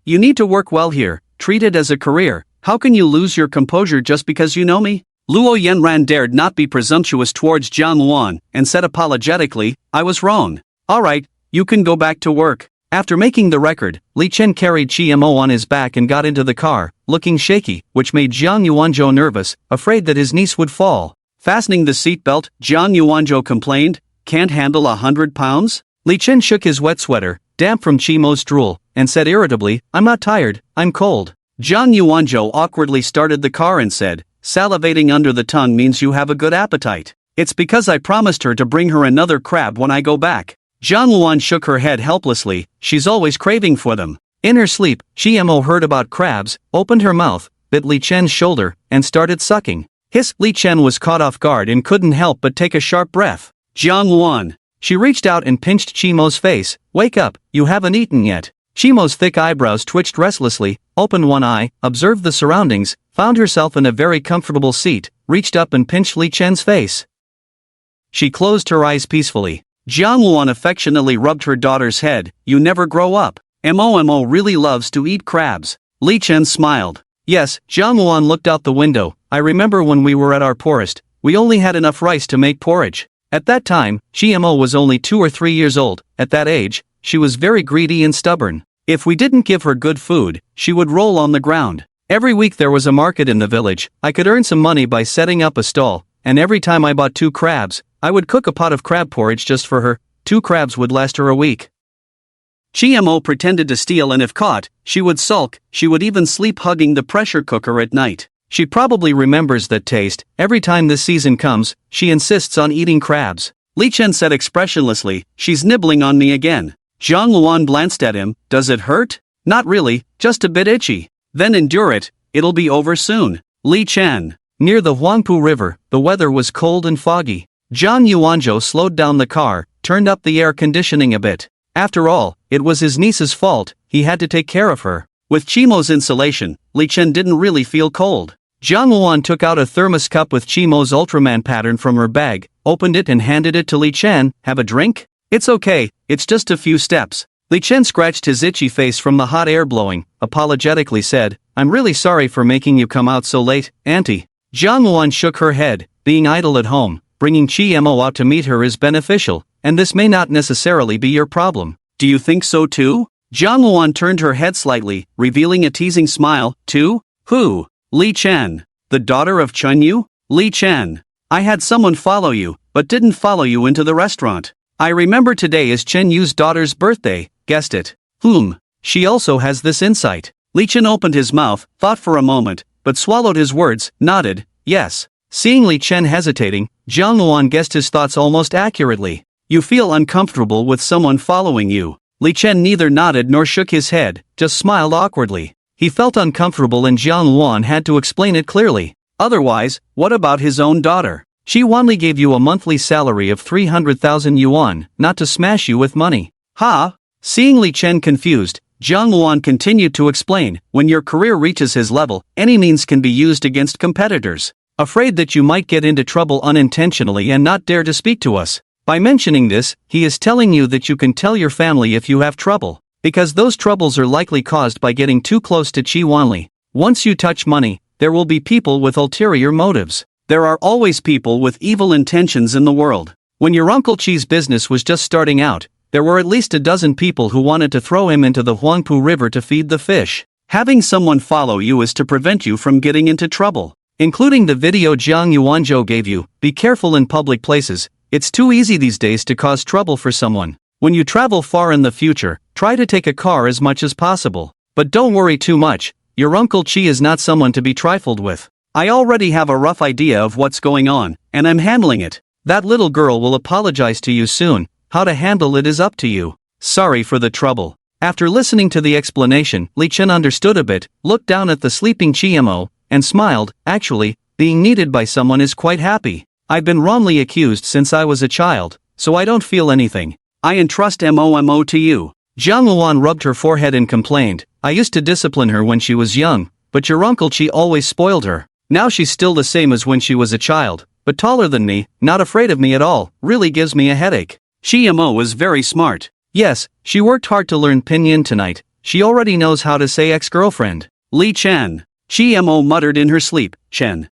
You need to work well here, treat it as a career. How can you lose your composure just because you know me? Luo Yanran dared not be presumptuous towards Jiang Luan, and said apologetically, I was wrong. Alright, you can go back to work. After making the record, Li Chen carried Qi Mo on his back and got into the car, looking shaky, which made Jiang Yuanzhou nervous, afraid that his niece would fall. Fastening the seatbelt, Jiang Yuanzhou complained, can't handle 100 pounds? Li Chen shook his wet sweater, damp from Qi Mo's drool, and said irritably, I'm not tired, I'm cold. Jiang Yuanzhou awkwardly started the car and said, salivating under the tongue means you have a good appetite. It's because I promised her to bring her another crab when I go back. Jiang Luan shook her head helplessly, she's always craving for them. In her sleep, Qi Mo heard about crabs, opened her mouth, bit Li Chen's shoulder, and started sucking. Li Chen was caught off guard and couldn't help but take a sharp breath. Jiang Luan. She reached out and pinched Qi Mo's face. Wake up, you haven't eaten yet. Qi Mo's thick eyebrows twitched restlessly, opened one eye, observed the surroundings, found herself in a very comfortable seat, reached up and pinched Li Chen's face. She closed her eyes peacefully. Jiang Luan affectionately rubbed her daughter's head. You never grow up. Mo really loves to eat crabs. Li Chen smiled. Yes, Jiang Luan looked out the window. I remember when we were at our poorest, we only had enough rice to make porridge. At that time, GMO was only 2 or 3 years old. At that age, she was very greedy and stubborn. If we didn't give her good food, she would roll on the ground. Every week there was a market in the village. I could earn some money by setting up a stall, and every time I bought 2 crabs, I would cook a pot of crab porridge just for her. 2 crabs would last her a week. GMO pretended to steal, and if caught, she would sulk. She would even sleep hugging the pressure cooker at night. She probably remembers that taste. Every time this season comes, she insists on eating crabs. Li Chen said expressionlessly, "She's nibbling on me again." Zhang Luan glanced at him. "Does it hurt?" "Not really, just a bit itchy." "Then endure it, it'll be over soon." Li Chen. Near the Huangpu River, the weather was cold and foggy. Zhang Yuanzhou slowed down the car, turned up the air conditioning a bit. After all, it was his niece's fault, he had to take care of her. With Chimo's insulation, Li Chen didn't really feel cold. Zhang Luan took out a thermos cup with Chimo's Ultraman pattern from her bag, opened it and handed it to Li Chen. "Have a drink?" "It's okay, it's just a few steps." Li Chen scratched his itchy face from the hot air blowing, apologetically said, "I'm really sorry for making you come out so late, Auntie." Zhang Luan shook her head. Being idle at home, bringing Chimo out to meet her is beneficial, and this may not necessarily be your problem. "Do you think so too?" Zhang Luan turned her head slightly, revealing a teasing smile. "Too? Who?" "Li Chen. The daughter of Chunyu?" "Li Chen. I had someone follow you, but didn't follow you into the restaurant. I remember today is Chen Yu's daughter's birthday." "Guessed it." She also has this insight." Li Chen opened his mouth, thought for a moment, but swallowed his words, nodded, "Yes." Seeing Li Chen hesitating, Zhang Luan guessed his thoughts almost accurately. "You feel uncomfortable with someone following you." Li Chen neither nodded nor shook his head, just smiled awkwardly. He felt uncomfortable and Zhang Luan had to explain it clearly. "Otherwise, what about his own daughter? She only gave you a monthly salary of 300,000 yuan, not to smash you with money." "Ha?" Seeing Li Chen confused, Zhang Luan continued to explain, "When your career reaches his level, any means can be used against competitors. Afraid that you might get into trouble unintentionally and not dare to speak to us. By mentioning this, he is telling you that you can tell your family if you have trouble, because those troubles are likely caused by getting too close to Qi Wanli. Once you touch money, there will be people with ulterior motives. There are always people with evil intentions in the world. When your Uncle Qi's business was just starting out, there were at least a dozen people who wanted to throw him into the Huangpu River to feed the fish. Having someone follow you is to prevent you from getting into trouble." Including the video Zhang Yuanzhou gave you, "Be careful in public places. It's too easy these days to cause trouble for someone. When you travel far in the future, try to take a car as much as possible. But don't worry too much, your Uncle Qi is not someone to be trifled with. I already have a rough idea of what's going on, and I'm handling it. That little girl will apologize to you soon. How to handle it is up to you. Sorry for the trouble." After listening to the explanation, Li Chen understood a bit, looked down at the sleeping Chimo, and smiled. "Actually, being needed by someone is quite happy. I've been wrongly accused since I was a child, so I don't feel anything. I entrust Momo to you." Zhang Luan rubbed her forehead and complained, "I used to discipline her when she was young, but your Uncle Qi always spoiled her. Now she's still the same as when she was a child, but taller than me, not afraid of me at all, really gives me a headache." Chimo was very smart. Yes, she worked hard to learn pinyin tonight. She already knows how to say ex-girlfriend. Li Chen. Chimo muttered in her sleep. Chun.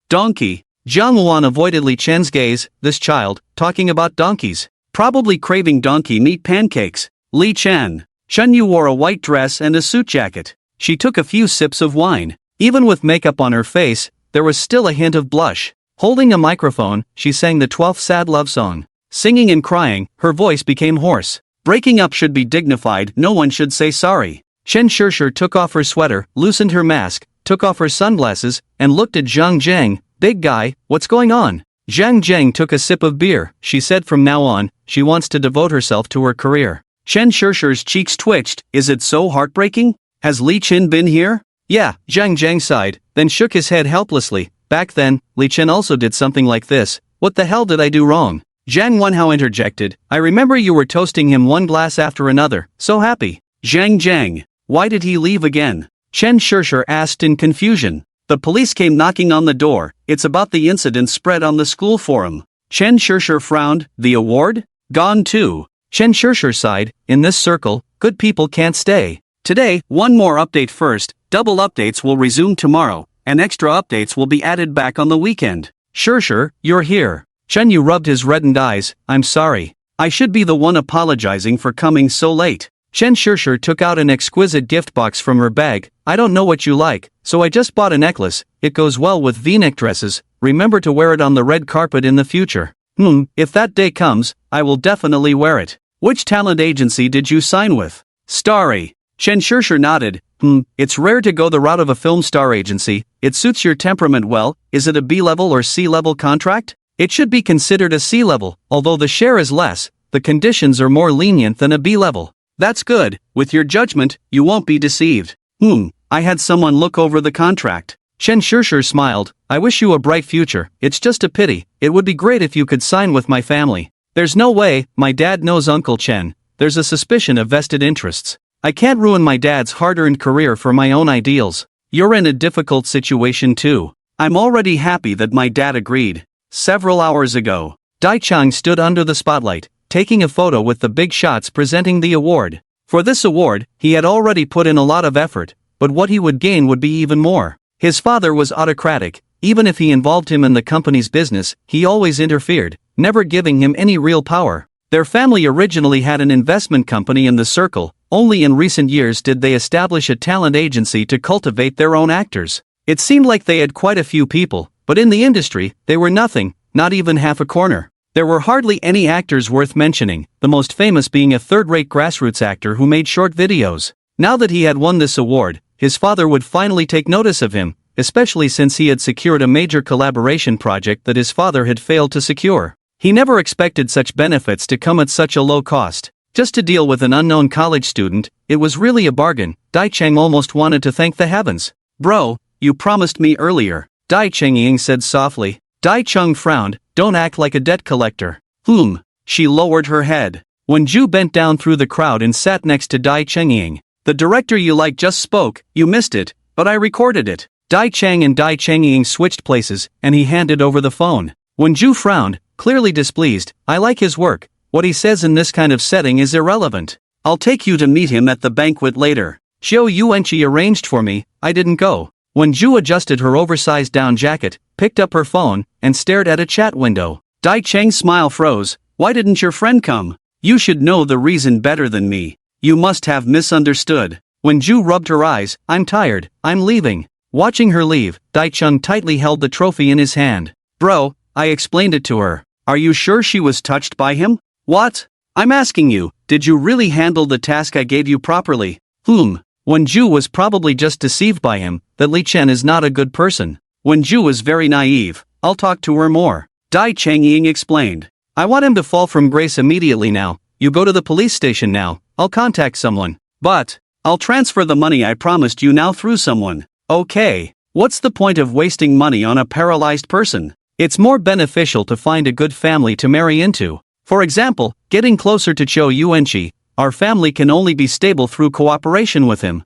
Donkey. Zhang Luan avoided Li Chen's gaze. This child, talking about donkeys. Probably craving donkey meat pancakes. Li Chen. Chunyu wore a white dress and a suit jacket. She took a few sips of wine. Even with makeup on her face, there was still a hint of blush. Holding a microphone, she sang the 12th sad love song. Singing and crying, her voice became hoarse. Breaking up should be dignified, no one should say sorry. Chen Shishir took off her sweater, loosened her mask, took off her sunglasses, and looked at Zhang Zheng. "Big guy, what's going on?" Zhang Zheng took a sip of beer. She said from now on, she wants to devote herself to her career. Chen Shishir's cheeks twitched. "Is it so heartbreaking? Has Li Chen been here?" "Yeah," Zhang Zheng sighed, then shook his head helplessly. "Back then, Li Chen also did something like this. What the hell did I do wrong?" Zhang Wenhao interjected. "I remember you were toasting him one glass after another, so happy." Zhang. "Why did he leave again?" Chen Shishir asked in confusion. "The police came knocking on the door. It's about the incident spread on the school forum." Chen Shishir frowned. "The award? Gone too." Chen Shishir sighed. "In this circle, good people can't stay." Today, one more update first. Double updates will resume tomorrow, and extra updates will be added back on the weekend. Shishir, you're here. Chen Yu rubbed his reddened eyes. I'm sorry. I should be the one apologizing for coming so late. Chen Shishir took out an exquisite gift box from her bag. I don't know what you like, so I just bought a necklace. It goes well with v-neck dresses. Remember to wear it on the red carpet in the future. If that day comes, I will definitely wear it. Which talent agency did you sign with? Starry. Chen Shishir nodded. It's rare to go the route of a film star agency. It suits your temperament well. Is it a B-level or C-level contract? It should be considered a C-level, although the share is less. The conditions are more lenient than a B-level. That's good. With your judgment, you won't be deceived. I had someone look over the contract. Chen Shishir smiled. I wish you a bright future. It's just a pity. It would be great if you could sign with my family. There's no way. My dad knows Uncle Chen. There's a suspicion of vested interests. I can't ruin my dad's hard-earned career for my own ideals. You're in a difficult situation too. I'm already happy that my dad agreed. Several hours ago, Dai Chang stood under the spotlight, taking a photo with the big shots presenting the award. For this award, he had already put in a lot of effort, but what he would gain would be even more. His father was autocratic. Even if he involved him in the company's business, he always interfered, never giving him any real power. Their family originally had an investment company in the circle. Only in recent years did they establish a talent agency to cultivate their own actors. It seemed like they had quite a few people, but in the industry, they were nothing, not even half a corner. There were hardly any actors worth mentioning, the most famous being a third-rate grassroots actor who made short videos. Now that he had won this award, his father would finally take notice of him, especially since he had secured a major collaboration project that his father had failed to secure. He never expected such benefits to come at such a low cost. Just to deal with an unknown college student, it was really a bargain. Dai Cheng almost wanted to thank the heavens. Bro, you promised me earlier, Dai Chengying said softly. Dai Cheng frowned. Don't act like a debt collector. She lowered her head. When Ju bent down through the crowd and sat next to Dai Chengying. The director you like just spoke. You missed it, but I recorded it. Dai Cheng and Dai Chengying switched places, and he handed over the phone. When Ju frowned, clearly displeased, I like his work. What he says in this kind of setting is irrelevant. I'll take you to meet him at the banquet later. Xiao Yuanqi arranged for me. I didn't go. When Ju adjusted her oversized down jacket, picked up her phone, and stared at a chat window, Dai Cheng's smile froze. Why didn't your friend come? You should know the reason better than me. You must have misunderstood. When Ju rubbed her eyes, I'm tired, I'm leaving. Watching her leave, Dai Cheng tightly held the trophy in his hand. Bro, I explained it to her. Are you sure she was touched by him? What? I'm asking you, did you really handle the task I gave you properly? When Ju was probably just deceived by him, that Li Chen is not a good person. When Ju was very naive. I'll talk to her more. Dai Chengying explained. I want him to fall from grace immediately now. You go to the police station now. I'll contact someone. But I'll transfer the money I promised you now through someone. Okay. What's the point of wasting money on a paralyzed person? It's more beneficial to find a good family to marry into. For example, getting closer to Qiu Yuanqi. Our family can only be stable through cooperation with him.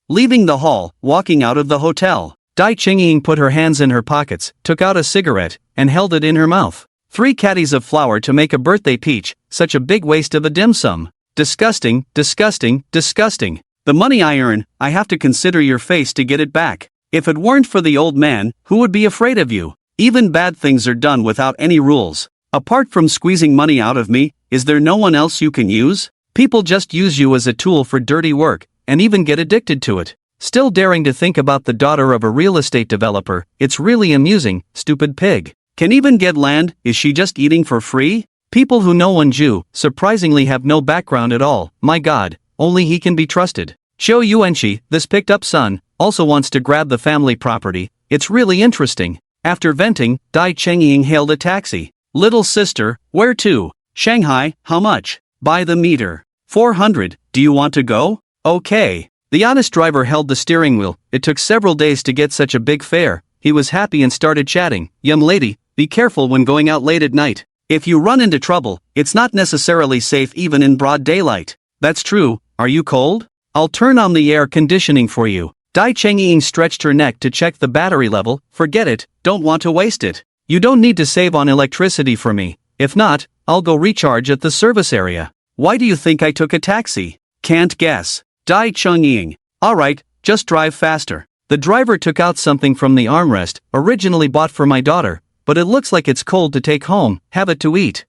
Leaving the hall, walking out of the hotel. Dai Chengying put her hands in her pockets, took out a cigarette, and held it in her mouth. 3 caddies of flour to make a birthday peach, such a big waste of a dim sum. Disgusting, disgusting, disgusting. The money I earn, I have to consider your face to get it back. If it weren't for the old man, who would be afraid of you? Even bad things are done without any rules. Apart from squeezing money out of me, is there no one else you can use? People just use you as a tool for dirty work, and even get addicted to it. Still daring to think about the daughter of a real estate developer, it's really amusing, stupid pig. Can even get land, is she just eating for free? People who know Wenju, surprisingly have no background at all, my god, only he can be trusted. Qiu Yuanqi, this picked up son, also wants to grab the family property, it's really interesting. After venting, Dai Chengying hailed a taxi. Little sister, where to? Shanghai, how much? By the meter. 400, do you want to go? Okay. The honest driver held the steering wheel. It took several days to get such a big fare. He was happy and started chatting. Young lady, be careful when going out late at night. If you run into trouble, it's not necessarily safe even in broad daylight. That's true. Are you cold? I'll turn on the air conditioning for you. Dai Chengying stretched her neck to check the battery level. Forget it, don't want to waste it. You don't need to save on electricity for me. If not, I'll go recharge at the service area. Why do you think I took a taxi? Can't guess. Dai Chengying. Alright, just drive faster. The driver took out something from the armrest, originally bought for my daughter. but it looks like it's cold to take home, have it to eat.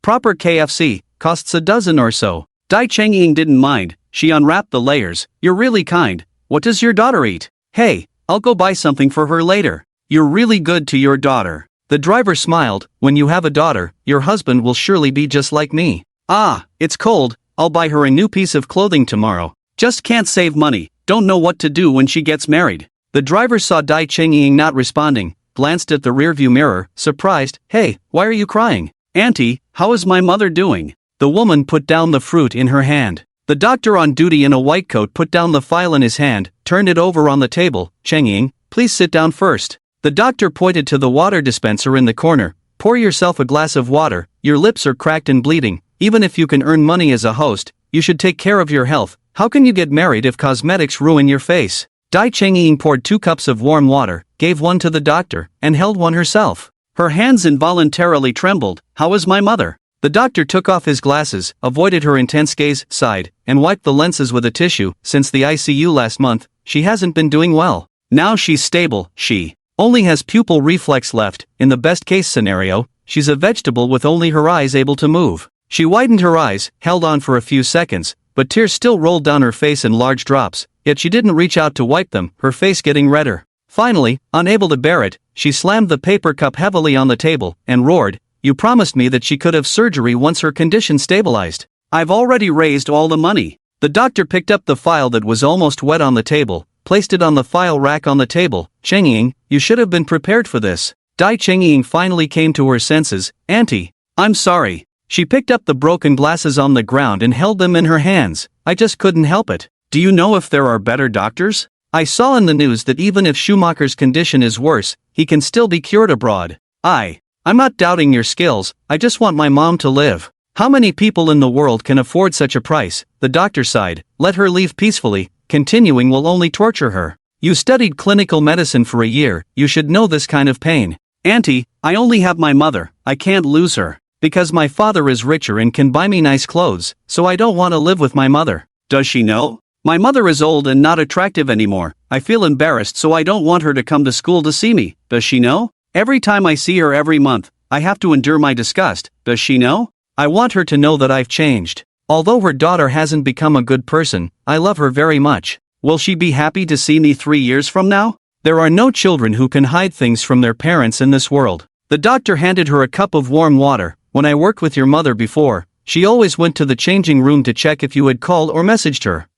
Proper KFC, costs a dozen or so. Dai Chengying didn't mind, she unwrapped the layers. You're really kind. What does your daughter eat? Hey, I'll go buy something for her later. You're really good to your daughter. The driver smiled. When you have a daughter, your husband will surely be just like me. Ah, it's cold, I'll buy her a new piece of clothing tomorrow. Just can't save money, don't know what to do when she gets married. The driver saw Dai Chengying not responding, glanced at the rearview mirror, surprised. Hey, why are you crying? Auntie, how is my mother doing? The woman put down the fruit in her hand. The doctor on duty in a white coat put down the file in his hand, turned it over on the table. Chengying, please sit down first. The doctor pointed to the water dispenser in the corner. Pour yourself a glass of water, your lips are cracked and bleeding. Even if you can earn money as a host, you should take care of your health. How can you get married if cosmetics ruin your face? Dai Chengying poured 2 cups of warm water, gave one to the doctor, and held one herself. Her hands involuntarily trembled. How is my mother? The doctor took off his glasses, avoided her intense gaze, sighed, and wiped the lenses with a tissue. Since the ICU last month, she hasn't been doing well. Now she's stable, she only has pupil reflex left. In the best case scenario, she's a vegetable with only her eyes able to move. She widened her eyes, held on for a few seconds, but tears still rolled down her face in large drops, yet she didn't reach out to wipe them, her face getting redder. Finally, unable to bear it, she slammed the paper cup heavily on the table, and roared, "You promised me that she could have surgery once her condition stabilized. I've already raised all the money." The doctor picked up the file that was almost wet on the table, placed it on the file rack on the table. Chengying, you should have been prepared for this. Dai Chengying finally came to her senses. Auntie, I'm sorry. She picked up the broken glasses on the ground and held them in her hands. I just couldn't help it. Do you know if there are better doctors? I saw in the news that even if Schumacher's condition is worse, he can still be cured abroad. I'm not doubting your skills, I just want my mom to live. How many people in the world can afford such a price? The doctor sighed. Let her leave peacefully, continuing will only torture her. You studied clinical medicine for a year, you should know this kind of pain. Auntie, I only have my mother, I can't lose her. Because my father is richer and can buy me nice clothes, so I don't want to live with my mother. Does she know? My mother is old and not attractive anymore. I feel embarrassed, so I don't want her to come to school to see me. Does she know? Every time I see her every month, I have to endure my disgust. Does she know? I want her to know that I've changed. Although her daughter hasn't become a good person, I love her very much. Will she be happy to see me 3 years from now? There are no children who can hide things from their parents in this world. The doctor handed her a cup of warm water. When I worked with your mother before, she always went to the changing room to check if you had called or messaged her.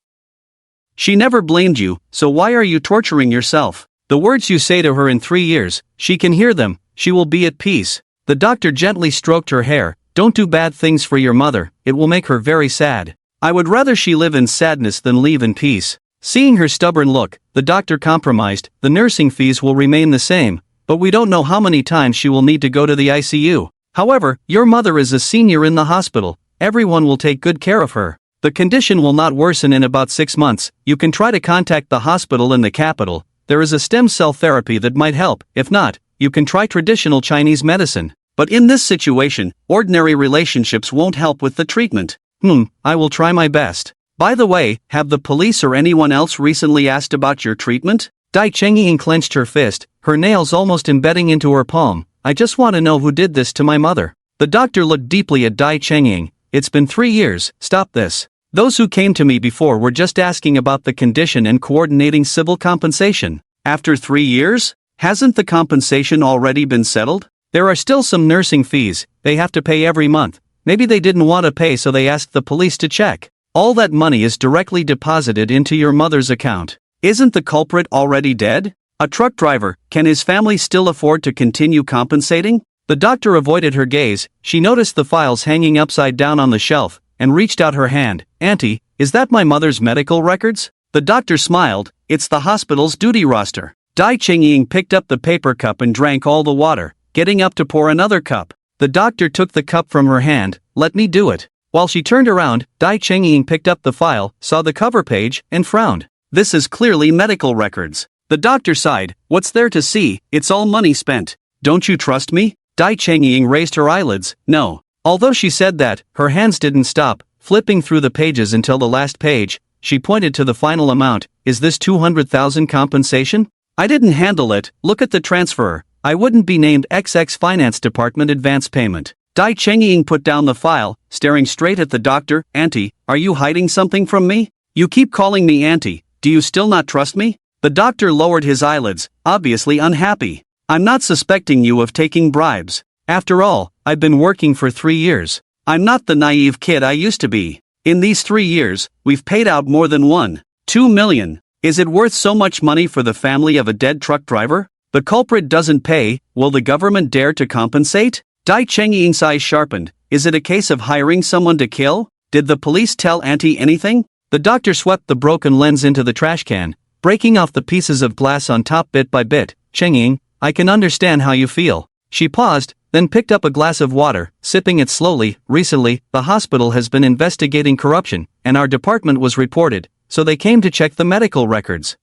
She never blamed you, so why are you torturing yourself? The words you say to her in 3 years, she can hear them, she will be at peace. The doctor gently stroked her hair. Don't do bad things for your mother, it will make her very sad. I would rather she live in sadness than leave in peace. Seeing her stubborn look, the doctor compromised. The nursing fees will remain the same, but we don't know how many times she will need to go to the ICU. However, your mother is a senior in the hospital. Everyone will take good care of her. The condition will not worsen in about 6 months. You can try to contact the hospital in the capital. There is a stem cell therapy that might help. If not, you can try traditional Chinese medicine. But in this situation, ordinary relationships won't help with the treatment. I will try my best. By the way, have the police or anyone else recently asked about your treatment? Dai Chengying clenched her fist, her nails almost embedding into her palm. I just want to know who did this to my mother. The doctor looked deeply at Dai Chengying. It's been 3 years, stop this. Those who came to me before were just asking about the condition and coordinating civil compensation. After 3 years? Hasn't the compensation already been settled? There are still some nursing fees, they have to pay every month. Maybe they didn't want to pay, so they asked the police to check. All that money is directly deposited into your mother's account. Isn't the culprit already dead? A truck driver, can his family still afford to continue compensating? The doctor avoided her gaze. She noticed the files hanging upside down on the shelf, and reached out her hand. Auntie, is that my mother's medical records? The doctor smiled. It's the hospital's duty roster. Dai Chengying picked up the paper cup and drank all the water, getting up to pour another cup. The doctor took the cup from her hand. Let me do it. While she turned around, Dai Chengying picked up the file, saw the cover page, and frowned. This is clearly medical records. The doctor sighed. What's there to see? It's all money spent. Don't you trust me? Dai Chengying raised her eyelids. No. Although she said that, her hands didn't stop, flipping through the pages until the last page. She pointed to the final amount. Is this 200,000 compensation? I didn't handle it. Look at the transfer. I wouldn't be named XX Finance Department advance payment. Dai Chengying put down the file, staring straight at the doctor. Auntie, are you hiding something from me? You keep calling me auntie, do you still not trust me? The doctor lowered his eyelids, obviously unhappy. I'm not suspecting you of taking bribes. After all, I've been working for 3 years. I'm not the naive kid I used to be. In these 3 years, we've paid out more than 1.2 million. Is it worth so much money for the family of a dead truck driver? The culprit doesn't pay, will the government dare to compensate? Dai Chengying's eyes sharpened. Is it a case of hiring someone to kill? Did the police tell auntie anything? The doctor swept the broken lens into the trash can, breaking off the pieces of glass on top bit by bit. Chengying, I can understand how you feel. She paused, then picked up a glass of water, sipping it slowly. Recently, the hospital has been investigating corruption, and our department was reported, so they came to check the medical records.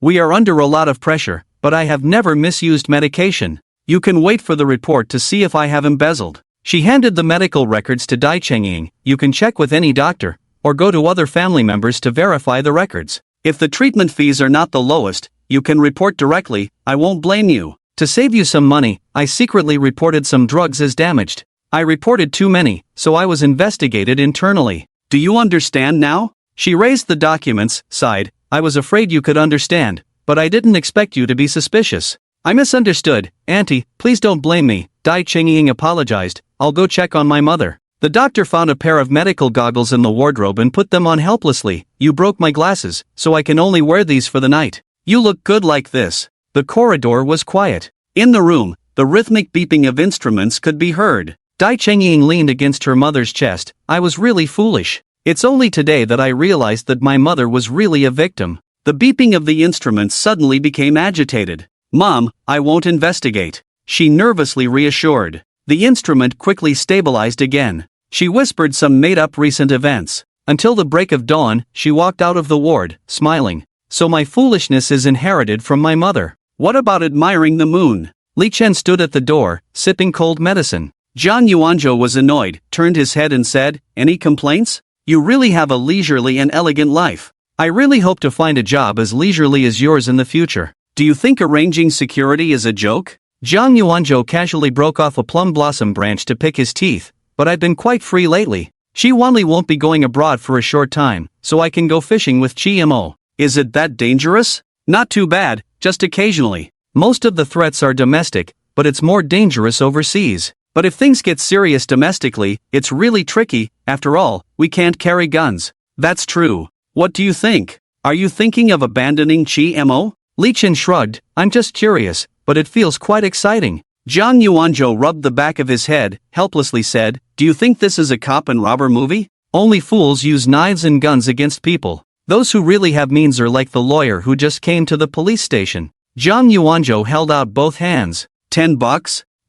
We are under a lot of pressure, but I have never misused medication. You can wait for the report to see if I have embezzled. She handed the medical records to Dai Chengying. You can check with any doctor, or go to other family members to verify the records. If the treatment fees are not the lowest, you can report directly, I won't blame you. To save you some money, I secretly reported some drugs as damaged. I reported too many, so I was investigated internally. Do you understand now? She raised the documents, sighed. I was afraid you could understand, but I didn't expect you to be suspicious. I misunderstood. Auntie, please don't blame me. Dai Chengying apologized. I'll go check on my mother. The doctor found a pair of medical goggles in the wardrobe and put them on helplessly. You broke my glasses, so I can only wear these for the night. You look good like this. The corridor was quiet. In the room, the rhythmic beeping of instruments could be heard. Dai Chengying leaned against her mother's chest. I was really foolish. It's only today that I realized that my mother was really a victim. The beeping of the instruments suddenly became agitated. Mom, I won't investigate. She nervously reassured. The instrument quickly stabilized again. She whispered some made-up recent events. Until the break of dawn, she walked out of the ward, smiling. So my foolishness is inherited from my mother. What about admiring the moon? Li Chen stood at the door, sipping cold medicine. Zhang Yuanzhou was annoyed, turned his head and said, any complaints? You really have a leisurely and elegant life. I really hope to find a job as leisurely as yours in the future. Do you think arranging security is a joke? Zhang Yuanzhou casually broke off a plum blossom branch to pick his teeth. But I've been quite free lately. Qi Wanli won't be going abroad for a short time, so I can go fishing with Qi Mo. Is it that dangerous? Not too bad, just occasionally. Most of the threats are domestic, but it's more dangerous overseas. But if things get serious domestically, it's really tricky. After all, we can't carry guns. That's true. What do you think? Are you thinking of abandoning Qi Mo? Li Chen shrugged. I'm just curious, but it feels quite exciting. Zhang Yuanzhou rubbed the back of his head, helplessly said, do you think this is a cop and robber movie? Only fools use knives and guns against people. Those who really have means are like the lawyer who just came to the police station. Zhang Yuanzhou held out both hands. $10?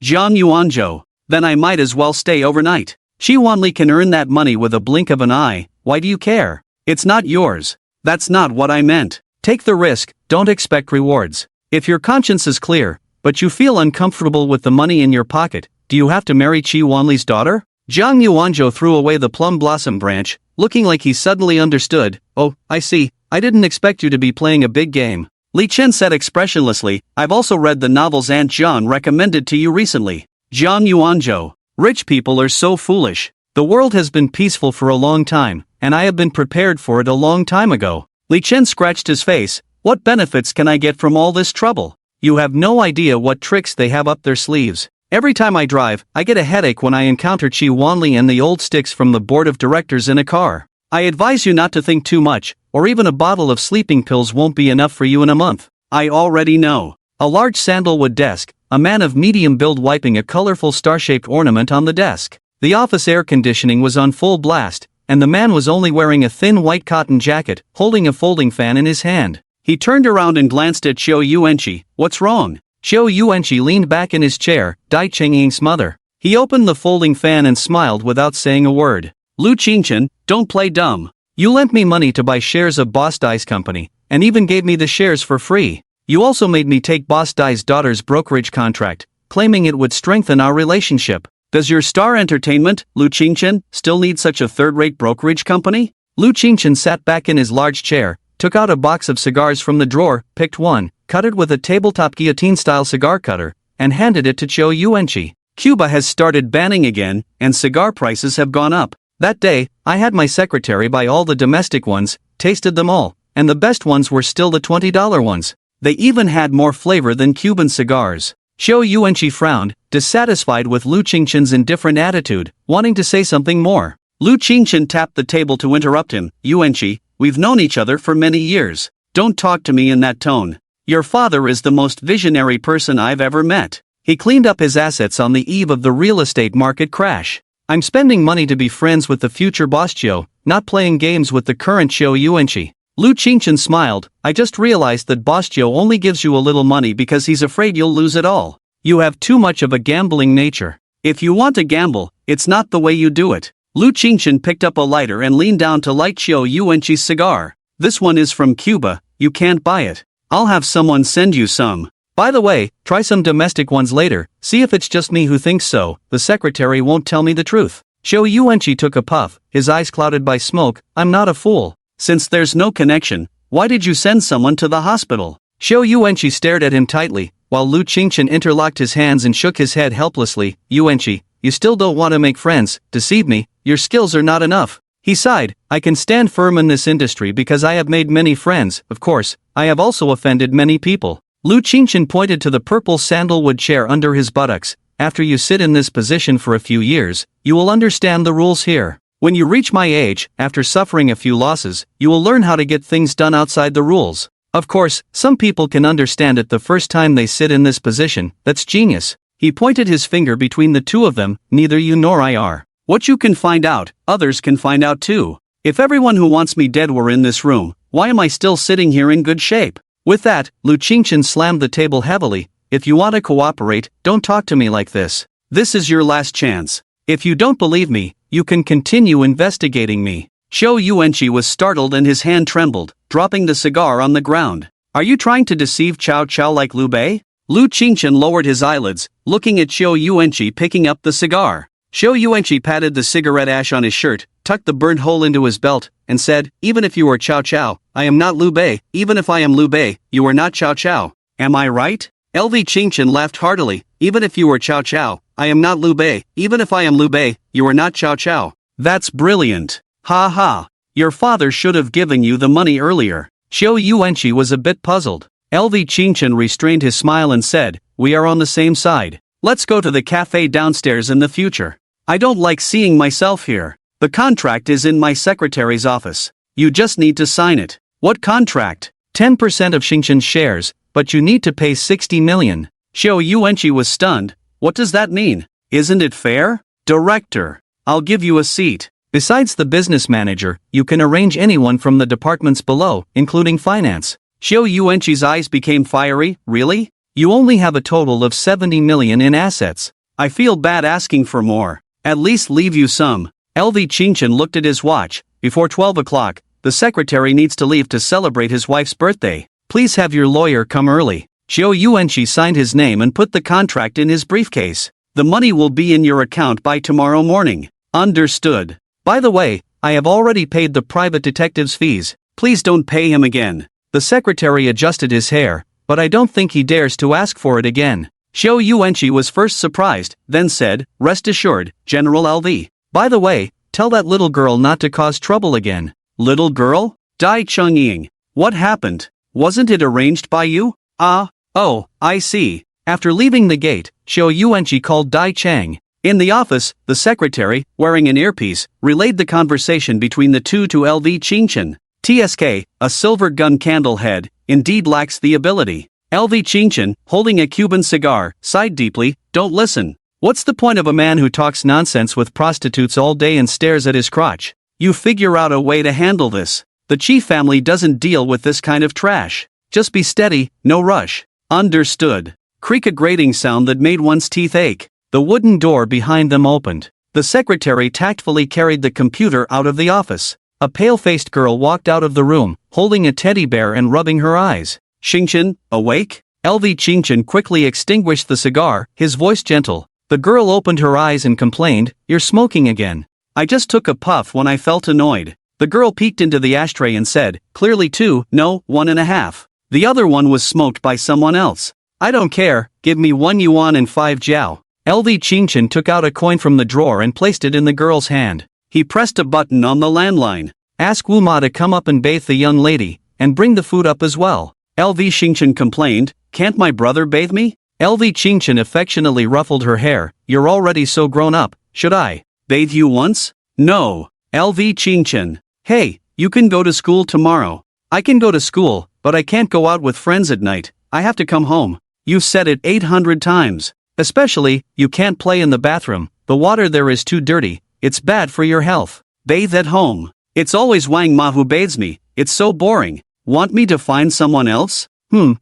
Zhang Yuanzhou. Then I might as well stay overnight. Qi Wanli can earn that money with a blink of an eye. Why do you care? It's not yours. That's not what I meant. Take the risk, don't expect rewards. If your conscience is clear, but you feel uncomfortable with the money in your pocket, do you have to marry Qi Wanli's daughter? Zhang Yuanzhou threw away the plum blossom branch, looking like he suddenly understood. Oh, I see, I didn't expect you to be playing a big game. Li Chen said expressionlessly, I've also read the novels Aunt Zhang recommended to you recently. Zhang Yuanzhou. Rich people are so foolish. The world has been peaceful for a long time, and I have been prepared for it a long time ago. Li Chen scratched his face. What benefits can I get from all this trouble? You have no idea what tricks they have up their sleeves. Every time I drive, I get a headache when I encounter Qi Wanli and the old sticks from the board of directors in a car. I advise you not to think too much, or even a bottle of sleeping pills won't be enough for you in a month. I already know. A large sandalwood desk, a man of medium build wiping a colorful star-shaped ornament on the desk. The office air conditioning was on full blast, and the man was only wearing a thin white cotton jacket, holding a folding fan in his hand. He turned around and glanced at Xiao Yuanqi. What's wrong? Xiao Yuanqi leaned back in his chair, Dai Chengying's mother. He opened the folding fan and smiled without saying a word. Lu Qingchen, don't play dumb. You lent me money to buy shares of Boss Dai's company, and even gave me the shares for free. You also made me take Boss Dai's daughter's brokerage contract, claiming it would strengthen our relationship. Does your Star Entertainment, Lu Qingchen, still need such a third-rate brokerage company? Lu Qingchen sat back in his large chair, took out a box of cigars from the drawer, picked one, cut it with a tabletop guillotine-style cigar cutter, and handed it to Cho Yuenchi. Cuba has started banning again, and cigar prices have gone up. That day, I had my secretary buy all the domestic ones, tasted them all, and the best ones were still the $20 ones. They even had more flavor than Cuban cigars. Cho Yuenchi frowned, dissatisfied with Lu Qingchen's indifferent attitude, wanting to say something more. Lu Qingchen tapped the table to interrupt him. Yuenchi, we've known each other for many years. Don't talk to me in that tone. Your father is the most visionary person I've ever met. He cleaned up his assets on the eve of the real estate market crash. I'm spending money to be friends with the future boss Cho, not playing games with the current Cho Yuenchi. Lu Qingchen smiled. I just realized that boss Cho only gives you a little money because he's afraid you'll lose it all. You have too much of a gambling nature. If you want to gamble, it's not the way you do it. Lu Qingchen picked up a lighter and leaned down to light Cho Yuenchi's cigar. This one is from Cuba, you can't buy it. I'll have someone send you some. By the way, try some domestic ones later, see if it's just me who thinks so, the secretary won't tell me the truth. Cho Yuenchi took a puff, his eyes clouded by smoke. I'm not a fool. Since there's no connection, why did you send someone to the hospital? Cho Yuenchi stared at him tightly, while Lu Qingchen interlocked his hands and shook his head helplessly. Yuenchi, you still don't want to make friends, deceive me, your skills are not enough. He sighed, I can stand firm in this industry because I have made many friends, of course, I have also offended many people. Lu Qingchen pointed to the purple sandalwood chair under his buttocks. After you sit in this position for a few years, you will understand the rules here. When you reach my age, after suffering a few losses, you will learn how to get things done outside the rules. Of course, some people can understand it the first time they sit in this position, that's genius. He pointed his finger between the two of them, neither you nor I are. What you can find out, others can find out too. If everyone who wants me dead were in this room, why am I still sitting here in good shape? With that, Lu Qingchen slammed the table heavily. If you want to cooperate, don't talk to me like this. This is your last chance. If you don't believe me, you can continue investigating me. Cho Yuenchi was startled and his hand trembled, dropping the cigar on the ground. Are you trying to deceive Cao Cao like Liu Bei? Lu Qingchen lowered his eyelids, looking at Cho Yuenchi picking up the cigar. Cho Yuenchi patted the cigarette ash on his shirt, tucked the burnt hole into his belt, and said, even if you are Cao Cao, I am not Liu Bei. Even if I am Liu Bei, you are not Cao Cao. Am I right? LV Qingchen laughed heartily. Even if you are Cao Cao, I am not Liu Bei. Even if I am Liu Bei, you are not Cao Cao. That's brilliant. Ha ha. Your father should have given you the money earlier. Cho Yuenchi was a bit puzzled. LV Qingchen restrained his smile and said, we are on the same side. Let's go to the cafe downstairs in the future. I don't like seeing myself here. The contract is in my secretary's office. You just need to sign it. What contract? 10% of Qingchen's shares, but you need to pay 60 million. Cho Yuenchi was stunned. What does that mean? Isn't it fair? Director, I'll give you a seat. Besides the business manager, you can arrange anyone from the departments below, including finance. Cho Yuenchi's eyes became fiery. Really? You only have a total of 70 million in assets. I feel bad asking for more. At least leave you some. LV Qingchen looked at his watch. Before 12 o'clock, the secretary needs to leave to celebrate his wife's birthday. Please have your lawyer come early. Cho Yuenchi signed his name and put the contract in his briefcase. The money will be in your account by tomorrow morning. Understood. By the way, I have already paid the private detective's fees. Please don't pay him again. The secretary adjusted his hair, but I don't think he dares to ask for it again. Cho Yuenchi was first surprised, then said, rest assured, General LV. By the way, tell that little girl not to cause trouble again. Little girl? Dai Chungying. What happened? Wasn't it arranged by you? Oh, I see. After leaving the gate, Cho Yuenchi called Dai Chang. In the office, the secretary, wearing an earpiece, relayed the conversation between the two to LV Qingchen. TSK, a silver gun candle head, indeed lacks the ability. LV Qingchen, holding a Cuban cigar, sighed deeply. Don't listen. What's the point of a man who talks nonsense with prostitutes all day and stares at his crotch? You figure out a way to handle this. The Chi family doesn't deal with this kind of trash. Just be steady, no rush. Understood. Creak, a grating sound that made one's teeth ache. The wooden door behind them opened. The secretary tactfully carried the computer out of the office. A pale-faced girl walked out of the room, holding a teddy bear and rubbing her eyes. Qingchen, awake? LV Qingchen quickly extinguished the cigar, his voice gentle. The girl opened her eyes and complained, you're smoking again. I just took a puff when I felt annoyed. The girl peeked into the ashtray and said, clearly 2, no, 1.5. The other one was smoked by someone else. I don't care, give me 1 yuan and 5 jiao. LV Qingchen took out a coin from the drawer and placed it in the girl's hand. He pressed a button on the landline. Ask Wu Ma to come up and bathe the young lady, and bring the food up as well. LV Qingchen complained, can't my brother bathe me? LV Qingchen affectionately ruffled her hair, you're already so grown up, should I bathe you once? No. LV Qingchen. Hey, you can go to school tomorrow. I can go to school, but I can't go out with friends at night, I have to come home. You've said it 800 times. Especially, you can't play in the bathroom, the water there is too dirty, it's bad for your health. Bathe at home. It's always Wang Ma who bathes me, it's so boring. Want me to find someone else?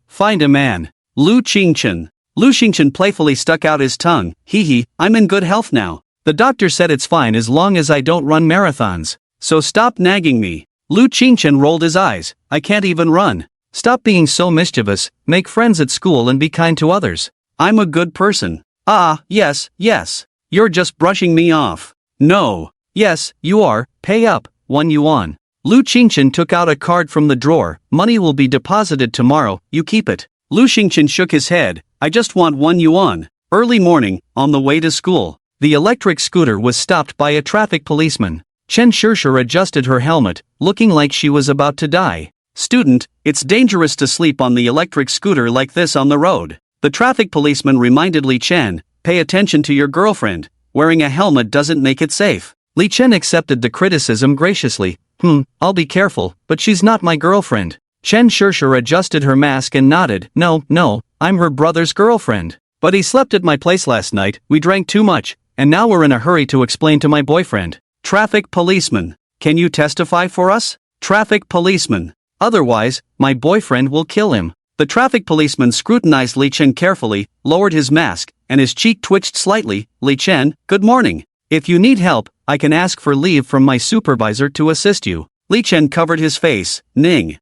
Find a man. Lu Qingchen. Lu Qingchen playfully stuck out his tongue, hee, I'm in good health now. The doctor said it's fine as long as I don't run marathons. So stop nagging me. Lu Qingchen rolled his eyes, I can't even run. Stop being so mischievous, make friends at school and be kind to others. I'm a good person. Yes. You're just brushing me off. No. Yes, you are, pay up, 1 yuan. Lu Qingchen took out a card from the drawer, money will be deposited tomorrow, you keep it. Lu Qingchen shook his head, I just want 1 yuan. Early morning, on the way to school. The electric scooter was stopped by a traffic policeman. Chen Shishir adjusted her helmet, looking like she was about to die. Student, it's dangerous to sleep on the electric scooter like this on the road. The traffic policeman reminded Li Chen, pay attention to your girlfriend, wearing a helmet doesn't make it safe. Li Chen accepted the criticism graciously, I'll be careful, but she's not my girlfriend. Chen Shishir adjusted her mask and nodded, no, I'm her brother's girlfriend. But he slept at my place last night, we drank too much, and now we're in a hurry to explain to my boyfriend. Traffic policeman, can you testify for us? Traffic policeman, otherwise, my boyfriend will kill him. The traffic policeman scrutinized Li Chen carefully, lowered his mask, and his cheek twitched slightly. Li Chen, good morning. If you need help, I can ask for leave from my supervisor to assist you. Li Chen covered his face. Ning.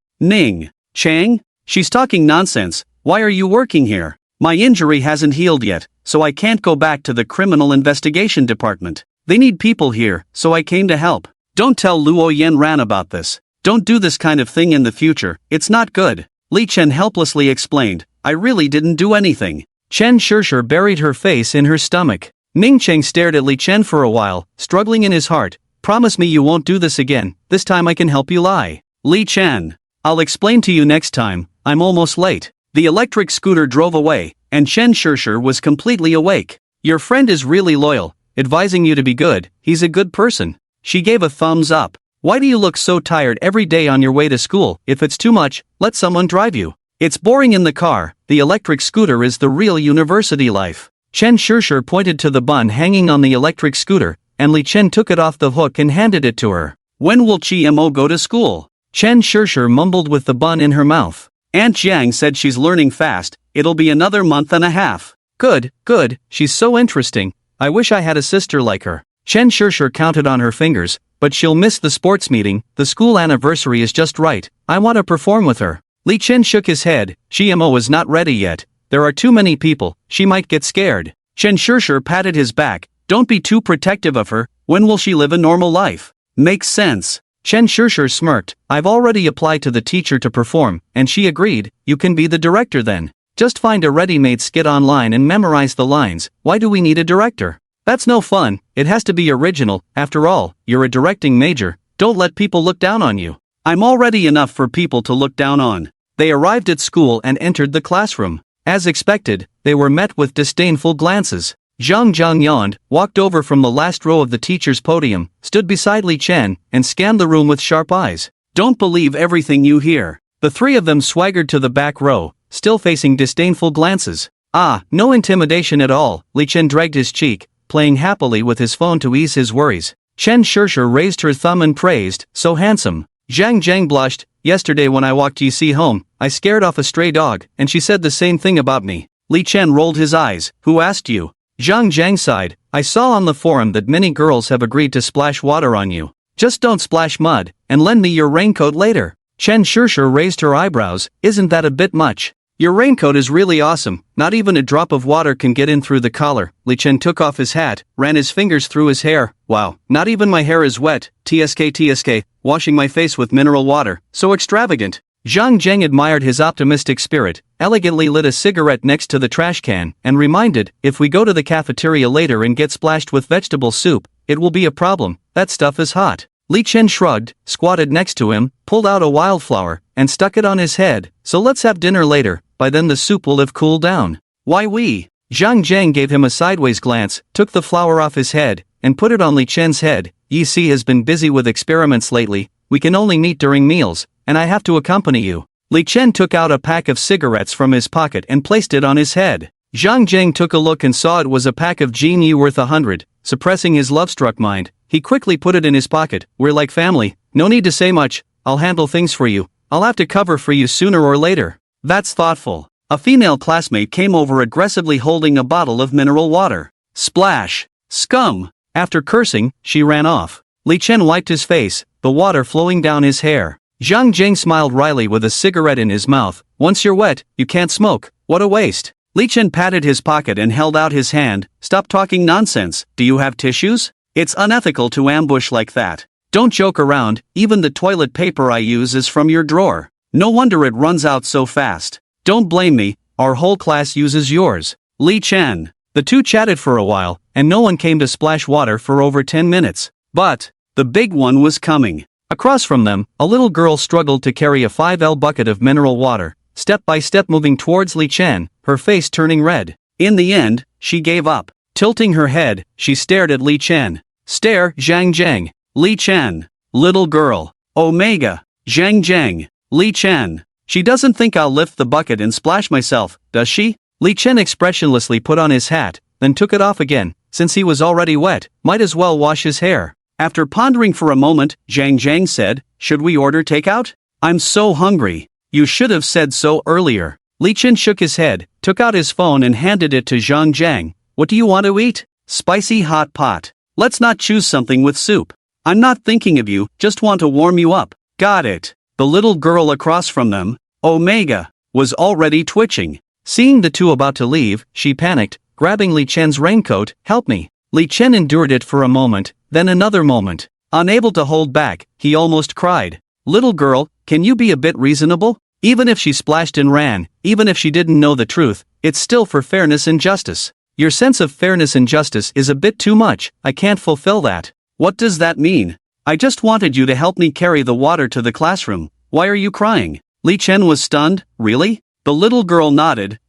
Chang? She's talking nonsense, why are you working here? My injury hasn't healed yet, so I can't go back to the criminal investigation department. They need people here, so I came to help. Don't tell Luo Yanran about this. Don't do this kind of thing in the future, it's not good. Li Chen helplessly explained, I really didn't do anything. Chen Shishir buried her face in her stomach. Ning Cheng stared at Li Chen for a while, struggling in his heart. Promise me you won't do this again, this time I can help you lie. Li Chen. I'll explain to you next time, I'm almost late. The electric scooter drove away, and Chen Shishir was completely awake. Your friend is really loyal, advising you to be good, he's a good person. She gave a thumbs up. Why do you look so tired every day on your way to school? If it's too much, let someone drive you. It's boring in the car, the electric scooter is the real university life. Chen Shishir pointed to the bun hanging on the electric scooter, and Li Chen took it off the hook and handed it to her. When will Chi Mo go to school? Chen Shishir mumbled with the bun in her mouth. Aunt Jiang said she's learning fast, it'll be another month and a half. Good, she's so interesting, I wish I had a sister like her. Chen Shishir counted on her fingers, but she'll miss the sports meeting, the school anniversary is just right, I want to perform with her. Li Chen shook his head, Mo is not ready yet, there are too many people, she might get scared. Chen Shishir patted his back, don't be too protective of her, when will she live a normal life? Makes sense. Chen Shishir smirked, I've already applied to the teacher to perform, and she agreed, you can be the director then. Just find a ready-made skit online and memorize the lines, why do we need a director? That's no fun, it has to be original, after all, you're a directing major, don't let people look down on you. I'm already enough for people to look down on. They arrived at school and entered the classroom. As expected, they were met with disdainful glances. Zhang Zhang yawned, walked over from the last row of the teacher's podium, stood beside Li Chen, and scanned the room with sharp eyes. Don't believe everything you hear. The three of them swaggered to the back row, still facing disdainful glances. No intimidation at all, Li Chen dragged his cheek, playing happily with his phone to ease his worries. Chen Shishir raised her thumb and praised, so handsome. Zhang Zhang blushed, yesterday when I walked YC home, I scared off a stray dog, and she said the same thing about me. Li Chen rolled his eyes, who asked you? Zhang Zhang sighed, I saw on the forum that many girls have agreed to splash water on you. Just don't splash mud, and lend me your raincoat later. Chen Shishir raised her eyebrows, isn't that a bit much? Your raincoat is really awesome, not even a drop of water can get in through the collar. Li Chen took off his hat, ran his fingers through his hair, wow, not even my hair is wet, TSK, washing my face with mineral water, so extravagant. Zhang Zheng admired his optimistic spirit, elegantly lit a cigarette next to the trash can, and reminded, if we go to the cafeteria later and get splashed with vegetable soup, it will be a problem, that stuff is hot. Li Chen shrugged, squatted next to him, pulled out a wildflower, and stuck it on his head. So let's have dinner later, by then the soup will have cooled down. Why we? Zhang Zheng gave him a sideways glance, took the flower off his head, and put it on Li Chen's head. Yi Si has been busy with experiments lately, we can only meet during meals, and I have to accompany you. Li Chen took out a pack of cigarettes from his pocket and placed it on his head. Zhang Zheng took a look and saw it was a pack of Jin Yu worth 100, suppressing his love-struck mind. He quickly put it in his pocket. We're like family, no need to say much, I'll handle things for you. I'll have to cover for you sooner or later. That's thoughtful. A female classmate came over aggressively holding a bottle of mineral water. Splash! Scum! After cursing, she ran off. Li Chen wiped his face, the water flowing down his hair. Zhang Zheng smiled wryly with a cigarette in his mouth. Once you're wet, you can't smoke, what a waste. Li Chen patted his pocket and held out his hand. Stop talking nonsense, do you have tissues? It's unethical to ambush like that. Don't joke around, even the toilet paper I use is from your drawer. No wonder it runs out so fast. Don't blame me, our whole class uses yours. Li Chen. The two chatted for a while, and no one came to splash water for over 10 minutes. But the big one was coming. Across from them, a little girl struggled to carry a 5L bucket of mineral water, step by step moving towards Li Chen, her face turning red. In the end, she gave up. Tilting her head, she stared at Li Chen. Stare, Zhang Zheng. Li Chen. Little girl. Omega. Zhang Zheng. Li Chen. She doesn't think I'll lift the bucket and splash myself, does she? Li Chen expressionlessly put on his hat, then took it off again. Since he was already wet, might as well wash his hair. After pondering for a moment, Zhang Zheng said, should we order takeout? I'm so hungry. You should have said so earlier. Li Chen shook his head, took out his phone and handed it to Zhang Zheng. What do you want to eat? Spicy hot pot. Let's not choose something with soup. I'm not thinking of you, just want to warm you up. Got it. The little girl across from them, Omega, was already twitching. Seeing the two about to leave, she panicked, grabbing Li Chen's raincoat. Help me. Li Chen endured it for a moment, then another moment. Unable to hold back, he almost cried. Little girl, can you be a bit reasonable? Even if she splashed and ran, even if she didn't know the truth, it's still for fairness and justice. Your sense of fairness and justice is a bit too much, I can't fulfill that. What does that mean? I just wanted you to help me carry the water to the classroom. Why are you crying? Li Chen was stunned. Really? The little girl nodded.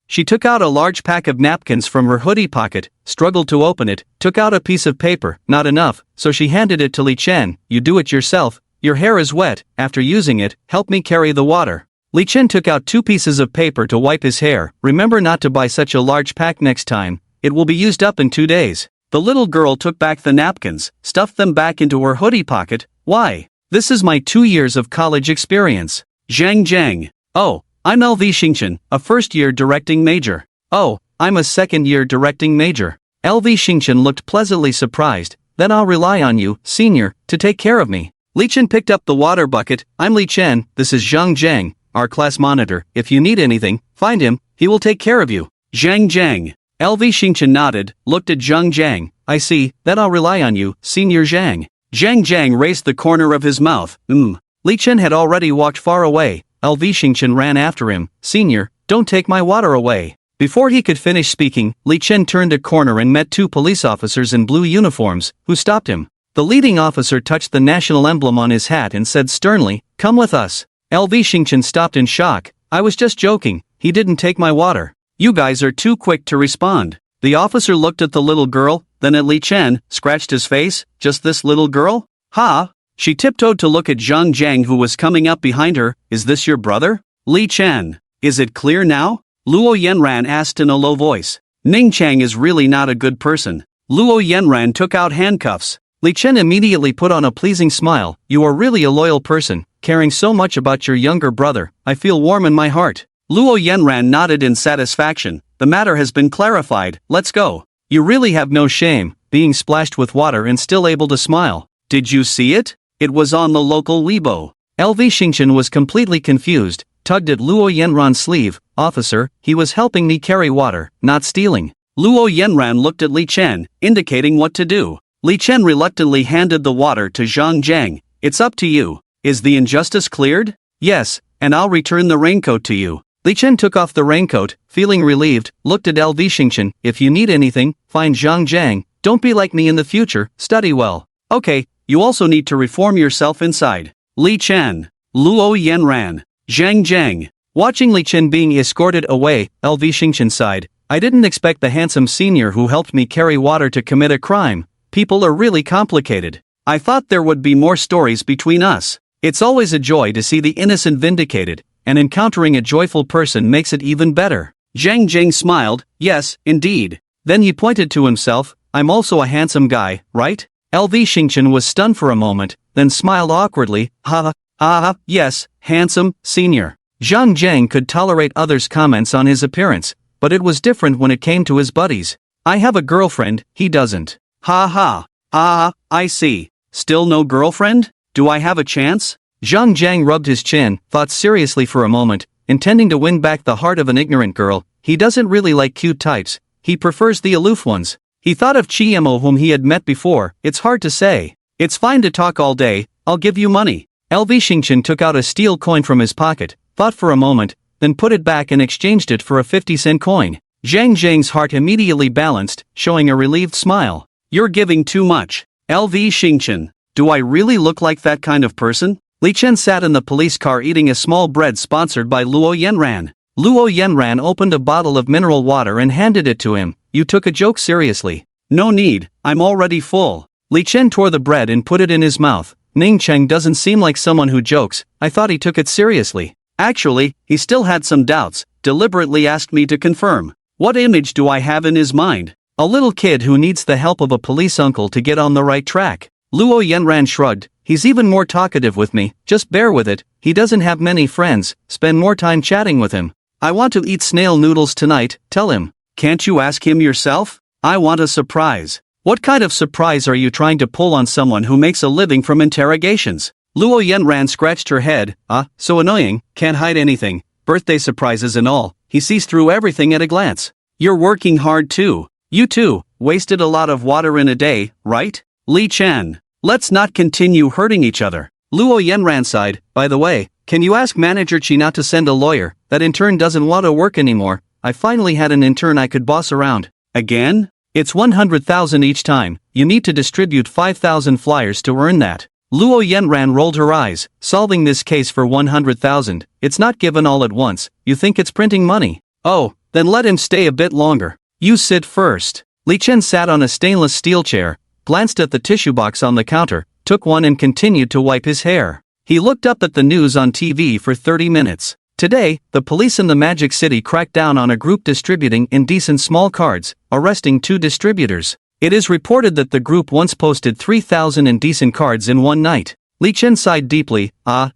She took out a large pack of napkins from her hoodie pocket, struggled to open it, took out a piece of paper. Not enough, so she handed it to Li Chen. You do it yourself. Your hair is wet. After using it, help me carry the water. Li Chen took out 2 pieces of paper to wipe his hair. Remember not to buy such a large pack next time. It will be used up in 2 days. The little girl took back the napkins, stuffed them back into her hoodie pocket. Why? This is my 2 years of college experience. Zhang Zheng. Oh, I'm LV Xingchen, a first-year directing major. Oh, I'm a second-year directing major. LV Xingchen looked pleasantly surprised. Then I'll rely on you, senior, to take care of me. Li Chen picked up the water bucket. I'm Li Chen, this is Zhang Zheng, our class monitor. If you need anything, find him, he will take care of you. Zhang Zheng. LV Xingchen nodded, looked at Zhang Zheng. I see, then I'll rely on you, Senior Zhang. Zhang Zheng raised the corner of his mouth. Li Chen had already walked far away. LV Xingchen ran after him. Senior, don't take my water away. Before he could finish speaking, Li Chen turned a corner and met 2 police officers in blue uniforms, who stopped him. The leading officer touched the national emblem on his hat and said sternly, come with us. LV Xingchen stopped in shock. I was just joking, he didn't take my water. You guys are too quick to respond. The officer looked at the little girl, then at Li Chen, scratched his face. Just this little girl? Ha! She tiptoed to look at Zhang Zheng who was coming up behind her. Is this your brother? Li Chen. Is it clear now? Luo Yanran asked in a low voice. Ning Chang is really not a good person. Luo Yanran took out handcuffs. Li Chen immediately put on a pleasing smile. You are really a loyal person, caring so much about your younger brother. I feel warm in my heart. Luo Yanran nodded in satisfaction. The matter has been clarified, let's go. You really have no shame, being splashed with water and still able to smile. Did you see it? It was on the local Weibo. LV Xingchen was completely confused, tugged at Luo Yanran's sleeve. Officer, he was helping me carry water, not stealing. Luo Yanran looked at Li Chen, indicating what to do. Li Chen reluctantly handed the water to Zhang Zheng. It's up to you. Is the injustice cleared? Yes, and I'll return the raincoat to you. Li Chen took off the raincoat, feeling relieved, looked at LV Xingchen. If you need anything, find Zhang Jiang. Don't be like me in the future, study well. Okay, you also need to reform yourself inside. Li Chen. Luo Yanran. Zhang Jiang. Watching Li Chen being escorted away, LV Xingchen sighed. I didn't expect the handsome senior who helped me carry water to commit a crime. People are really complicated. I thought there would be more stories between us. It's always a joy to see the innocent vindicated, and encountering a joyful person makes it even better. Zhang Jiang smiled. Yes, indeed. Then he pointed to himself. I'm also a handsome guy, right? LV Xingchen was stunned for a moment, then smiled awkwardly. Yes, handsome, senior. Zhang Jiang could tolerate others' comments on his appearance, but it was different when it came to his buddies. I have a girlfriend, he doesn't. I see. Still no girlfriend? Do I have a chance? Zhang Jiang rubbed his chin, thought seriously for a moment, intending to win back the heart of an ignorant girl. He doesn't really like cute types, he prefers the aloof ones. He thought of Chiemo whom he had met before. It's hard to say. It's fine to talk all day, I'll give you money. LV Xingchen took out a steel coin from his pocket, thought for a moment, then put it back and exchanged it for a 50-cent coin. Zhang Jiang's heart immediately balanced, showing a relieved smile. You're giving too much. LV Xingchen. Do I really look like that kind of person? Li Chen sat in the police car eating a small bread sponsored by Luo Yanran. Luo Yanran opened a bottle of mineral water and handed it to him. You took a joke seriously. No need, I'm already full. Li Chen tore the bread and put it in his mouth. Ning Cheng doesn't seem like someone who jokes. I thought he took it seriously. Actually, he still had some doubts, deliberately asked me to confirm. What image do I have in his mind? A little kid who needs the help of a police uncle to get on the right track. Luo Yanran shrugged. He's even more talkative with me, just bear with it. He doesn't have many friends, spend more time chatting with him. I want to eat snail noodles tonight, tell him. Can't you ask him yourself? I want a surprise. What kind of surprise are you trying to pull on someone who makes a living from interrogations? Luo Yanran scratched her head. So annoying, can't hide anything. Birthday surprises and all. He sees through everything at a glance. You're working hard too. You too, wasted a lot of water in a day, right? Li Chen. Let's not continue hurting each other. Luo Yanran sighed. By the way, can you ask manager Chi not to send a lawyer? That intern doesn't want to work anymore. I finally had an intern I could boss around. Again? It's 100,000 each time. You need to distribute 5,000 flyers to earn that. Luo Yanran rolled her eyes. Solving this case for 100,000. It's not given all at once. You think it's printing money? Oh, then let him stay a bit longer. You sit first. Li Chen sat on a stainless steel chair, glanced at the tissue box on the counter, took one and continued to wipe his hair. He looked up at the news on TV for 30 minutes. Today, the police in the Magic City cracked down on a group distributing indecent small cards, arresting 2 distributors. It is reported that the group once posted 3,000 indecent cards in one night. Li Chen sighed deeply.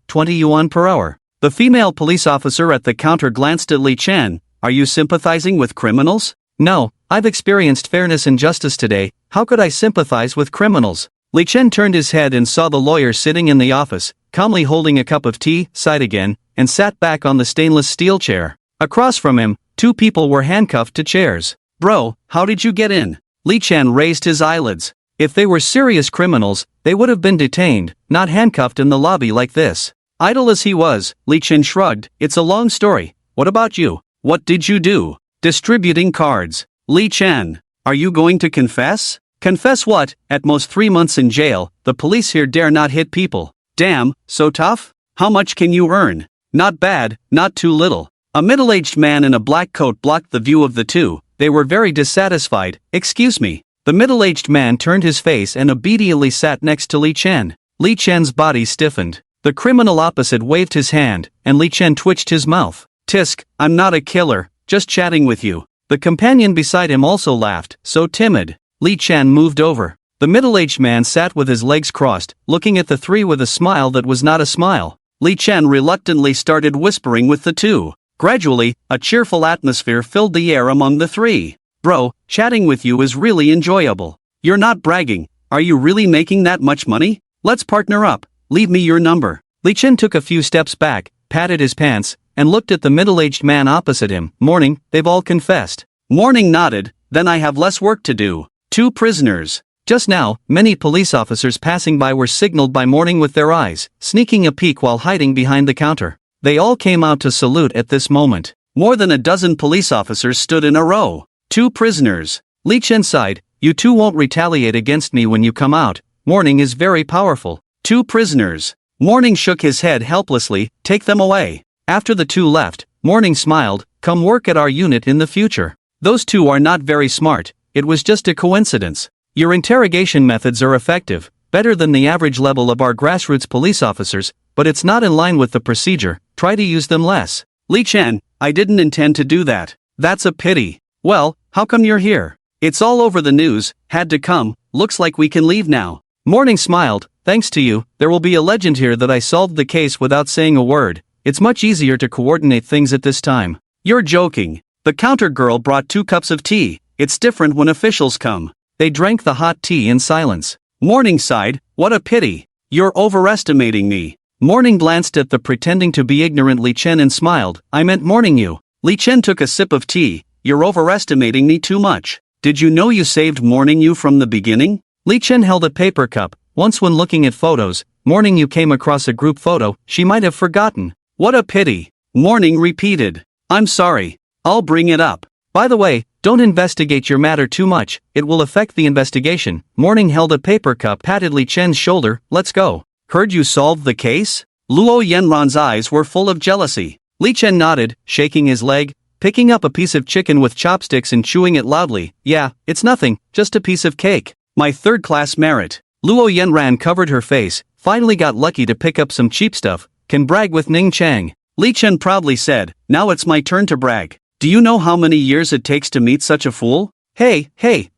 20 yuan per hour. The female police officer at the counter glanced at Li Chen. Are you sympathizing with criminals? No, I've experienced fairness and justice today. How could I sympathize with criminals? Li Chen turned his head and saw the lawyer sitting in the office, calmly holding a cup of tea, sighed again, and sat back on the stainless steel chair. Across from him, 2 people were handcuffed to chairs. Bro, how did you get in? Li Chen raised his eyelids. If they were serious criminals, they would have been detained, not handcuffed in the lobby like this. Idle as he was, Li Chen shrugged. It's a long story. What about you? What did you do? Distributing cards. Li Chen. Are you going to confess? Confess what? At most 3 months in jail. The police here dare not hit people. Damn, so tough? How much can you earn? Not bad, not too little. A middle-aged man in a black coat blocked the view of the two. They were very dissatisfied. Excuse me. The middle-aged man turned his face and obediently sat next to Li Chen. Li Chen's body stiffened. The criminal opposite waved his hand, and Li Chen twitched his mouth. Tisk, I'm not a killer, just chatting with you. The companion beside him also laughed, so timid. Li Chen moved over. The middle-aged man sat with his legs crossed, looking at the 3 with a smile that was not a smile. Li Chen reluctantly started whispering with the 2. Gradually, a cheerful atmosphere filled the air among the 3. Bro, chatting with you is really enjoyable. You're not bragging. Are you really making that much money? Let's partner up. Leave me your number. Li Chen took a few steps back, patted his pants, and looked at the middle-aged man opposite him. Morning, they've all confessed. Morning nodded. Then I have less work to do. 2 prisoners. Just now, many police officers passing by were signaled by Morning with their eyes, sneaking a peek while hiding behind the counter. They all came out to salute at this moment. More than a dozen police officers stood in a row. 2 prisoners. Li Chen sighed, "You two won't retaliate against me when you come out. Morning is very powerful." 2 prisoners. Morning shook his head helplessly, "Take them away." After the 2 left, Morning smiled, "Come work at our unit in the future." Those 2 are not very smart, it was just a coincidence. Your interrogation methods are effective, better than the average level of our grassroots police officers, but it's not in line with the procedure, try to use them less. Li Chen, I didn't intend to do that. That's a pity. Well, how come you're here? It's all over the news, had to come, looks like we can leave now. Morning smiled, "Thanks to you, there will be a legend here that I solved the case without saying a word. It's much easier to coordinate things at this time." You're joking. The counter girl brought 2 cups of tea. It's different when officials come. They drank the hot tea in silence. Morning sighed, "What a pity. You're overestimating me." Morning glanced at the pretending to be ignorant Li Chen and smiled, "I meant Morning you." Li Chen took a sip of tea, "You're overestimating me too much. Did you know you saved Morning you from the beginning?" Li Chen held a paper cup. Once when looking at photos, Morning you came across a group photo she might have forgotten. "What a pity." Morning repeated, "I'm sorry. I'll bring it up. By the way, don't investigate your matter too much, it will affect the investigation." Morning held a paper cup, patted Li Chen's shoulder, "Let's go." "Heard you solved the case?" Luo Yanran's eyes were full of jealousy. Li Chen nodded, shaking his leg, picking up a piece of chicken with chopsticks and chewing it loudly. "Yeah, it's nothing, just a piece of cake. My 3rd-class merit." Luo Yanran covered her face, finally got lucky to pick up some cheap stuff, "Can brag with Ning Chang." Li Chen proudly said, "Now it's my turn to brag. Do you know how many years it takes to meet such a fool?" Hey,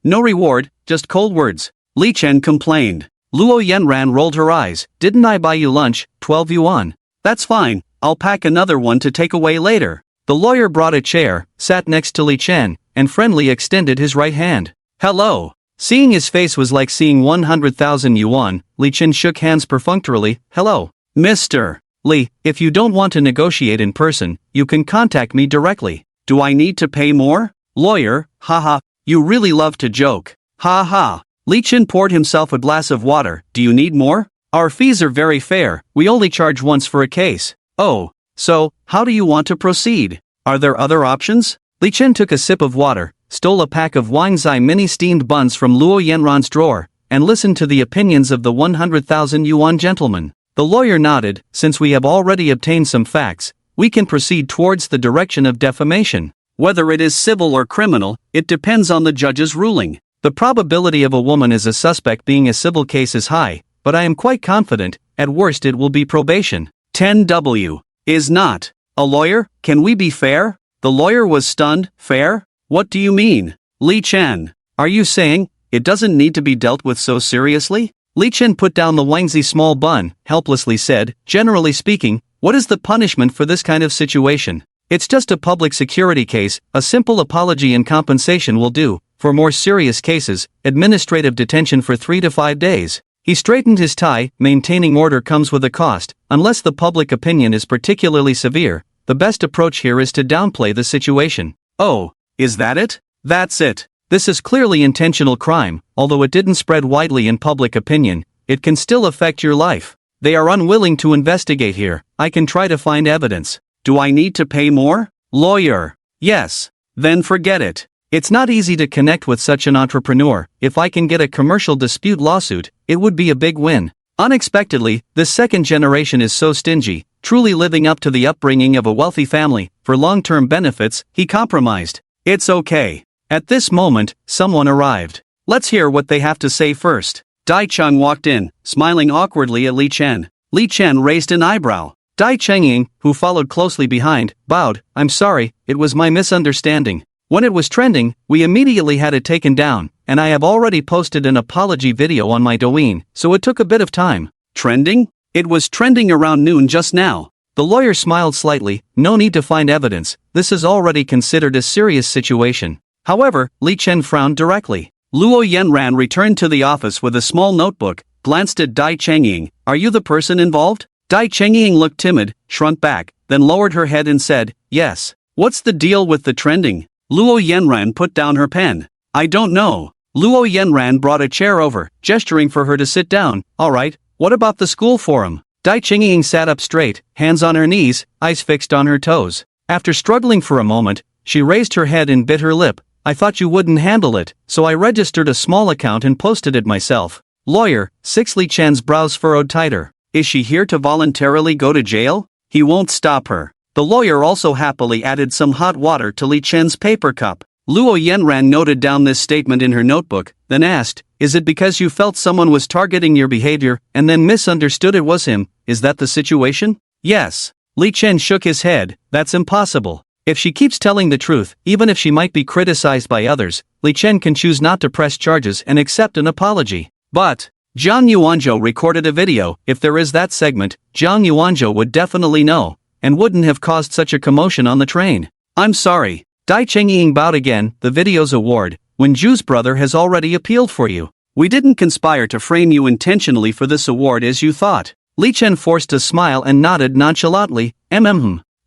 no reward, just cold words." Li Chen complained. Luo Yanran rolled her eyes, "Didn't I buy you lunch, 12 yuan? That's fine, I'll pack another one to take away later." The lawyer brought a chair, sat next to Li Chen, and friendly extended his right hand. "Hello." Seeing his face was like seeing 100,000 yuan, Li Chen shook hands perfunctorily, "Hello, Mr. Li, if you don't want to negotiate in person, you can contact me directly." "Do I need to pay more?" Lawyer, haha, you really love to joke. Ha ha. Li Chen poured himself a glass of water, "Do you need more? Our fees are very fair, we only charge once for a case." "Oh, so, how do you want to proceed? Are there other options?" Li Chen took a sip of water, stole a pack of Wangzai mini steamed buns from Luo Yanran's drawer, and listened to the opinions of the 100,000 yuan gentleman. The lawyer nodded, "Since we have already obtained some facts, we can proceed towards the direction of defamation. Whether it is civil or criminal, it depends on the judge's ruling. The probability of a woman as a suspect being a civil case is high, but I am quite confident, at worst it will be probation. 10W. Is not. A lawyer, can we be fair?" The lawyer was stunned. "Fair? What do you mean?" Li Chen. "Are you saying, it doesn't need to be dealt with so seriously?" Li Chen put down the Wangzi small bun, helplessly said, "Generally speaking, what is the punishment for this kind of situation? It's just a public security case, a simple apology and compensation will do. For more serious cases, administrative detention for 3 to 5 days. He straightened his tie, maintaining order comes with a cost, unless the public opinion is particularly severe. The best approach here is to downplay the situation. Oh, is that it? That's it. This is clearly intentional crime, although it didn't spread widely in public opinion, it can still affect your life. They are unwilling to investigate here, I can try to find evidence. Do I need to pay more? Lawyer. Yes. Then forget it. It's not easy to connect with such an entrepreneur. If I can get a commercial dispute lawsuit, it would be a big win. Unexpectedly, this second generation is so stingy, truly living up to the upbringing of a wealthy family. For long-term benefits, he compromised. It's okay. At this moment, someone arrived. Let's hear what they have to say first. Dai Cheng walked in, smiling awkwardly at Li Chen. Li Chen raised an eyebrow. Dai Chengying, who followed closely behind, bowed. I'm sorry, it was my misunderstanding. When it was trending, we immediately had it taken down, and I have already posted an apology video on my Douyin, so it took a bit of time. Trending? It was trending around noon just now. The lawyer smiled slightly. No need to find evidence, this is already considered a serious situation. However, Li Chen frowned directly. Luo Yanran returned to the office with a small notebook, glanced at Dai Chengying. Are you the person involved? Dai Chengying looked timid, shrunk back, then lowered her head and said, yes. What's the deal with the trending? Luo Yanran put down her pen. I don't know. Luo Yenran brought a chair over, gesturing for her to sit down. Alright, what about the school forum? Dai Qingying sat up straight, hands on her knees, eyes fixed on her toes. After struggling for a moment, she raised her head and bit her lip. I thought you wouldn't handle it, so I registered a small account and posted it myself. Lawyer, Li Chen's brows furrowed tighter. Is she here to voluntarily go to jail? He won't stop her. The lawyer also happily added some hot water to Li Chen's paper cup. Luo Yenran noted down this statement in her notebook, then asked, is it because you felt someone was targeting your behavior and then misunderstood it was him? Is that the situation? Yes. Li Chen shook his head. That's impossible. If she keeps telling the truth, even if she might be criticized by others, Li Chen can choose not to press charges and accept an apology. But Jiang Yuanzhou recorded a video. If there is that segment, Jiang Yuanzhou would definitely know, and wouldn't have caused such a commotion on the train. I'm sorry. Dai Chengying bowed again. The video's award, Wenju's brother has already appealed for you. We didn't conspire to frame you intentionally for this award as you thought. Li Chen forced a smile and nodded nonchalantly.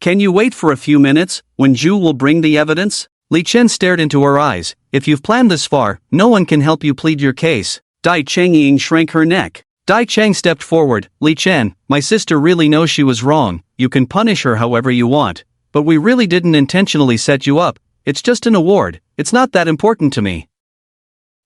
Can you wait for a few minutes? Wenju will bring the evidence? Li Chen stared into her eyes. If you've planned this far, no one can help you plead your case. Dai Chengying shrank her neck. Dai Cheng stepped forward. Li Chen, my sister really knows she was wrong. You can punish her however you want. But we really didn't intentionally set you up. It's just an award. It's not that important to me.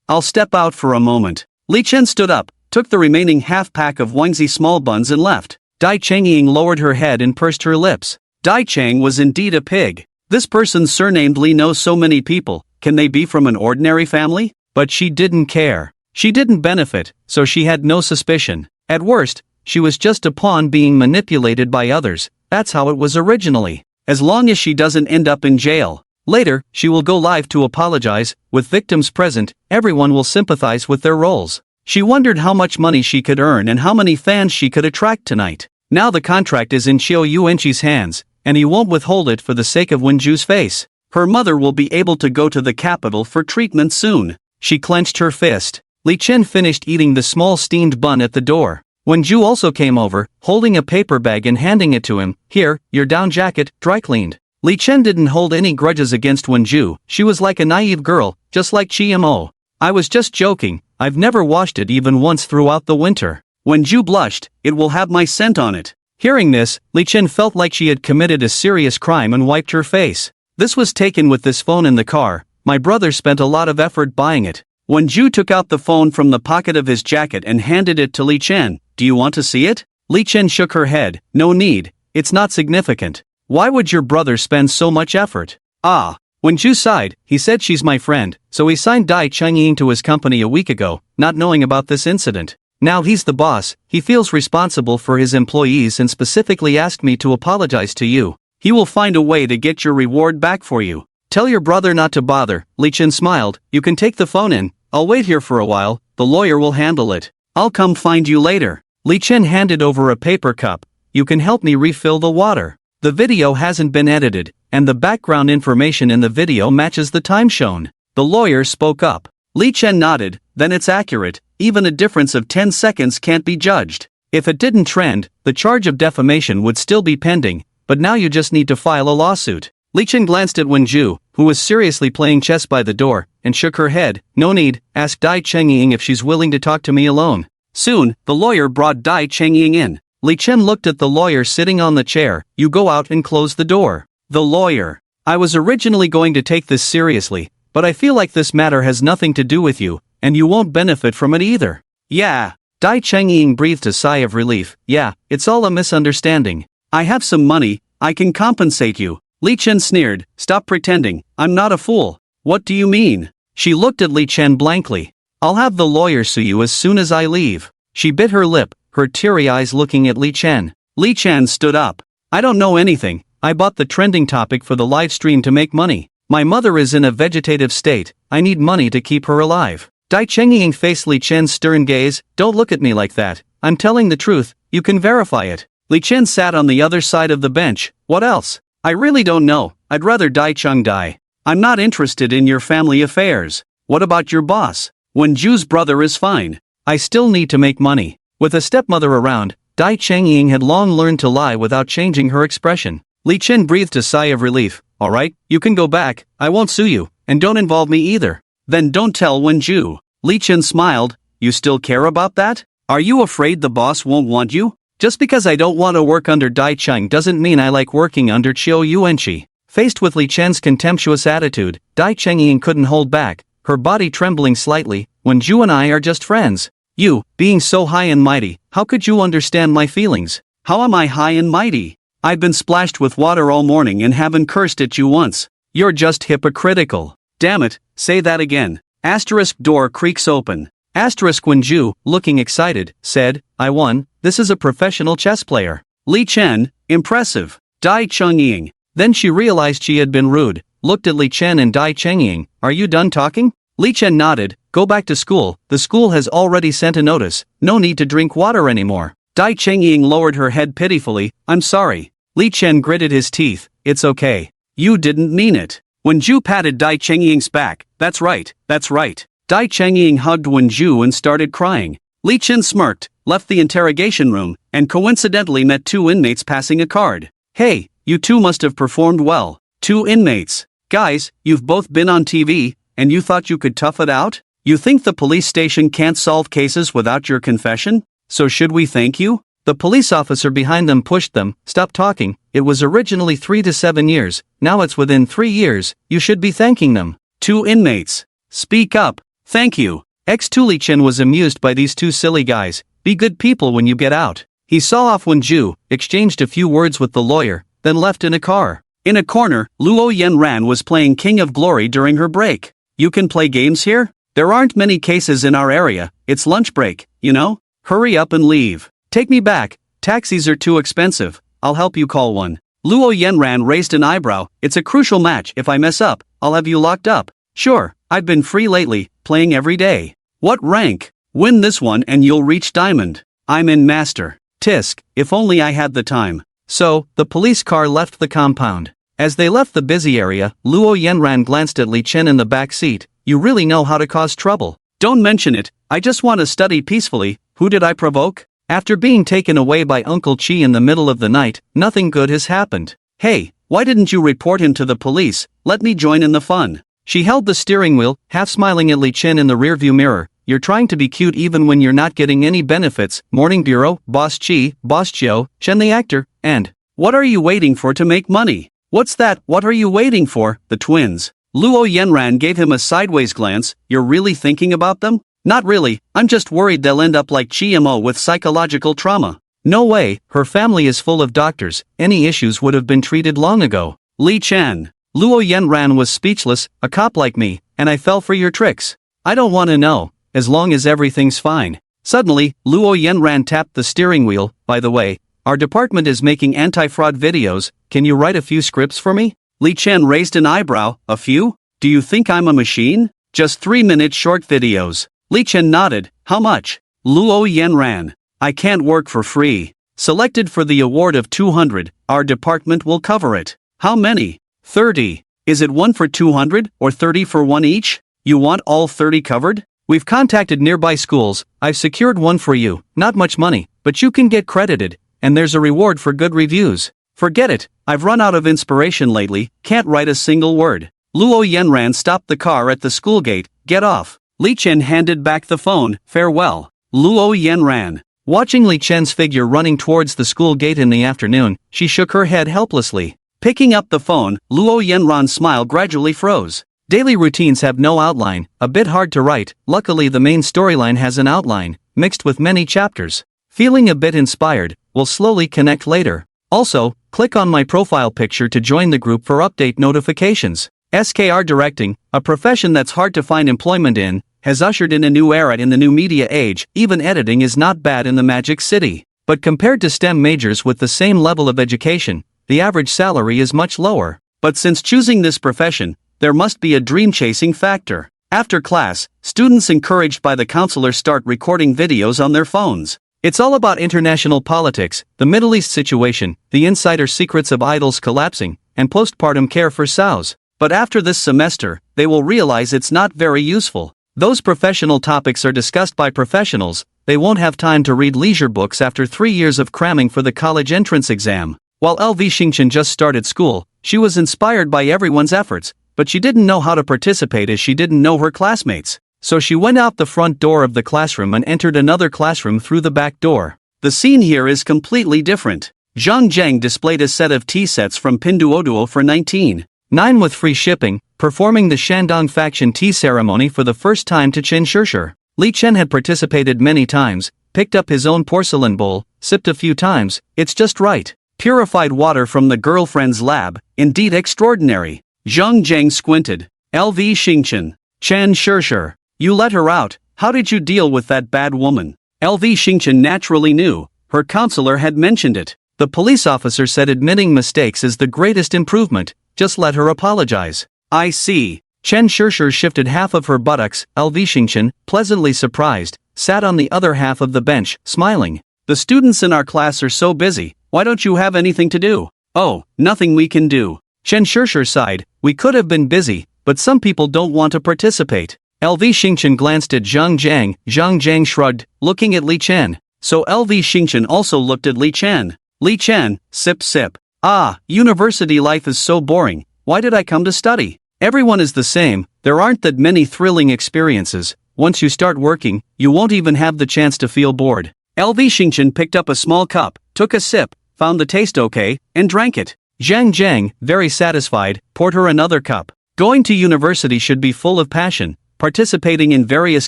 I'll step out for a moment. Li Chen stood up, took the remaining half-pack of Wangzi small buns and left. Dai Chengying lowered her head and pursed her lips. Dai Cheng was indeed a pig. This person surnamed Li knows so many people. Can they be from an ordinary family? But she didn't care. She didn't benefit, so she had no suspicion. At worst, she was just a pawn being manipulated by others. That's how it was originally. As long as she doesn't end up in jail. Later, she will go live to apologize. With victims present, everyone will sympathize with their roles. She wondered how much money she could earn and how many fans she could attract tonight. Now the contract is in Xiao Yuanqi's hands, and he won't withhold it for the sake of Wenju's face. Her mother will be able to go to the capital for treatment soon. She clenched her fist. Li Chen finished eating the small steamed bun at the door. Wenju also came over, holding a paper bag and handing it to him. Here, your down jacket, dry cleaned. Li Chen didn't hold any grudges against Wenju. She was like a naive girl, just like Mo. I was just joking. I've never washed it even once throughout the winter. Wenju blushed. It will have my scent on it. Hearing this, Li Chen felt like she had committed a serious crime and wiped her face. This was taken with this phone in the car. My brother spent a lot of effort buying it. Wenju took out the phone from the pocket of his jacket and handed it to Li Chen. Do you want to see it? Li Chen shook her head. No need. It's not significant. Why would your brother spend so much effort? Ah. Wenju sighed. He said she's my friend, so he signed Dai Chengying to his company a week ago, not knowing about this incident. Now he's the boss, he feels responsible for his employees and specifically asked me to apologize to you. He will find a way to get your reward back for you. Tell your brother not to bother. Li Chen smiled. You can take the phone in. I'll wait here for a while. The lawyer will handle it. I'll come find you later. Li Chen handed over a paper cup. You can help me refill the water. The video hasn't been edited, and the background information in the video matches the time shown. The lawyer spoke up. Li Chen nodded. Then it's accurate. Even a difference of 10 seconds can't be judged. If it didn't trend, the charge of defamation would still be pending, but now you just need to file a lawsuit. Li Chen glanced at Wenju, who was seriously playing chess by the door, and shook her head. No need. Ask Dai Chengying if she's willing to talk to me alone. Soon, the lawyer brought Dai Chengying in. Li Chen looked at the lawyer sitting on the chair. You go out and close the door. The lawyer. I was originally going to take this seriously, but I feel like this matter has nothing to do with you, and you won't benefit from it either. Yeah. Dai Chengying breathed a sigh of relief. Yeah, it's all a misunderstanding. I have some money, I can compensate you. Li Chen sneered. Stop pretending, I'm not a fool. What do you mean? She looked at Li Chen blankly. I'll have the lawyer sue you as soon as I leave. She bit her lip, her teary eyes looking at Li Chen. Li Chen stood up. I don't know anything. I bought the trending topic for the live stream to make money. My mother is in a vegetative state. I need money to keep her alive. Dai Chengying faced Li Chen's stern gaze. Don't look at me like that. I'm telling the truth. You can verify it. Li Chen sat on the other side of the bench. What else? I really don't know. I'd rather Dai Cheng die. I'm not interested in your family affairs. What about your boss? Wenju's brother is fine. I still need to make money. With a stepmother around, Dai Chengying had long learned to lie without changing her expression. Li Chen breathed a sigh of relief. Alright, you can go back. I won't sue you, and don't involve me either. Then don't tell Wenju. Li Chen smiled. You still care about that? Are you afraid the boss won't want you? Just because I don't want to work under Dai Cheng doesn't mean I like working under Chiu Yuanqi. Faced with Li Chen's contemptuous attitude, Dai Chengying couldn't hold back, her body trembling slightly. Wenju and I are just friends. You, being so high and mighty, how could you understand my feelings? How am I high and mighty? I've been splashed with water all morning and haven't cursed at you once. You're just hypocritical. Damn it, say that again. Asterisk door creaks open. Asterisk Wenju, looking excited, said, I won, this is a professional chess player. Li Chen, impressive. Dai Chengying. Then she realized she had been rude, looked at Li Chen and Dai Chengying. Are you done talking? Li Chen nodded. Go back to school, the school has already sent a notice, no need to drink water anymore. Dai Chengying lowered her head pitifully. I'm sorry. Li Chen gritted his teeth. It's okay. You didn't mean it. Wenju patted Dai Chengying's back. That's right, that's right. Dai Chengying hugged Wenju and started crying. Li Chen smirked, left the interrogation room, and coincidentally met two inmates passing a card. Hey, you two must have performed well. Two inmates. Guys, you've both been on TV, and you thought you could tough it out? You think the police station can't solve cases without your confession? So should we thank you? The police officer behind them pushed them. Stop talking. It was originally 3 to 7 years, now it's within 3 years, you should be thanking them. Two inmates. Speak up. Thank you. X2 Li Chen was amused by these two silly guys. Be good people when you get out. He saw off Wenju, exchanged a few words with the lawyer, then left in a car. In a corner, Luo Yanran was playing King of Glory during her break. You can play games here? There aren't many cases in our area, it's lunch break, you know? Hurry up and leave. Take me back, taxis are too expensive, I'll help you call one. Luo Yanran raised an eyebrow. It's a crucial match, if I mess up, I'll have you locked up. Sure, I've been free lately, playing every day. What rank? Win this one and you'll reach diamond. I'm in master. Tisk, if only I had the time. So, the police car left the compound. As they left the busy area, Luo Yanran glanced at Li Chen in the back seat. You really know how to cause trouble. Don't mention it, I just want to study peacefully. Who did I provoke? After being taken away by Uncle Chi in the middle of the night, nothing good has happened. Hey, why didn't you report him to the police? Let me join in the fun. She held the steering wheel, half smiling at Li Chen in the rearview mirror. You're trying to be cute even when you're not getting any benefits. Morning Bureau, Boss Chi, Boss Chiu, Chen the actor, and what are you waiting for to make money? What's that? What are you waiting for? The twins. Luo Yanran gave him a sideways glance. You're really thinking about them? Not really, I'm just worried they'll end up like Chiemo with psychological trauma. No way, her family is full of doctors, any issues would have been treated long ago. Li Chen. Luo Yanran was speechless, a cop like me, and I fell for your tricks. I don't want to know, as long as everything's fine. Suddenly, Luo Yanran tapped the steering wheel. By the way, our department is making anti-fraud videos, can you write a few scripts for me? Li Chen raised an eyebrow. A few? Do you think I'm a machine? Just 3-minute short videos. Li Chen nodded. How much? Luo Yanran. I can't work for free. Selected for the award of 200, our department will cover it. How many? 30. Is it 1 for 200, or 30 for 1 each? You want all 30 covered? We've contacted nearby schools, I've secured one for you, not much money, but you can get credited, and there's a reward for good reviews. Forget it, I've run out of inspiration lately, can't write a single word. Luo Yanran stopped the car at the school gate. Get off. Li Chen handed back the phone. Farewell. Luo Yanran. Watching Li Chen's figure running towards the school gate in the afternoon, she shook her head helplessly. Picking up the phone, Luo Yanran's smile gradually froze. Daily routines have no outline, a bit hard to write. Luckily the main storyline has an outline, mixed with many chapters. Feeling a bit inspired, we'll slowly connect later. Also, click on my profile picture to join the group for update notifications. SKR directing, a profession that's hard to find employment in, has ushered in a new era in the new media age. Even editing is not bad in the Magic City. But compared to STEM majors with the same level of education, the average salary is much lower. But since choosing this profession, there must be a dream-chasing factor. After class, students encouraged by the counselor start recording videos on their phones. It's all about international politics, the Middle East situation, the insider secrets of idols collapsing, and postpartum care for sows. But after this semester, they will realize it's not very useful. Those professional topics are discussed by professionals, they won't have time to read leisure books after 3 years of cramming for the college entrance exam. While LV Xingchen just started school, she was inspired by everyone's efforts, but she didn't know how to participate as she didn't know her classmates. So she went out the front door of the classroom and entered another classroom through the back door. The scene here is completely different. Zhang Zhang displayed a set of tea sets from Pinduoduo for 19.9 with free shipping, performing the Shandong faction tea ceremony for the first time to Chen Shishir. Li Chen had participated many times, picked up his own porcelain bowl, sipped a few times, it's just right. Purified water from the girlfriend's lab, indeed extraordinary. Zhang Zhang squinted. LV Xingchen. Chen Shishir. You let her out, how did you deal with that bad woman? LV Xingchen naturally knew, her counselor had mentioned it. The police officer said admitting mistakes is the greatest improvement, just let her apologize. I see. Chen Shishir shifted half of her buttocks. LV Xingchen, pleasantly surprised, sat on the other half of the bench, smiling. The students in our class are so busy, why don't you have anything to do? Oh, nothing we can do. Chen Shishir sighed, we could have been busy, but some people don't want to participate. LV Xingchen glanced at Zhang Zhang. Zhang Zhang shrugged, looking at Li Chen. So LV Xingchen also looked at Li Chen. Li Chen, sip sip. Ah, university life is so boring, why did I come to study? Everyone is the same, there aren't that many thrilling experiences. Once you start working, you won't even have the chance to feel bored. LV Xingchen picked up a small cup, took a sip, found the taste okay, and drank it. Zhang Zhang, very satisfied, poured her another cup. Going to university should be full of passion, participating in various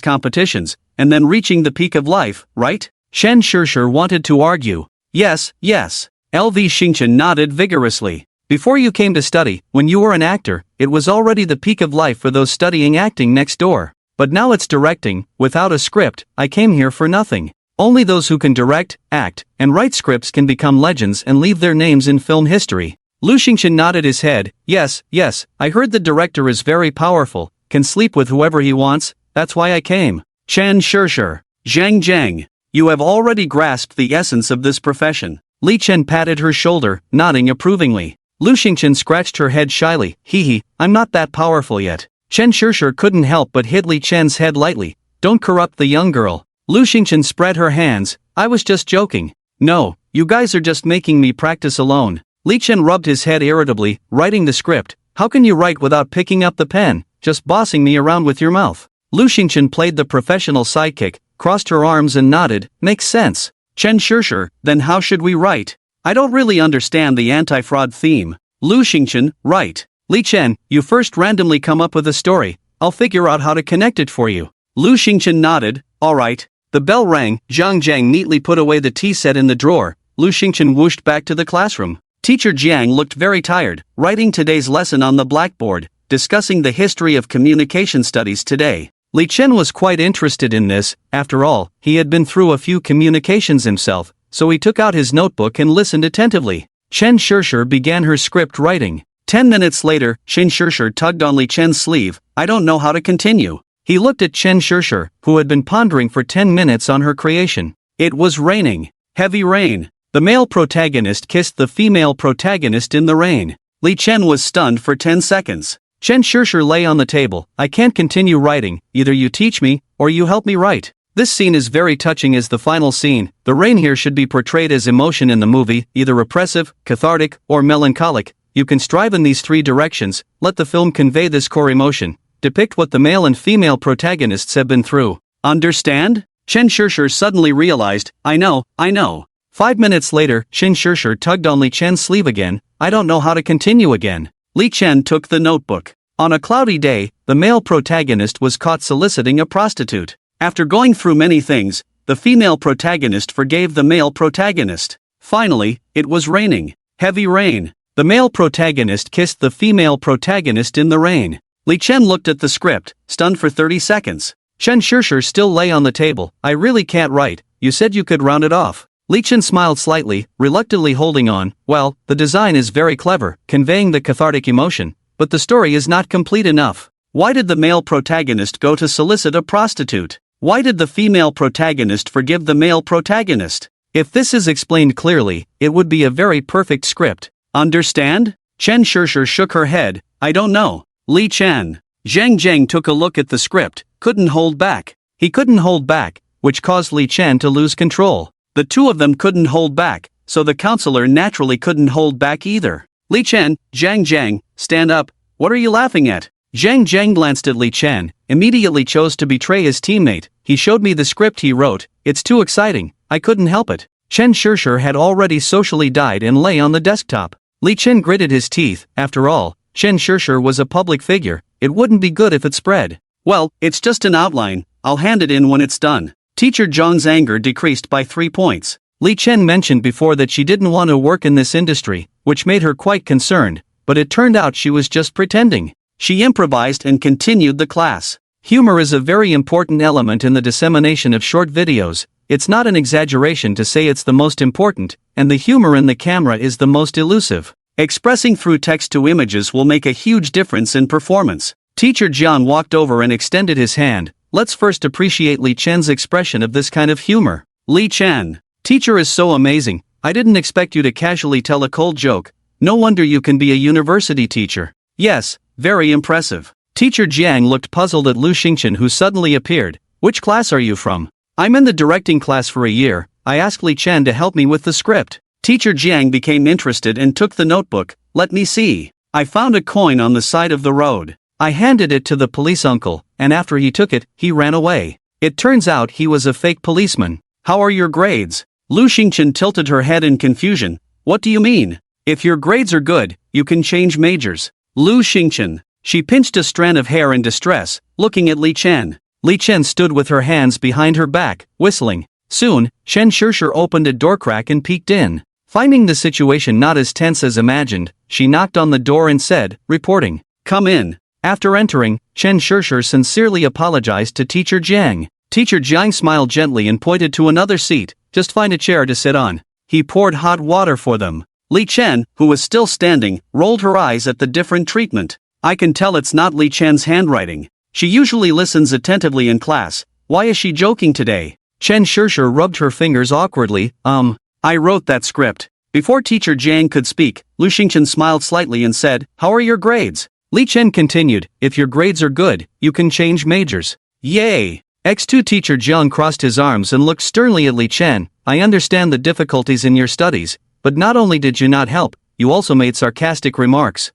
competitions, and then reaching the peak of life, right? Chen Shishir wanted to argue. Yes, yes. LV Xingchen nodded vigorously. Before you came to study, when you were an actor, it was already the peak of life for those studying acting next door. But now it's directing, without a script, I came here for nothing. Only those who can direct, act, and write scripts can become legends and leave their names in film history. Lu Xingchen nodded his head. Yes, yes, I heard the director is very powerful, can sleep with whoever he wants, that's why I came. Chen Shishir. Zhang Zhang. You have already grasped the essence of this profession. Li Chen patted her shoulder, nodding approvingly. Lu Xingchen scratched her head shyly. Hee, I'm not that powerful yet. Chen Shishir couldn't help but hit Li Chen's head lightly. Don't corrupt the young girl. Lu Xingchen spread her hands. I was just joking. No, you guys are just making me practice alone. Li Chen rubbed his head irritably, writing the script. How can you write without picking up the pen? Just bossing me around with your mouth. Lu Xingchen played the professional sidekick, crossed her arms and nodded. Makes sense. Chen Shishir, then how should we write? I don't really understand the anti-fraud theme. Lu Xingchen, right. Li Chen, you first randomly come up with a story, I'll figure out how to connect it for you. Lu Xingchen nodded. Alright. The bell rang. Zhang Zhang neatly put away the tea set in the drawer. Lu Xingchen whooshed back to the classroom. Teacher Jiang looked very tired, writing today's lesson on the blackboard, discussing the history of communication studies today. Li Chen was quite interested in this, after all, he had been through a few communications himself, so he took out his notebook and listened attentively. Chen Shishir began her script writing. 10 minutes later, Chen Shishir tugged on Li Chen's sleeve. I don't know how to continue. He looked at Chen Shishir, who had been pondering for 10 minutes on her creation. It was raining. Heavy rain. The male protagonist kissed the female protagonist in the rain. Li Chen was stunned for 10 seconds. Chen Shishir lay on the table. I can't continue writing, either you teach me, or you help me write. This scene is very touching as the final scene. The rain here should be portrayed as emotion in the movie, either repressive, cathartic, or melancholic. You can strive in these three directions, let the film convey this core emotion, depict what the male and female protagonists have been through. Understand? Chen Shishir suddenly realized, I know. 5 minutes later, Chen Shishir tugged on Li Chen's sleeve again. I don't know how to continue again. Li Chen took the notebook. On a cloudy day, the male protagonist was caught soliciting a prostitute. After going through many things, the female protagonist forgave the male protagonist. Finally, it was raining. Heavy rain. The male protagonist kissed the female protagonist in the rain. Li Chen looked at the script, stunned for 30 seconds. Chen Shishir still lay on the table. I really can't write, you said you could round it off. Li Chen smiled slightly, reluctantly holding on. Well, the design is very clever, conveying the cathartic emotion, but the story is not complete enough. Why did the male protagonist go to solicit a prostitute? Why did the female protagonist forgive the male protagonist? If this is explained clearly, it would be a very perfect script. Understand? Chen Shishir shook her head. I don't know. Li Chen. Zhang Zhang took a look at the script, couldn't hold back. He couldn't hold back, which caused Li Chen to lose control. The two of them couldn't hold back, so the counselor naturally couldn't hold back either. Li Chen, Zhang Zhang, stand up. What are you laughing at? Zhang Zhang glanced at Li Chen, immediately chose to betray his teammate. He showed me the script he wrote. It's too exciting, I couldn't help it. Chen Shishir had already socially died and lay on the desktop. Li Chen gritted his teeth. After all, Chen Shishir was a public figure. It wouldn't be good if it spread. Well, it's just an outline. I'll hand it in when it's done. Teacher Zhang's anger decreased by 3 points. Li Chen mentioned before that she didn't want to work in this industry, which made her quite concerned, but it turned out she was just pretending. She improvised and continued the class. Humor is a very important element in the dissemination of short videos. It's not an exaggeration to say it's the most important, and the humor in the camera is the most elusive. Expressing through text to images will make a huge difference in performance. Teacher Jian walked over and extended his hand. Let's first appreciate Li Chen's expression of this kind of humor. Li Chen. Teacher is so amazing. I didn't expect you to casually tell a cold joke. No wonder you can be a university teacher. Yes, very impressive. Teacher Jiang looked puzzled at Lu Xingchen, who suddenly appeared. Which class are you from? I'm in the directing class for a year. I asked Li Chen to help me with the script. Teacher Jiang became interested and took the notebook. Let me see. I found a coin on the side of the road. I handed it to the police uncle, and after he took it, he ran away. It turns out he was a fake policeman. How are your grades? Lu Xingchen tilted her head in confusion. What do you mean? If your grades are good, you can change majors. Lu Xingchen. She pinched a strand of hair in distress, looking at Li Chen. Li Chen stood with her hands behind her back, whistling. Soon, Chen Shishir opened a door crack and peeked in. Finding the situation not as tense as imagined, she knocked on the door and said, reporting. Come in. After entering, Chen Shishir sincerely apologized to Teacher Jiang. Teacher Jiang smiled gently and pointed to another seat. Just find a chair to sit on. He poured hot water for them. Li Chen, who was still standing, rolled her eyes at the different treatment. I can tell it's not Li Chen's handwriting. She usually listens attentively in class. Why is she joking today? Chen Shishir rubbed her fingers awkwardly. I wrote that script. Before Teacher Jiang could speak, Lu Xingchen smiled slightly and said, How are your grades? Li Chen continued, If your grades are good, you can change majors. Yay! X2 Teacher Jiang crossed his arms and looked sternly at Li Chen. I understand the difficulties in your studies, but not only did you not help, you also made sarcastic remarks.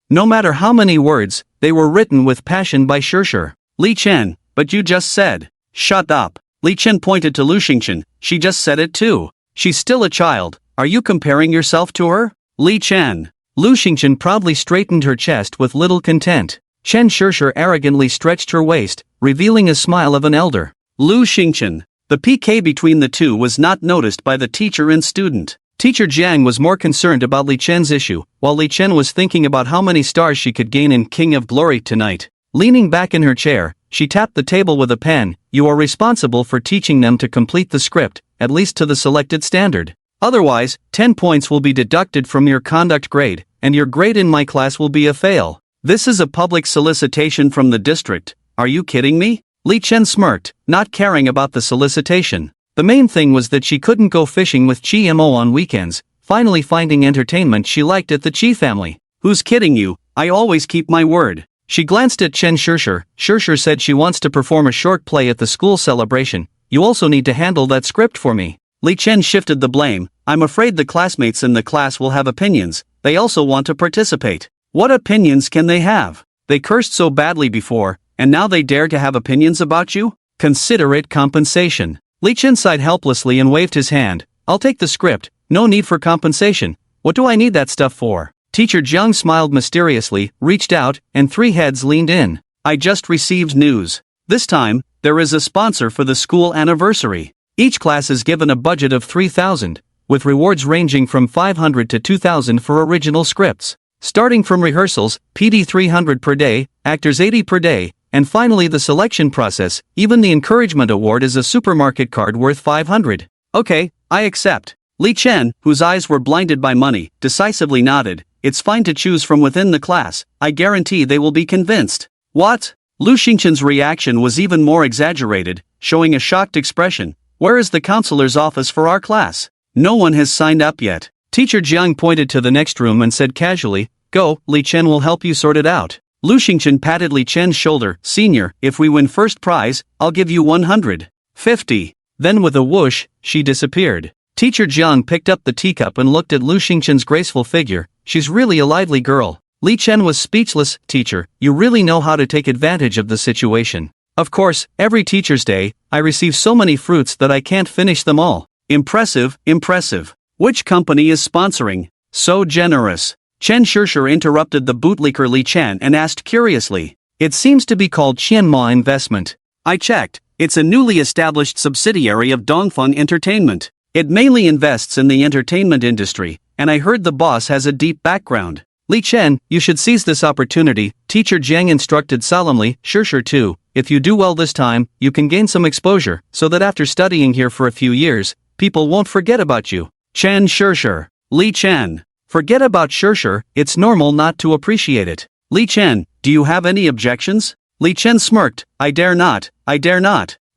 No matter how many words, they were written with passion by Shishir. Li Chen, but you just said. Shut up. Li Chen pointed to Lu Xingchen. She just said it too. She's still a child. Are you comparing yourself to her? Li Chen. Lu Xingchen proudly straightened her chest with little content. Chen Shishir arrogantly stretched her waist, revealing a smile of an elder. Lu Xingchen. The PK between the two was not noticed by the teacher and student. Teacher Jiang was more concerned about Li Chen's issue, while Li Chen was thinking about how many stars she could gain in King of Glory tonight. Leaning back in her chair, she tapped the table with a pen. You are responsible for teaching them to complete the script, at least to the selected standard. Otherwise, 10 points will be deducted from your conduct grade, and your grade in my class will be a fail. This is a public solicitation from the district. Are you kidding me? Li Chen smirked, not caring about the solicitation. The main thing was that she couldn't go fishing with Chi Mo on weekends, finally finding entertainment she liked at the Chi family. Who's kidding you? I always keep my word. She glanced at Chen Shishir. Shishir said she wants to perform a short play at the school celebration. You also need to handle that script for me. Li Chen shifted the blame. I'm afraid the classmates in the class will have opinions. They also want to participate. What opinions can they have? They cursed so badly before, and now they dare to have opinions about you? Consider it compensation. Li Chen sighed helplessly and waved his hand. I'll take the script. No need for compensation. What do I need that stuff for? Teacher Jiang smiled mysteriously, reached out, and 3 heads leaned in. I just received news. This time, there is a sponsor for the school anniversary. Each class is given a budget of 3,000, with rewards ranging from 500 to 2,000 for original scripts. Starting from rehearsals, PD 300 per day, actors 80 per day, and finally the selection process. Even the encouragement award is a supermarket card worth 500. Okay, I accept. Li Chen, whose eyes were blinded by money, decisively nodded. It's fine to choose from within the class. I guarantee they will be convinced. What? Lu Xingchen's reaction was even more exaggerated, showing a shocked expression. Where is the counselor's office for our class? No one has signed up yet. Teacher Jiang pointed to the next room and said casually, Go, Li Chen will help you sort it out. Lu Xingchen patted Li Chen's shoulder. Senior, if we win first prize, I'll give you 150. Then with a whoosh, she disappeared. Teacher Jiang picked up the teacup and looked at Lu Xingchen's graceful figure. She's really a lively girl. Li Chen was speechless. Teacher, you really know how to take advantage of the situation. Of course, every Teacher's Day, I receive so many fruits that I can't finish them all. Impressive, impressive. Which company is sponsoring? So generous. Chen Shishir interrupted the bootlicker Li Chen and asked curiously. It seems to be called Qianma Investment. I checked. It's a newly established subsidiary of Dongfeng Entertainment. It mainly invests in the entertainment industry, and I heard the boss has a deep background. Li Chen, you should seize this opportunity, Teacher Jiang instructed solemnly. Sure too, if you do well this time, you can gain some exposure, so that after studying here for a few years, people won't forget about you. Chen Sure. Li Chen. Forget about Sure, it's normal not to appreciate it. Li Chen, do you have any objections? Li Chen smirked. I dare not.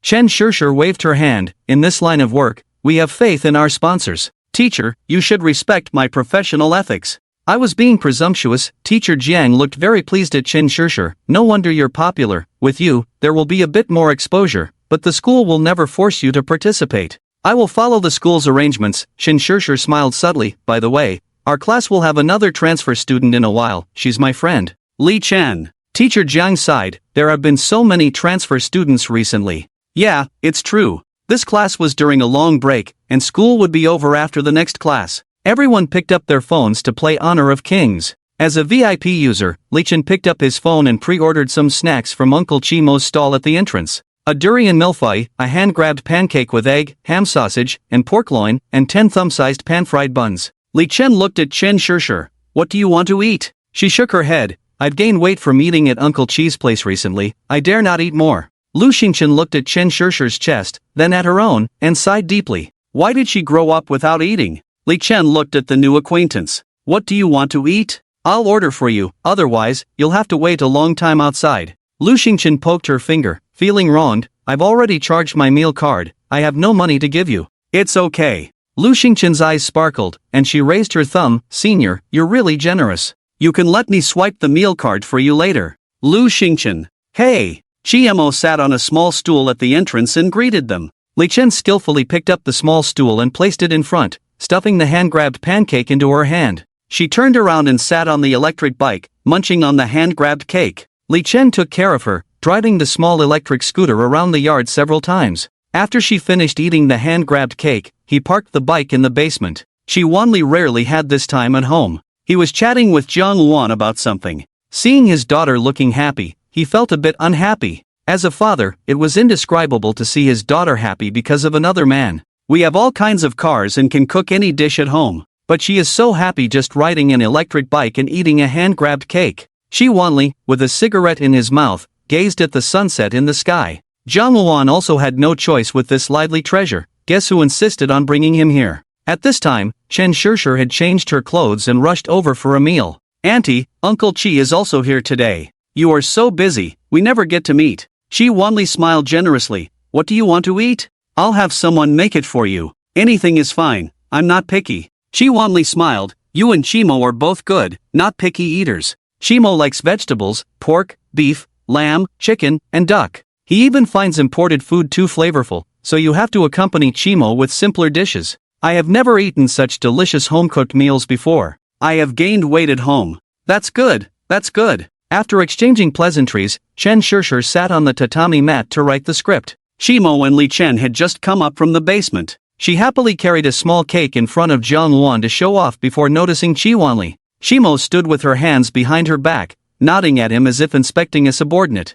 Chen Sure waved her hand. In this line of work, we have faith in our sponsors. Teacher, you should respect my professional ethics. I was being presumptuous. Teacher Jiang looked very pleased at Chen Sure. No wonder you're popular. With you, there will be a bit more exposure, but the school will never force you to participate. I will follow the school's arrangements. Chen Sure smiled subtly. By the way, our class will have another transfer student in a while. She's my friend. Li Chen. Teacher Jiang sighed. There have been so many transfer students recently. Yeah, it's true. This class was during a long break, and school would be over after the next class. Everyone picked up their phones to play Honor of Kings. As a VIP user, Li Chen picked up his phone and pre-ordered some snacks from Uncle Chimo's stall at the entrance. A durian milfai, a hand-grabbed pancake with egg, ham sausage, and pork loin, and 10 thumb-sized pan-fried buns. Li Chen looked at Chen Sure. What do you want to eat? She shook her head. I've gained weight from eating at Uncle Chi's place recently. I dare not eat more. Lu Xingchen looked at Chen Shure's chest, then at her own, and sighed deeply. Why did she grow up without eating? Li Chen looked at the new acquaintance. What do you want to eat? I'll order for you, otherwise, you'll have to wait a long time outside. Lu Xingchen poked her finger, feeling wronged. I've already charged my meal card. I have no money to give you. It's okay. Lu Xingchen's eyes sparkled, and she raised her thumb. Senior, you're really generous. You can let me swipe the meal card for you later. Lu Xingchen. Hey! Chiemo sat on a small stool at the entrance and greeted them. Li Chen skillfully picked up the small stool and placed it in front, stuffing the hand-grabbed pancake into her hand. She turned around and sat on the electric bike, munching on the hand-grabbed cake. Li Chen took care of her, driving the small electric scooter around the yard several times. After she finished eating the hand-grabbed cake, he parked the bike in the basement. Chi Wanli rarely had this time at home. He was chatting with Jiang Luan about something. Seeing his daughter looking happy, he felt a bit unhappy. As a father, it was indescribable to see his daughter happy because of another man. We have all kinds of cars and can cook any dish at home, but she is so happy just riding an electric bike and eating a hand-grabbed cake. Chi Wanli, with a cigarette in his mouth, gazed at the sunset in the sky. Jiang Luan also had no choice with this lively treasure. Guess who insisted on bringing him here? At this time, Chen Shursher had changed her clothes and rushed over for a meal. Auntie, Uncle Chi is also here today. You are so busy, we never get to meet. Chi Wanli smiled generously. What do you want to eat? I'll have someone make it for you. Anything is fine, I'm not picky. Chi Wanli smiled. You and Chimo are both good, not picky eaters. Chimo likes vegetables, pork, beef, lamb, chicken, and duck. He even finds imported food too flavorful, so you have to accompany Chimo with simpler dishes. I have never eaten such delicious home-cooked meals before. I have gained weight at home. That's good, that's good. After exchanging pleasantries, Chen Shursher sat on the tatami mat to write the script. Chimo and Li Chen had just come up from the basement. She happily carried a small cake in front of Jiang Luan to show off before noticing Chi Wanli. Chimo stood with her hands behind her back, nodding at him as if inspecting a subordinate.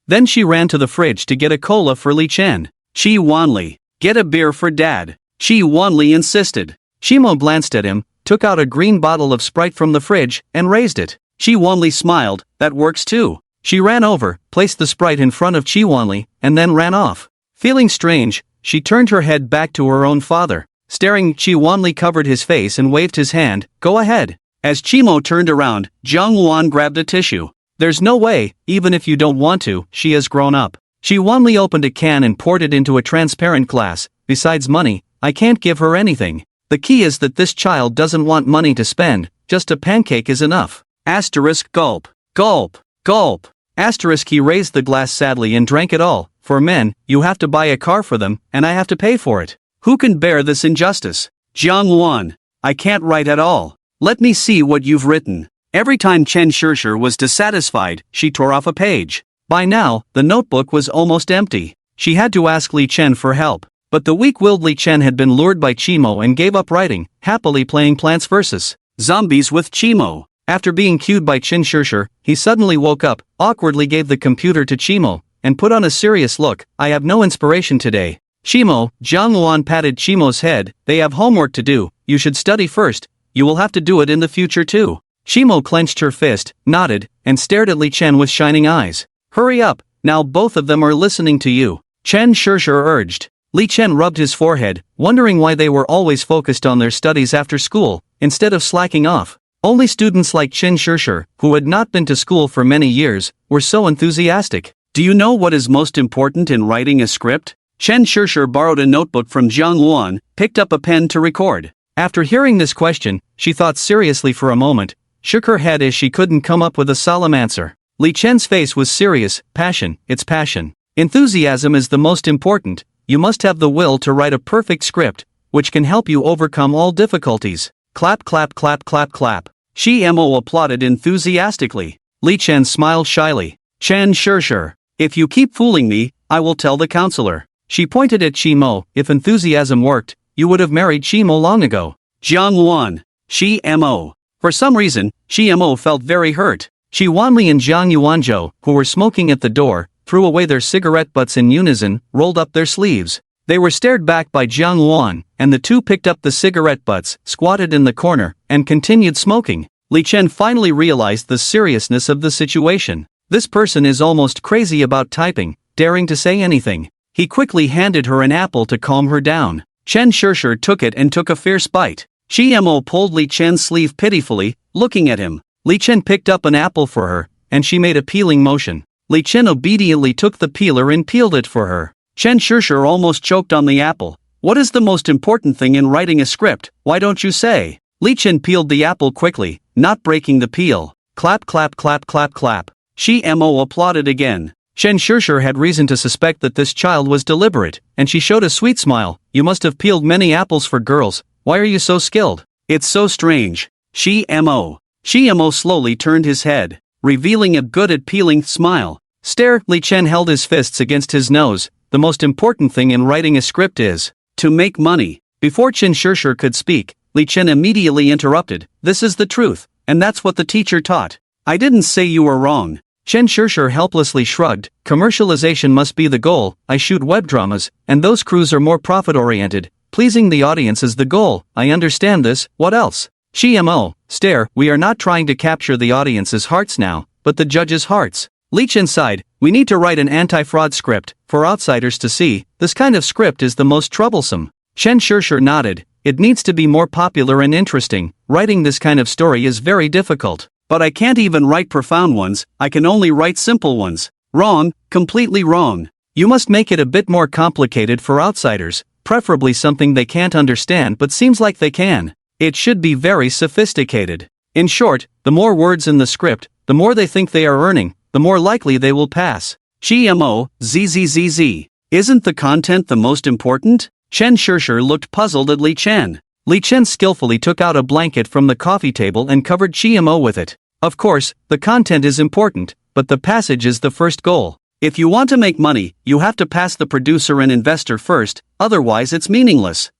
Then she ran to the fridge to get a cola for Li Chen. Chi Wanli, get a beer for Dad. Chi Wanli insisted. Chimo glanced at him, took out a green bottle of Sprite from the fridge, and raised it. Chi Wanli smiled. That works too. She ran over, placed the Sprite in front of Chi Wanli, and then ran off. Feeling strange, she turned her head back to her own father. Staring, Chi Wanli covered his face and waved his hand. Go ahead. As Chimo turned around, Jiang Luan grabbed a tissue. There's no way, even if you don't want to, she has grown up. Chi Wanli opened a can and poured it into a transparent glass. Besides money, I can't give her anything. The key is that this child doesn't want money to spend, just a pancake is enough. Asterisk gulp. Gulp. Gulp. Asterisk he raised the glass sadly and drank it all. For men, you have to buy a car for them, and I have to pay for it. Who can bear this injustice? Jiang Luan. I can't write at all. Let me see what you've written. Every time Chen Shishir was dissatisfied, she tore off a page. By now, the notebook was almost empty. She had to ask Li Chen for help. But the weak-willed Li Chen had been lured by Chimo and gave up writing, happily playing Plants vs. Zombies with Chimo. After being cued by Chen Shishir, he suddenly woke up, awkwardly gave the computer to Chimo, and put on a serious look. I have no inspiration today. Chimo, Jiang Luan patted Chimo's head. They have homework to do. You should study first. You will have to do it in the future too. Chimo clenched her fist, nodded, and stared at Li Chen with shining eyes. Hurry up, now both of them are listening to you. Chen Shishir urged. Li Chen rubbed his forehead, wondering why they were always focused on their studies after school, instead of slacking off. Only students like Chen Shishir, who had not been to school for many years, were so enthusiastic. Do you know what is most important in writing a script? Chen Shishir borrowed a notebook from Jiang Luan, picked up a pen to record. After hearing this question, she thought seriously for a moment, shook her head as she couldn't come up with a solemn answer. Li Chen's face was serious. Passion, it's passion. Enthusiasm is the most important. You must have the will to write a perfect script, which can help you overcome all difficulties. Clap clap clap clap clap. Shi Mo applauded enthusiastically. Li Chen smiled shyly. Chen Shishir, if you keep fooling me, I will tell the counselor. She pointed at Chimo. If enthusiasm worked, you would have married Chimo long ago. Jiang Luan. Shi Mo. For some reason, Shi Mo felt very hurt. Shi Wanli and Jiang Yuanzhou, who were smoking at the door, threw away their cigarette butts in unison, rolled up their sleeves. They were stared back by Jiang Luan, and the two picked up the cigarette butts, squatted in the corner, and continued smoking. Li Chen finally realized the seriousness of the situation. This person is almost crazy about typing, daring to say anything. He quickly handed her an apple to calm her down. Chen Shishir took it and took a fierce bite. Shi Mo pulled Li Chen's sleeve pitifully, looking at him. Li Chen picked up an apple for her, and she made a peeling motion. Li Chen obediently took the peeler and peeled it for her. Chen Shishir almost choked on the apple. What is the most important thing in writing a script? Why don't you say? Li Chen peeled the apple quickly, not breaking the peel. Clap clap clap clap clap. Shi Mo applauded again. Chen Shishir had reason to suspect that this child was deliberate, and she showed a sweet smile. You must have peeled many apples for girls. Why are you so skilled? It's so strange. Shi Mo. Shi Mo slowly turned his head, revealing a good at peeling smile. Stare. Li Chen held his fists against his nose. The most important thing in writing a script is to make money. Before Chen Shishir could speak, Li Chen immediately interrupted. This is the truth, and that's what the teacher taught. I didn't say you were wrong. Chen Shishir helplessly shrugged. Commercialization must be the goal. I shoot web dramas, and those crews are more profit-oriented. Pleasing the audience is the goal. I understand this. What else? Shi Mo. Stare. We are not trying to capture the audience's hearts now, but the judges' hearts. Li Chen sighed. We need to write an anti-fraud script, for outsiders to see. This kind of script is the most troublesome. Chen Shishir nodded. It needs to be more popular and interesting. Writing this kind of story is very difficult. But I can't even write profound ones, I can only write simple ones. Wrong, completely wrong. You must make it a bit more complicated for outsiders, preferably something they can't understand but seems like they can. It should be very sophisticated. In short, the more words in the script, the more they think they are earning, the more likely they will pass. GMO, ZZZZ. Isn't the content the most important? Chen Shishir looked puzzled at Li Chen. Li Chen skillfully took out a blanket from the coffee table and covered GMO with it. Of course, the content is important, but the passage is the first goal. If you want to make money, you have to pass the producer and investor first, otherwise it's meaningless.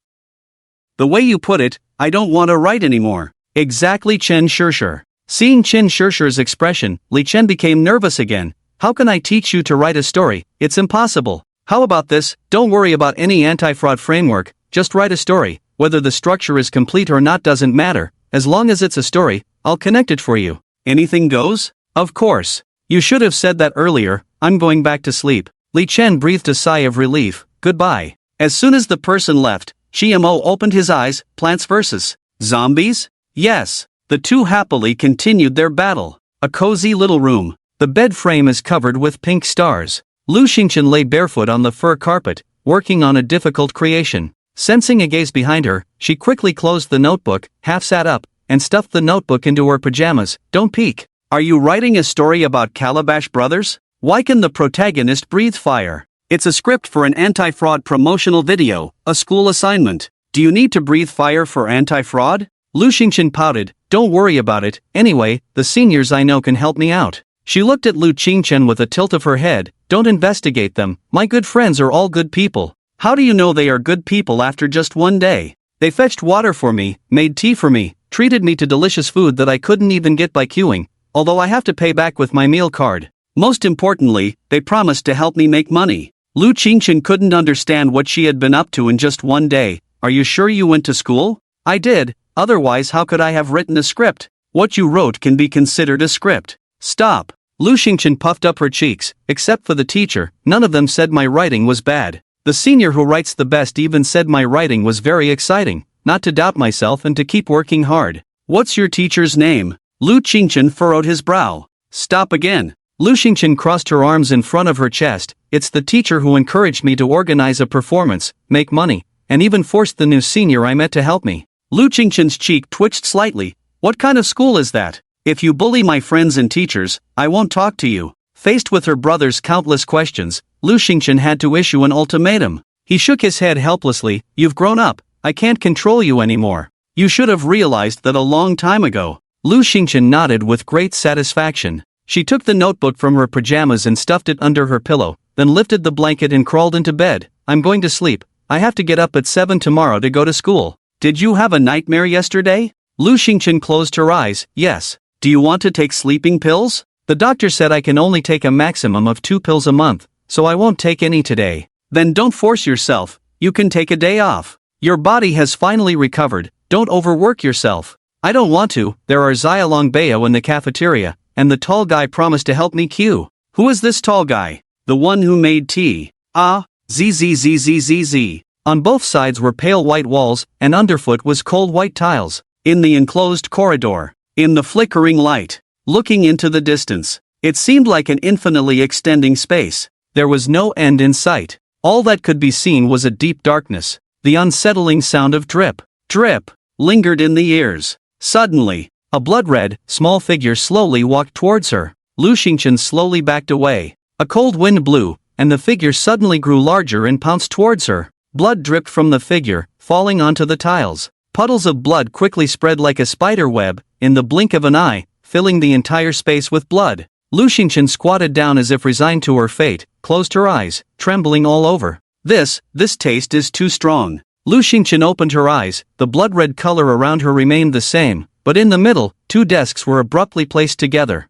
The way you put it, I don't want to write anymore. Exactly, Chen Shishir. Seeing Chen Shishir's expression, Li Chen became nervous again. How can I teach you to write a story? It's impossible. How about this? Don't worry about any anti-fraud framework, just write a story. Whether the structure is complete or not doesn't matter. As long as it's a story, I'll connect it for you. Anything goes? Of course. You should have said that earlier. I'm going back to sleep. Li Chen breathed a sigh of relief. Goodbye. As soon as the person left, Shimo opened his eyes. Plants vs. Zombies? Yes. The two happily continued their battle. A cozy little room. The bed frame is covered with pink stars. Lu Xingchen lay barefoot on the fur carpet, working on a difficult creation. Sensing a gaze behind her, she quickly closed the notebook, half sat up, and stuffed the notebook into her pajamas. Don't peek. Are you writing a story about Calabash Brothers? Why can the protagonist breathe fire? It's a script for an anti-fraud promotional video, a school assignment. Do you need to breathe fire for anti-fraud? Lu Xingchen pouted, don't worry about it, anyway, the seniors I know can help me out. She looked at Lu Qingchen with a tilt of her head, don't investigate them, my good friends are all good people. How do you know they are good people after just one day? They fetched water for me, made tea for me, treated me to delicious food that I couldn't even get by queuing, although I have to pay back with my meal card. Most importantly, they promised to help me make money. Lu Qingchen couldn't understand what she had been up to in just one day. Are you sure you went to school? I did, otherwise how could I have written a script? What you wrote can be considered a script. Stop. Lu Xingchen puffed up her cheeks, except for the teacher, none of them said my writing was bad. The senior who writes the best even said my writing was very exciting, not to doubt myself and to keep working hard. What's your teacher's name? Lu Qingchen furrowed his brow. Stop again. Lu Xingchen crossed her arms in front of her chest, it's the teacher who encouraged me to organize a performance, make money, and even forced the new senior I met to help me. Lu Qingchen's cheek twitched slightly. What kind of school is that? If you bully my friends and teachers, I won't talk to you. Faced with her brother's countless questions, Lu Xingchen had to issue an ultimatum. He shook his head helplessly, you've grown up, I can't control you anymore. You should have realized that a long time ago. Lu Xingchen nodded with great satisfaction. She took the notebook from her pajamas and stuffed it under her pillow, then lifted the blanket and crawled into bed. I'm going to sleep. I have to get up at 7 tomorrow to go to school. Did you have a nightmare yesterday? Lu Xingchen closed her eyes. Yes. Do you want to take sleeping pills? The doctor said I can only take a maximum of 2 pills a month, so I won't take any today. Then don't force yourself. You can take a day off. Your body has finally recovered. Don't overwork yourself. I don't want to. There are Xiaolong Bao in the cafeteria, and the tall guy promised to help me queue. Who is this tall guy? The one who made tea. Ah, zzzzzzz. On both sides were pale white walls, and underfoot was cold white tiles. In the enclosed corridor, in the flickering light, looking into the distance, it seemed like an infinitely extending space. There was no end in sight. All that could be seen was a deep darkness. The unsettling sound of drip, drip, lingered in the ears. Suddenly, a blood-red, small figure slowly walked towards her. Lu Xingchen slowly backed away. A cold wind blew, and the figure suddenly grew larger and pounced towards her. Blood dripped from the figure, falling onto the tiles. Puddles of blood quickly spread like a spider web, in the blink of an eye, filling the entire space with blood. Lu Xingchen squatted down as if resigned to her fate, closed her eyes, trembling all over. This taste is too strong. Lu Xingchen opened her eyes, the blood-red color around her remained the same, but in the middle, 2 desks were abruptly placed together.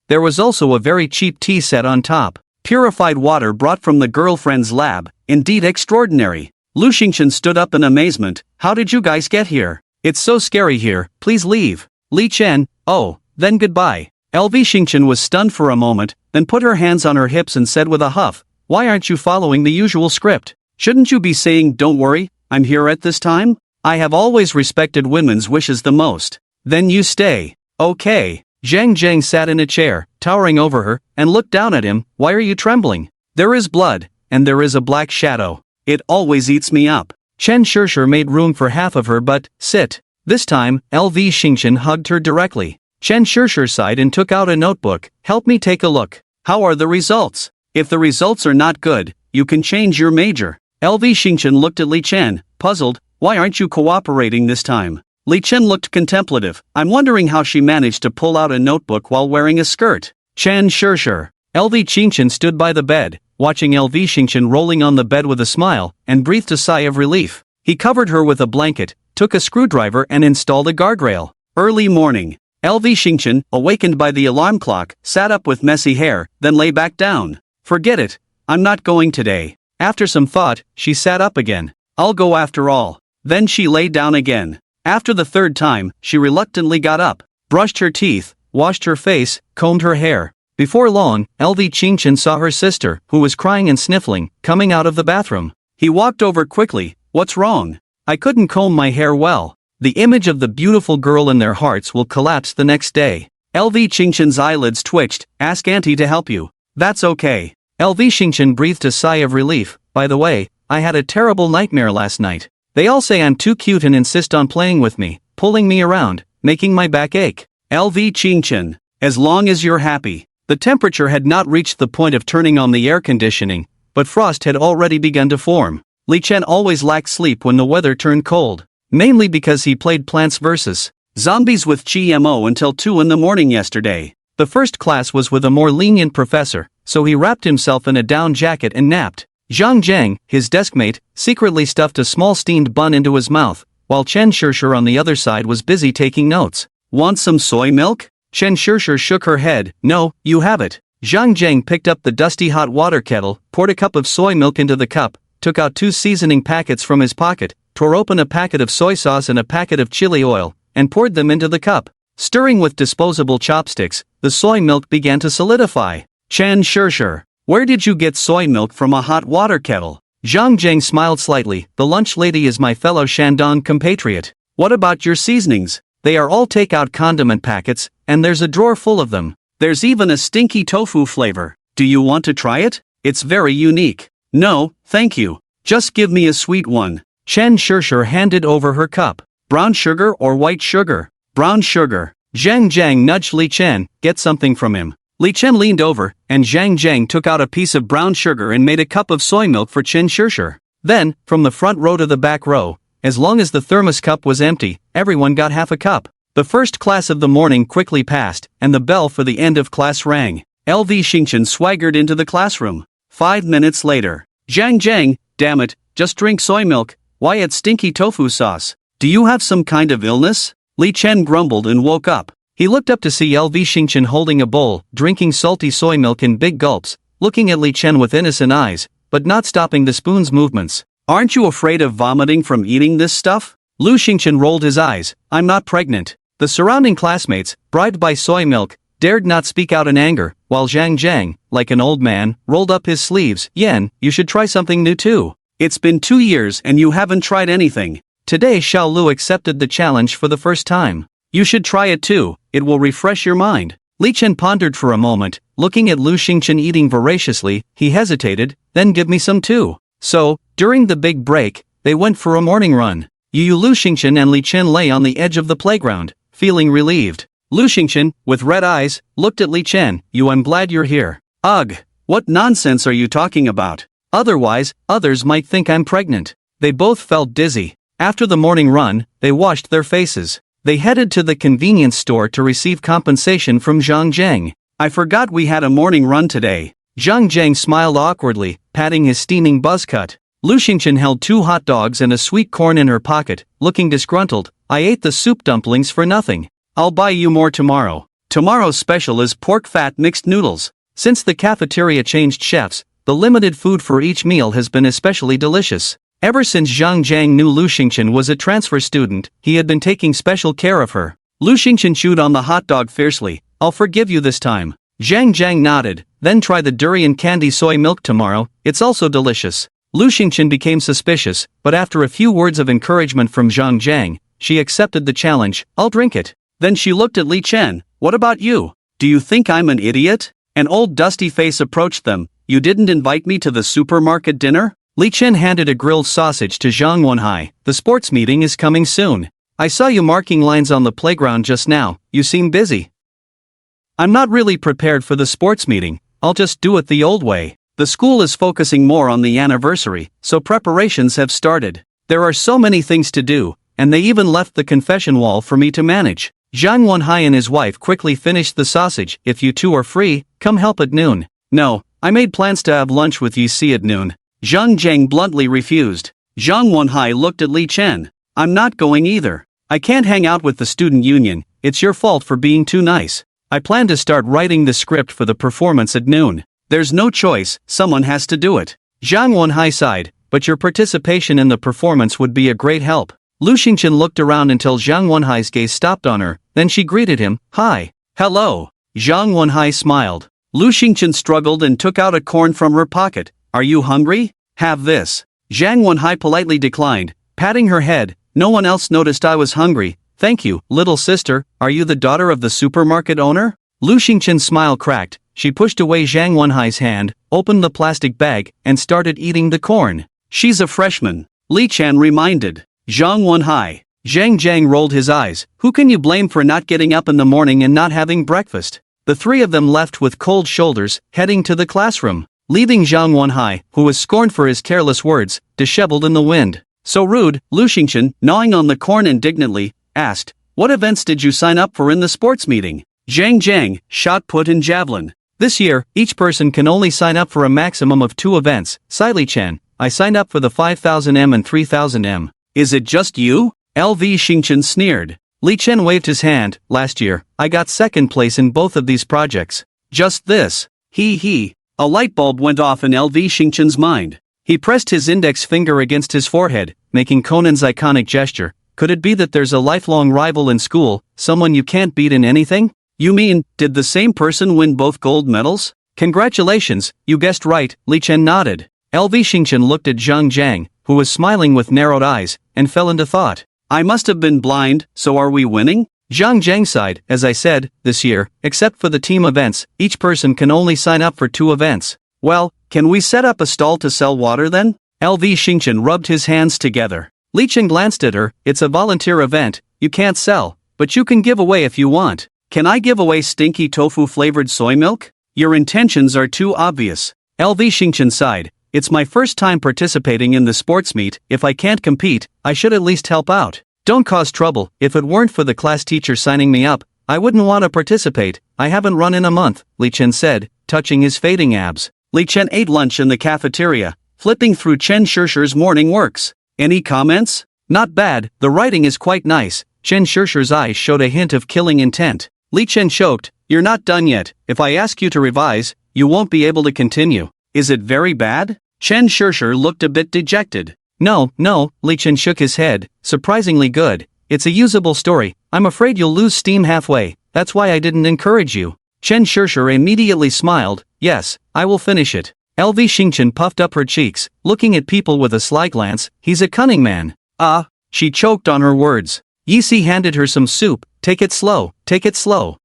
There was also a very cheap tea set on top. Purified water brought from the girlfriend's lab, indeed extraordinary. Lu Xingchen stood up in amazement. How did you guys get here? It's so scary here, please leave. Li Chen, oh, then goodbye. LV Xingchen was stunned for a moment, then put her hands on her hips and said with a huff, why aren't you following the usual script? Shouldn't you be saying, don't worry, I'm here at this time? I have always respected women's wishes the most. Then you stay. Okay. Zhang Zhang sat in a chair, towering over her, and looked down at him. Why are you trembling? There is blood, and there is a black shadow. It always eats me up. Chen Shishir made room for half of her but, sit. This time, LV Xingchen hugged her directly. Chen Shishir sighed and took out a notebook. Help me take a look. How are the results? If the results are not good, you can change your major. LV Xingchen looked at Li Chen, puzzled. Why aren't you cooperating this time? Li Chen looked contemplative. I'm wondering how she managed to pull out a notebook while wearing a skirt. Chen Shishir. LV Xingchen stood by the bed, watching LV Xingchen rolling on the bed with a smile, and breathed a sigh of relief. He covered her with a blanket, took a screwdriver and installed a guardrail. Early morning. LV Xingchen, awakened by the alarm clock, sat up with messy hair, then lay back down. Forget it. I'm not going today. After some thought, she sat up again. I'll go after all. Then she lay down again. After the 3rd time, she reluctantly got up, brushed her teeth, washed her face, combed her hair. Before long, LV Xingchen saw her sister, who was crying and sniffling, coming out of the bathroom. He walked over quickly. What's wrong? I couldn't comb my hair well. The image of the beautiful girl in their hearts will collapse the next day. LV Xingchen's eyelids twitched. Ask auntie to help you. That's okay. LV Xingchen breathed a sigh of relief. By the way, I had a terrible nightmare last night. They all say I'm too cute and insist on playing with me, pulling me around, making my back ache. LV Xingchen, as long as you're happy. The temperature had not reached the point of turning on the air conditioning, but frost had already begun to form. Li Chen always lacked sleep when the weather turned cold. mainly because he played Plants vs. Zombies with GMO until 2 in the morning yesterday. The first class was with a more lenient professor, so he wrapped himself in a down jacket and napped. Zhang Jiang, his deskmate, secretly stuffed a small steamed bun into his mouth, while Chen Shishir on the other side was busy taking notes. Want some soy milk? Chen Shishir shook her head. No, you have it. Zhang Jiang picked up the dusty hot water kettle, poured a cup of soy milk into the cup, took out 2 seasoning packets from his pocket, tore open a packet of soy sauce and a packet of chili oil, and poured them into the cup. Stirring with disposable chopsticks, the soy milk began to solidify. Chen Shishir, where did you get soy milk from a hot water kettle? Zhang Jiang smiled slightly. The lunch lady is my fellow Shandong compatriot. What about your seasonings? They are all take-out condiment packets, and there's a drawer full of them. There's even a stinky tofu flavor. Do you want to try it? It's very unique. No, thank you. Just give me a sweet one. Chen Shishir handed over her cup. Brown sugar or white sugar? Brown sugar. Zhang Jiang nudged Li Chen. Get something from him. Li Chen leaned over, and Zhang Jiang took out a piece of brown sugar and made a cup of soy milk for Chen Shishir. Then, from the front row to the back row, as long as the thermos cup was empty, everyone got half a cup. The first class of the morning quickly passed, and the bell for the end of class rang. LV Xingchen swaggered into the classroom. 5 minutes later. Zhang Jiang, damn it, just drink soy milk. Why add stinky tofu sauce? Do you have some kind of illness? Li Chen grumbled and woke up. He looked up to see LV Xingchen holding a bowl, drinking salty soy milk in big gulps, looking at Li Chen with innocent eyes, but not stopping the spoon's movements. Aren't you afraid of vomiting from eating this stuff? Lu Xingchen rolled his eyes. I'm not pregnant. The surrounding classmates, bribed by soy milk, dared not speak out in anger, while Zhang Jiang, like an old man, rolled up his sleeves. Yen, you should try something new too. It's been 2 years and you haven't tried anything. Today Xiao Lu accepted the challenge for the first time. You should try it too, it will refresh your mind. Li Chen pondered for a moment, looking at Lu Xingchen eating voraciously. He hesitated, then give me some too. So, during the big break, they went for a morning run. Lu Xingchen and Li Chen lay on the edge of the playground, feeling relieved. Lu Xingchen, with red eyes, looked at Li Chen. I'm glad you're here. Ugh, what nonsense are you talking about? Otherwise, others might think I'm pregnant. They both felt dizzy. After the morning run, they washed their faces. They headed to the convenience store to receive compensation from Zhang Jiang. I forgot we had a morning run today. Zhang Jiang smiled awkwardly, patting his steaming buzz cut. Lu Xingchen held 2 hot dogs and a sweet corn in her pocket, looking disgruntled. I ate the soup dumplings for nothing. I'll buy you more tomorrow. Tomorrow's special is pork fat mixed noodles. Since the cafeteria changed chefs, the limited food for each meal has been especially delicious. Ever since Zhang Jiang knew Lu Xingchen was a transfer student, he had been taking special care of her. Lu Xingchen chewed on the hot dog fiercely. I'll forgive you this time. Zhang Jiang nodded. Then try the durian candy soy milk tomorrow, it's also delicious. Lu Xingchen became suspicious, but after a few words of encouragement from Zhang Jiang, she accepted the challenge. I'll drink it. Then she looked at Li Chen. What about you? Do you think I'm an idiot? An old dusty face approached them. You didn't invite me to the supermarket dinner? Li Chen handed a grilled sausage to Zhang Wenhai. The sports meeting is coming soon. I saw you marking lines on the playground just now. You seem busy. I'm not really prepared for the sports meeting. I'll just do it the old way. The school is focusing more on the anniversary, so preparations have started. There are so many things to do, and they even left the confession wall for me to manage. Zhang Wenhai and his wife quickly finished the sausage. If you two are free, come help at noon. No, I made plans to have lunch with you at noon. Zhang Jiang bluntly refused. Zhang Wenhai looked at Li Chen. I'm not going either. I can't hang out with the student union. It's your fault for being too nice. I plan to start writing the script for the performance at noon. There's no choice, someone has to do it. Zhang Wenhai sighed, but your participation in the performance would be a great help. Lu Xingchen looked around until Zhang Wenhai's gaze stopped on her, then she greeted him. Hi. Hello. Zhang Wenhai smiled. Lu Xingchen struggled and took out a corn from her pocket. Are you hungry? Have this. Zhang Wenhai politely declined, patting her head. No one else noticed I was hungry. Thank you, little sister. Are you the daughter of the supermarket owner? Lu Xingchen's smile cracked. She pushed away Zhang Wenhai's hand, opened the plastic bag, and started eating the corn. She's a freshman. Li Chen reminded. Zhang Wenhai. Zhang Jiang rolled his eyes. Who can you blame for not getting up in the morning and not having breakfast? The three of them left with cold shoulders, heading to the classroom, leaving Zhang Wenhai, who was scorned for his careless words, disheveled in the wind. So rude, Lu Xingchen, gnawing on the corn indignantly, asked, what events did you sign up for in the sports meeting? Zhang, shot put and javelin. This year, each person can only sign up for a maximum of 2 events. Li Chen, I signed up for the 5000m and 3000m. Is it just you? LV Xingchen sneered. Li Chen waved his hand. Last year, I got second place in both of these projects. Just this. He. A light bulb went off in LV Xingchen's mind. He pressed his index finger against his forehead, making Conan's iconic gesture. Could it be that there's a lifelong rival in school, someone you can't beat in anything? You mean, did the same person win both gold medals? Congratulations, you guessed right, Li Chen nodded. LV Xingchen looked at Zhang Jiang, who was smiling with narrowed eyes, and fell into thought. I must have been blind, so are we winning? Zhang Jiang sighed. As I said, this year, except for the team events, each person can only sign up for 2 events. Well, can we set up a stall to sell water then? LV Xingchen rubbed his hands together. Li Chen glanced at her. It's a volunteer event, you can't sell, but you can give away if you want. Can I give away stinky tofu-flavored soy milk? Your intentions are too obvious. LV Xingchen sighed. It's my first time participating in the sports meet. If I can't compete, I should at least help out. Don't cause trouble. If it weren't for the class teacher signing me up, I wouldn't want to participate. I haven't run in a month, Li Chen said, touching his fading abs. Li Chen ate lunch in the cafeteria, flipping through Chen Shishir's morning works. Any comments? Not bad, the writing is quite nice. Chen Shishir's eyes showed a hint of killing intent. Li Chen choked. You're not done yet. If I ask you to revise, you won't be able to continue. Is it very bad? Chen Shishir looked a bit dejected. No, Li Chen shook his head. Surprisingly good. It's a usable story. I'm afraid you'll lose steam halfway. That's why I didn't encourage you. Chen Shishir immediately smiled. Yes, I will finish it. LV Xingchen puffed up her cheeks, looking at people with a sly glance. He's a cunning man. She choked on her words. Yixi handed her some soup. Take it slow. LV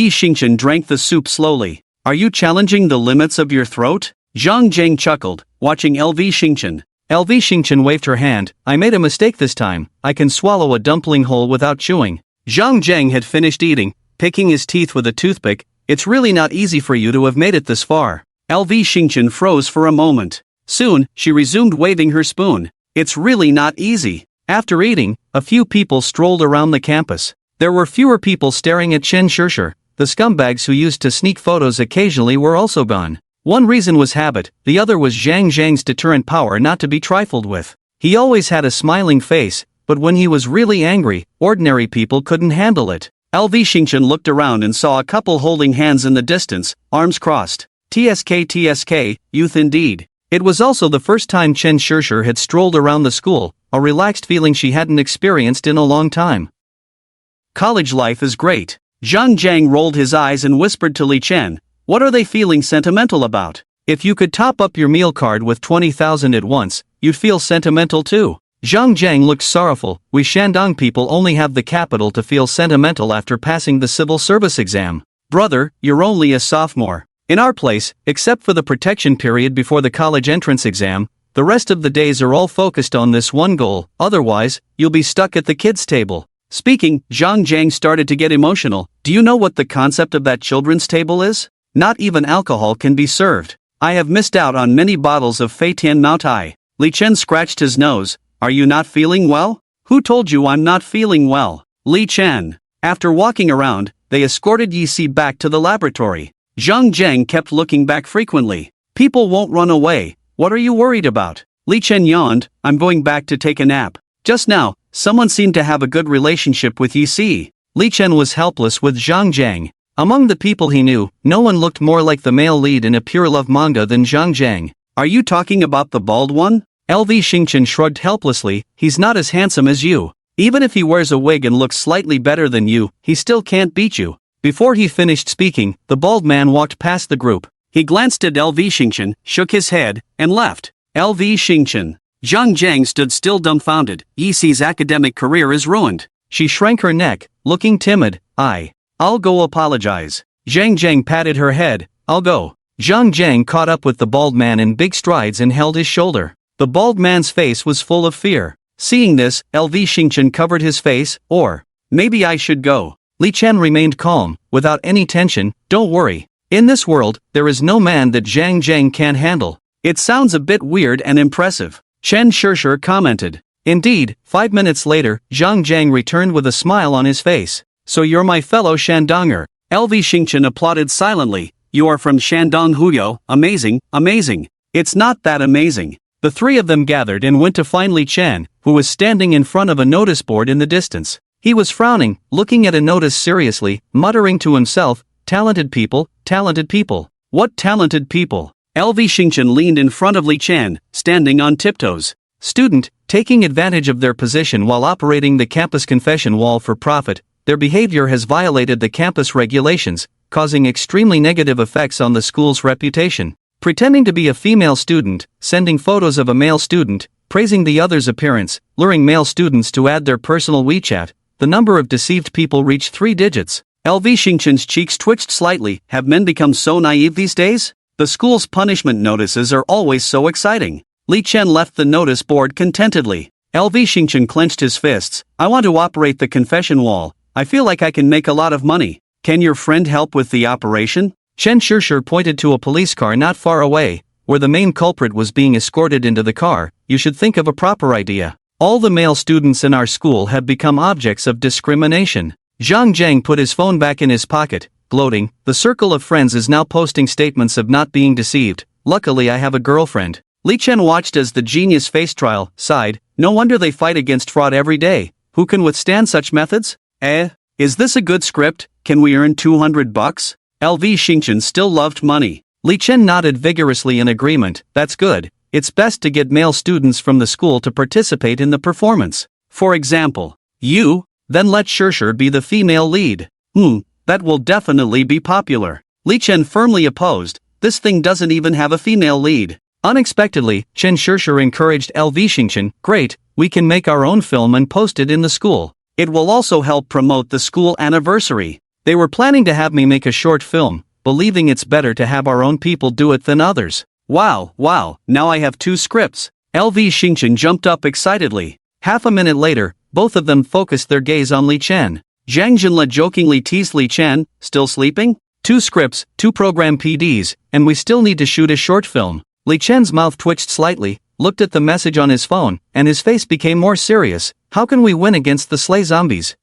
Xingchen drank the soup slowly. Are you challenging the limits of your throat? Zhang Jiang chuckled, watching LV Xingchen. LV Xingchen waved her hand. I made a mistake this time. I can swallow a dumpling whole without chewing. Zhang Jiang had finished eating, picking his teeth with a toothpick. It's really not easy for you to have made it this far. LV Xingchen froze for a moment. Soon, she resumed waving her spoon. It's really not easy. After eating, a few people strolled around the campus. There were fewer people staring at Chen Shishir. The scumbags who used to sneak photos occasionally were also gone. One reason was habit, the other was Zhang Jiang's deterrent power not to be trifled with. He always had a smiling face, but when he was really angry, ordinary people couldn't handle it. LV Xingchen looked around and saw a couple holding hands in the distance, arms crossed. TSK, youth indeed. It was also the first time Chen Shishir had strolled around the school, a relaxed feeling she hadn't experienced in a long time. College life is great. Zhang Jiang rolled his eyes and whispered to Li Chen, what are they feeling sentimental about? If you could top up your meal card with 20,000 at once, you'd feel sentimental too. Zhang Jiang looked sorrowful. We Shandong people only have the capital to feel sentimental after passing the civil service exam. Brother, you're only a sophomore. In our place, except for the protection period before the college entrance exam, the rest of the days are all focused on this one goal, otherwise, you'll be stuck at the kids' table. Speaking, Zhang Jiang started to get emotional. Do you know what the concept of that children's table is? Not even alcohol can be served. I have missed out on many bottles of Fei Tian Mao Tai. Li Chen scratched his nose. Are you not feeling well? Who told you I'm not feeling well? Li Chen. After walking around, they escorted Yixi back to the laboratory. Zhang Jiang kept looking back frequently. People won't run away. What are you worried about? Li Chen yawned. I'm going back to take a nap. Just now, someone seemed to have a good relationship with Yixi. Li Chen was helpless with Zhang Jiang. Among the people he knew, no one looked more like the male lead in a pure love manga than Zhang Jiang. Are you talking about the bald one? LV Xingchen shrugged helplessly. He's not as handsome as you. Even if he wears a wig and looks slightly better than you, he still can't beat you. Before he finished speaking, the bald man walked past the group. He glanced at LV Xingchen, shook his head, and left. LV Xingchen. Zhang Jiang stood still dumbfounded. Yixi's academic career is ruined. She shrank her neck, looking timid. I'll go apologize. Zhang Jiang patted her head. I'll go. Zhang Jiang caught up with the bald man in big strides and held his shoulder. The bald man's face was full of fear. Seeing this, LV Xingchen covered his face. Maybe I should go. Li Chen remained calm, without any tension. Don't worry. In this world, there is no man that Zhang Jiang can't handle. It sounds a bit weird and impressive. Chen Shishir commented. Indeed, 5 minutes later, Zhang Jiang returned with a smile on his face. So you're my fellow Shandonger. LV Xingchen applauded silently. You are from Shandong Huyo, amazing, amazing. It's not that amazing. The three of them gathered and went to find Li Chen, who was standing in front of a notice board in the distance. He was frowning, looking at a notice seriously, muttering to himself, talented people, talented people. What talented people? LV Xingchen leaned in front of Li Chen, standing on tiptoes. Student, taking advantage of their position while operating the campus confession wall for profit, their behavior has violated the campus regulations, causing extremely negative effects on the school's reputation. Pretending to be a female student, sending photos of a male student, praising the other's appearance, luring male students to add their personal WeChat, the number of deceived people reached 3 digits. LV Xingchen's cheeks twitched slightly. Have men become so naive these days? The school's punishment notices are always so exciting. Li Chen left the notice board contentedly. LV Xingchen clenched his fists. I want to operate the confession wall. I feel like I can make a lot of money. Can your friend help with the operation? Chen Shishir pointed to a police car not far away, where the main culprit was being escorted into the car. You should think of a proper idea. All the male students in our school have become objects of discrimination. Zhang Jiang put his phone back in his pocket, gloating. The circle of friends is now posting statements of not being deceived. Luckily I have a girlfriend. Li Chen watched as the genius face trial, sighed. No wonder they fight against fraud every day. Who can withstand such methods? Is this a good script? Can we earn $200? LV Xingchen still loved money. Li Chen nodded vigorously in agreement. That's good. It's best to get male students from the school to participate in the performance. For example, you, then let Shishir be the female lead. That will definitely be popular. Li Chen firmly opposed. This thing doesn't even have a female lead. Unexpectedly, Chen Shishir encouraged LV Xingchen. Great, we can make our own film and post it in the school. It will also help promote the school anniversary. They were planning to have me make a short film, believing it's better to have our own people do it than others. Wow, now I have 2 scripts. LV Xingchen jumped up excitedly. Half a minute later, both of them focused their gaze on Li Chen. Zhang Jinle jokingly teased Li Chen, still sleeping? 2 scripts, 2 program PDs, and we still need to shoot a short film. Li Chen's mouth twitched slightly, looked at the message on his phone, and his face became more serious. How can we win against the slay zombies?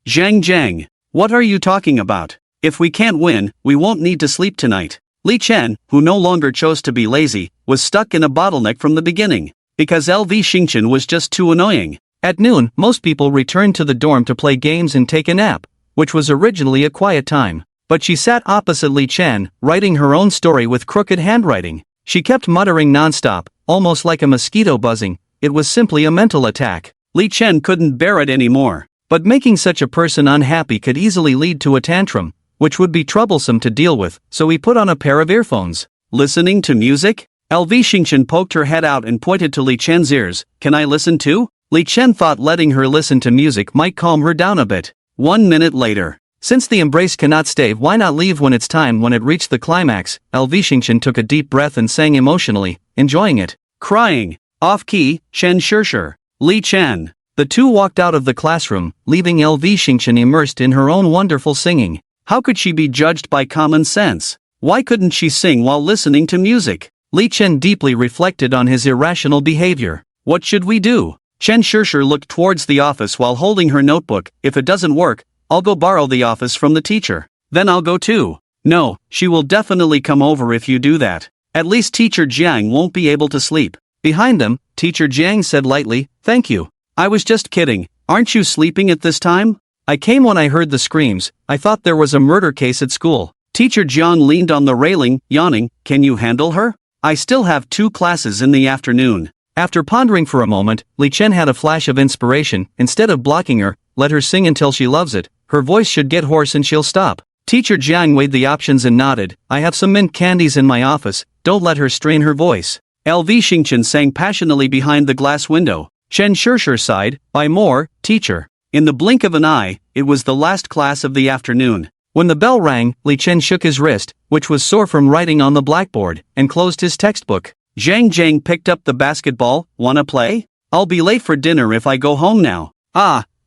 Zhang Jiang, what are you talking about? If we can't win, we won't need to sleep tonight. Li Chen, who no longer chose to be lazy, was stuck in a bottleneck from the beginning, because LV Xingchen was just too annoying. At noon, most people returned to the dorm to play games and take a nap, which was originally a quiet time. But she sat opposite Li Chen, writing her own story with crooked handwriting. She kept muttering non-stop, almost like a mosquito buzzing. It was simply a mental attack. Li Chen couldn't bear it anymore. But making such a person unhappy could easily lead to a tantrum, which would be troublesome to deal with, so he put on a pair of earphones. Listening to music? LV Xingchen poked her head out and pointed to Li Chen's ears. Can I listen too? Li Chen thought letting her listen to music might calm her down a bit. 1 minute later. Since the embrace cannot stay, why not leave when it's time? When it reached the climax, LV Xingchen took a deep breath and sang emotionally, enjoying it. Crying. Off-key, Chen Shishir. Li Chen. The two walked out of the classroom, leaving LV Xingchen immersed in her own wonderful singing. How could she be judged by common sense? Why couldn't she sing while listening to music? Li Chen deeply reflected on his irrational behavior. What should we do? Chen Shishir looked towards the office while holding her notebook. If it doesn't work, I'll go borrow the office from the teacher. Then I'll go too. No, she will definitely come over if you do that. At least Teacher Jiang won't be able to sleep. Behind them, Teacher Jiang said lightly, thank you. I was just kidding. Aren't you sleeping at this time? I came when I heard the screams. I thought there was a murder case at school. Teacher Jiang leaned on the railing, yawning. Can you handle her? I still have 2 classes in the afternoon. After pondering for a moment, Li Chen had a flash of inspiration. Instead of blocking her, let her sing until she loves it. Her voice should get hoarse and she'll stop. Teacher Jiang weighed the options and nodded. I have some mint candies in my office. Don't let her strain her voice. LV Xingchen sang passionately behind the glass window. Chen Shishir sighed. Buy more, teacher. In the blink of an eye, it was the last class of the afternoon. When the bell rang, Li Chen shook his wrist, which was sore from writing on the blackboard, and closed his textbook. Zhang Jiang picked up the basketball. Wanna play? I'll be late for dinner if I go home now.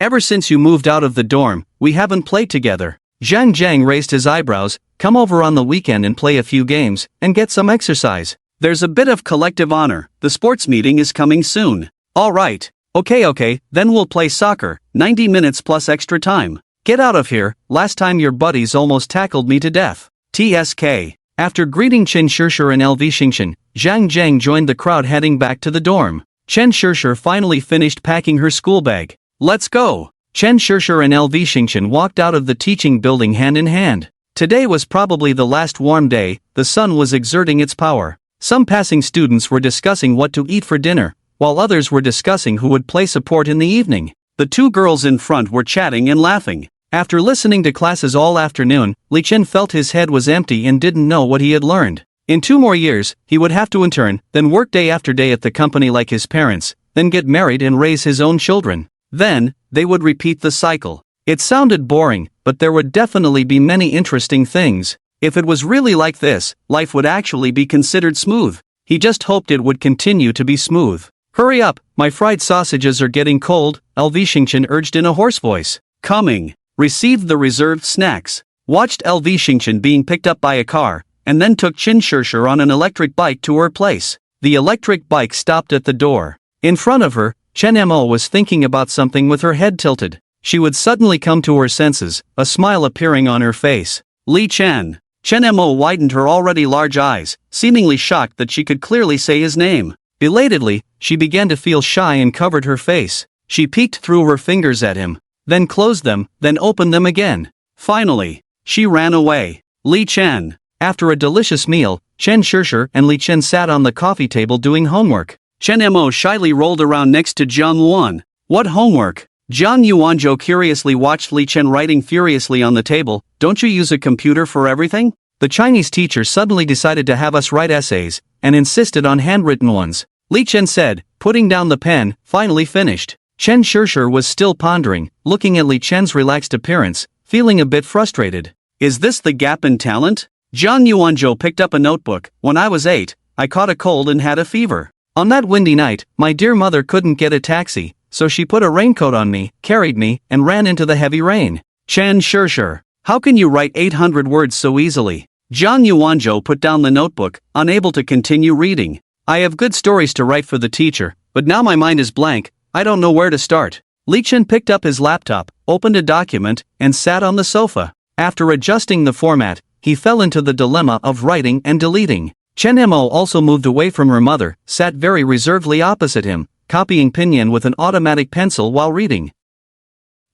Ever since you moved out of the dorm, we haven't played together. Zhang Jiang raised his eyebrows. Come over on the weekend and play a few games, and get some exercise. There's a bit of collective honor. The sports meeting is coming soon. Alright. Okay, then we'll play soccer, 90 minutes plus extra time. Get out of here, last time your buddies almost tackled me to death. TSK. After greeting Chen Shishir and LV Xingchen, Zhang Zhang joined the crowd heading back to the dorm. Chen Shishir finally finished packing her school bag. Let's go. Chen Shishir and LV Xingchen walked out of the teaching building hand in hand. Today was probably the last warm day, the sun was exerting its power. Some passing students were discussing what to eat for dinner, while others were discussing who would play support in the evening. The two girls in front were chatting and laughing. After listening to classes all afternoon, Li Chen felt his head was empty and didn't know what he had learned. In 2 more years, he would have to intern, then work day after day at the company like his parents, then get married and raise his own children. Then, they would repeat the cycle. It sounded boring, but there would definitely be many interesting things. If it was really like this, life would actually be considered smooth. He just hoped it would continue to be smooth. Hurry up, my fried sausages are getting cold, LV Xingchen urged in a hoarse voice. Coming. Received the reserved snacks. Watched LV Xingchen being picked up by a car, and then took Chen Shishir on an electric bike to her place. The electric bike stopped at the door. In front of her, Chen Mo was thinking about something with her head tilted. She would suddenly come to her senses, a smile appearing on her face. Li Chen. Chen Mo widened her already large eyes, seemingly shocked that she could clearly say his name. Belatedly, she began to feel shy and covered her face. She peeked through her fingers at him, then closed them, then opened them again. Finally, she ran away. Li Chen. After a delicious meal, Chen Shishir and Li Chen sat on the coffee table doing homework. Chen Mo shyly rolled around next to Jiang Yuan. What homework? Jiang Yuanzhou curiously watched Li Chen writing furiously on the table. Don't you use a computer for everything? The Chinese teacher suddenly decided to have us write essays, and insisted on handwritten ones. Li Chen said, putting down the pen, finally finished. Chen Shishir was still pondering, looking at Li Chen's relaxed appearance, feeling a bit frustrated. Is this the gap in talent? Jiang Yuanzhou picked up a notebook. When I was 8, I caught a cold and had a fever. On that windy night, my dear mother couldn't get a taxi, so she put a raincoat on me, carried me, and ran into the heavy rain. Chen Shishir. How can you write 800 words so easily? Jiang Yuanzhou put down the notebook, unable to continue reading. I have good stories to write for the teacher, but now my mind is blank, I don't know where to start. Li Chen picked up his laptop, opened a document, and sat on the sofa. After adjusting the format, he fell into the dilemma of writing and deleting. Chen Mo also moved away from her mother, sat very reservedly opposite him, copying pinyin with an automatic pencil while reading.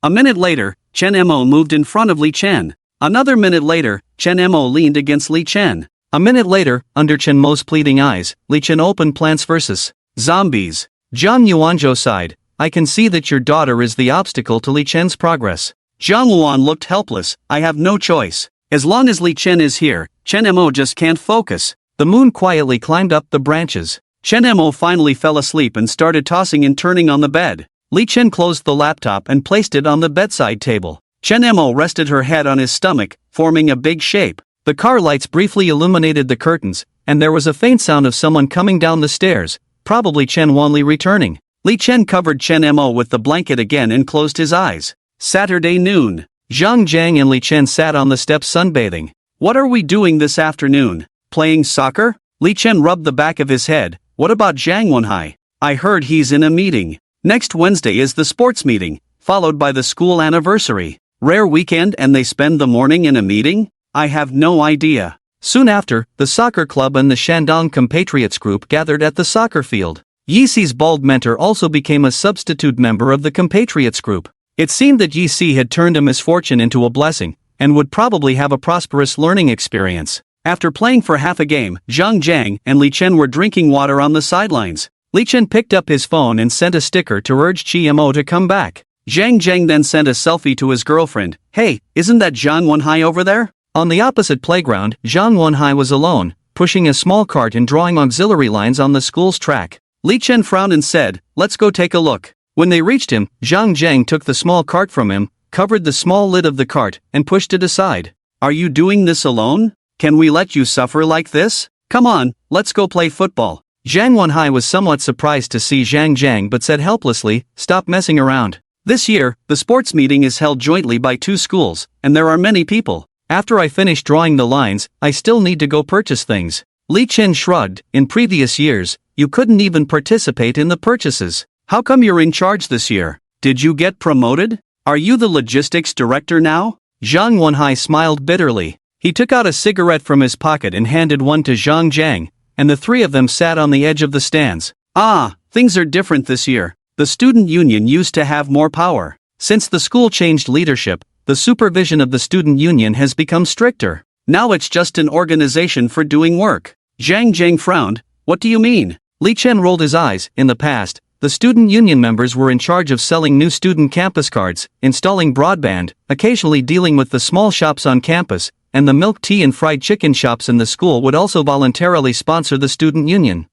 A minute later, Chen Mo moved in front of Li Chen. Another minute later, Chen Mo leaned against Li Chen. A minute later, under Chen Mo's pleading eyes, Li Chen opened Plants vs. Zombies. Jiang Yuanzhou sighed. I can see that your daughter is the obstacle to Li Chen's progress. Jiang Luan looked helpless. I have no choice. As long as Li Chen is here, Chen Mo just can't focus. The moon quietly climbed up the branches. Chen Mo finally fell asleep and started tossing and turning on the bed. Li Chen closed the laptop and placed it on the bedside table. Chen Mo rested her head on his stomach, forming a big shape. The car lights briefly illuminated the curtains, and there was a faint sound of someone coming down the stairs, probably Chen Wanli returning. Li Chen covered Chen Mo with the blanket again and closed his eyes. Saturday noon. Zhang Zhang and Li Chen sat on the steps sunbathing. What are we doing this afternoon? Playing soccer? Li Chen rubbed the back of his head. What about Zhang Wenhai? I heard he's in a meeting. Next Wednesday is the sports meeting, followed by the school anniversary. Rare weekend and they spend the morning in a meeting? I have no idea. Soon after, the soccer club and the Shandong compatriots group gathered at the soccer field. Yi Si's bald mentor also became a substitute member of the compatriots group. It seemed that Yi Si had turned a misfortune into a blessing, and would probably have a prosperous learning experience. After playing for half a game, Zhang Zhang and Li Chen were drinking water on the sidelines. Li Chen picked up his phone and sent a sticker to urge Chi Mo to come back. Zhang Zhang then sent a selfie to his girlfriend. Hey, isn't that Zhang Wenhai over there? On the opposite playground, Zhang Wenhai was alone, pushing a small cart and drawing auxiliary lines on the school's track. Li Chen frowned and said, let's go take a look. When they reached him, Zhang Zhang took the small cart from him, covered the small lid of the cart, and pushed it aside. Are you doing this alone? Can we let you suffer like this? Come on, let's go play football. Zhang Wenhai was somewhat surprised to see Zhang Zhang but said helplessly, stop messing around. This year, the sports meeting is held jointly by 2 schools, and there are many people. After I finish drawing the lines, I still need to go purchase things. Li Chen shrugged. In previous years, you couldn't even participate in the purchases. How come you're in charge this year? Did you get promoted? Are you the logistics director now? Zhang Wenhai smiled bitterly. He took out a cigarette from his pocket and handed one to Zhang Jiang, and the three of them sat on the edge of the stands. Ah, things are different this year. The student union used to have more power. Since the school changed leadership, the supervision of the student union has become stricter. Now it's just an organization for doing work. Zhang Jiang frowned. What do you mean? Li Chen rolled his eyes. In the past, the student union members were in charge of selling new student campus cards, installing broadband, occasionally dealing with the small shops on campus, and the milk tea and fried chicken shops in the school would also voluntarily sponsor the student union.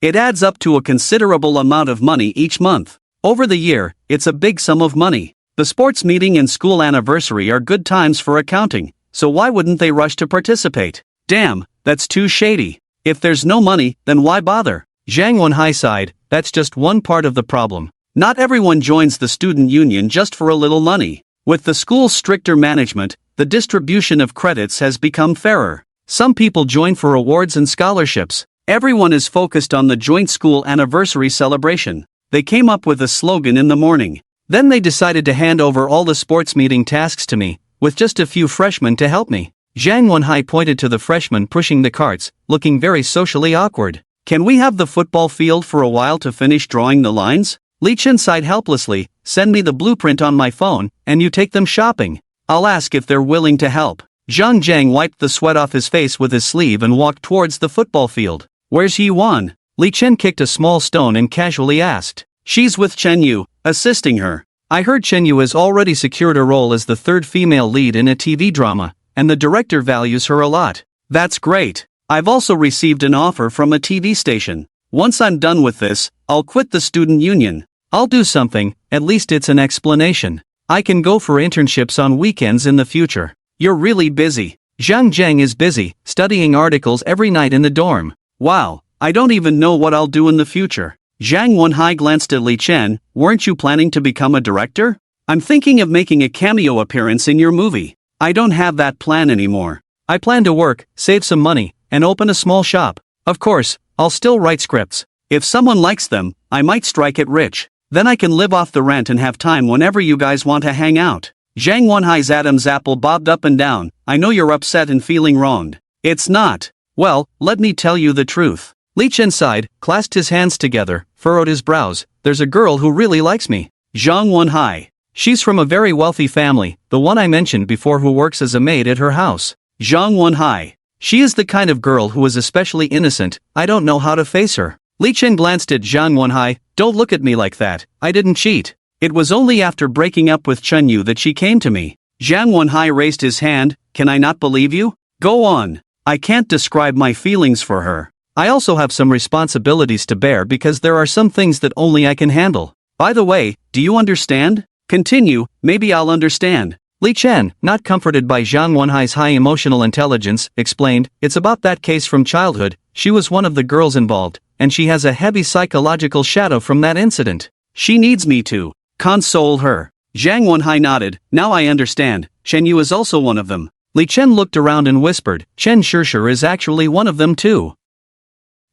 It adds up to a considerable amount of money each month. Over the year, it's a big sum of money. The sports meeting and school anniversary are good times for accounting, so why wouldn't they rush to participate? Damn, that's too shady. If there's no money, then why bother? Zhang Wenhai sighed. That's just one part of the problem. Not everyone joins the student union just for a little money. With the school's stricter management, the distribution of credits has become fairer. Some people join for awards and scholarships. Everyone is focused on the joint school anniversary celebration. They came up with a slogan in the morning. Then they decided to hand over all the sports meeting tasks to me, with just a few freshmen to help me. Zhang Wenhai pointed to the freshmen pushing the carts, looking very socially awkward. Can we have the football field for a while to finish drawing the lines? Li Chen sighed helplessly. Send me the blueprint on my phone, and you take them shopping. I'll ask if they're willing to help. Zhang Jiang wiped the sweat off his face with his sleeve and walked towards the football field. Where's Yi-Wan? Li Chen kicked a small stone and casually asked. She's with Chen Yu, assisting her. I heard Chen Yu has already secured a role as the third female lead in a TV drama, and the director values her a lot. That's great. I've also received an offer from a TV station. Once I'm done with this, I'll quit the student union. I'll do something, at least it's an explanation. I can go for internships on weekends in the future. You're really busy. Zhang Jiang is busy, studying articles every night in the dorm. Wow, I don't even know what I'll do in the future. Zhang Wenhai glanced at Li Chen. Weren't you planning to become a director? I'm thinking of making a cameo appearance in your movie. I don't have that plan anymore. I plan to work, save some money, and open a small shop. Of course, I'll still write scripts. If someone likes them, I might strike it rich. Then I can live off the rent and have time whenever you guys want to hang out. Zhang Wenhai's Adam's apple bobbed up and down. I know you're upset and feeling wronged. It's not. Well, let me tell you the truth. Li Chen sighed, clasped his hands together, furrowed his brows. There's a girl who really likes me. Zhang Wenhai. She's from a very wealthy family, the one I mentioned before who works as a maid at her house. Zhang Wenhai. She is the kind of girl who is especially innocent. I don't know how to face her. Li Chen glanced at Zhang Wenhai. Don't look at me like that. I didn't cheat. It was only after breaking up with Chen Yu that she came to me. Zhang Wenhai raised his hand. Can I not believe you? Go on. I can't describe my feelings for her. I also have some responsibilities to bear because there are some things that only I can handle. By the way, do you understand? Continue, maybe I'll understand. Li Chen, not comforted by Zhang Wenhai's high emotional intelligence, explained, it's about that case from childhood. She was one of the girls involved, and she has a heavy psychological shadow from that incident. She needs me to console her. Zhang Wenhai nodded. Now I understand. Chen Yu is also one of them. Li Chen looked around and whispered, Chen Shishir is actually one of them too.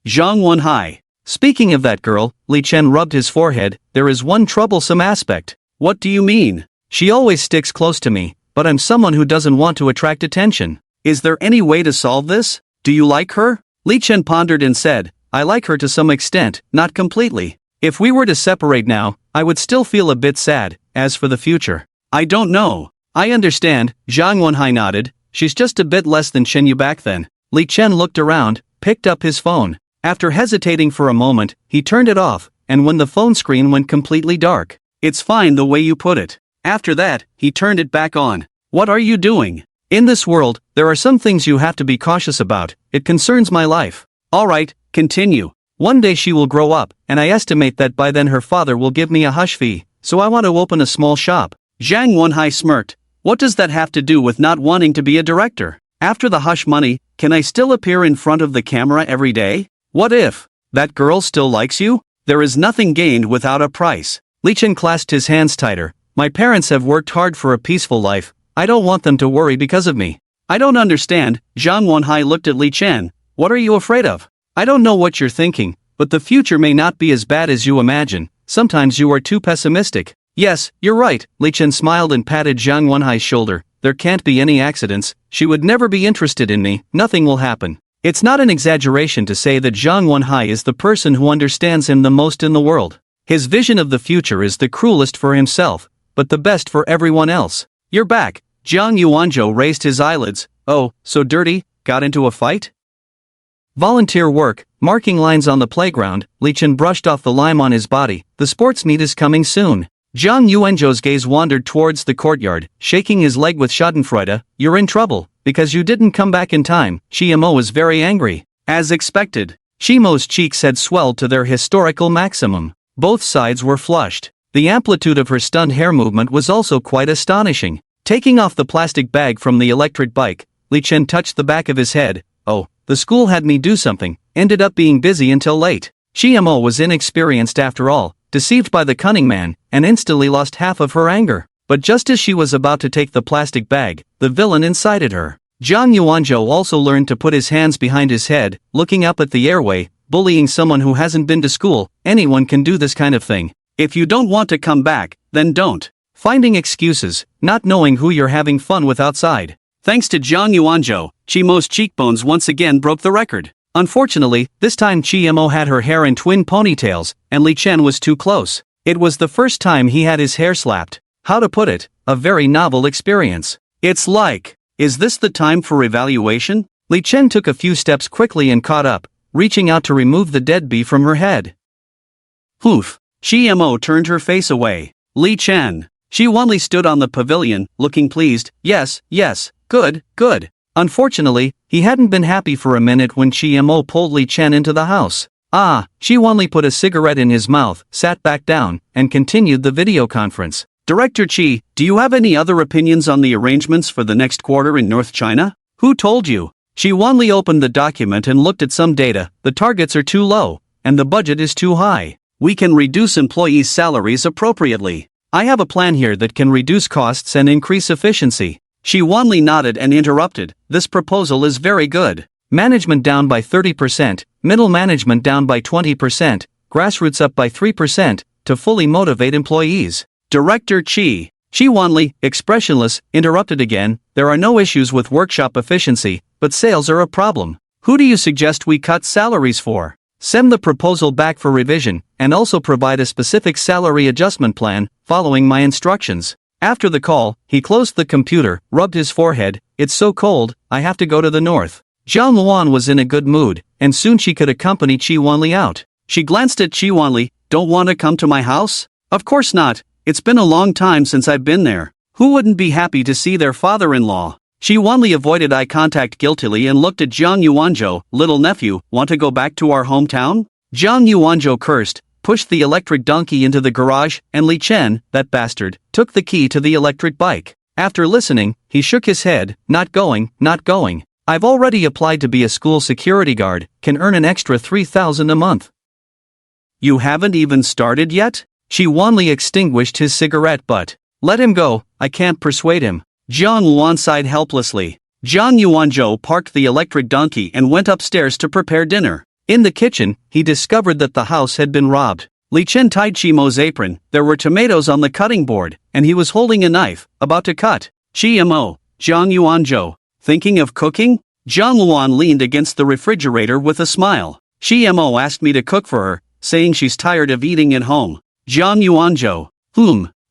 Zhang Wenhai. Speaking of that girl, Li Chen rubbed his forehead. There is one troublesome aspect. What do you mean? She always sticks close to me, but I'm someone who doesn't want to attract attention. Is there any way to solve this? Do you like her? Li Chen pondered and said, I like her to some extent, not completely. If we were to separate now, I would still feel a bit sad. As for the future, I don't know. I understand. Zhang Wenhai nodded. She's just a bit less than Chen Yu back then. Li Chen looked around, picked up his phone. After hesitating for a moment, he turned it off, and when the phone screen went completely dark. It's fine the way you put it. After that, he turned it back on. What are you doing? In this world, there are some things you have to be cautious about. It concerns my life. Alright, continue. One day she will grow up, and I estimate that by then her father will give me a hush fee, so I want to open a small shop. Zhang Wenhai smirked. What does that have to do with not wanting to be a director? After the hush money, can I still appear in front of the camera every day? What if that girl still likes you? There is nothing gained without a price. Li Chen clasped his hands tighter. My parents have worked hard for a peaceful life. I don't want them to worry because of me. I don't understand. Zhang Wenhai looked at Li Chen. What are you afraid of? I don't know what you're thinking, but the future may not be as bad as you imagine. sometimes you are too pessimistic. Yes, you're right, Li Chen smiled and patted Zhang Wenhai's shoulder. There can't be any accidents, she would never be interested in me, nothing will happen. It's not an exaggeration to say that Zhang Wenhai is the person who understands him the most in the world. His vision of the future is the cruelest for himself, but the best for everyone else. You're back. Zhang Yuanzhou raised his eyelids. Oh, so dirty, got into a fight? Volunteer work, marking lines on the playground. Li Chen brushed off the lime on his body. The sports meet is coming soon. Zhang Yuanzhou's gaze wandered towards the courtyard, shaking his leg with schadenfreude. You're in trouble, because you didn't come back in time. Shimo was very angry. As expected, Shimo's cheeks had swelled to their historical maximum. Both sides were flushed. The amplitude of her stunned hair movement was also quite astonishing. Taking off the plastic bag from the electric bike, Li Chen touched the back of his head. Oh, the school had me do something, ended up being busy until late. Shimo was inexperienced after all, deceived by the cunning man, and instantly lost half of her anger. But just as she was about to take the plastic bag, the villain incited her. Zhang Yuanzhou also learned to put his hands behind his head, looking up at the airway. Bullying someone who hasn't been to school, anyone can do this kind of thing. If you don't want to come back, then don't. Finding excuses, not knowing who you're having fun with outside. Thanks to Zhang Yuanzhou, Chimo's cheekbones once again broke the record. Unfortunately, this time Chimo had her hair in twin ponytails, and Li Chen was too close. It was the first time he had his hair slapped. How to put it, a very novel experience. It's like, is this the time for evaluation? Li Chen took a few steps quickly and caught up, reaching out to remove the dead bee from her head. Poof! Shimo turned her face away. Li Chen. Shi Wanli stood on the pavilion, looking pleased. Yes, good, good. Unfortunately, he hadn't been happy for a minute when Shimo pulled Li Chen into the house. Shi Wanli put a cigarette in his mouth, sat back down, and continued the video conference. Director Chi, do you have any other opinions on the arrangements for the next quarter in North China? Who told you? Shi Wanli opened the document and looked at some data. The targets are too low, and the budget is too high. We can reduce employees' salaries appropriately. I have a plan here that can reduce costs and increase efficiency. Shi Wanli nodded and interrupted. This proposal is very good. Management down by 30%, middle management down by 20%, grassroots up by 3%, to fully motivate employees. Director Chi. Shi Wanli, expressionless, interrupted again. There are no issues with workshop efficiency, but sales are a problem. Who do you suggest we cut salaries for? Send the proposal back for revision, and also provide a specific salary adjustment plan, following my instructions. After the call, he closed the computer, rubbed his forehead. It's so cold, I have to go to the north. Zhang Luan was in a good mood, and soon she could accompany Chi Wanli out. She glanced at Chi Wanli. Don't want to come to my house? Of course not. It's been a long time since I've been there. Who wouldn't be happy to see their father-in-law? Shi Wanli avoided eye contact guiltily and looked at Zhang Yuanzhou. Little nephew, want to go back to our hometown? Zhang Yuanzhou cursed, pushed the electric donkey into the garage, and Li Chen, that bastard, took the key to the electric bike. After listening, he shook his head. Not going. I've already applied to be a school security guard, can earn an extra 3,000 a month. You haven't even started yet? Shi Wanli extinguished his cigarette butt. Let him go, I can't persuade him. Zhang Luan sighed helplessly. Zhang Yuanzhou parked the electric donkey and went upstairs to prepare dinner. In the kitchen, he discovered that the house had been robbed. Li Chen tied Chimo's apron. There were tomatoes on the cutting board, and he was holding a knife, about to cut. Chimo, Zhang Yuanzhou, thinking of cooking? Zhang Luan leaned against the refrigerator with a smile. Chimo asked me to cook for her, saying she's tired of eating at home. Zhang Yuanzhou.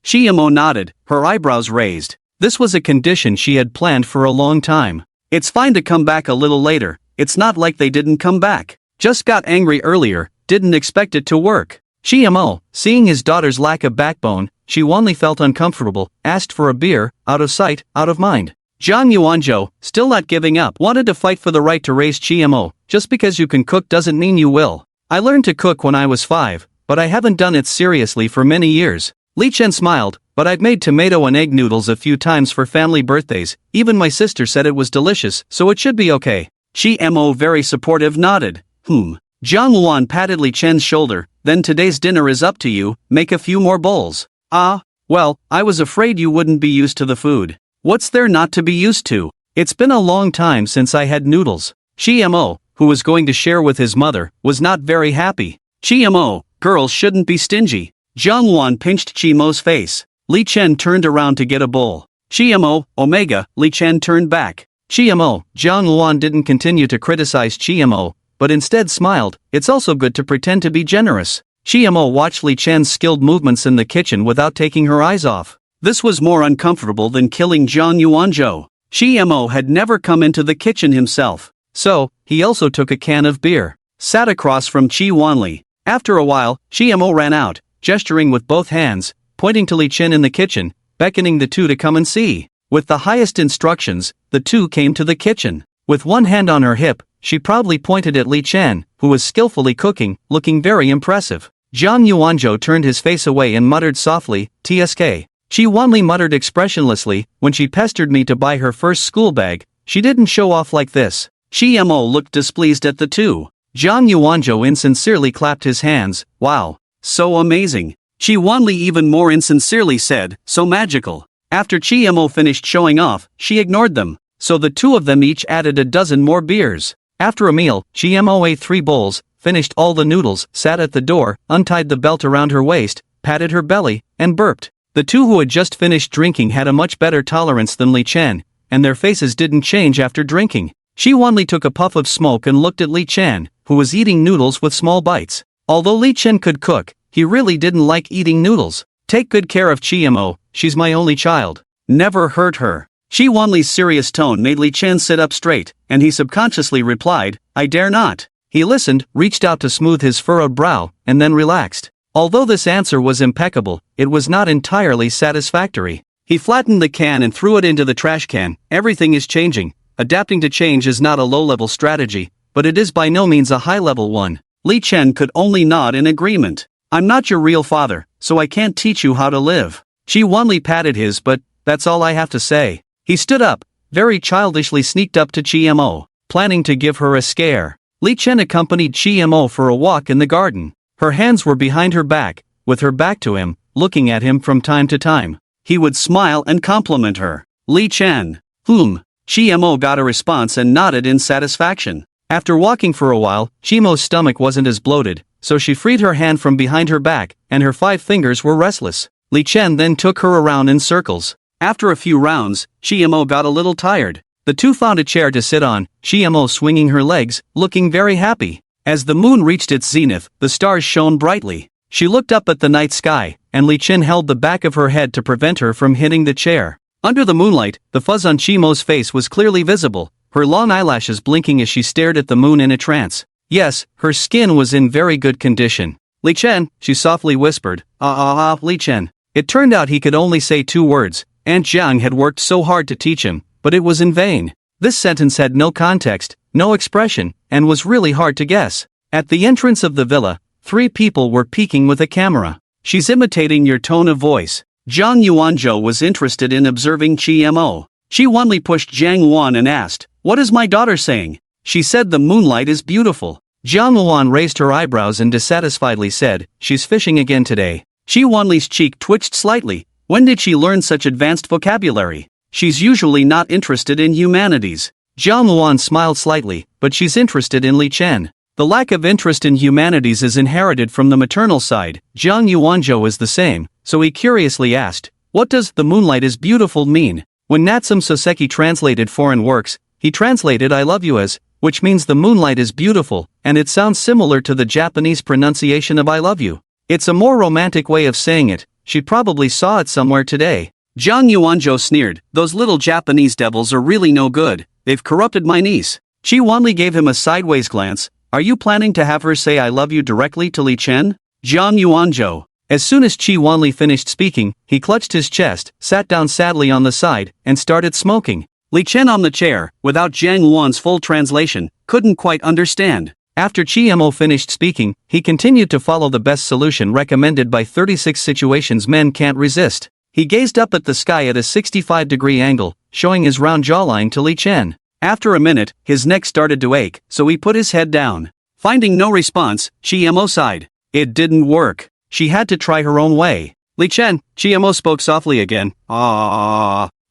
Chimo nodded, her eyebrows raised. This was a condition she had planned for a long time. It's fine to come back a little later, it's not like they didn't come back. Just got angry earlier, didn't expect it to work. Chimo, seeing his daughter's lack of backbone, she only felt uncomfortable, asked for a beer, out of sight, out of mind. Zhang Yuanzhou, still not giving up, wanted to fight for the right to raise Chimo. Just because you can cook doesn't mean you will. I learned to cook when I was 5, but I haven't done it seriously for many years. Li Chen smiled, but I've made tomato and egg noodles a few times for family birthdays. Even my sister said it was delicious, so it should be okay. Chimo, very supportive, nodded. Zhang Luan patted Li Chen's shoulder. Then today's dinner is up to you, make a few more bowls. Well, I was afraid you wouldn't be used to the food. What's there not to be used to? It's been a long time since I had noodles. Chimo, who was going to share with his mother, was not very happy. Chimo, girls shouldn't be stingy. Jiang Yuan pinched Qi Mo's face. Li Chen turned around to get a bowl. Qi Mo, Omega, Li Chen turned back. Qi Mo, Jiang Yuan didn't continue to criticize Qi Mo, but instead smiled. It's also good to pretend to be generous. Qi Mo watched Li Chen's skilled movements in the kitchen without taking her eyes off. This was more uncomfortable than killing Jiang Yuanzhou. Qi Mo had never come into the kitchen himself. So, he also took a can of beer. Sat across from Qi Wanli. After a while, Qi Mo ran out, gesturing with both hands, pointing to Li Chen in the kitchen, beckoning the two to come and see. With the highest instructions, the two came to the kitchen. With one hand on her hip, she proudly pointed at Li Chen, who was skillfully cooking, looking very impressive. Jiang Yuanzhou turned his face away and muttered softly, "TSK." Qi Wanli muttered expressionlessly, "When she pestered me to buy her first school bag, she didn't show off like this." Qi Mo looked displeased at the two. Jiang Yuanzhou insincerely clapped his hands. "Wow. So amazing." Qi Wanli even more insincerely said, "So magical." After Qi Mo finished showing off, she ignored them. So the two of them each added a dozen more beers. After a meal, Qi Mo ate 3 bowls, finished all the noodles, sat at the door, untied the belt around her waist, patted her belly, and burped. The two who had just finished drinking had a much better tolerance than Li Chen, and their faces didn't change after drinking. Qi Wanli took a puff of smoke and looked at Li Chen, who was eating noodles with small bites. Although Li Chen could cook, he really didn't like eating noodles. "Take good care of Qi Mo, she's my only child. Never hurt her." Qi Wanli's serious tone made Li Chen sit up straight, and he subconsciously replied, "I dare not." He listened, reached out to smooth his furrowed brow, and then relaxed. Although this answer was impeccable, it was not entirely satisfactory. He flattened the can and threw it into the trash can. Everything is changing. Adapting to change is not a low-level strategy, but it is by no means a high-level one. Li Chen could only nod in agreement. "I'm not your real father, so I can't teach you how to live." Qi Wanli patted his butt. "That's all I have to say." He stood up, very childishly sneaked up to Qi Mo, planning to give her a scare. Li Chen accompanied Qi Mo for a walk in the garden. Her hands were behind her back, with her back to him, looking at him from time to time. He would smile and compliment her. "Li Chen." Qi Mo got a response and nodded in satisfaction. After walking for a while, Qi Mo's stomach wasn't as bloated, so she freed her hand from behind her back, and her 5 fingers were restless. Li Chen then took her around in circles. After a few rounds, Qi Mo got a little tired. The two found a chair to sit on, Qi Mo swinging her legs, looking very happy. As the moon reached its zenith, the stars shone brightly. She looked up at the night sky, and Li Chen held the back of her head to prevent her from hitting the chair. Under the moonlight, the fuzz on Qi Mo's face was clearly visible, her long eyelashes blinking as she stared at the moon in a trance. Yes, her skin was in very good condition. "Li Chen," she softly whispered. Li Chen." It turned out he could only say 2 words. Aunt Jiang had worked so hard to teach him, but it was in vain. This sentence had no context, no expression, and was really hard to guess. At the entrance of the villa, 3 people were peeking with a camera. "She's imitating your tone of voice." Jiang Yuanzhou was interested in observing Qi Mo. Qi Wanli pushed Jiang Yuan and asked, "What is my daughter saying?" "She said the moonlight is beautiful." Jiang Yuan raised her eyebrows and dissatisfiedly said, "She's fishing again today." Qi Wanli's cheek twitched slightly. When did she learn such advanced vocabulary? She's usually not interested in humanities. Jiang Yuan smiled slightly, but she's interested in Li Chen. The lack of interest in humanities is inherited from the maternal side. Jiang Yuanzhou is the same, so he curiously asked, "What does 'the moonlight is beautiful' mean?" When Natsume Soseki translated foreign works, he translated "I love you" as, which means the moonlight is beautiful, and it sounds similar to the Japanese pronunciation of "I love you." It's a more romantic way of saying it. She probably saw it somewhere today. Jiang Yuanzhou sneered, "Those little Japanese devils are really no good. They've corrupted my niece." Qi Wanli gave him a sideways glance. "Are you planning to have her say 'I love you' directly to Li Chen?" Jiang Yuanzhou. As soon as Qi Wanli finished speaking, he clutched his chest, sat down sadly on the side, and started smoking. Li Chen on the chair, without Jiang Yuan's full translation, couldn't quite understand. After Qi Mo finished speaking, he continued to follow the best solution recommended by 36 situations men can't resist. He gazed up at the sky at a 65-degree angle, showing his round jawline to Li Chen. After a minute, his neck started to ache, so he put his head down. Finding no response, Qi Mo sighed. It didn't work. She had to try her own way. "Li Chen," Qi Mo spoke softly again.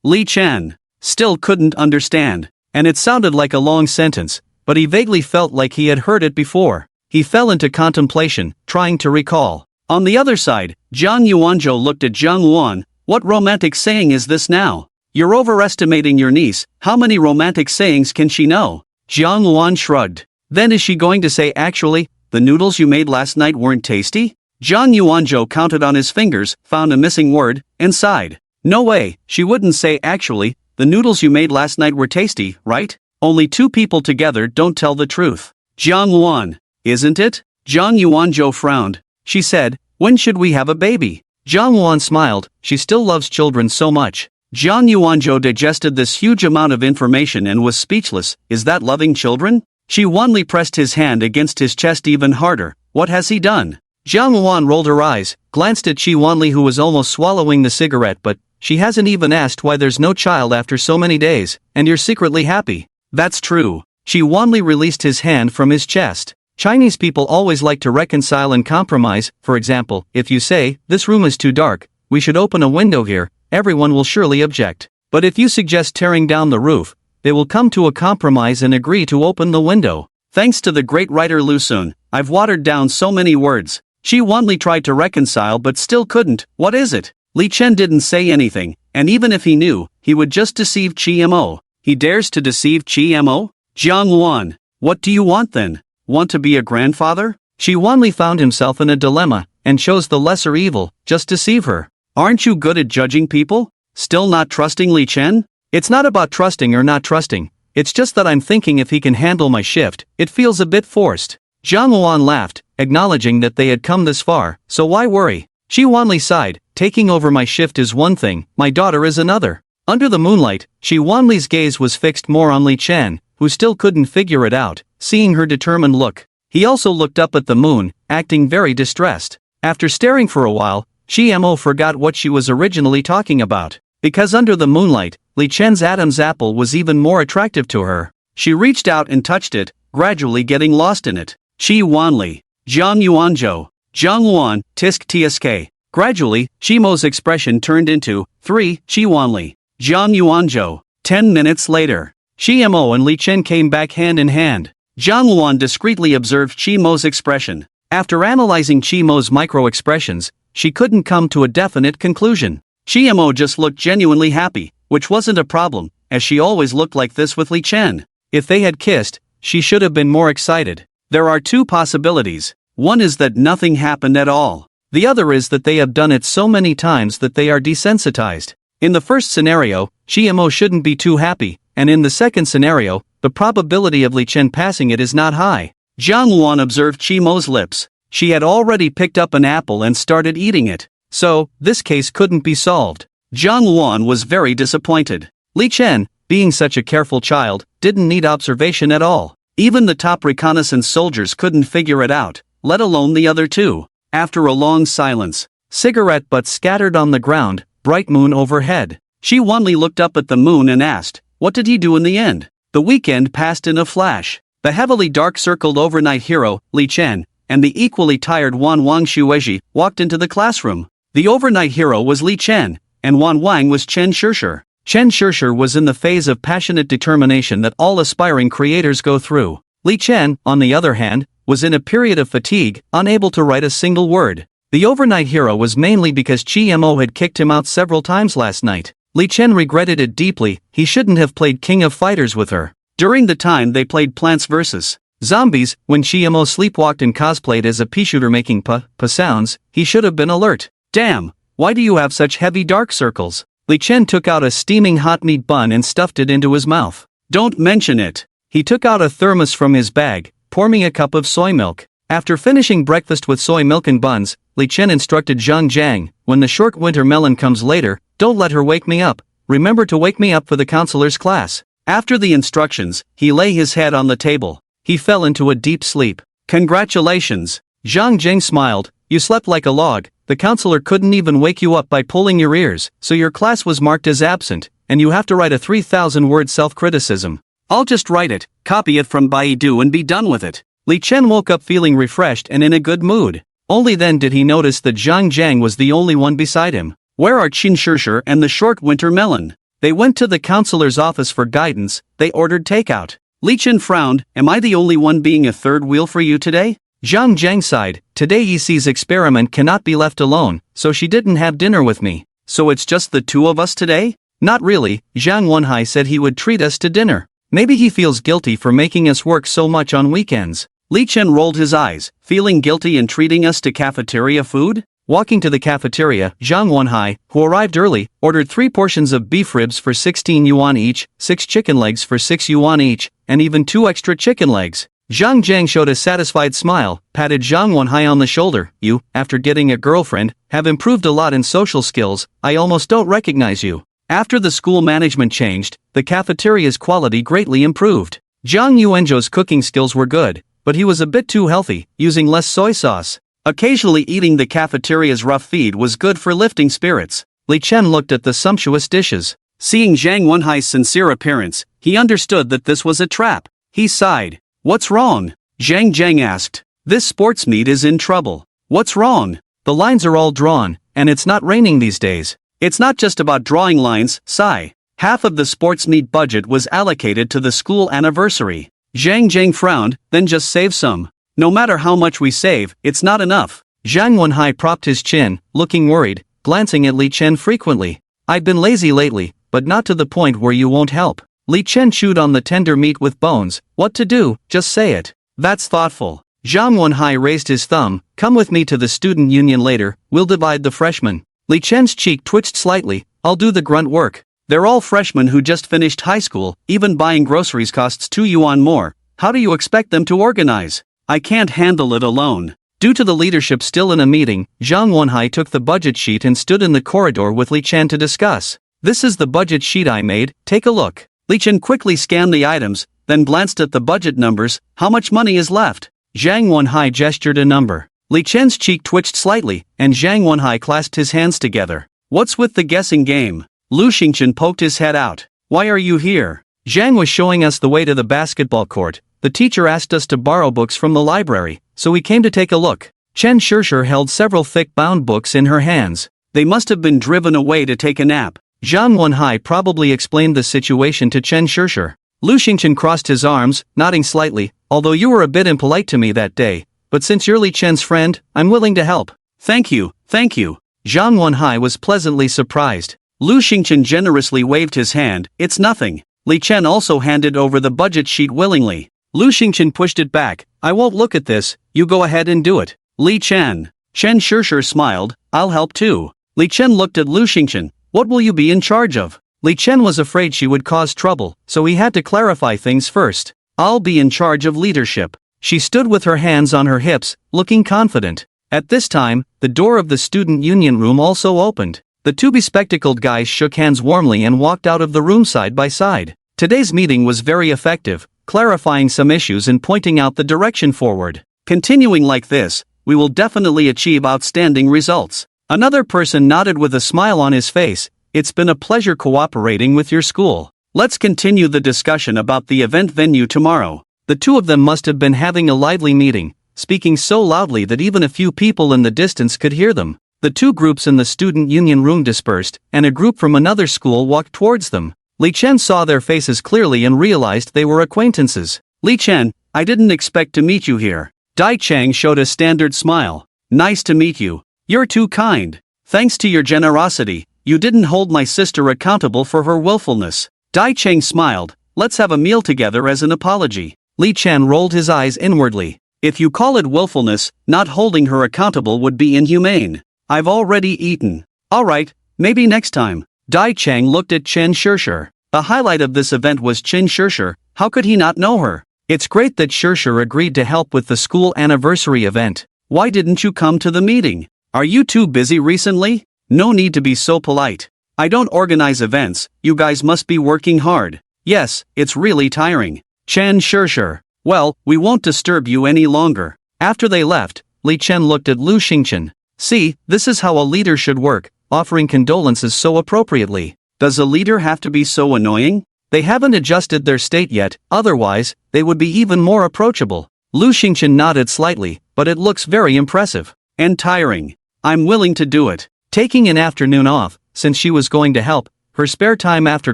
Li Chen still couldn't understand, and it sounded like a long sentence, but he vaguely felt like he had heard it before. He fell into contemplation, trying to recall. On the other side, Zhang Yuanzhou looked at Zhang Luan. What romantic saying is this now? You're overestimating your niece, how many romantic sayings can she know? Zhang Luan shrugged. Then is she going to say actually, the noodles you made last night weren't tasty? Zhang Yuanzhou counted on his fingers, found a missing word, and sighed. No way, she wouldn't say actually, the noodles you made last night were tasty, right? Only two people together don't tell the truth. Zhang Luan. Isn't it? Zhang Yuanzhou frowned. She said, when should we have a baby? Zhang Luan smiled, she still loves children so much. Zhang Yuanzhou digested this huge amount of information and was speechless. Is that loving children? Shi Wanli pressed his hand against his chest even harder. What has he done? Zhang Luan rolled her eyes, glanced at Shi Wanli who was almost swallowing the cigarette, but she hasn't even asked why there's no child after so many days, and you're secretly happy. That's true. Shi Wanli released his hand from his chest. Chinese people always like to reconcile and compromise. For example, if you say, this room is too dark, we should open a window here, everyone will surely object. But if you suggest tearing down the roof, they will come to a compromise and agree to open the window. Thanks to the great writer Lu Sun, I've watered down so many words. Shi Wanli tried to reconcile but still couldn't. What is it? Li Chen didn't say anything, and even if he knew, he would just deceive Chi Mo. He dares to deceive Chi Mo? Jiang Luan. What do you want then? Want to be a grandfather? Shi Wanli found himself in a dilemma, and chose the lesser evil, just deceive her. Aren't you good at judging people? Still not trusting Li Chen? It's not about trusting or not trusting, it's just that I'm thinking if he can handle my shift, it feels a bit forced. Zhang Luan laughed, acknowledging that they had come this far, so why worry? Shi Wanli sighed, taking over my shift is one thing, my daughter is another. Under the moonlight, Shi Wanli's gaze was fixed more on Li Chen, who still couldn't figure it out, seeing her determined look. He also looked up at the moon, acting very distressed. After staring for a while, Shi Mo forgot what she was originally talking about. Because under the moonlight, Li Chen's Adam's apple was even more attractive to her. She reached out and touched it, gradually getting lost in it. Shi Wanli. Zhang Yuanzhou. Zhang Luan, Tisk Tsk. Gradually, Shi Mo's expression turned into, 3, Shi Wanli. Zhang Yuanzhou. 10 minutes later. Shi Mo and Li Chen came back hand in hand. Zhang Luan discreetly observed Chi Mo's expression. After analyzing Chi Mo's micro-expressions, she couldn't come to a definite conclusion. Chi Mo just looked genuinely happy, which wasn't a problem, as she always looked like this with Li Chen. If they had kissed, she should have been more excited. There are two possibilities. One is that nothing happened at all. The other is that they have done it so many times that they are desensitized. In the first scenario, Chi Mo shouldn't be too happy, and in the second scenario, the probability of Li Chen passing it is not high. Zhang Luan observed Chi Mo's lips. She had already picked up an apple and started eating it. So, this case couldn't be solved. Zhang Luan was very disappointed. Li Chen, being such a careful child, didn't need observation at all. Even the top reconnaissance soldiers couldn't figure it out, let alone the other two. After a long silence, cigarette butts scattered on the ground, bright moon overhead. Shi Wanli looked up at the moon and asked, what did he do in the end? The weekend passed in a flash. The heavily dark-circled overnight hero, Li Chen, and the equally tired Wan Wang Shueji walked into the classroom. The overnight hero was Li Chen, and Wan Wang was Chen Shishir. Chen Shishir was in the phase of passionate determination that all aspiring creators go through. Li Chen, on the other hand, was in a period of fatigue, unable to write a single word. The overnight hero was mainly because Chi Mo had kicked him out several times last night. Li Chen regretted it deeply, he shouldn't have played King of Fighters with her. During the time they played Plants vs. Zombies, when Chi Mo sleepwalked and cosplayed as a pea shooter making pa sounds, he should have been alert. Damn, why do you have such heavy dark circles? Li Chen took out a steaming hot meat bun and stuffed it into his mouth. Don't mention it. He took out a thermos from his bag, poured me a cup of soy milk. After finishing breakfast with soy milk and buns, Li Chen instructed Zhang Jiang, when the short winter melon comes later, don't let her wake me up, remember to wake me up for the counselor's class. After the instructions, he lay his head on the table. He fell into a deep sleep. Congratulations. Zhang Jiang smiled, you slept like a log, the counselor couldn't even wake you up by pulling your ears, so your class was marked as absent, and you have to write a 3,000-word self-criticism. I'll just write it, copy it from Baidu and be done with it. Li Chen woke up feeling refreshed and in a good mood. Only then did he notice that Zhang Jiang was the only one beside him. Where are Qin Shishir and the short winter melon? They went to the counselor's office for guidance, they ordered takeout. Li Chen frowned, am I the only one being a third wheel for you today? Zhang Jiang sighed. Today Yisi's experiment cannot be left alone, so she didn't have dinner with me. So it's just the two of us today? Not really, Zhang Wenhai said he would treat us to dinner. Maybe he feels guilty for making us work so much on weekends. Li Chen rolled his eyes, feeling guilty in treating us to cafeteria food? Walking to the cafeteria, Zhang Wenhai, who arrived early, ordered 3 portions of beef ribs for 16 yuan each, 6 chicken legs for 6 yuan each, and even 2 extra chicken legs. Zhang Jiang showed a satisfied smile, patted Zhang Wenhai on the shoulder. You, after getting a girlfriend, have improved a lot in social skills. I almost don't recognize you. After the school management changed, the cafeteria's quality greatly improved. Zhang Yuanzhou's cooking skills were good, but he was a bit too healthy, using less soy sauce. Occasionally eating the cafeteria's rough feed was good for lifting spirits. Li Chen looked at the sumptuous dishes. Seeing Zhang Wenhai's sincere appearance, he understood that this was a trap. He sighed. What's wrong? Zhang Jiang asked. This sports meet is in trouble. What's wrong? The lines are all drawn, and it's not raining these days. It's not just about drawing lines, sigh. Half of the sports meet budget was allocated to the school anniversary. Zhang Jiang frowned, then just save some. No matter how much we save, it's not enough. Zhang Wenhai propped his chin, looking worried, glancing at Li Chen frequently. I've been lazy lately, but not to the point where you won't help. Li Chen chewed on the tender meat with bones. What to do, just say it. That's thoughtful. Zhang Wenhai raised his thumb. Come with me to the student union later, we'll divide the freshmen. Li Chen's cheek twitched slightly. I'll do the grunt work. They're all freshmen who just finished high school, even buying groceries costs 2 yuan more. How do you expect them to organize? I can't handle it alone. Due to the leadership still in a meeting, Zhang Wenhai took the budget sheet and stood in the corridor with Li Chen to discuss. This is the budget sheet I made, take a look. Li Chen quickly scanned the items, then glanced at the budget numbers. How much money is left? Zhang Wenhai gestured a number. Li Chen's cheek twitched slightly, and Zhang Wenhai clasped his hands together. What's with the guessing game? Lu Xingchen poked his head out. Why are you here? Zhang was showing us the way to the basketball court. The teacher asked us to borrow books from the library, so we came to take a look. Chen Shishir held several thick-bound books in her hands. They must have been driven away to take a nap. Zhang Wenhai probably explained the situation to Chen Shishir. Lu Xingchen crossed his arms, nodding slightly. Although you were a bit impolite to me that day, but since you're Li Chen's friend, I'm willing to help. Thank you, thank you. Zhang Wenhai was pleasantly surprised. Lu Xingchen generously waved his hand. It's nothing. Li Chen also handed over the budget sheet willingly. Lu Xingchen pushed it back. I won't look at this, you go ahead and do it. Li Chen. Chen Shishir smiled. I'll help too. Li Chen looked at Lu Xingchen. What will you be in charge of? Li Chen was afraid she would cause trouble, so he had to clarify things first. I'll be in charge of leadership. She stood with her hands on her hips, looking confident. At this time, the door of the student union room also opened. The 2 bespectacled guys shook hands warmly and walked out of the room side by side. Today's meeting was very effective, clarifying some issues and pointing out the direction forward. Continuing like this, we will definitely achieve outstanding results. Another person nodded with a smile on his face. It's been a pleasure cooperating with your school. Let's continue the discussion about the event venue tomorrow. The 2 of them must have been having a lively meeting, speaking so loudly that even a few people in the distance could hear them. The 2 groups in the student union room dispersed, and a group from another school walked towards them. Li Chen saw their faces clearly and realized they were acquaintances. Li Chen, I didn't expect to meet you here. Dai Chang showed a standard smile. Nice to meet you. You're too kind. Thanks to your generosity, you didn't hold my sister accountable for her willfulness. Dai Chang smiled. Let's have a meal together as an apology. Li Chen rolled his eyes inwardly. If you call it willfulness, not holding her accountable would be inhumane. I've already eaten. Alright, maybe next time. Dai Chang looked at Chen Shishir. The highlight of this event was Chen Shishir. How could he not know her? It's great that Shishir agreed to help with the school anniversary event. Why didn't you come to the meeting? Are you too busy recently? No need to be so polite. I don't organize events, you guys must be working hard. Yes, it's really tiring. Chen Shishir. Well, we won't disturb you any longer. After they left, Li Chen looked at Lu Xingchen. See, this is how a leader should work, offering condolences so appropriately. Does a leader have to be so annoying? They haven't adjusted their state yet, otherwise, they would be even more approachable. Lu Xingchen nodded slightly, but it looks very impressive. And tiring. I'm willing to do it. Taking an afternoon off, since she was going to help, her spare time after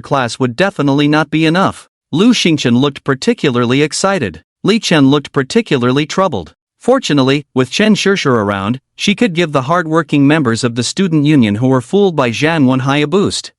class would definitely not be enough. Lu Xingchen looked particularly excited. Li Chen looked particularly troubled. Fortunately, with Chen Shishir around, she could give the hard-working members of the student union who were fooled by Zhang Wenhai a boost.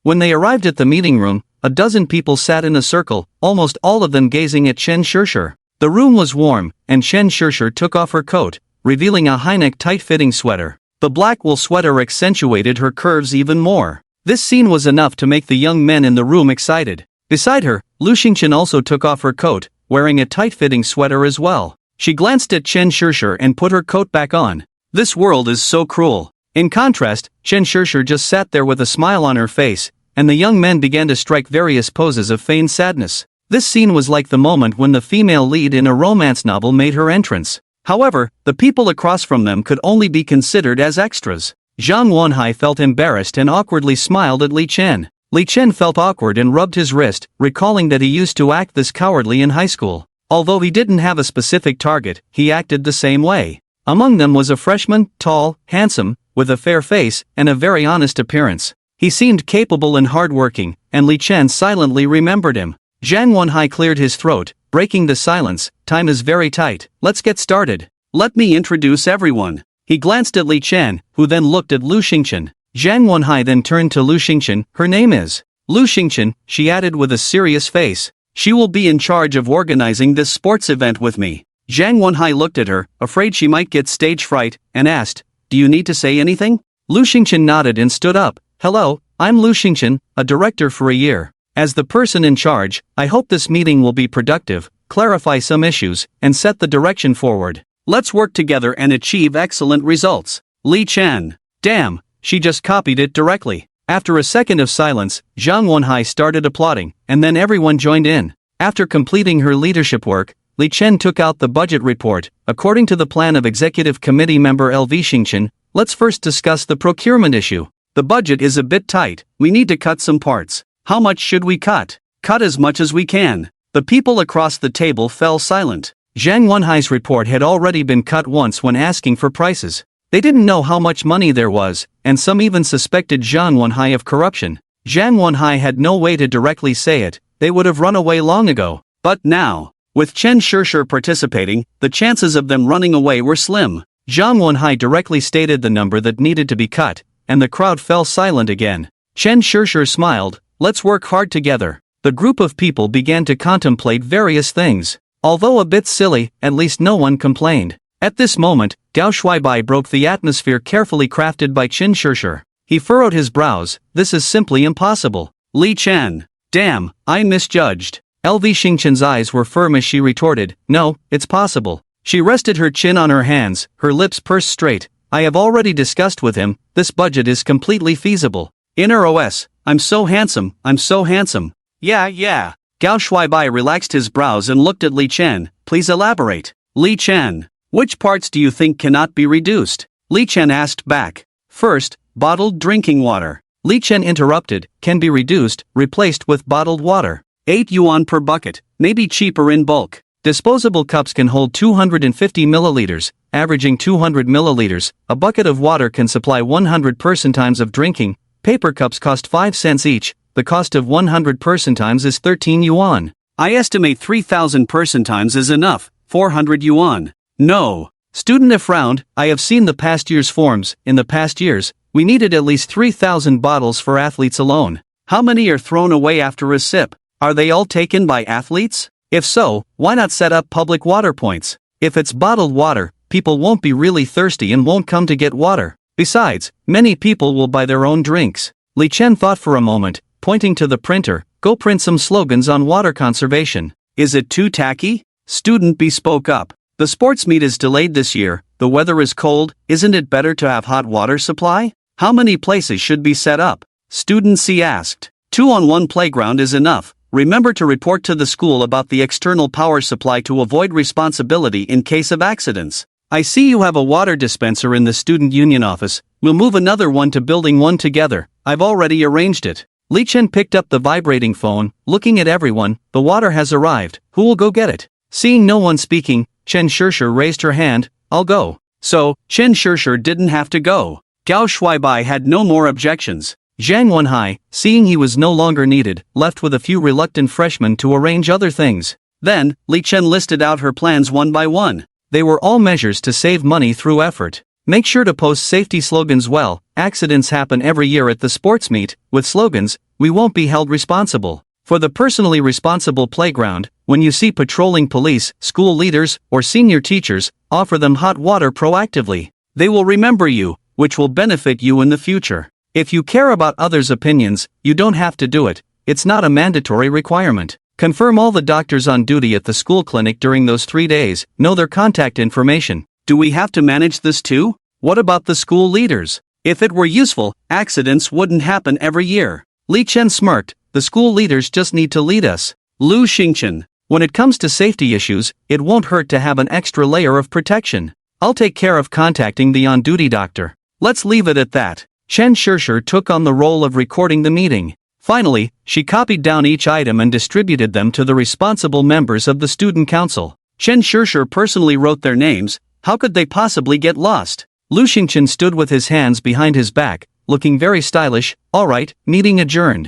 When they arrived at the meeting room, a dozen people sat in a circle, almost all of them gazing at Chen Shishir. The room was warm, and Chen Shishir took off her coat, revealing a high-neck tight-fitting sweater. The black wool sweater accentuated her curves even more. This scene was enough to make the young men in the room excited. Beside her, Lu Xingqian also took off her coat, wearing a tight-fitting sweater as well. She glanced at Chen Shishir and put her coat back on. This world is so cruel. In contrast, Chen Shishir just sat there with a smile on her face, and the young men began to strike various poses of feigned sadness. This scene was like the moment when the female lead in a romance novel made her entrance. However, the people across from them could only be considered as extras. Zhang Wenhai felt embarrassed and awkwardly smiled at Li Chen. Li Chen felt awkward and rubbed his wrist, recalling that he used to act this cowardly in high school. Although he didn't have a specific target, he acted the same way. Among them was a freshman, tall, handsome, with a fair face and a very honest appearance. He seemed capable and hardworking, and Li Chen silently remembered him. Zhang Wenhai cleared his throat, breaking the silence. Time is very tight. Let's get started. Let me introduce everyone. He glanced at Li Chen, who then looked at Lu Xingqian. Zhang Wenhai then turned to Lu Xingqian. Her name is Lu Xingqian, she added with a serious face. She will be in charge of organizing this sports event with me. Zhang Wenhai looked at her, afraid she might get stage fright, and asked, "Do you need to say anything?" Lu Xingqian nodded and stood up. "Hello, I'm Lu Xingqian, a director for a year. As the person in charge, I hope this meeting will be productive, clarify some issues, and set the direction forward. Let's work together and achieve excellent results." Li Chen. Damn, she just copied it directly. After a second of silence, Zhang Wenhai started applauding, and then everyone joined in. After completing her leadership work, Li Chen took out the budget report. According to the plan of Executive Committee member LV Xingqian, let's first discuss the procurement issue. The budget is a bit tight, we need to cut some parts. How much should we cut? Cut as much as we can. The people across the table fell silent. Zhang Wenhai's report had already been cut once when asking for prices. They didn't know how much money there was, and some even suspected Zhang Wenhai of corruption. Zhang Wenhai had no way to directly say it, they would have run away long ago. But now, with Chen Shishir participating, the chances of them running away were slim. Zhang Wenhai directly stated the number that needed to be cut, and the crowd fell silent again. Chen Shishir smiled. Let's work hard together. The group of people began to contemplate various things. Although a bit silly, at least no one complained. At this moment, Gao Shuaibai broke the atmosphere carefully crafted by Chen Shishir. He furrowed his brows. This is simply impossible. Li Chen. Damn, I misjudged. LV Xingqian's eyes were firm as she retorted, no, it's possible. She rested her chin on her hands, her lips pursed straight. I have already discussed with him, this budget is completely feasible. Inner OS, I'm so handsome, I'm so handsome. Yeah. Gao Shuaibai relaxed his brows and looked at Li Chen. Please elaborate. Li Chen. Which parts do you think cannot be reduced? Li Chen asked back. First, bottled drinking water. Li Chen interrupted, can be reduced, replaced with bottled water. 8 yuan per bucket, maybe cheaper in bulk. Disposable cups can hold 250 milliliters, averaging 200 milliliters. A bucket of water can supply 100 person times of drinking. Paper cups cost 5 cents each, the cost of 100 person times is 13 yuan. I estimate 3,000 person times is enough, 400 yuan. No. Student frowned, I have seen the past year's forms. In the past years, we needed at least 3,000 bottles for athletes alone. How many are thrown away after a sip? Are they all taken by athletes? If so, why not set up public water points? If it's bottled water, people won't be really thirsty and won't come to get water. Besides, many people will buy their own drinks. Li Chen thought for a moment, pointing to the printer, go print some slogans on water conservation. Is it too tacky? Student B spoke up. The sports meet is delayed this year, the weather is cold, isn't it better to have hot water supply? How many places should be set up? Student C asked. 2 on 1 playground is enough. Remember to report to the school about the external power supply to avoid responsibility in case of accidents. I see you have a water dispenser in the student union office, we'll move another one to building 1 together, I've already arranged it. Li Chen picked up the vibrating phone, looking at everyone, the water has arrived, who will go get it? Seeing no one speaking, Chen Shishir raised her hand, I'll go. So, Chen Shishir didn't have to go. Gao Shuaibai had no more objections. Zhang Wenhai, seeing he was no longer needed, left with a few reluctant freshmen to arrange other things. Then, Li Chen listed out her plans one by one. They were all measures to save money through effort. Make sure to post safety slogans well. Accidents happen every year at the sports meet. With slogans, we won't be held responsible. For the personally responsible playground, when you see patrolling police, school leaders, or senior teachers, offer them hot water proactively. They will remember you, which will benefit you in the future. If you care about others' opinions, you don't have to do it. It's not a mandatory requirement. Confirm all the doctors on duty at the school clinic during those 3 days, know their contact information. Do we have to manage this too? What about the school leaders? If it were useful, accidents wouldn't happen every year. Li Chen smirked, the school leaders just need to lead us. Lu Xingchen, when it comes to safety issues, it won't hurt to have an extra layer of protection. I'll take care of contacting the on-duty doctor. Let's leave it at that. Chen Shishir took on the role of recording the meeting. Finally, she copied down each item and distributed them to the responsible members of the student council. Chen Shishir personally wrote their names. How could they possibly get lost? Lu Xingchen stood with his hands behind his back, looking very stylish. Alright, meeting adjourned.